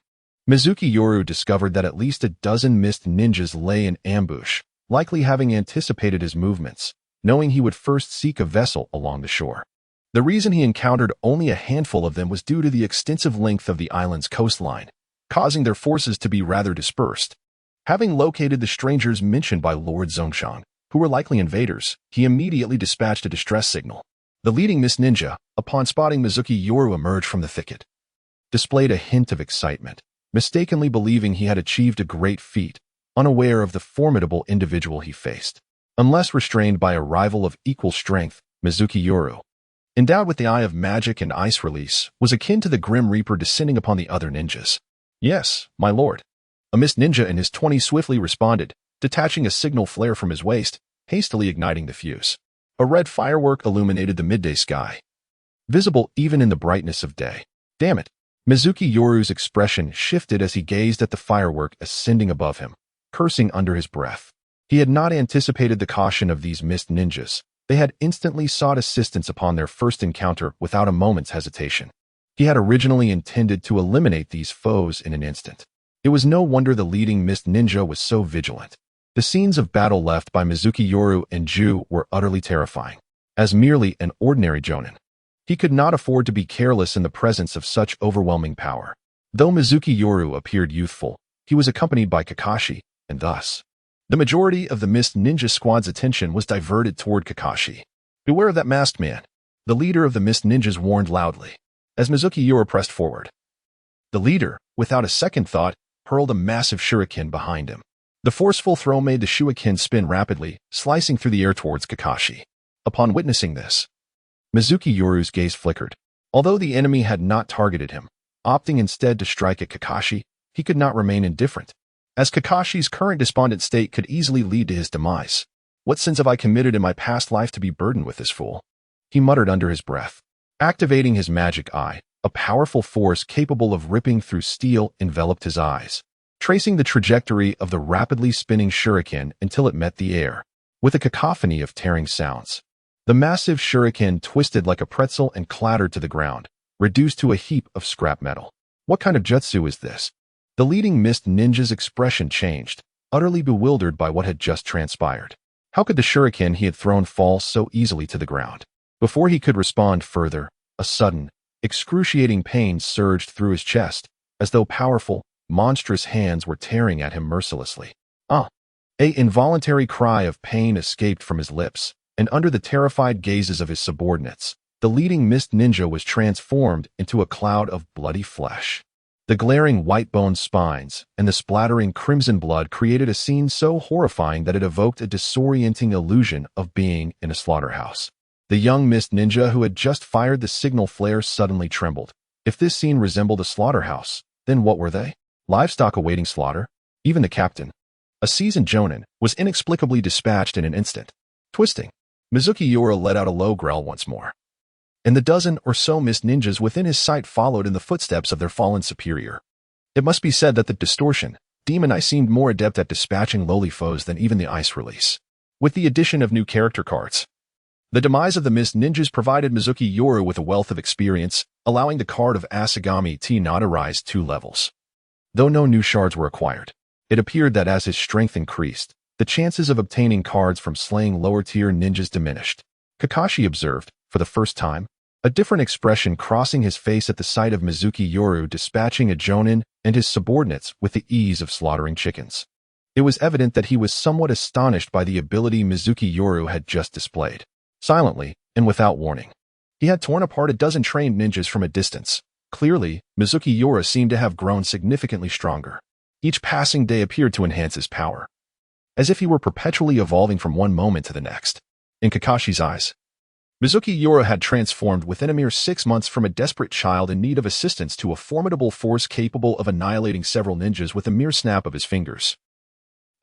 Mizuki Yoru discovered that at least a dozen mist ninjas lay in ambush, likely having anticipated his movements, knowing he would first seek a vessel along the shore. The reason he encountered only a handful of them was due to the extensive length of the island's coastline, causing their forces to be rather dispersed. Having located the strangers mentioned by Lord Zhongshan, who were likely invaders, he immediately dispatched a distress signal. The leading mist ninja, upon spotting Mizuki Yoru emerge from the thicket, displayed a hint of excitement, mistakenly believing he had achieved a great feat, unaware of the formidable individual he faced. Unless restrained by a rival of equal strength, Mizuki Yoru, endowed with the eye of magic and ice release, was akin to the Grim Reaper descending upon the other ninjas. Yes, my lord. A mist ninja in his 20s swiftly responded, detaching a signal flare from his waist, hastily igniting the fuse. A red firework illuminated the midday sky, visible even in the brightness of day. Damn it. Mizuki Yoru's expression shifted as he gazed at the firework ascending above him, cursing under his breath. He had not anticipated the caution of these mist ninjas. They had instantly sought assistance upon their first encounter without a moment's hesitation. He had originally intended to eliminate these foes in an instant. It was no wonder the leading mist ninja was so vigilant. The scenes of battle left by Mizuki Yoru and Ju were utterly terrifying. As merely an ordinary jonin, he could not afford to be careless in the presence of such overwhelming power. Though Mizuki Yoru appeared youthful, he was accompanied by Kakashi, and thus, the majority of the mist ninja squad's attention was diverted toward Kakashi. Beware of that masked man, The leader of the Mist Ninjas warned loudly, as Mizuki Yoru pressed forward. The leader, without a second thought, hurled a massive shuriken behind him. The forceful throw made the shuriken spin rapidly, slicing through the air towards Kakashi. Upon witnessing this, Mizuki Yoru's gaze flickered. Although the enemy had not targeted him, opting instead to strike at Kakashi, he could not remain indifferent, as Kakashi's current despondent state could easily lead to his demise. What sins have I committed in my past life to be burdened with this fool? He muttered under his breath. Activating his magic eye, a powerful force capable of ripping through steel enveloped his eyes, tracing the trajectory of the rapidly spinning shuriken until it met the air. With a cacophony of tearing sounds, the massive shuriken twisted like a pretzel and clattered to the ground, reduced to a heap of scrap metal. What kind of jutsu is this? The leading Mist Ninja's expression changed, utterly bewildered by what had just transpired. How could the shuriken he had thrown fall so easily to the ground? Before he could respond further, a sudden, excruciating pain surged through his chest, as though powerful, monstrous hands were tearing at him mercilessly. An involuntary cry of pain escaped from his lips, and under the terrified gazes of his subordinates, the leading Mist Ninja was transformed into a cloud of bloody flesh. The glaring white-boned spines and the splattering crimson blood created a scene so horrifying that it evoked a disorienting illusion of being in a slaughterhouse. The young Mist Ninja who had just fired the signal flare suddenly trembled. If this scene resembled a slaughterhouse, then what were they? Livestock awaiting slaughter? Even the captain, a seasoned jonin, was inexplicably dispatched in an instant. Twisting, Mizuki Yoru let out a low growl once more, and the dozen or so Mist Ninjas within his sight followed in the footsteps of their fallen superior. It must be said that the distortion demon eye seemed more adept at dispatching lowly foes than even the ice release. With the addition of new character cards, the demise of the Mist Ninjas provided Mizuki Yoru with a wealth of experience, allowing the card of Asagami T not to rise 2 levels. Though no new shards were acquired, it appeared that as his strength increased, the chances of obtaining cards from slaying lower-tier ninjas diminished. Kakashi observed, for the first time, a different expression crossing his face at the sight of Mizuki Yoru dispatching a jonin and his subordinates with the ease of slaughtering chickens. It was evident that he was somewhat astonished by the ability Mizuki Yoru had just displayed. Silently, and without warning, he had torn apart a dozen trained ninjas from a distance. Clearly, Mizuki Yoru seemed to have grown significantly stronger. Each passing day appeared to enhance his power, as if he were perpetually evolving from one moment to the next. In Kakashi's eyes, Mizuki Yoru had transformed within a mere 6 months from a desperate child in need of assistance to a formidable force capable of annihilating several ninjas with a mere snap of his fingers.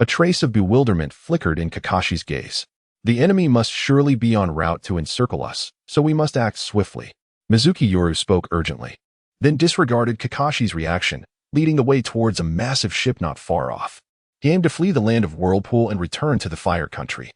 A trace of bewilderment flickered in Kakashi's gaze. The enemy must surely be en route to encircle us, so we must act swiftly. Mizuki Yoru spoke urgently, then disregarded Kakashi's reaction, leading the way towards a massive ship not far off. He aimed to flee the land of Whirlpool and return to the Fire Country.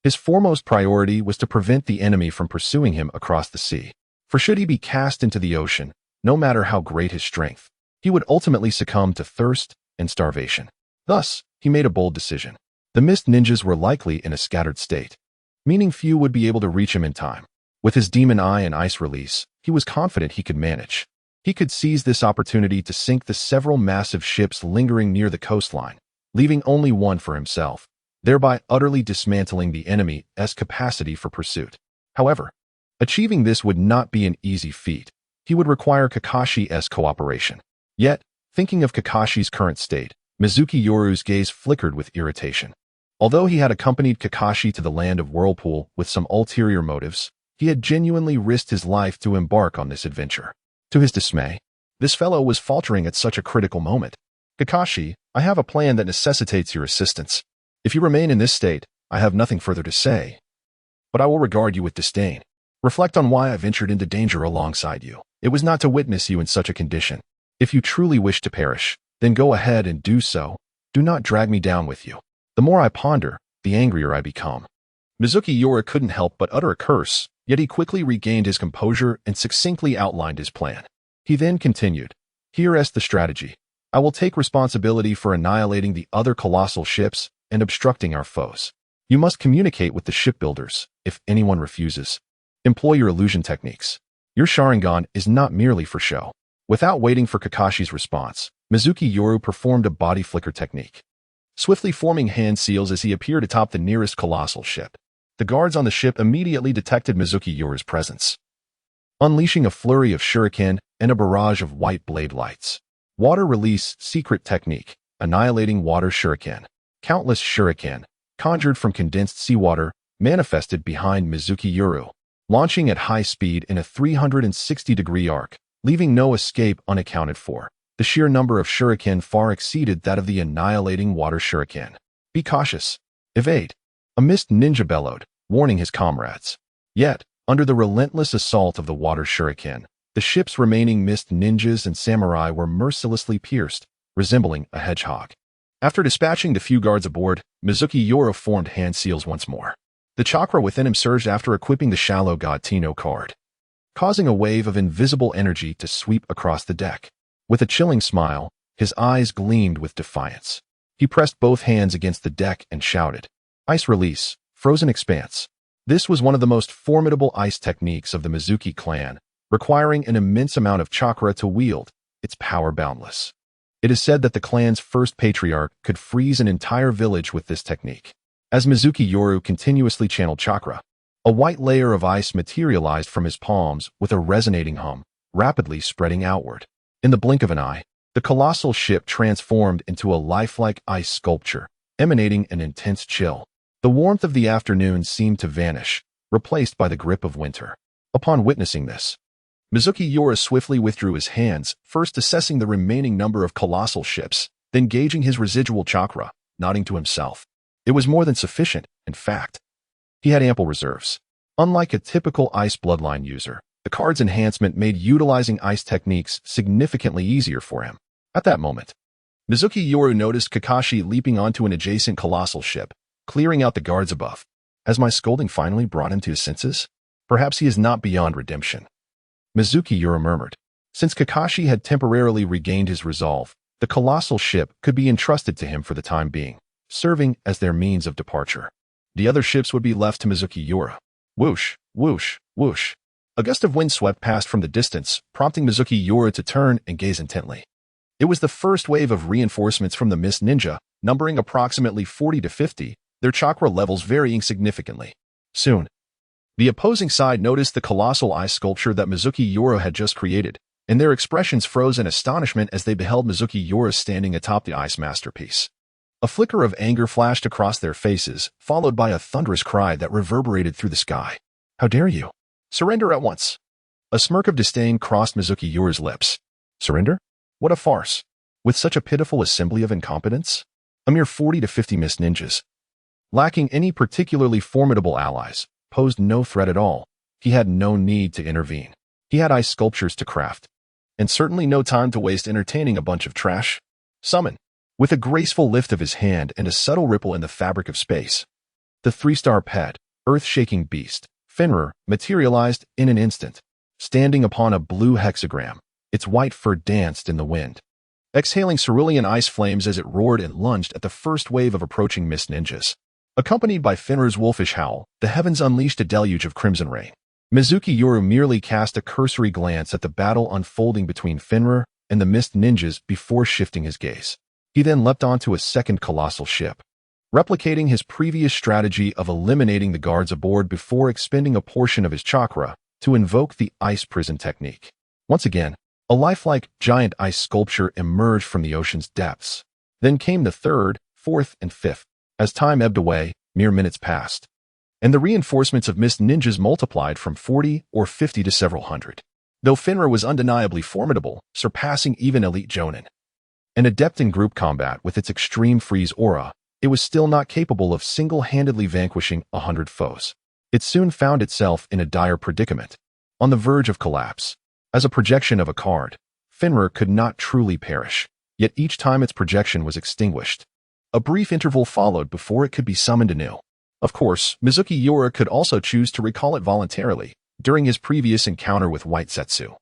His foremost priority was to prevent the enemy from pursuing him across the sea. For should he be cast into the ocean, no matter how great his strength, he would ultimately succumb to thirst and starvation. Thus, he made a bold decision. The Mist Ninjas were likely in a scattered state, meaning few would be able to reach him in time. With his demon eye and ice release, he was confident he could manage. He could seize this opportunity to sink the several massive ships lingering near the coastline, leaving only one for himself, thereby utterly dismantling the enemy's capacity for pursuit. However, achieving this would not be an easy feat. He would require Kakashi's cooperation. Yet, thinking of Kakashi's current state, Mizuki Yoru's gaze flickered with irritation. Although he had accompanied Kakashi to the land of Whirlpool with some ulterior motives, he had genuinely risked his life to embark on this adventure. To his dismay, this fellow was faltering at such a critical moment. Kakashi, I have a plan that necessitates your assistance. If you remain in this state, I have nothing further to say, but I will regard you with disdain. Reflect on why I ventured into danger alongside you. It was not to witness you in such a condition. If you truly wish to perish, then go ahead and do so. Do not drag me down with you. The more I ponder, the angrier I become. Mizuki Yoru couldn't help but utter a curse, yet he quickly regained his composure and succinctly outlined his plan. He then continued, Here is the strategy. I will take responsibility for annihilating the other colossal ships and obstructing our foes. You must communicate with the shipbuilders. If anyone refuses, employ your illusion techniques. Your Sharingan is not merely for show. Without waiting for Kakashi's response, Mizuki Yoru performed a body flicker technique, swiftly forming hand seals as he appeared atop the nearest colossal ship. the guards on the ship immediately detected Mizuki Yoru's presence, unleashing a flurry of shuriken and a barrage of white blade lights. Water release secret technique, annihilating water shuriken. Countless shuriken, conjured from condensed seawater, manifested behind Mizuki Yoru, launching at high speed in a 360-degree arc, leaving no escape unaccounted for. The sheer number of shuriken far exceeded that of the annihilating water shuriken. Be cautious. Evade. A mist ninja bellowed, warning his comrades. Yet, under the relentless assault of the water shuriken, the ship's remaining mist ninjas and samurai were mercilessly pierced, resembling a hedgehog. After dispatching the few guards aboard, Mizuki Yoru formed hand seals once more. The chakra within him surged after equipping the shallow god Tino card, causing a wave of invisible energy to sweep across the deck. With a chilling smile, his eyes gleamed with defiance. He pressed both hands against the deck and shouted, "Ice release, frozen expanse." This was one of the most formidable ice techniques of the Mizuki clan, requiring an immense amount of chakra to wield, its power boundless. It is said that the clan's first patriarch could freeze an entire village with this technique. As Mizuki Yoru continuously channeled chakra, a white layer of ice materialized from his palms with a resonating hum, rapidly spreading outward. In the blink of an eye, the colossal ship transformed into a lifelike ice sculpture, emanating an intense chill. The warmth of the afternoon seemed to vanish, replaced by the grip of winter. Upon witnessing this, Mizuki Yoru swiftly withdrew his hands, first assessing the remaining number of colossal ships, then gauging his residual chakra, nodding to himself. It was more than sufficient, in fact. He had ample reserves. Unlike a typical ice bloodline user, the card's enhancement made utilizing ice techniques significantly easier for him. At that moment, Mizuki Yoru noticed Kakashi leaping onto an adjacent colossal ship, clearing out the guards above. Has my scolding finally brought him to his senses? Perhaps he is not beyond redemption. Mizuki Yoru murmured. Since Kakashi had temporarily regained his resolve, the colossal ship could be entrusted to him for the time being, serving as their means of departure. The other ships would be left to Mizuki Yoru. Whoosh, whoosh, whoosh. A gust of wind swept past from the distance, prompting Mizuki Yoru to turn and gaze intently. It was the first wave of reinforcements from the Mist Ninja, numbering approximately 40 to 50, their chakra levels varying significantly. Soon, the opposing side noticed the colossal ice sculpture that Mizuki Yoru had just created, and their expressions froze in astonishment as they beheld Mizuki Yoru standing atop the ice masterpiece. A flicker of anger flashed across their faces, followed by a thunderous cry that reverberated through the sky. How dare you? Surrender at once. A smirk of disdain crossed Mizuki Yoru's lips. Surrender? What a farce. With such a pitiful assembly of incompetents? A mere 40 to 50 mist ninjas, lacking any particularly formidable allies, posed no threat at all. He had no need to intervene. He had ice sculptures to craft, and certainly no time to waste entertaining a bunch of trash. Summon. With a graceful lift of his hand and a subtle ripple in the fabric of space, the three-star pet, earth-shaking beast, Fenrir, materialized in an instant, standing upon a blue hexagram. Its white fur danced in the wind, exhaling cerulean ice flames as it roared and lunged at the first wave of approaching mist ninjas. Accompanied by Fenrir's wolfish howl, the heavens unleashed a deluge of crimson rain. Mizuki Yoru merely cast a cursory glance at the battle unfolding between Fenrir and the mist ninjas before shifting his gaze. He then leapt onto a second colossal ship, replicating his previous strategy of eliminating the guards aboard before expending a portion of his chakra to invoke the ice prison technique. Once again, a lifelike giant ice sculpture emerged from the ocean's depths. Then came the third, fourth, and fifth. As time ebbed away, mere minutes passed, and the reinforcements of mist ninjas multiplied from 40 or 50 to several hundred. Though Fenrir was undeniably formidable, surpassing even elite Jonin, an adept in group combat with its extreme freeze aura, it was still not capable of single-handedly vanquishing 100 foes. It soon found itself in a dire predicament, on the verge of collapse. As a projection of a card, Fenrir could not truly perish, yet each time its projection was extinguished, a brief interval followed before it could be summoned anew. Of course, Mizuki Yoru could also choose to recall it voluntarily during his previous encounter with White Setsu.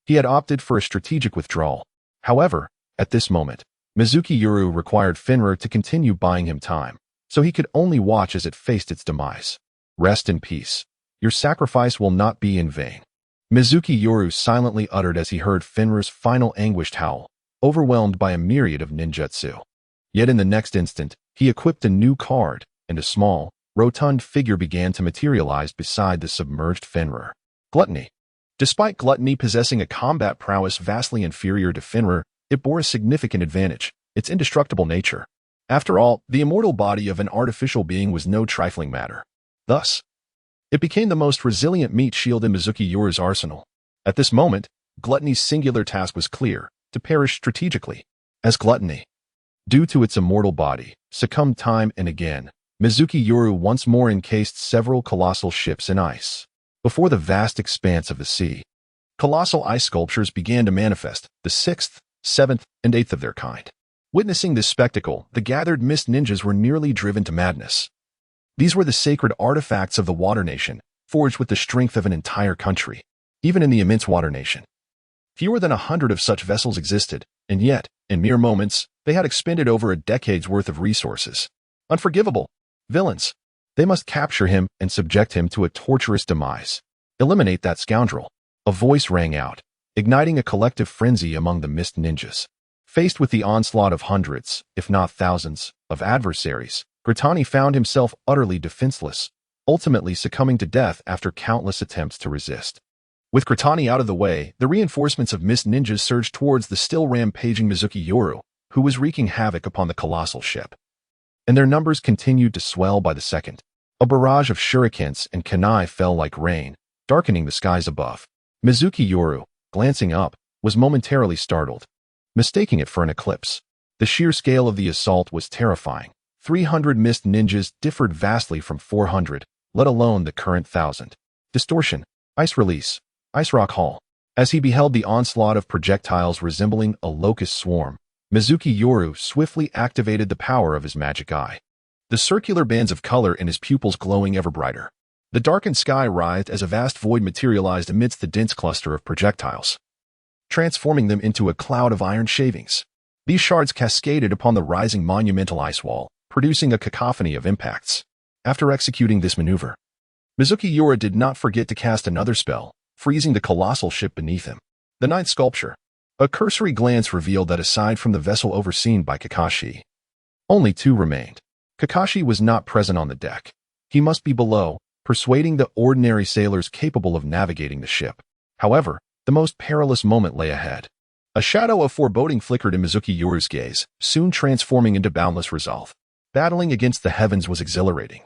He had opted for a strategic withdrawal. However, at this moment, Mizuki Yoru required Fenrir to continue buying him time, so he could only watch as it faced its demise. Rest in peace. Your sacrifice will not be in vain. Mizuki Yoru silently uttered as he heard Fenrir's final anguished howl, overwhelmed by a myriad of ninjutsu. Yet in the next instant, he equipped a new card, and a small, rotund figure began to materialize beside the submerged Fenrir. Gluttony. Despite Gluttony possessing a combat prowess vastly inferior to Fenrir, it bore a significant advantage: its indestructible nature. After all, the immortal body of an artificial being was no trifling matter. Thus, it became the most resilient meat shield in Mizunomiya Yoru's arsenal. At this moment, Gluttony's singular task was clear: to perish strategically. As Gluttony, due to its immortal body, succumbed time and again, Mizunomiya Yoru once more encased several colossal ships in ice. Before the vast expanse of the sea, colossal ice sculptures began to manifest, the 6th, 7th, and 8th of their kind. Witnessing this spectacle, the gathered mist ninjas were nearly driven to madness. These were the sacred artifacts of the Water Nation, forged with the strength of an entire country. Even in the immense Water Nation, fewer than 100 of such vessels existed, and yet, in mere moments, they had expended over a decade's worth of resources. Unforgivable. Villains. They must capture him and subject him to a torturous demise. Eliminate that scoundrel. A voice rang out, igniting a collective frenzy among the mist ninjas. Faced with the onslaught of hundreds, if not thousands, of adversaries, Gritani found himself utterly defenseless, ultimately succumbing to death after countless attempts to resist. With Gritani out of the way, the reinforcements of mist ninjas surged towards the still rampaging Mizunomiya Yoru, who was wreaking havoc upon the colossal ship. And their numbers continued to swell by the second. A barrage of shurikens and kunai fell like rain, darkening the skies above. Mizunomiya Yoru, glancing up, was momentarily startled, mistaking it for an eclipse. The sheer scale of the assault was terrifying. 300 mist ninjas differed vastly from 400, let alone the current 1,000. Distortion, ice release, ice rock hall. As he beheld the onslaught of projectiles resembling a locust swarm, Mizunomiya Yoru swiftly activated the power of his magic eye. The circular bands of color in his pupils glowing ever brighter. The darkened sky writhed as a vast void materialized amidst the dense cluster of projectiles, transforming them into a cloud of iron shavings. These shards cascaded upon the rising monumental ice wall, producing a cacophony of impacts. After executing this maneuver, Mizunomiya Yoru did not forget to cast another spell, freezing the colossal ship beneath him. The 9th sculpture. A cursory glance revealed that aside from the vessel overseen by Kakashi, only 2 remained. Kakashi was not present on the deck. He must be below, persuading the ordinary sailors capable of navigating the ship. However, the most perilous moment lay ahead. A shadow of foreboding flickered in Mizunomiya Yoru's gaze, soon transforming into boundless resolve. Battling against the heavens was exhilarating,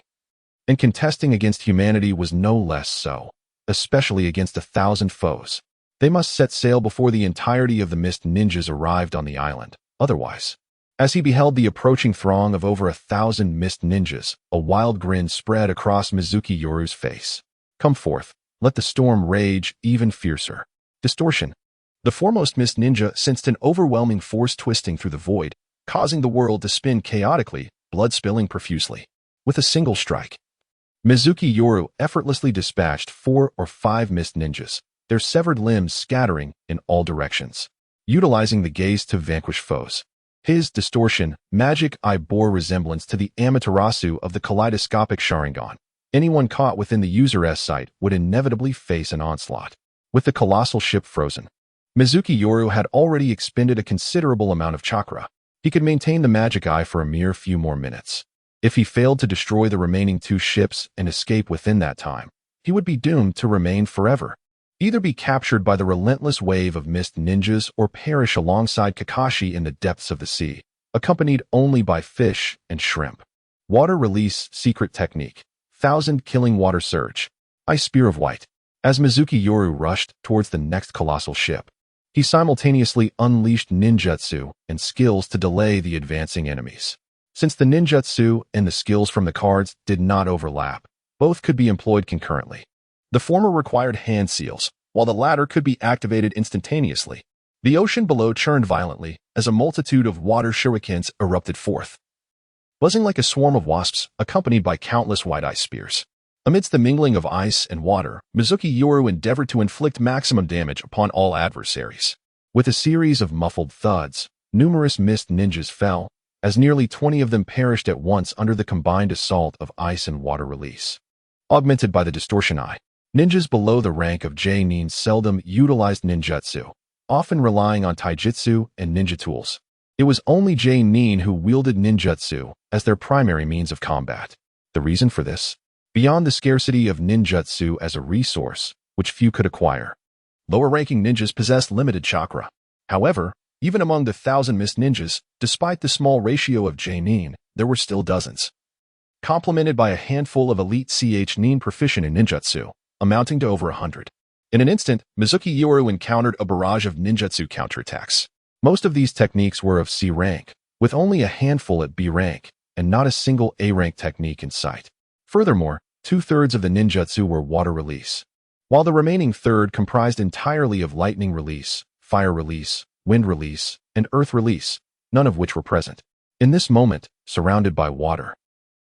and contesting against humanity was no less so, especially against 1,000 foes. They must set sail before the entirety of the mist ninjas arrived on the island, otherwise. As he beheld the approaching throng of over 1,000 mist ninjas, a wild grin spread across Mizunomiya Yoru's face. Come forth, let the storm rage even fiercer. Distortion. The foremost mist ninja sensed an overwhelming force twisting through the void, causing the world to spin chaotically, blood spilling profusely. With a single strike, Mizunomiya Yoru effortlessly dispatched 4 or 5 mist ninjas, their severed limbs scattering in all directions. Utilizing the gaze to vanquish foes, his distortion magic eye bore resemblance to the Amaterasu of the kaleidoscopic Sharingan. Anyone caught within the user's sight would inevitably face an onslaught. With the colossal ship frozen, Mizunomiya Yoru had already expended a considerable amount of chakra. He could maintain the magic eye for a mere few more minutes. If he failed to destroy the remaining 2 ships and escape within that time, he would be doomed to remain forever. Either be captured by the relentless wave of mist ninjas or perish alongside Kakashi in the depths of the sea, accompanied only by fish and shrimp. Water release secret technique. 1,000 killing water surge. Ice spear of white. As Mizunomiya Yoru rushed towards the next colossal ship, he simultaneously unleashed ninjutsu and skills to delay the advancing enemies. Since the ninjutsu and the skills from the cards did not overlap, both could be employed concurrently. The former required hand seals, while the latter could be activated instantaneously. The ocean below churned violently as a multitude of water shurikens erupted forth, buzzing like a swarm of wasps, accompanied by countless white ice spears. Amidst the mingling of ice and water, Mizunomiya Yoru endeavored to inflict maximum damage upon all adversaries. With a series of muffled thuds, numerous mist ninjas fell, as nearly 20 of them perished at once under the combined assault of ice and water release. Augmented by the distortion eye, ninjas below the rank of J-nin seldom utilized ninjutsu, often relying on taijutsu and ninja tools. It was only J-nin who wielded ninjutsu as their primary means of combat. The reason for this? Beyond the scarcity of ninjutsu as a resource, which few could acquire, lower-ranking ninjas possessed limited chakra. However, even among the 1,000 mist ninjas, despite the small ratio of J-nin, there were still dozens, complemented by a handful of elite ch-nin proficient in ninjutsu, amounting to over 100. In an instant, Mizunomiya Yoru encountered a barrage of ninjutsu counterattacks. Most of these techniques were of C rank, with only a handful at B rank, and not a single A rank technique in sight. Furthermore, 2/3 of the ninjutsu were water release, while the remaining third comprised entirely of lightning release, fire release, wind release, and earth release, none of which were present. In this moment, surrounded by water,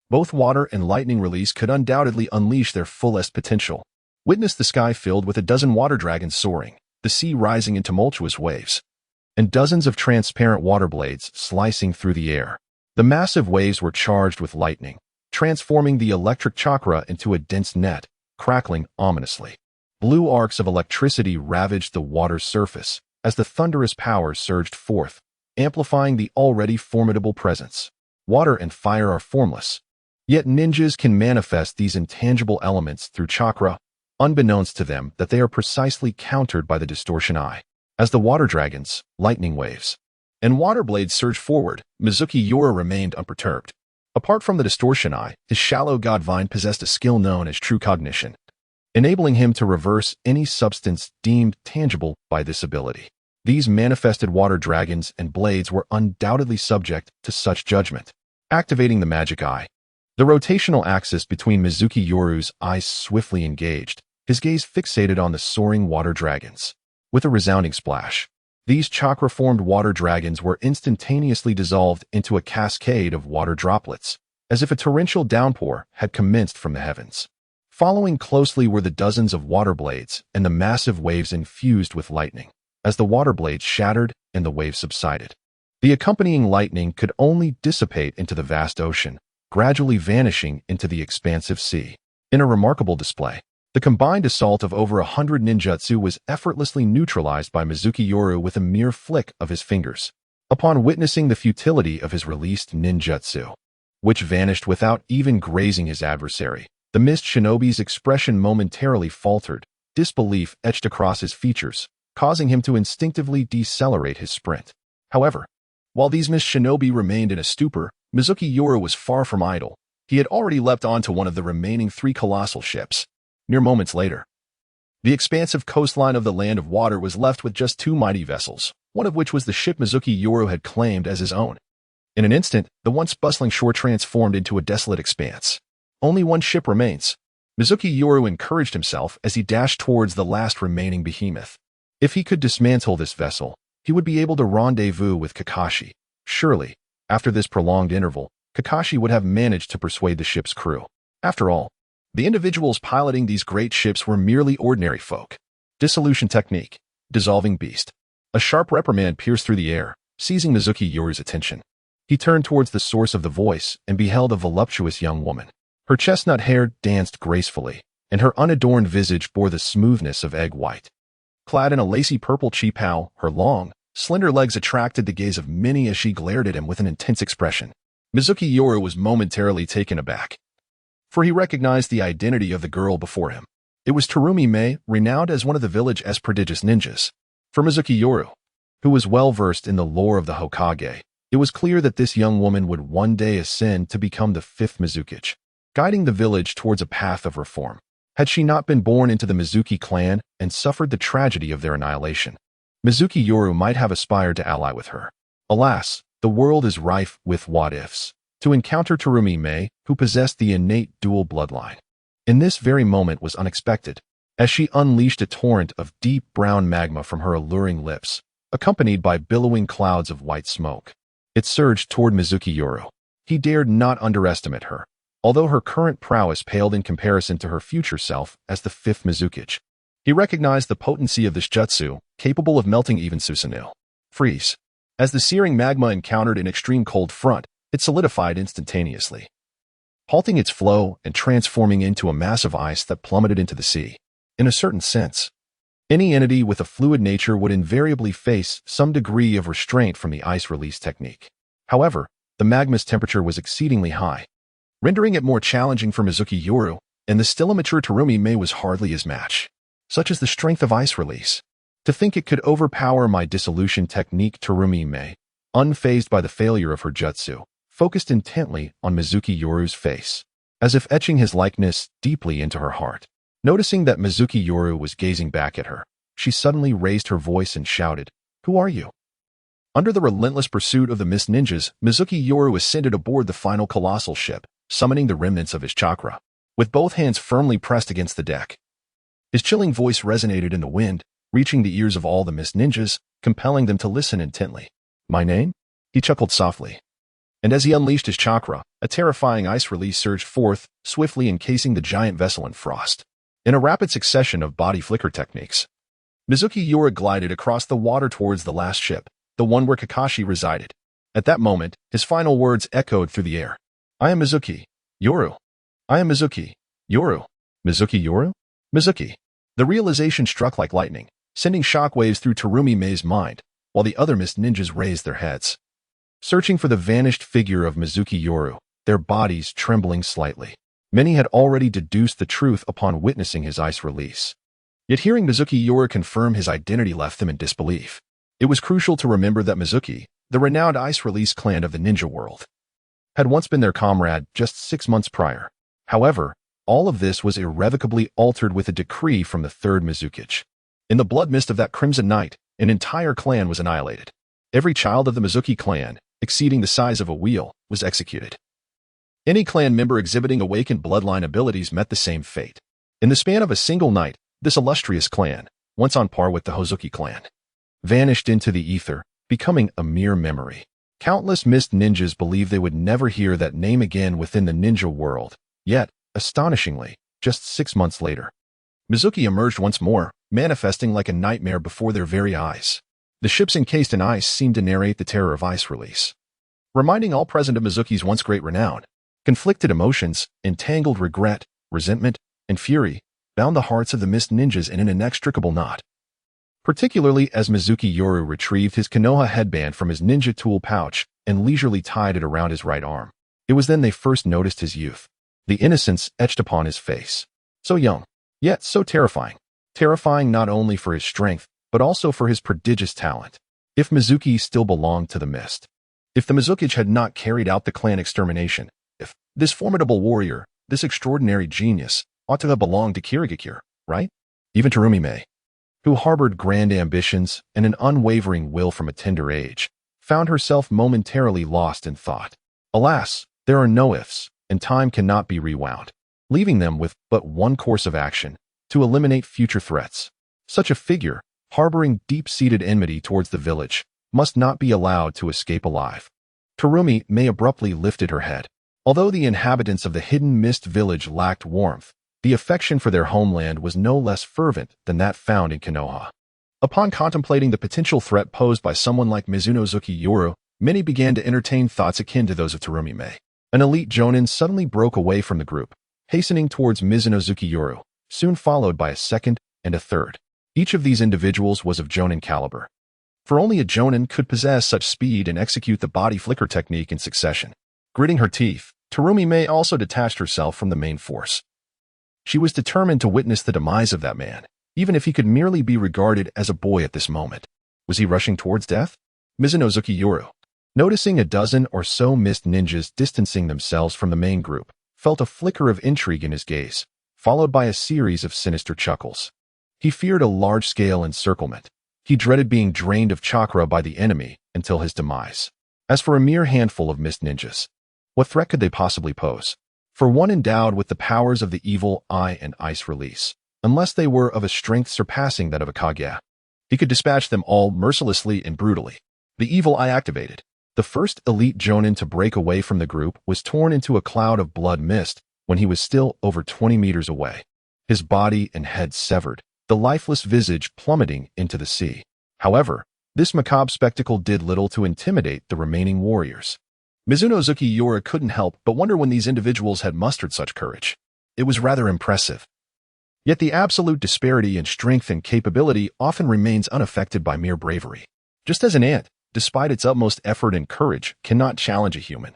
both water and lightning release could undoubtedly unleash their fullest potential. Witness the sky filled with a dozen water dragons soaring, the sea rising in tumultuous waves, and dozens of transparent water blades slicing through the air. The massive waves were charged with lightning, transforming the electric chakra into a dense net, crackling ominously. Blue arcs of electricity ravaged the water's surface as the thunderous powers surged forth, amplifying the already formidable presence. Water and fire are formless, yet ninjas can manifest these intangible elements through chakra, unbeknownst to them that they are precisely countered by the distortion eye. As the water dragons, lightning waves, and water blades surged forward, Mizunomiya Yoru remained unperturbed. Apart from the distortion eye, his shallow god vine possessed a skill known as true cognition, enabling him to reverse any substance deemed tangible by this ability. These manifested water dragons and blades were undoubtedly subject to such judgment. Activating the magic eye, the rotational axis between Mizunomiya Yoru's eyes swiftly engaged, his gaze fixated on the soaring water dragons. With a resounding splash, these chakra-formed water dragons were instantaneously dissolved into a cascade of water droplets, as if a torrential downpour had commenced from the heavens. Following closely were the dozens of water blades and the massive waves infused with lightning. As the water blades shattered and the waves subsided, the accompanying lightning could only dissipate into the vast ocean, gradually vanishing into the expansive sea. In a remarkable display, the combined assault of over 100 ninjutsu was effortlessly neutralized by Mizunomiya Yoru with a mere flick of his fingers. Upon witnessing the futility of his released ninjutsu, which vanished without even grazing his adversary, the mist shinobi's expression momentarily faltered, disbelief etched across his features, causing him to instinctively decelerate his sprint. However, while these mist shinobi remained in a stupor, Mizunomiya Yoru was far from idle. He had already leapt onto one of the remaining 3 colossal ships. Mere moments later, the expansive coastline of the Land of Water was left with just 2 mighty vessels, one of which was the ship Mizunomiya Yoru had claimed as his own. In an instant, the once bustling shore transformed into a desolate expanse. Only 1 ship remains. Mizunomiya Yoru encouraged himself as he dashed towards the last remaining behemoth. If he could dismantle this vessel, he would be able to rendezvous with Kakashi. Surely, after this prolonged interval, Kakashi would have managed to persuade the ship's crew. After all, the individuals piloting these great ships were merely ordinary folk. Dissolution technique. Dissolving beast. A sharp reprimand pierced through the air, seizing Mizunomiya Yoru's attention. He turned towards the source of the voice and beheld a voluptuous young woman. Her chestnut hair danced gracefully, and her unadorned visage bore the smoothness of egg white. Clad in a lacy purple chipao, her long, slender legs attracted the gaze of many as she glared at him with an intense expression. Mizunomiya Yoru was momentarily taken aback, for he recognized the identity of the girl before him. It was Terumi Mei, renowned as one of the village's prodigious ninjas. For Mizunomiya Yoru, who was well versed in the lore of the Hokage, it was clear that this young woman would one day ascend to become the 5th Mizukage, guiding the village towards a path of reform. Had she not been born into the Mizunomiya clan and suffered the tragedy of their annihilation, Mizunomiya Yoru might have aspired to ally with her. Alas, the world is rife with what-ifs. To encounter Terumi Mei, who possessed the innate dual bloodline, in this very moment was unexpected, as she unleashed a torrent of deep brown magma from her alluring lips, accompanied by billowing clouds of white smoke. It surged toward Mizunomiya Yoru. He dared not underestimate her, although her current prowess paled in comparison to her future self as the 5th Mizukage. He recognized the potency of this jutsu, capable of melting even Susanoo. Freeze. As the searing magma encountered an extreme cold front, it solidified instantaneously, halting its flow and transforming into a mass of ice that plummeted into the sea. In a certain sense, any entity with a fluid nature would invariably face some degree of restraint from the ice release technique. However, the magma's temperature was exceedingly high, rendering it more challenging for Mizunomiya Yoru, and the still immature Terumi was hardly his match. Such is the strength of ice release. To think it could overpower my dissolution technique. Terumi, unfazed by the failure of her jutsu, focused intently on Mizunomiya Yoru's face, as if etching his likeness deeply into her heart. Noticing that Mizunomiya Yoru was gazing back at her, she suddenly raised her voice and shouted, "Who are you?" Under the relentless pursuit of the mist ninjas, Mizunomiya Yoru ascended aboard the final colossal ship, summoning the remnants of his chakra, with both hands firmly pressed against the deck. His chilling voice resonated in the wind, reaching the ears of all the mist ninjas, compelling them to listen intently. "My name?" He chuckled softly. And as he unleashed his chakra, a terrifying ice release surged forth, swiftly encasing the giant vessel in frost. In a rapid succession of body flicker techniques, Mizunomiya Yoru glided across the water towards the last ship, the one where Kakashi resided. At that moment, his final words echoed through the air. "I am Mizunomiya Yoru. I am Mizunomiya Yoru. Mizunomiya Yoru? Mizuki." The realization struck like lightning, sending shockwaves through Terumi's mind, while the other mist ninjas raised their heads, searching for the vanished figure of Mizunomiya Yoru, their bodies trembling slightly. Many had already deduced the truth upon witnessing his ice release. Yet hearing Mizunomiya Yoru confirm his identity left them in disbelief. It was crucial to remember that Mizuki, the renowned ice release clan of the ninja world, had once been their comrade just 6 months prior. However, all of this was irrevocably altered with a decree from the third Mizukage. In the blood mist of that crimson night, an entire clan was annihilated. Every child of the Mizuki clan, exceeding the size of a wheel, was executed. Any clan member exhibiting awakened bloodline abilities met the same fate. In the span of a single night, this illustrious clan, once on par with the Hozuki clan, vanished into the ether, becoming a mere memory. Countless mist ninjas believed they would never hear that name again within the ninja world. Yet, astonishingly, just 6 months later, Mizuki emerged once more, manifesting like a nightmare before their very eyes. The ships encased in ice seemed to narrate the terror of ice release, reminding all present of Mizuki's once great renown. Conflicted emotions, entangled regret, resentment, and fury bound the hearts of the mist ninjas in an inextricable knot. Particularly as Mizunomiya Yoru retrieved his Konoha headband from his ninja tool pouch and leisurely tied it around his right arm. It was then they first noticed his youth, the innocence etched upon his face. So young, yet so terrifying. Terrifying not only for his strength, but also for his prodigious talent. If Mizuki still belonged to the mist, if the Mizukage had not carried out the clan extermination, if this formidable warrior, this extraordinary genius, ought to have belonged to Kirigakure, right? Even Terumi, who harbored grand ambitions and an unwavering will from a tender age, found herself momentarily lost in thought. Alas, there are no ifs, and time cannot be rewound, leaving them with but one course of action, to eliminate future threats. Such a figure, harboring deep-seated enmity towards the village, must not be allowed to escape alive. Terumi abruptly lifted her head. Although the inhabitants of the hidden mist village lacked warmth, the affection for their homeland was no less fervent than that found in Konoha. Upon contemplating the potential threat posed by someone like Mizunomiya Yoru, many began to entertain thoughts akin to those of Terumi. An elite jonin suddenly broke away from the group, hastening towards Mizunomiya Yoru, soon followed by a second and a third. Each of these individuals was of jonin caliber, for only a jonin could possess such speed and execute the body flicker technique in succession. Gritting her teeth, Terumi also detached herself from the main force. She was determined to witness the demise of that man, even if he could merely be regarded as a boy at this moment. Was he rushing towards death? Mizunomiya Yoru, noticing a dozen or so mist ninjas distancing themselves from the main group, felt a flicker of intrigue in his gaze, followed by a series of sinister chuckles. He feared a large-scale encirclement. He dreaded being drained of chakra by the enemy until his demise. As for a mere handful of mist ninjas, what threat could they possibly pose? For one endowed with the powers of the evil eye and ice release, unless they were of a strength surpassing that of a Kage, he could dispatch them all mercilessly and brutally. The evil eye activated. The first elite jonin to break away from the group was torn into a cloud of blood mist when he was still over 20 meters away. His body and head severed, the lifeless visage plummeting into the sea. However, this macabre spectacle did little to intimidate the remaining warriors. Mizunomiya Yoru couldn't help but wonder when these individuals had mustered such courage. It was rather impressive. Yet the absolute disparity in strength and capability often remains unaffected by mere bravery. Just as an ant, despite its utmost effort and courage, cannot challenge a human,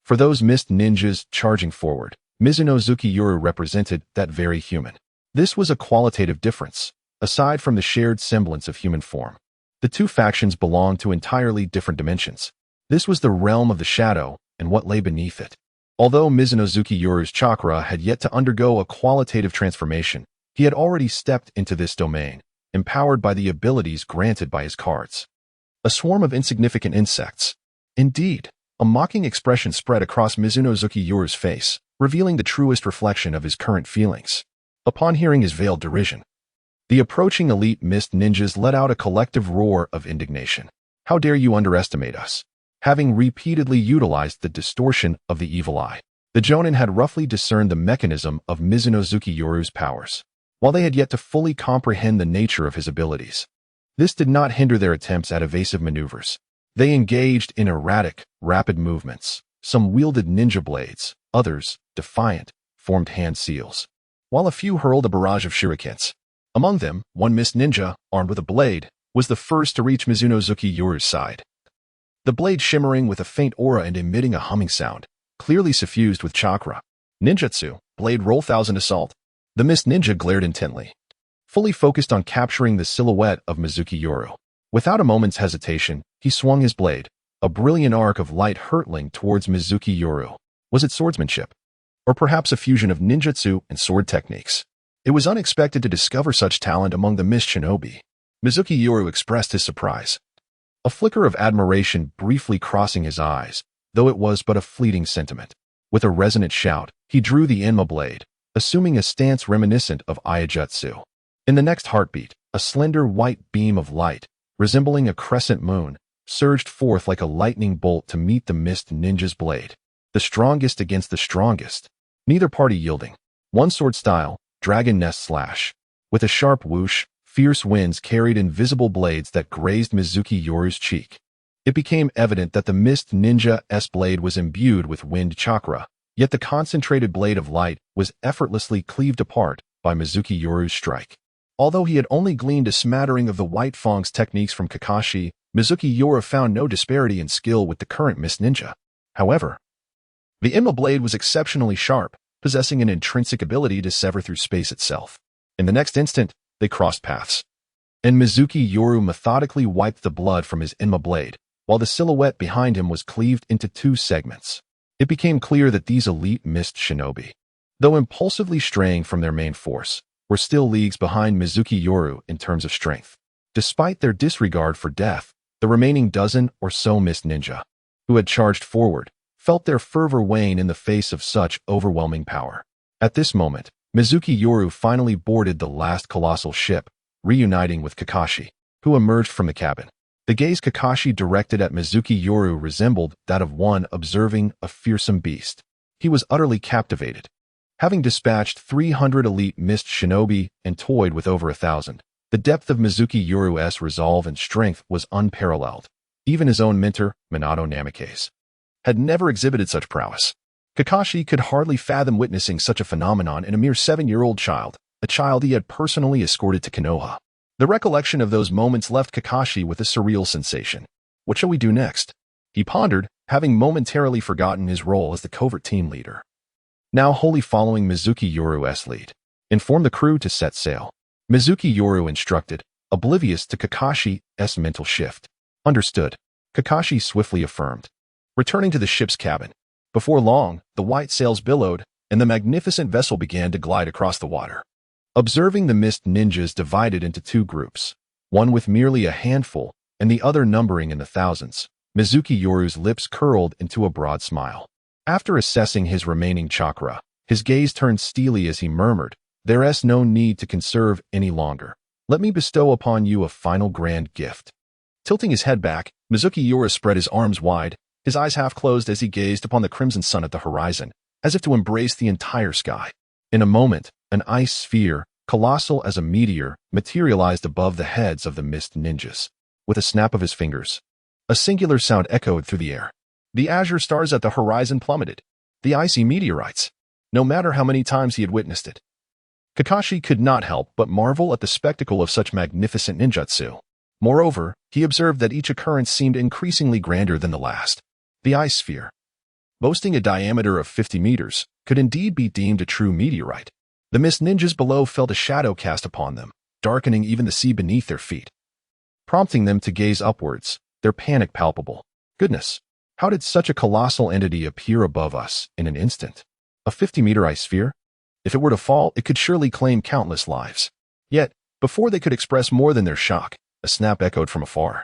For those mist ninjas charging forward, Mizunomiya Yoru represented that very human. This was a qualitative difference, aside from the shared semblance of human form. The two factions belonged to entirely different dimensions. This was the realm of the shadow and what lay beneath it. Although Mizunomiya Yoru's chakra had yet to undergo a qualitative transformation, he had already stepped into this domain, empowered by the abilities granted by his cards. A swarm of insignificant insects. Indeed, a mocking expression spread across Mizunomiya Yoru's face, revealing the truest reflection of his current feelings. Upon hearing his veiled derision, the approaching elite mist ninjas let out a collective roar of indignation. How dare you underestimate us? Having repeatedly utilized the distortion of the evil eye, the Jonin had roughly discerned the mechanism of Mizunomiya Yoru's powers, while they had yet to fully comprehend the nature of his abilities. This did not hinder their attempts at evasive maneuvers. They engaged in erratic, rapid movements. Some wielded ninja blades, others, defiant, formed hand seals, while a few hurled a barrage of shurikens. Among them, one mist ninja, armed with a blade, was the first to reach Mizunomiya Yoru's side. The blade shimmering with a faint aura and emitting a humming sound, clearly suffused with chakra. Ninjutsu, blade roll 1000 assault. The mist ninja glared intently, fully focused on capturing the silhouette of Mizunomiya Yoru. Without a moment's hesitation, he swung his blade, a brilliant arc of light hurtling towards Mizunomiya Yoru. Was it swordsmanship? Or perhaps a fusion of ninjutsu and sword techniques? It was unexpected to discover such talent among the mist shinobi. Mizunomiya Yoru expressed his surprise, a flicker of admiration briefly crossing his eyes, though it was but a fleeting sentiment. With a resonant shout, he drew the Enma blade, assuming a stance reminiscent of Iajutsu. In the next heartbeat, a slender white beam of light, resembling a crescent moon, surged forth like a lightning bolt to meet the mist ninja's blade. The strongest against the strongest, neither party yielding. One sword style, dragon nest slash. With a sharp whoosh, fierce winds carried invisible blades that grazed Mizunomiya Yoru's cheek. It became evident that the mist ninja's blade was imbued with wind chakra, yet the concentrated blade of light was effortlessly cleaved apart by Mizunomiya Yoru's strike. Although he had only gleaned a smattering of the White Fang's techniques from Kakashi, Mizunomiya Yoru found no disparity in skill with the current mist ninja. However, the Enma blade was exceptionally sharp, possessing an intrinsic ability to sever through space itself. In the next instant, they crossed paths, and Mizunomiya Yoru methodically wiped the blood from his Enma blade, while the silhouette behind him was cleaved into two segments. It became clear that these elite mist shinobi, though impulsively straying from their main force, were still leagues behind Mizunomiya Yoru in terms of strength. Despite their disregard for death, the remaining dozen or so mist ninja, who had charged forward, felt their fervor wane in the face of such overwhelming power. At this moment, Mizunomiya Yoru finally boarded the last colossal ship, reuniting with Kakashi, who emerged from the cabin. The gaze Kakashi directed at Mizunomiya Yoru resembled that of one observing a fearsome beast. He was utterly captivated. Having dispatched 300 elite mist shinobi and toyed with over 1,000, the depth of Mizunomiya Yoru's resolve and strength was unparalleled. Even his own mentor, Minato Namikaze, had never exhibited such prowess. Kakashi could hardly fathom witnessing such a phenomenon in a mere 7-year-old child, a child he had personally escorted to Konoha. The recollection of those moments left Kakashi with a surreal sensation. What shall we do next? He pondered, having momentarily forgotten his role as the covert team leader. Now wholly following Mizunomiya Yoru's lead, inform the crew to set sail. Mizunomiya Yoru instructed, oblivious to Kakashi's mental shift. Understood. Kakashi swiftly affirmed. Returning to the ship's cabin, before long, the white sails billowed, and the magnificent vessel began to glide across the water. Observing the mist ninjas divided into two groups, one with merely a handful and the other numbering in the thousands, Mizunomiya Yoru's lips curled into a broad smile. After assessing his remaining chakra, his gaze turned steely as he murmured, "There's no need to conserve any longer. Let me bestow upon you a final grand gift." Tilting his head back, Mizunomiya Yoru spread his arms wide, his eyes half closed as he gazed upon the crimson sun at the horizon, as if to embrace the entire sky. In a moment, an ice sphere, colossal as a meteor, materialized above the heads of the mist ninjas. With a snap of his fingers, a singular sound echoed through the air. The azure stars at the horizon plummeted. The icy meteorites. No matter how many times he had witnessed it, Kakashi could not help but marvel at the spectacle of such magnificent ninjutsu. Moreover, he observed that each occurrence seemed increasingly grander than the last. The ice sphere, boasting a diameter of 50 meters, could indeed be deemed a true meteorite. The mist ninjas below felt a shadow cast upon them, darkening even the sea beneath their feet, prompting them to gaze upwards, their panic palpable. Goodness, how did such a colossal entity appear above us in an instant? A 50-meter ice sphere? If it were to fall, it could surely claim countless lives. Yet, before they could express more than their shock, a snap echoed from afar,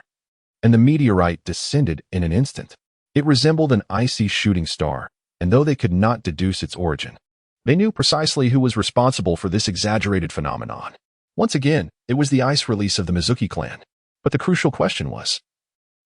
and the meteorite descended in an instant. It resembled an icy shooting star, and though they could not deduce its origin, they knew precisely who was responsible for this exaggerated phenomenon. Once again, it was the ice release of the Mizuki clan. But the crucial question was,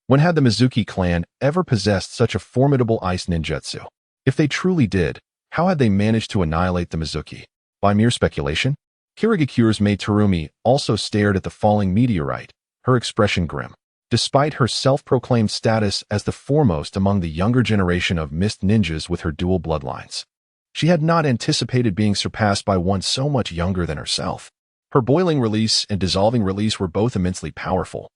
when had the Mizuki clan ever possessed such a formidable ice ninjutsu? If they truly did, how had they managed to annihilate the Mizuki? By mere speculation? Kirigakure's maid Terumi also stared at the falling meteorite, her expression grim. Despite her self-proclaimed status as the foremost among the younger generation of mist ninjas with her dual bloodlines, she had not anticipated being surpassed by one so much younger than herself. Her boiling release and dissolving release were both immensely powerful,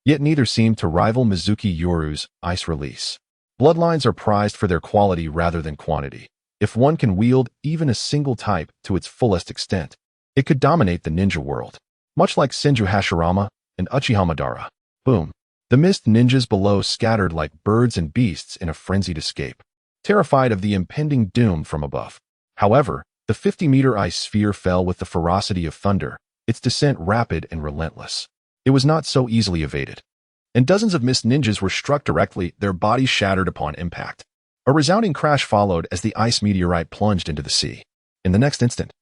yet neither seemed to rival Mizuki Yoru's ice release. Bloodlines are prized for their quality rather than quantity. If one can wield even a single type to its fullest extent, it could dominate the ninja world. Much like Senju Hashirama and Uchiha Madara. Boom. The mist ninjas below scattered like birds and beasts in a frenzied escape, terrified of the impending doom from above. However, the 50-meter ice sphere fell with the ferocity of thunder, its descent rapid and relentless. It was not so easily evaded, and dozens of mist ninjas were struck directly, their bodies shattered upon impact. A resounding crash followed as the ice meteorite plunged into the sea. In the next instant,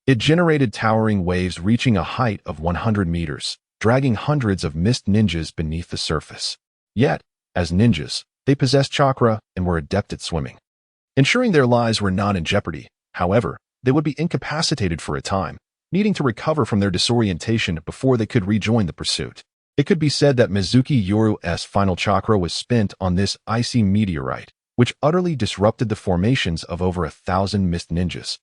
it generated towering waves reaching a height of 100 meters, dragging hundreds of mist ninjas beneath the surface. Yet, as ninjas, they possessed chakra and were adept at swimming. Ensuring their lives were not in jeopardy, however, they would be incapacitated for a time, needing to recover from their disorientation before they could rejoin the pursuit. It could be said that Mizuki Yoru's final chakra was spent on this icy meteorite, which utterly disrupted the formations of over 1,000 mist ninjas,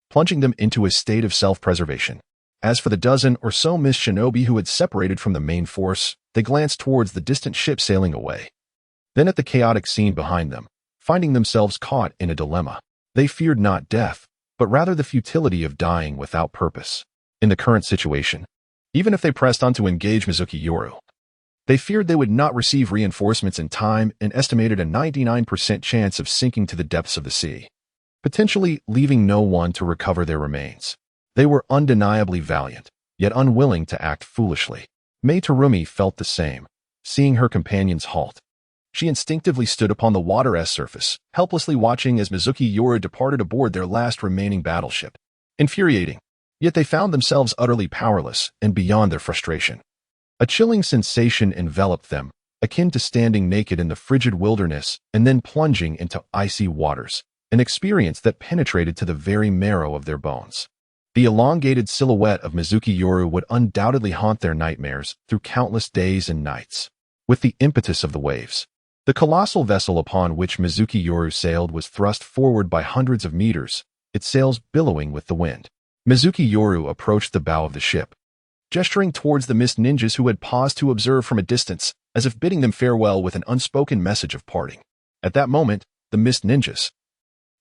plunging them into a state of self-preservation. As for the dozen or so mist shinobi who had separated from the main force, they glanced towards the distant ship sailing away. Then at the chaotic scene behind them, finding themselves caught in a dilemma. They feared not death, but rather the futility of dying without purpose. In the current situation, even if they pressed on to engage Mizuki Yoru, they feared they would not receive reinforcements in time and estimated a 99% chance of sinking to the depths of the sea, potentially leaving no one to recover their remains. They were undeniably valiant, yet unwilling to act foolishly. Mei Terumi felt the same. Seeing her companions halt, she instinctively stood upon the water's surface, helplessly watching as Mizuki Yoru departed aboard their last remaining battleship. Infuriating, yet they found themselves utterly powerless and beyond their frustration. A chilling sensation enveloped them, akin to standing naked in the frigid wilderness and then plunging into icy waters, an experience that penetrated to the very marrow of their bones. The elongated silhouette of Mizuki Yoru would undoubtedly haunt their nightmares through countless days and nights. With the impetus of the waves, the colossal vessel upon which Mizuki Yoru sailed was thrust forward by hundreds of meters, its sails billowing with the wind. Mizuki Yoru approached the bow of the ship, gesturing towards the mist ninjas who had paused to observe from a distance, as if bidding them farewell with an unspoken message of parting. At that moment, the mist ninjas,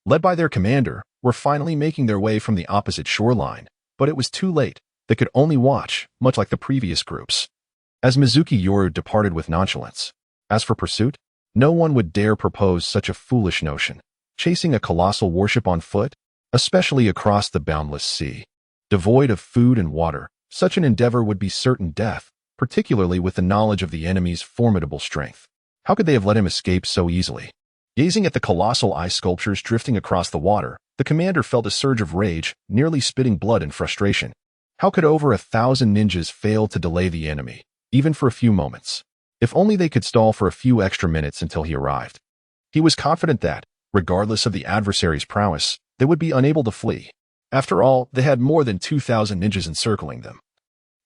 led by their commander, were finally making their way from the opposite shoreline, but it was too late. They could only watch, much like the previous groups, as Mizuki Yoru departed with nonchalance. As for pursuit, no one would dare propose such a foolish notion. Chasing a colossal warship on foot, especially across the boundless sea, devoid of food and water, such an endeavor would be certain death, particularly with the knowledge of the enemy's formidable strength. How could they have let him escape so easily? Gazing at the colossal ice sculptures drifting across the water, the commander felt a surge of rage, nearly spitting blood in frustration. How could over 1,000 ninjas fail to delay the enemy, even for a few moments? If only they could stall for a few extra minutes until he arrived. He was confident that, regardless of the adversary's prowess, they would be unable to flee. After all, they had more than 2,000 ninjas encircling them,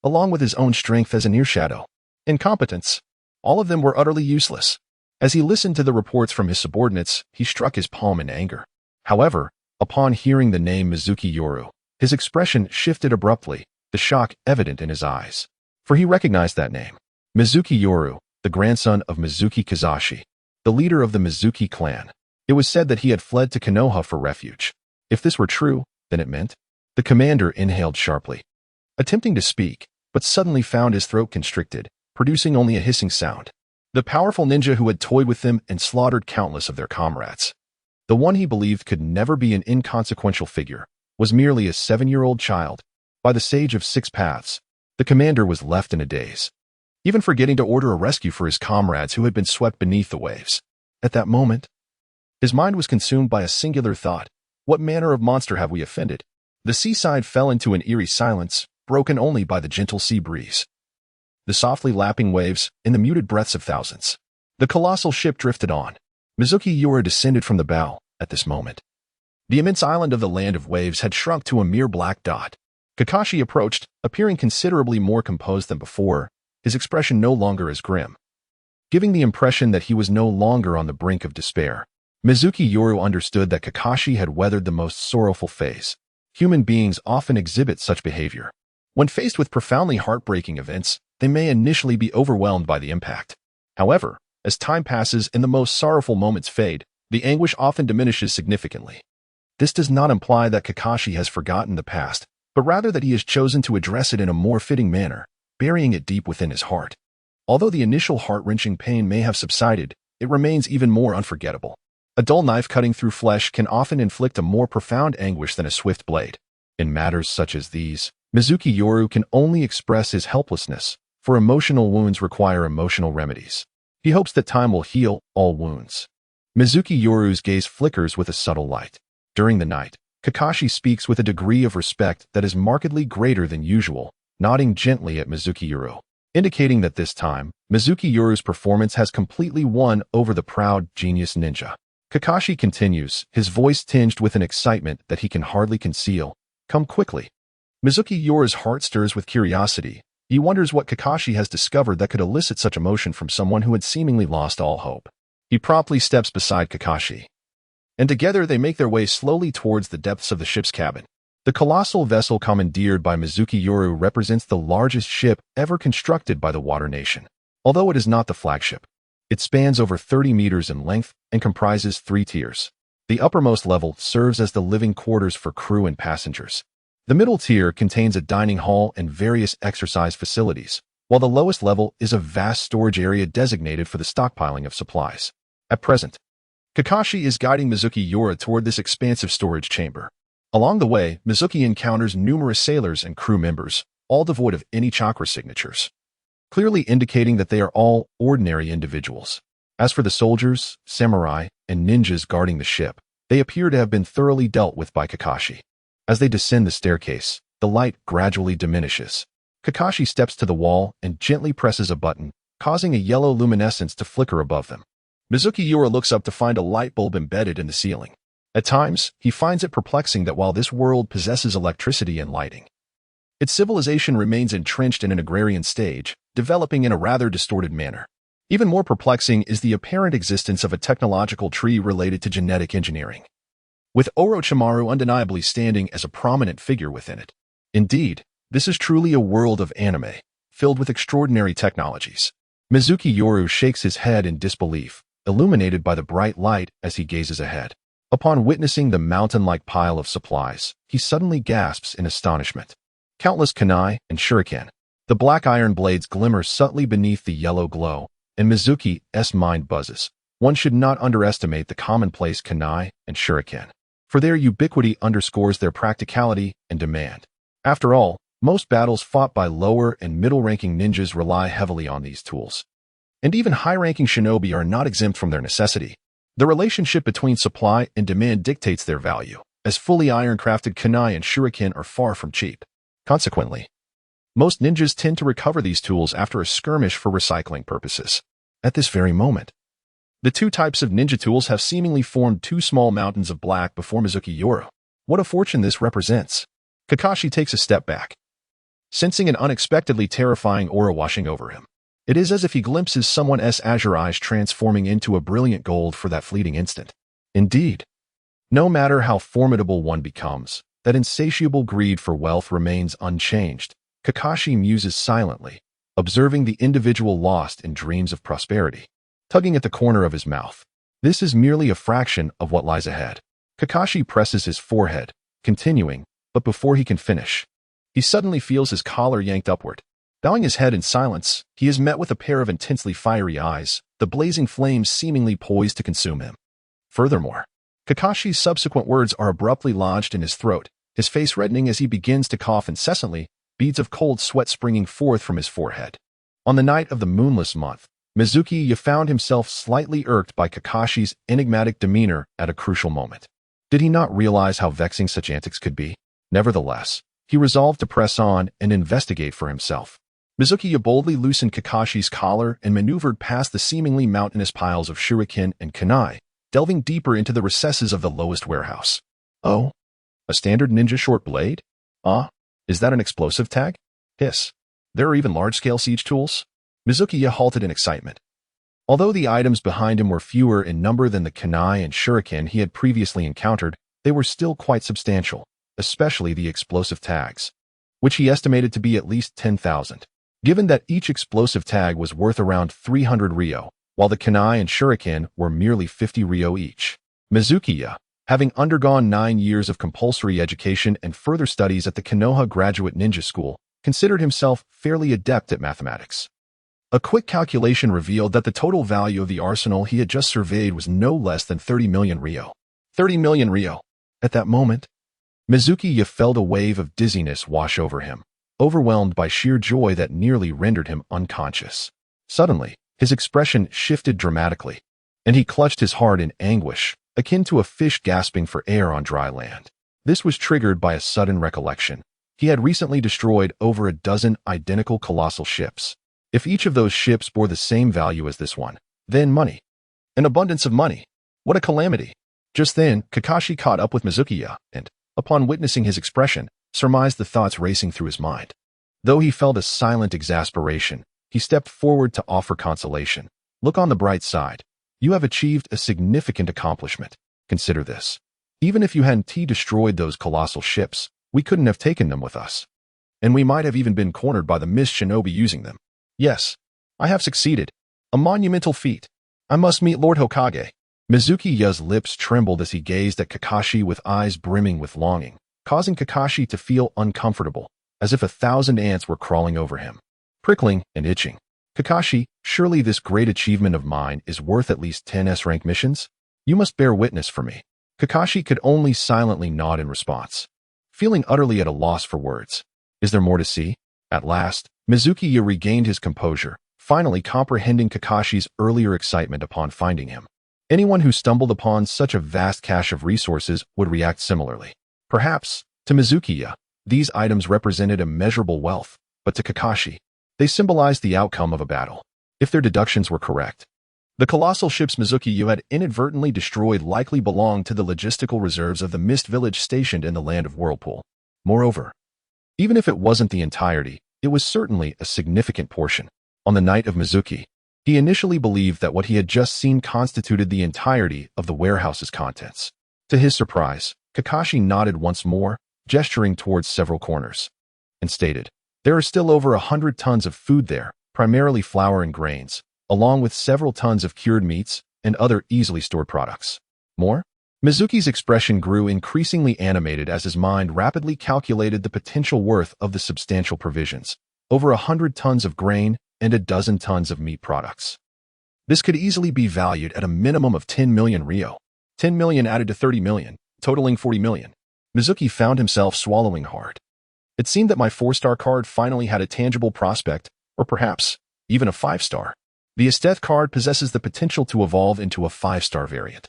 along with his own strength as a near shadow. Incompetence. All of them were utterly useless. As he listened to the reports from his subordinates, he struck his palm in anger. However, upon hearing the name Mizuki Yoru, his expression shifted abruptly, the shock evident in his eyes. For he recognized that name. Mizuki Yoru, the grandson of Mizuki Kazashi, the leader of the Mizuki clan. It was said that he had fled to Konoha for refuge. If this were true, then it meant... The commander inhaled sharply, attempting to speak, but suddenly found his throat constricted, producing only a hissing sound. The powerful ninja who had toyed with them and slaughtered countless of their comrades. The one he believed could never be an inconsequential figure, was merely a 7-year-old child. By the sage of 6 paths, the commander was left in a daze, even forgetting to order a rescue for his comrades who had been swept beneath the waves. At that moment, his mind was consumed by a singular thought: what manner of monster have we offended? The seaside fell into an eerie silence, broken only by the gentle sea breeze, the softly lapping waves, and the muted breaths of thousands. The colossal ship drifted on. Mizunomiya Yoru descended from the bow at this moment. The immense island of the land of waves had shrunk to a mere black dot. Kakashi approached, appearing considerably more composed than before, his expression no longer as grim, giving the impression that he was no longer on the brink of despair. Mizunomiya Yoru understood that Kakashi had weathered the most sorrowful phase. Human beings often exhibit such behavior. When faced with profoundly heartbreaking events, they may initially be overwhelmed by the impact. However, as time passes and the most sorrowful moments fade, the anguish often diminishes significantly. This does not imply that Kakashi has forgotten the past, but rather that he has chosen to address it in a more fitting manner, burying it deep within his heart. Although the initial heart-wrenching pain may have subsided, it remains even more unforgettable. A dull knife cutting through flesh can often inflict a more profound anguish than a swift blade. In matters such as these, Mizunomiya Yoru can only express his helplessness, for emotional wounds require emotional remedies. He hopes that time will heal all wounds. Mizunomiya Yoru's gaze flickers with a subtle light. During the night, Kakashi speaks with a degree of respect that is markedly greater than usual, nodding gently at Mizunomiya Yoru, indicating that this time, Mizunomiya Yoru's performance has completely won over the proud genius ninja. Kakashi continues, his voice tinged with an excitement that he can hardly conceal. Come quickly. Mizunomiya Yoru's heart stirs with curiosity. He wonders what Kakashi has discovered that could elicit such emotion from someone who had seemingly lost all hope. He promptly steps beside Kakashi, and together they make their way slowly towards the depths of the ship's cabin. The colossal vessel commandeered by Mizunomiya Yoru represents the largest ship ever constructed by the Water Nation. Although it is not the flagship, it spans over 30 meters in length and comprises 3 tiers. The uppermost level serves as the living quarters for crew and passengers. The middle tier contains a dining hall and various exercise facilities, while the lowest level is a vast storage area designated for the stockpiling of supplies. At present, Kakashi is guiding Mizunomiya Yoru toward this expansive storage chamber. Along the way, Mizuki encounters numerous sailors and crew members, all devoid of any chakra signatures, clearly indicating that they are all ordinary individuals. As for the soldiers, samurai, and ninjas guarding the ship, they appear to have been thoroughly dealt with by Kakashi. As they descend the staircase, the light gradually diminishes. Kakashi steps to the wall and gently presses a button, causing a yellow luminescence to flicker above them. Mizunomiya Yoru looks up to find a light bulb embedded in the ceiling. At times, he finds it perplexing that while this world possesses electricity and lighting, its civilization remains entrenched in an agrarian stage, developing in a rather distorted manner. Even more perplexing is the apparent existence of a technological tree related to genetic engineering, with Orochimaru undeniably standing as a prominent figure within it. Indeed, this is truly a world of anime, filled with extraordinary technologies. Mizunomiya Yoru shakes his head in disbelief, illuminated by the bright light as he gazes ahead. Upon witnessing the mountain-like pile of supplies, he suddenly gasps in astonishment. Countless kunai and shuriken. The black iron blades glimmer subtly beneath the yellow glow, and Mizuki's mind buzzes. One should not underestimate the commonplace kunai and shuriken, for their ubiquity underscores their practicality and demand. After all, most battles fought by lower and middle-ranking ninjas rely heavily on these tools. And even high-ranking shinobi are not exempt from their necessity. The relationship between supply and demand dictates their value, as fully iron-crafted kunai and shuriken are far from cheap. Consequently, most ninjas tend to recover these tools after a skirmish for recycling purposes. At this very moment, the two types of ninja tools have seemingly formed 2 small mountains of black before Mizunomiya Yoru. What a fortune this represents. Kakashi takes a step back, sensing an unexpectedly terrifying aura washing over him. It is as if he glimpses someone's azure eyes transforming into a brilliant gold for that fleeting instant. Indeed, no matter how formidable one becomes, that insatiable greed for wealth remains unchanged. Kakashi muses silently, observing the individual lost in dreams of prosperity, tugging at the corner of his mouth. This is merely a fraction of what lies ahead. Kakashi presses his forehead, continuing, but before he can finish, he suddenly feels his collar yanked upward. Bowing his head in silence, he is met with a pair of intensely fiery eyes, the blazing flames seemingly poised to consume him. Furthermore, Kakashi's subsequent words are abruptly lodged in his throat, his face reddening as he begins to cough incessantly, beads of cold sweat springing forth from his forehead. On the night of the moonless month, Mizunomiya found himself slightly irked by Kakashi's enigmatic demeanor at a crucial moment. Did he not realize how vexing such antics could be? Nevertheless, he resolved to press on and investigate for himself. Mizunomiya boldly loosened Kakashi's collar and maneuvered past the seemingly mountainous piles of shuriken and kunai, delving deeper into the recesses of the lowest warehouse. Oh, a standard ninja short blade? Is that an explosive tag? Hiss. There are even large-scale siege tools? Mizunomiya halted in excitement. Although the items behind him were fewer in number than the kunai and shuriken he had previously encountered, they were still quite substantial, especially the explosive tags, which he estimated to be at least 10,000. Given that each explosive tag was worth around 300 ryo, while the kunai and shuriken were merely 50 ryo each. Mizunomiya, having undergone 9 years of compulsory education and further studies at the Konoha Graduate Ninja School, considered himself fairly adept at mathematics. A quick calculation revealed that the total value of the arsenal he had just surveyed was no less than 30 million ryo. 30 million ryo. At that moment, Mizunomiya felt a wave of dizziness wash over him, overwhelmed by sheer joy that nearly rendered him unconscious. Suddenly, his expression shifted dramatically, and he clutched his heart in anguish, akin to a fish gasping for air on dry land. This was triggered by a sudden recollection. He had recently destroyed over a dozen identical colossal ships. If each of those ships bore the same value as this one, then money. An abundance of money. What a calamity. Just then, Kakashi caught up with Mizunomiya and, upon witnessing his expression, surmised the thoughts racing through his mind. Though he felt a silent exasperation, he stepped forward to offer consolation. Look on the bright side. You have achieved a significant accomplishment. Consider this. Even if you hadn't destroyed those colossal ships, we couldn't have taken them with us. And we might have even been cornered by the mist shinobi using them. Yes, I have succeeded. A monumental feat. I must meet Lord Hokage. Mizunomiya's lips trembled as he gazed at Kakashi with eyes brimming with longing, causing Kakashi to feel uncomfortable, as if 1,000 ants were crawling over him, prickling and itching. Kakashi, surely this great achievement of mine is worth at least 10 S-rank missions? You must bear witness for me. Kakashi could only silently nod in response, feeling utterly at a loss for words. Is there more to see? At last, Mizunomiya regained his composure, finally comprehending Kakashi's earlier excitement upon finding him. Anyone who stumbled upon such a vast cache of resources would react similarly. Perhaps, to Mizunomiya, these items represented immeasurable wealth, but to Kakashi, they symbolized the outcome of a battle. If their deductions were correct, the colossal ships Mizunomiya had inadvertently destroyed likely belonged to the logistical reserves of the Mist Village stationed in the land of Whirlpool. Moreover, even if it wasn't the entirety, it was certainly a significant portion. On the night of Mizuki, he initially believed that what he had just seen constituted the entirety of the warehouse's contents. To his surprise, Kakashi nodded once more, gesturing towards several corners, and stated, "There are still over 100 tons of food there, primarily flour and grains, along with several tons of cured meats and other easily stored products." More? Mizuki's expression grew increasingly animated as his mind rapidly calculated the potential worth of the substantial provisions. Over 100 tons of grain and a dozen tons of meat products. This could easily be valued at a minimum of 10 million ryo. 10 million added to 30 million, totaling 40 million. Mizuki found himself swallowing hard. It seemed that my 4-star card finally had a tangible prospect, or perhaps even a 5-star. The Esdeath card possesses the potential to evolve into a 5-star variant.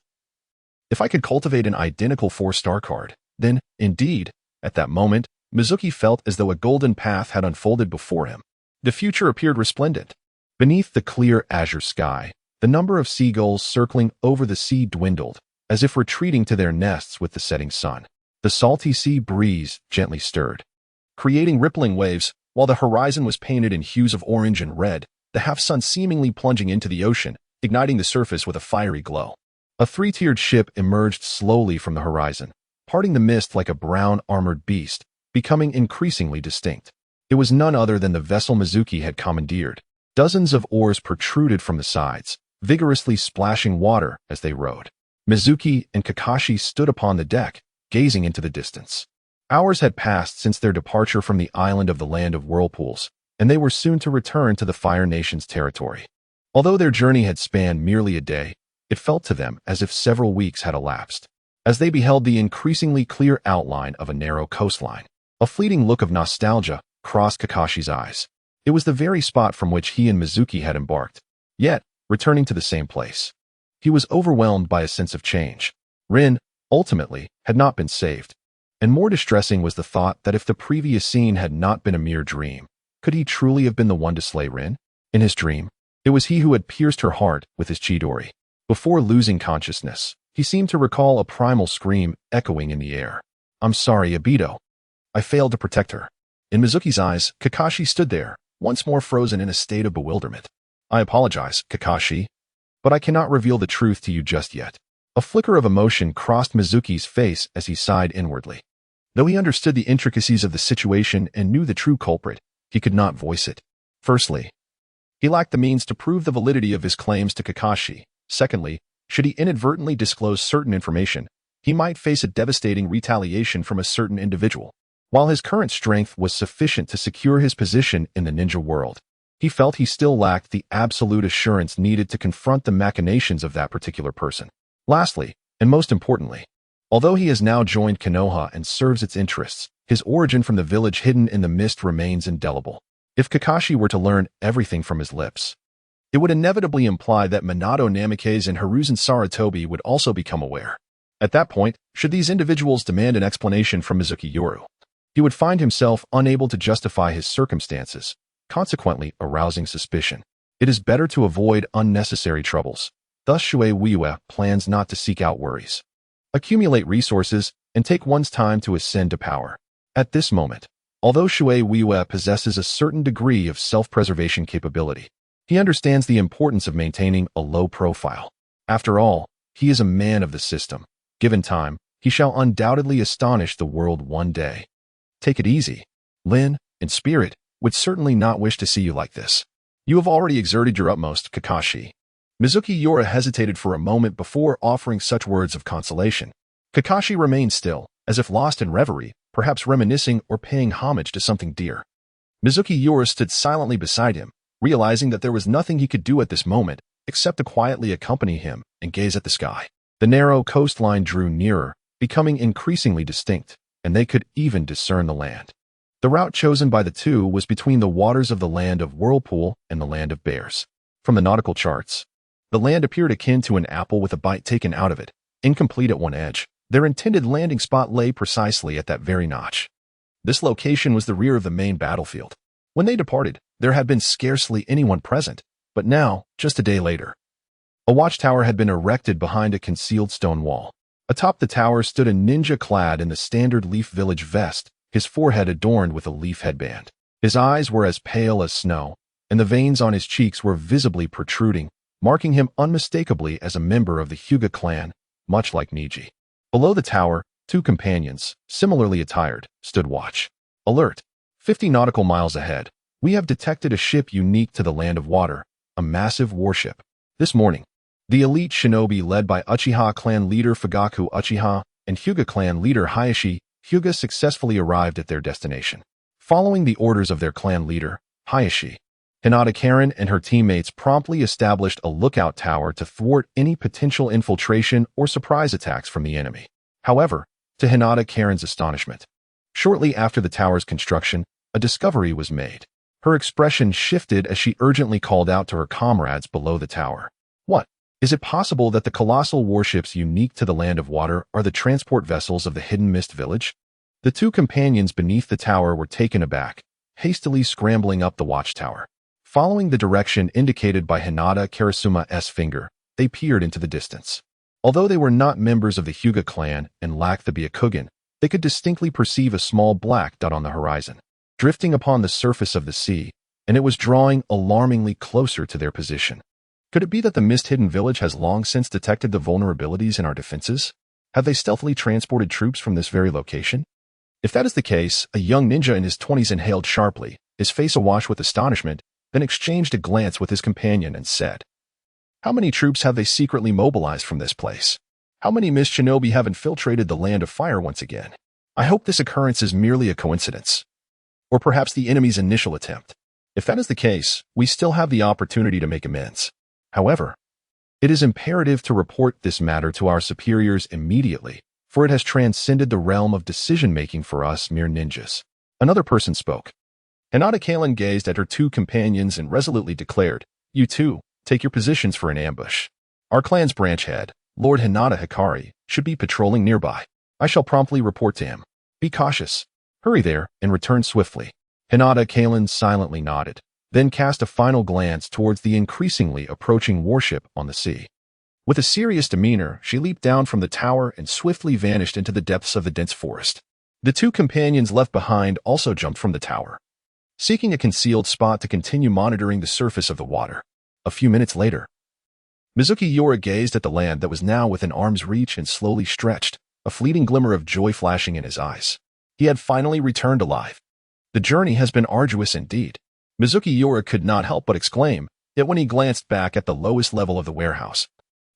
If I could cultivate an identical 4-star card, then, indeed, at that moment, Mizuki felt as though a golden path had unfolded before him. The future appeared resplendent. Beneath the clear azure sky, the number of seagulls circling over the sea dwindled, as if retreating to their nests with the setting sun. The salty sea breeze gently stirred, creating rippling waves, while the horizon was painted in hues of orange and red, the half-sun seemingly plunging into the ocean, igniting the surface with a fiery glow. A 3-tiered ship emerged slowly from the horizon, parting the mist like a brown armored beast, becoming increasingly distinct. It was none other than the vessel Mizuki had commandeered. Dozens of oars protruded from the sides, vigorously splashing water as they rowed. Mizuki and Kakashi stood upon the deck, gazing into the distance. Hours had passed since their departure from the island of the Land of Whirlpools, and they were soon to return to the Fire Nation's territory. Although their journey had spanned merely a day, it felt to them as if several weeks had elapsed. As they beheld the increasingly clear outline of a narrow coastline, a fleeting look of nostalgia crossed Kakashi's eyes. It was the very spot from which he and Mizuki had embarked, yet returning to the same place. He was overwhelmed by a sense of change. Rin, ultimately, had not been saved. And more distressing was the thought that if the previous scene had not been a mere dream, could he truly have been the one to slay Rin? In his dream, it was he who had pierced her heart with his chidori. Before losing consciousness, he seemed to recall a primal scream echoing in the air. "I'm sorry, Obito. I failed to protect her." In Mizuki's eyes, Kakashi stood there, once more frozen in a state of bewilderment. "I apologize, Kakashi, but I cannot reveal the truth to you just yet." A flicker of emotion crossed Mizuki's face as he sighed inwardly. Though he understood the intricacies of the situation and knew the true culprit, he could not voice it. Firstly, he lacked the means to prove the validity of his claims to Kakashi. Secondly, should he inadvertently disclose certain information, he might face a devastating retaliation from a certain individual. While his current strength was sufficient to secure his position in the ninja world, he felt he still lacked the absolute assurance needed to confront the machinations of that particular person. Lastly, and most importantly, although he has now joined Konoha and serves its interests, his origin from the village hidden in the mist remains indelible. If Kakashi were to learn everything from his lips, it would inevitably imply that Minato Namikaze and Hiruzen Sarutobi would also become aware. At that point, should these individuals demand an explanation from Mizuki Yoru, he would find himself unable to justify his circumstances, consequently arousing suspicion. It is better to avoid unnecessary troubles. Thus Shuei Weiwa plans not to seek out worries, accumulate resources, and take one's time to ascend to power. At this moment, although Shuei Weiwa possesses a certain degree of self-preservation capability, he understands the importance of maintaining a low profile. After all, he is a man of the system. Given time, he shall undoubtedly astonish the world one day. Take it easy. Lin, in spirit, would certainly not wish to see you like this. You have already exerted your utmost, Kakashi. Mizuki Yoru hesitated for a moment before offering such words of consolation. Kakashi remained still, as if lost in reverie, perhaps reminiscing or paying homage to something dear. Mizuki Yoru stood silently beside him, realizing that there was nothing he could do at this moment except to quietly accompany him and gaze at the sky. The narrow coastline drew nearer, becoming increasingly distinct, and they could even discern the land. The route chosen by the two was between the waters of the Land of Whirlpool and the Land of Bears. From the nautical charts, the land appeared akin to an apple with a bite taken out of it, incomplete at one edge. Their intended landing spot lay precisely at that very notch. This location was the rear of the main battlefield. When they departed, there had been scarcely anyone present, but now, just a day later, a watchtower had been erected behind a concealed stone wall. Atop the tower stood a ninja clad in the standard Leaf Village vest, his forehead adorned with a leaf headband. His eyes were as pale as snow, and the veins on his cheeks were visibly protruding, marking him unmistakably as a member of the Hyuga clan, much like Niji. Below the tower, two companions, similarly attired, stood watch. Alert! 50 nautical miles ahead, we have detected a ship unique to the Land of Water, a massive warship. This morning, the elite shinobi led by Uchiha clan leader Fugaku Uchiha and Hyuga clan leader Hayashi Hyuga successfully arrived at their destination. Following the orders of their clan leader, Hayashi, Hinata Karen and her teammates promptly established a lookout tower to thwart any potential infiltration or surprise attacks from the enemy. However, to Hinata Karen's astonishment, shortly after the tower's construction, a discovery was made. Her expression shifted as she urgently called out to her comrades below the tower. What? Is it possible that the colossal warships unique to the Land of Water are the transport vessels of the Hidden Mist Village? The two companions beneath the tower were taken aback, hastily scrambling up the watchtower. Following the direction indicated by Hinata Karasuma's finger, they peered into the distance. Although they were not members of the Hyuga clan and lacked the Byakugan, they could distinctly perceive a small black dot on the horizon, drifting upon the surface of the sea, and it was drawing alarmingly closer to their position. Could it be that the Mist-Hidden Village has long since detected the vulnerabilities in our defenses? Have they stealthily transported troops from this very location? If that is the case, a young ninja in his 20s inhaled sharply, his face awash with astonishment, then exchanged a glance with his companion and said, How many troops have they secretly mobilized from this place? How many shinobi have infiltrated the Land of Fire once again? I hope this occurrence is merely a coincidence, or perhaps the enemy's initial attempt. If that is the case, we still have the opportunity to make amends. However, it is imperative to report this matter to our superiors immediately, for it has transcended the realm of decision-making for us mere ninjas. Another person spoke. Hinata Clan gazed at her two companions and resolutely declared, "You two, take your positions for an ambush. Our clan's branch head, Lord Hinata Hikari, should be patrolling nearby. I shall promptly report to him. Be cautious. Hurry there and return swiftly." Hinata Clan silently nodded, then cast a final glance towards the increasingly approaching warship on the sea. With a serious demeanor, she leaped down from the tower and swiftly vanished into the depths of the dense forest. The two companions left behind also jumped from the tower, seeking a concealed spot to continue monitoring the surface of the water. A few minutes later, Mizunomiya Yoru gazed at the land that was now within arm's reach and slowly stretched, a fleeting glimmer of joy flashing in his eyes. He had finally returned alive. The journey has been arduous indeed. Mizunomiya Yoru could not help but exclaim, yet when he glanced back at the lowest level of the warehouse,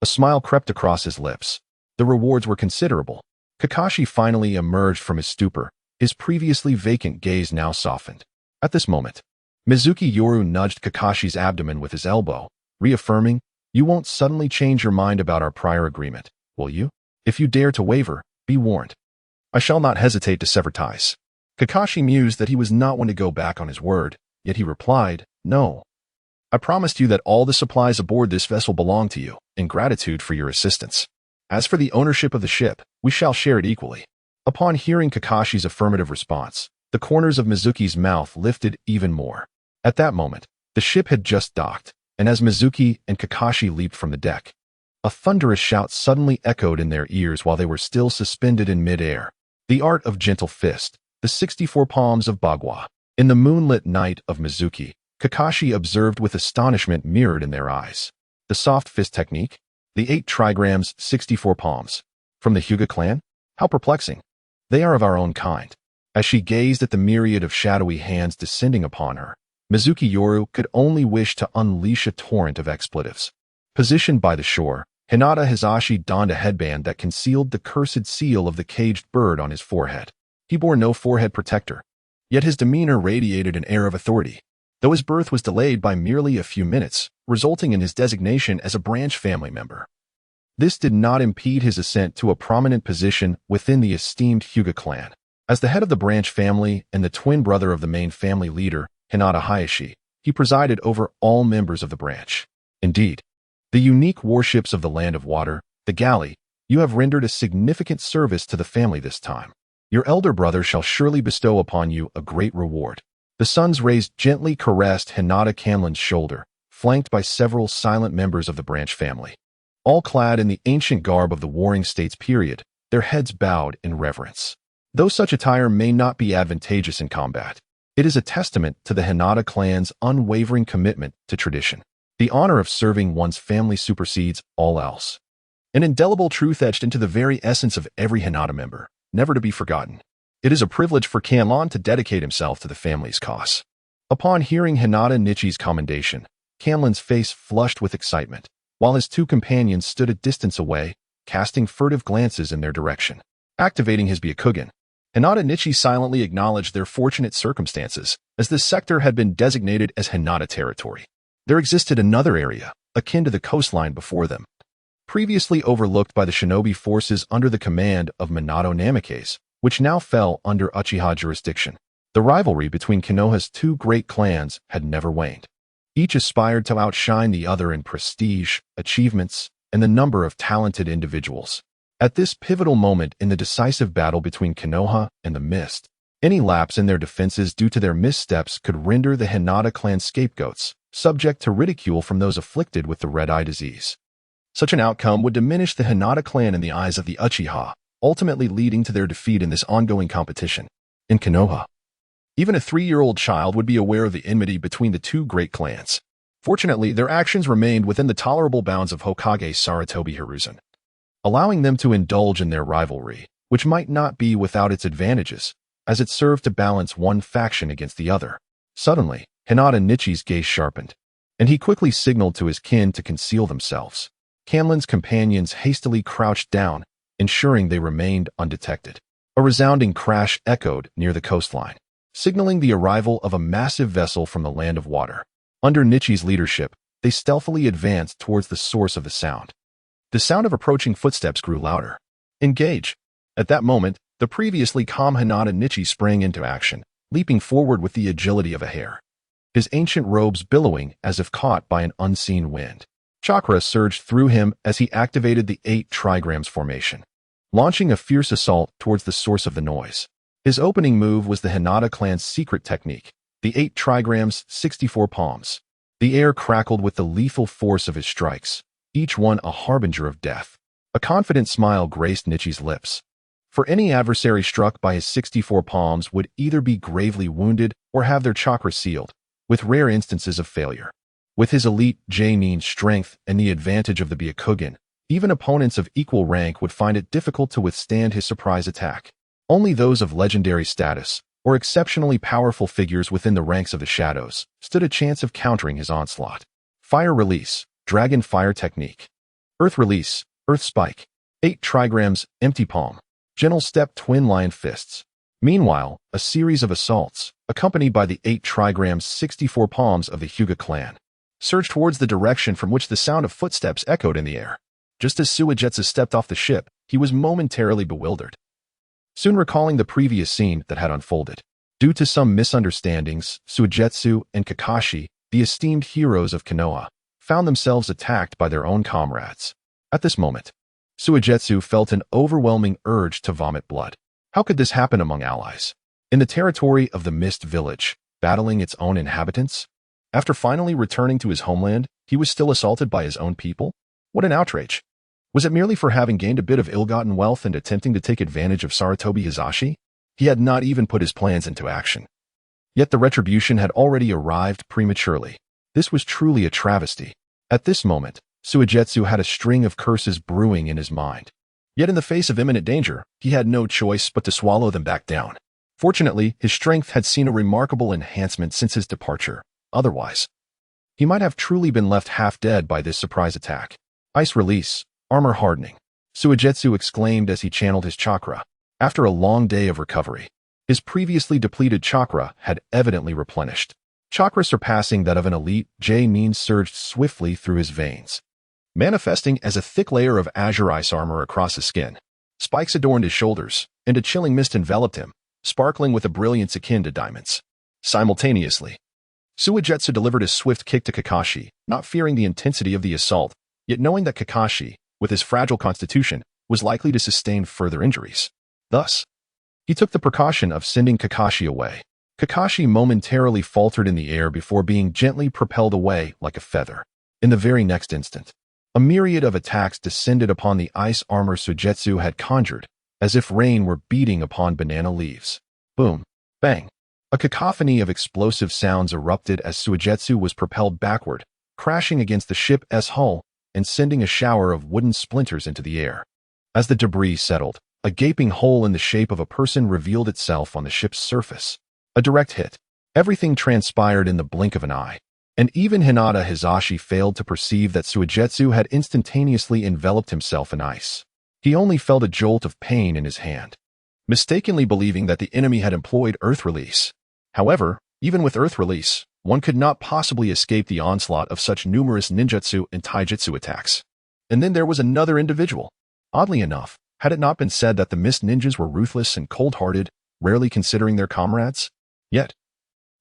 a smile crept across his lips. The rewards were considerable. Kakashi finally emerged from his stupor, his previously vacant gaze now softened. At this moment, Mizunomiya Yoru nudged Kakashi's abdomen with his elbow, reaffirming, "You won't suddenly change your mind about our prior agreement, will you? If you dare to waver, be warned. I shall not hesitate to sever ties." Kakashi mused that he was not one to go back on his word, yet he replied, "No. I promised you that all the supplies aboard this vessel belong to you, in gratitude for your assistance. As for the ownership of the ship, we shall share it equally." Upon hearing Kakashi's affirmative response, the corners of Mizuki's mouth lifted even more. At that moment, the ship had just docked, and as Mizuki and Kakashi leaped from the deck, a thunderous shout suddenly echoed in their ears while they were still suspended in mid-air. The art of gentle fist, the 64 palms of Bagua. In the moonlit night of Mizuki, Kakashi observed with astonishment mirrored in their eyes. The soft fist technique? The 8 trigrams, 64 palms. From the Hyuga clan? How perplexing. They are of our own kind. As she gazed at the myriad of shadowy hands descending upon her, Mizunomiya Yoru could only wish to unleash a torrent of expletives. Positioned by the shore, Hinata Hizashi donned a headband that concealed the cursed seal of the caged bird on his forehead. He bore no forehead protector, yet his demeanor radiated an air of authority, though his birth was delayed by merely a few minutes, resulting in his designation as a branch family member. This did not impede his ascent to a prominent position within the esteemed Hyuga clan. As the head of the branch family and the twin brother of the main family leader, Hinata Hayashi, he presided over all members of the branch. Indeed, the unique warships of the Land of Water, the galley, you have rendered a significant service to the family this time. Your elder brother shall surely bestow upon you a great reward. The sons raised gently caressed Hinata Clan's shoulder, flanked by several silent members of the branch family. All clad in the ancient garb of the Warring States period, their heads bowed in reverence. Though such attire may not be advantageous in combat, it is a testament to the Hinata clan's unwavering commitment to tradition. The honor of serving one's family supersedes all else. An indelible truth etched into the very essence of every Hinata member, never to be forgotten. It is a privilege for Kanlon to dedicate himself to the family's cause. Upon hearing Hinata Nichi's commendation, Kanlon's face flushed with excitement, while his two companions stood a distance away, casting furtive glances in their direction. Activating his Byakugan, Hinata Nichi silently acknowledged their fortunate circumstances, as this sector had been designated as Hinata territory. There existed another area, akin to the coastline before them, previously overlooked by the shinobi forces under the command of Minato Namikaze, which now fell under Uchiha jurisdiction. The rivalry between Konoha's two great clans had never waned. Each aspired to outshine the other in prestige, achievements, and the number of talented individuals. At this pivotal moment in the decisive battle between Konoha and the Mist, any lapse in their defenses due to their missteps could render the Hinata clan scapegoats, subject to ridicule from those afflicted with the red-eye disease. Such an outcome would diminish the Hinata clan in the eyes of the Uchiha, ultimately leading to their defeat in this ongoing competition. In Konoha, even a 3-year-old child would be aware of the enmity between the two great clans. Fortunately, their actions remained within the tolerable bounds of Hokage Sarutobi Hiruzen, allowing them to indulge in their rivalry, which might not be without its advantages, as it served to balance one faction against the other. Suddenly, Hinata Nichi's gaze sharpened. and he quickly signaled to his kin to conceal themselves. Canlin's companions hastily crouched down, ensuring they remained undetected. A resounding crash echoed near the coastline, signaling the arrival of a massive vessel from the land of water. Under Nichi's leadership, they stealthily advanced towards the source of the sound. The sound of approaching footsteps grew louder. Engage! At that moment, the previously calm Hinata Nichi sprang into action, leaping forward with the agility of a hare. His ancient robes billowing as if caught by an unseen wind. Chakra surged through him as he activated the 8 trigrams formation, launching a fierce assault towards the source of the noise. His opening move was the Hinata clan's secret technique, the 8 trigrams, 64 palms. The air crackled with the lethal force of his strikes, each one a harbinger of death. A confident smile graced Nichi's lips. For any adversary struck by his 64 palms would either be gravely wounded or have their chakra sealed, with rare instances of failure. With his elite J-mean strength and the advantage of the Byakugan, even opponents of equal rank would find it difficult to withstand his surprise attack. Only those of legendary status, or exceptionally powerful figures within the ranks of the shadows, stood a chance of countering his onslaught. Fire Release, Dragon Fire Technique. Earth Release, Earth Spike. 8 trigrams, Empty Palm. Gentle Step Twin Lion Fists. Meanwhile, a series of assaults, accompanied by the 8 trigrams 64 palms of the Hyuga clan, surged towards the direction from which the sound of footsteps echoed in the air. Just as Suigetsu stepped off the ship, he was momentarily bewildered, soon recalling the previous scene that had unfolded. Due to some misunderstandings, Suigetsu and Kakashi, the esteemed heroes of Konoha, found themselves attacked by their own comrades. At this moment, Suigetsu felt an overwhelming urge to vomit blood. How could this happen among allies? In the territory of the Mist Village, battling its own inhabitants? After finally returning to his homeland, he was still assaulted by his own people? What an outrage! Was it merely for having gained a bit of ill-gotten wealth and attempting to take advantage of Sarutobi Hizashi? He had not even put his plans into action. Yet the retribution had already arrived prematurely. This was truly a travesty. At this moment, Suigetsu had a string of curses brewing in his mind. Yet in the face of imminent danger, he had no choice but to swallow them back down. Fortunately, his strength had seen a remarkable enhancement since his departure. Otherwise, he might have truly been left half dead by this surprise attack. Ice Release, Armor Hardening. Suigetsu exclaimed as he channeled his chakra. After a long day of recovery, his previously depleted chakra had evidently replenished. Chakra surpassing that of an elite J-mean surged swiftly through his veins, manifesting as a thick layer of azure ice armor across his skin. Spikes adorned his shoulders, and a chilling mist enveloped him, sparkling with a brilliance akin to diamonds. Simultaneously, Suigetsu delivered a swift kick to Kakashi, not fearing the intensity of the assault, yet knowing that Kakashi, with his fragile constitution, was likely to sustain further injuries. Thus, he took the precaution of sending Kakashi away. Kakashi momentarily faltered in the air before being gently propelled away like a feather. In the very next instant, a myriad of attacks descended upon the ice armor Suigetsu had conjured, as if rain were beating upon banana leaves. Boom! Bang! A cacophony of explosive sounds erupted as Suigetsu was propelled backward, crashing against the ship's hull and sending a shower of wooden splinters into the air. As the debris settled, a gaping hole in the shape of a person revealed itself on the ship's surface. A direct hit. Everything transpired in the blink of an eye, and even Hinata Hizashi failed to perceive that Suigetsu had instantaneously enveloped himself in ice. He only felt a jolt of pain in his hand, mistakenly believing that the enemy had employed Earth Release. However, even with Earth Release, one could not possibly escape the onslaught of such numerous ninjutsu and taijutsu attacks. And then there was another individual. Oddly enough, had it not been said that the Mist Ninjas were ruthless and cold-hearted, rarely considering their comrades? Yet,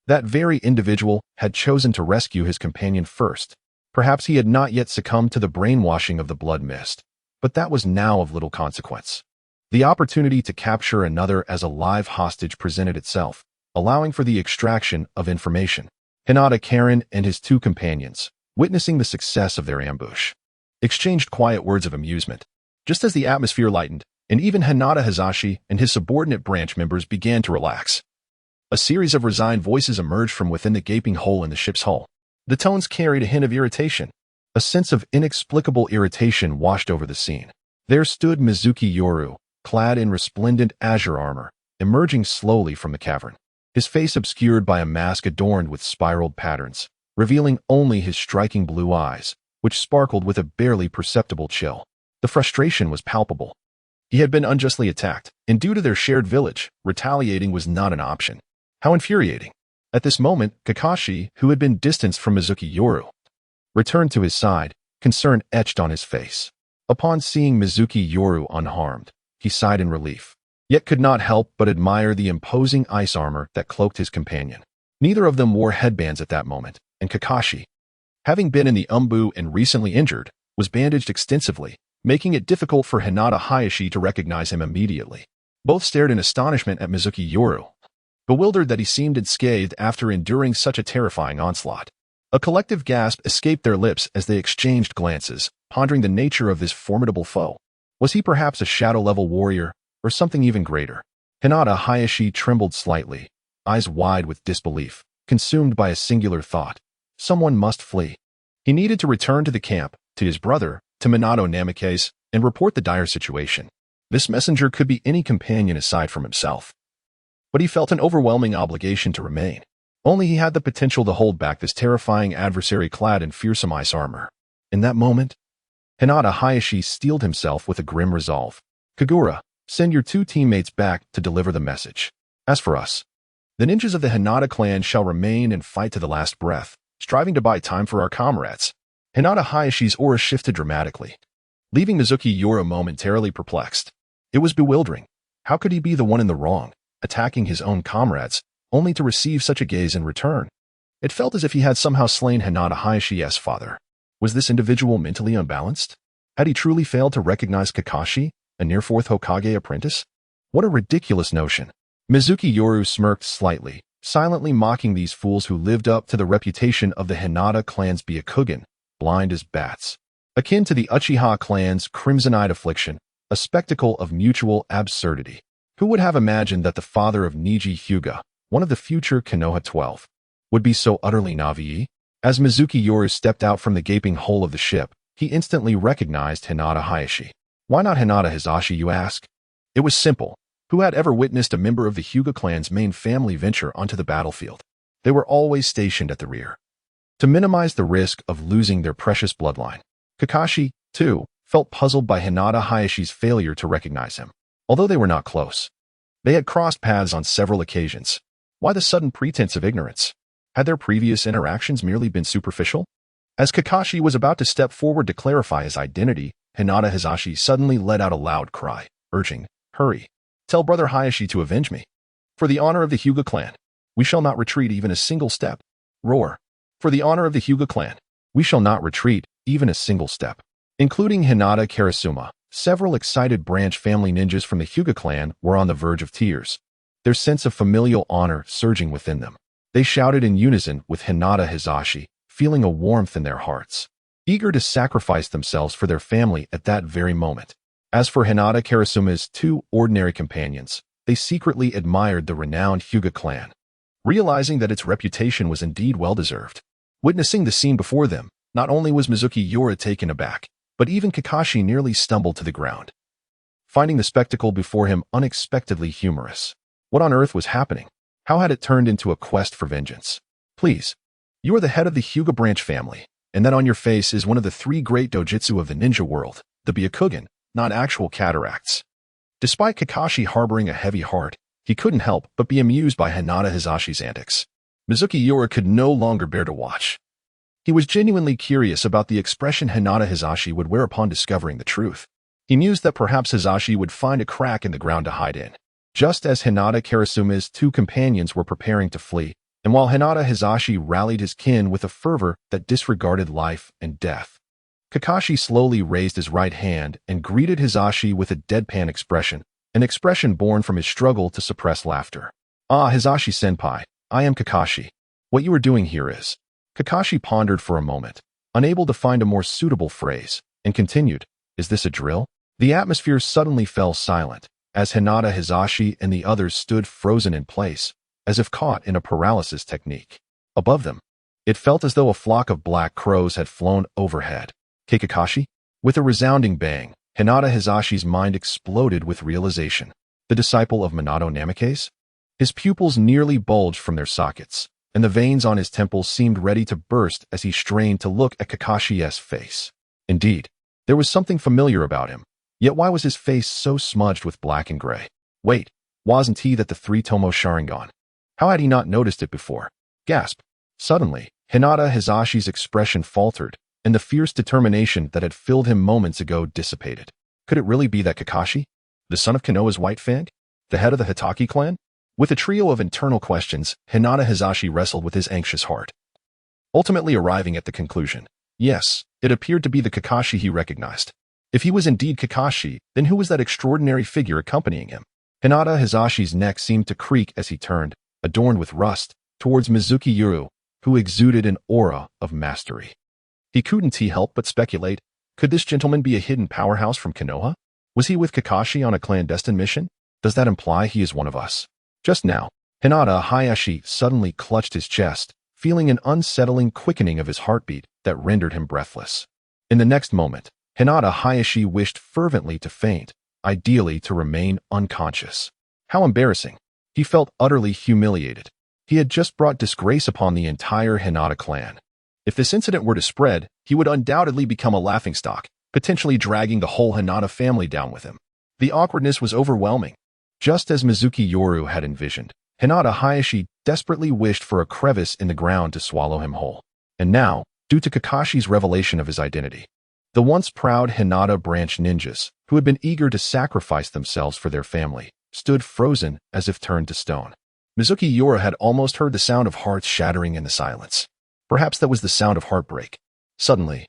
that very individual had chosen to rescue his companion first. Perhaps he had not yet succumbed to the brainwashing of the blood mist, but that was now of little consequence. The opportunity to capture another as a live hostage presented itself, allowing for the extraction of information. Hinata Karen and his 2 companions, witnessing the success of their ambush, exchanged quiet words of amusement. Just as the atmosphere lightened, and even Hinata Hizashi and his subordinate branch members began to relax, a series of resigned voices emerged from within the gaping hole in the ship's hull. The tones carried a hint of irritation. A sense of inexplicable irritation washed over the scene. There stood Mizunomiya Yoru, clad in resplendent azure armor, emerging slowly from the cavern, his face obscured by a mask adorned with spiraled patterns. revealing only his striking blue eyes, which sparkled with a barely perceptible chill. The frustration was palpable. He had been unjustly attacked, and due to their shared village, retaliating was not an option. How infuriating. At this moment, Kakashi, who had been distanced from Mizunomiya Yoru, returned to his side, concern etched on his face. Upon seeing Mizunomiya Yoru unharmed, he sighed in relief, yet could not help but admire the imposing ice armor that cloaked his companion. Neither of them wore headbands at that moment, and Kakashi, having been in the umbu and recently injured, was bandaged extensively, making it difficult for Hinata Hayashi to recognize him immediately. Both stared in astonishment at Mizunomiya Yoru, bewildered that he seemed unscathed after enduring such a terrifying onslaught. A collective gasp escaped their lips as they exchanged glances, pondering the nature of this formidable foe. Was he perhaps a shadow-level warrior, or something even greater? Hinata Hayashi trembled slightly, eyes wide with disbelief, consumed by a singular thought. Someone must flee. He needed to return to the camp, to his brother, to Minato Namake's, and report the dire situation. This messenger could be any companion aside from himself. But he felt an overwhelming obligation to remain. Only he had the potential to hold back this terrifying adversary clad in fearsome ice armor. In that moment, Hinata Hayashi steeled himself with a grim resolve. Kagura, send your 2 teammates back to deliver the message. As for us, the ninjas of the Hinata clan shall remain and fight to the last breath, striving to buy time for our comrades. Hinata Hayashi's aura shifted dramatically, leaving Mizunomiya Yoru momentarily perplexed. It was bewildering. How could he be the one in the wrong, attacking his own comrades, only to receive such a gaze in return? It felt as if he had somehow slain Hinata Hayashi's father. Was this individual mentally unbalanced? Had he truly failed to recognize Kakashi, a near-fourth Hokage apprentice? What a ridiculous notion. Mizunomiya Yoru smirked slightly, silently mocking these fools who lived up to the reputation of the Hinata clan's Byakugan, blind as bats. Akin to the Uchiha clan's Crimson-Eyed Affliction, a spectacle of mutual absurdity. Who would have imagined that the father of Neji Hyuga, one of the future Konoha 12, would be so utterly naive? As Mizunomiya Yoru stepped out from the gaping hole of the ship, he instantly recognized Hinata Hayashi. Why not Hinata Hisashi, you ask? It was simple. Who had ever witnessed a member of the Hyuga clan's main family venture onto the battlefield? They were always stationed at the rear, to minimize the risk of losing their precious bloodline. Kakashi, too, felt puzzled by Hinata Hayashi's failure to recognize him. Although they were not close, they had crossed paths on several occasions. Why the sudden pretense of ignorance? Had their previous interactions merely been superficial? As Kakashi was about to step forward to clarify his identity, Hinata Hisashi suddenly let out a loud cry, urging, "Hurry! Tell Brother Hayashi to avenge me. For the honor of the Hyuga clan, we shall not retreat even a single step." Roar. For the honor of the Hyuga clan, we shall not retreat even a single step. Including Hinata Karasuma, several excited branch family ninjas from the Hyuga clan were on the verge of tears, their sense of familial honor surging within them. They shouted in unison with Hinata Hisashi, feeling a warmth in their hearts, eager to sacrifice themselves for their family at that very moment. As for Hinata Karasuma's 2 ordinary companions, they secretly admired the renowned Hyuga clan, realizing that its reputation was indeed well-deserved. Witnessing the scene before them, not only was Mizunomiya Yoru taken aback, but even Kakashi nearly stumbled to the ground, finding the spectacle before him unexpectedly humorous. What on earth was happening? How had it turned into a quest for vengeance? Please, you are the head of the Hyuga branch family, and that on your face is one of the 3 great dojutsu of the ninja world, the Byakugan, not actual cataracts. Despite Kakashi harboring a heavy heart, he couldn't help but be amused by Hinata Hisashi's antics. Mizunomiya Yoru could no longer bear to watch. He was genuinely curious about the expression Hinata Hisashi would wear upon discovering the truth. He mused that perhaps Hisashi would find a crack in the ground to hide in. Just as Hinata Karasuma's 2 companions were preparing to flee, and while Hinata Hisashi rallied his kin with a fervor that disregarded life and death, Kakashi slowly raised his right hand and greeted Hisashi with a deadpan expression, an expression born from his struggle to suppress laughter. "Ah, Hisashi-senpai, I am Kakashi. What you are doing here is..." Kakashi pondered for a moment, unable to find a more suitable phrase, and continued, "Is this a drill?" The atmosphere suddenly fell silent, as Hinata Hisashi and the others stood frozen in place, as if caught in a paralysis technique. Above them, it felt as though a flock of black crows had flown overhead. Kakashi? With a resounding bang, Hinata Hisashi's mind exploded with realization. The disciple of Minato Namake's? His pupils nearly bulged from their sockets, and the veins on his temples seemed ready to burst as he strained to look at Kakashi's face. Indeed, there was something familiar about him, yet why was his face so smudged with black and gray? Wait, wasn't he that the three-tomo Sharingan? How had he not noticed it before? Gasp. Suddenly, Hinata Hisashi's expression faltered, and the fierce determination that had filled him moments ago dissipated. Could it really be that Kakashi, the son of Konoha's White Fang, the head of the Hitaki clan? With a trio of internal questions, Hinata Hisashi wrestled with his anxious heart, ultimately arriving at the conclusion. Yes, it appeared to be the Kakashi he recognized. If he was indeed Kakashi, then who was that extraordinary figure accompanying him? Hinata Hisashi's neck seemed to creak as he turned, adorned with rust, towards Mizunomiya Yoru, who exuded an aura of mastery. He couldn't help but speculate, could this gentleman be a hidden powerhouse from Konoha? Was he with Kakashi on a clandestine mission? Does that imply he is one of us? Just now, Hinata Hayashi suddenly clutched his chest, feeling an unsettling quickening of his heartbeat that rendered him breathless. In the next moment, Hinata Hayashi wished fervently to faint, ideally to remain unconscious. How embarrassing. He felt utterly humiliated. He had just brought disgrace upon the entire Hinata clan. If this incident were to spread, he would undoubtedly become a laughingstock, potentially dragging the whole Hinata family down with him. The awkwardness was overwhelming. Just as Mizunomiya Yoru had envisioned, Hinata Hayashi desperately wished for a crevice in the ground to swallow him whole. And now, due to Kakashi's revelation of his identity, the once proud Hinata branch ninjas, who had been eager to sacrifice themselves for their family, stood frozen as if turned to stone. Mizunomiya Yoru had almost heard the sound of hearts shattering in the silence. Perhaps that was the sound of heartbreak. Suddenly,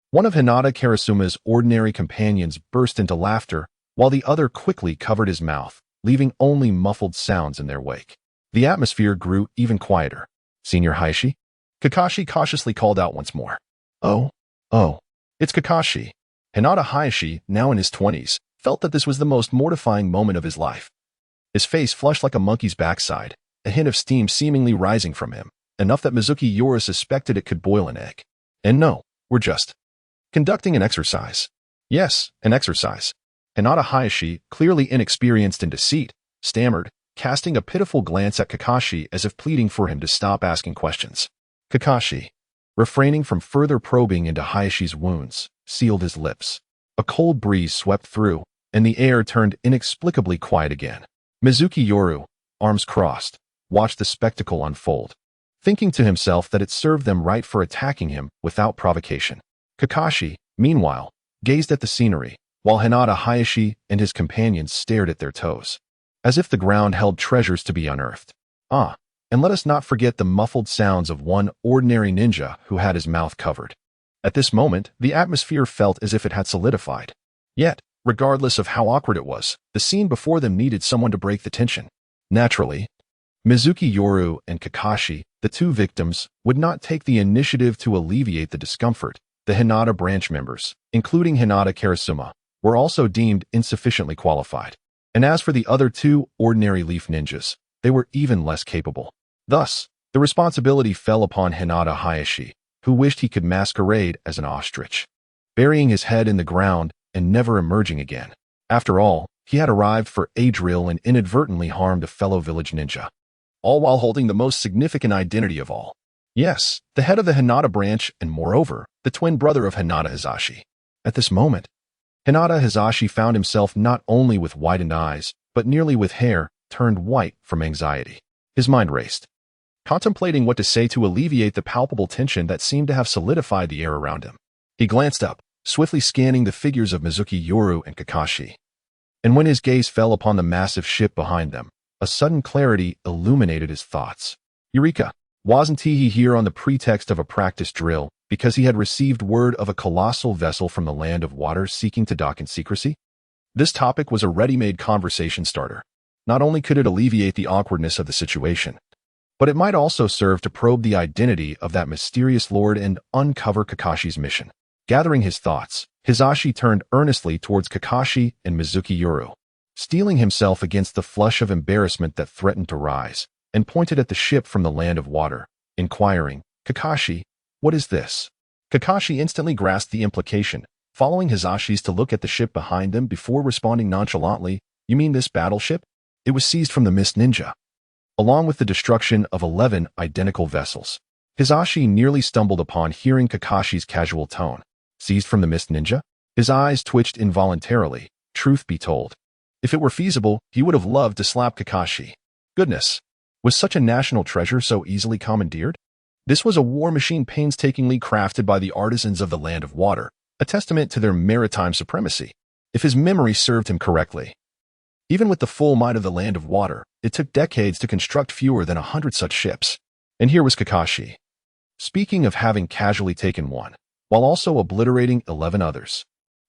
one of Hinata Karasuma's ordinary companions burst into laughter, while the other quickly covered his mouth, leaving only muffled sounds in their wake. The atmosphere grew even quieter. Senior Hayashi? Kakashi cautiously called out once more. Oh, it's Kakashi. Hinata Hayashi, now in his 20s, felt that this was the most mortifying moment of his life. His face flushed like a monkey's backside, a hint of steam seemingly rising from him, enough that Mizunomiya Yoru suspected it could boil an egg. And no, we're just conducting an exercise. Yes, an exercise. Hinata Hayashi, clearly inexperienced in deceit, stammered, casting a pitiful glance at Kakashi as if pleading for him to stop asking questions. Kakashi, refraining from further probing into Hayashi's wounds, sealed his lips. A cold breeze swept through, and the air turned inexplicably quiet again. Mizunomiya Yoru, arms crossed, watched the spectacle unfold, thinking to himself that it served them right for attacking him without provocation. Kakashi, meanwhile, gazed at the scenery, while Hinata Hayashi and his companions stared at their toes, as if the ground held treasures to be unearthed. And let us not forget the muffled sounds of one ordinary ninja who had his mouth covered. At this moment, the atmosphere felt as if it had solidified. Yet, regardless of how awkward it was, the scene before them needed someone to break the tension. Naturally, Mizunomiya Yoru and Kakashi, the two victims, would not take the initiative to alleviate the discomfort. The Hinata branch members, including Hinata Karasuma, were also deemed insufficiently qualified. And as for the other two ordinary leaf ninjas, they were even less capable. Thus, the responsibility fell upon Hinata Hayashi, who wished he could masquerade as an ostrich, burying his head in the ground and never emerging again. After all, he had arrived for a drill and inadvertently harmed a fellow village ninja, all while holding the most significant identity of all. Yes, the head of the Hinata branch and, moreover, the twin brother of Hinata Hisashi. At this moment, Hinata Hisashi found himself not only with widened eyes, but nearly with hair turned white from anxiety. His mind raced, contemplating what to say to alleviate the palpable tension that seemed to have solidified the air around him. He glanced up, swiftly scanning the figures of Mizunomiya Yoru and Kakashi. And when his gaze fell upon the massive ship behind them, a sudden clarity illuminated his thoughts. Eureka! Wasn't he here on the pretext of a practice drill, because he had received word of a colossal vessel from the land of water seeking to dock in secrecy? This topic was a ready-made conversation starter. Not only could it alleviate the awkwardness of the situation, but it might also serve to probe the identity of that mysterious lord and uncover Kakashi's mission. Gathering his thoughts, Hisashi turned earnestly towards Kakashi and Mizunomiya Yoru, steeling himself against the flush of embarrassment that threatened to rise, and pointed at the ship from the land of water, inquiring, Kakashi, what is this? Kakashi instantly grasped the implication, following Hisashi's to look at the ship behind them before responding nonchalantly, you mean this battleship? It was seized from the Mist Ninja. along with the destruction of 11 identical vessels. Hisashi nearly stumbled upon hearing Kakashi's casual tone. Seized from the mist ninja? His eyes twitched involuntarily. Truth be told, if it were feasible, he would have loved to slap Kakashi. Goodness, was such a national treasure so easily commandeered? This was a war machine painstakingly crafted by the artisans of the Land of Water, a testament to their maritime supremacy. If his memory served him correctly, even with the full might of the Land of Water, it took decades to construct fewer than 100 such ships. And here was Kakashi, speaking of having casually taken one, while also obliterating 11 others.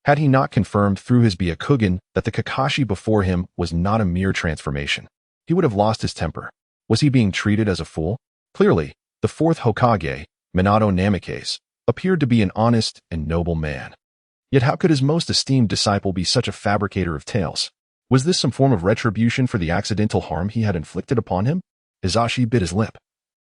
Had he not confirmed through his Byakugan that the Kakashi before him was not a mere transformation, he would have lost his temper. Was he being treated as a fool? Clearly, the fourth Hokage, Minato Namikaze, appeared to be an honest and noble man. Yet how could his most esteemed disciple be such a fabricator of tales? Was this some form of retribution for the accidental harm he had inflicted upon him? Hisashi bit his lip,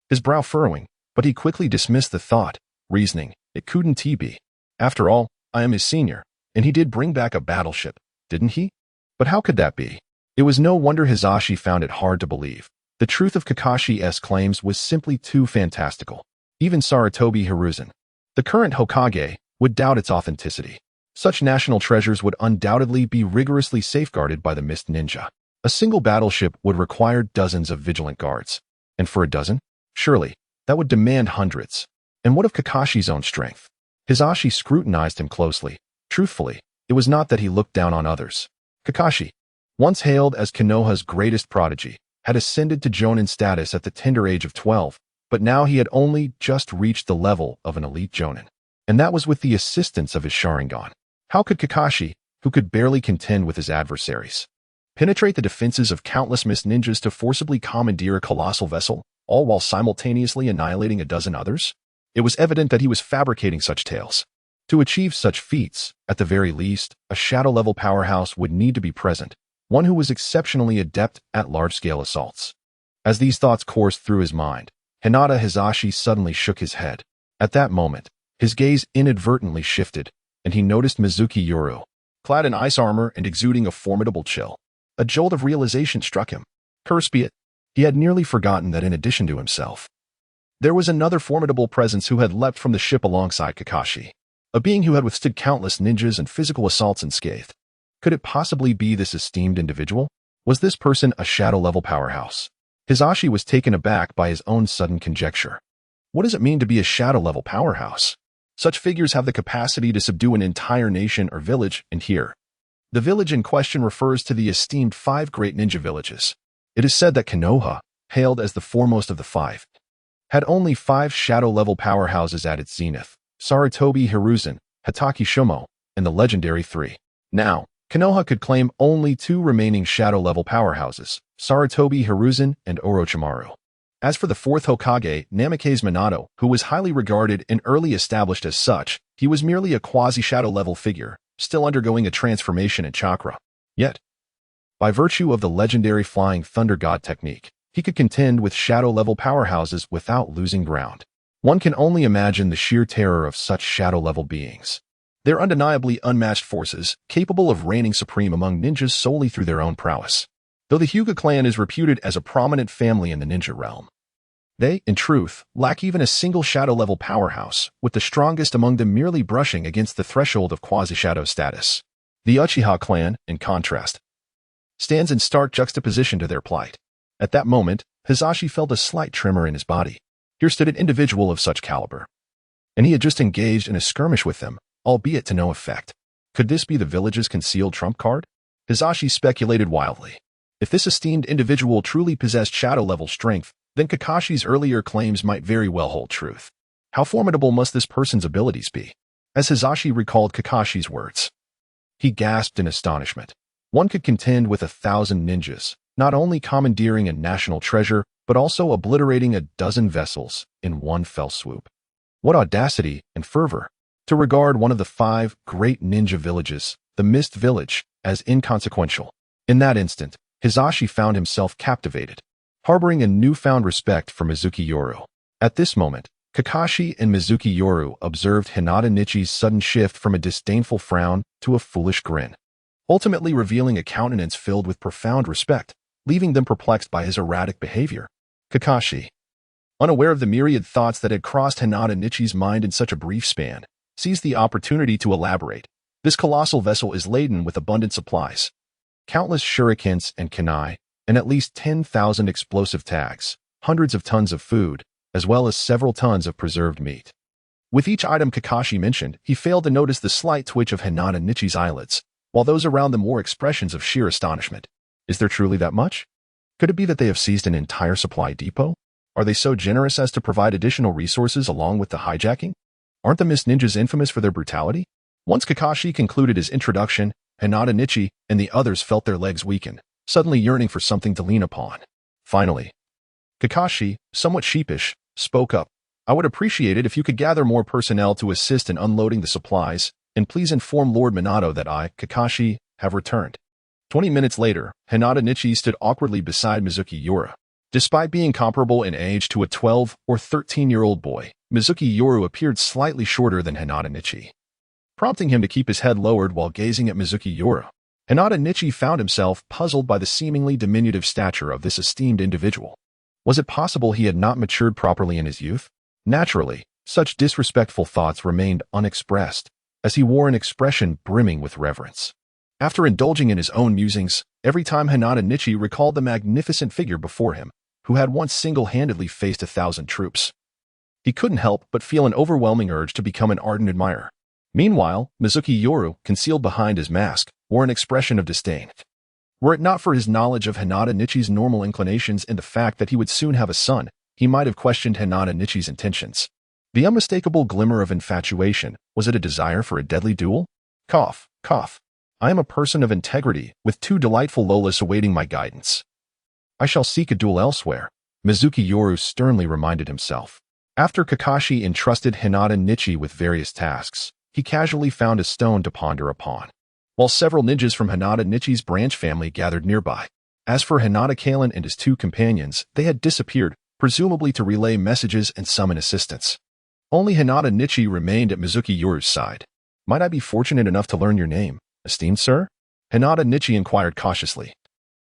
his brow furrowing, but he quickly dismissed the thought, reasoning, it couldn't be. After all, I am his senior, and he did bring back a battleship, didn't he? But how could that be? It was no wonder Hisashi found it hard to believe. The truth of Kakashi's claims was simply too fantastical. Even Sarutobi Hiruzen, the current Hokage, would doubt its authenticity. Such national treasures would undoubtedly be rigorously safeguarded by the Mist Ninja. A single battleship would require dozens of vigilant guards. And for a dozen? Surely, that would demand hundreds. And what of Kakashi's own strength? Hisashi scrutinized him closely. Truthfully, it was not that he looked down on others. Kakashi, once hailed as Konoha's greatest prodigy, had ascended to Jonin status at the tender age of 12, but now he had only just reached the level of an elite Jonin. And that was with the assistance of his Sharingan. How could Kakashi, who could barely contend with his adversaries, penetrate the defenses of countless mist ninjas to forcibly commandeer a colossal vessel, all while simultaneously annihilating a dozen others? It was evident that he was fabricating such tales. To achieve such feats, at the very least, a shadow-level powerhouse would need to be present, one who was exceptionally adept at large-scale assaults. As these thoughts coursed through his mind, Hinata Hisashi suddenly shook his head. At that moment, his gaze inadvertently shifted, and he noticed Mizunomiya Yoru, clad in ice armor and exuding a formidable chill. A jolt of realization struck him. Curse be it, he had nearly forgotten that in addition to himself, there was another formidable presence who had leapt from the ship alongside Kakashi, a being who had withstood countless ninjas and physical assaults unscathed. Could it possibly be this esteemed individual? Was this person a shadow-level powerhouse? Hisashi was taken aback by his own sudden conjecture. What does it mean to be a shadow-level powerhouse? Such figures have the capacity to subdue an entire nation or village, and here, the village in question refers to the esteemed 5 great ninja villages. It is said that Konoha, hailed as the foremost of the 5, had only 5 shadow-level powerhouses at its zenith: Sarutobi Hiruzen, Hatake Shumo, and the legendary 3. Now, Konoha could claim only 2 remaining shadow-level powerhouses, Sarutobi Hiruzen and Orochimaru. As for the 4th Hokage, Namikaze Minato, who was highly regarded and early established as such, he was merely a quasi-shadow-level figure, still undergoing a transformation in chakra. Yet, by virtue of the legendary Flying Thunder God technique, he could contend with shadow-level powerhouses without losing ground. One can only imagine the sheer terror of such shadow-level beings. They're undeniably unmatched forces, capable of reigning supreme among ninjas solely through their own prowess. Though the Hyuga clan is reputed as a prominent family in the ninja realm, they, in truth, lack even a single shadow-level powerhouse, with the strongest among them merely brushing against the threshold of quasi-shadow status. The Uchiha clan, in contrast, stands in stark juxtaposition to their plight. At that moment, Hisashi felt a slight tremor in his body. Here stood an individual of such caliber, and he had just engaged in a skirmish with them, albeit to no effect. Could this be the village's concealed trump card? Hisashi speculated wildly. If this esteemed individual truly possessed shadow-level strength, then Kakashi's earlier claims might very well hold truth. How formidable must this person's abilities be? As Hisashi recalled Kakashi's words, he gasped in astonishment. One could contend with 1,000 ninjas, not only commandeering a national treasure, but also obliterating a dozen vessels in one fell swoop. What audacity and fervor! To regard one of the 5 great ninja villages, the Mist Village, as inconsequential. In that instant, Hisashi found himself captivated, harboring a newfound respect for Mizunomiya Yoru. At this moment, Kakashi and Mizunomiya Yoru observed Hinata Nichi's sudden shift from a disdainful frown to a foolish grin, ultimately revealing a countenance filled with profound respect. leaving them perplexed by his erratic behavior. Kakashi, unaware of the myriad thoughts that had crossed Hinata Nichi's mind in such a brief span, seized the opportunity to elaborate. This colossal vessel is laden with abundant supplies. Countless shurikens and kunai, and at least 10,000 explosive tags, hundreds of tons of food, as well as several tons of preserved meat. With each item Kakashi mentioned, he failed to notice the slight twitch of Hinata Nichi's eyelids, while those around them wore expressions of sheer astonishment. Is there truly that much? Could it be that they have seized an entire supply depot? Are they so generous as to provide additional resources along with the hijacking? Aren't the Mist Ninjas infamous for their brutality? Once Kakashi concluded his introduction, Hinata Nichi and the others felt their legs weaken, suddenly yearning for something to lean upon. Finally, Kakashi, somewhat sheepish, spoke up. I would appreciate it if you could gather more personnel to assist in unloading the supplies, and please inform Lord Minato that I, Kakashi, have returned. 20 minutes later, Hinata Nichi stood awkwardly beside Mizuki Yoru. Despite being comparable in age to a 12 or 13-year-old boy, Mizuki Yoru appeared slightly shorter than Hinata Nichi, prompting him to keep his head lowered while gazing at Mizuki Yoru. Hinata Nichi found himself puzzled by the seemingly diminutive stature of this esteemed individual. Was it possible he had not matured properly in his youth? Naturally, such disrespectful thoughts remained unexpressed, as he wore an expression brimming with reverence. After indulging in his own musings, every time Hinata Nichi recalled the magnificent figure before him, who had once single-handedly faced 1,000 troops, he couldn't help but feel an overwhelming urge to become an ardent admirer. Meanwhile, Mizuki Yoru, concealed behind his mask, wore an expression of disdain. Were it not for his knowledge of Hinata Nichi's normal inclinations and the fact that he would soon have a son, he might have questioned Hinata Nichi's intentions. The unmistakable glimmer of infatuation, was it a desire for a deadly duel? Cough, cough. I am a person of integrity, with 2 delightful Lolas awaiting my guidance. I shall seek a duel elsewhere, Mizuki Yoru sternly reminded himself. After Kakashi entrusted Hinata Nichi with various tasks, he casually found a stone to ponder upon, while several ninjas from Hinata Nichi's branch family gathered nearby. As for Hinata Clan and his 2 companions, they had disappeared, presumably to relay messages and summon assistance. Only Hinata Nichi remained at Mizuki Yoru's side. Might I be fortunate enough to learn your name, esteemed sir? Hinata Nichi inquired cautiously,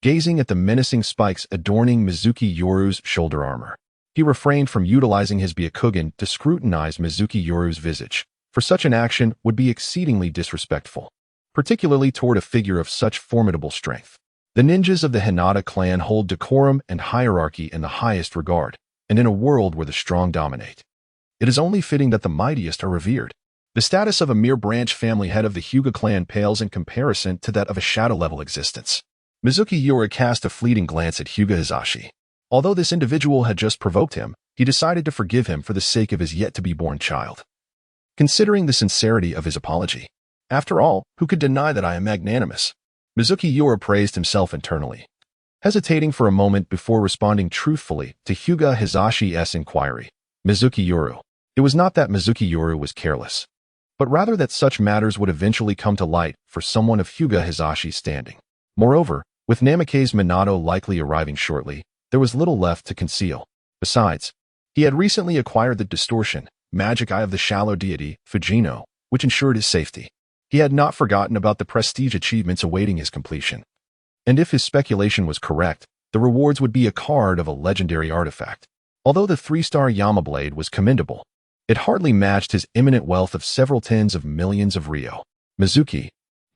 gazing at the menacing spikes adorning Mizuki Yoru's shoulder armor. He refrained from utilizing his Byakugan to scrutinize Mizuki Yoru's visage, for such an action would be exceedingly disrespectful, particularly toward a figure of such formidable strength. The ninjas of the Hinata clan hold decorum and hierarchy in the highest regard, and in a world where the strong dominate, it is only fitting that the mightiest are revered. The status of a mere branch family head of the Hyuga clan pales in comparison to that of a shadow-level existence. Mizuki Yoru cast a fleeting glance at Hyuga Hisashi. Although this individual had just provoked him, he decided to forgive him for the sake of his yet-to-be-born child. Considering the sincerity of his apology, after all, who could deny that I am magnanimous? Mizuki Yoru praised himself internally, hesitating for a moment before responding truthfully to Hyuga Hisashi's inquiry. Mizuki Yoru. It was not that Mizuki Yoru was careless, but rather that such matters would eventually come to light for someone of Hyuga Hisashi's standing. Moreover, with Namake's Minato likely arriving shortly, there was little left to conceal. Besides, he had recently acquired the distortion, magic eye of the shallow deity, Fujino, which ensured his safety. He had not forgotten about the prestige achievements awaiting his completion. And if his speculation was correct, the rewards would be a card of a legendary artifact. Although the 3-star Yama Blade was commendable, it hardly matched his imminent wealth of several tens of millions of ryo. Mizuki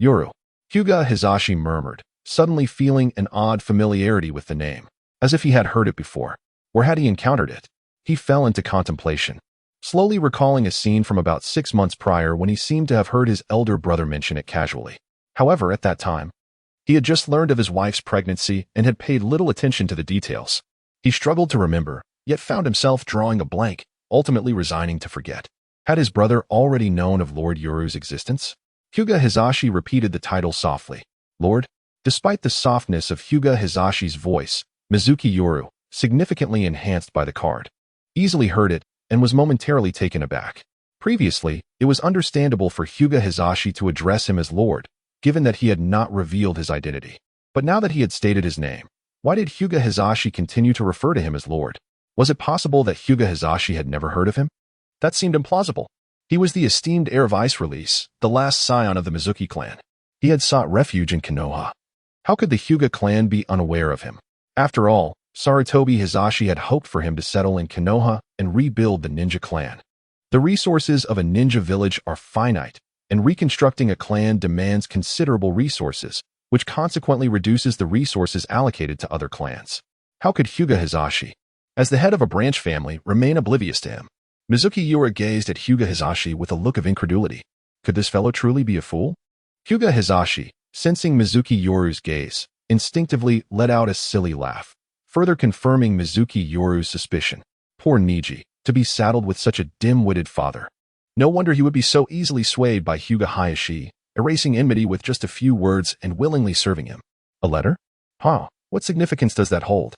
Yoru. Hyuga Hisashi murmured, suddenly feeling an odd familiarity with the name, as if he had heard it before. Or had he encountered it? He fell into contemplation, slowly recalling a scene from about 6 months prior when he seemed to have heard his elder brother mention it casually. However, at that time, he had just learned of his wife's pregnancy and had paid little attention to the details. He struggled to remember, yet found himself drawing a blank, ultimately resigning to forget. Had his brother already known of Lord Yoru's existence? Hyuga Hisashi repeated the title softly. Lord? Despite the softness of Hyuga Hisashi's voice, Mizuki Yoru, significantly enhanced by the card, easily heard it and was momentarily taken aback. Previously, it was understandable for Hyuga Hisashi to address him as Lord, given that he had not revealed his identity. But now that he had stated his name, why did Hyuga Hisashi continue to refer to him as Lord? Was it possible that Hyuga Hisashi had never heard of him? That seemed implausible. He was the esteemed heir of Ice Release, the last scion of the Mizuki clan. He had sought refuge in Konoha. How could the Hyuga clan be unaware of him? After all, Sarutobi Hisashi had hoped for him to settle in Konoha and rebuild the ninja clan. The resources of a ninja village are finite, and reconstructing a clan demands considerable resources, which consequently reduces the resources allocated to other clans. How could Hyuga Hisashi, as the head of a branch family, remain oblivious to him? Mizuki Yoru gazed at Hyuga Hisashi with a look of incredulity. Could this fellow truly be a fool? Hyuga Hisashi, sensing Mizuki Yoru's gaze, instinctively let out a silly laugh, further confirming Mizuki Yoru's suspicion. Poor Niji, to be saddled with such a dim-witted father. No wonder he would be so easily swayed by Hyuga Hayashi, erasing enmity with just a few words and willingly serving him. A letter? Huh, what significance does that hold?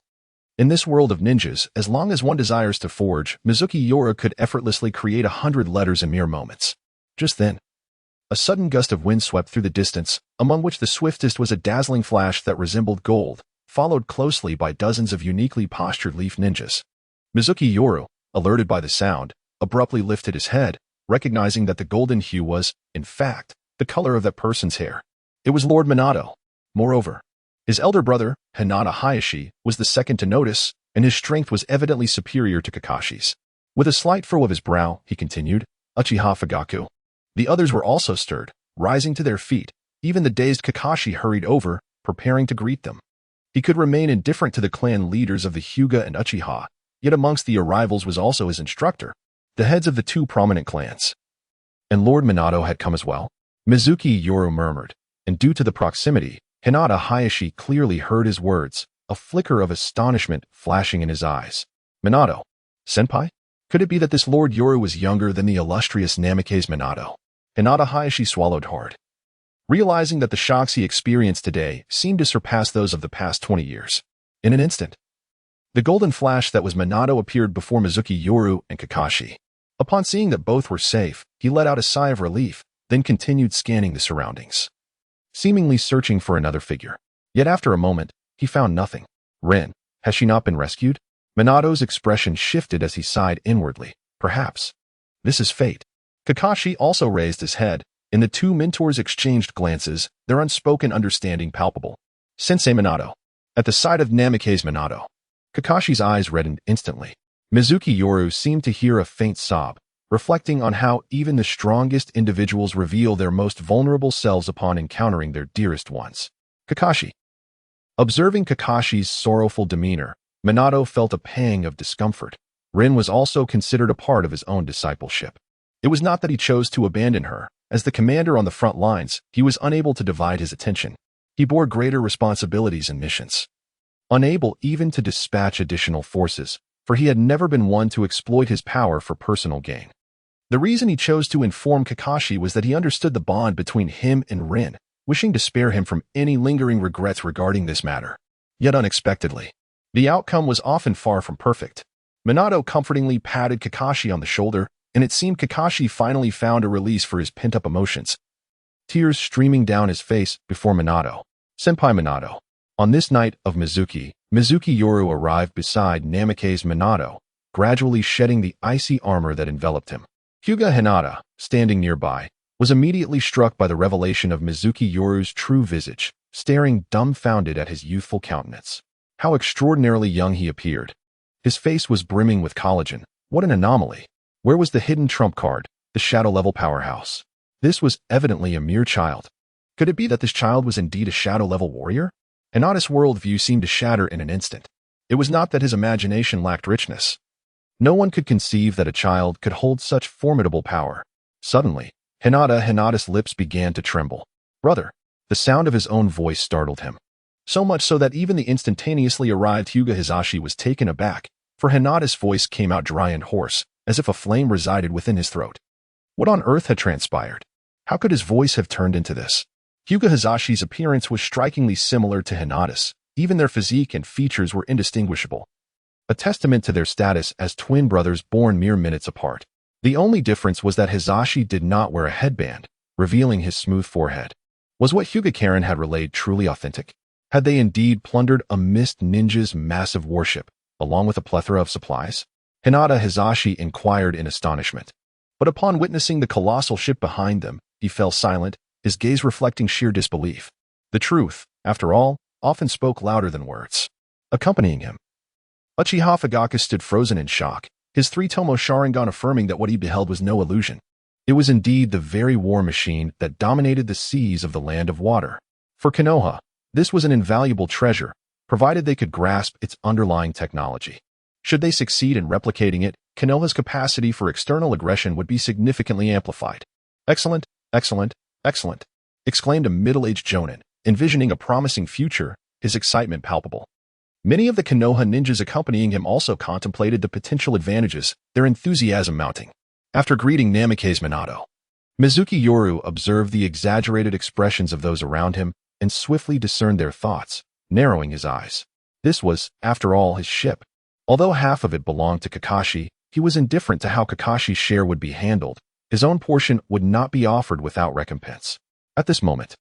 In this world of ninjas, as long as one desires to forge, Mizuki Yoru could effortlessly create 100 letters in mere moments. Just then, a sudden gust of wind swept through the distance, among which the swiftest was a dazzling flash that resembled gold, followed closely by dozens of uniquely postured leaf ninjas. Mizuki Yoru, alerted by the sound, abruptly lifted his head, recognizing that the golden hue was, in fact, the color of that person's hair. It was Lord Minato. Moreover, his elder brother, Hinata Hayashi, was the second to notice, and his strength was evidently superior to Kakashi's. With a slight furrow of his brow, he continued, Uchiha Fugaku. The others were also stirred, rising to their feet. Even the dazed Kakashi hurried over, preparing to greet them. He could remain indifferent to the clan leaders of the Hyuga and Uchiha, yet amongst the arrivals was also his instructor, the heads of the two prominent clans. And Lord Minato had come as well? Mizuki Yoru murmured, and due to the proximity, Hinata Hayashi clearly heard his words, a flicker of astonishment flashing in his eyes. Minato? Senpai? Could it be that this Lord Yoru was younger than the illustrious Namake's Minato? Hinata Hayashi swallowed hard, realizing that the shocks he experienced today seemed to surpass those of the past 20 years. In an instant, the golden flash that was Minato appeared before Mizuki Yoru and Kakashi. Upon seeing that both were safe, he let out a sigh of relief, then continued scanning the surroundings, seemingly searching for another figure. Yet after a moment, he found nothing. Rin, has she not been rescued? Minato's expression shifted as he sighed inwardly. Perhaps. This is fate. Kakashi also raised his head, and the two mentors exchanged glances, their unspoken understanding palpable. Sensei Minato. At the sight of Namake's Minato, Kakashi's eyes reddened instantly. Mizuki Yoru seemed to hear a faint sob, reflecting on how even the strongest individuals reveal their most vulnerable selves upon encountering their dearest ones. Kakashi. Observing Kakashi's sorrowful demeanor, Minato felt a pang of discomfort. Rin was also considered a part of his own discipleship. It was not that he chose to abandon her. As the commander on the front lines, he was unable to divide his attention. He bore greater responsibilities and missions, unable even to dispatch additional forces, for he had never been one to exploit his power for personal gain. The reason he chose to inform Kakashi was that he understood the bond between him and Rin, wishing to spare him from any lingering regrets regarding this matter. Yet unexpectedly, the outcome was often far from perfect. Minato comfortingly patted Kakashi on the shoulder, and it seemed Kakashi finally found a release for his pent-up emotions, tears streaming down his face before Minato. Senpai Minato. On this night of Mizuki Yoru arrived beside Namake's Minato, gradually shedding the icy armor that enveloped him. Hyuga Hinata, standing nearby, was immediately struck by the revelation of Mizuki Yoru's true visage, staring dumbfounded at his youthful countenance. How extraordinarily young he appeared. His face was brimming with collagen. What an anomaly. Where was the hidden trump card, the shadow-level powerhouse? This was evidently a mere child. Could it be that this child was indeed a shadow-level warrior? Hinata's worldview seemed to shatter in an instant. It was not that his imagination lacked richness. No one could conceive that a child could hold such formidable power. Suddenly, Hinata's lips began to tremble. Brother. The sound of his own voice startled him. So much so that even the instantaneously arrived Hyuga Hisashi was taken aback, for Hinata's voice came out dry and hoarse, as if a flame resided within his throat. What on earth had transpired? How could his voice have turned into this? Hyuga Hisashi's appearance was strikingly similar to Hinata's. Even their physique and features were indistinguishable, a testament to their status as twin brothers born mere minutes apart. The only difference was that Hisashi did not wear a headband, revealing his smooth forehead. Was what Hyuga Karen had relayed truly authentic? Had they indeed plundered a mist ninja's massive warship, along with a plethora of supplies? Hinata Hisashi inquired in astonishment. But upon witnessing the colossal ship behind them, he fell silent, his gaze reflecting sheer disbelief. The truth, after all, often spoke louder than words. accompanying him. Uchiha Fugaka stood frozen in shock, his three-tomo Sharingan affirming that what he beheld was no illusion. It was indeed the very war machine that dominated the seas of the Land of Water. For Konoha, this was an invaluable treasure, provided they could grasp its underlying technology. Should they succeed in replicating it, Konoha's capacity for external aggression would be significantly amplified. Excellent, excellent, excellent, exclaimed a middle-aged jonin, envisioning a promising future, his excitement palpable. Many of the Konoha ninjas accompanying him also contemplated the potential advantages, their enthusiasm mounting. After greeting Namikaze Minato, Mizuki Yoru observed the exaggerated expressions of those around him and swiftly discerned their thoughts, narrowing his eyes. This was, after all, his ship. Although half of it belonged to Kakashi, he was indifferent to how Kakashi's share would be handled. His own portion would not be offered without recompense. At this moment,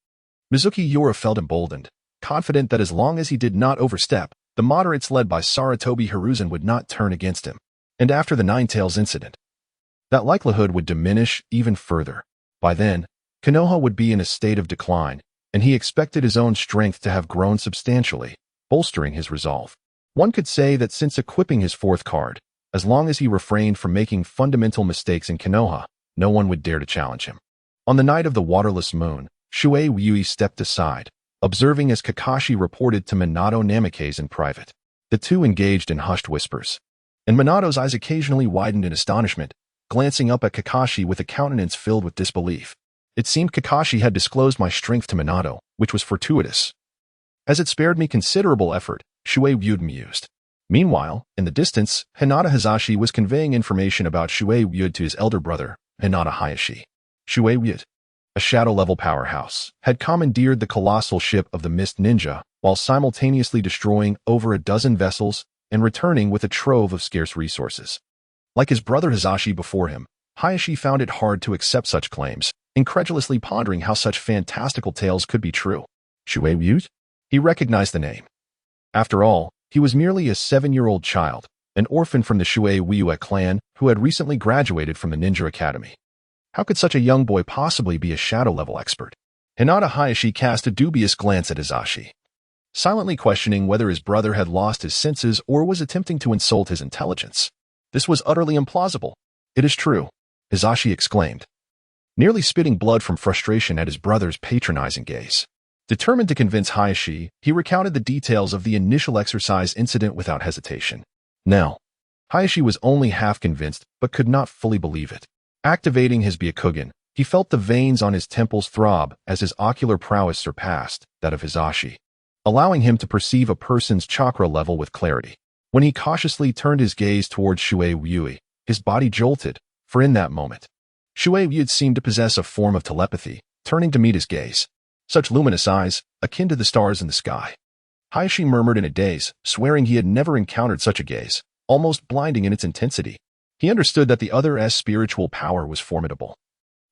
Mizuki Yoru felt emboldened, confident that as long as he did not overstep, the moderates led by Sarutobi Hiruzen would not turn against him. And after the Ninetales incident, that likelihood would diminish even further. By then, Konoha would be in a state of decline, and he expected his own strength to have grown substantially, bolstering his resolve. One could say that since equipping his fourth card, as long as he refrained from making fundamental mistakes in Konoha, no one would dare to challenge him. On the night of the waterless moon, Shuei Ryui stepped aside, observing as Kakashi reported to Minato Namikaze in private. The two engaged in hushed whispers, and Minato's eyes occasionally widened in astonishment, glancing up at Kakashi with a countenance filled with disbelief. It seemed Kakashi had disclosed my strength to Minato, which was fortuitous, as it spared me considerable effort. Shuei Ryui mused. Meanwhile, in the distance, Hinata Hazashi was conveying information about Shuei Ryui to his elder brother, Hinata Hayashi. Shuei Ryui, a shadow-level powerhouse, had commandeered the colossal ship of the Mist Ninja while simultaneously destroying over a dozen vessels and returning with a trove of scarce resources. Like his brother Hazashi before him, Hayashi found it hard to accept such claims, incredulously pondering how such fantastical tales could be true. Shuei Ryui? He recognized the name. After all, he was merely a 7-year-old child, an orphan from the Hyōrinmaru clan who had recently graduated from the Ninja Academy. How could such a young boy possibly be a shadow-level expert? Hinata Hayashi cast a dubious glance at Hazashi, silently questioning whether his brother had lost his senses or was attempting to insult his intelligence. This was utterly implausible. It is true, Hazashi exclaimed, nearly spitting blood from frustration at his brother's patronizing gaze. Determined to convince Hayashi, he recounted the details of the initial exercise incident without hesitation. Now, Hayashi was only half convinced but could not fully believe it. Activating his Byakugan, he felt the veins on his temples throb as his ocular prowess surpassed that of Hazashi, allowing him to perceive a person's chakra level with clarity. When he cautiously turned his gaze towards Shuei Ryui, his body jolted, for in that moment, Shuei Ryui seemed to possess a form of telepathy, turning to meet his gaze. Such luminous eyes, akin to the stars in the sky. Hayashi murmured in a daze, swearing he had never encountered such a gaze, almost blinding in its intensity. He understood that the other's spiritual power was formidable,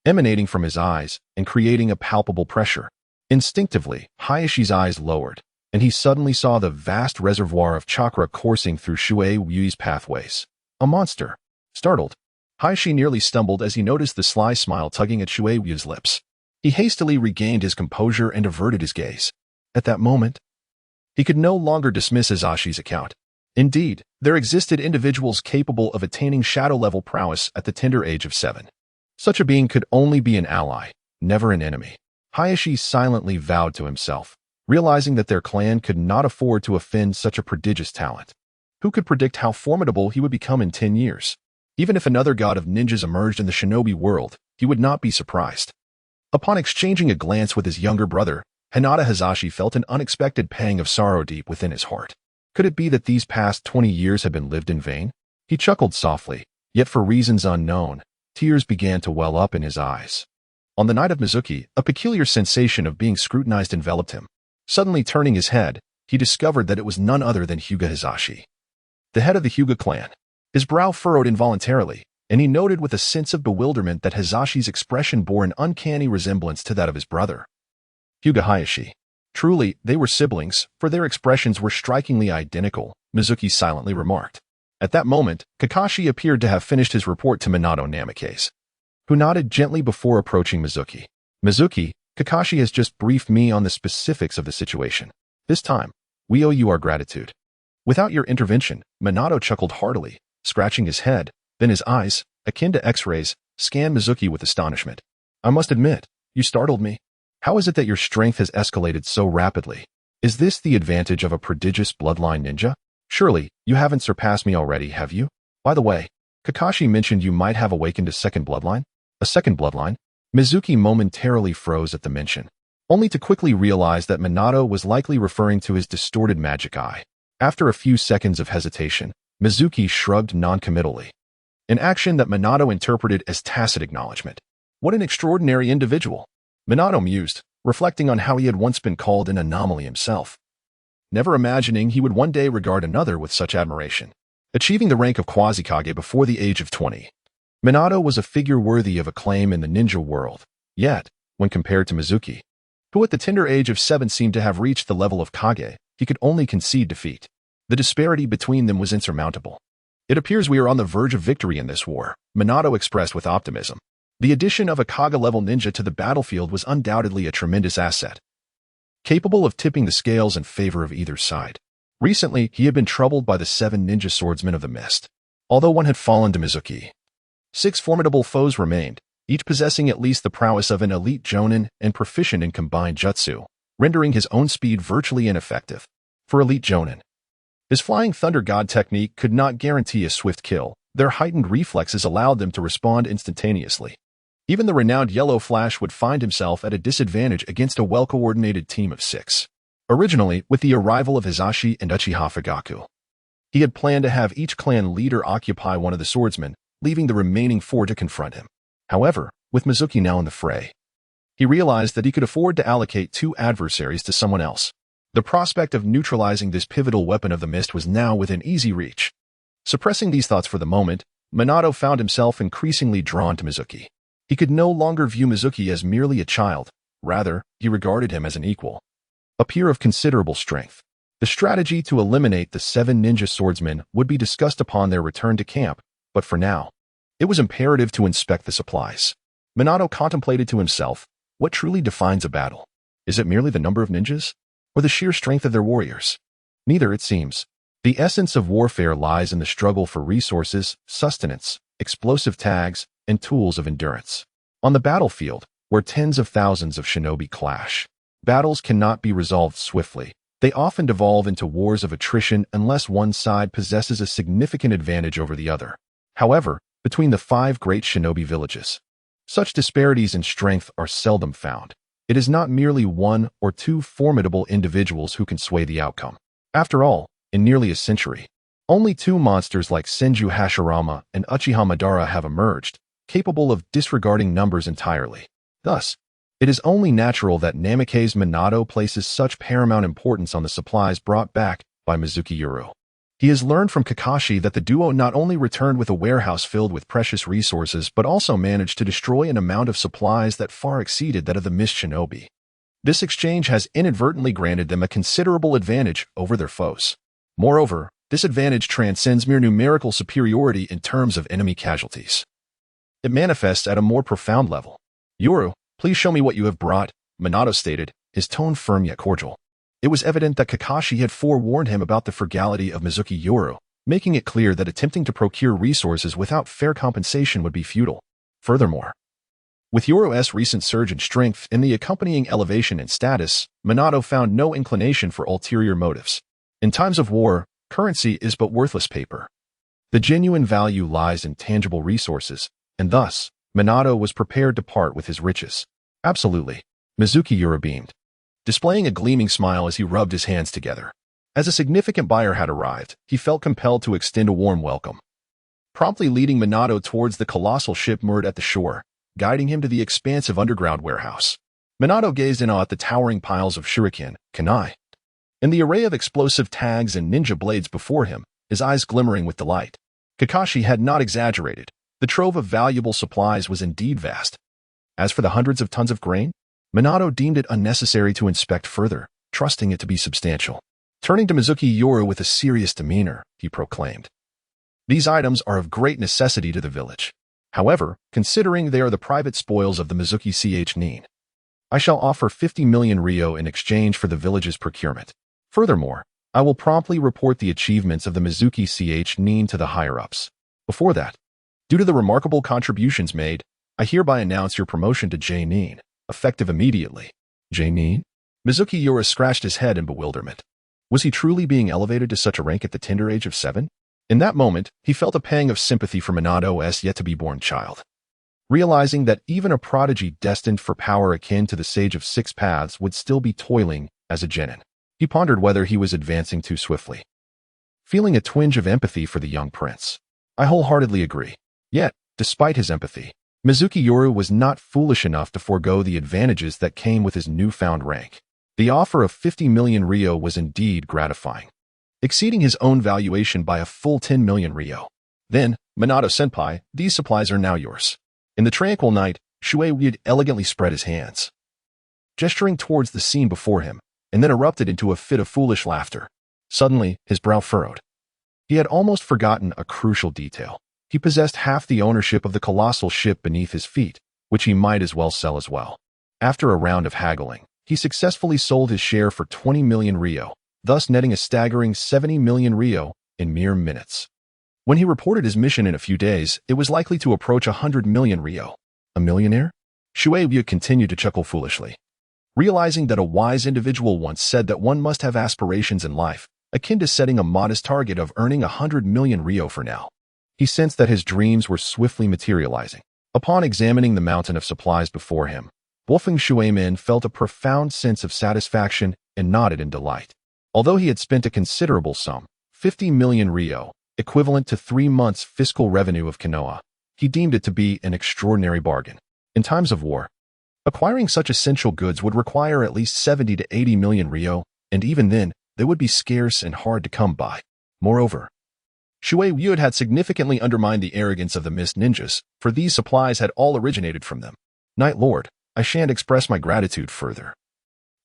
emanating from his eyes and creating a palpable pressure. Instinctively, Hayashi's eyes lowered, and he suddenly saw the vast reservoir of chakra coursing through Shuei Ryui's pathways. A monster. Startled, Hayashi nearly stumbled as he noticed the sly smile tugging at Shuei Ryui's lips. He hastily regained his composure and averted his gaze. At that moment, he could no longer dismiss Hazashi's account. Indeed, there existed individuals capable of attaining shadow-level prowess at the tender age of 7. Such a being could only be an ally, never an enemy. Hayashi silently vowed to himself, realizing that their clan could not afford to offend such a prodigious talent. Who could predict how formidable he would become in 10 years? Even if another god of ninjas emerged in the shinobi world, he would not be surprised. Upon exchanging a glance with his younger brother, Hinata Hazashi felt an unexpected pang of sorrow deep within his heart. Could it be that these past 20 years had been lived in vain? He chuckled softly, yet for reasons unknown, tears began to well up in his eyes. On the night of Mizuki, a peculiar sensation of being scrutinized enveloped him. Suddenly turning his head, he discovered that it was none other than Hyuga Hazashi, the head of the Hyuga clan. His brow furrowed involuntarily, and he noted with a sense of bewilderment that Hazashi's expression bore an uncanny resemblance to that of his brother, Hyuga Hayashi. Truly, they were siblings, for their expressions were strikingly identical, Mizuki silently remarked. At that moment, Kakashi appeared to have finished his report to Minato Namikaze, who nodded gently before approaching Mizuki. Mizuki, Kakashi has just briefed me on the specifics of the situation. This time, we owe you our gratitude. Without your intervention, Minato chuckled heartily, scratching his head, then his eyes, akin to X-rays, scanned Mizuki with astonishment. I must admit, you startled me. How is it that your strength has escalated so rapidly? Is this the advantage of a prodigious bloodline ninja? Surely, you haven't surpassed me already, have you? By the way, Kakashi mentioned you might have awakened a second bloodline? A second bloodline? Mizuki momentarily froze at the mention, only to quickly realize that Minato was likely referring to his distorted magic eye. After a few seconds of hesitation, Mizuki shrugged noncommittally, an action that Minato interpreted as tacit acknowledgement. What an extraordinary individual! Minato mused, reflecting on how he had once been called an anomaly himself, never imagining he would one day regard another with such admiration. Achieving the rank of Quasi-Kage before the age of 20, Minato was a figure worthy of acclaim in the ninja world. Yet, when compared to Mizuki, who at the tender age of 7 seemed to have reached the level of Kage, he could only concede defeat. The disparity between them was insurmountable. It appears we are on the verge of victory in this war, Minato expressed with optimism. The addition of a Kage-level ninja to the battlefield was undoubtedly a tremendous asset, capable of tipping the scales in favor of either side. Recently, he had been troubled by the 7 ninja swordsmen of the mist. Although one had fallen to Mizuki, 6 formidable foes remained, each possessing at least the prowess of an elite jonin and proficient in combined jutsu, rendering his own speed virtually ineffective. For elite jonin, his flying thunder god technique could not guarantee a swift kill. Their heightened reflexes allowed them to respond instantaneously. Even the renowned Yellow Flash would find himself at a disadvantage against a well-coordinated team of 6. Originally, with the arrival of Hizashi and Uchiha Fugaku, he had planned to have each clan leader occupy one of the swordsmen, leaving the remaining 4 to confront him. However, with Mizuki now in the fray, he realized that he could afford to allocate 2 adversaries to someone else. The prospect of neutralizing this pivotal weapon of the mist was now within easy reach. Suppressing these thoughts for the moment, Minato found himself increasingly drawn to Mizuki. He could no longer view Mizuki as merely a child. Rather, he regarded him as an equal, a peer of considerable strength. The strategy to eliminate the 7 ninja swordsmen would be discussed upon their return to camp, but for now, it was imperative to inspect the supplies. Minato contemplated to himself, what truly defines a battle? Is it merely the number of ninjas, or the sheer strength of their warriors? Neither, it seems. The essence of warfare lies in the struggle for resources, sustenance, explosive tags, and tools of endurance. On the battlefield, where tens of thousands of shinobi clash, battles cannot be resolved swiftly. They often devolve into wars of attrition unless one side possesses a significant advantage over the other. However, between the 5 great shinobi villages, such disparities in strength are seldom found. It is not merely 1 or 2 formidable individuals who can sway the outcome. After all, in nearly a century, only 2 monsters like Senju Hashirama and Uchiha Madara have emerged, capable of disregarding numbers entirely. Thus, it is only natural that Namikaze Minato places such paramount importance on the supplies brought back by Mizuki Yoru. He has learned from Kakashi that the duo not only returned with a warehouse filled with precious resources but also managed to destroy an amount of supplies that far exceeded that of the Mist Shinobi. This exchange has inadvertently granted them a considerable advantage over their foes. Moreover, this advantage transcends mere numerical superiority in terms of enemy casualties. It manifests at a more profound level. Yoru, please show me what you have brought, Minato stated, his tone firm yet cordial. It was evident that Kakashi had forewarned him about the frugality of Mizuki Yoru, making it clear that attempting to procure resources without fair compensation would be futile. Furthermore, with Yoru's recent surge in strength and the accompanying elevation in status, Minato found no inclination for ulterior motives. In times of war, currency is but worthless paper. The genuine value lies in tangible resources, and thus, Minato was prepared to part with his riches. Absolutely. Mizuki Yoru beamed, displaying a gleaming smile as he rubbed his hands together. As a significant buyer had arrived, he felt compelled to extend a warm welcome, promptly leading Minato towards the colossal ship moored at the shore, guiding him to the expansive underground warehouse. Minato gazed in awe at the towering piles of shuriken, kunai, and the array of explosive tags and ninja blades before him, his eyes glimmering with delight. Kakashi had not exaggerated. The trove of valuable supplies was indeed vast. As for the hundreds of tons of grain, Minato deemed it unnecessary to inspect further, trusting it to be substantial. Turning to Mizuki Yoru with a serious demeanor, he proclaimed, "These items are of great necessity to the village. However, considering they are the private spoils of the Mizuki Ch Nin, I shall offer 50 million ryo in exchange for the village's procurement. Furthermore, I will promptly report the achievements of the Mizuki Nin to the higher-ups. Before that, due to the remarkable contributions made, I hereby announce your promotion to Nin, effective immediately. Nin? Mizuki Yoru scratched his head in bewilderment. Was he truly being elevated to such a rank at the tender age of 7? In that moment, he felt a pang of sympathy for Minato's yet-to-be-born child. Realizing that even a prodigy destined for power akin to the Sage of Six Paths would still be toiling as a genin, he pondered whether he was advancing too swiftly. Feeling a twinge of empathy for the young prince, I wholeheartedly agree. Yet, despite his empathy, Mizuki Yoru was not foolish enough to forego the advantages that came with his newfound rank. The offer of 50 million ryo was indeed gratifying, exceeding his own valuation by a full 10 million ryo. Then, Minato-senpai, these supplies are now yours. In the tranquil night, Shuei elegantly spread his hands, gesturing towards the scene before him, and then erupted into a fit of foolish laughter. Suddenly, his brow furrowed. He had almost forgotten a crucial detail. He possessed half the ownership of the colossal ship beneath his feet, which he might as well sell as well. After a round of haggling, he successfully sold his share for 20 million ryo, thus netting a staggering 70 million ryo in mere minutes. When he reported his mission in a few days, it was likely to approach 100 million ryo. A millionaire? Shuei continued to chuckle foolishly. Realizing that a wise individual once said that one must have aspirations in life, akin to setting a modest target of earning 100 million ryo for now. He sensed that his dreams were swiftly materializing. Upon examining the mountain of supplies before him, Wolfing Shuei felt a profound sense of satisfaction and nodded in delight. Although he had spent a considerable sum, 50 million ryo, equivalent to 3 months' fiscal revenue of Konoha, he deemed it to be an extraordinary bargain. In times of war, acquiring such essential goods would require at least 70 to 80 million ryo, and even then, they would be scarce and hard to come by. Moreover, Shuei had significantly undermined the arrogance of the Mist Ninjas, for these supplies had all originated from them. Night Lord, I shan't express my gratitude further.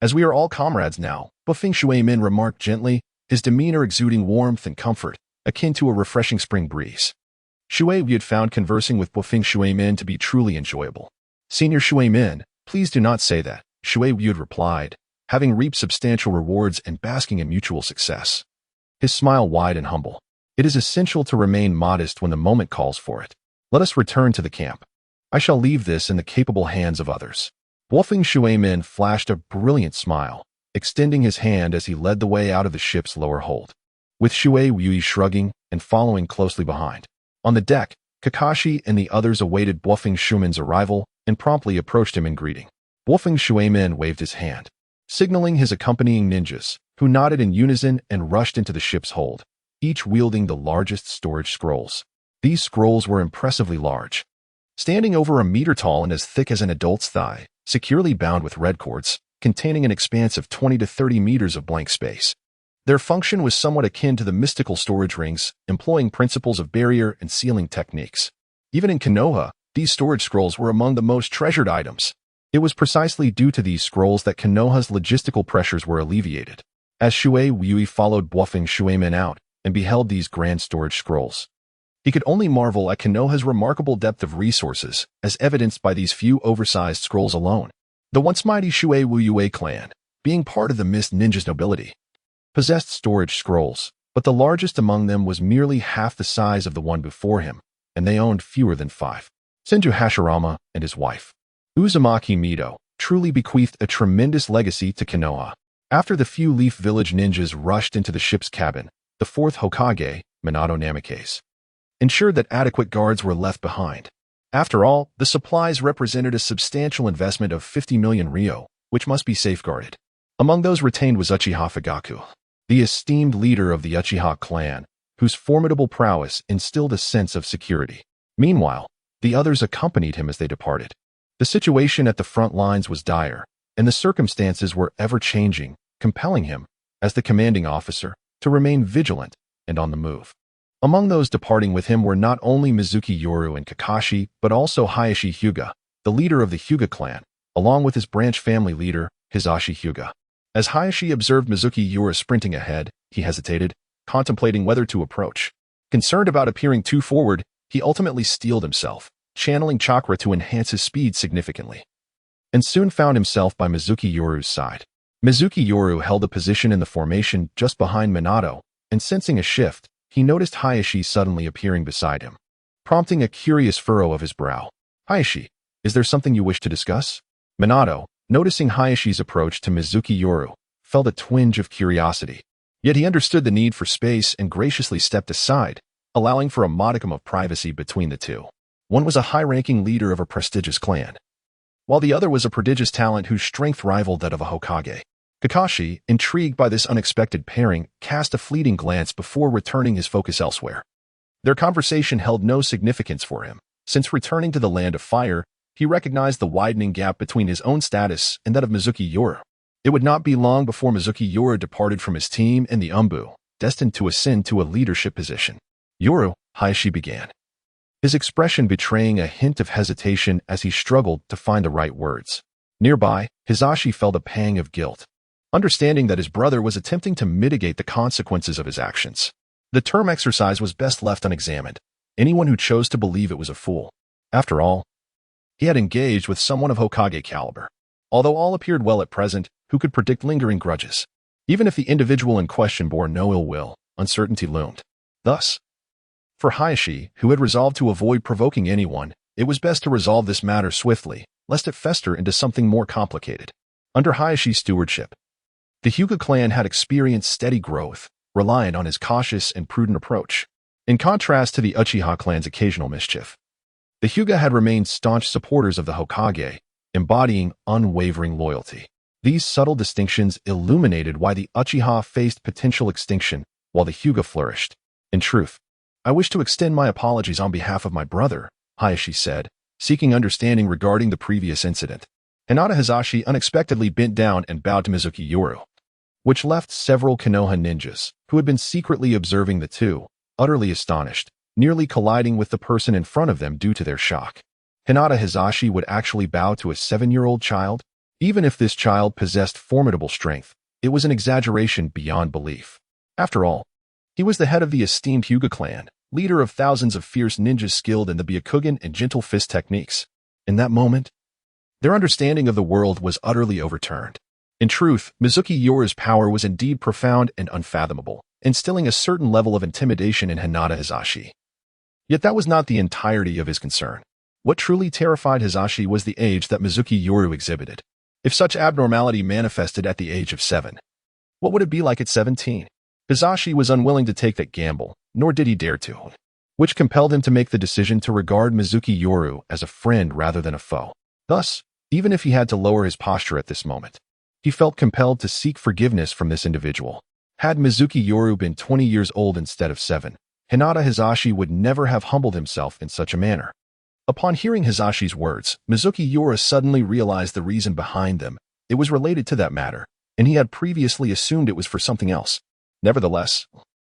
As we are all comrades now, Bufing Shuei remarked gently, his demeanor exuding warmth and comfort, akin to a refreshing spring breeze. Shuei had found conversing with Bufing Shuei to be truly enjoyable. Senior Shuei, please do not say that, Shuei replied, having reaped substantial rewards and basking in mutual success. His smile wide and humble. It is essential to remain modest when the moment calls for it. Let us return to the camp. I shall leave this in the capable hands of others. Wolfing Shuei flashed a brilliant smile, extending his hand as he led the way out of the ship's lower hold, with Shuei shrugging and following closely behind. On the deck, Kakashi and the others awaited Wolfing Shuei's arrival and promptly approached him in greeting. Wolfing Shuei waved his hand, signaling his accompanying ninjas, who nodded in unison and rushed into the ship's hold, each wielding the largest storage scrolls. These scrolls were impressively large, standing over a meter tall and as thick as an adult's thigh, securely bound with red cords, containing an expanse of 20 to 30 meters of blank space. Their function was somewhat akin to the mystical storage rings, employing principles of barrier and sealing techniques. Even in Konoha, these storage scrolls were among the most treasured items. It was precisely due to these scrolls that Konoha's logistical pressures were alleviated. As Shuei followed Bufing Shuei out and beheld these grand storage scrolls, he could only marvel at Konoha's remarkable depth of resources, as evidenced by these few oversized scrolls alone. The once mighty Shuei clan, being part of the Mist Ninjas nobility, possessed storage scrolls, but the largest among them was merely half the size of the one before him, and they owned fewer than 5. Senju Hashirama and his wife, Uzumaki Mido, truly bequeathed a tremendous legacy to Konoha. After the few Leaf Village ninjas rushed into the ship's cabin, the 4th Hokage, Minato Namikaze, ensured that adequate guards were left behind. After all, the supplies represented a substantial investment of 50 million ryo, which must be safeguarded. Among those retained was Uchiha Fugaku, the esteemed leader of the Uchiha clan, whose formidable prowess instilled a sense of security. Meanwhile, the others accompanied him as they departed. The situation at the front lines was dire, and the circumstances were ever-changing, compelling him, as the commanding officer, to remain vigilant and on the move. Among those departing with him were not only Mizuki Yoru and Kakashi, but also Hisashi Hyuga, the leader of the Hyuga clan, along with his branch family leader, Hisashi Hyuga. As Hisashi observed Mizuki Yoru sprinting ahead, he hesitated, contemplating whether to approach. Concerned about appearing too forward, he ultimately steeled himself, channeling chakra to enhance his speed significantly, and soon found himself by Mizuki Yoru's side. Mizuki Yoru held a position in the formation just behind Minato, and sensing a shift, he noticed Hayashi suddenly appearing beside him, prompting a curious furrow of his brow. "Hayashi, is there something you wish to discuss?" Minato, noticing Hayashi's approach to Mizuki Yoru, felt a twinge of curiosity. Yet he understood the need for space and graciously stepped aside, allowing for a modicum of privacy between the two. One was a high-ranking leader of a prestigious clan, while the other was a prodigious talent whose strength rivaled that of a Hokage. Kakashi, intrigued by this unexpected pairing, cast a fleeting glance before returning his focus elsewhere. Their conversation held no significance for him. Since returning to the Land of Fire, he recognized the widening gap between his own status and that of Mizuki Yoru. It would not be long before Mizuki Yoru departed from his team in the Umbu, destined to ascend to a leadership position. "Yoru," Hayashi began, his expression betraying a hint of hesitation as he struggled to find the right words. Nearby, Hisashi felt a pang of guilt, understanding that his brother was attempting to mitigate the consequences of his actions. The term exercise was best left unexamined. Anyone who chose to believe it was a fool. After all, he had engaged with someone of Hokage caliber. Although all appeared well at present, who could predict lingering grudges? Even if the individual in question bore no ill will, uncertainty loomed. Thus, for Hayashi, who had resolved to avoid provoking anyone, it was best to resolve this matter swiftly, lest it fester into something more complicated. Under Hayashi's stewardship, the Hyuga clan had experienced steady growth, reliant on his cautious and prudent approach. In contrast to the Uchiha clan's occasional mischief, the Hyuga had remained staunch supporters of the Hokage, embodying unwavering loyalty. These subtle distinctions illuminated why the Uchiha faced potential extinction while the Hyuga flourished. "In truth, I wish to extend my apologies on behalf of my brother," Hayashi said, seeking understanding regarding the previous incident. Hinata Hisashi unexpectedly bent down and bowed to Mizuki Yoru, which left several Konoha ninjas, who had been secretly observing the two, utterly astonished, nearly colliding with the person in front of them due to their shock. Hinata Hisashi would actually bow to a 7-year-old child? Even if this child possessed formidable strength, it was an exaggeration beyond belief. After all, he was the head of the esteemed Hyuga clan, leader of thousands of fierce ninjas skilled in the Byakugan and gentle fist techniques. In that moment, their understanding of the world was utterly overturned. In truth, Mizuki Yoru's power was indeed profound and unfathomable, instilling a certain level of intimidation in Hinata Hisashi. Yet that was not the entirety of his concern. What truly terrified Hisashi was the age that Mizuki Yoru exhibited. If such abnormality manifested at the age of 7, what would it be like at 17? Hisashi was unwilling to take that gamble, nor did he dare to, which compelled him to make the decision to regard Mizuki Yoru as a friend rather than a foe. Thus, even if he had to lower his posture at this moment, he felt compelled to seek forgiveness from this individual. Had Mizuki Yoru been 20 years old instead of 7, Hinata Hisashi would never have humbled himself in such a manner. Upon hearing Hisashi's words, Mizuki Yoru suddenly realized the reason behind them. It was related to that matter, and he had previously assumed it was for something else. Nevertheless,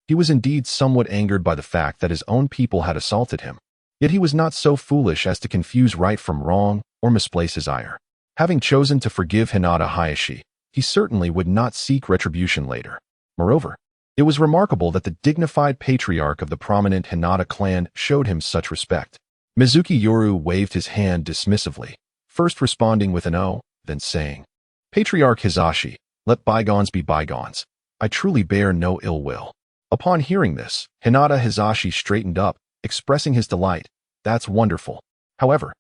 he was indeed somewhat angered by the fact that his own people had assaulted him. Yet he was not so foolish as to confuse right from wrong or misplace his ire. Having chosen to forgive Hinata Hayashi, he certainly would not seek retribution later. Moreover, it was remarkable that the dignified patriarch of the prominent Hinata clan showed him such respect. Mizuki Yoru waved his hand dismissively, first responding with an "oh," then saying, "Patriarch Hisashi, let bygones be bygones. I truly bear no ill will." Upon hearing this, Hinata Hisashi straightened up, expressing his delight. "That's wonderful. However,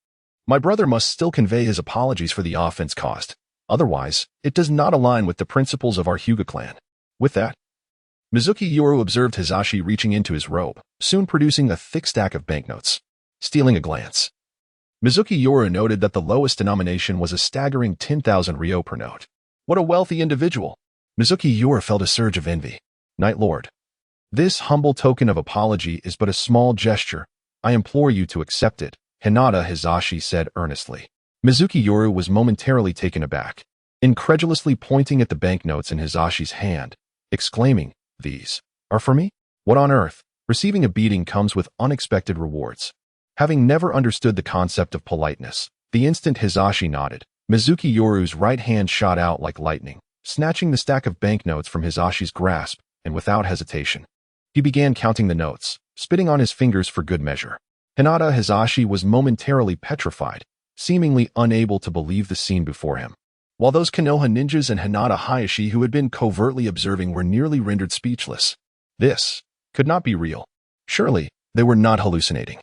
my brother must still convey his apologies for the offense caused. Otherwise, it does not align with the principles of our Hyuga clan." With that, Mizuki Yoru observed Hisashi reaching into his robe, soon producing a thick stack of banknotes. Stealing a glance, Mizuki Yoru noted that the lowest denomination was a staggering 10,000 ryo per note. What a wealthy individual! Mizuki Yoru felt a surge of envy. "Night Lord, this humble token of apology is but a small gesture. I implore you to accept it," Hinata Hisashi said earnestly. Mizuki Yoru was momentarily taken aback, incredulously pointing at the banknotes in Hisashi's hand, exclaiming, "These are for me? What on earth?" Receiving a beating comes with unexpected rewards. Having never understood the concept of politeness, the instant Hisashi nodded, Mizuki Yoru's right hand shot out like lightning, snatching the stack of banknotes from Hisashi's grasp, and without hesitation, he began counting the notes, spitting on his fingers for good measure. Hinata Hisashi was momentarily petrified, seemingly unable to believe the scene before him. while those Konoha ninjas and Hinata Hayashi who had been covertly observing were nearly rendered speechless. This could not be real. Surely, they were not hallucinating.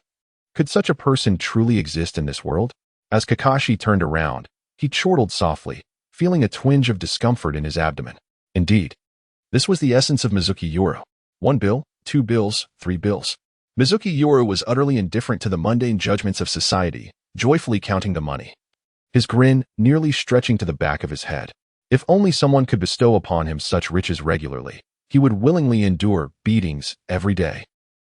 Could such a person truly exist in this world? As Kakashi turned around, he chortled softly, feeling a twinge of discomfort in his abdomen. Indeed, this was the essence of Mizuki Yoru. 1 bill, 2 bills, 3 bills. Mizuki Yoru was utterly indifferent to the mundane judgments of society, joyfully counting the money. His grin nearly stretching to the back of his head. If only someone could bestow upon him such riches regularly, he would willingly endure beatings every day.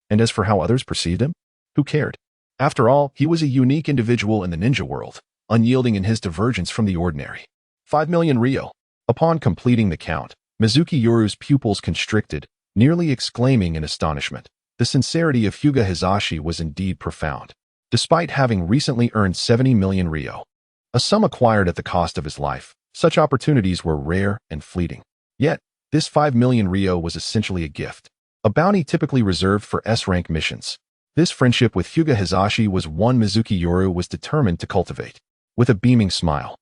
And as for how others perceived him, who cared? After all, he was a unique individual in the ninja world, unyielding in his divergence from the ordinary. 5 million ryo. Upon completing the count, Mizuki Yoru's pupils constricted, nearly exclaiming in astonishment. The sincerity of Hyuga Hizashi was indeed profound. Despite having recently earned 70 million ryo, a sum acquired at the cost of his life, such opportunities were rare and fleeting. Yet, this 5 million ryo was essentially a gift, a bounty typically reserved for S-rank missions. This friendship with Hyuga Hizashi was one Mizuki Yoru was determined to cultivate. With a beaming smile,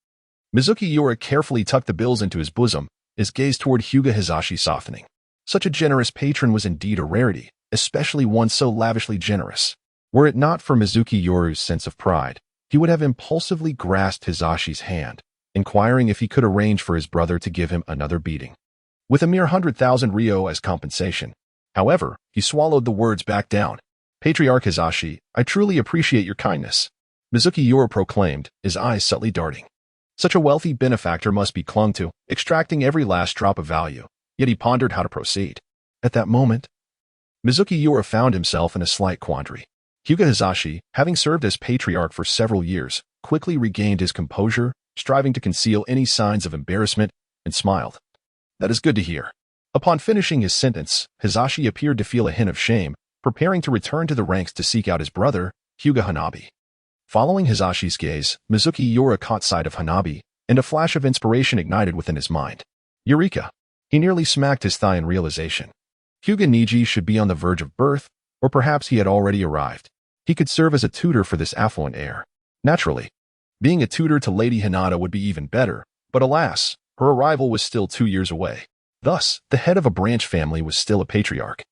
Mizuki Yoru carefully tucked the bills into his bosom, his gaze toward Hyuga Hizashi softening. Such a generous patron was indeed a rarity, especially one so lavishly generous. Were it not for Mizuki Yoru's sense of pride, he would have impulsively grasped Hizashi's hand, inquiring if he could arrange for his brother to give him another beating. With a mere 100,000 ryo as compensation. However, he swallowed the words back down. Patriarch Hizashi, I truly appreciate your kindness, Mizuki Yoru proclaimed, his eyes subtly darting. Such a wealthy benefactor must be clung to, extracting every last drop of value, yet he pondered how to proceed. At that moment, Mizuki Yoru found himself in a slight quandary. Hyuga Hizashi, having served as patriarch for several years, quickly regained his composure, striving to conceal any signs of embarrassment, and smiled. That is good to hear. Upon finishing his sentence, Hizashi appeared to feel a hint of shame, preparing to return to the ranks to seek out his brother, Hyuga Hanabi. Following Hizashi's gaze, Mizuki Yoru caught sight of Hanabi, and a flash of inspiration ignited within his mind. Eureka! He nearly smacked his thigh in realization. Hyuga Niji should be on the verge of birth, or perhaps he had already arrived. He could serve as a tutor for this affluent heir. Naturally, being a tutor to Lady Hinata would be even better, but alas, her arrival was still 2 years away. Thus, the head of a branch family was still a patriarch.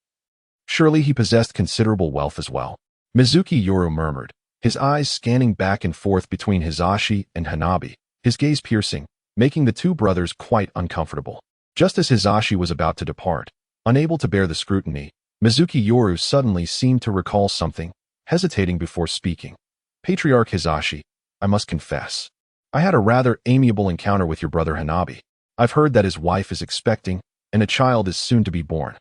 Surely he possessed considerable wealth as well. Mizuki Yoru murmured, his eyes scanning back and forth between Hizashi and Hanabi, his gaze piercing, making the two brothers quite uncomfortable. Just as Hizashi was about to depart, unable to bear the scrutiny, Mizuki Yoru suddenly seemed to recall something, hesitating before speaking. Patriarch Hizashi, I must confess, I had a rather amiable encounter with your brother Hanabi. I've heard that his wife is expecting, and a child is soon to be born.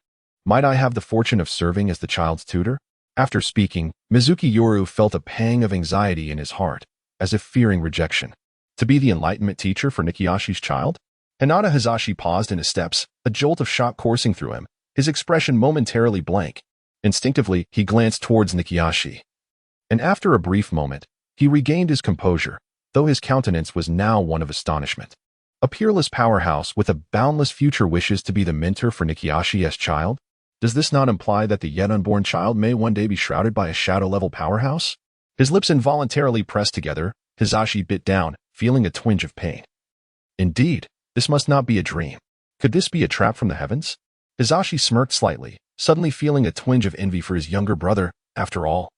Might I have the fortune of serving as the child's tutor? After speaking, Mizuki Yoru felt a pang of anxiety in his heart, as if fearing rejection. To be the enlightenment teacher for Nikiyashi's child? Hinata Hizashi paused in his steps, a jolt of shock coursing through him, his expression momentarily blank. Instinctively, he glanced towards Nikiyashi. And after a brief moment, he regained his composure, though his countenance was now one of astonishment. A peerless powerhouse with a boundless future wishes to be the mentor for Nikiyashi's child? Does this not imply that the yet unborn child may one day be shrouded by a shadow-level powerhouse? His lips involuntarily pressed together, Hizashi bit down, feeling a twinge of pain. Indeed, this must not be a dream. Could this be a trap from the heavens? Hizashi smirked slightly, suddenly feeling a twinge of envy for his younger brother. After all,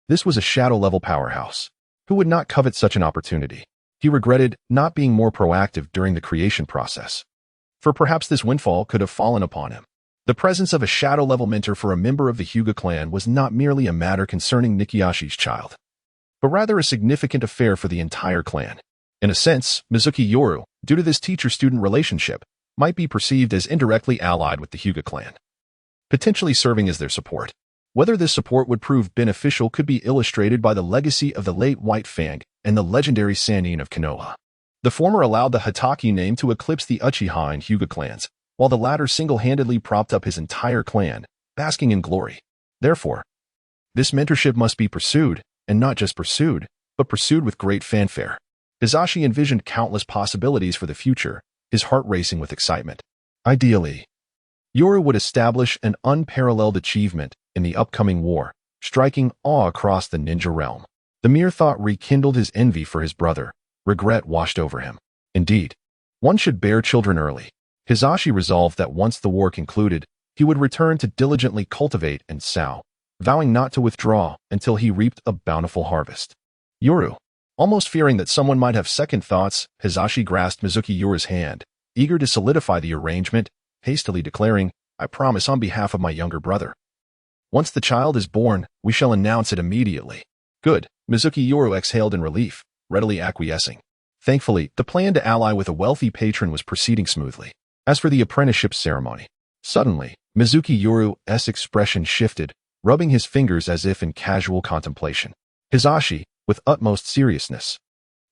this was a shadow-level powerhouse. Who would not covet such an opportunity? He regretted not being more proactive during the creation process. For perhaps this windfall could have fallen upon him. The presence of a shadow-level mentor for a member of the Hyuga clan was not merely a matter concerning Nikiyashi's child, but rather a significant affair for the entire clan. In a sense, Mizuki Yoru, due to this teacher-student relationship, might be perceived as indirectly allied with the Hyuga clan, potentially serving as their support. Whether this support would prove beneficial could be illustrated by the legacy of the late White Fang and the legendary Sannin of Konoha. The former allowed the Hitaki name to eclipse the Uchiha and Hyuga clans, while the latter single-handedly propped up his entire clan, basking in glory. Therefore, this mentorship must be pursued, and not just pursued, but pursued with great fanfare. Hizashi envisioned countless possibilities for the future, his heart racing with excitement. Ideally, Yoru would establish an unparalleled achievement in the upcoming war, striking awe across the ninja realm. The mere thought rekindled his envy for his brother. Regret washed over him. Indeed, One should bear children early. Hisashi resolved that once the war concluded, he would return to diligently cultivate and sow, vowing not to withdraw until he reaped a bountiful harvest. Yoru, almost fearing that someone might have second thoughts, Hisashi grasped Mizuki Yoru's hand, eager to solidify the arrangement, hastily declaring, "I promise on behalf of my younger brother. Once the child is born, we shall announce it immediately." "Good," Mizuki Yoru exhaled in relief, readily acquiescing. Thankfully, the plan to ally with a wealthy patron was proceeding smoothly. As for the apprenticeship ceremony, suddenly, Mizuki Yoru's expression shifted, rubbing his fingers as if in casual contemplation. Hisashi, with utmost seriousness,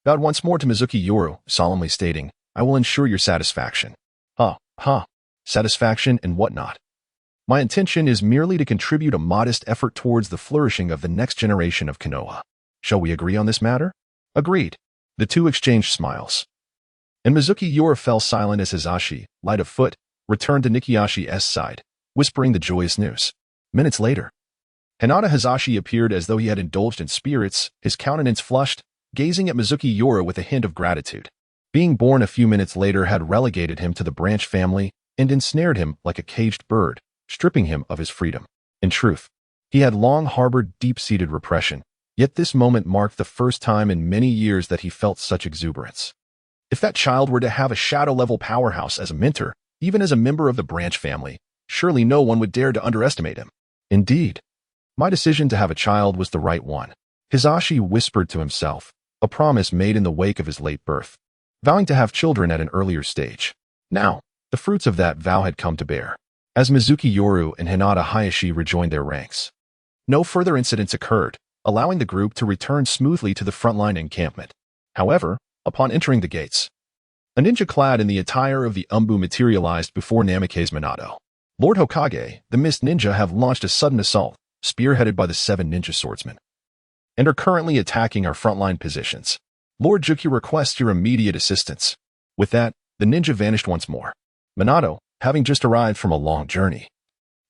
bowed once more to Mizuki Yoru, solemnly stating, "I will ensure your satisfaction." Satisfaction and whatnot. My intention is merely to contribute a modest effort towards the flourishing of the next generation of Konoha. Shall we agree on this matter? Agreed. The two exchanged smiles. And Mizuki Yoru fell silent as Hisashi, light of foot, returned to Nikiyashi's side, whispering the joyous news. Minutes later, Hinata Hisashi appeared as though he had indulged in spirits, his countenance flushed, gazing at Mizuki Yoru with a hint of gratitude. Being born a few minutes later had relegated him to the branch family and ensnared him like a caged bird, stripping him of his freedom. In truth, he had long harbored deep-seated repression, yet this moment marked the first time in many years that he felt such exuberance. If that child were to have a shadow-level powerhouse as a mentor, even as a member of the branch family, surely no one would dare to underestimate him. Indeed, my decision to have a child was the right one, Hisashi whispered to himself, a promise made in the wake of his late birth, vowing to have children at an earlier stage. Now, the fruits of that vow had come to bear, as Mizuki Yoru and Hinata Hayashi rejoined their ranks. No further incidents occurred, allowing the group to return smoothly to the frontline encampment. However, upon entering the gates, a ninja clad in the attire of the Umbu materialized before Namikaze Minato. Lord Hokage, the Mist Ninja, have launched a sudden assault, spearheaded by the 7 ninja swordsmen, and are currently attacking our frontline positions. Lord Juki requests your immediate assistance. With that, the ninja vanished once more. Minato, having just arrived from a long journey,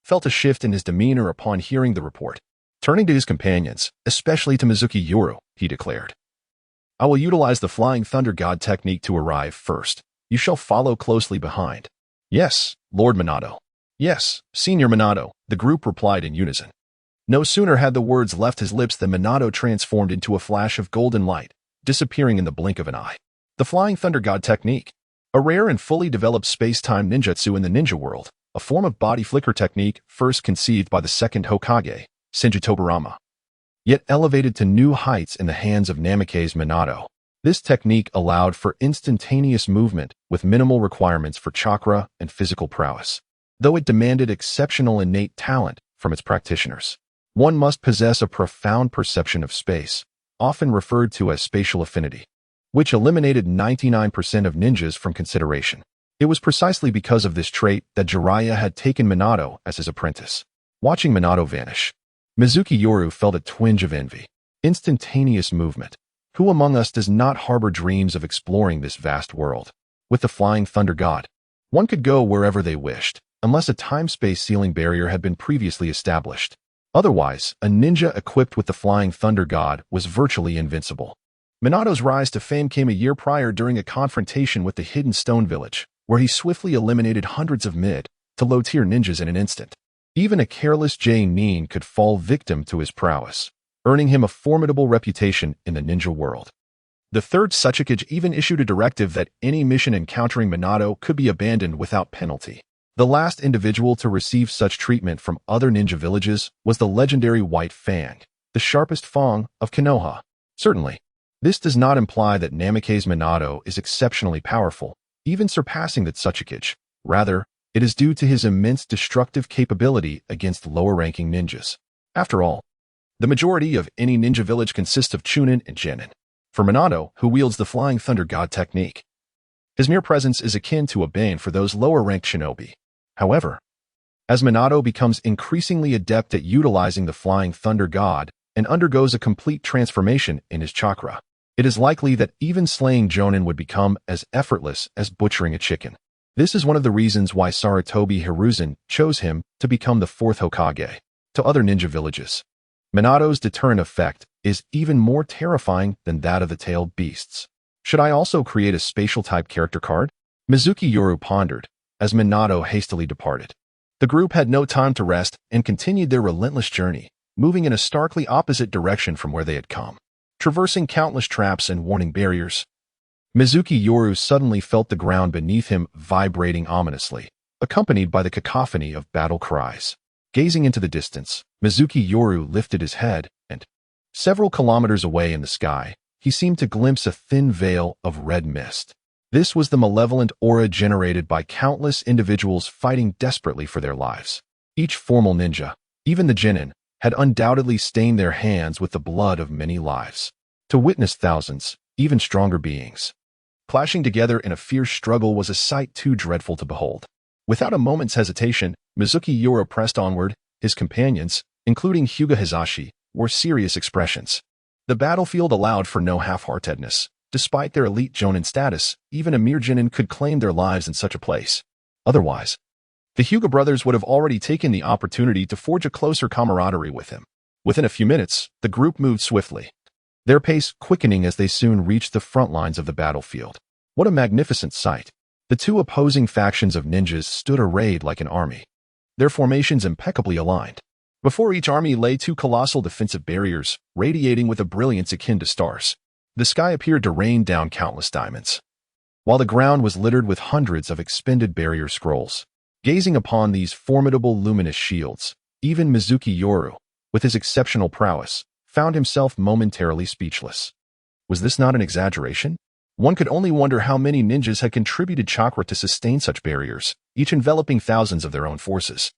felt a shift in his demeanor upon hearing the report. Turning to his companions, especially to Mizuki Yoru, he declared, "I will utilize the Flying Thunder God technique to arrive first. You shall follow closely behind." "Yes, Lord Minato." "Yes, Senior Minato," the group replied in unison. No sooner had the words left his lips than Minato transformed into a flash of golden light, disappearing in the blink of an eye. The Flying Thunder God technique, a rare and fully developed space-time ninjutsu in the ninja world, a form of body flicker technique first conceived by the second Hokage, Shinji Tobarama, yet elevated to new heights in the hands of Namikaze Minato. This technique allowed for instantaneous movement with minimal requirements for chakra and physical prowess, though it demanded exceptional innate talent from its practitioners. One must possess a profound perception of space, often referred to as spatial affinity, which eliminated 99% of ninjas from consideration. It was precisely because of this trait that Jiraiya had taken Minato as his apprentice. Watching Minato vanish, Mizuki Yoru felt a twinge of envy. Instantaneous movement. Who among us does not harbor dreams of exploring this vast world? With the Flying Thunder God, one could go wherever they wished, unless a time-space ceiling barrier had been previously established. Otherwise, a ninja equipped with the Flying Thunder God was virtually invincible. Minato's rise to fame came a year prior during a confrontation with the Hidden Stone Village, where he swiftly eliminated hundreds of mid- to low-tier ninjas in an instant. Even a careless J-nin could fall victim to his prowess, earning him a formidable reputation in the ninja world. The third Sachikage even issued a directive that any mission encountering Minato could be abandoned without penalty. The last individual to receive such treatment from other ninja villages was the legendary White Fang, the sharpest Fang of Konoha. Certainly, this does not imply that Namikaze Minato is exceptionally powerful, even surpassing the Sachikage. Rather, it is due to his immense destructive capability against lower-ranking ninjas. After all, the majority of any ninja village consists of Chunin and Genin. For Minato, who wields the Flying Thunder God technique, his mere presence is akin to a bane for those lower-ranked shinobi. However, as Minato becomes increasingly adept at utilizing the Flying Thunder God and undergoes a complete transformation in his chakra, it is likely that even slaying Jonin would become as effortless as butchering a chicken. This is one of the reasons why Sarutobi Hiruzen chose him to become the 4th Hokage. To other ninja villages, Minato's deterrent effect is even more terrifying than that of the tailed beasts. Should I also create a spatial type character card? Mizuki Yoru pondered, as Minato hastily departed. The group had no time to rest and continued their relentless journey, moving in a starkly opposite direction from where they had come. Traversing countless traps and warning barriers, Mizuki Yoru suddenly felt the ground beneath him vibrating ominously, accompanied by the cacophony of battle cries. Gazing into the distance, Mizuki Yoru lifted his head, and, several kilometers away in the sky, he seemed to glimpse a thin veil of red mist. This was the malevolent aura generated by countless individuals fighting desperately for their lives. Each formal ninja, even the genin, had undoubtedly stained their hands with the blood of many lives. To witness thousands, even stronger beings, clashing together in a fierce struggle was a sight too dreadful to behold. Without a moment's hesitation, Mizuki Yoru pressed onward. His companions, including Hyuga Hizashi, wore serious expressions. The battlefield allowed for no half-heartedness. Despite their elite jonin status, even a mere genin could claim their lives in such a place. Otherwise, the Hyuga brothers would have already taken the opportunity to forge a closer camaraderie with him. Within a few minutes, the group moved swiftly, their pace quickening as they soon reached the front lines of the battlefield. What a magnificent sight! The two opposing factions of ninjas stood arrayed like an army, their formations impeccably aligned. Before each army lay two colossal defensive barriers, radiating with a brilliance akin to stars. The sky appeared to rain down countless diamonds, while the ground was littered with hundreds of expended barrier scrolls. Gazing upon these formidable luminous shields, even Mizuki Yoru, with his exceptional prowess, found himself momentarily speechless. Was this not an exaggeration? One could only wonder how many ninjas had contributed chakra to sustain such barriers, each enveloping thousands of their own forces.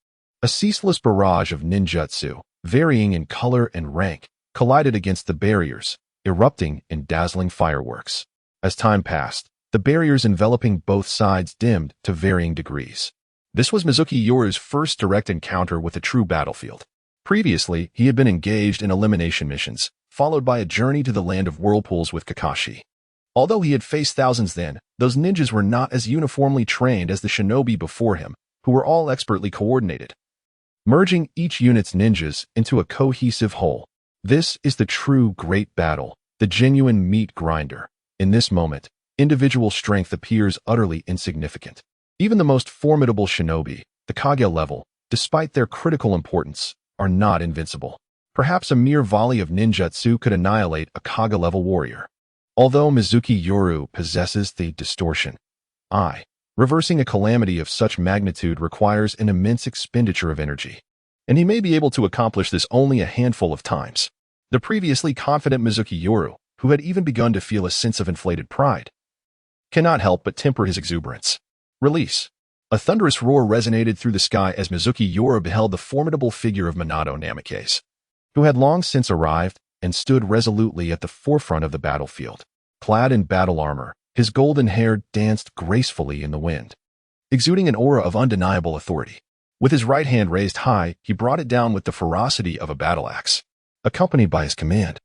A ceaseless barrage of ninjutsu, varying in color and rank, collided against the barriers, erupting in dazzling fireworks. As time passed, the barriers enveloping both sides dimmed to varying degrees. This was Mizuki Yoru's first direct encounter with a true battlefield. Previously, he had been engaged in elimination missions, followed by a journey to the land of whirlpools with Kakashi. Although he had faced thousands then, those ninjas were not as uniformly trained as the shinobi before him, who were all expertly coordinated, merging each unit's ninjas into a cohesive whole. This is the true great battle, the genuine meat grinder. In this moment, individual strength appears utterly insignificant. Even the most formidable shinobi, the Kage level, despite their critical importance, are not invincible. Perhaps a mere volley of ninjutsu could annihilate a Kage level warrior. Although Mizuki Yoru possesses the distortion eye, reversing a calamity of such magnitude requires an immense expenditure of energy, and he may be able to accomplish this only a handful of times. The previously confident Mizuki Yoru, who had even begun to feel a sense of inflated pride, cannot help but temper his exuberance. Release. A thunderous roar resonated through the sky as Mizuki Yoru beheld the formidable figure of Minato Namikaze, who had long since arrived and stood resolutely at the forefront of the battlefield. Clad in battle armor, his golden hair danced gracefully in the wind, exuding an aura of undeniable authority. With his right hand raised high, he brought it down with the ferocity of a battle axe, accompanied by his command.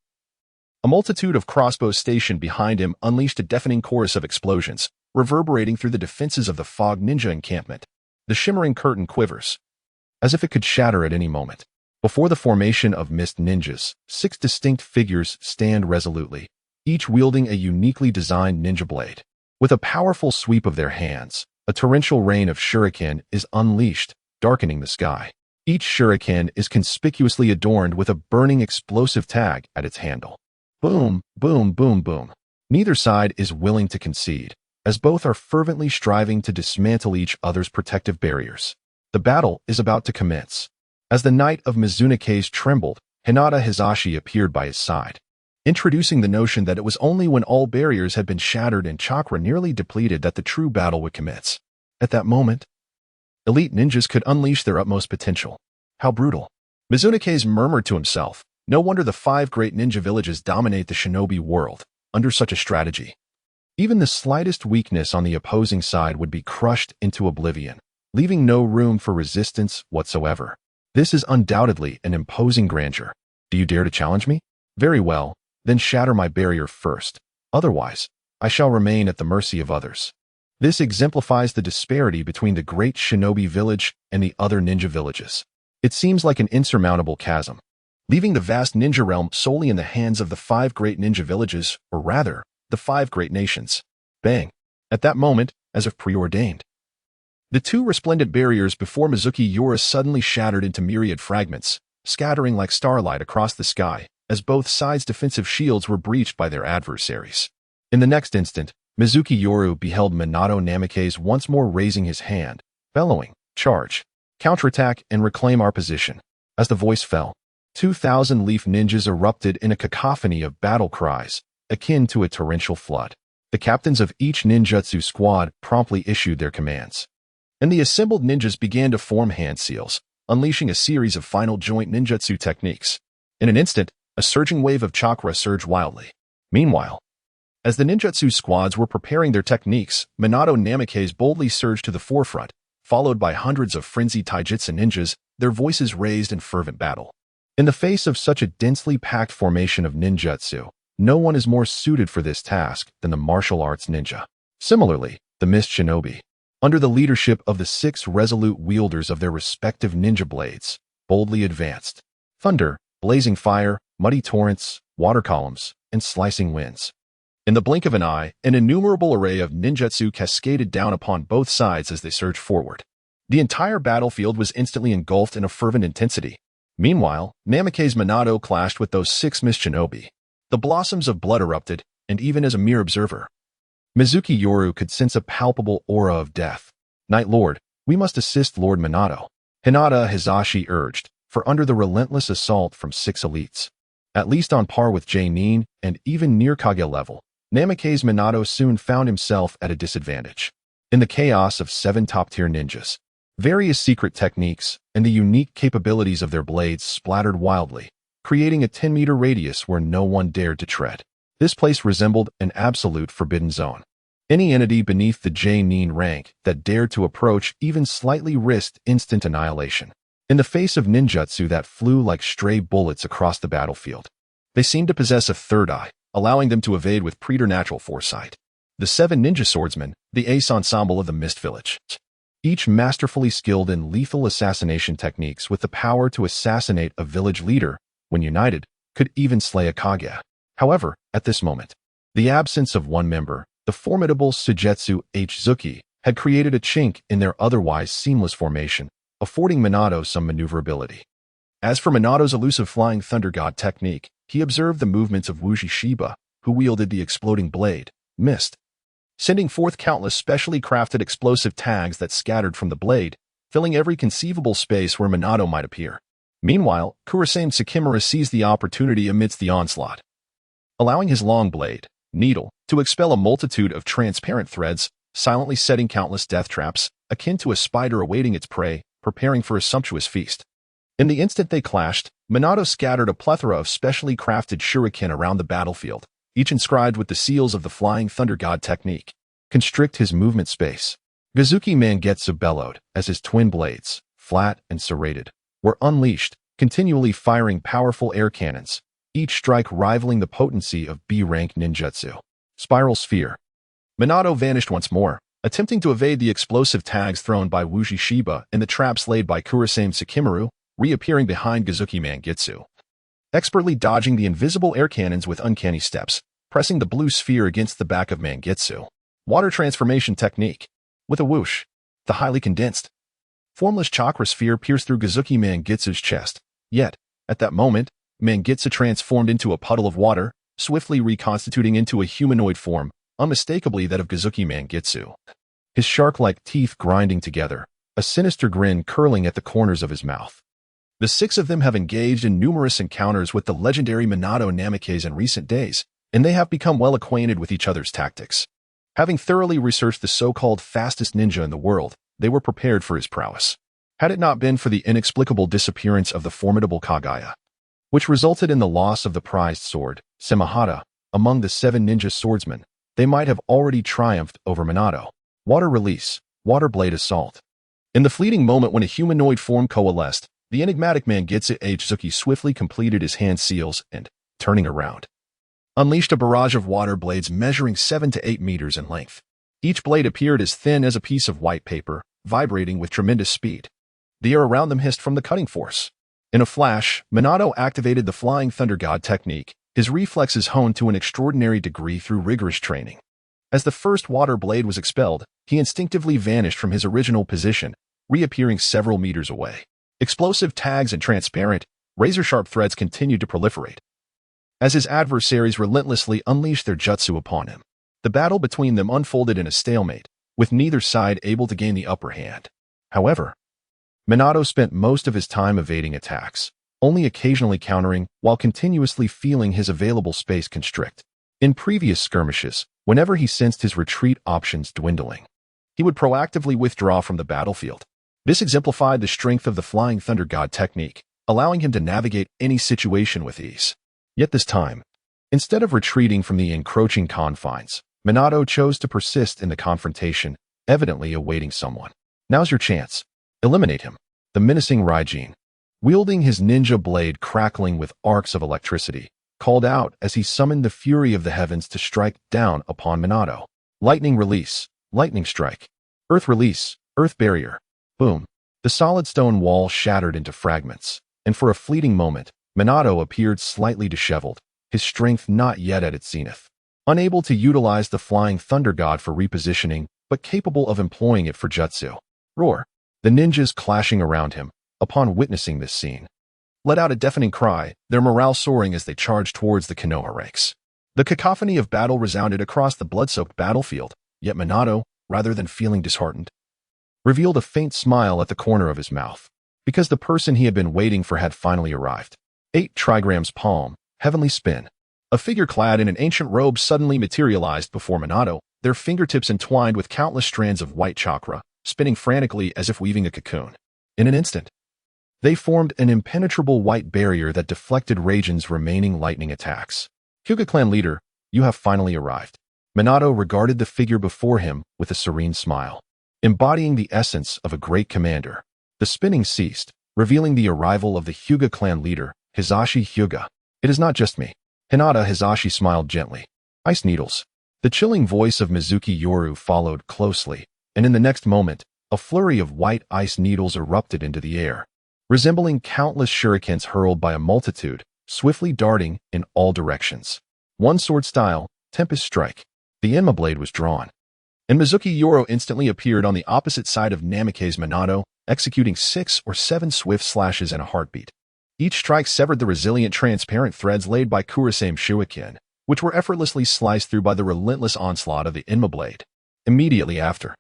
A multitude of crossbows stationed behind him unleashed a deafening chorus of explosions, reverberating through the defenses of the Fog Ninja encampment. The shimmering curtain quivers, as if it could shatter at any moment. Before the formation of Mist Ninjas, 6 distinct figures stand resolutely, each wielding a uniquely designed ninja blade. With a powerful sweep of their hands, a torrential rain of shuriken is unleashed, darkening the sky. Each shuriken is conspicuously adorned with a burning explosive tag at its handle. Boom, boom, boom, boom. Neither side is willing to concede, as both are fervently striving to dismantle each other's protective barriers. The battle is about to commence. As the knight of Mizunomiya trembled, Hinata Hizashi appeared by his side, introducing the notion that it was only when all barriers had been shattered and chakra nearly depleted that the true battle would commence. At that moment, elite ninjas could unleash their utmost potential. How brutal. Mizunomiya murmured to himself. No wonder the 5 great ninja villages dominate the shinobi world. Under such a strategy, even the slightest weakness on the opposing side would be crushed into oblivion, leaving no room for resistance whatsoever. This is undoubtedly an imposing grandeur. Do you dare to challenge me? Very well, then shatter my barrier first. Otherwise, I shall remain at the mercy of others. This exemplifies the disparity between the great shinobi village and the other ninja villages. It seems like an insurmountable chasm, leaving the vast ninja realm solely in the hands of the 5 great ninja villages, or rather, the 5 great nations. Bang! At that moment, as if preordained. The two resplendent barriers before Mizunomiya Yoru suddenly shattered into myriad fragments, scattering like starlight across the sky, as both sides' defensive shields were breached by their adversaries. In the next instant, Mizunomiya Yoru beheld Minato Namikaze once more raising his hand, bellowing, "Charge! Counterattack and reclaim our position." As the voice fell, 2,000 leaf ninjas erupted in a cacophony of battle cries, akin to a torrential flood. The captains of each ninjutsu squad promptly issued their commands, and the assembled ninjas began to form hand seals, unleashing a series of final joint ninjutsu techniques. In an instant, a surging wave of chakra surged wildly. Meanwhile, as the ninjutsu squads were preparing their techniques, Minato Namikaze boldly surged to the forefront, followed by hundreds of frenzied taijutsu ninjas, their voices raised in fervent battle. In the face of such a densely packed formation of ninjutsu, no one is more suited for this task than the martial arts ninja. Similarly, the mist shinobi, under the leadership of the 6 resolute wielders of their respective ninja blades, boldly advanced. Thunder, blazing fire, muddy torrents, water columns, and slicing winds. In the blink of an eye, an innumerable array of ninjutsu cascaded down upon both sides as they surged forward. The entire battlefield was instantly engulfed in a fervent intensity. Meanwhile, Namikaze Minato clashed with those 6 mist shinobi. The blossoms of blood erupted, and even as a mere observer, Mizunomiya Yoru could sense a palpable aura of death. "Night Lord, we must assist Lord Minato," Hinata Hizashi urged, for under the relentless assault from 6 elites, at least on par with J-Nin and even near Kage level, Namikaze Minato soon found himself at a disadvantage. In the chaos of 7 top-tier ninjas, various secret techniques and the unique capabilities of their blades splattered wildly, creating a 10-meter radius where no one dared to tread. This place resembled an absolute forbidden zone. Any entity beneath the J-Nin rank that dared to approach even slightly risked instant annihilation. In the face of ninjutsu that flew like stray bullets across the battlefield, they seemed to possess a third eye, allowing them to evade with preternatural foresight. The 7 ninja swordsmen, the ace ensemble of the Mist Village, each masterfully skilled in lethal assassination techniques with the power to assassinate a village leader, when united, could even slay a Kage. However, at this moment, the absence of one member, the formidable Suigetsu H-Zuki, had created a chink in their otherwise seamless formation, affording Minato some maneuverability. As for Minato's elusive flying thunder god technique, he observed the movements of Wuji Shiba, who wielded the exploding blade, Mist, sending forth countless specially crafted explosive tags that scattered from the blade, filling every conceivable space where Minato might appear. Meanwhile, Kurosame Sakimura seized the opportunity amidst the onslaught, allowing his long blade, Needle, to expel a multitude of transparent threads, silently setting countless death traps, akin to a spider awaiting its prey, preparing for a sumptuous feast. In the instant they clashed, Minato scattered a plethora of specially crafted shuriken around the battlefield, each inscribed with the seals of the Flying Thunder God technique. Constrict his movement space. Kazuki Mangetsu bellowed as his twin blades, flat and serrated, were unleashed, continually firing powerful air cannons, each strike rivaling the potency of B-rank ninjutsu. Spiral Sphere. Minato vanished once more, attempting to evade the explosive tags thrown by Wuji Shiba and the traps laid by Kurosame Sakimura, reappearing behind Kazuki Mangetsu, expertly dodging the invisible air cannons with uncanny steps, pressing the blue sphere against the back of Mangetsu. Water transformation technique. With a whoosh, the highly condensed, formless chakra sphere pierced through Kazuki Mangetsu's chest. Yet, at that moment, Mangetsu transformed into a puddle of water, swiftly reconstituting into a humanoid form, unmistakably that of Kazuki Mangetsu. His shark-like teeth grinding together, a sinister grin curling at the corners of his mouth. The 6 of them have engaged in numerous encounters with the legendary Minato Namikaze in recent days, and they have become well acquainted with each other's tactics. Having thoroughly researched the so-called fastest ninja in the world, they were prepared for his prowess. Had it not been for the inexplicable disappearance of the formidable Kaguya, which resulted in the loss of the prized sword, Semihata, among the 7 ninja swordsmen, they might have already triumphed over Minato. Water release, water blade assault. In the fleeting moment when a humanoid form coalesced, the enigmatic Mangetsu H-Zuki swiftly completed his hand seals and, turning around, unleashed a barrage of water blades measuring 7 to 8 meters in length. Each blade appeared as thin as a piece of white paper, vibrating with tremendous speed. The air around them hissed from the cutting force. In a flash, Minato activated the Flying Thunder God technique, his reflexes honed to an extraordinary degree through rigorous training. As the first water blade was expelled, he instinctively vanished from his original position, reappearing several meters away. Explosive tags and transparent, razor-sharp threads continued to proliferate as his adversaries relentlessly unleashed their jutsu upon him. The battle between them unfolded in a stalemate, with neither side able to gain the upper hand. However, Minato spent most of his time evading attacks, only occasionally countering while continuously feeling his available space constrict. In previous skirmishes, whenever he sensed his retreat options dwindling, he would proactively withdraw from the battlefield. This exemplified the strength of the Flying Thunder God technique, allowing him to navigate any situation with ease. Yet this time, instead of retreating from the encroaching confines, Minato chose to persist in the confrontation, evidently awaiting someone. Now's your chance. Eliminate him. The menacing Raijin, wielding his ninja blade crackling with arcs of electricity, called out as he summoned the fury of the heavens to strike down upon Minato. Lightning release, lightning strike. Earth release, earth barrier. Boom. The solid stone wall shattered into fragments, and for a fleeting moment, Minato appeared slightly disheveled, his strength not yet at its zenith. Unable to utilize the Flying Thunder God for repositioning, but capable of employing it for jutsu. Roar. The ninjas clashing around him, upon witnessing this scene, let out a deafening cry, their morale soaring as they charged towards the Konoha ranks. The cacophony of battle resounded across the blood-soaked battlefield, yet Minato, rather than feeling disheartened, revealed a faint smile at the corner of his mouth, because the person he had been waiting for had finally arrived. 8 trigrams palm, heavenly spin. A figure clad in an ancient robe suddenly materialized before Minato, their fingertips entwined with countless strands of white chakra, spinning frantically as if weaving a cocoon. In an instant, they formed an impenetrable white barrier that deflected Raijin's remaining lightning attacks. Hyuga Clan leader, you have finally arrived. Minato regarded the figure before him with a serene smile. Embodying the essence of a great commander, the spinning ceased, revealing the arrival of the Hyuga Clan leader, Hisashi Hyuga. It is not just me. Hinata Hisashi smiled gently. Ice needles. The chilling voice of Mizuki Yoru followed closely, and in the next moment, a flurry of white ice needles erupted into the air, resembling countless shurikens hurled by a multitude, swiftly darting in all directions. One sword style, Tempest Strike. The Enma blade was drawn, and Mizuki Yoru instantly appeared on the opposite side of Namikaze Minato, executing 6 or 7 swift slashes in a heartbeat. Each strike severed the resilient transparent threads laid by Kurosame Shuriken, which were effortlessly sliced through by the relentless onslaught of the Enma blade. Immediately after,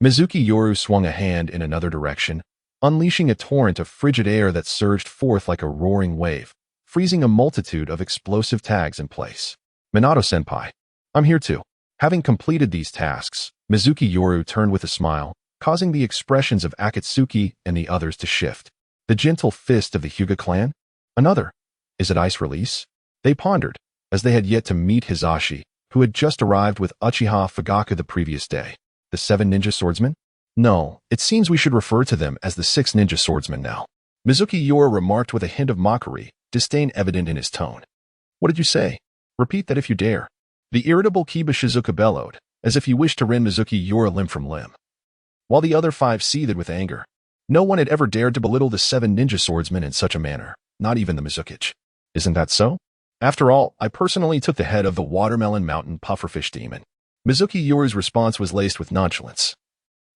Mizuki Yoru swung a hand in another direction, unleashing a torrent of frigid air that surged forth like a roaring wave, freezing a multitude of explosive tags in place. Minato-senpai, I'm here too. Having completed these tasks, Mizuki Yoru turned with a smile, causing the expressions of Akatsuki and the others to shift. The gentle fist of the Hyuga clan? Another. Is it ice release? They pondered, as they had yet to meet Hisashi, who had just arrived with Uchiha Fugaku the previous day. The 7 ninja swordsmen? No, it seems we should refer to them as the 6 ninja swordsmen now. Mizuki Yoru remarked with a hint of mockery, disdain evident in his tone. What did you say? Repeat that if you dare. The irritable Kiba Shizuka bellowed, as if he wished to rend Mizuki Yoru limb from limb, while the other 5 seethed with anger. No one had ever dared to belittle the 7 ninja swordsmen in such a manner, not even the Mizukage. Isn't that so? After all, I personally took the head of the Watermelon Mountain pufferfish demon. Mizuki Yoru's response was laced with nonchalance.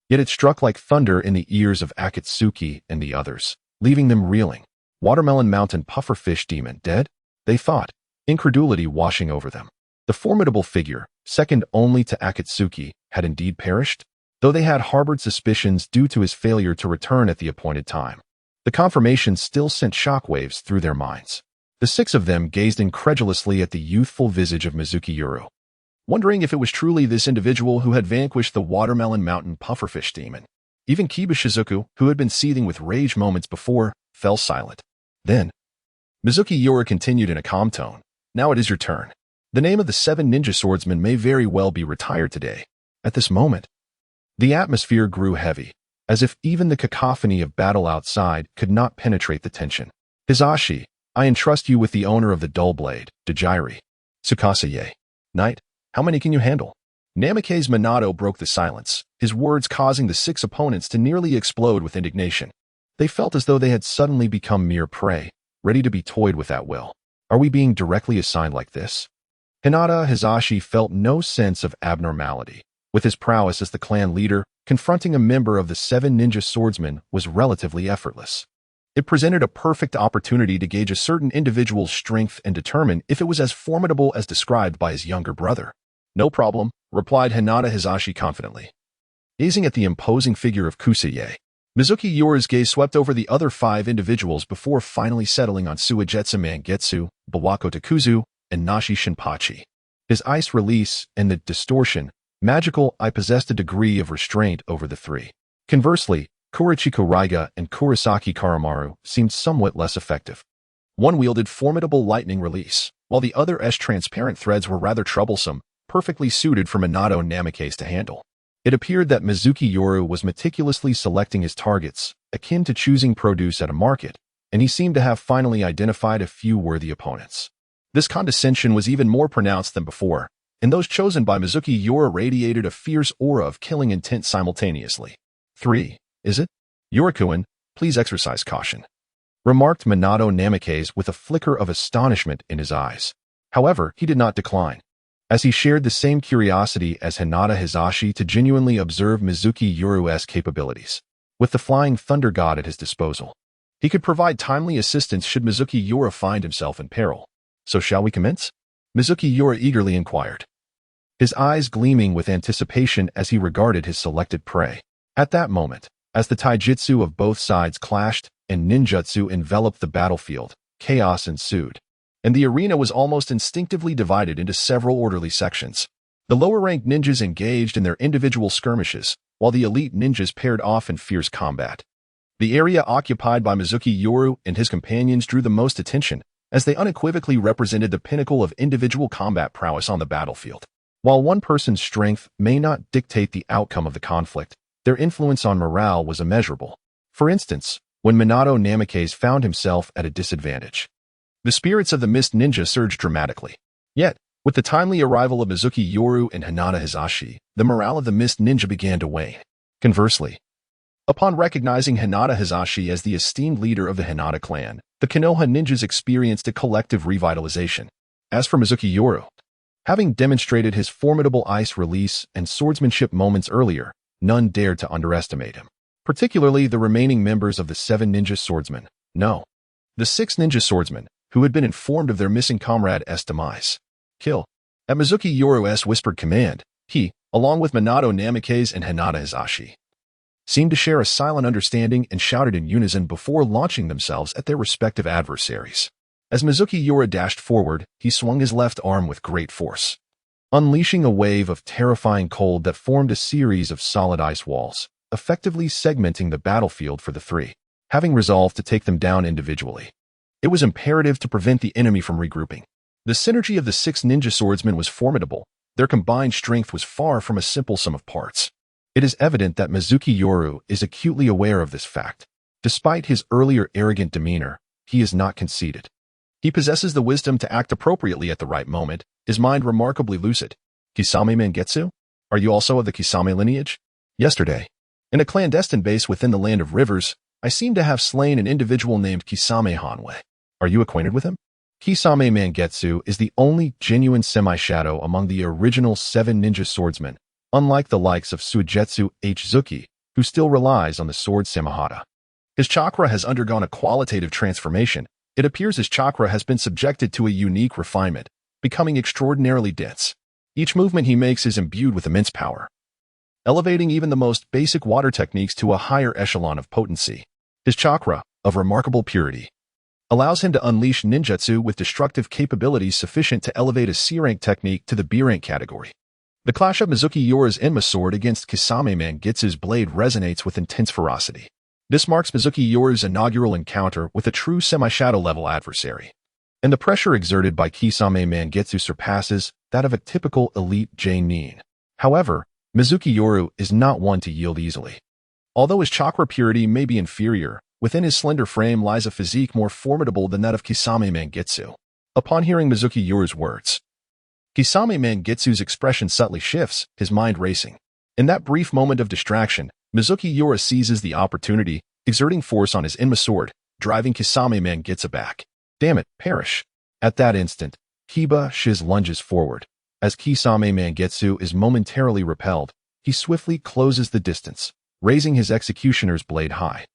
Yet it struck like thunder in the ears of Akatsuki and the others, leaving them reeling. Watermelon Mountain pufferfish demon dead? They thought, incredulity washing over them. The formidable figure, second only to Akatsuki, had indeed perished, though they had harbored suspicions due to his failure to return at the appointed time. The confirmation still sent shockwaves through their minds. The 6 of them gazed incredulously at the youthful visage of Mizuki Yoru, wondering if it was truly this individual who had vanquished the Watermelon Mountain pufferfish demon. Even Kiba Shizuku, who had been seething with rage moments before, fell silent. Then, Mizuki Yoru continued in a calm tone. Now it is your turn. The name of the 7 ninja swordsmen may very well be retired today. At this moment, the atmosphere grew heavy, as if even the cacophony of battle outside could not penetrate the tension. Hisashi, I entrust you with the owner of the dull blade, Dajiri. Tsukasa-ye. Knight, how many can you handle? Namikaze Minato broke the silence, his words causing the 6 opponents to nearly explode with indignation. They felt as though they had suddenly become mere prey, ready to be toyed with at will. Are we being directly assigned like this? Hinata Hizashi felt no sense of abnormality. With his prowess as the clan leader, confronting a member of the 7 ninja swordsmen was relatively effortless. It presented a perfect opportunity to gauge a certain individual's strength and determine if it was as formidable as described by his younger brother. "No problem," replied Hinata Hizashi confidently. Gazing at the imposing figure of Kusuye, Mizuki Yoru's gaze swept over the other 5 individuals before finally settling on Suigetsu Mangetsu, Bawako Takuzu, and Nashi Shinpachi. His ice release and the distortion, magical eye possessed a degree of restraint over the 3. Conversely, Kurichiko Raiga and Kurosaki Karimaru seemed somewhat less effective. One wielded formidable lightning release, while the other's transparent threads were rather troublesome, perfectly suited for Minato Namikaze to handle. It appeared that Mizuki Yoru was meticulously selecting his targets, akin to choosing produce at a market, and he seemed to have finally identified a few worthy opponents. This condescension was even more pronounced than before, and those chosen by Mizuki Yoru radiated a fierce aura of killing intent simultaneously. 3. Is it? Yorikuin, please exercise caution, remarked Minato Namikaze with a flicker of astonishment in his eyes. However, he did not decline, as he shared the same curiosity as Hinata Hizashi to genuinely observe Mizuki Yoru's capabilities. With the flying thunder god at his disposal, he could provide timely assistance should Mizuki Yoru find himself in peril. "So shall we commence?" Mizuki Yoru eagerly inquired, his eyes gleaming with anticipation as he regarded his selected prey. At that moment, as the taijutsu of both sides clashed and ninjutsu enveloped the battlefield, chaos ensued, and the arena was almost instinctively divided into several orderly sections. The lower-ranked ninjas engaged in their individual skirmishes, while the elite ninjas paired off in fierce combat. The area occupied by Mizuki Yoru and his companions drew the most attention, as they unequivocally represented the pinnacle of individual combat prowess on the battlefield. While one person's strength may not dictate the outcome of the conflict, their influence on morale was immeasurable. For instance, when Minato Namikaze found himself at a disadvantage, the spirits of the Mist Ninja surged dramatically. Yet, with the timely arrival of Mizuki Yoru and Hinata Hizashi, the morale of the Mist Ninja began to wane. Conversely, upon recognizing Hinata Hizashi as the esteemed leader of the Hinata clan, the Konoha ninjas experienced a collective revitalization. As for Mizuki Yoru, having demonstrated his formidable ice release and swordsmanship moments earlier, none dared to underestimate him. Particularly the remaining members of the 7 ninja swordsmen. No, the 6 ninja swordsmen, who had been informed of their missing comrade's demise. "Kill." At Mizuki Yoru's whispered command, he, along with Minato Namikaze and Hinata Hizashi, seemed to share a silent understanding and shouted in unison before launching themselves at their respective adversaries. As Mizuki Yoru dashed forward, he swung his left arm with great force, unleashing a wave of terrifying cold that formed a series of solid ice walls, effectively segmenting the battlefield for the 3. Having resolved to take them down individually, it was imperative to prevent the enemy from regrouping. The synergy of the 6 ninja swordsmen was formidable. Their combined strength was far from a simple sum of parts. It is evident that Mizuki Yoru is acutely aware of this fact. Despite his earlier arrogant demeanor, he is not conceited. He possesses the wisdom to act appropriately at the right moment, his mind remarkably lucid. "Kisame Mangetsu? Are you also of the Kisame lineage? Yesterday, in a clandestine base within the Land of Rivers, I seem to have slain an individual named Kisame Hanwei. Are you acquainted with him?" Kisame Mangetsu is the only genuine semi-shadow among the original 7 ninja swordsmen, unlike the likes of Suigetsu Zuki, who still relies on the sword Samahata. His chakra has undergone a qualitative transformation. It appears his chakra has been subjected to a unique refinement, becoming extraordinarily dense. Each movement he makes is imbued with immense power, elevating even the most basic water techniques to a higher echelon of potency. His chakra, of remarkable purity, allows him to unleash ninjutsu with destructive capabilities sufficient to elevate a C-rank technique to the B-rank category. The clash of Mizuki Yoru's Enma sword against Kisame Mangetsu's blade resonates with intense ferocity. This marks Mizuki Yoru's inaugural encounter with a true semi-shadow-level adversary, and the pressure exerted by Kisame Mangetsu surpasses that of a typical elite J-nin. However, Mizuki Yoru is not one to yield easily. Although his chakra purity may be inferior, within his slender frame lies a physique more formidable than that of Kisame Mangetsu. Upon hearing Mizuki Yoru's words, Kisame Mangetsu's expression subtly shifts, his mind racing. In that brief moment of distraction, Mizuki Yoru seizes the opportunity, exerting force on his Enma sword, driving Kisame Mangetsu back. "Damn it, perish." At that instant, Kiba Shiz lunges forward. As Kisame Mangetsu is momentarily repelled, he swiftly closes the distance, raising his executioner's blade high,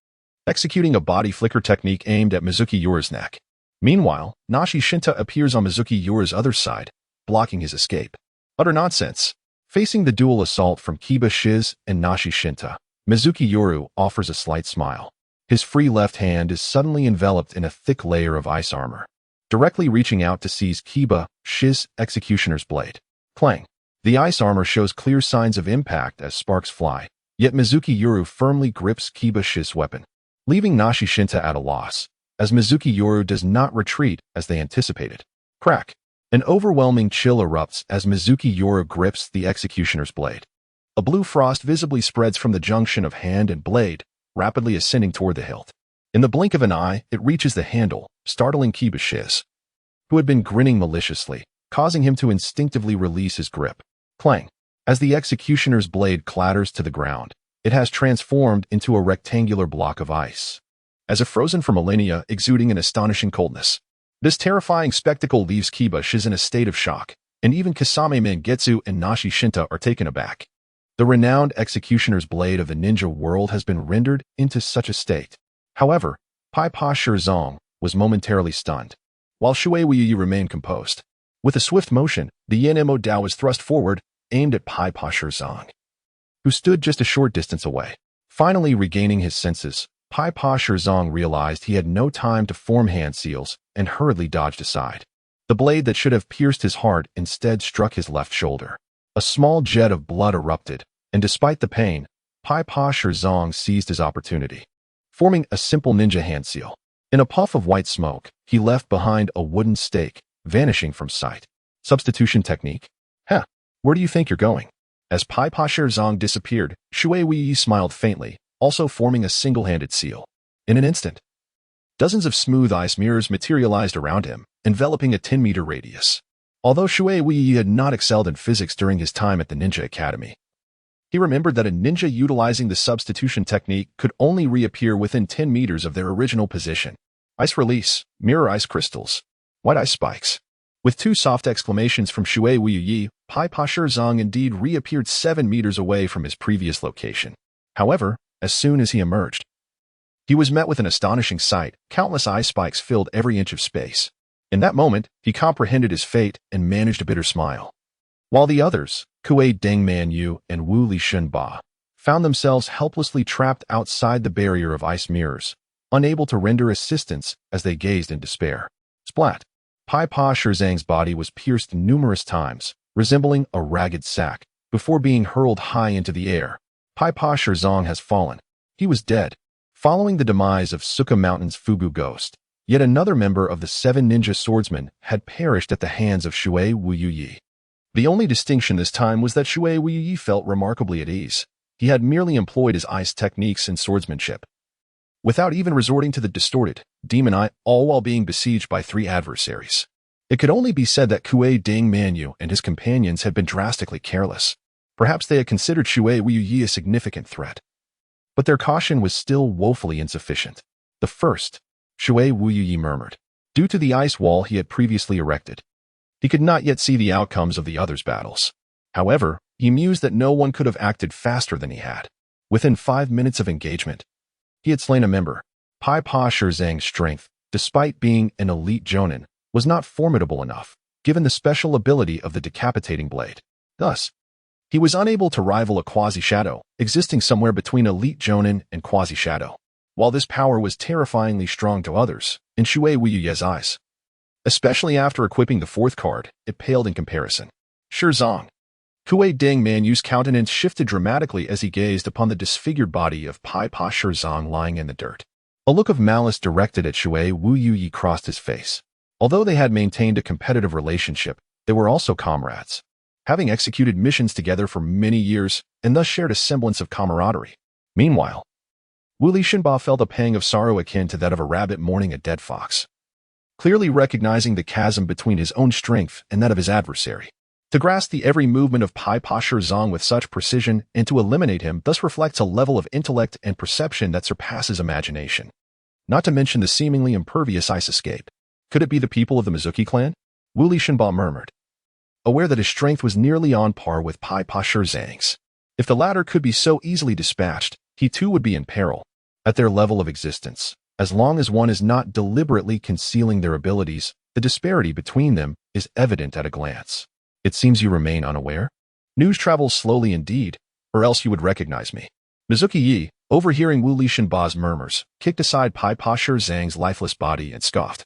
executing a body flicker technique aimed at Mizuki Yoru's neck. Meanwhile, Nashi Shinta appears on Mizuki Yoru's other side, blocking his escape. Utter nonsense. Facing the dual assault from Kiba Shiz and Nashi Shinta, Mizuki Yoru offers a slight smile. His free left hand is suddenly enveloped in a thick layer of ice armor, directly reaching out to seize Kiba Shiz's executioner's blade. Clang. The ice armor shows clear signs of impact as sparks fly, yet Mizuki Yoru firmly grips Kiba Shiz's weapon, leaving Nashi Shinta at a loss, as Mizuki Yoru does not retreat as they anticipated. Crack. An overwhelming chill erupts as Mizuki Yoru grips the executioner's blade. A blue frost visibly spreads from the junction of hand and blade, rapidly ascending toward the hilt. In the blink of an eye, it reaches the handle, startling Kiba Shiz, who had been grinning maliciously, causing him to instinctively release his grip. Clang. As the executioner's blade clatters to the ground, it has transformed into a rectangular block of ice, as if frozen for millennia, exuding an astonishing coldness. This terrifying spectacle leaves Kiba Shiz in a state of shock, and even Kisame Mangetsu and Nashi Shinta are taken aback. The renowned executioner's blade of the ninja world has been rendered into such a state. However, Pai Pa Shirzong was momentarily stunned, while Shui Wuyi remained composed. With a swift motion, the Yin-Mo Dao was thrust forward, aimed at Pai Pa Shirzong, who stood just a short distance away. Finally regaining his senses, Pai Pa Shirzong realized he had no time to form hand seals and hurriedly dodged aside. The blade that should have pierced his heart instead struck his left shoulder. A small jet of blood erupted, and despite the pain, Pai Pa Shirzong seized his opportunity, forming a simple ninja hand seal. In a puff of white smoke, he left behind a wooden stake, vanishing from sight. Substitution technique? Heh, where do you think you're going? As Pai Pa Shirzong disappeared, Shui Wuyi smiled faintly, also forming a single-handed seal. In an instant, dozens of smooth ice mirrors materialized around him, enveloping a 10-meter radius. Although Shui Wuyi had not excelled in physics during his time at the Ninja Academy, he remembered that a ninja utilizing the substitution technique could only reappear within 10 meters of their original position. Ice release, mirror ice crystals, white ice spikes. With two soft exclamations from Shui Wuyi, Pai Pa Shirzong indeed reappeared 7 meters away from his previous location. However, as soon as he emerged, he was met with an astonishing sight. Countless ice spikes filled every inch of space. In that moment, he comprehended his fate and managed a bitter smile. While the others, Kue Dengman Yu and Wu Li Shunba, found themselves helplessly trapped outside the barrier of ice mirrors, unable to render assistance as they gazed in despair. Splat! Pai Pa Shirzong's body was pierced numerous times, resembling a ragged sack, before being hurled high into the air. Pai Pa Shirzong has fallen. He was dead. Following the demise of Suka Mountain's Fugu Ghost, yet another member of the 7 ninja swordsmen had perished at the hands of Shui Wuyi. The only distinction this time was that Shui Wuyi felt remarkably at ease. He had merely employed his ice techniques in swordsmanship, without even resorting to the distorted demon eye, all while being besieged by 3 adversaries. It could only be said that Kue Dengman Yu and his companions had been drastically careless. Perhaps they had considered Shui Wuyi a significant threat, but their caution was still woefully insufficient. The first, Shui Wuyi murmured. Due to the ice wall he had previously erected, he could not yet see the outcomes of the others' battles. However, he mused that no one could have acted faster than he had. Within 5 minutes of engagement, he had slain a member. Pai Pa Shirzong's strength, despite being an elite jonin, was not formidable enough, given the special ability of the decapitating blade. Thus, he was unable to rival a quasi-shadow, existing somewhere between elite jonin and quasi-shadow. While this power was terrifyingly strong to others, in Shui Wuyi's eyes, especially after equipping the 4th card, it paled in comparison. Shirzong. Kue Dengman Yu's countenance shifted dramatically as he gazed upon the disfigured body of Pai Pa Shirzong lying in the dirt. A look of malice directed at Shui Wuyi crossed his face. Although they had maintained a competitive relationship, they were also comrades, having executed missions together for many years and thus shared a semblance of camaraderie. Meanwhile, Wu Li Shunba felt a pang of sorrow akin to that of a rabbit mourning a dead fox, clearly recognizing the chasm between his own strength and that of his adversary. To grasp the every movement of Pai Pa Shirzong with such precision and to eliminate him thus reflects a level of intellect and perception that surpasses imagination. Not to mention the seemingly impervious ice escape. Could it be the people of the Mizuki clan? Wu Shenba murmured, aware that his strength was nearly on par with Pai Pa Zhang's. If the latter could be so easily dispatched, he too would be in peril. At their level of existence, as long as one is not deliberately concealing their abilities, the disparity between them is evident at a glance. It seems you remain unaware? News travels slowly indeed, or else you would recognize me. Mizuki Yi, overhearing Wu Shenba's murmurs, kicked aside Pai Pa Zhang's lifeless body and scoffed.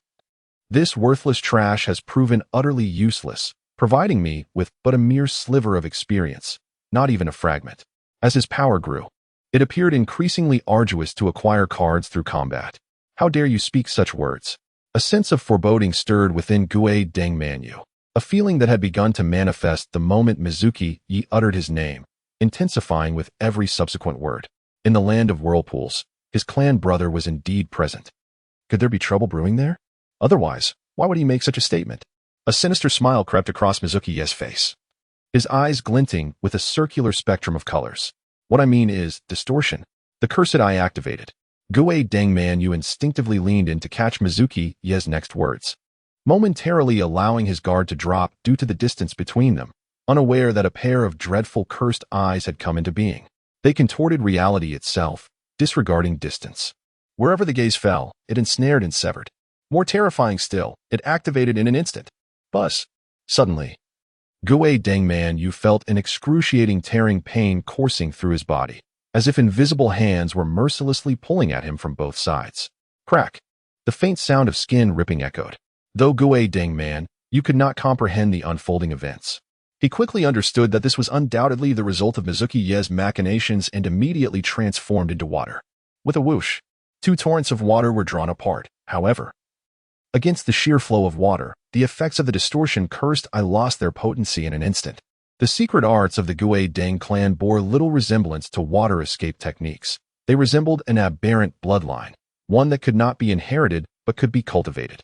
This worthless trash has proven utterly useless, providing me with but a mere sliver of experience, not even a fragment. As his power grew, it appeared increasingly arduous to acquire cards through combat. How dare you speak such words? A sense of foreboding stirred within Gue Dengmanyu, a feeling that had begun to manifest the moment Mizuki Yi uttered his name, intensifying with every subsequent word. In the land of whirlpools, his clan brother was indeed present. Could there be trouble brewing there? Otherwise, why would he make such a statement? A sinister smile crept across Mizuki Yi's face, his eyes glinting with a circular spectrum of colors. What I mean is distortion. The cursed eye activated. Gue Dengmanyu instinctively leaned in to catch Mizuki Yi's next words, momentarily allowing his guard to drop due to the distance between them, unaware that a pair of dreadful cursed eyes had come into being. They contorted reality itself, disregarding distance. Wherever the gaze fell, it ensnared and severed. More terrifying still, it activated in an instant. Buzz. Suddenly, Gue Dengmanyu felt an excruciating tearing pain coursing through his body, as if invisible hands were mercilessly pulling at him from both sides. Crack. The faint sound of skin ripping echoed. Though Gue Dengmanyu could not comprehend the unfolding events, he quickly understood that this was undoubtedly the result of Mizuki Yi's machinations and immediately transformed into water. With a whoosh, two torrents of water were drawn apart. However, against the sheer flow of water, the effects of the distortion cursed eye lost their potency in an instant. The secret arts of the Gue Deng clan bore little resemblance to water escape techniques. They resembled an aberrant bloodline, one that could not be inherited but could be cultivated.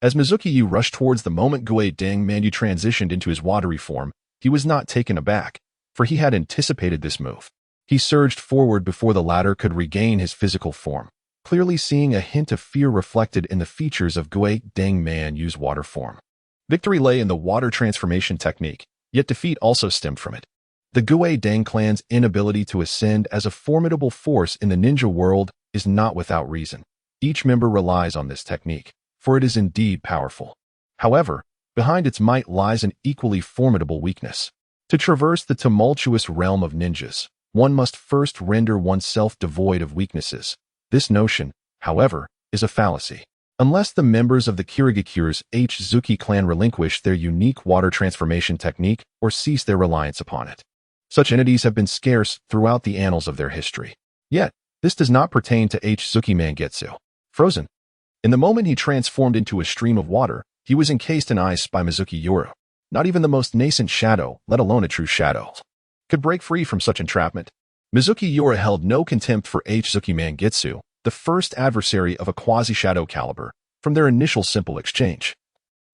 As Mizuki Yi rushed towards the moment Gue Dengmanyu transitioned into his watery form, he was not taken aback, for he had anticipated this move. He surged forward before the latter could regain his physical form, clearly seeing a hint of fear reflected in the features of Gue Dengmanyu's water form. Victory lay in the water transformation technique, yet defeat also stemmed from it. The Gue Deng clan's inability to ascend as a formidable force in the ninja world is not without reason. Each member relies on this technique, for it is indeed powerful. However, behind its might lies an equally formidable weakness. To traverse the tumultuous realm of ninjas, one must first render oneself devoid of weaknesses. This notion, however, is a fallacy. Unless the members of the Kirigakure's Zuki clan relinquish their unique water transformation technique or cease their reliance upon it. Such entities have been scarce throughout the annals of their history. Yet, this does not pertain to Zuki Mangetsu. Frozen. In the moment he transformed into a stream of water, he was encased in ice by Mizuki Yoru. Not even the most nascent shadow, let alone a true shadow, could break free from such entrapment. Mizuki Yoru held no contempt for Zuki Mangetsu, the first adversary of a quasi-shadow caliber, from their initial simple exchange.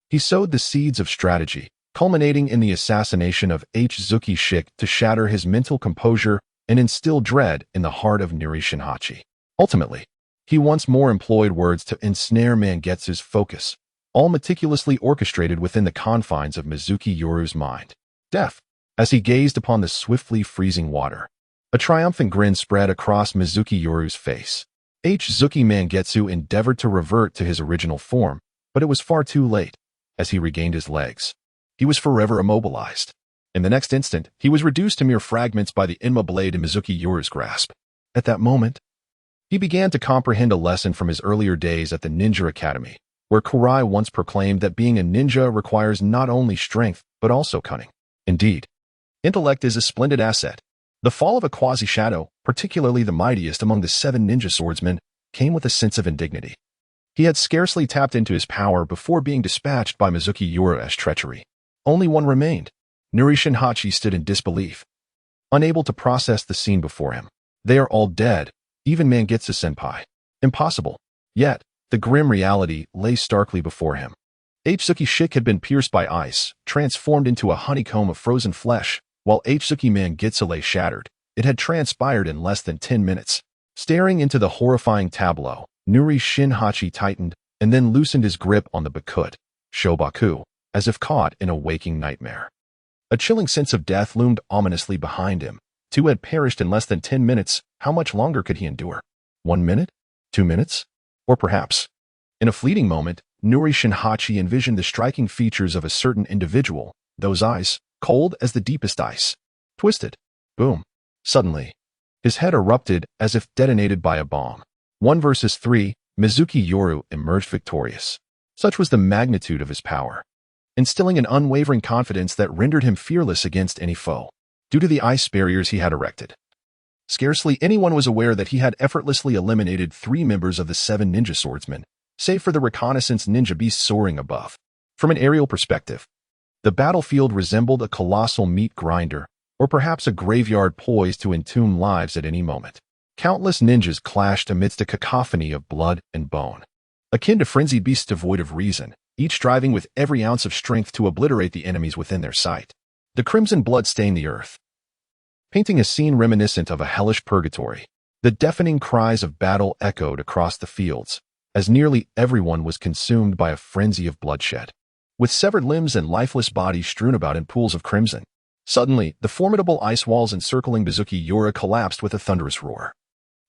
He sowed the seeds of strategy, culminating in the assassination of Zuki Shik to shatter his mental composure and instill dread in the heart of Nuri Shinhachi. Ultimately, he once more employed words to ensnare Mangetsu's focus, all meticulously orchestrated within the confines of Mizuki Yoru's mind. Death. As he gazed upon the swiftly freezing water, a triumphant grin spread across Mizuki Yoru's face. Zuki Mangetsu endeavored to revert to his original form, but it was far too late. As he regained his legs, he was forever immobilized. In the next instant, he was reduced to mere fragments by the Inma blade in Mizuki Yoru's grasp. At that moment, he began to comprehend a lesson from his earlier days at the Ninja Academy, where Kurai once proclaimed that being a ninja requires not only strength, but also cunning. Indeed, intellect is a splendid asset. The fall of a quasi-shadow, particularly the mightiest among the 7 ninja swordsmen, came with a sense of indignity. He had scarcely tapped into his power before being dispatched by Mizuki Yoru as treachery. Only one remained. Nuri Shinhachi stood in disbelief, unable to process the scene before him. They are all dead, even Mangetsu-senpai. Impossible. Yet, the grim reality lay starkly before him. Zuki Shik had been pierced by ice, transformed into a honeycomb of frozen flesh, while Zuki Mangetsu lay shattered. It had transpired in less than 10 minutes. Staring into the horrifying tableau, Nuri Shinhachi tightened and then loosened his grip on the Bakut, Shobaku, as if caught in a waking nightmare. A chilling sense of death loomed ominously behind him. Two had perished in less than 10 minutes. How much longer could he endure? 1 minute? 2 minutes? Or perhaps? In a fleeting moment, Nuri Shinhachi envisioned the striking features of a certain individual, those eyes, cold as the deepest ice. Twisted. Boom. Suddenly, his head erupted as if detonated by a bomb. 1 versus 3, Mizunomiya Yoru emerged victorious. Such was the magnitude of his power, instilling an unwavering confidence that rendered him fearless against any foe, due to the ice barriers he had erected. Scarcely anyone was aware that he had effortlessly eliminated 3 members of the 7 ninja swordsmen, save for the reconnaissance ninja beast soaring above. From an aerial perspective, the battlefield resembled a colossal meat grinder, or perhaps a graveyard poised to entomb lives at any moment. Countless ninjas clashed amidst a cacophony of blood and bone, akin to frenzied beasts devoid of reason, each striving with every ounce of strength to obliterate the enemies within their sight. The crimson blood stained the earth, painting a scene reminiscent of a hellish purgatory. The deafening cries of battle echoed across the fields, as nearly everyone was consumed by a frenzy of bloodshed, with severed limbs and lifeless bodies strewn about in pools of crimson. Suddenly, the formidable ice walls encircling Mizunomiya Yoru collapsed with a thunderous roar,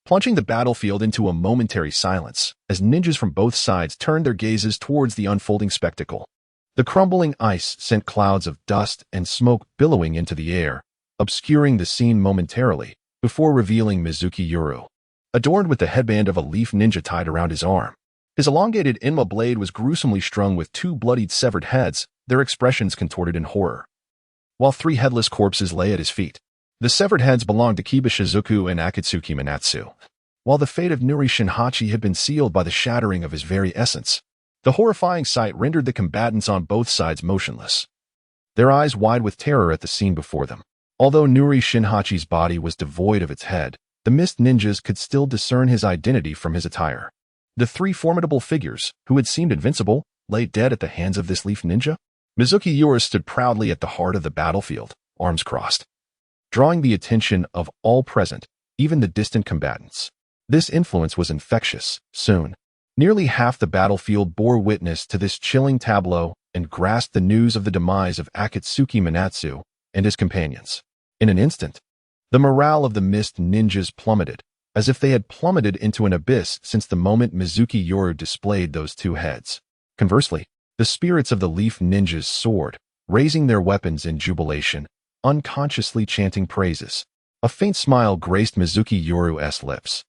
plunging the battlefield into a momentary silence as ninjas from both sides turned their gazes towards the unfolding spectacle. The crumbling ice sent clouds of dust and smoke billowing into the air, obscuring the scene momentarily before revealing Mizunomiya Yoru, adorned with the headband of a leaf ninja tied around his arm. His elongated Enma blade was gruesomely strung with 2 bloodied severed heads, their expressions contorted in horror, while 3 headless corpses lay at his feet. The severed heads belonged to Kiba Shizuku and Akatsuki Manatsu, while the fate of Nuri Shinhachi had been sealed by the shattering of his very essence. The horrifying sight rendered the combatants on both sides motionless, their eyes wide with terror at the scene before them. Although Nuri Shinhachi's body was devoid of its head, the mist ninjas could still discern his identity from his attire. The 3 formidable figures, who had seemed invincible, lay dead at the hands of this leaf ninja. Mizunomiya Yoru stood proudly at the heart of the battlefield, arms crossed, drawing the attention of all present, even the distant combatants. This influence was infectious. Soon, nearly half the battlefield bore witness to this chilling tableau and grasped the news of the demise of Akatsuki Manatsu and his companions. In an instant, the morale of the mist ninjas plummeted, as if they had plummeted into an abyss since the moment Mizunomiya Yoru displayed those 2 heads. Conversely, the spirits of the leaf ninjas soared, raising their weapons in jubilation, unconsciously chanting praises. A faint smile graced Mizunomiya Yoru's lips.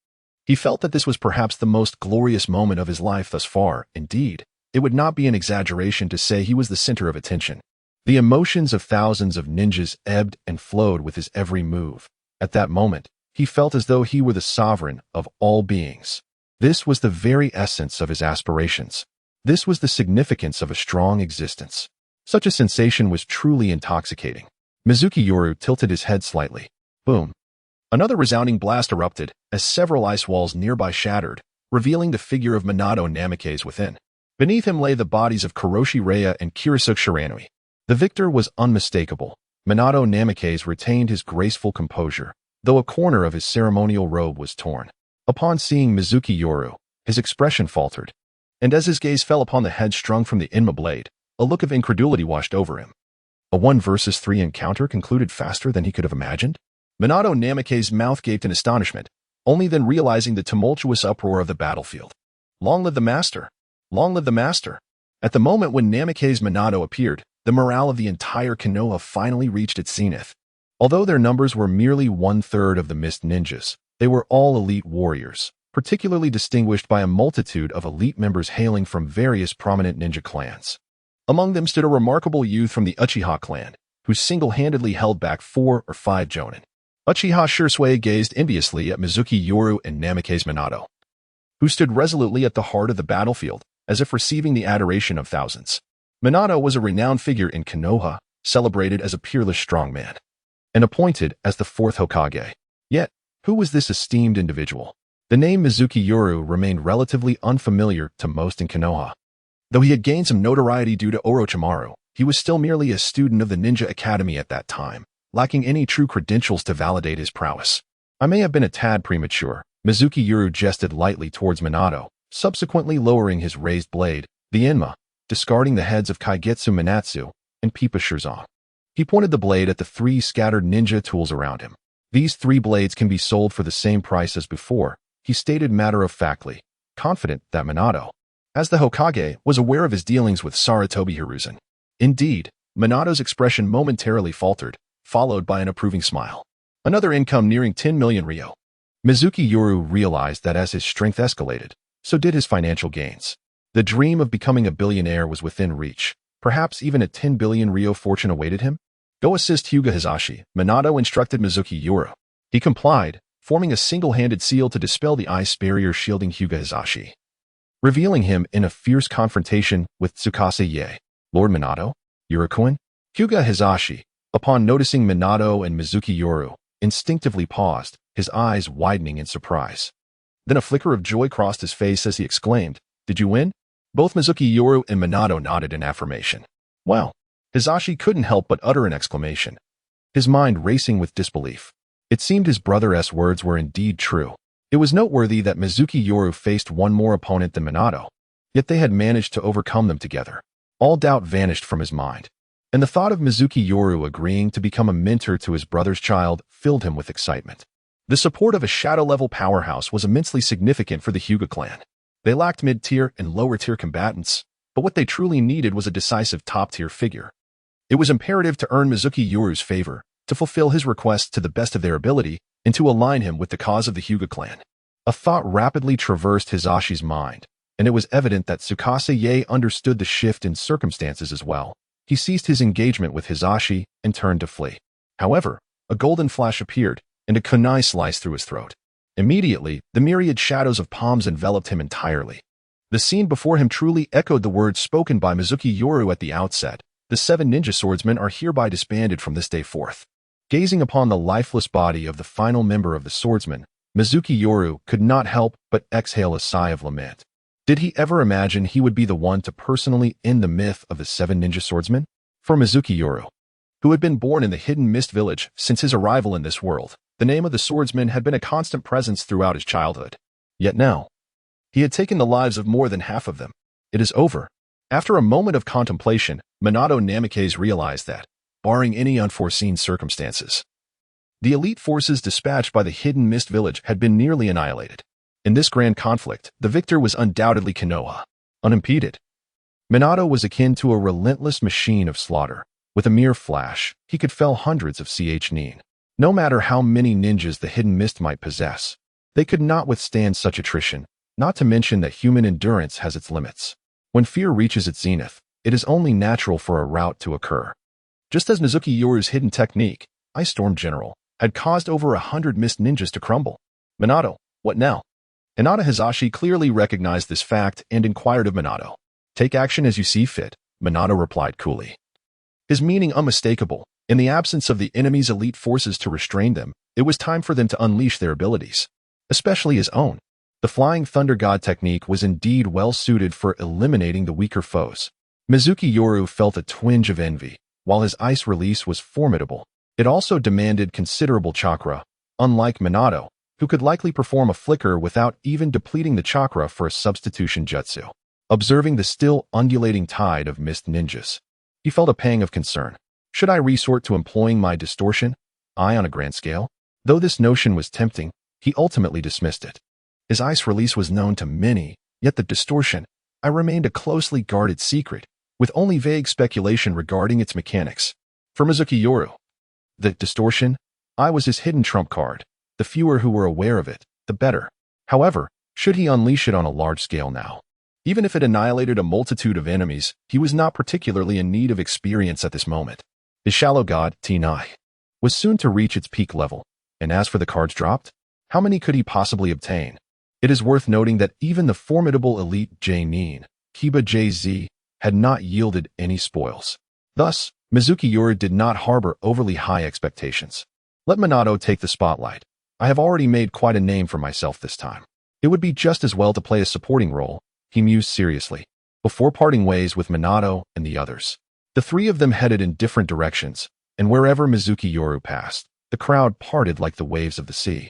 He felt that this was perhaps the most glorious moment of his life thus far. Indeed, it would not be an exaggeration to say he was the center of attention. The emotions of thousands of ninjas ebbed and flowed with his every move. At that moment, he felt as though he were the sovereign of all beings. This was the very essence of his aspirations. This was the significance of a strong existence. Such a sensation was truly intoxicating. Mizunomiya Yoru tilted his head slightly. Boom. Another resounding blast erupted as several ice walls nearby shattered, revealing the figure of Minato Namikaze within. Beneath him lay the bodies of Kuroshi Raya and Kirisuke Shiranui. The victor was unmistakable. Minato Namikaze retained his graceful composure, though a corner of his ceremonial robe was torn. Upon seeing Mizunomiya Yoru, his expression faltered, and as his gaze fell upon the head strung from the Enma blade, a look of incredulity washed over him. A 1 versus 3 encounter concluded faster than he could have imagined? Minato Namikaze's mouth gaped in astonishment, only then realizing the tumultuous uproar of the battlefield. Long live the master! Long live the master! At the moment when Namikaze Minato appeared, the morale of the entire Konoha finally reached its zenith. Although their numbers were merely 1/3 of the mist ninjas, they were all elite warriors, particularly distinguished by a multitude of elite members hailing from various prominent ninja clans. Among them stood a remarkable youth from the Uchiha clan, who single-handedly held back 4 or 5 jonin. Uchiha Shisui gazed enviously at Mizunomiya Yoru and Namikaze Minato, who stood resolutely at the heart of the battlefield, as if receiving the adoration of thousands. Minato was a renowned figure in Konoha, celebrated as a peerless strongman, and appointed as the 4th Hokage. Yet, who was this esteemed individual? The name Mizunomiya Yoru remained relatively unfamiliar to most in Konoha. Though he had gained some notoriety due to Orochimaru, he was still merely a student of the Ninja Academy at that time, lacking any true credentials to validate his prowess. I may have been a tad premature. Mizunomiya Yoru jested lightly towards Minato, subsequently lowering his raised blade. The Enma, discarding the heads of Kaigetsu Minatsu and Pipa Shirzong. He pointed the blade at the 3 scattered ninja tools around him. These 3 blades can be sold for the same price as before, he stated matter-of-factly, confident that Minato, as the Hokage, was aware of his dealings with Sarutobi Hiruzen. Indeed, Minato's expression momentarily faltered, followed by an approving smile. Another income nearing 10 million ryo. Mizuki Yoru realized that as his strength escalated, so did his financial gains. The dream of becoming a billionaire was within reach. Perhaps even a 10 billion ryo fortune awaited him? Go assist Hyuga Hizashi, Minato instructed Mizuki Yoru. He complied, forming a single-handed seal to dispel the ice barrier shielding Hyuga Hizashi, revealing him in a fierce confrontation with Tsukasa Ye. Lord Minato? Yurikun? Hyuga Hizashi, upon noticing Minato and Mizuki Yoru, instinctively paused, his eyes widening in surprise. Then a flicker of joy crossed his face as he exclaimed, "Did you win?" Both Mizuki Yoru and Minato nodded in affirmation. Wow! Hizashi couldn't help but utter an exclamation, his mind racing with disbelief. It seemed his brother's words were indeed true. It was noteworthy that Mizuki Yoru faced one more opponent than Minato, yet they had managed to overcome them together. All doubt vanished from his mind, and the thought of Mizuki Yoru agreeing to become a mentor to his brother's child filled him with excitement. The support of a shadow-level powerhouse was immensely significant for the Hyuga clan. They lacked mid-tier and lower-tier combatants, but what they truly needed was a decisive top-tier figure. It was imperative to earn Mizuki Yoru's favor, to fulfill his requests to the best of their ability, and to align him with the cause of the Hyuga clan. A thought rapidly traversed Hizashi's mind, and it was evident that Tsukasa Ye understood the shift in circumstances as well. He ceased his engagement with Hizashi and turned to flee. However, a golden flash appeared, and a kunai sliced through his throat. Immediately, the myriad shadows of palms enveloped him entirely. The scene before him truly echoed the words spoken by Mizuki Yoru at the outset. The 7 ninja swordsmen are hereby disbanded from this day forth. Gazing upon the lifeless body of the final member of the swordsmen, Mizuki Yoru could not help but exhale a sigh of lament. Did he ever imagine he would be the one to personally end the myth of the 7 ninja swordsmen? For Mizuki Yoru, who had been born in the hidden mist village since his arrival in this world, the name of the swordsman had been a constant presence throughout his childhood. Yet now, he had taken the lives of more than half of them. It is over. After a moment of contemplation, Minato Namikaze realized that, barring any unforeseen circumstances, the elite forces dispatched by the hidden mist village had been nearly annihilated. In this grand conflict, the victor was undoubtedly Konoha, unimpeded. Minato was akin to a relentless machine of slaughter. With a mere flash, he could fell hundreds of nin. No matter how many ninjas the hidden mist might possess, they could not withstand such attrition, not to mention that human endurance has its limits. When fear reaches its zenith, it is only natural for a rout to occur. Just as Mizuki Yoru's hidden technique, Ice Storm General, had caused over 100 mist ninjas to crumble. Minato, what now? Hinata Hizashi clearly recognized this fact and inquired of Minato. Take action as you see fit, Minato replied coolly. His meaning unmistakable. In the absence of the enemy's elite forces to restrain them, it was time for them to unleash their abilities, especially his own. The Flying Thunder God technique was indeed well suited for eliminating the weaker foes. Mizuki Yoru felt a twinge of envy. While his ice release was formidable, it also demanded considerable chakra, unlike Minato, who could likely perform a flicker without even depleting the chakra for a substitution jutsu. Observing the still undulating tide of mist ninjas, he felt a pang of concern. Should I resort to employing my distortion? On a grand scale? Though this notion was tempting, he ultimately dismissed it. His ice release was known to many, yet the distortion, remained a closely guarded secret, with only vague speculation regarding its mechanics. For Mizuki Yoru, the distortion, was his hidden trump card. The fewer who were aware of it, the better. However, should he unleash it on a large scale now? Even if it annihilated a multitude of enemies, he was not particularly in need of experience at this moment. His shallow god, T9, was soon to reach its peak level, and as for the cards dropped, how many could he possibly obtain? It is worth noting that even the formidable elite J-Nin, Kiba JZ, had not yielded any spoils. Thus, Mizuki Yoru did not harbor overly high expectations. Let Minato take the spotlight. I have already made quite a name for myself this time. It would be just as well to play a supporting role, he mused seriously, before parting ways with Minato and the others. The 3 of them headed in different directions, and wherever Mizuki Yoru passed, the crowd parted like the waves of the sea.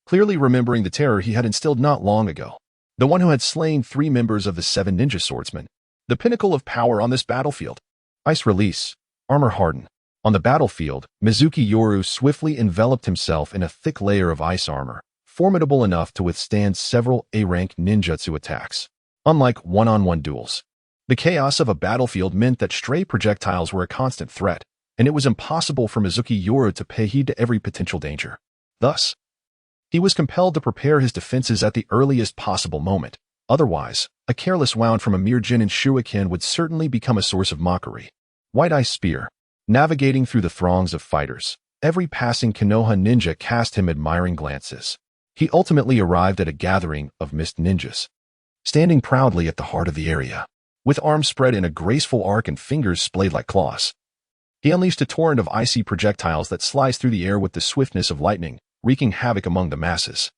Clearly remembering the terror he had instilled not long ago, the one who had slain 3 members of the 7 ninja swordsmen, The pinnacle of power on this battlefield. Ice release. Armor harden. On the battlefield, Mizunomiya Yoru swiftly enveloped himself in a thick layer of ice armor, formidable enough to withstand several A-rank ninjutsu attacks. Unlike one-on-one duels, the chaos of a battlefield meant that stray projectiles were a constant threat, and it was impossible for Mizunomiya Yoru to pay heed to every potential danger. Thus, he was compelled to prepare his defenses at the earliest possible moment. Otherwise, a careless wound from a mere Jinin shuriken would certainly become a source of mockery. White Ice Spear. Navigating through the throngs of fighters, every passing Konoha ninja cast him admiring glances. He ultimately arrived at a gathering of mist ninjas, standing proudly at the heart of the area. With arms spread in a graceful arc and fingers splayed like claws, he unleashed a torrent of icy projectiles that sliced through the air with the swiftness of lightning, wreaking havoc among the masses.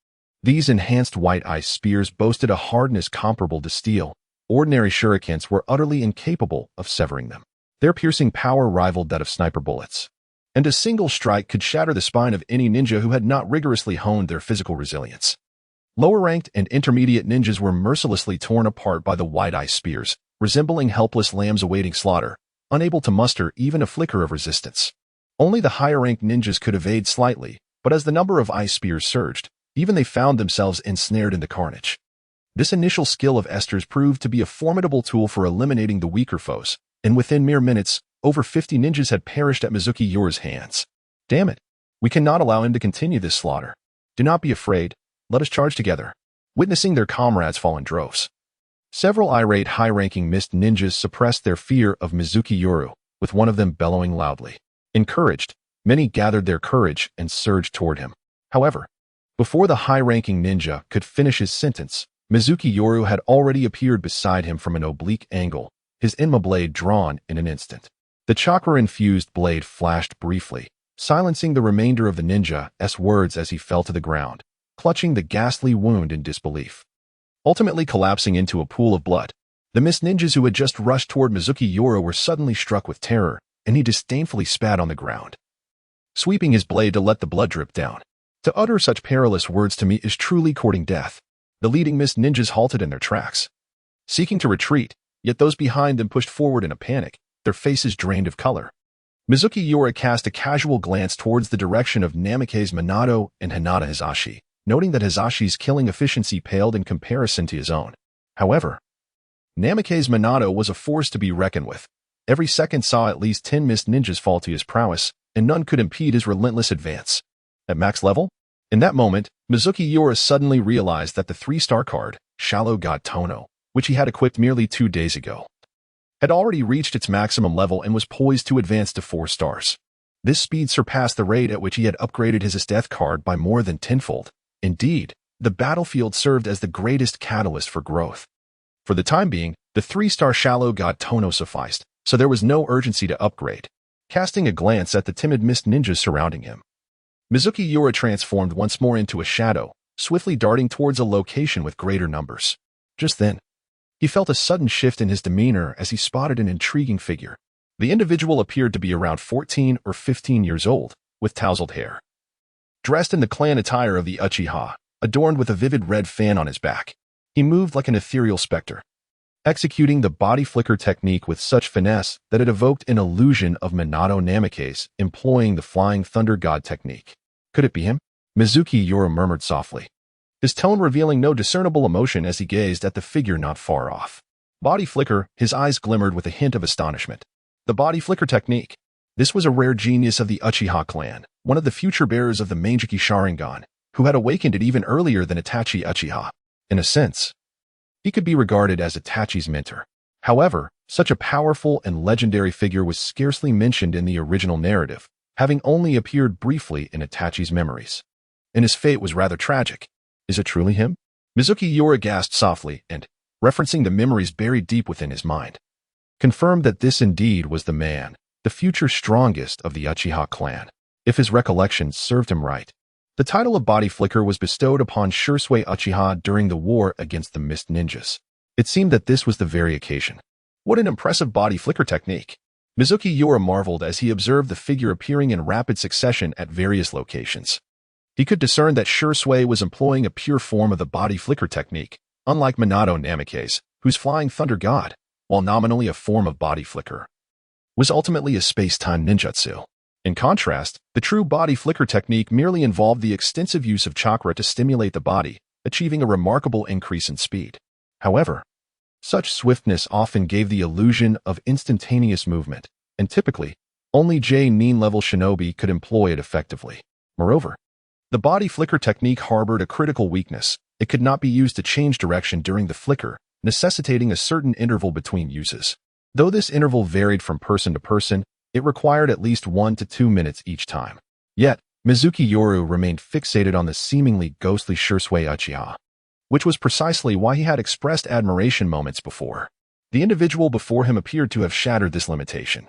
These enhanced white ice spears boasted a hardness comparable to steel. Ordinary shurikens were utterly incapable of severing them. Their piercing power rivaled that of sniper bullets, and a single strike could shatter the spine of any ninja who had not rigorously honed their physical resilience. Lower-ranked and intermediate ninjas were mercilessly torn apart by the white ice spears, resembling helpless lambs awaiting slaughter, unable to muster even a flicker of resistance. Only the higher-ranked ninjas could evade slightly, but as the number of ice spears surged, even they found themselves ensnared in the carnage. This initial skill of Esther's proved to be a formidable tool for eliminating the weaker foes, and within mere minutes, over 50 ninjas had perished at Mizunomiya Yoru's hands. Damn it! We cannot allow him to continue this slaughter. Do not be afraid. Let us charge together. Witnessing their comrades fall in droves, several irate high-ranking mist ninjas suppressed their fear of Mizunomiya Yoru, with one of them bellowing loudly. Encouraged, many gathered their courage and surged toward him. However, before the high-ranking ninja could finish his sentence, Mizunomiya Yoru had already appeared beside him from an oblique angle, his Enma blade drawn in an instant. The chakra-infused blade flashed briefly, silencing the remainder of the ninja's words as he fell to the ground, clutching the ghastly wound in disbelief. Ultimately collapsing into a pool of blood, the mist ninjas who had just rushed toward Mizunomiya Yoru were suddenly struck with terror, and he disdainfully spat on the ground, sweeping his blade to let the blood drip down. To utter such perilous words to me is truly courting death. The leading mist ninjas halted in their tracks, seeking to retreat, yet those behind them pushed forward in a panic, their faces drained of color. Mizunomiya Yoru cast a casual glance towards the direction of Namikaze Minato and Hinata Hisashi, noting that Hisashi's killing efficiency paled in comparison to his own. However, Namikaze Minato was a force to be reckoned with. Every second saw at least 10 mist ninjas fall to his prowess, and none could impede his relentless advance. At max level? In that moment, Mizunomiya Yoru suddenly realized that the 3-star card, Shallow God Tono, which he had equipped merely 2 days ago, had already reached its maximum level and was poised to advance to 4 stars. This speed surpassed the rate at which he had upgraded his Esdeath card by more than tenfold. Indeed, the battlefield served as the greatest catalyst for growth. For the time being, the 3-star Shallow God Tono sufficed, so there was no urgency to upgrade. Casting a glance at the timid mist ninjas surrounding him, Mizunomiya Yoru transformed once more into a shadow, swiftly darting towards a location with greater numbers. Just then, he felt a sudden shift in his demeanor as he spotted an intriguing figure. The individual appeared to be around 14 or 15 years old, with tousled hair. Dressed in the clan attire of the Uchiha, adorned with a vivid red fan on his back, he moved like an ethereal specter, executing the body flicker technique with such finesse that it evoked an illusion of Minato Namikaze employing the Flying Thunder God technique. Could it be him? Mizunomiya Yoru murmured softly, his tone revealing no discernible emotion as he gazed at the figure not far off. Body flicker, his eyes glimmered with a hint of astonishment. The body flicker technique. This was a rare genius of the Uchiha clan, one of the future bearers of the Manjiki Sharingan, who had awakened it even earlier than Itachi Uchiha. In a sense, he could be regarded as Itachi's mentor. However, such a powerful and legendary figure was scarcely mentioned in the original narrative, having only appeared briefly in Itachi's memories. And his fate was rather tragic. Is it truly him? Mizunomiya Yoru gasped softly and, referencing the memories buried deep within his mind, confirmed that this indeed was the man, the future strongest of the Uchiha clan. If his recollections served him right, the title of Body Flicker was bestowed upon Shursui Uchiha during the war against the Mist Ninjas. It seemed that this was the very occasion. What an impressive body flicker technique! Mizunomiya Yoru marveled as he observed the figure appearing in rapid succession at various locations. He could discern that Shursui was employing a pure form of the body flicker technique, unlike Minato Namikaze, whose Flying Thunder God while nominally a form of body flicker, was ultimately a space-time ninjutsu. In contrast, the true body flicker technique merely involved the extensive use of chakra to stimulate the body, achieving a remarkable increase in speed. However, such swiftness often gave the illusion of instantaneous movement, and typically, only J-nin-level shinobi could employ it effectively. Moreover, the body flicker technique harbored a critical weakness. It could not be used to change direction during the flicker, necessitating a certain interval between uses. Though this interval varied from person to person, it required at least 1 to 2 minutes each time. Yet, Mizuki Yoru remained fixated on the seemingly ghostly Shursui Uchiha, which was precisely why he had expressed admiration moments before. The individual before him appeared to have shattered this limitation,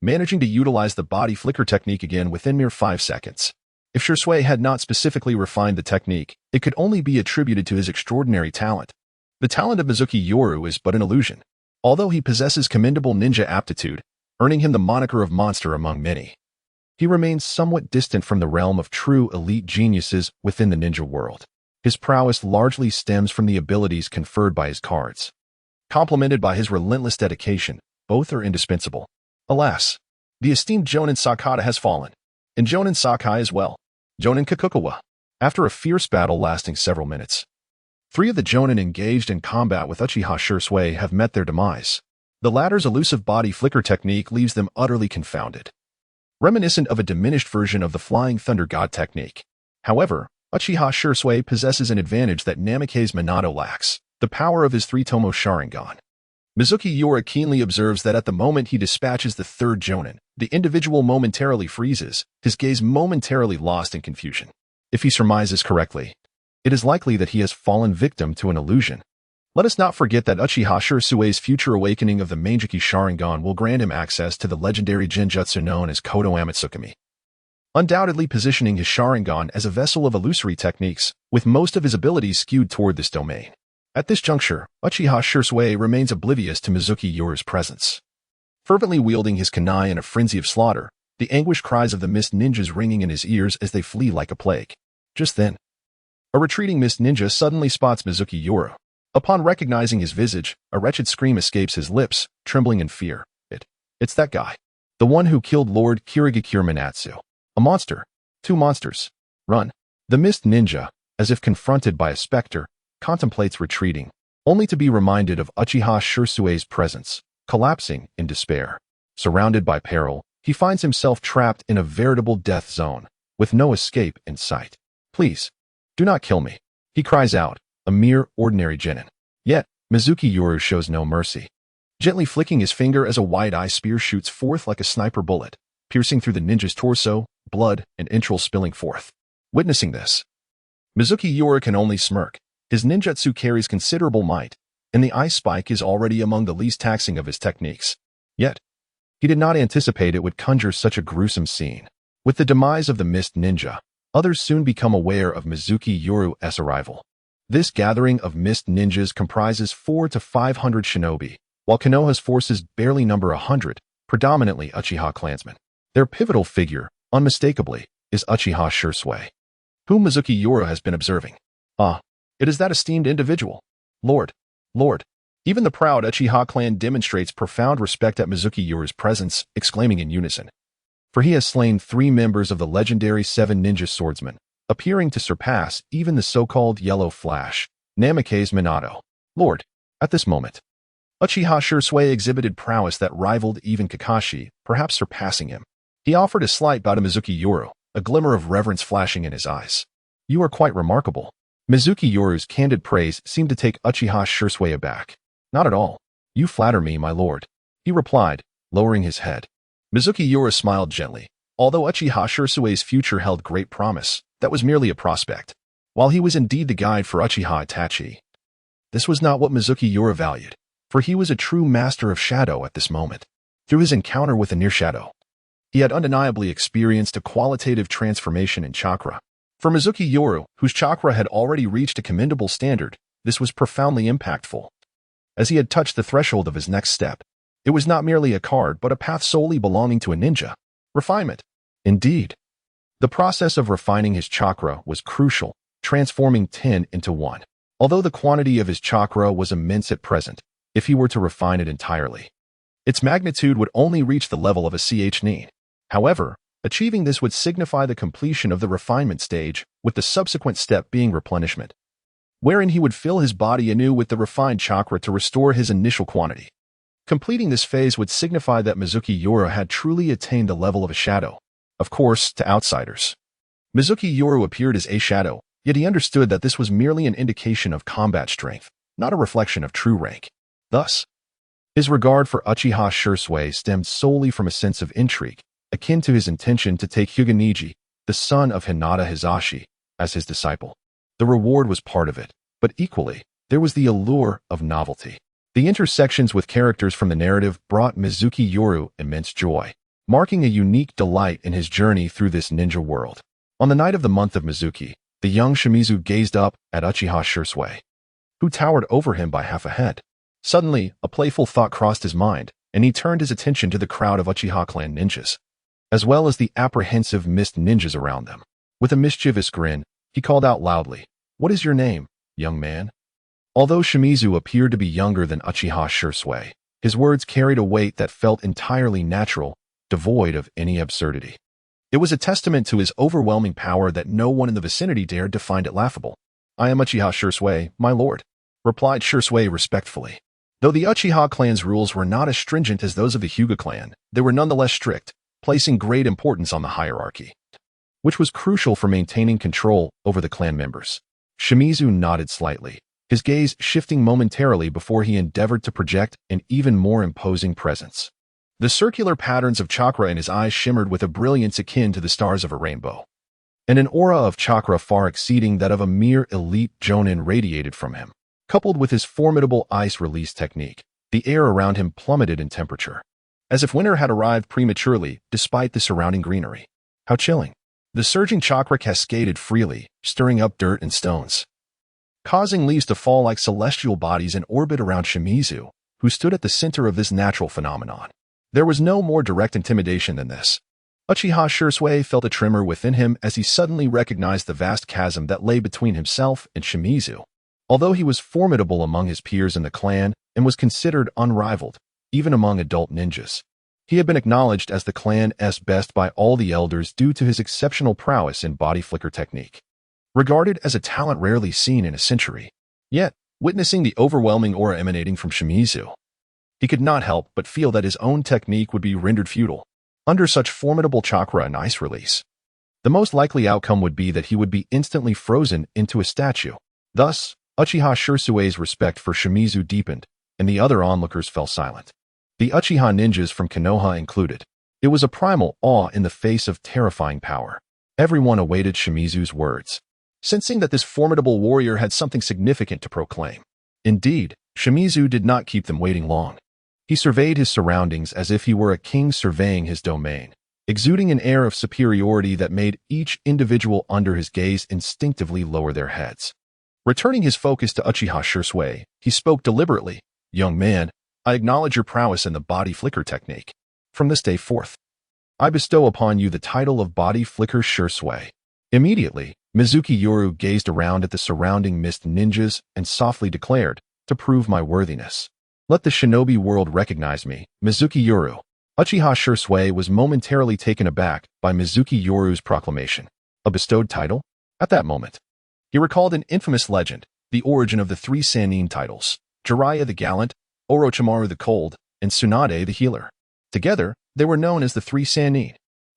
managing to utilize the body flicker technique again within mere 5 seconds. If Shursui had not specifically refined the technique, it could only be attributed to his extraordinary talent. The talent of Mizuki Yoru is but an illusion, although he possesses commendable ninja aptitude, earning him the moniker of monster among many. He remains somewhat distant from the realm of true elite geniuses within the ninja world. His prowess largely stems from the abilities conferred by his cards. Complemented by his relentless dedication, both are indispensable. Alas, the esteemed Jonin Sakata has fallen, and Jonin Sakai as well. Jonin Kakukawa. After a fierce battle lasting several minutes, 3 of the Jonin engaged in combat with Uchiha Shursui have met their demise. The latter's elusive body flicker technique leaves them utterly confounded, reminiscent of a diminished version of the Flying Thunder God technique. However, Uchiha Shursui possesses an advantage that Namikaze Minato lacks, the power of his 3-tomo Sharingan. Mizuki Yoru keenly observes that at the moment he dispatches the 3rd Jonin, the individual momentarily freezes, his gaze momentarily lost in confusion. If he surmises correctly, it is likely that he has fallen victim to an illusion. Let us not forget that Uchiha Shursui's future awakening of the Manjiki Sharingan will grant him access to the legendary Genjutsu known as Kodo Amatsukami, undoubtedly positioning his Sharingan as a vessel of illusory techniques, with most of his abilities skewed toward this domain. At this juncture, Uchiha Shursui remains oblivious to Mizuki Yoru's presence. Fervently wielding his kunai in a frenzy of slaughter, the anguished cries of the mist ninjas ringing in his ears as they flee like a plague. Just then, a retreating mist ninja suddenly spots Mizuki Yoru. Upon recognizing his visage, a wretched scream escapes his lips, trembling in fear. It's that guy. The one who killed Lord Kirigakure Minatsu. A monster. 2 monsters. Run. The mist ninja, as if confronted by a specter, contemplates retreating, only to be reminded of Uchiha Shursui's presence, collapsing in despair. Surrounded by peril, he finds himself trapped in a veritable death zone, with no escape in sight. Please, do not kill me, he cries out, a mere ordinary genin. Yet, Mizuki Yoru shows no mercy, gently flicking his finger as a wide-eye spear shoots forth like a sniper bullet, piercing through the ninja's torso, blood and entrails spilling forth. Witnessing this, Mizuki Yoru can only smirk. His ninjutsu carries considerable might, and the ice spike is already among the least taxing of his techniques. Yet, he did not anticipate it would conjure such a gruesome scene. With the demise of the mist ninja, others soon become aware of Mizuki Yoru's arrival. This gathering of mist ninjas comprises 400 to 500 shinobi, while Konoha's forces barely number 100, predominantly Uchiha clansmen. Their pivotal figure, unmistakably, is Uchiha Shursui, whom Mizuki Yoru has been observing. It is that esteemed individual. Lord. Even the proud Uchiha clan demonstrates profound respect at Mizuki Yoru's presence, exclaiming in unison. For he has slain 3 members of the legendary 7 ninja swordsmen, appearing to surpass even the so-called Yellow Flash, Namikaze Minato. Lord. At this moment, Uchiha Shursui exhibited prowess that rivaled even Kakashi, perhaps surpassing him. He offered a slight bow to Mizuki Yoru, a glimmer of reverence flashing in his eyes. You are quite remarkable. Mizuki Yoru's candid praise seemed to take Uchiha Shursui aback. Not at all. You flatter me, my lord, he replied, lowering his head. Mizuki Yoru smiled gently. Although Uchiha Shursui's future held great promise, that was merely a prospect. While he was indeed the guide for Uchiha Itachi, this was not what Mizuki Yoru valued, for he was a true master of shadow at this moment. Through his encounter with the near shadow, he had undeniably experienced a qualitative transformation in chakra. For Mizuki Yoru, whose chakra had already reached a commendable standard, this was profoundly impactful. As he had touched the threshold of his next step, it was not merely a card but a path solely belonging to a ninja. Refinement. Indeed. The process of refining his chakra was crucial, transforming 10 into 1. Although the quantity of his chakra was immense at present, if he were to refine it entirely. Its magnitude would only reach the level of a ch. However, achieving this would signify the completion of the refinement stage, with the subsequent step being replenishment, wherein he would fill his body anew with the refined chakra to restore his initial quantity. Completing this phase would signify that Mizunomiya Yoru had truly attained the level of a shadow. Of course, to outsiders, Mizunomiya Yoru appeared as a shadow, yet he understood that this was merely an indication of combat strength, not a reflection of true rank. Thus, his regard for Uchiha Shisui stemmed solely from a sense of intrigue, akin to his intention to take Hyōrinmaru, the son of Hinata Hisashi, as his disciple. The reward was part of it, but equally, there was the allure of novelty. The intersections with characters from the narrative brought Mizunomiya Yoru immense joy, marking a unique delight in his journey through this ninja world. On the night of the month of Mizuki, the young Shimizu gazed up at Uchiha Shisui, who towered over him by half a head. Suddenly, a playful thought crossed his mind, and he turned his attention to the crowd of Uchiha clan ninjas, as well as the apprehensive mist ninjas around them. With a mischievous grin, he called out loudly, "What is your name, young man?" Although Shimizu appeared to be younger than Uchiha Shisui, his words carried a weight that felt entirely natural, devoid of any absurdity. It was a testament to his overwhelming power that no one in the vicinity dared to find it laughable. "I am Uchiha Shisui, my lord," replied Shisui respectfully. Though the Uchiha clan's rules were not as stringent as those of the Hyuga clan, they were nonetheless strict, placing great importance on the hierarchy, which was crucial for maintaining control over the clan members. Shimizu nodded slightly, his gaze shifting momentarily before he endeavored to project an even more imposing presence. The circular patterns of chakra in his eyes shimmered with a brilliance akin to the stars of a rainbow, and an aura of chakra far exceeding that of a mere elite jonin radiated from him. Coupled with his formidable ice release technique, the air around him plummeted in temperature, as if winter had arrived prematurely despite the surrounding greenery. How chilling! The surging chakra cascaded freely, stirring up dirt and stones, causing leaves to fall like celestial bodies in orbit around Shimizu, who stood at the center of this natural phenomenon. There was no more direct intimidation than this. Uchiha Shisui felt a tremor within him as he suddenly recognized the vast chasm that lay between himself and Shimizu. Although he was formidable among his peers in the clan and was considered unrivaled, even among adult ninjas, he had been acknowledged as the clan's best by all the elders due to his exceptional prowess in body flicker technique. Regarded as a talent rarely seen in a century, yet, witnessing the overwhelming aura emanating from Shimizu, he could not help but feel that his own technique would be rendered futile under such formidable chakra and ice release. The most likely outcome would be that he would be instantly frozen into a statue. Thus, Uchiha Shisui's respect for Shimizu deepened, and the other onlookers fell silent. The Uchiha ninjas from Konoha included. It was a primal awe in the face of terrifying power. Everyone awaited Shimizu's words, sensing that this formidable warrior had something significant to proclaim. Indeed, Shimizu did not keep them waiting long. He surveyed his surroundings as if he were a king surveying his domain, exuding an air of superiority that made each individual under his gaze instinctively lower their heads. Returning his focus to Uchiha Shisui, he spoke deliberately, "Young man, I acknowledge your prowess in the body flicker technique. From this day forth, I bestow upon you the title of Body Flicker Shisui." Immediately, Mizunomiya Yoru gazed around at the surrounding mist ninjas and softly declared, "To prove my worthiness, let the shinobi world recognize me, Mizunomiya Yoru." Uchiha Shisui was momentarily taken aback by Mizunomiya Yoru's proclamation. A bestowed title? At that moment, he recalled an infamous legend, the origin of the three Sannin titles, Jiraiya the Gallant, Orochimaru the Cold, and Tsunade the Healer. Together, they were known as the three Sannin.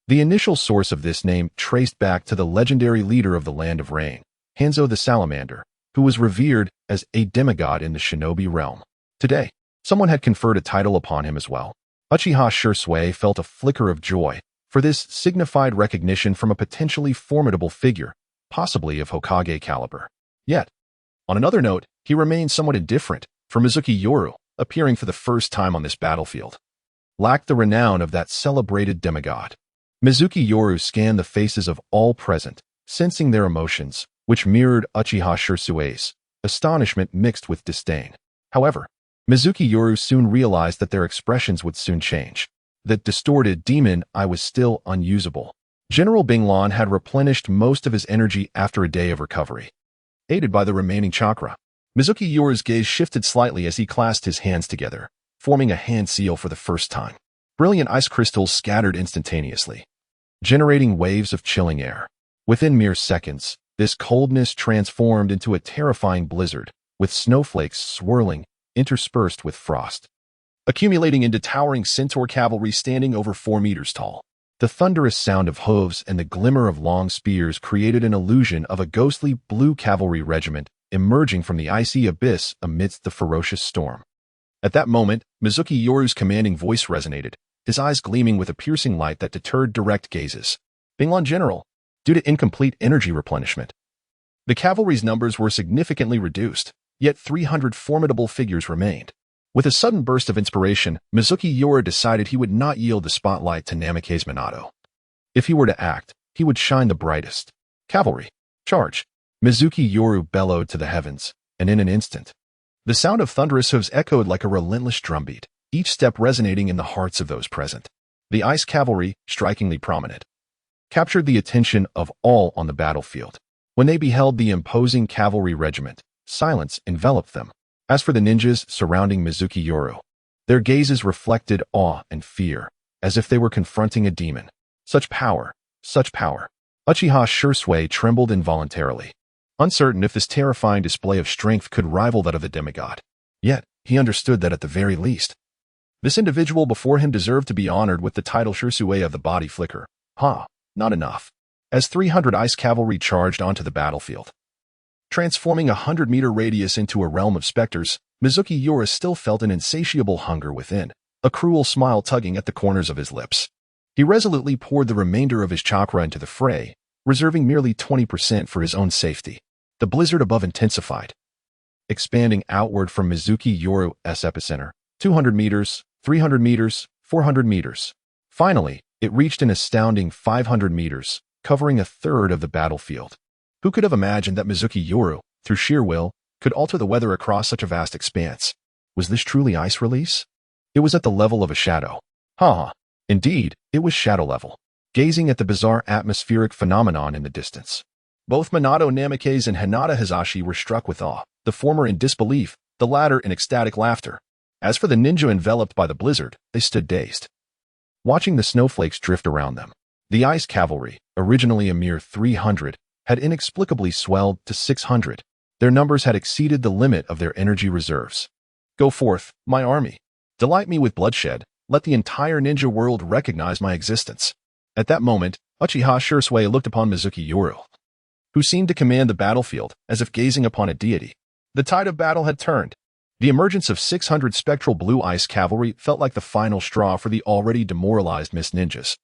The initial source of this name traced back to the legendary leader of the Land of Rain, Hanzo the Salamander, who was revered as a demigod in the shinobi realm. Today, someone had conferred a title upon him as well. Uchiha Shisui felt a flicker of joy, for this signified recognition from a potentially formidable figure, possibly of Hokage caliber. Yet, on another note, he remained somewhat indifferent, for Mizunomiya Yoru, appearing for the first time on this battlefield, lacked the renown of that celebrated demigod. Mizunomiya Yoru scanned the faces of all present, sensing their emotions, which mirrored Uchiha Shisui's, astonishment mixed with disdain. However, Mizunomiya Yoru soon realized that their expressions would soon change. That distorted demon eye was still unusable. General Binglan had replenished most of his energy after a day of recovery. Aided by the remaining chakra, Mizuki Yoru's gaze shifted slightly as he clasped his hands together, forming a hand seal for the first time. Brilliant ice crystals scattered instantaneously, generating waves of chilling air. Within mere seconds, this coldness transformed into a terrifying blizzard, with snowflakes swirling, interspersed with frost, accumulating into towering centaur cavalry standing over 4 meters tall. The thunderous sound of hooves and the glimmer of long spears created an illusion of a ghostly blue cavalry regiment emerging from the icy abyss amidst the ferocious storm. At that moment, Mizuki Yoru's commanding voice resonated, his eyes gleaming with a piercing light that deterred direct gazes. Binglong General, due to incomplete energy replenishment, the cavalry's numbers were significantly reduced, yet 300 formidable figures remained. With a sudden burst of inspiration, Mizuki Yoru decided he would not yield the spotlight to Namake's Minato. If he were to act, he would shine the brightest. Cavalry, charge! Mizuki Yoru bellowed to the heavens, and in an instant, the sound of thunderous hooves echoed like a relentless drumbeat, each step resonating in the hearts of those present. The ice cavalry, strikingly prominent, captured the attention of all on the battlefield. When they beheld the imposing cavalry regiment, silence enveloped them. As for the ninjas surrounding Mizuki Yoru, their gazes reflected awe and fear, as if they were confronting a demon. Such power, such power. Uchiha Shursui trembled involuntarily, uncertain if this terrifying display of strength could rival that of the demigod. Yet, he understood that at the very least, this individual before him deserved to be honored with the title Shursui of the body flicker. Not enough. As 300 ice cavalry charged onto the battlefield, transforming a 100-meter radius into a realm of specters, Mizuki Yoru still felt an insatiable hunger within, a cruel smile tugging at the corners of his lips. He resolutely poured the remainder of his chakra into the fray, reserving merely 20% for his own safety. The blizzard above intensified, expanding outward from Mizuki Yoru's epicenter, 200 meters, 300 meters, 400 meters. Finally, it reached an astounding 500 meters, covering a third of the battlefield. Who could have imagined that Mizuki Yoru, through sheer will, could alter the weather across such a vast expanse? Was this truly ice release? It was at the level of a shadow. Indeed, it was shadow level. Gazing at the bizarre atmospheric phenomenon in the distance, both Minato Namake's and Hinata Hisashi were struck with awe, the former in disbelief, the latter in ecstatic laughter. As for the ninja enveloped by the blizzard, they stood dazed, watching the snowflakes drift around them. The ice cavalry, originally a mere 300, had inexplicably swelled to 600. Their numbers had exceeded the limit of their energy reserves. Go forth, my army. Delight me with bloodshed. Let the entire ninja world recognize my existence. At that moment, Uchiha Shursui looked upon Mizuki Yoru, who seemed to command the battlefield as if gazing upon a deity. The tide of battle had turned. The emergence of 600 spectral blue ice cavalry felt like the final straw for the already demoralized Mist Ninjas,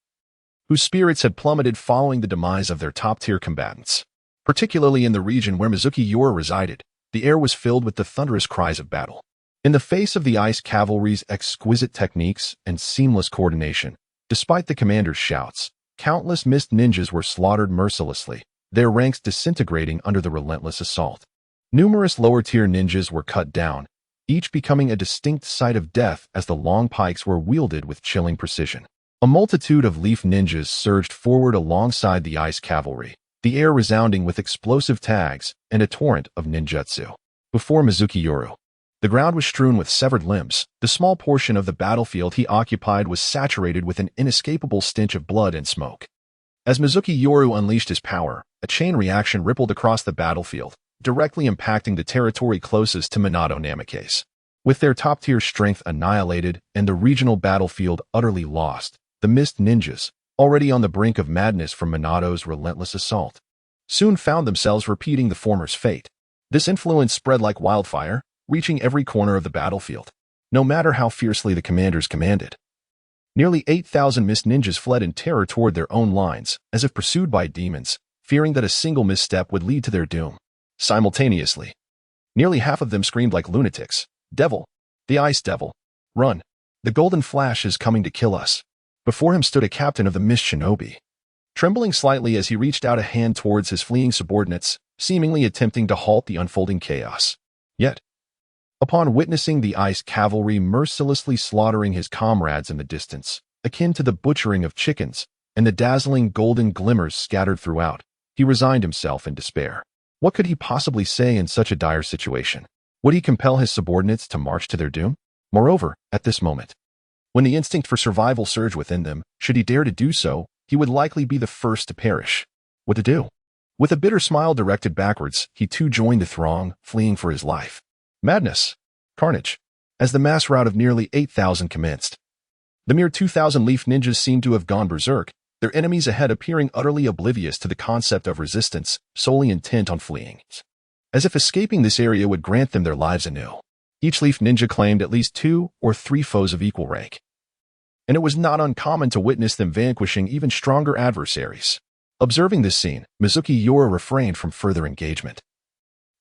whose spirits had plummeted following the demise of their top-tier combatants. Particularly in the region where Mizuki Yoru resided, the air was filled with the thunderous cries of battle. In the face of the ice cavalry's exquisite techniques and seamless coordination, despite the commander's shouts, countless Mist Ninjas were slaughtered mercilessly, their ranks disintegrating under the relentless assault. Numerous lower-tier ninjas were cut down, each becoming a distinct sight of death as the long pikes were wielded with chilling precision. A multitude of leaf ninjas surged forward alongside the ice cavalry, the air resounding with explosive tags and a torrent of ninjutsu. Before Mizuki Yoru, the ground was strewn with severed limbs. The small portion of the battlefield he occupied was saturated with an inescapable stench of blood and smoke. As Mizuki Yoru unleashed his power, a chain reaction rippled across the battlefield, directly impacting the territory closest to Minato Namake's. With their top-tier strength annihilated and the regional battlefield utterly lost, the Mist Ninjas, already on the brink of madness from Minato's relentless assault, soon found themselves repeating the former's fate. This influence spread like wildfire, reaching every corner of the battlefield, no matter how fiercely the commanders commanded. Nearly 8,000 Mist Ninjas fled in terror toward their own lines, as if pursued by demons, fearing that a single misstep would lead to their doom. Simultaneously, nearly half of them screamed like lunatics, "Devil! The Ice Devil! Run! The Golden Flash is coming to kill us!" Before him stood a captain of the Mist Shinobi, trembling slightly as he reached out a hand towards his fleeing subordinates, seemingly attempting to halt the unfolding chaos. Yet, upon witnessing the ice cavalry mercilessly slaughtering his comrades in the distance, akin to the butchering of chickens, and the dazzling golden glimmers scattered throughout, he resigned himself in despair. What could he possibly say in such a dire situation? Would he compel his subordinates to march to their doom? Moreover, at this moment, when the instinct for survival surged within them, should he dare to do so, he would likely be the first to perish. What to do? With a bitter smile directed backwards, he too joined the throng, fleeing for his life. Madness. Carnage. As the mass rout of nearly 8,000 commenced, the mere 2,000 leaf ninjas seemed to have gone berserk, their enemies ahead appearing utterly oblivious to the concept of resistance, solely intent on fleeing. As if escaping this area would grant them their lives anew. Each leaf ninja claimed at least 2 or 3 foes of equal rank, and it was not uncommon to witness them vanquishing even stronger adversaries. Observing this scene, Mizunomiya Yoru refrained from further engagement.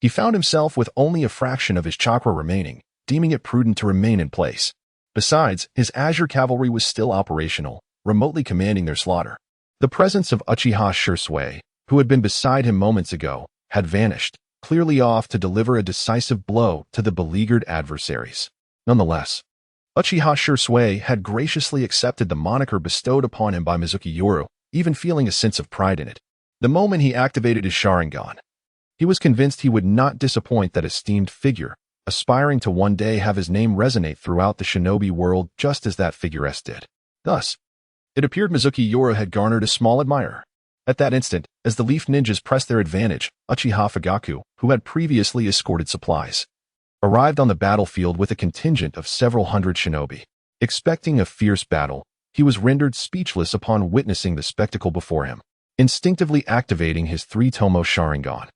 He found himself with only a fraction of his chakra remaining, deeming it prudent to remain in place. Besides, his azure cavalry was still operational, remotely commanding their slaughter. The presence of Uchiha Shursui, who had been beside him moments ago, had vanished, clearly off to deliver a decisive blow to the beleaguered adversaries. Nonetheless, Uchiha Shursui had graciously accepted the moniker bestowed upon him by Mizunomiya Yoru, even feeling a sense of pride in it. The moment he activated his Sharingan, he was convinced he would not disappoint that esteemed figure, aspiring to one day have his name resonate throughout the shinobi world just as that figuress did. Thus, it appeared Mizunomiya Yoru had garnered a small admirer. At that instant, as the leaf ninjas pressed their advantage, Uchiha Fugaku, who had previously escorted supplies, arrived on the battlefield with a contingent of several hundred shinobi. Expecting a fierce battle, he was rendered speechless upon witnessing the spectacle before him. Instinctively activating his 3-tomo Sharingan,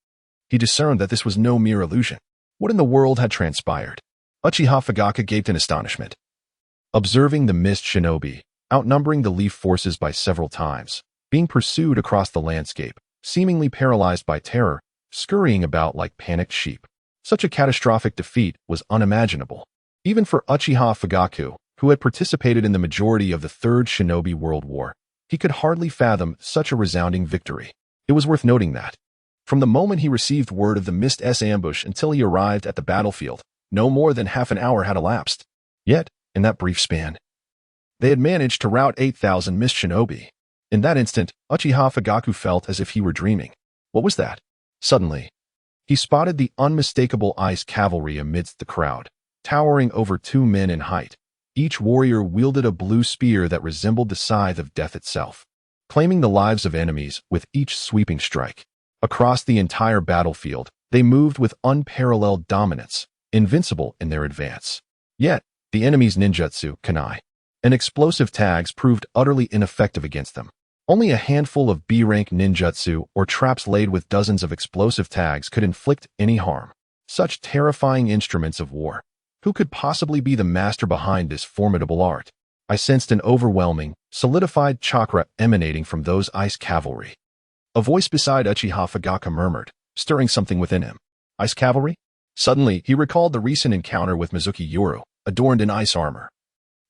he discerned that this was no mere illusion. What in the world had transpired? Uchiha Fugaku gaped in astonishment. Observing the mist shinobi, outnumbering the leaf forces by several times, being pursued across the landscape, seemingly paralyzed by terror, scurrying about like panicked sheep. Such a catastrophic defeat was unimaginable. Even for Uchiha Fugaku, who had participated in the majority of the Third Shinobi World War, he could hardly fathom such a resounding victory. It was worth noting that, from the moment he received word of the Mist's ambush until he arrived at the battlefield, no more than half an hour had elapsed. Yet, in that brief span, they had managed to rout 8,000 Mist shinobi. In that instant, Uchiha Fugaku felt as if he were dreaming. What was that? Suddenly, he spotted the unmistakable ice cavalry amidst the crowd, towering over 2 men in height. Each warrior wielded a blue spear that resembled the scythe of death itself, claiming the lives of enemies with each sweeping strike. Across the entire battlefield, they moved with unparalleled dominance, invincible in their advance. Yet, the enemy's ninjutsu, kunai, and explosive tags proved utterly ineffective against them. Only a handful of B-rank ninjutsu or traps laid with dozens of explosive tags could inflict any harm. Such terrifying instruments of war. Who could possibly be the master behind this formidable art? I sensed an overwhelming, solidified chakra emanating from those ice cavalry. A voice beside Uchiha Fugaku murmured, stirring something within him. Ice cavalry? Suddenly, he recalled the recent encounter with Mizunomiya Yoru, adorned in ice armor,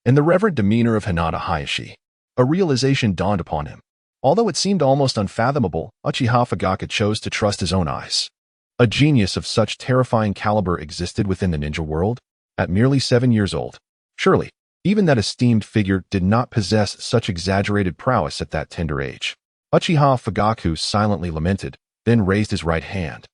and the reverent demeanor of Hinata Hayashi. A realization dawned upon him. Although it seemed almost unfathomable, Uchiha Fugaku chose to trust his own eyes. A genius of such terrifying caliber existed within the ninja world? At merely 7 years old. Surely, even that esteemed figure did not possess such exaggerated prowess at that tender age. Uchiha Fugaku silently lamented, then raised his right hand.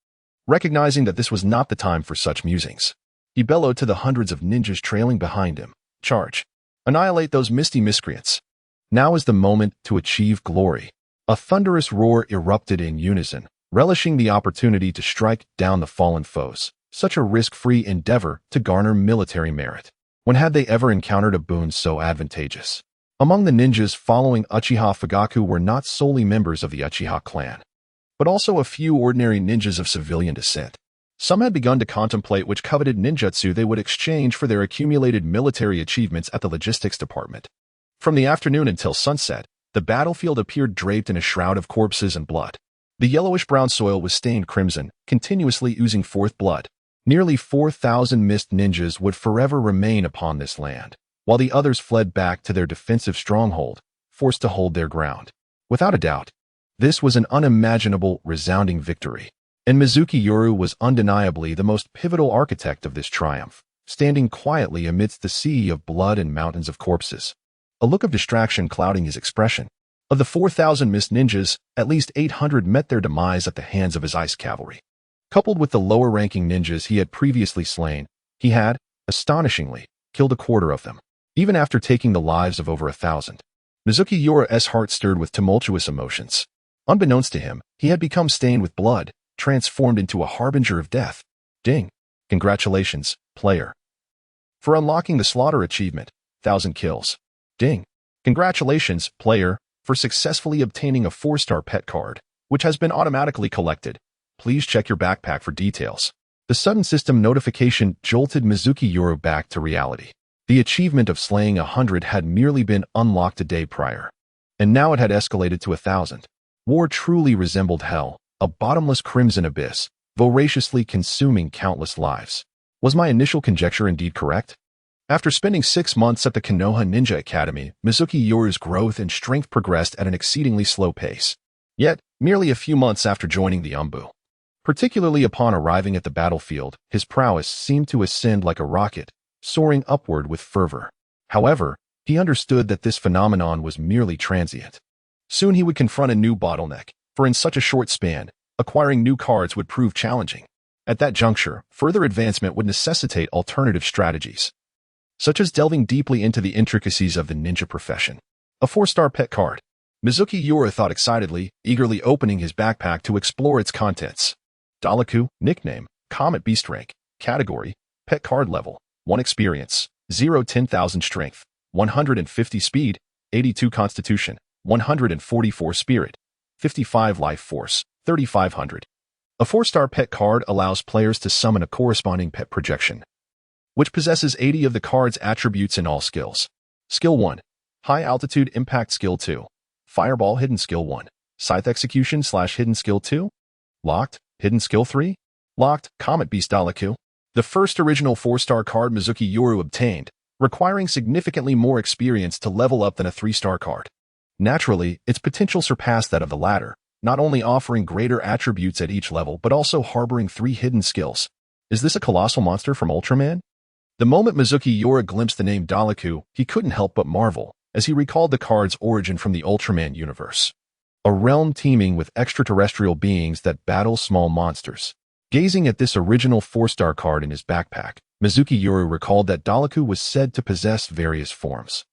Recognizing that this was not the time for such musings, he bellowed to the hundreds of ninjas trailing behind him. Charge. Annihilate those misty miscreants. Now is the moment to achieve glory. A thunderous roar erupted in unison, relishing the opportunity to strike down the fallen foes. Such a risk-free endeavor to garner military merit. When had they ever encountered a boon so advantageous? Among the ninjas following Uchiha Fugaku were not solely members of the Uchiha clan, but also a few ordinary ninjas of civilian descent. Some had begun to contemplate which coveted ninjutsu they would exchange for their accumulated military achievements at the logistics department. From the afternoon until sunset, the battlefield appeared draped in a shroud of corpses and blood. The yellowish-brown soil was stained crimson, continuously oozing forth blood. Nearly 4,000 mist ninjas would forever remain upon this land, while the others fled back to their defensive stronghold, forced to hold their ground. Without a doubt, this was an unimaginable, resounding victory, and Mizunomiya Yoru was undeniably the most pivotal architect of this triumph, standing quietly amidst the sea of blood and mountains of corpses, a look of distraction clouding his expression. Of the 4,000 mist ninjas, at least 800 met their demise at the hands of his ice cavalry. Coupled with the lower-ranking ninjas he had previously slain, he had, astonishingly, killed a quarter of them, even after taking the lives of over 1,000. Mizuki Yoru's heart stirred with tumultuous emotions. Unbeknownst to him, he had become stained with blood, transformed into a harbinger of death. Ding! Congratulations, player, for unlocking the Slaughter achievement, 1,000 kills. Ding! Congratulations, player, for successfully obtaining a 4-star pet card, which has been automatically collected. Please check your backpack for details. The sudden system notification jolted Mizuki Yoru back to reality. The achievement of slaying 100 had merely been unlocked a day prior, and now it had escalated to 1,000. War truly resembled hell, a bottomless crimson abyss, voraciously consuming countless lives. Was my initial conjecture indeed correct? After spending 6 months at the Konoha Ninja Academy, Mizuki Yoru's growth and strength progressed at an exceedingly slow pace. Yet, merely a few months after joining the Umbu, particularly upon arriving at the battlefield, his prowess seemed to ascend like a rocket, soaring upward with fervor. However, he understood that this phenomenon was merely transient. Soon he would confront a new bottleneck, for in such a short span, acquiring new cards would prove challenging. At that juncture, further advancement would necessitate alternative strategies, such as delving deeply into the intricacies of the ninja profession. A 4-star pet card. Mizuki Yoru thought excitedly, eagerly opening his backpack to explore its contents. Dalaku, nickname, Comet Beast rank, category, pet card level, 1 experience, 0 10,000 strength, 150 speed, 82 constitution, 144 spirit, 55 life force, 3,500. A 4-star pet card allows players to summon a corresponding pet projection, which possesses 80 of the card's attributes in all skills. Skill 1. High Altitude Impact Skill 2. Fireball Hidden Skill 1. Scythe Execution / Hidden Skill 2. Locked, Hidden Skill 3. Locked, Comet Beast Dalaku. The first original 4-star card Mizuki Yoru obtained, requiring significantly more experience to level up than a 3-star card. Naturally, its potential surpassed that of the latter, not only offering greater attributes at each level but also harboring 3 hidden skills. Is this a colossal monster from Ultraman? The moment Mizuki Yoru glimpsed the name Dalaku, he couldn't help but marvel, as he recalled the card's origin from the Ultraman universe. A realm teeming with extraterrestrial beings that battle small monsters. Gazing at this original 4-star card in his backpack, Mizuki Yoru recalled that Dalaku was said to possess various forms,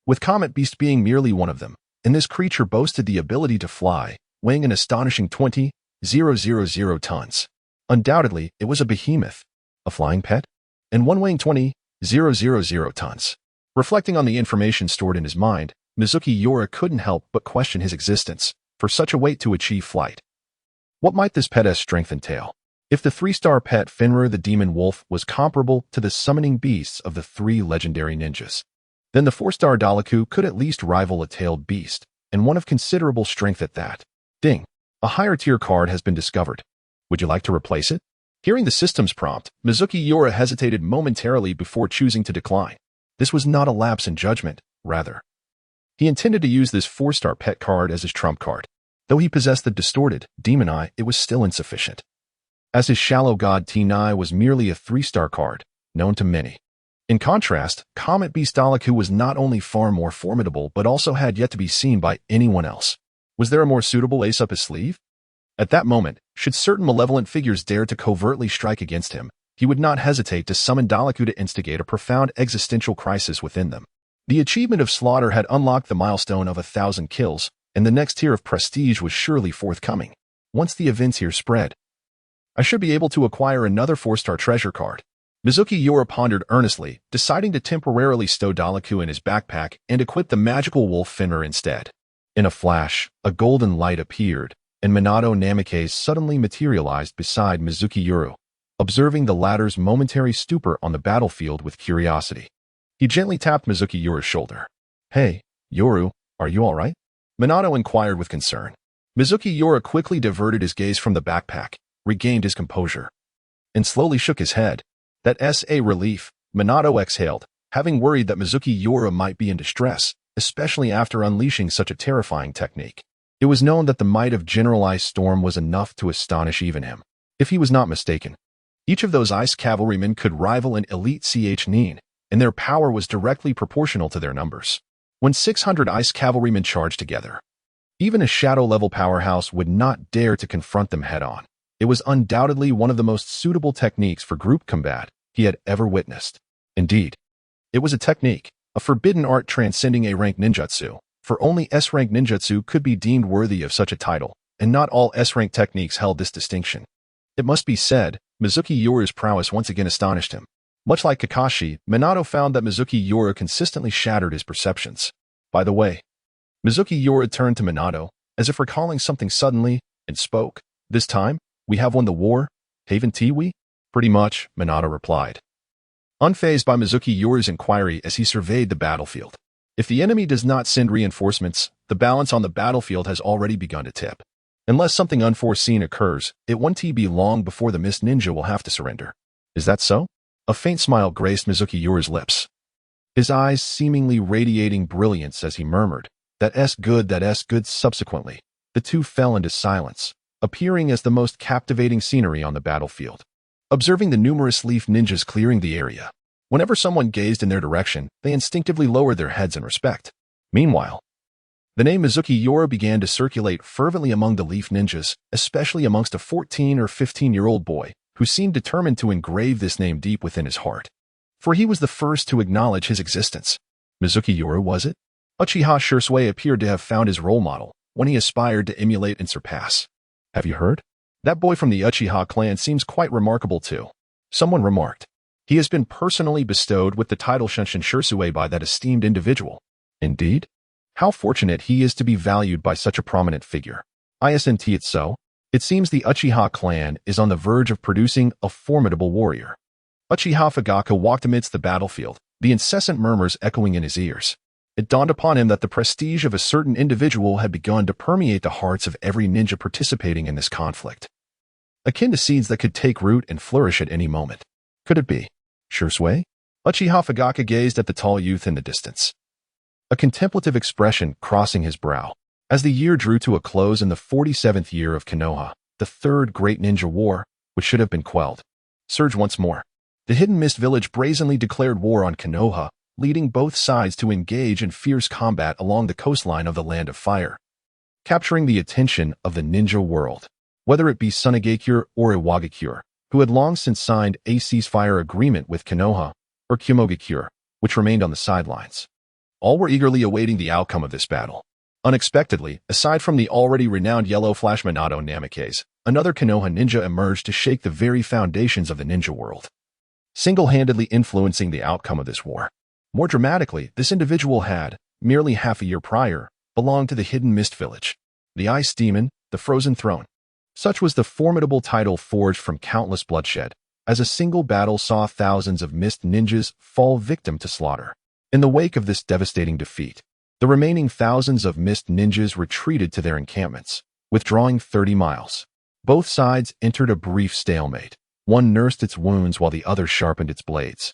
with Comet Beast being merely one of them, and this creature boasted the ability to fly, weighing an astonishing 20,000 tons. Undoubtedly, it was a behemoth, a flying pet, and one weighing 20,000 tons. Reflecting on the information stored in his mind, Mizuki Yoru couldn't help but question his existence, for such a weight to achieve flight. What might this pet's strength entail? If the 3-star pet Fenrir the Demon Wolf was comparable to the summoning beasts of the 3 legendary ninjas, then the 4-star Dalaku could at least rival a tailed beast, and one of considerable strength at that. Ding! A higher tier card has been discovered. Would you like to replace it? Hearing the system's prompt, Mizuki Yoru hesitated momentarily before choosing to decline. This was not a lapse in judgment, rather. He intended to use this 4-star pet card as his trump card. Though he possessed the distorted demon eye, it was still insufficient, as his shallow god T9 was merely a 3-star card, known to many. In contrast, Comet Beast Dalaku was not only far more formidable but also had yet to be seen by anyone else. Was there a more suitable ace up his sleeve? At that moment, should certain malevolent figures dare to covertly strike against him, he would not hesitate to summon Dalaku to instigate a profound existential crisis within them. The achievement of Slaughter had unlocked the milestone of 1,000 kills, and the next tier of prestige was surely forthcoming. Once the events here spread, I should be able to acquire another 4-star treasure card. Mizuki Yoru pondered earnestly, deciding to temporarily stow Dalaku in his backpack and equip the magical wolf Fenrir instead. In a flash, a golden light appeared, and Minato Namikaze suddenly materialized beside Mizuki Yoru, observing the latter's momentary stupor on the battlefield with curiosity. He gently tapped Mizuki Yoru's shoulder. "Hey, Yoru, are you all right?" Minato inquired with concern. Mizuki Yoru quickly diverted his gaze from the backpack, regained his composure, and slowly shook his head. That's a relief, Minato exhaled, having worried that Mizuki Yoru might be in distress, especially after unleashing such a terrifying technique. It was known that the might of General Ice Storm was enough to astonish even him. If he was not mistaken, each of those ice cavalrymen could rival an elite Nin, and their power was directly proportional to their numbers. When 600 ice cavalrymen charged together, even a shadow-level powerhouse would not dare to confront them head-on. It was undoubtedly one of the most suitable techniques for group combat he had ever witnessed. Indeed, it was a technique, a forbidden art transcending A-rank ninjutsu, for only S-rank ninjutsu could be deemed worthy of such a title, and not all S-rank techniques held this distinction. It must be said, Mizuki Yoru's prowess once again astonished him. Much like Kakashi, Minato found that Mizuki Yoru consistently shattered his perceptions. By the way, Mizuki Yoru turned to Minato, as if recalling something suddenly, and spoke. This time, we have won the war, haven't we? Pretty much, Minato replied, unfazed by Mizuki Yoru's inquiry as he surveyed the battlefield. If the enemy does not send reinforcements, the balance on the battlefield has already begun to tip. Unless something unforeseen occurs, it won't be long before the Mist Ninja will have to surrender. Is that so? A faint smile graced Mizuki Yoru's lips, his eyes seemingly radiating brilliance as he murmured, That's good. Subsequently, the two fell into silence, appearing as the most captivating scenery on the battlefield. Observing the numerous leaf ninjas clearing the area, whenever someone gazed in their direction, they instinctively lowered their heads in respect. Meanwhile, the name Mizuki Yoru began to circulate fervently among the leaf ninjas, especially amongst a 14 or 15-year-old boy who seemed determined to engrave this name deep within his heart. For he was the first to acknowledge his existence. Mizuki Yoru, was it? Uchiha Shursui appeared to have found his role model, one he aspired to emulate and surpass. Have you heard? That boy from the Uchiha clan seems quite remarkable too. Someone remarked. He has been personally bestowed with the title Shunshin Shursui by that esteemed individual. Indeed? How fortunate he is to be valued by such a prominent figure. Isn't it so? It seems the Uchiha clan is on the verge of producing a formidable warrior. Uchiha Fugaka walked amidst the battlefield, the incessant murmurs echoing in his ears. It dawned upon him that the prestige of a certain individual had begun to permeate the hearts of every ninja participating in this conflict. Akin to seeds that could take root and flourish at any moment. Could it be Shursui? Uchiha Fugaka gazed at the tall youth in the distance, a contemplative expression crossing his brow. As the year drew to a close in the 47th year of Konoha, the third great ninja war, which should have been quelled, surged once more. The Hidden Mist Village brazenly declared war on Konoha, leading both sides to engage in fierce combat along the coastline of the Land of Fire, capturing the attention of the ninja world. Whether it be Tsunagakure or Iwagakure, who had long since signed a ceasefire agreement with Konoha, or Kumogakure, which remained on the sidelines. All were eagerly awaiting the outcome of this battle. Unexpectedly, aside from the already renowned Yellow Flash Minato Namikaze, another Konoha ninja emerged to shake the very foundations of the ninja world, single-handedly influencing the outcome of this war. More dramatically, this individual had, merely half a year prior, belonged to the Hidden Mist Village, the Ice Demon, the Frozen Throne. Such was the formidable title forged from countless bloodshed, as a single battle saw thousands of mist ninjas fall victim to slaughter. In the wake of this devastating defeat, the remaining thousands of mist ninjas retreated to their encampments, withdrawing 30 miles. Both sides entered a brief stalemate. One nursed its wounds while the other sharpened its blades,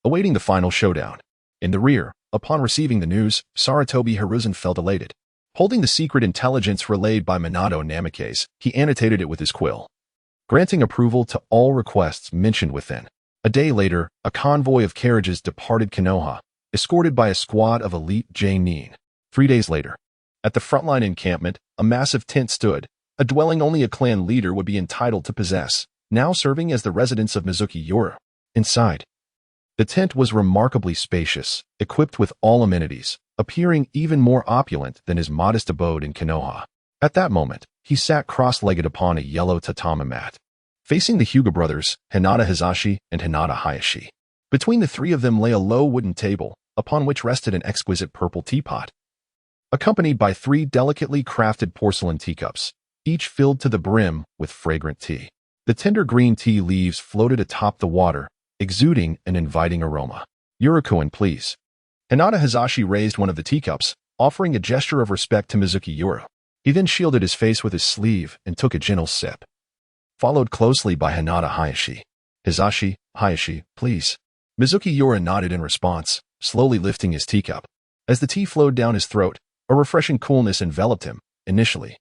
awaiting the final showdown. In the rear, upon receiving the news, Sarutobi Hiruzen felt elated. Holding the secret intelligence relayed by Minato Namikaze, he annotated it with his quill, granting approval to all requests mentioned within. A day later, a convoy of carriages departed Konoha, escorted by a squad of elite J-nin. 3 days later, at the frontline encampment, a massive tent stood, a dwelling only a clan leader would be entitled to possess, now serving as the residence of Mizuki Yoru. Inside, the tent was remarkably spacious, equipped with all amenities, appearing even more opulent than his modest abode in Konoha. At that moment, he sat cross-legged upon a yellow tatami mat, facing the Hyuga brothers, Hinata Hizashi and Hinata Hayashi. Between the three of them lay a low wooden table, upon which rested an exquisite purple teapot, accompanied by 3 delicately crafted porcelain teacups, each filled to the brim with fragrant tea. The tender green tea leaves floated atop the water, exuding an inviting aroma. "Yuriko-kun, please." Hinata Hizashi raised one of the teacups, offering a gesture of respect to Mizuki Yoru. He then shielded his face with his sleeve and took a gentle sip, followed closely by Hinata Hayashi. "Hizashi, Hayashi, please." Mizuki Yoru nodded in response, slowly lifting his teacup. As the tea flowed down his throat, a refreshing coolness enveloped him. Initially,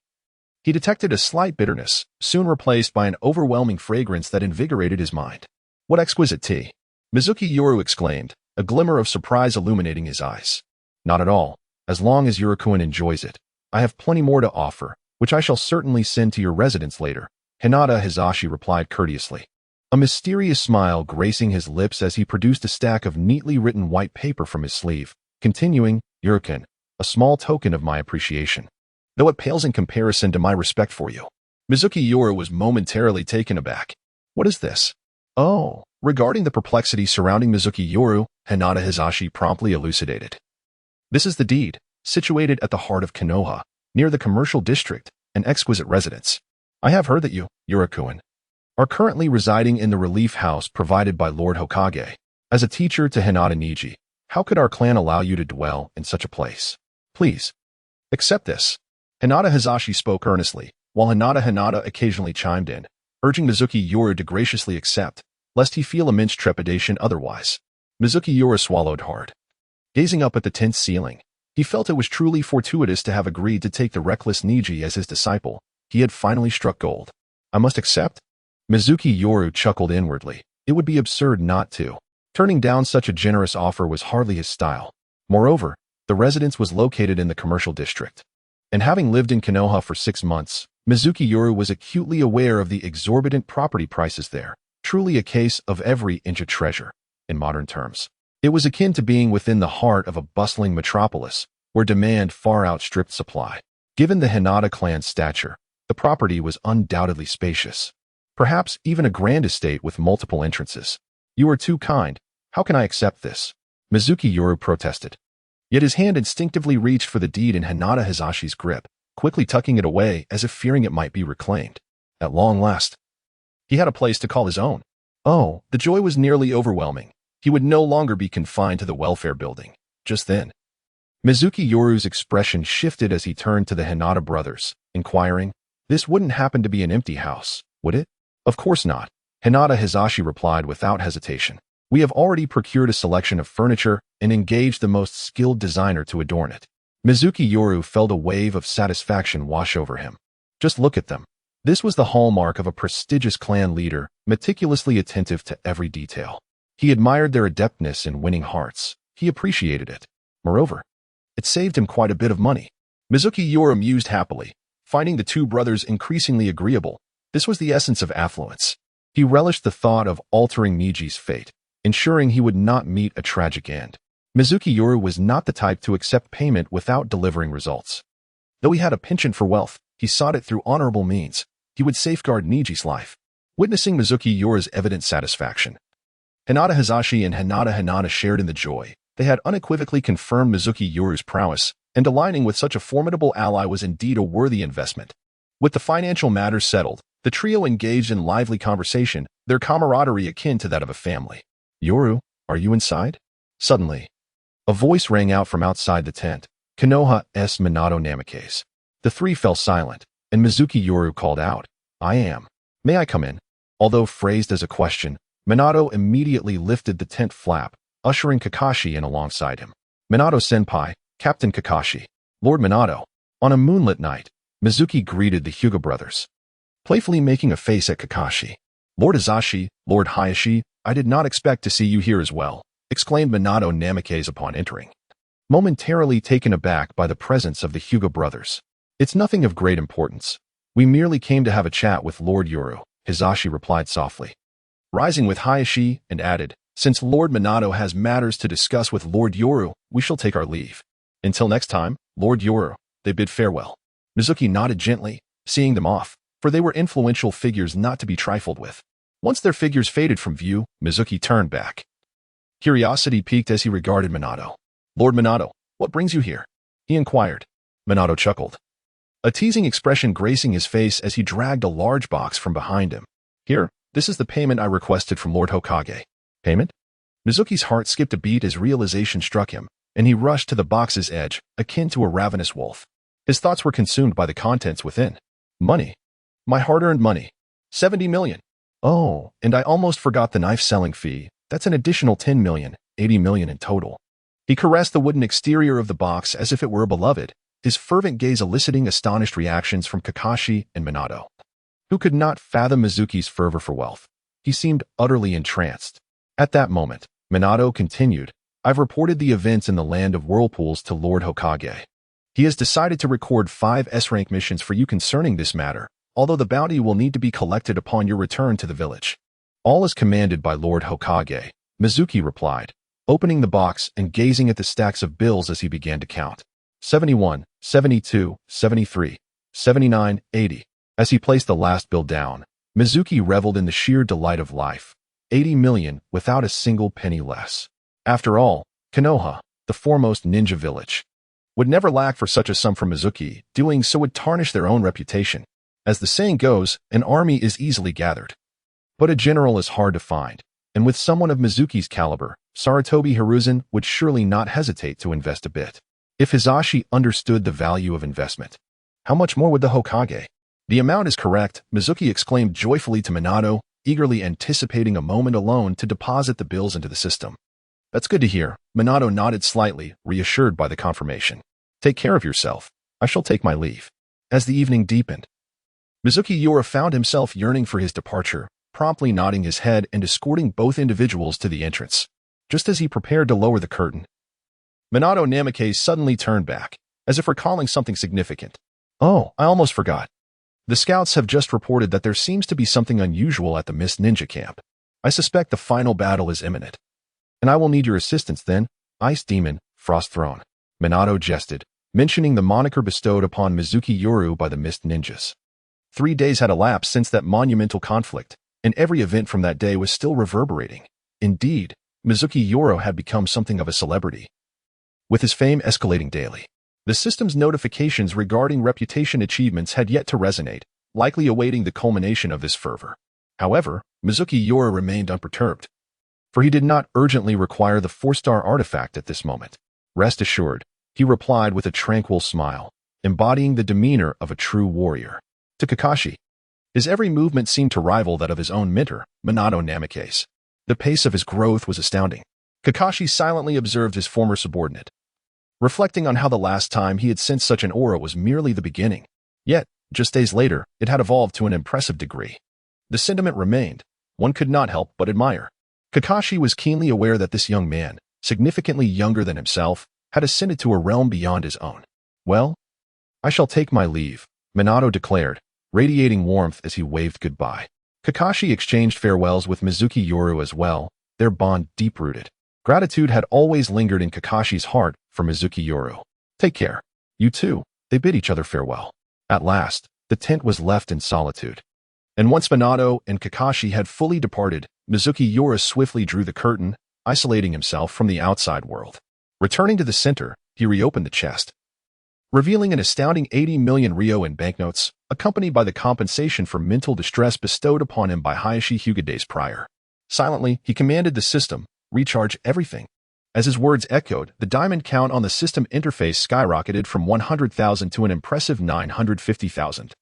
he detected a slight bitterness, soon replaced by an overwhelming fragrance that invigorated his mind. "What exquisite tea!" Mizuki Yoru exclaimed, a glimmer of surprise illuminating his eyes. "Not at all. As long as Yuriko-kun enjoys it, I have plenty more to offer, which I shall certainly send to your residence later," Hinata Hizashi replied courteously, a mysterious smile gracing his lips as he produced a stack of neatly written white paper from his sleeve, continuing, Yurkin, a small token of my appreciation, though it pales in comparison to my respect for you. Mizuki Yoru was momentarily taken aback. What is this? Oh, regarding the perplexity surrounding Mizuki Yoru, Hinata Hizashi promptly elucidated. This is the deed, situated at the heart of Konoha, near the commercial district, an exquisite residence. I have heard that you, Yurikuen, are currently residing in the relief house provided by Lord Hokage. As a teacher to Hinata Niji, how could our clan allow you to dwell in such a place? Please, accept this. Hinata Hizashi spoke earnestly, while Hinata occasionally chimed in, urging Mizuki Yoru to graciously accept, lest he feel immense trepidation otherwise. Mizuki Yoru swallowed hard. Gazing up at the tense ceiling, he felt it was truly fortuitous to have agreed to take the reckless Niji as his disciple. He had finally struck gold. I must accept? Mizuki Yoru chuckled inwardly. It would be absurd not to. Turning down such a generous offer was hardly his style. Moreover, the residence was located in the commercial district. And having lived in Konoha for 6 months, Mizuki Yoru was acutely aware of the exorbitant property prices there. Truly a case of every inch a treasure, in modern terms. It was akin to being within the heart of a bustling metropolis, where demand far outstripped supply. Given the Hinata clan's stature, the property was undoubtedly spacious. Perhaps even a grand estate with multiple entrances. You are too kind. How can I accept this? Mizuki Yoru protested. Yet his hand instinctively reached for the deed in Hinata Hizashi's grip, quickly tucking it away as if fearing it might be reclaimed. At long last, he had a place to call his own. Oh, the joy was nearly overwhelming. He would no longer be confined to the welfare building. Just then, Mizuki Yoru's expression shifted as he turned to the Hinata brothers, inquiring, this wouldn't happen to be an empty house, would it? Of course not, Hinata Hizashi replied without hesitation. We have already procured a selection of furniture and engaged the most skilled designer to adorn it. Mizuki Yoru felt a wave of satisfaction wash over him. Just look at them. This was the hallmark of a prestigious clan leader, meticulously attentive to every detail. He admired their adeptness in winning hearts. He appreciated it. Moreover, it saved him quite a bit of money. Mizuki Yoru mused happily, finding the two brothers increasingly agreeable. This was the essence of affluence. He relished the thought of altering Niji's fate, ensuring he would not meet a tragic end. Mizuki Yoru was not the type to accept payment without delivering results. Though he had a penchant for wealth, he sought it through honorable means. He would safeguard Niji's life. Witnessing Mizuki Yoru's evident satisfaction, Hinata Hizashi and Hinata shared in the joy. They had unequivocally confirmed Mizuki Yoru's prowess, and aligning with such a formidable ally was indeed a worthy investment. With the financial matters settled, the trio engaged in lively conversation, their camaraderie akin to that of a family. Yoru, are you inside? Suddenly, a voice rang out from outside the tent. Konoha s Minato Namikaze. The three fell silent, and Mizuki Yoru called out, I am. May I come in? Although phrased as a question, Minato immediately lifted the tent flap, ushering Kakashi in alongside him. Minato-senpai, Captain Kakashi. Lord Minato. On a moonlit night, Mizuki greeted the Hyuga brothers, playfully making a face at Kakashi. Lord Hizashi, Lord Hayashi, I did not expect to see you here as well, exclaimed Minato Namikaze upon entering, momentarily taken aback by the presence of the Hyuga brothers. It's nothing of great importance. We merely came to have a chat with Lord Yoru, Hizashi replied softly, rising with Hayashi, and added, since Lord Minato has matters to discuss with Lord Yoru, we shall take our leave. Until next time, Lord Yoru, they bid farewell. Mizuki nodded gently, seeing them off, for they were influential figures not to be trifled with. Once their figures faded from view, Mizuki turned back. Curiosity piqued as he regarded Minato. Lord Minato, what brings you here? He inquired. Minato chuckled, a teasing expression gracing his face as he dragged a large box from behind him. Here, this is the payment I requested from Lord Hokage. Payment? Mizuki's heart skipped a beat as realization struck him, and he rushed to the box's edge, akin to a ravenous wolf. His thoughts were consumed by the contents within. Money. My hard-earned money. 70 million. Oh, and I almost forgot the knife-selling fee. That's an additional 10 million, 80 million in total. He caressed the wooden exterior of the box as if it were a beloved, his fervent gaze eliciting astonished reactions from Kakashi and Minato, who could not fathom Mizuki's fervor for wealth. He seemed utterly entranced. At that moment, Minato continued, I've reported the events in the land of whirlpools to Lord Hokage. He has decided to record 5 S-rank missions for you concerning this matter, although the bounty will need to be collected upon your return to the village. All is commanded by Lord Hokage, Mizuki replied, opening the box and gazing at the stacks of bills as he began to count. 71, 72, 73, 79, 80. As he placed the last bill down, Mizuki reveled in the sheer delight of life. 80 million without a single penny less. After all, Konoha, the foremost ninja village, would never lack for such a sum from Mizuki. Doing so would tarnish their own reputation. As the saying goes, an army is easily gathered, but a general is hard to find, and with someone of Mizuki's caliber, Sarutobi Hiruzen would surely not hesitate to invest a bit. If Hisashi understood the value of investment, how much more would the Hokage? The amount is correct, Mizuki exclaimed joyfully to Minato, eagerly anticipating a moment alone to deposit the bills into the system. That's good to hear. Minato nodded slightly, reassured by the confirmation. Take care of yourself. I shall take my leave. As the evening deepened, Mizuki Yoru found himself yearning for his departure, promptly nodding his head and escorting both individuals to the entrance. Just as he prepared to lower the curtain, Minato Namikaze suddenly turned back, as if recalling something significant. Oh, I almost forgot. The scouts have just reported that there seems to be something unusual at the Mist Ninja camp. I suspect the final battle is imminent. And I will need your assistance then, Ice Demon, Frost Throne. Minato jested, mentioning the moniker bestowed upon Mizuki Yoru by the Mist Ninjas. 3 days had elapsed since that monumental conflict, and every event from that day was still reverberating. Indeed, Mizuki Yoru had become something of a celebrity, with his fame escalating daily. The system's notifications regarding reputation achievements had yet to resonate, likely awaiting the culmination of this fervor. However, Mizuki Yoru remained unperturbed, for he did not urgently require the 4-star artifact at this moment. Rest assured, he replied with a tranquil smile, embodying the demeanor of a true warrior. To Kakashi, his every movement seemed to rival that of his own mentor, Minato Namikaze. The pace of his growth was astounding. Kakashi silently observed his former subordinate, reflecting on how the last time he had sensed such an aura was merely the beginning. Yet, just days later, it had evolved to an impressive degree. The sentiment remained. One could not help but admire. Kakashi was keenly aware that this young man, significantly younger than himself, had ascended to a realm beyond his own. Well, I shall take my leave, Minato declared, radiating warmth as he waved goodbye. Kakashi exchanged farewells with Mizuki Yoru as well, their bond deep-rooted. Gratitude had always lingered in Kakashi's heart for Mizuki Yoru. Take care. You too. They bid each other farewell. At last, the tent was left in solitude. And once Minato and Kakashi had fully departed, Mizuki Yoru swiftly drew the curtain, isolating himself from the outside world. Returning to the center, he reopened the chest, revealing an astounding 80 million ryo in banknotes, accompanied by the compensation for mental distress bestowed upon him by Hayashi Hyuga days prior. Silently, he commanded the system, recharge everything. As his words echoed, the diamond count on the system interface skyrocketed from 100,000 to an impressive 950,000.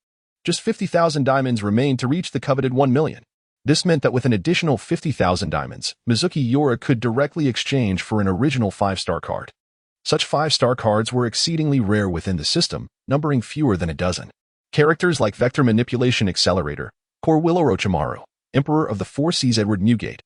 Just 50,000 diamonds remained to reach the coveted 1 million. This meant that with an additional 50,000 diamonds, Mizuki Yoru could directly exchange for an original 5-star card. Such 5-star cards were exceedingly rare within the system, numbering fewer than a dozen. Characters like Vector Manipulation Accelerator, Korwillo Orochimaru, Emperor of the Four Seas Edward Newgate,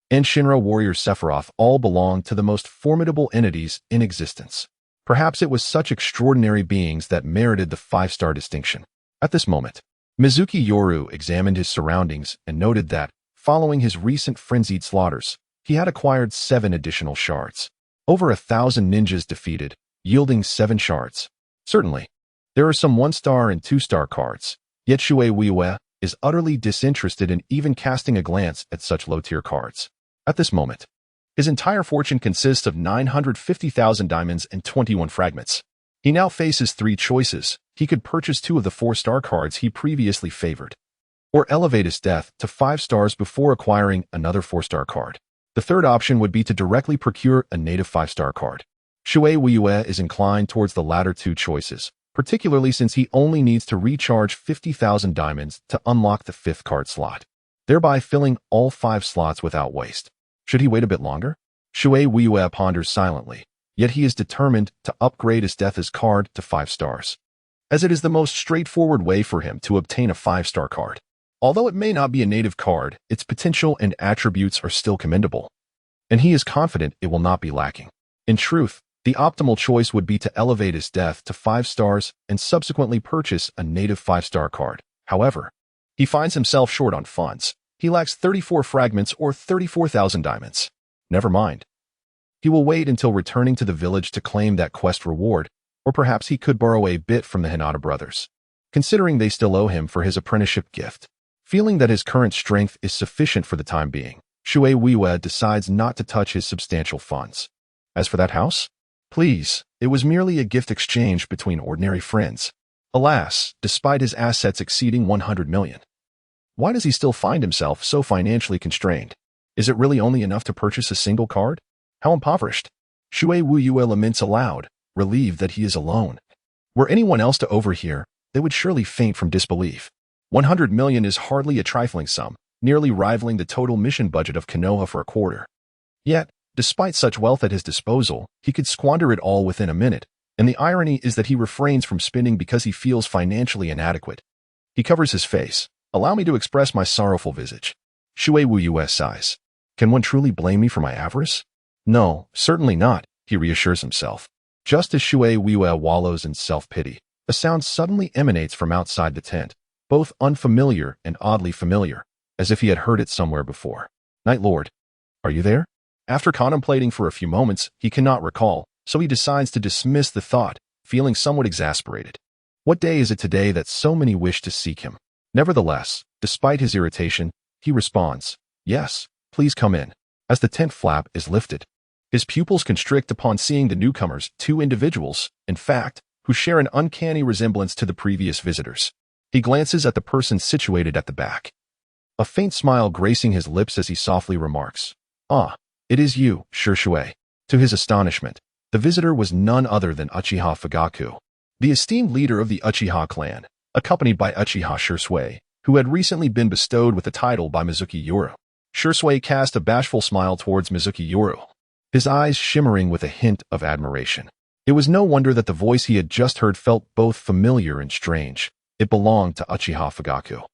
and Shinra Warrior Sephiroth all belonged to the most formidable entities in existence. Perhaps it was such extraordinary beings that merited the 5-star distinction. At this moment, Mizuki Yoru examined his surroundings and noted that, following his recent frenzied slaughters, he had acquired 7 additional shards. Over 1,000 ninjas defeated, yielding 7 shards. Certainly, there are some 1-star and 2-star cards, yet Shuei Wiyue is utterly disinterested in even casting a glance at such low-tier cards. At this moment, his entire fortune consists of 950,000 diamonds and 21 fragments. He now faces 3 choices. He could purchase 2 of the 4-star cards he previously favored, or elevate Esdeath to 5 stars before acquiring another 4-star card. The third option would be to directly procure a native 5-star card. Shuei Wiyue is inclined towards the latter 2 choices, particularly since he only needs to recharge 50,000 diamonds to unlock the 5th card slot, thereby filling all 5 slots without waste. Should he wait a bit longer? Shuei Wiyue ponders silently, yet he is determined to upgrade Esdeath's card to 5 stars, as it is the most straightforward way for him to obtain a 5-star card. Although it may not be a native card, its potential and attributes are still commendable, and he is confident it will not be lacking. In truth, the optimal choice would be to elevate Esdeath to 5 stars and subsequently purchase a native 5-star card. However, he finds himself short on funds. He lacks 34 fragments or 34,000 diamonds. Never mind. He will wait until returning to the village to claim that quest reward, or perhaps he could borrow a bit from the Hinata brothers, considering they still owe him for his apprenticeship gift. Feeling that his current strength is sufficient for the time being, Shui Weiwei decides not to touch his substantial funds. As for that house? Please, it was merely a gift exchange between ordinary friends. Alas, despite his assets exceeding 100 million. Why does he still find himself so financially constrained? Is it really only enough to purchase a single card? How impoverished. Shui Weiwei laments aloud, relieved that he is alone. Were anyone else to overhear, they would surely faint from disbelief. 100 million is hardly a trifling sum, nearly rivaling the total mission budget of Konoha for a quarter. Yet, despite such wealth at his disposal, he could squander it all within a minute, and the irony is that he refrains from spending because he feels financially inadequate. He covers his face. Allow me to express my sorrowful visage. Shui Weiwei sighs. Can one truly blame me for my avarice? No, certainly not, he reassures himself. Just as Shui Weiwei wallows in self-pity, a sound suddenly emanates from outside the tent, both unfamiliar and oddly familiar, as if he had heard it somewhere before. Night Lord, are you there? After contemplating for a few moments, he cannot recall, so he decides to dismiss the thought, feeling somewhat exasperated. What day is it today that so many wish to seek him? Nevertheless, despite his irritation, he responds, yes, please come in, as the tent flap is lifted. His pupils constrict upon seeing the newcomers, two individuals, in fact, who share an uncanny resemblance to the previous visitors. He glances at the person situated at the back. A faint smile gracing his lips as he softly remarks, ah, it is you, Shui. To his astonishment, the visitor was none other than Uchiha Fugaku, the esteemed leader of the Uchiha clan, accompanied by Uchiha Shui, who had recently been bestowed with the title by Mizunomiya Yoru. Shui cast a bashful smile towards Mizunomiya Yoru, his eyes shimmering with a hint of admiration. It was no wonder that the voice he had just heard felt both familiar and strange. It belonged to Uchiha Fugaku.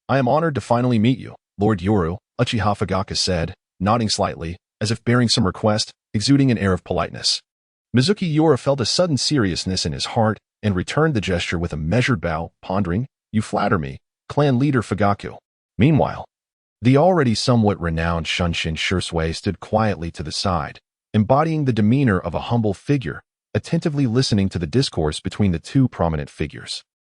I am honored to finally meet you, Lord Yoru, Uchiha Fugaku said, nodding slightly, as if bearing some request, exuding an air of politeness. Mizunomiya Yoru felt a sudden seriousness in his heart and returned the gesture with a measured bow, pondering, you flatter me, clan leader Fugaku. Meanwhile, the already somewhat renowned Shunshin Shui stood quietly to the side, embodying the demeanor of a humble figure, attentively listening to the discourse between the two prominent figures.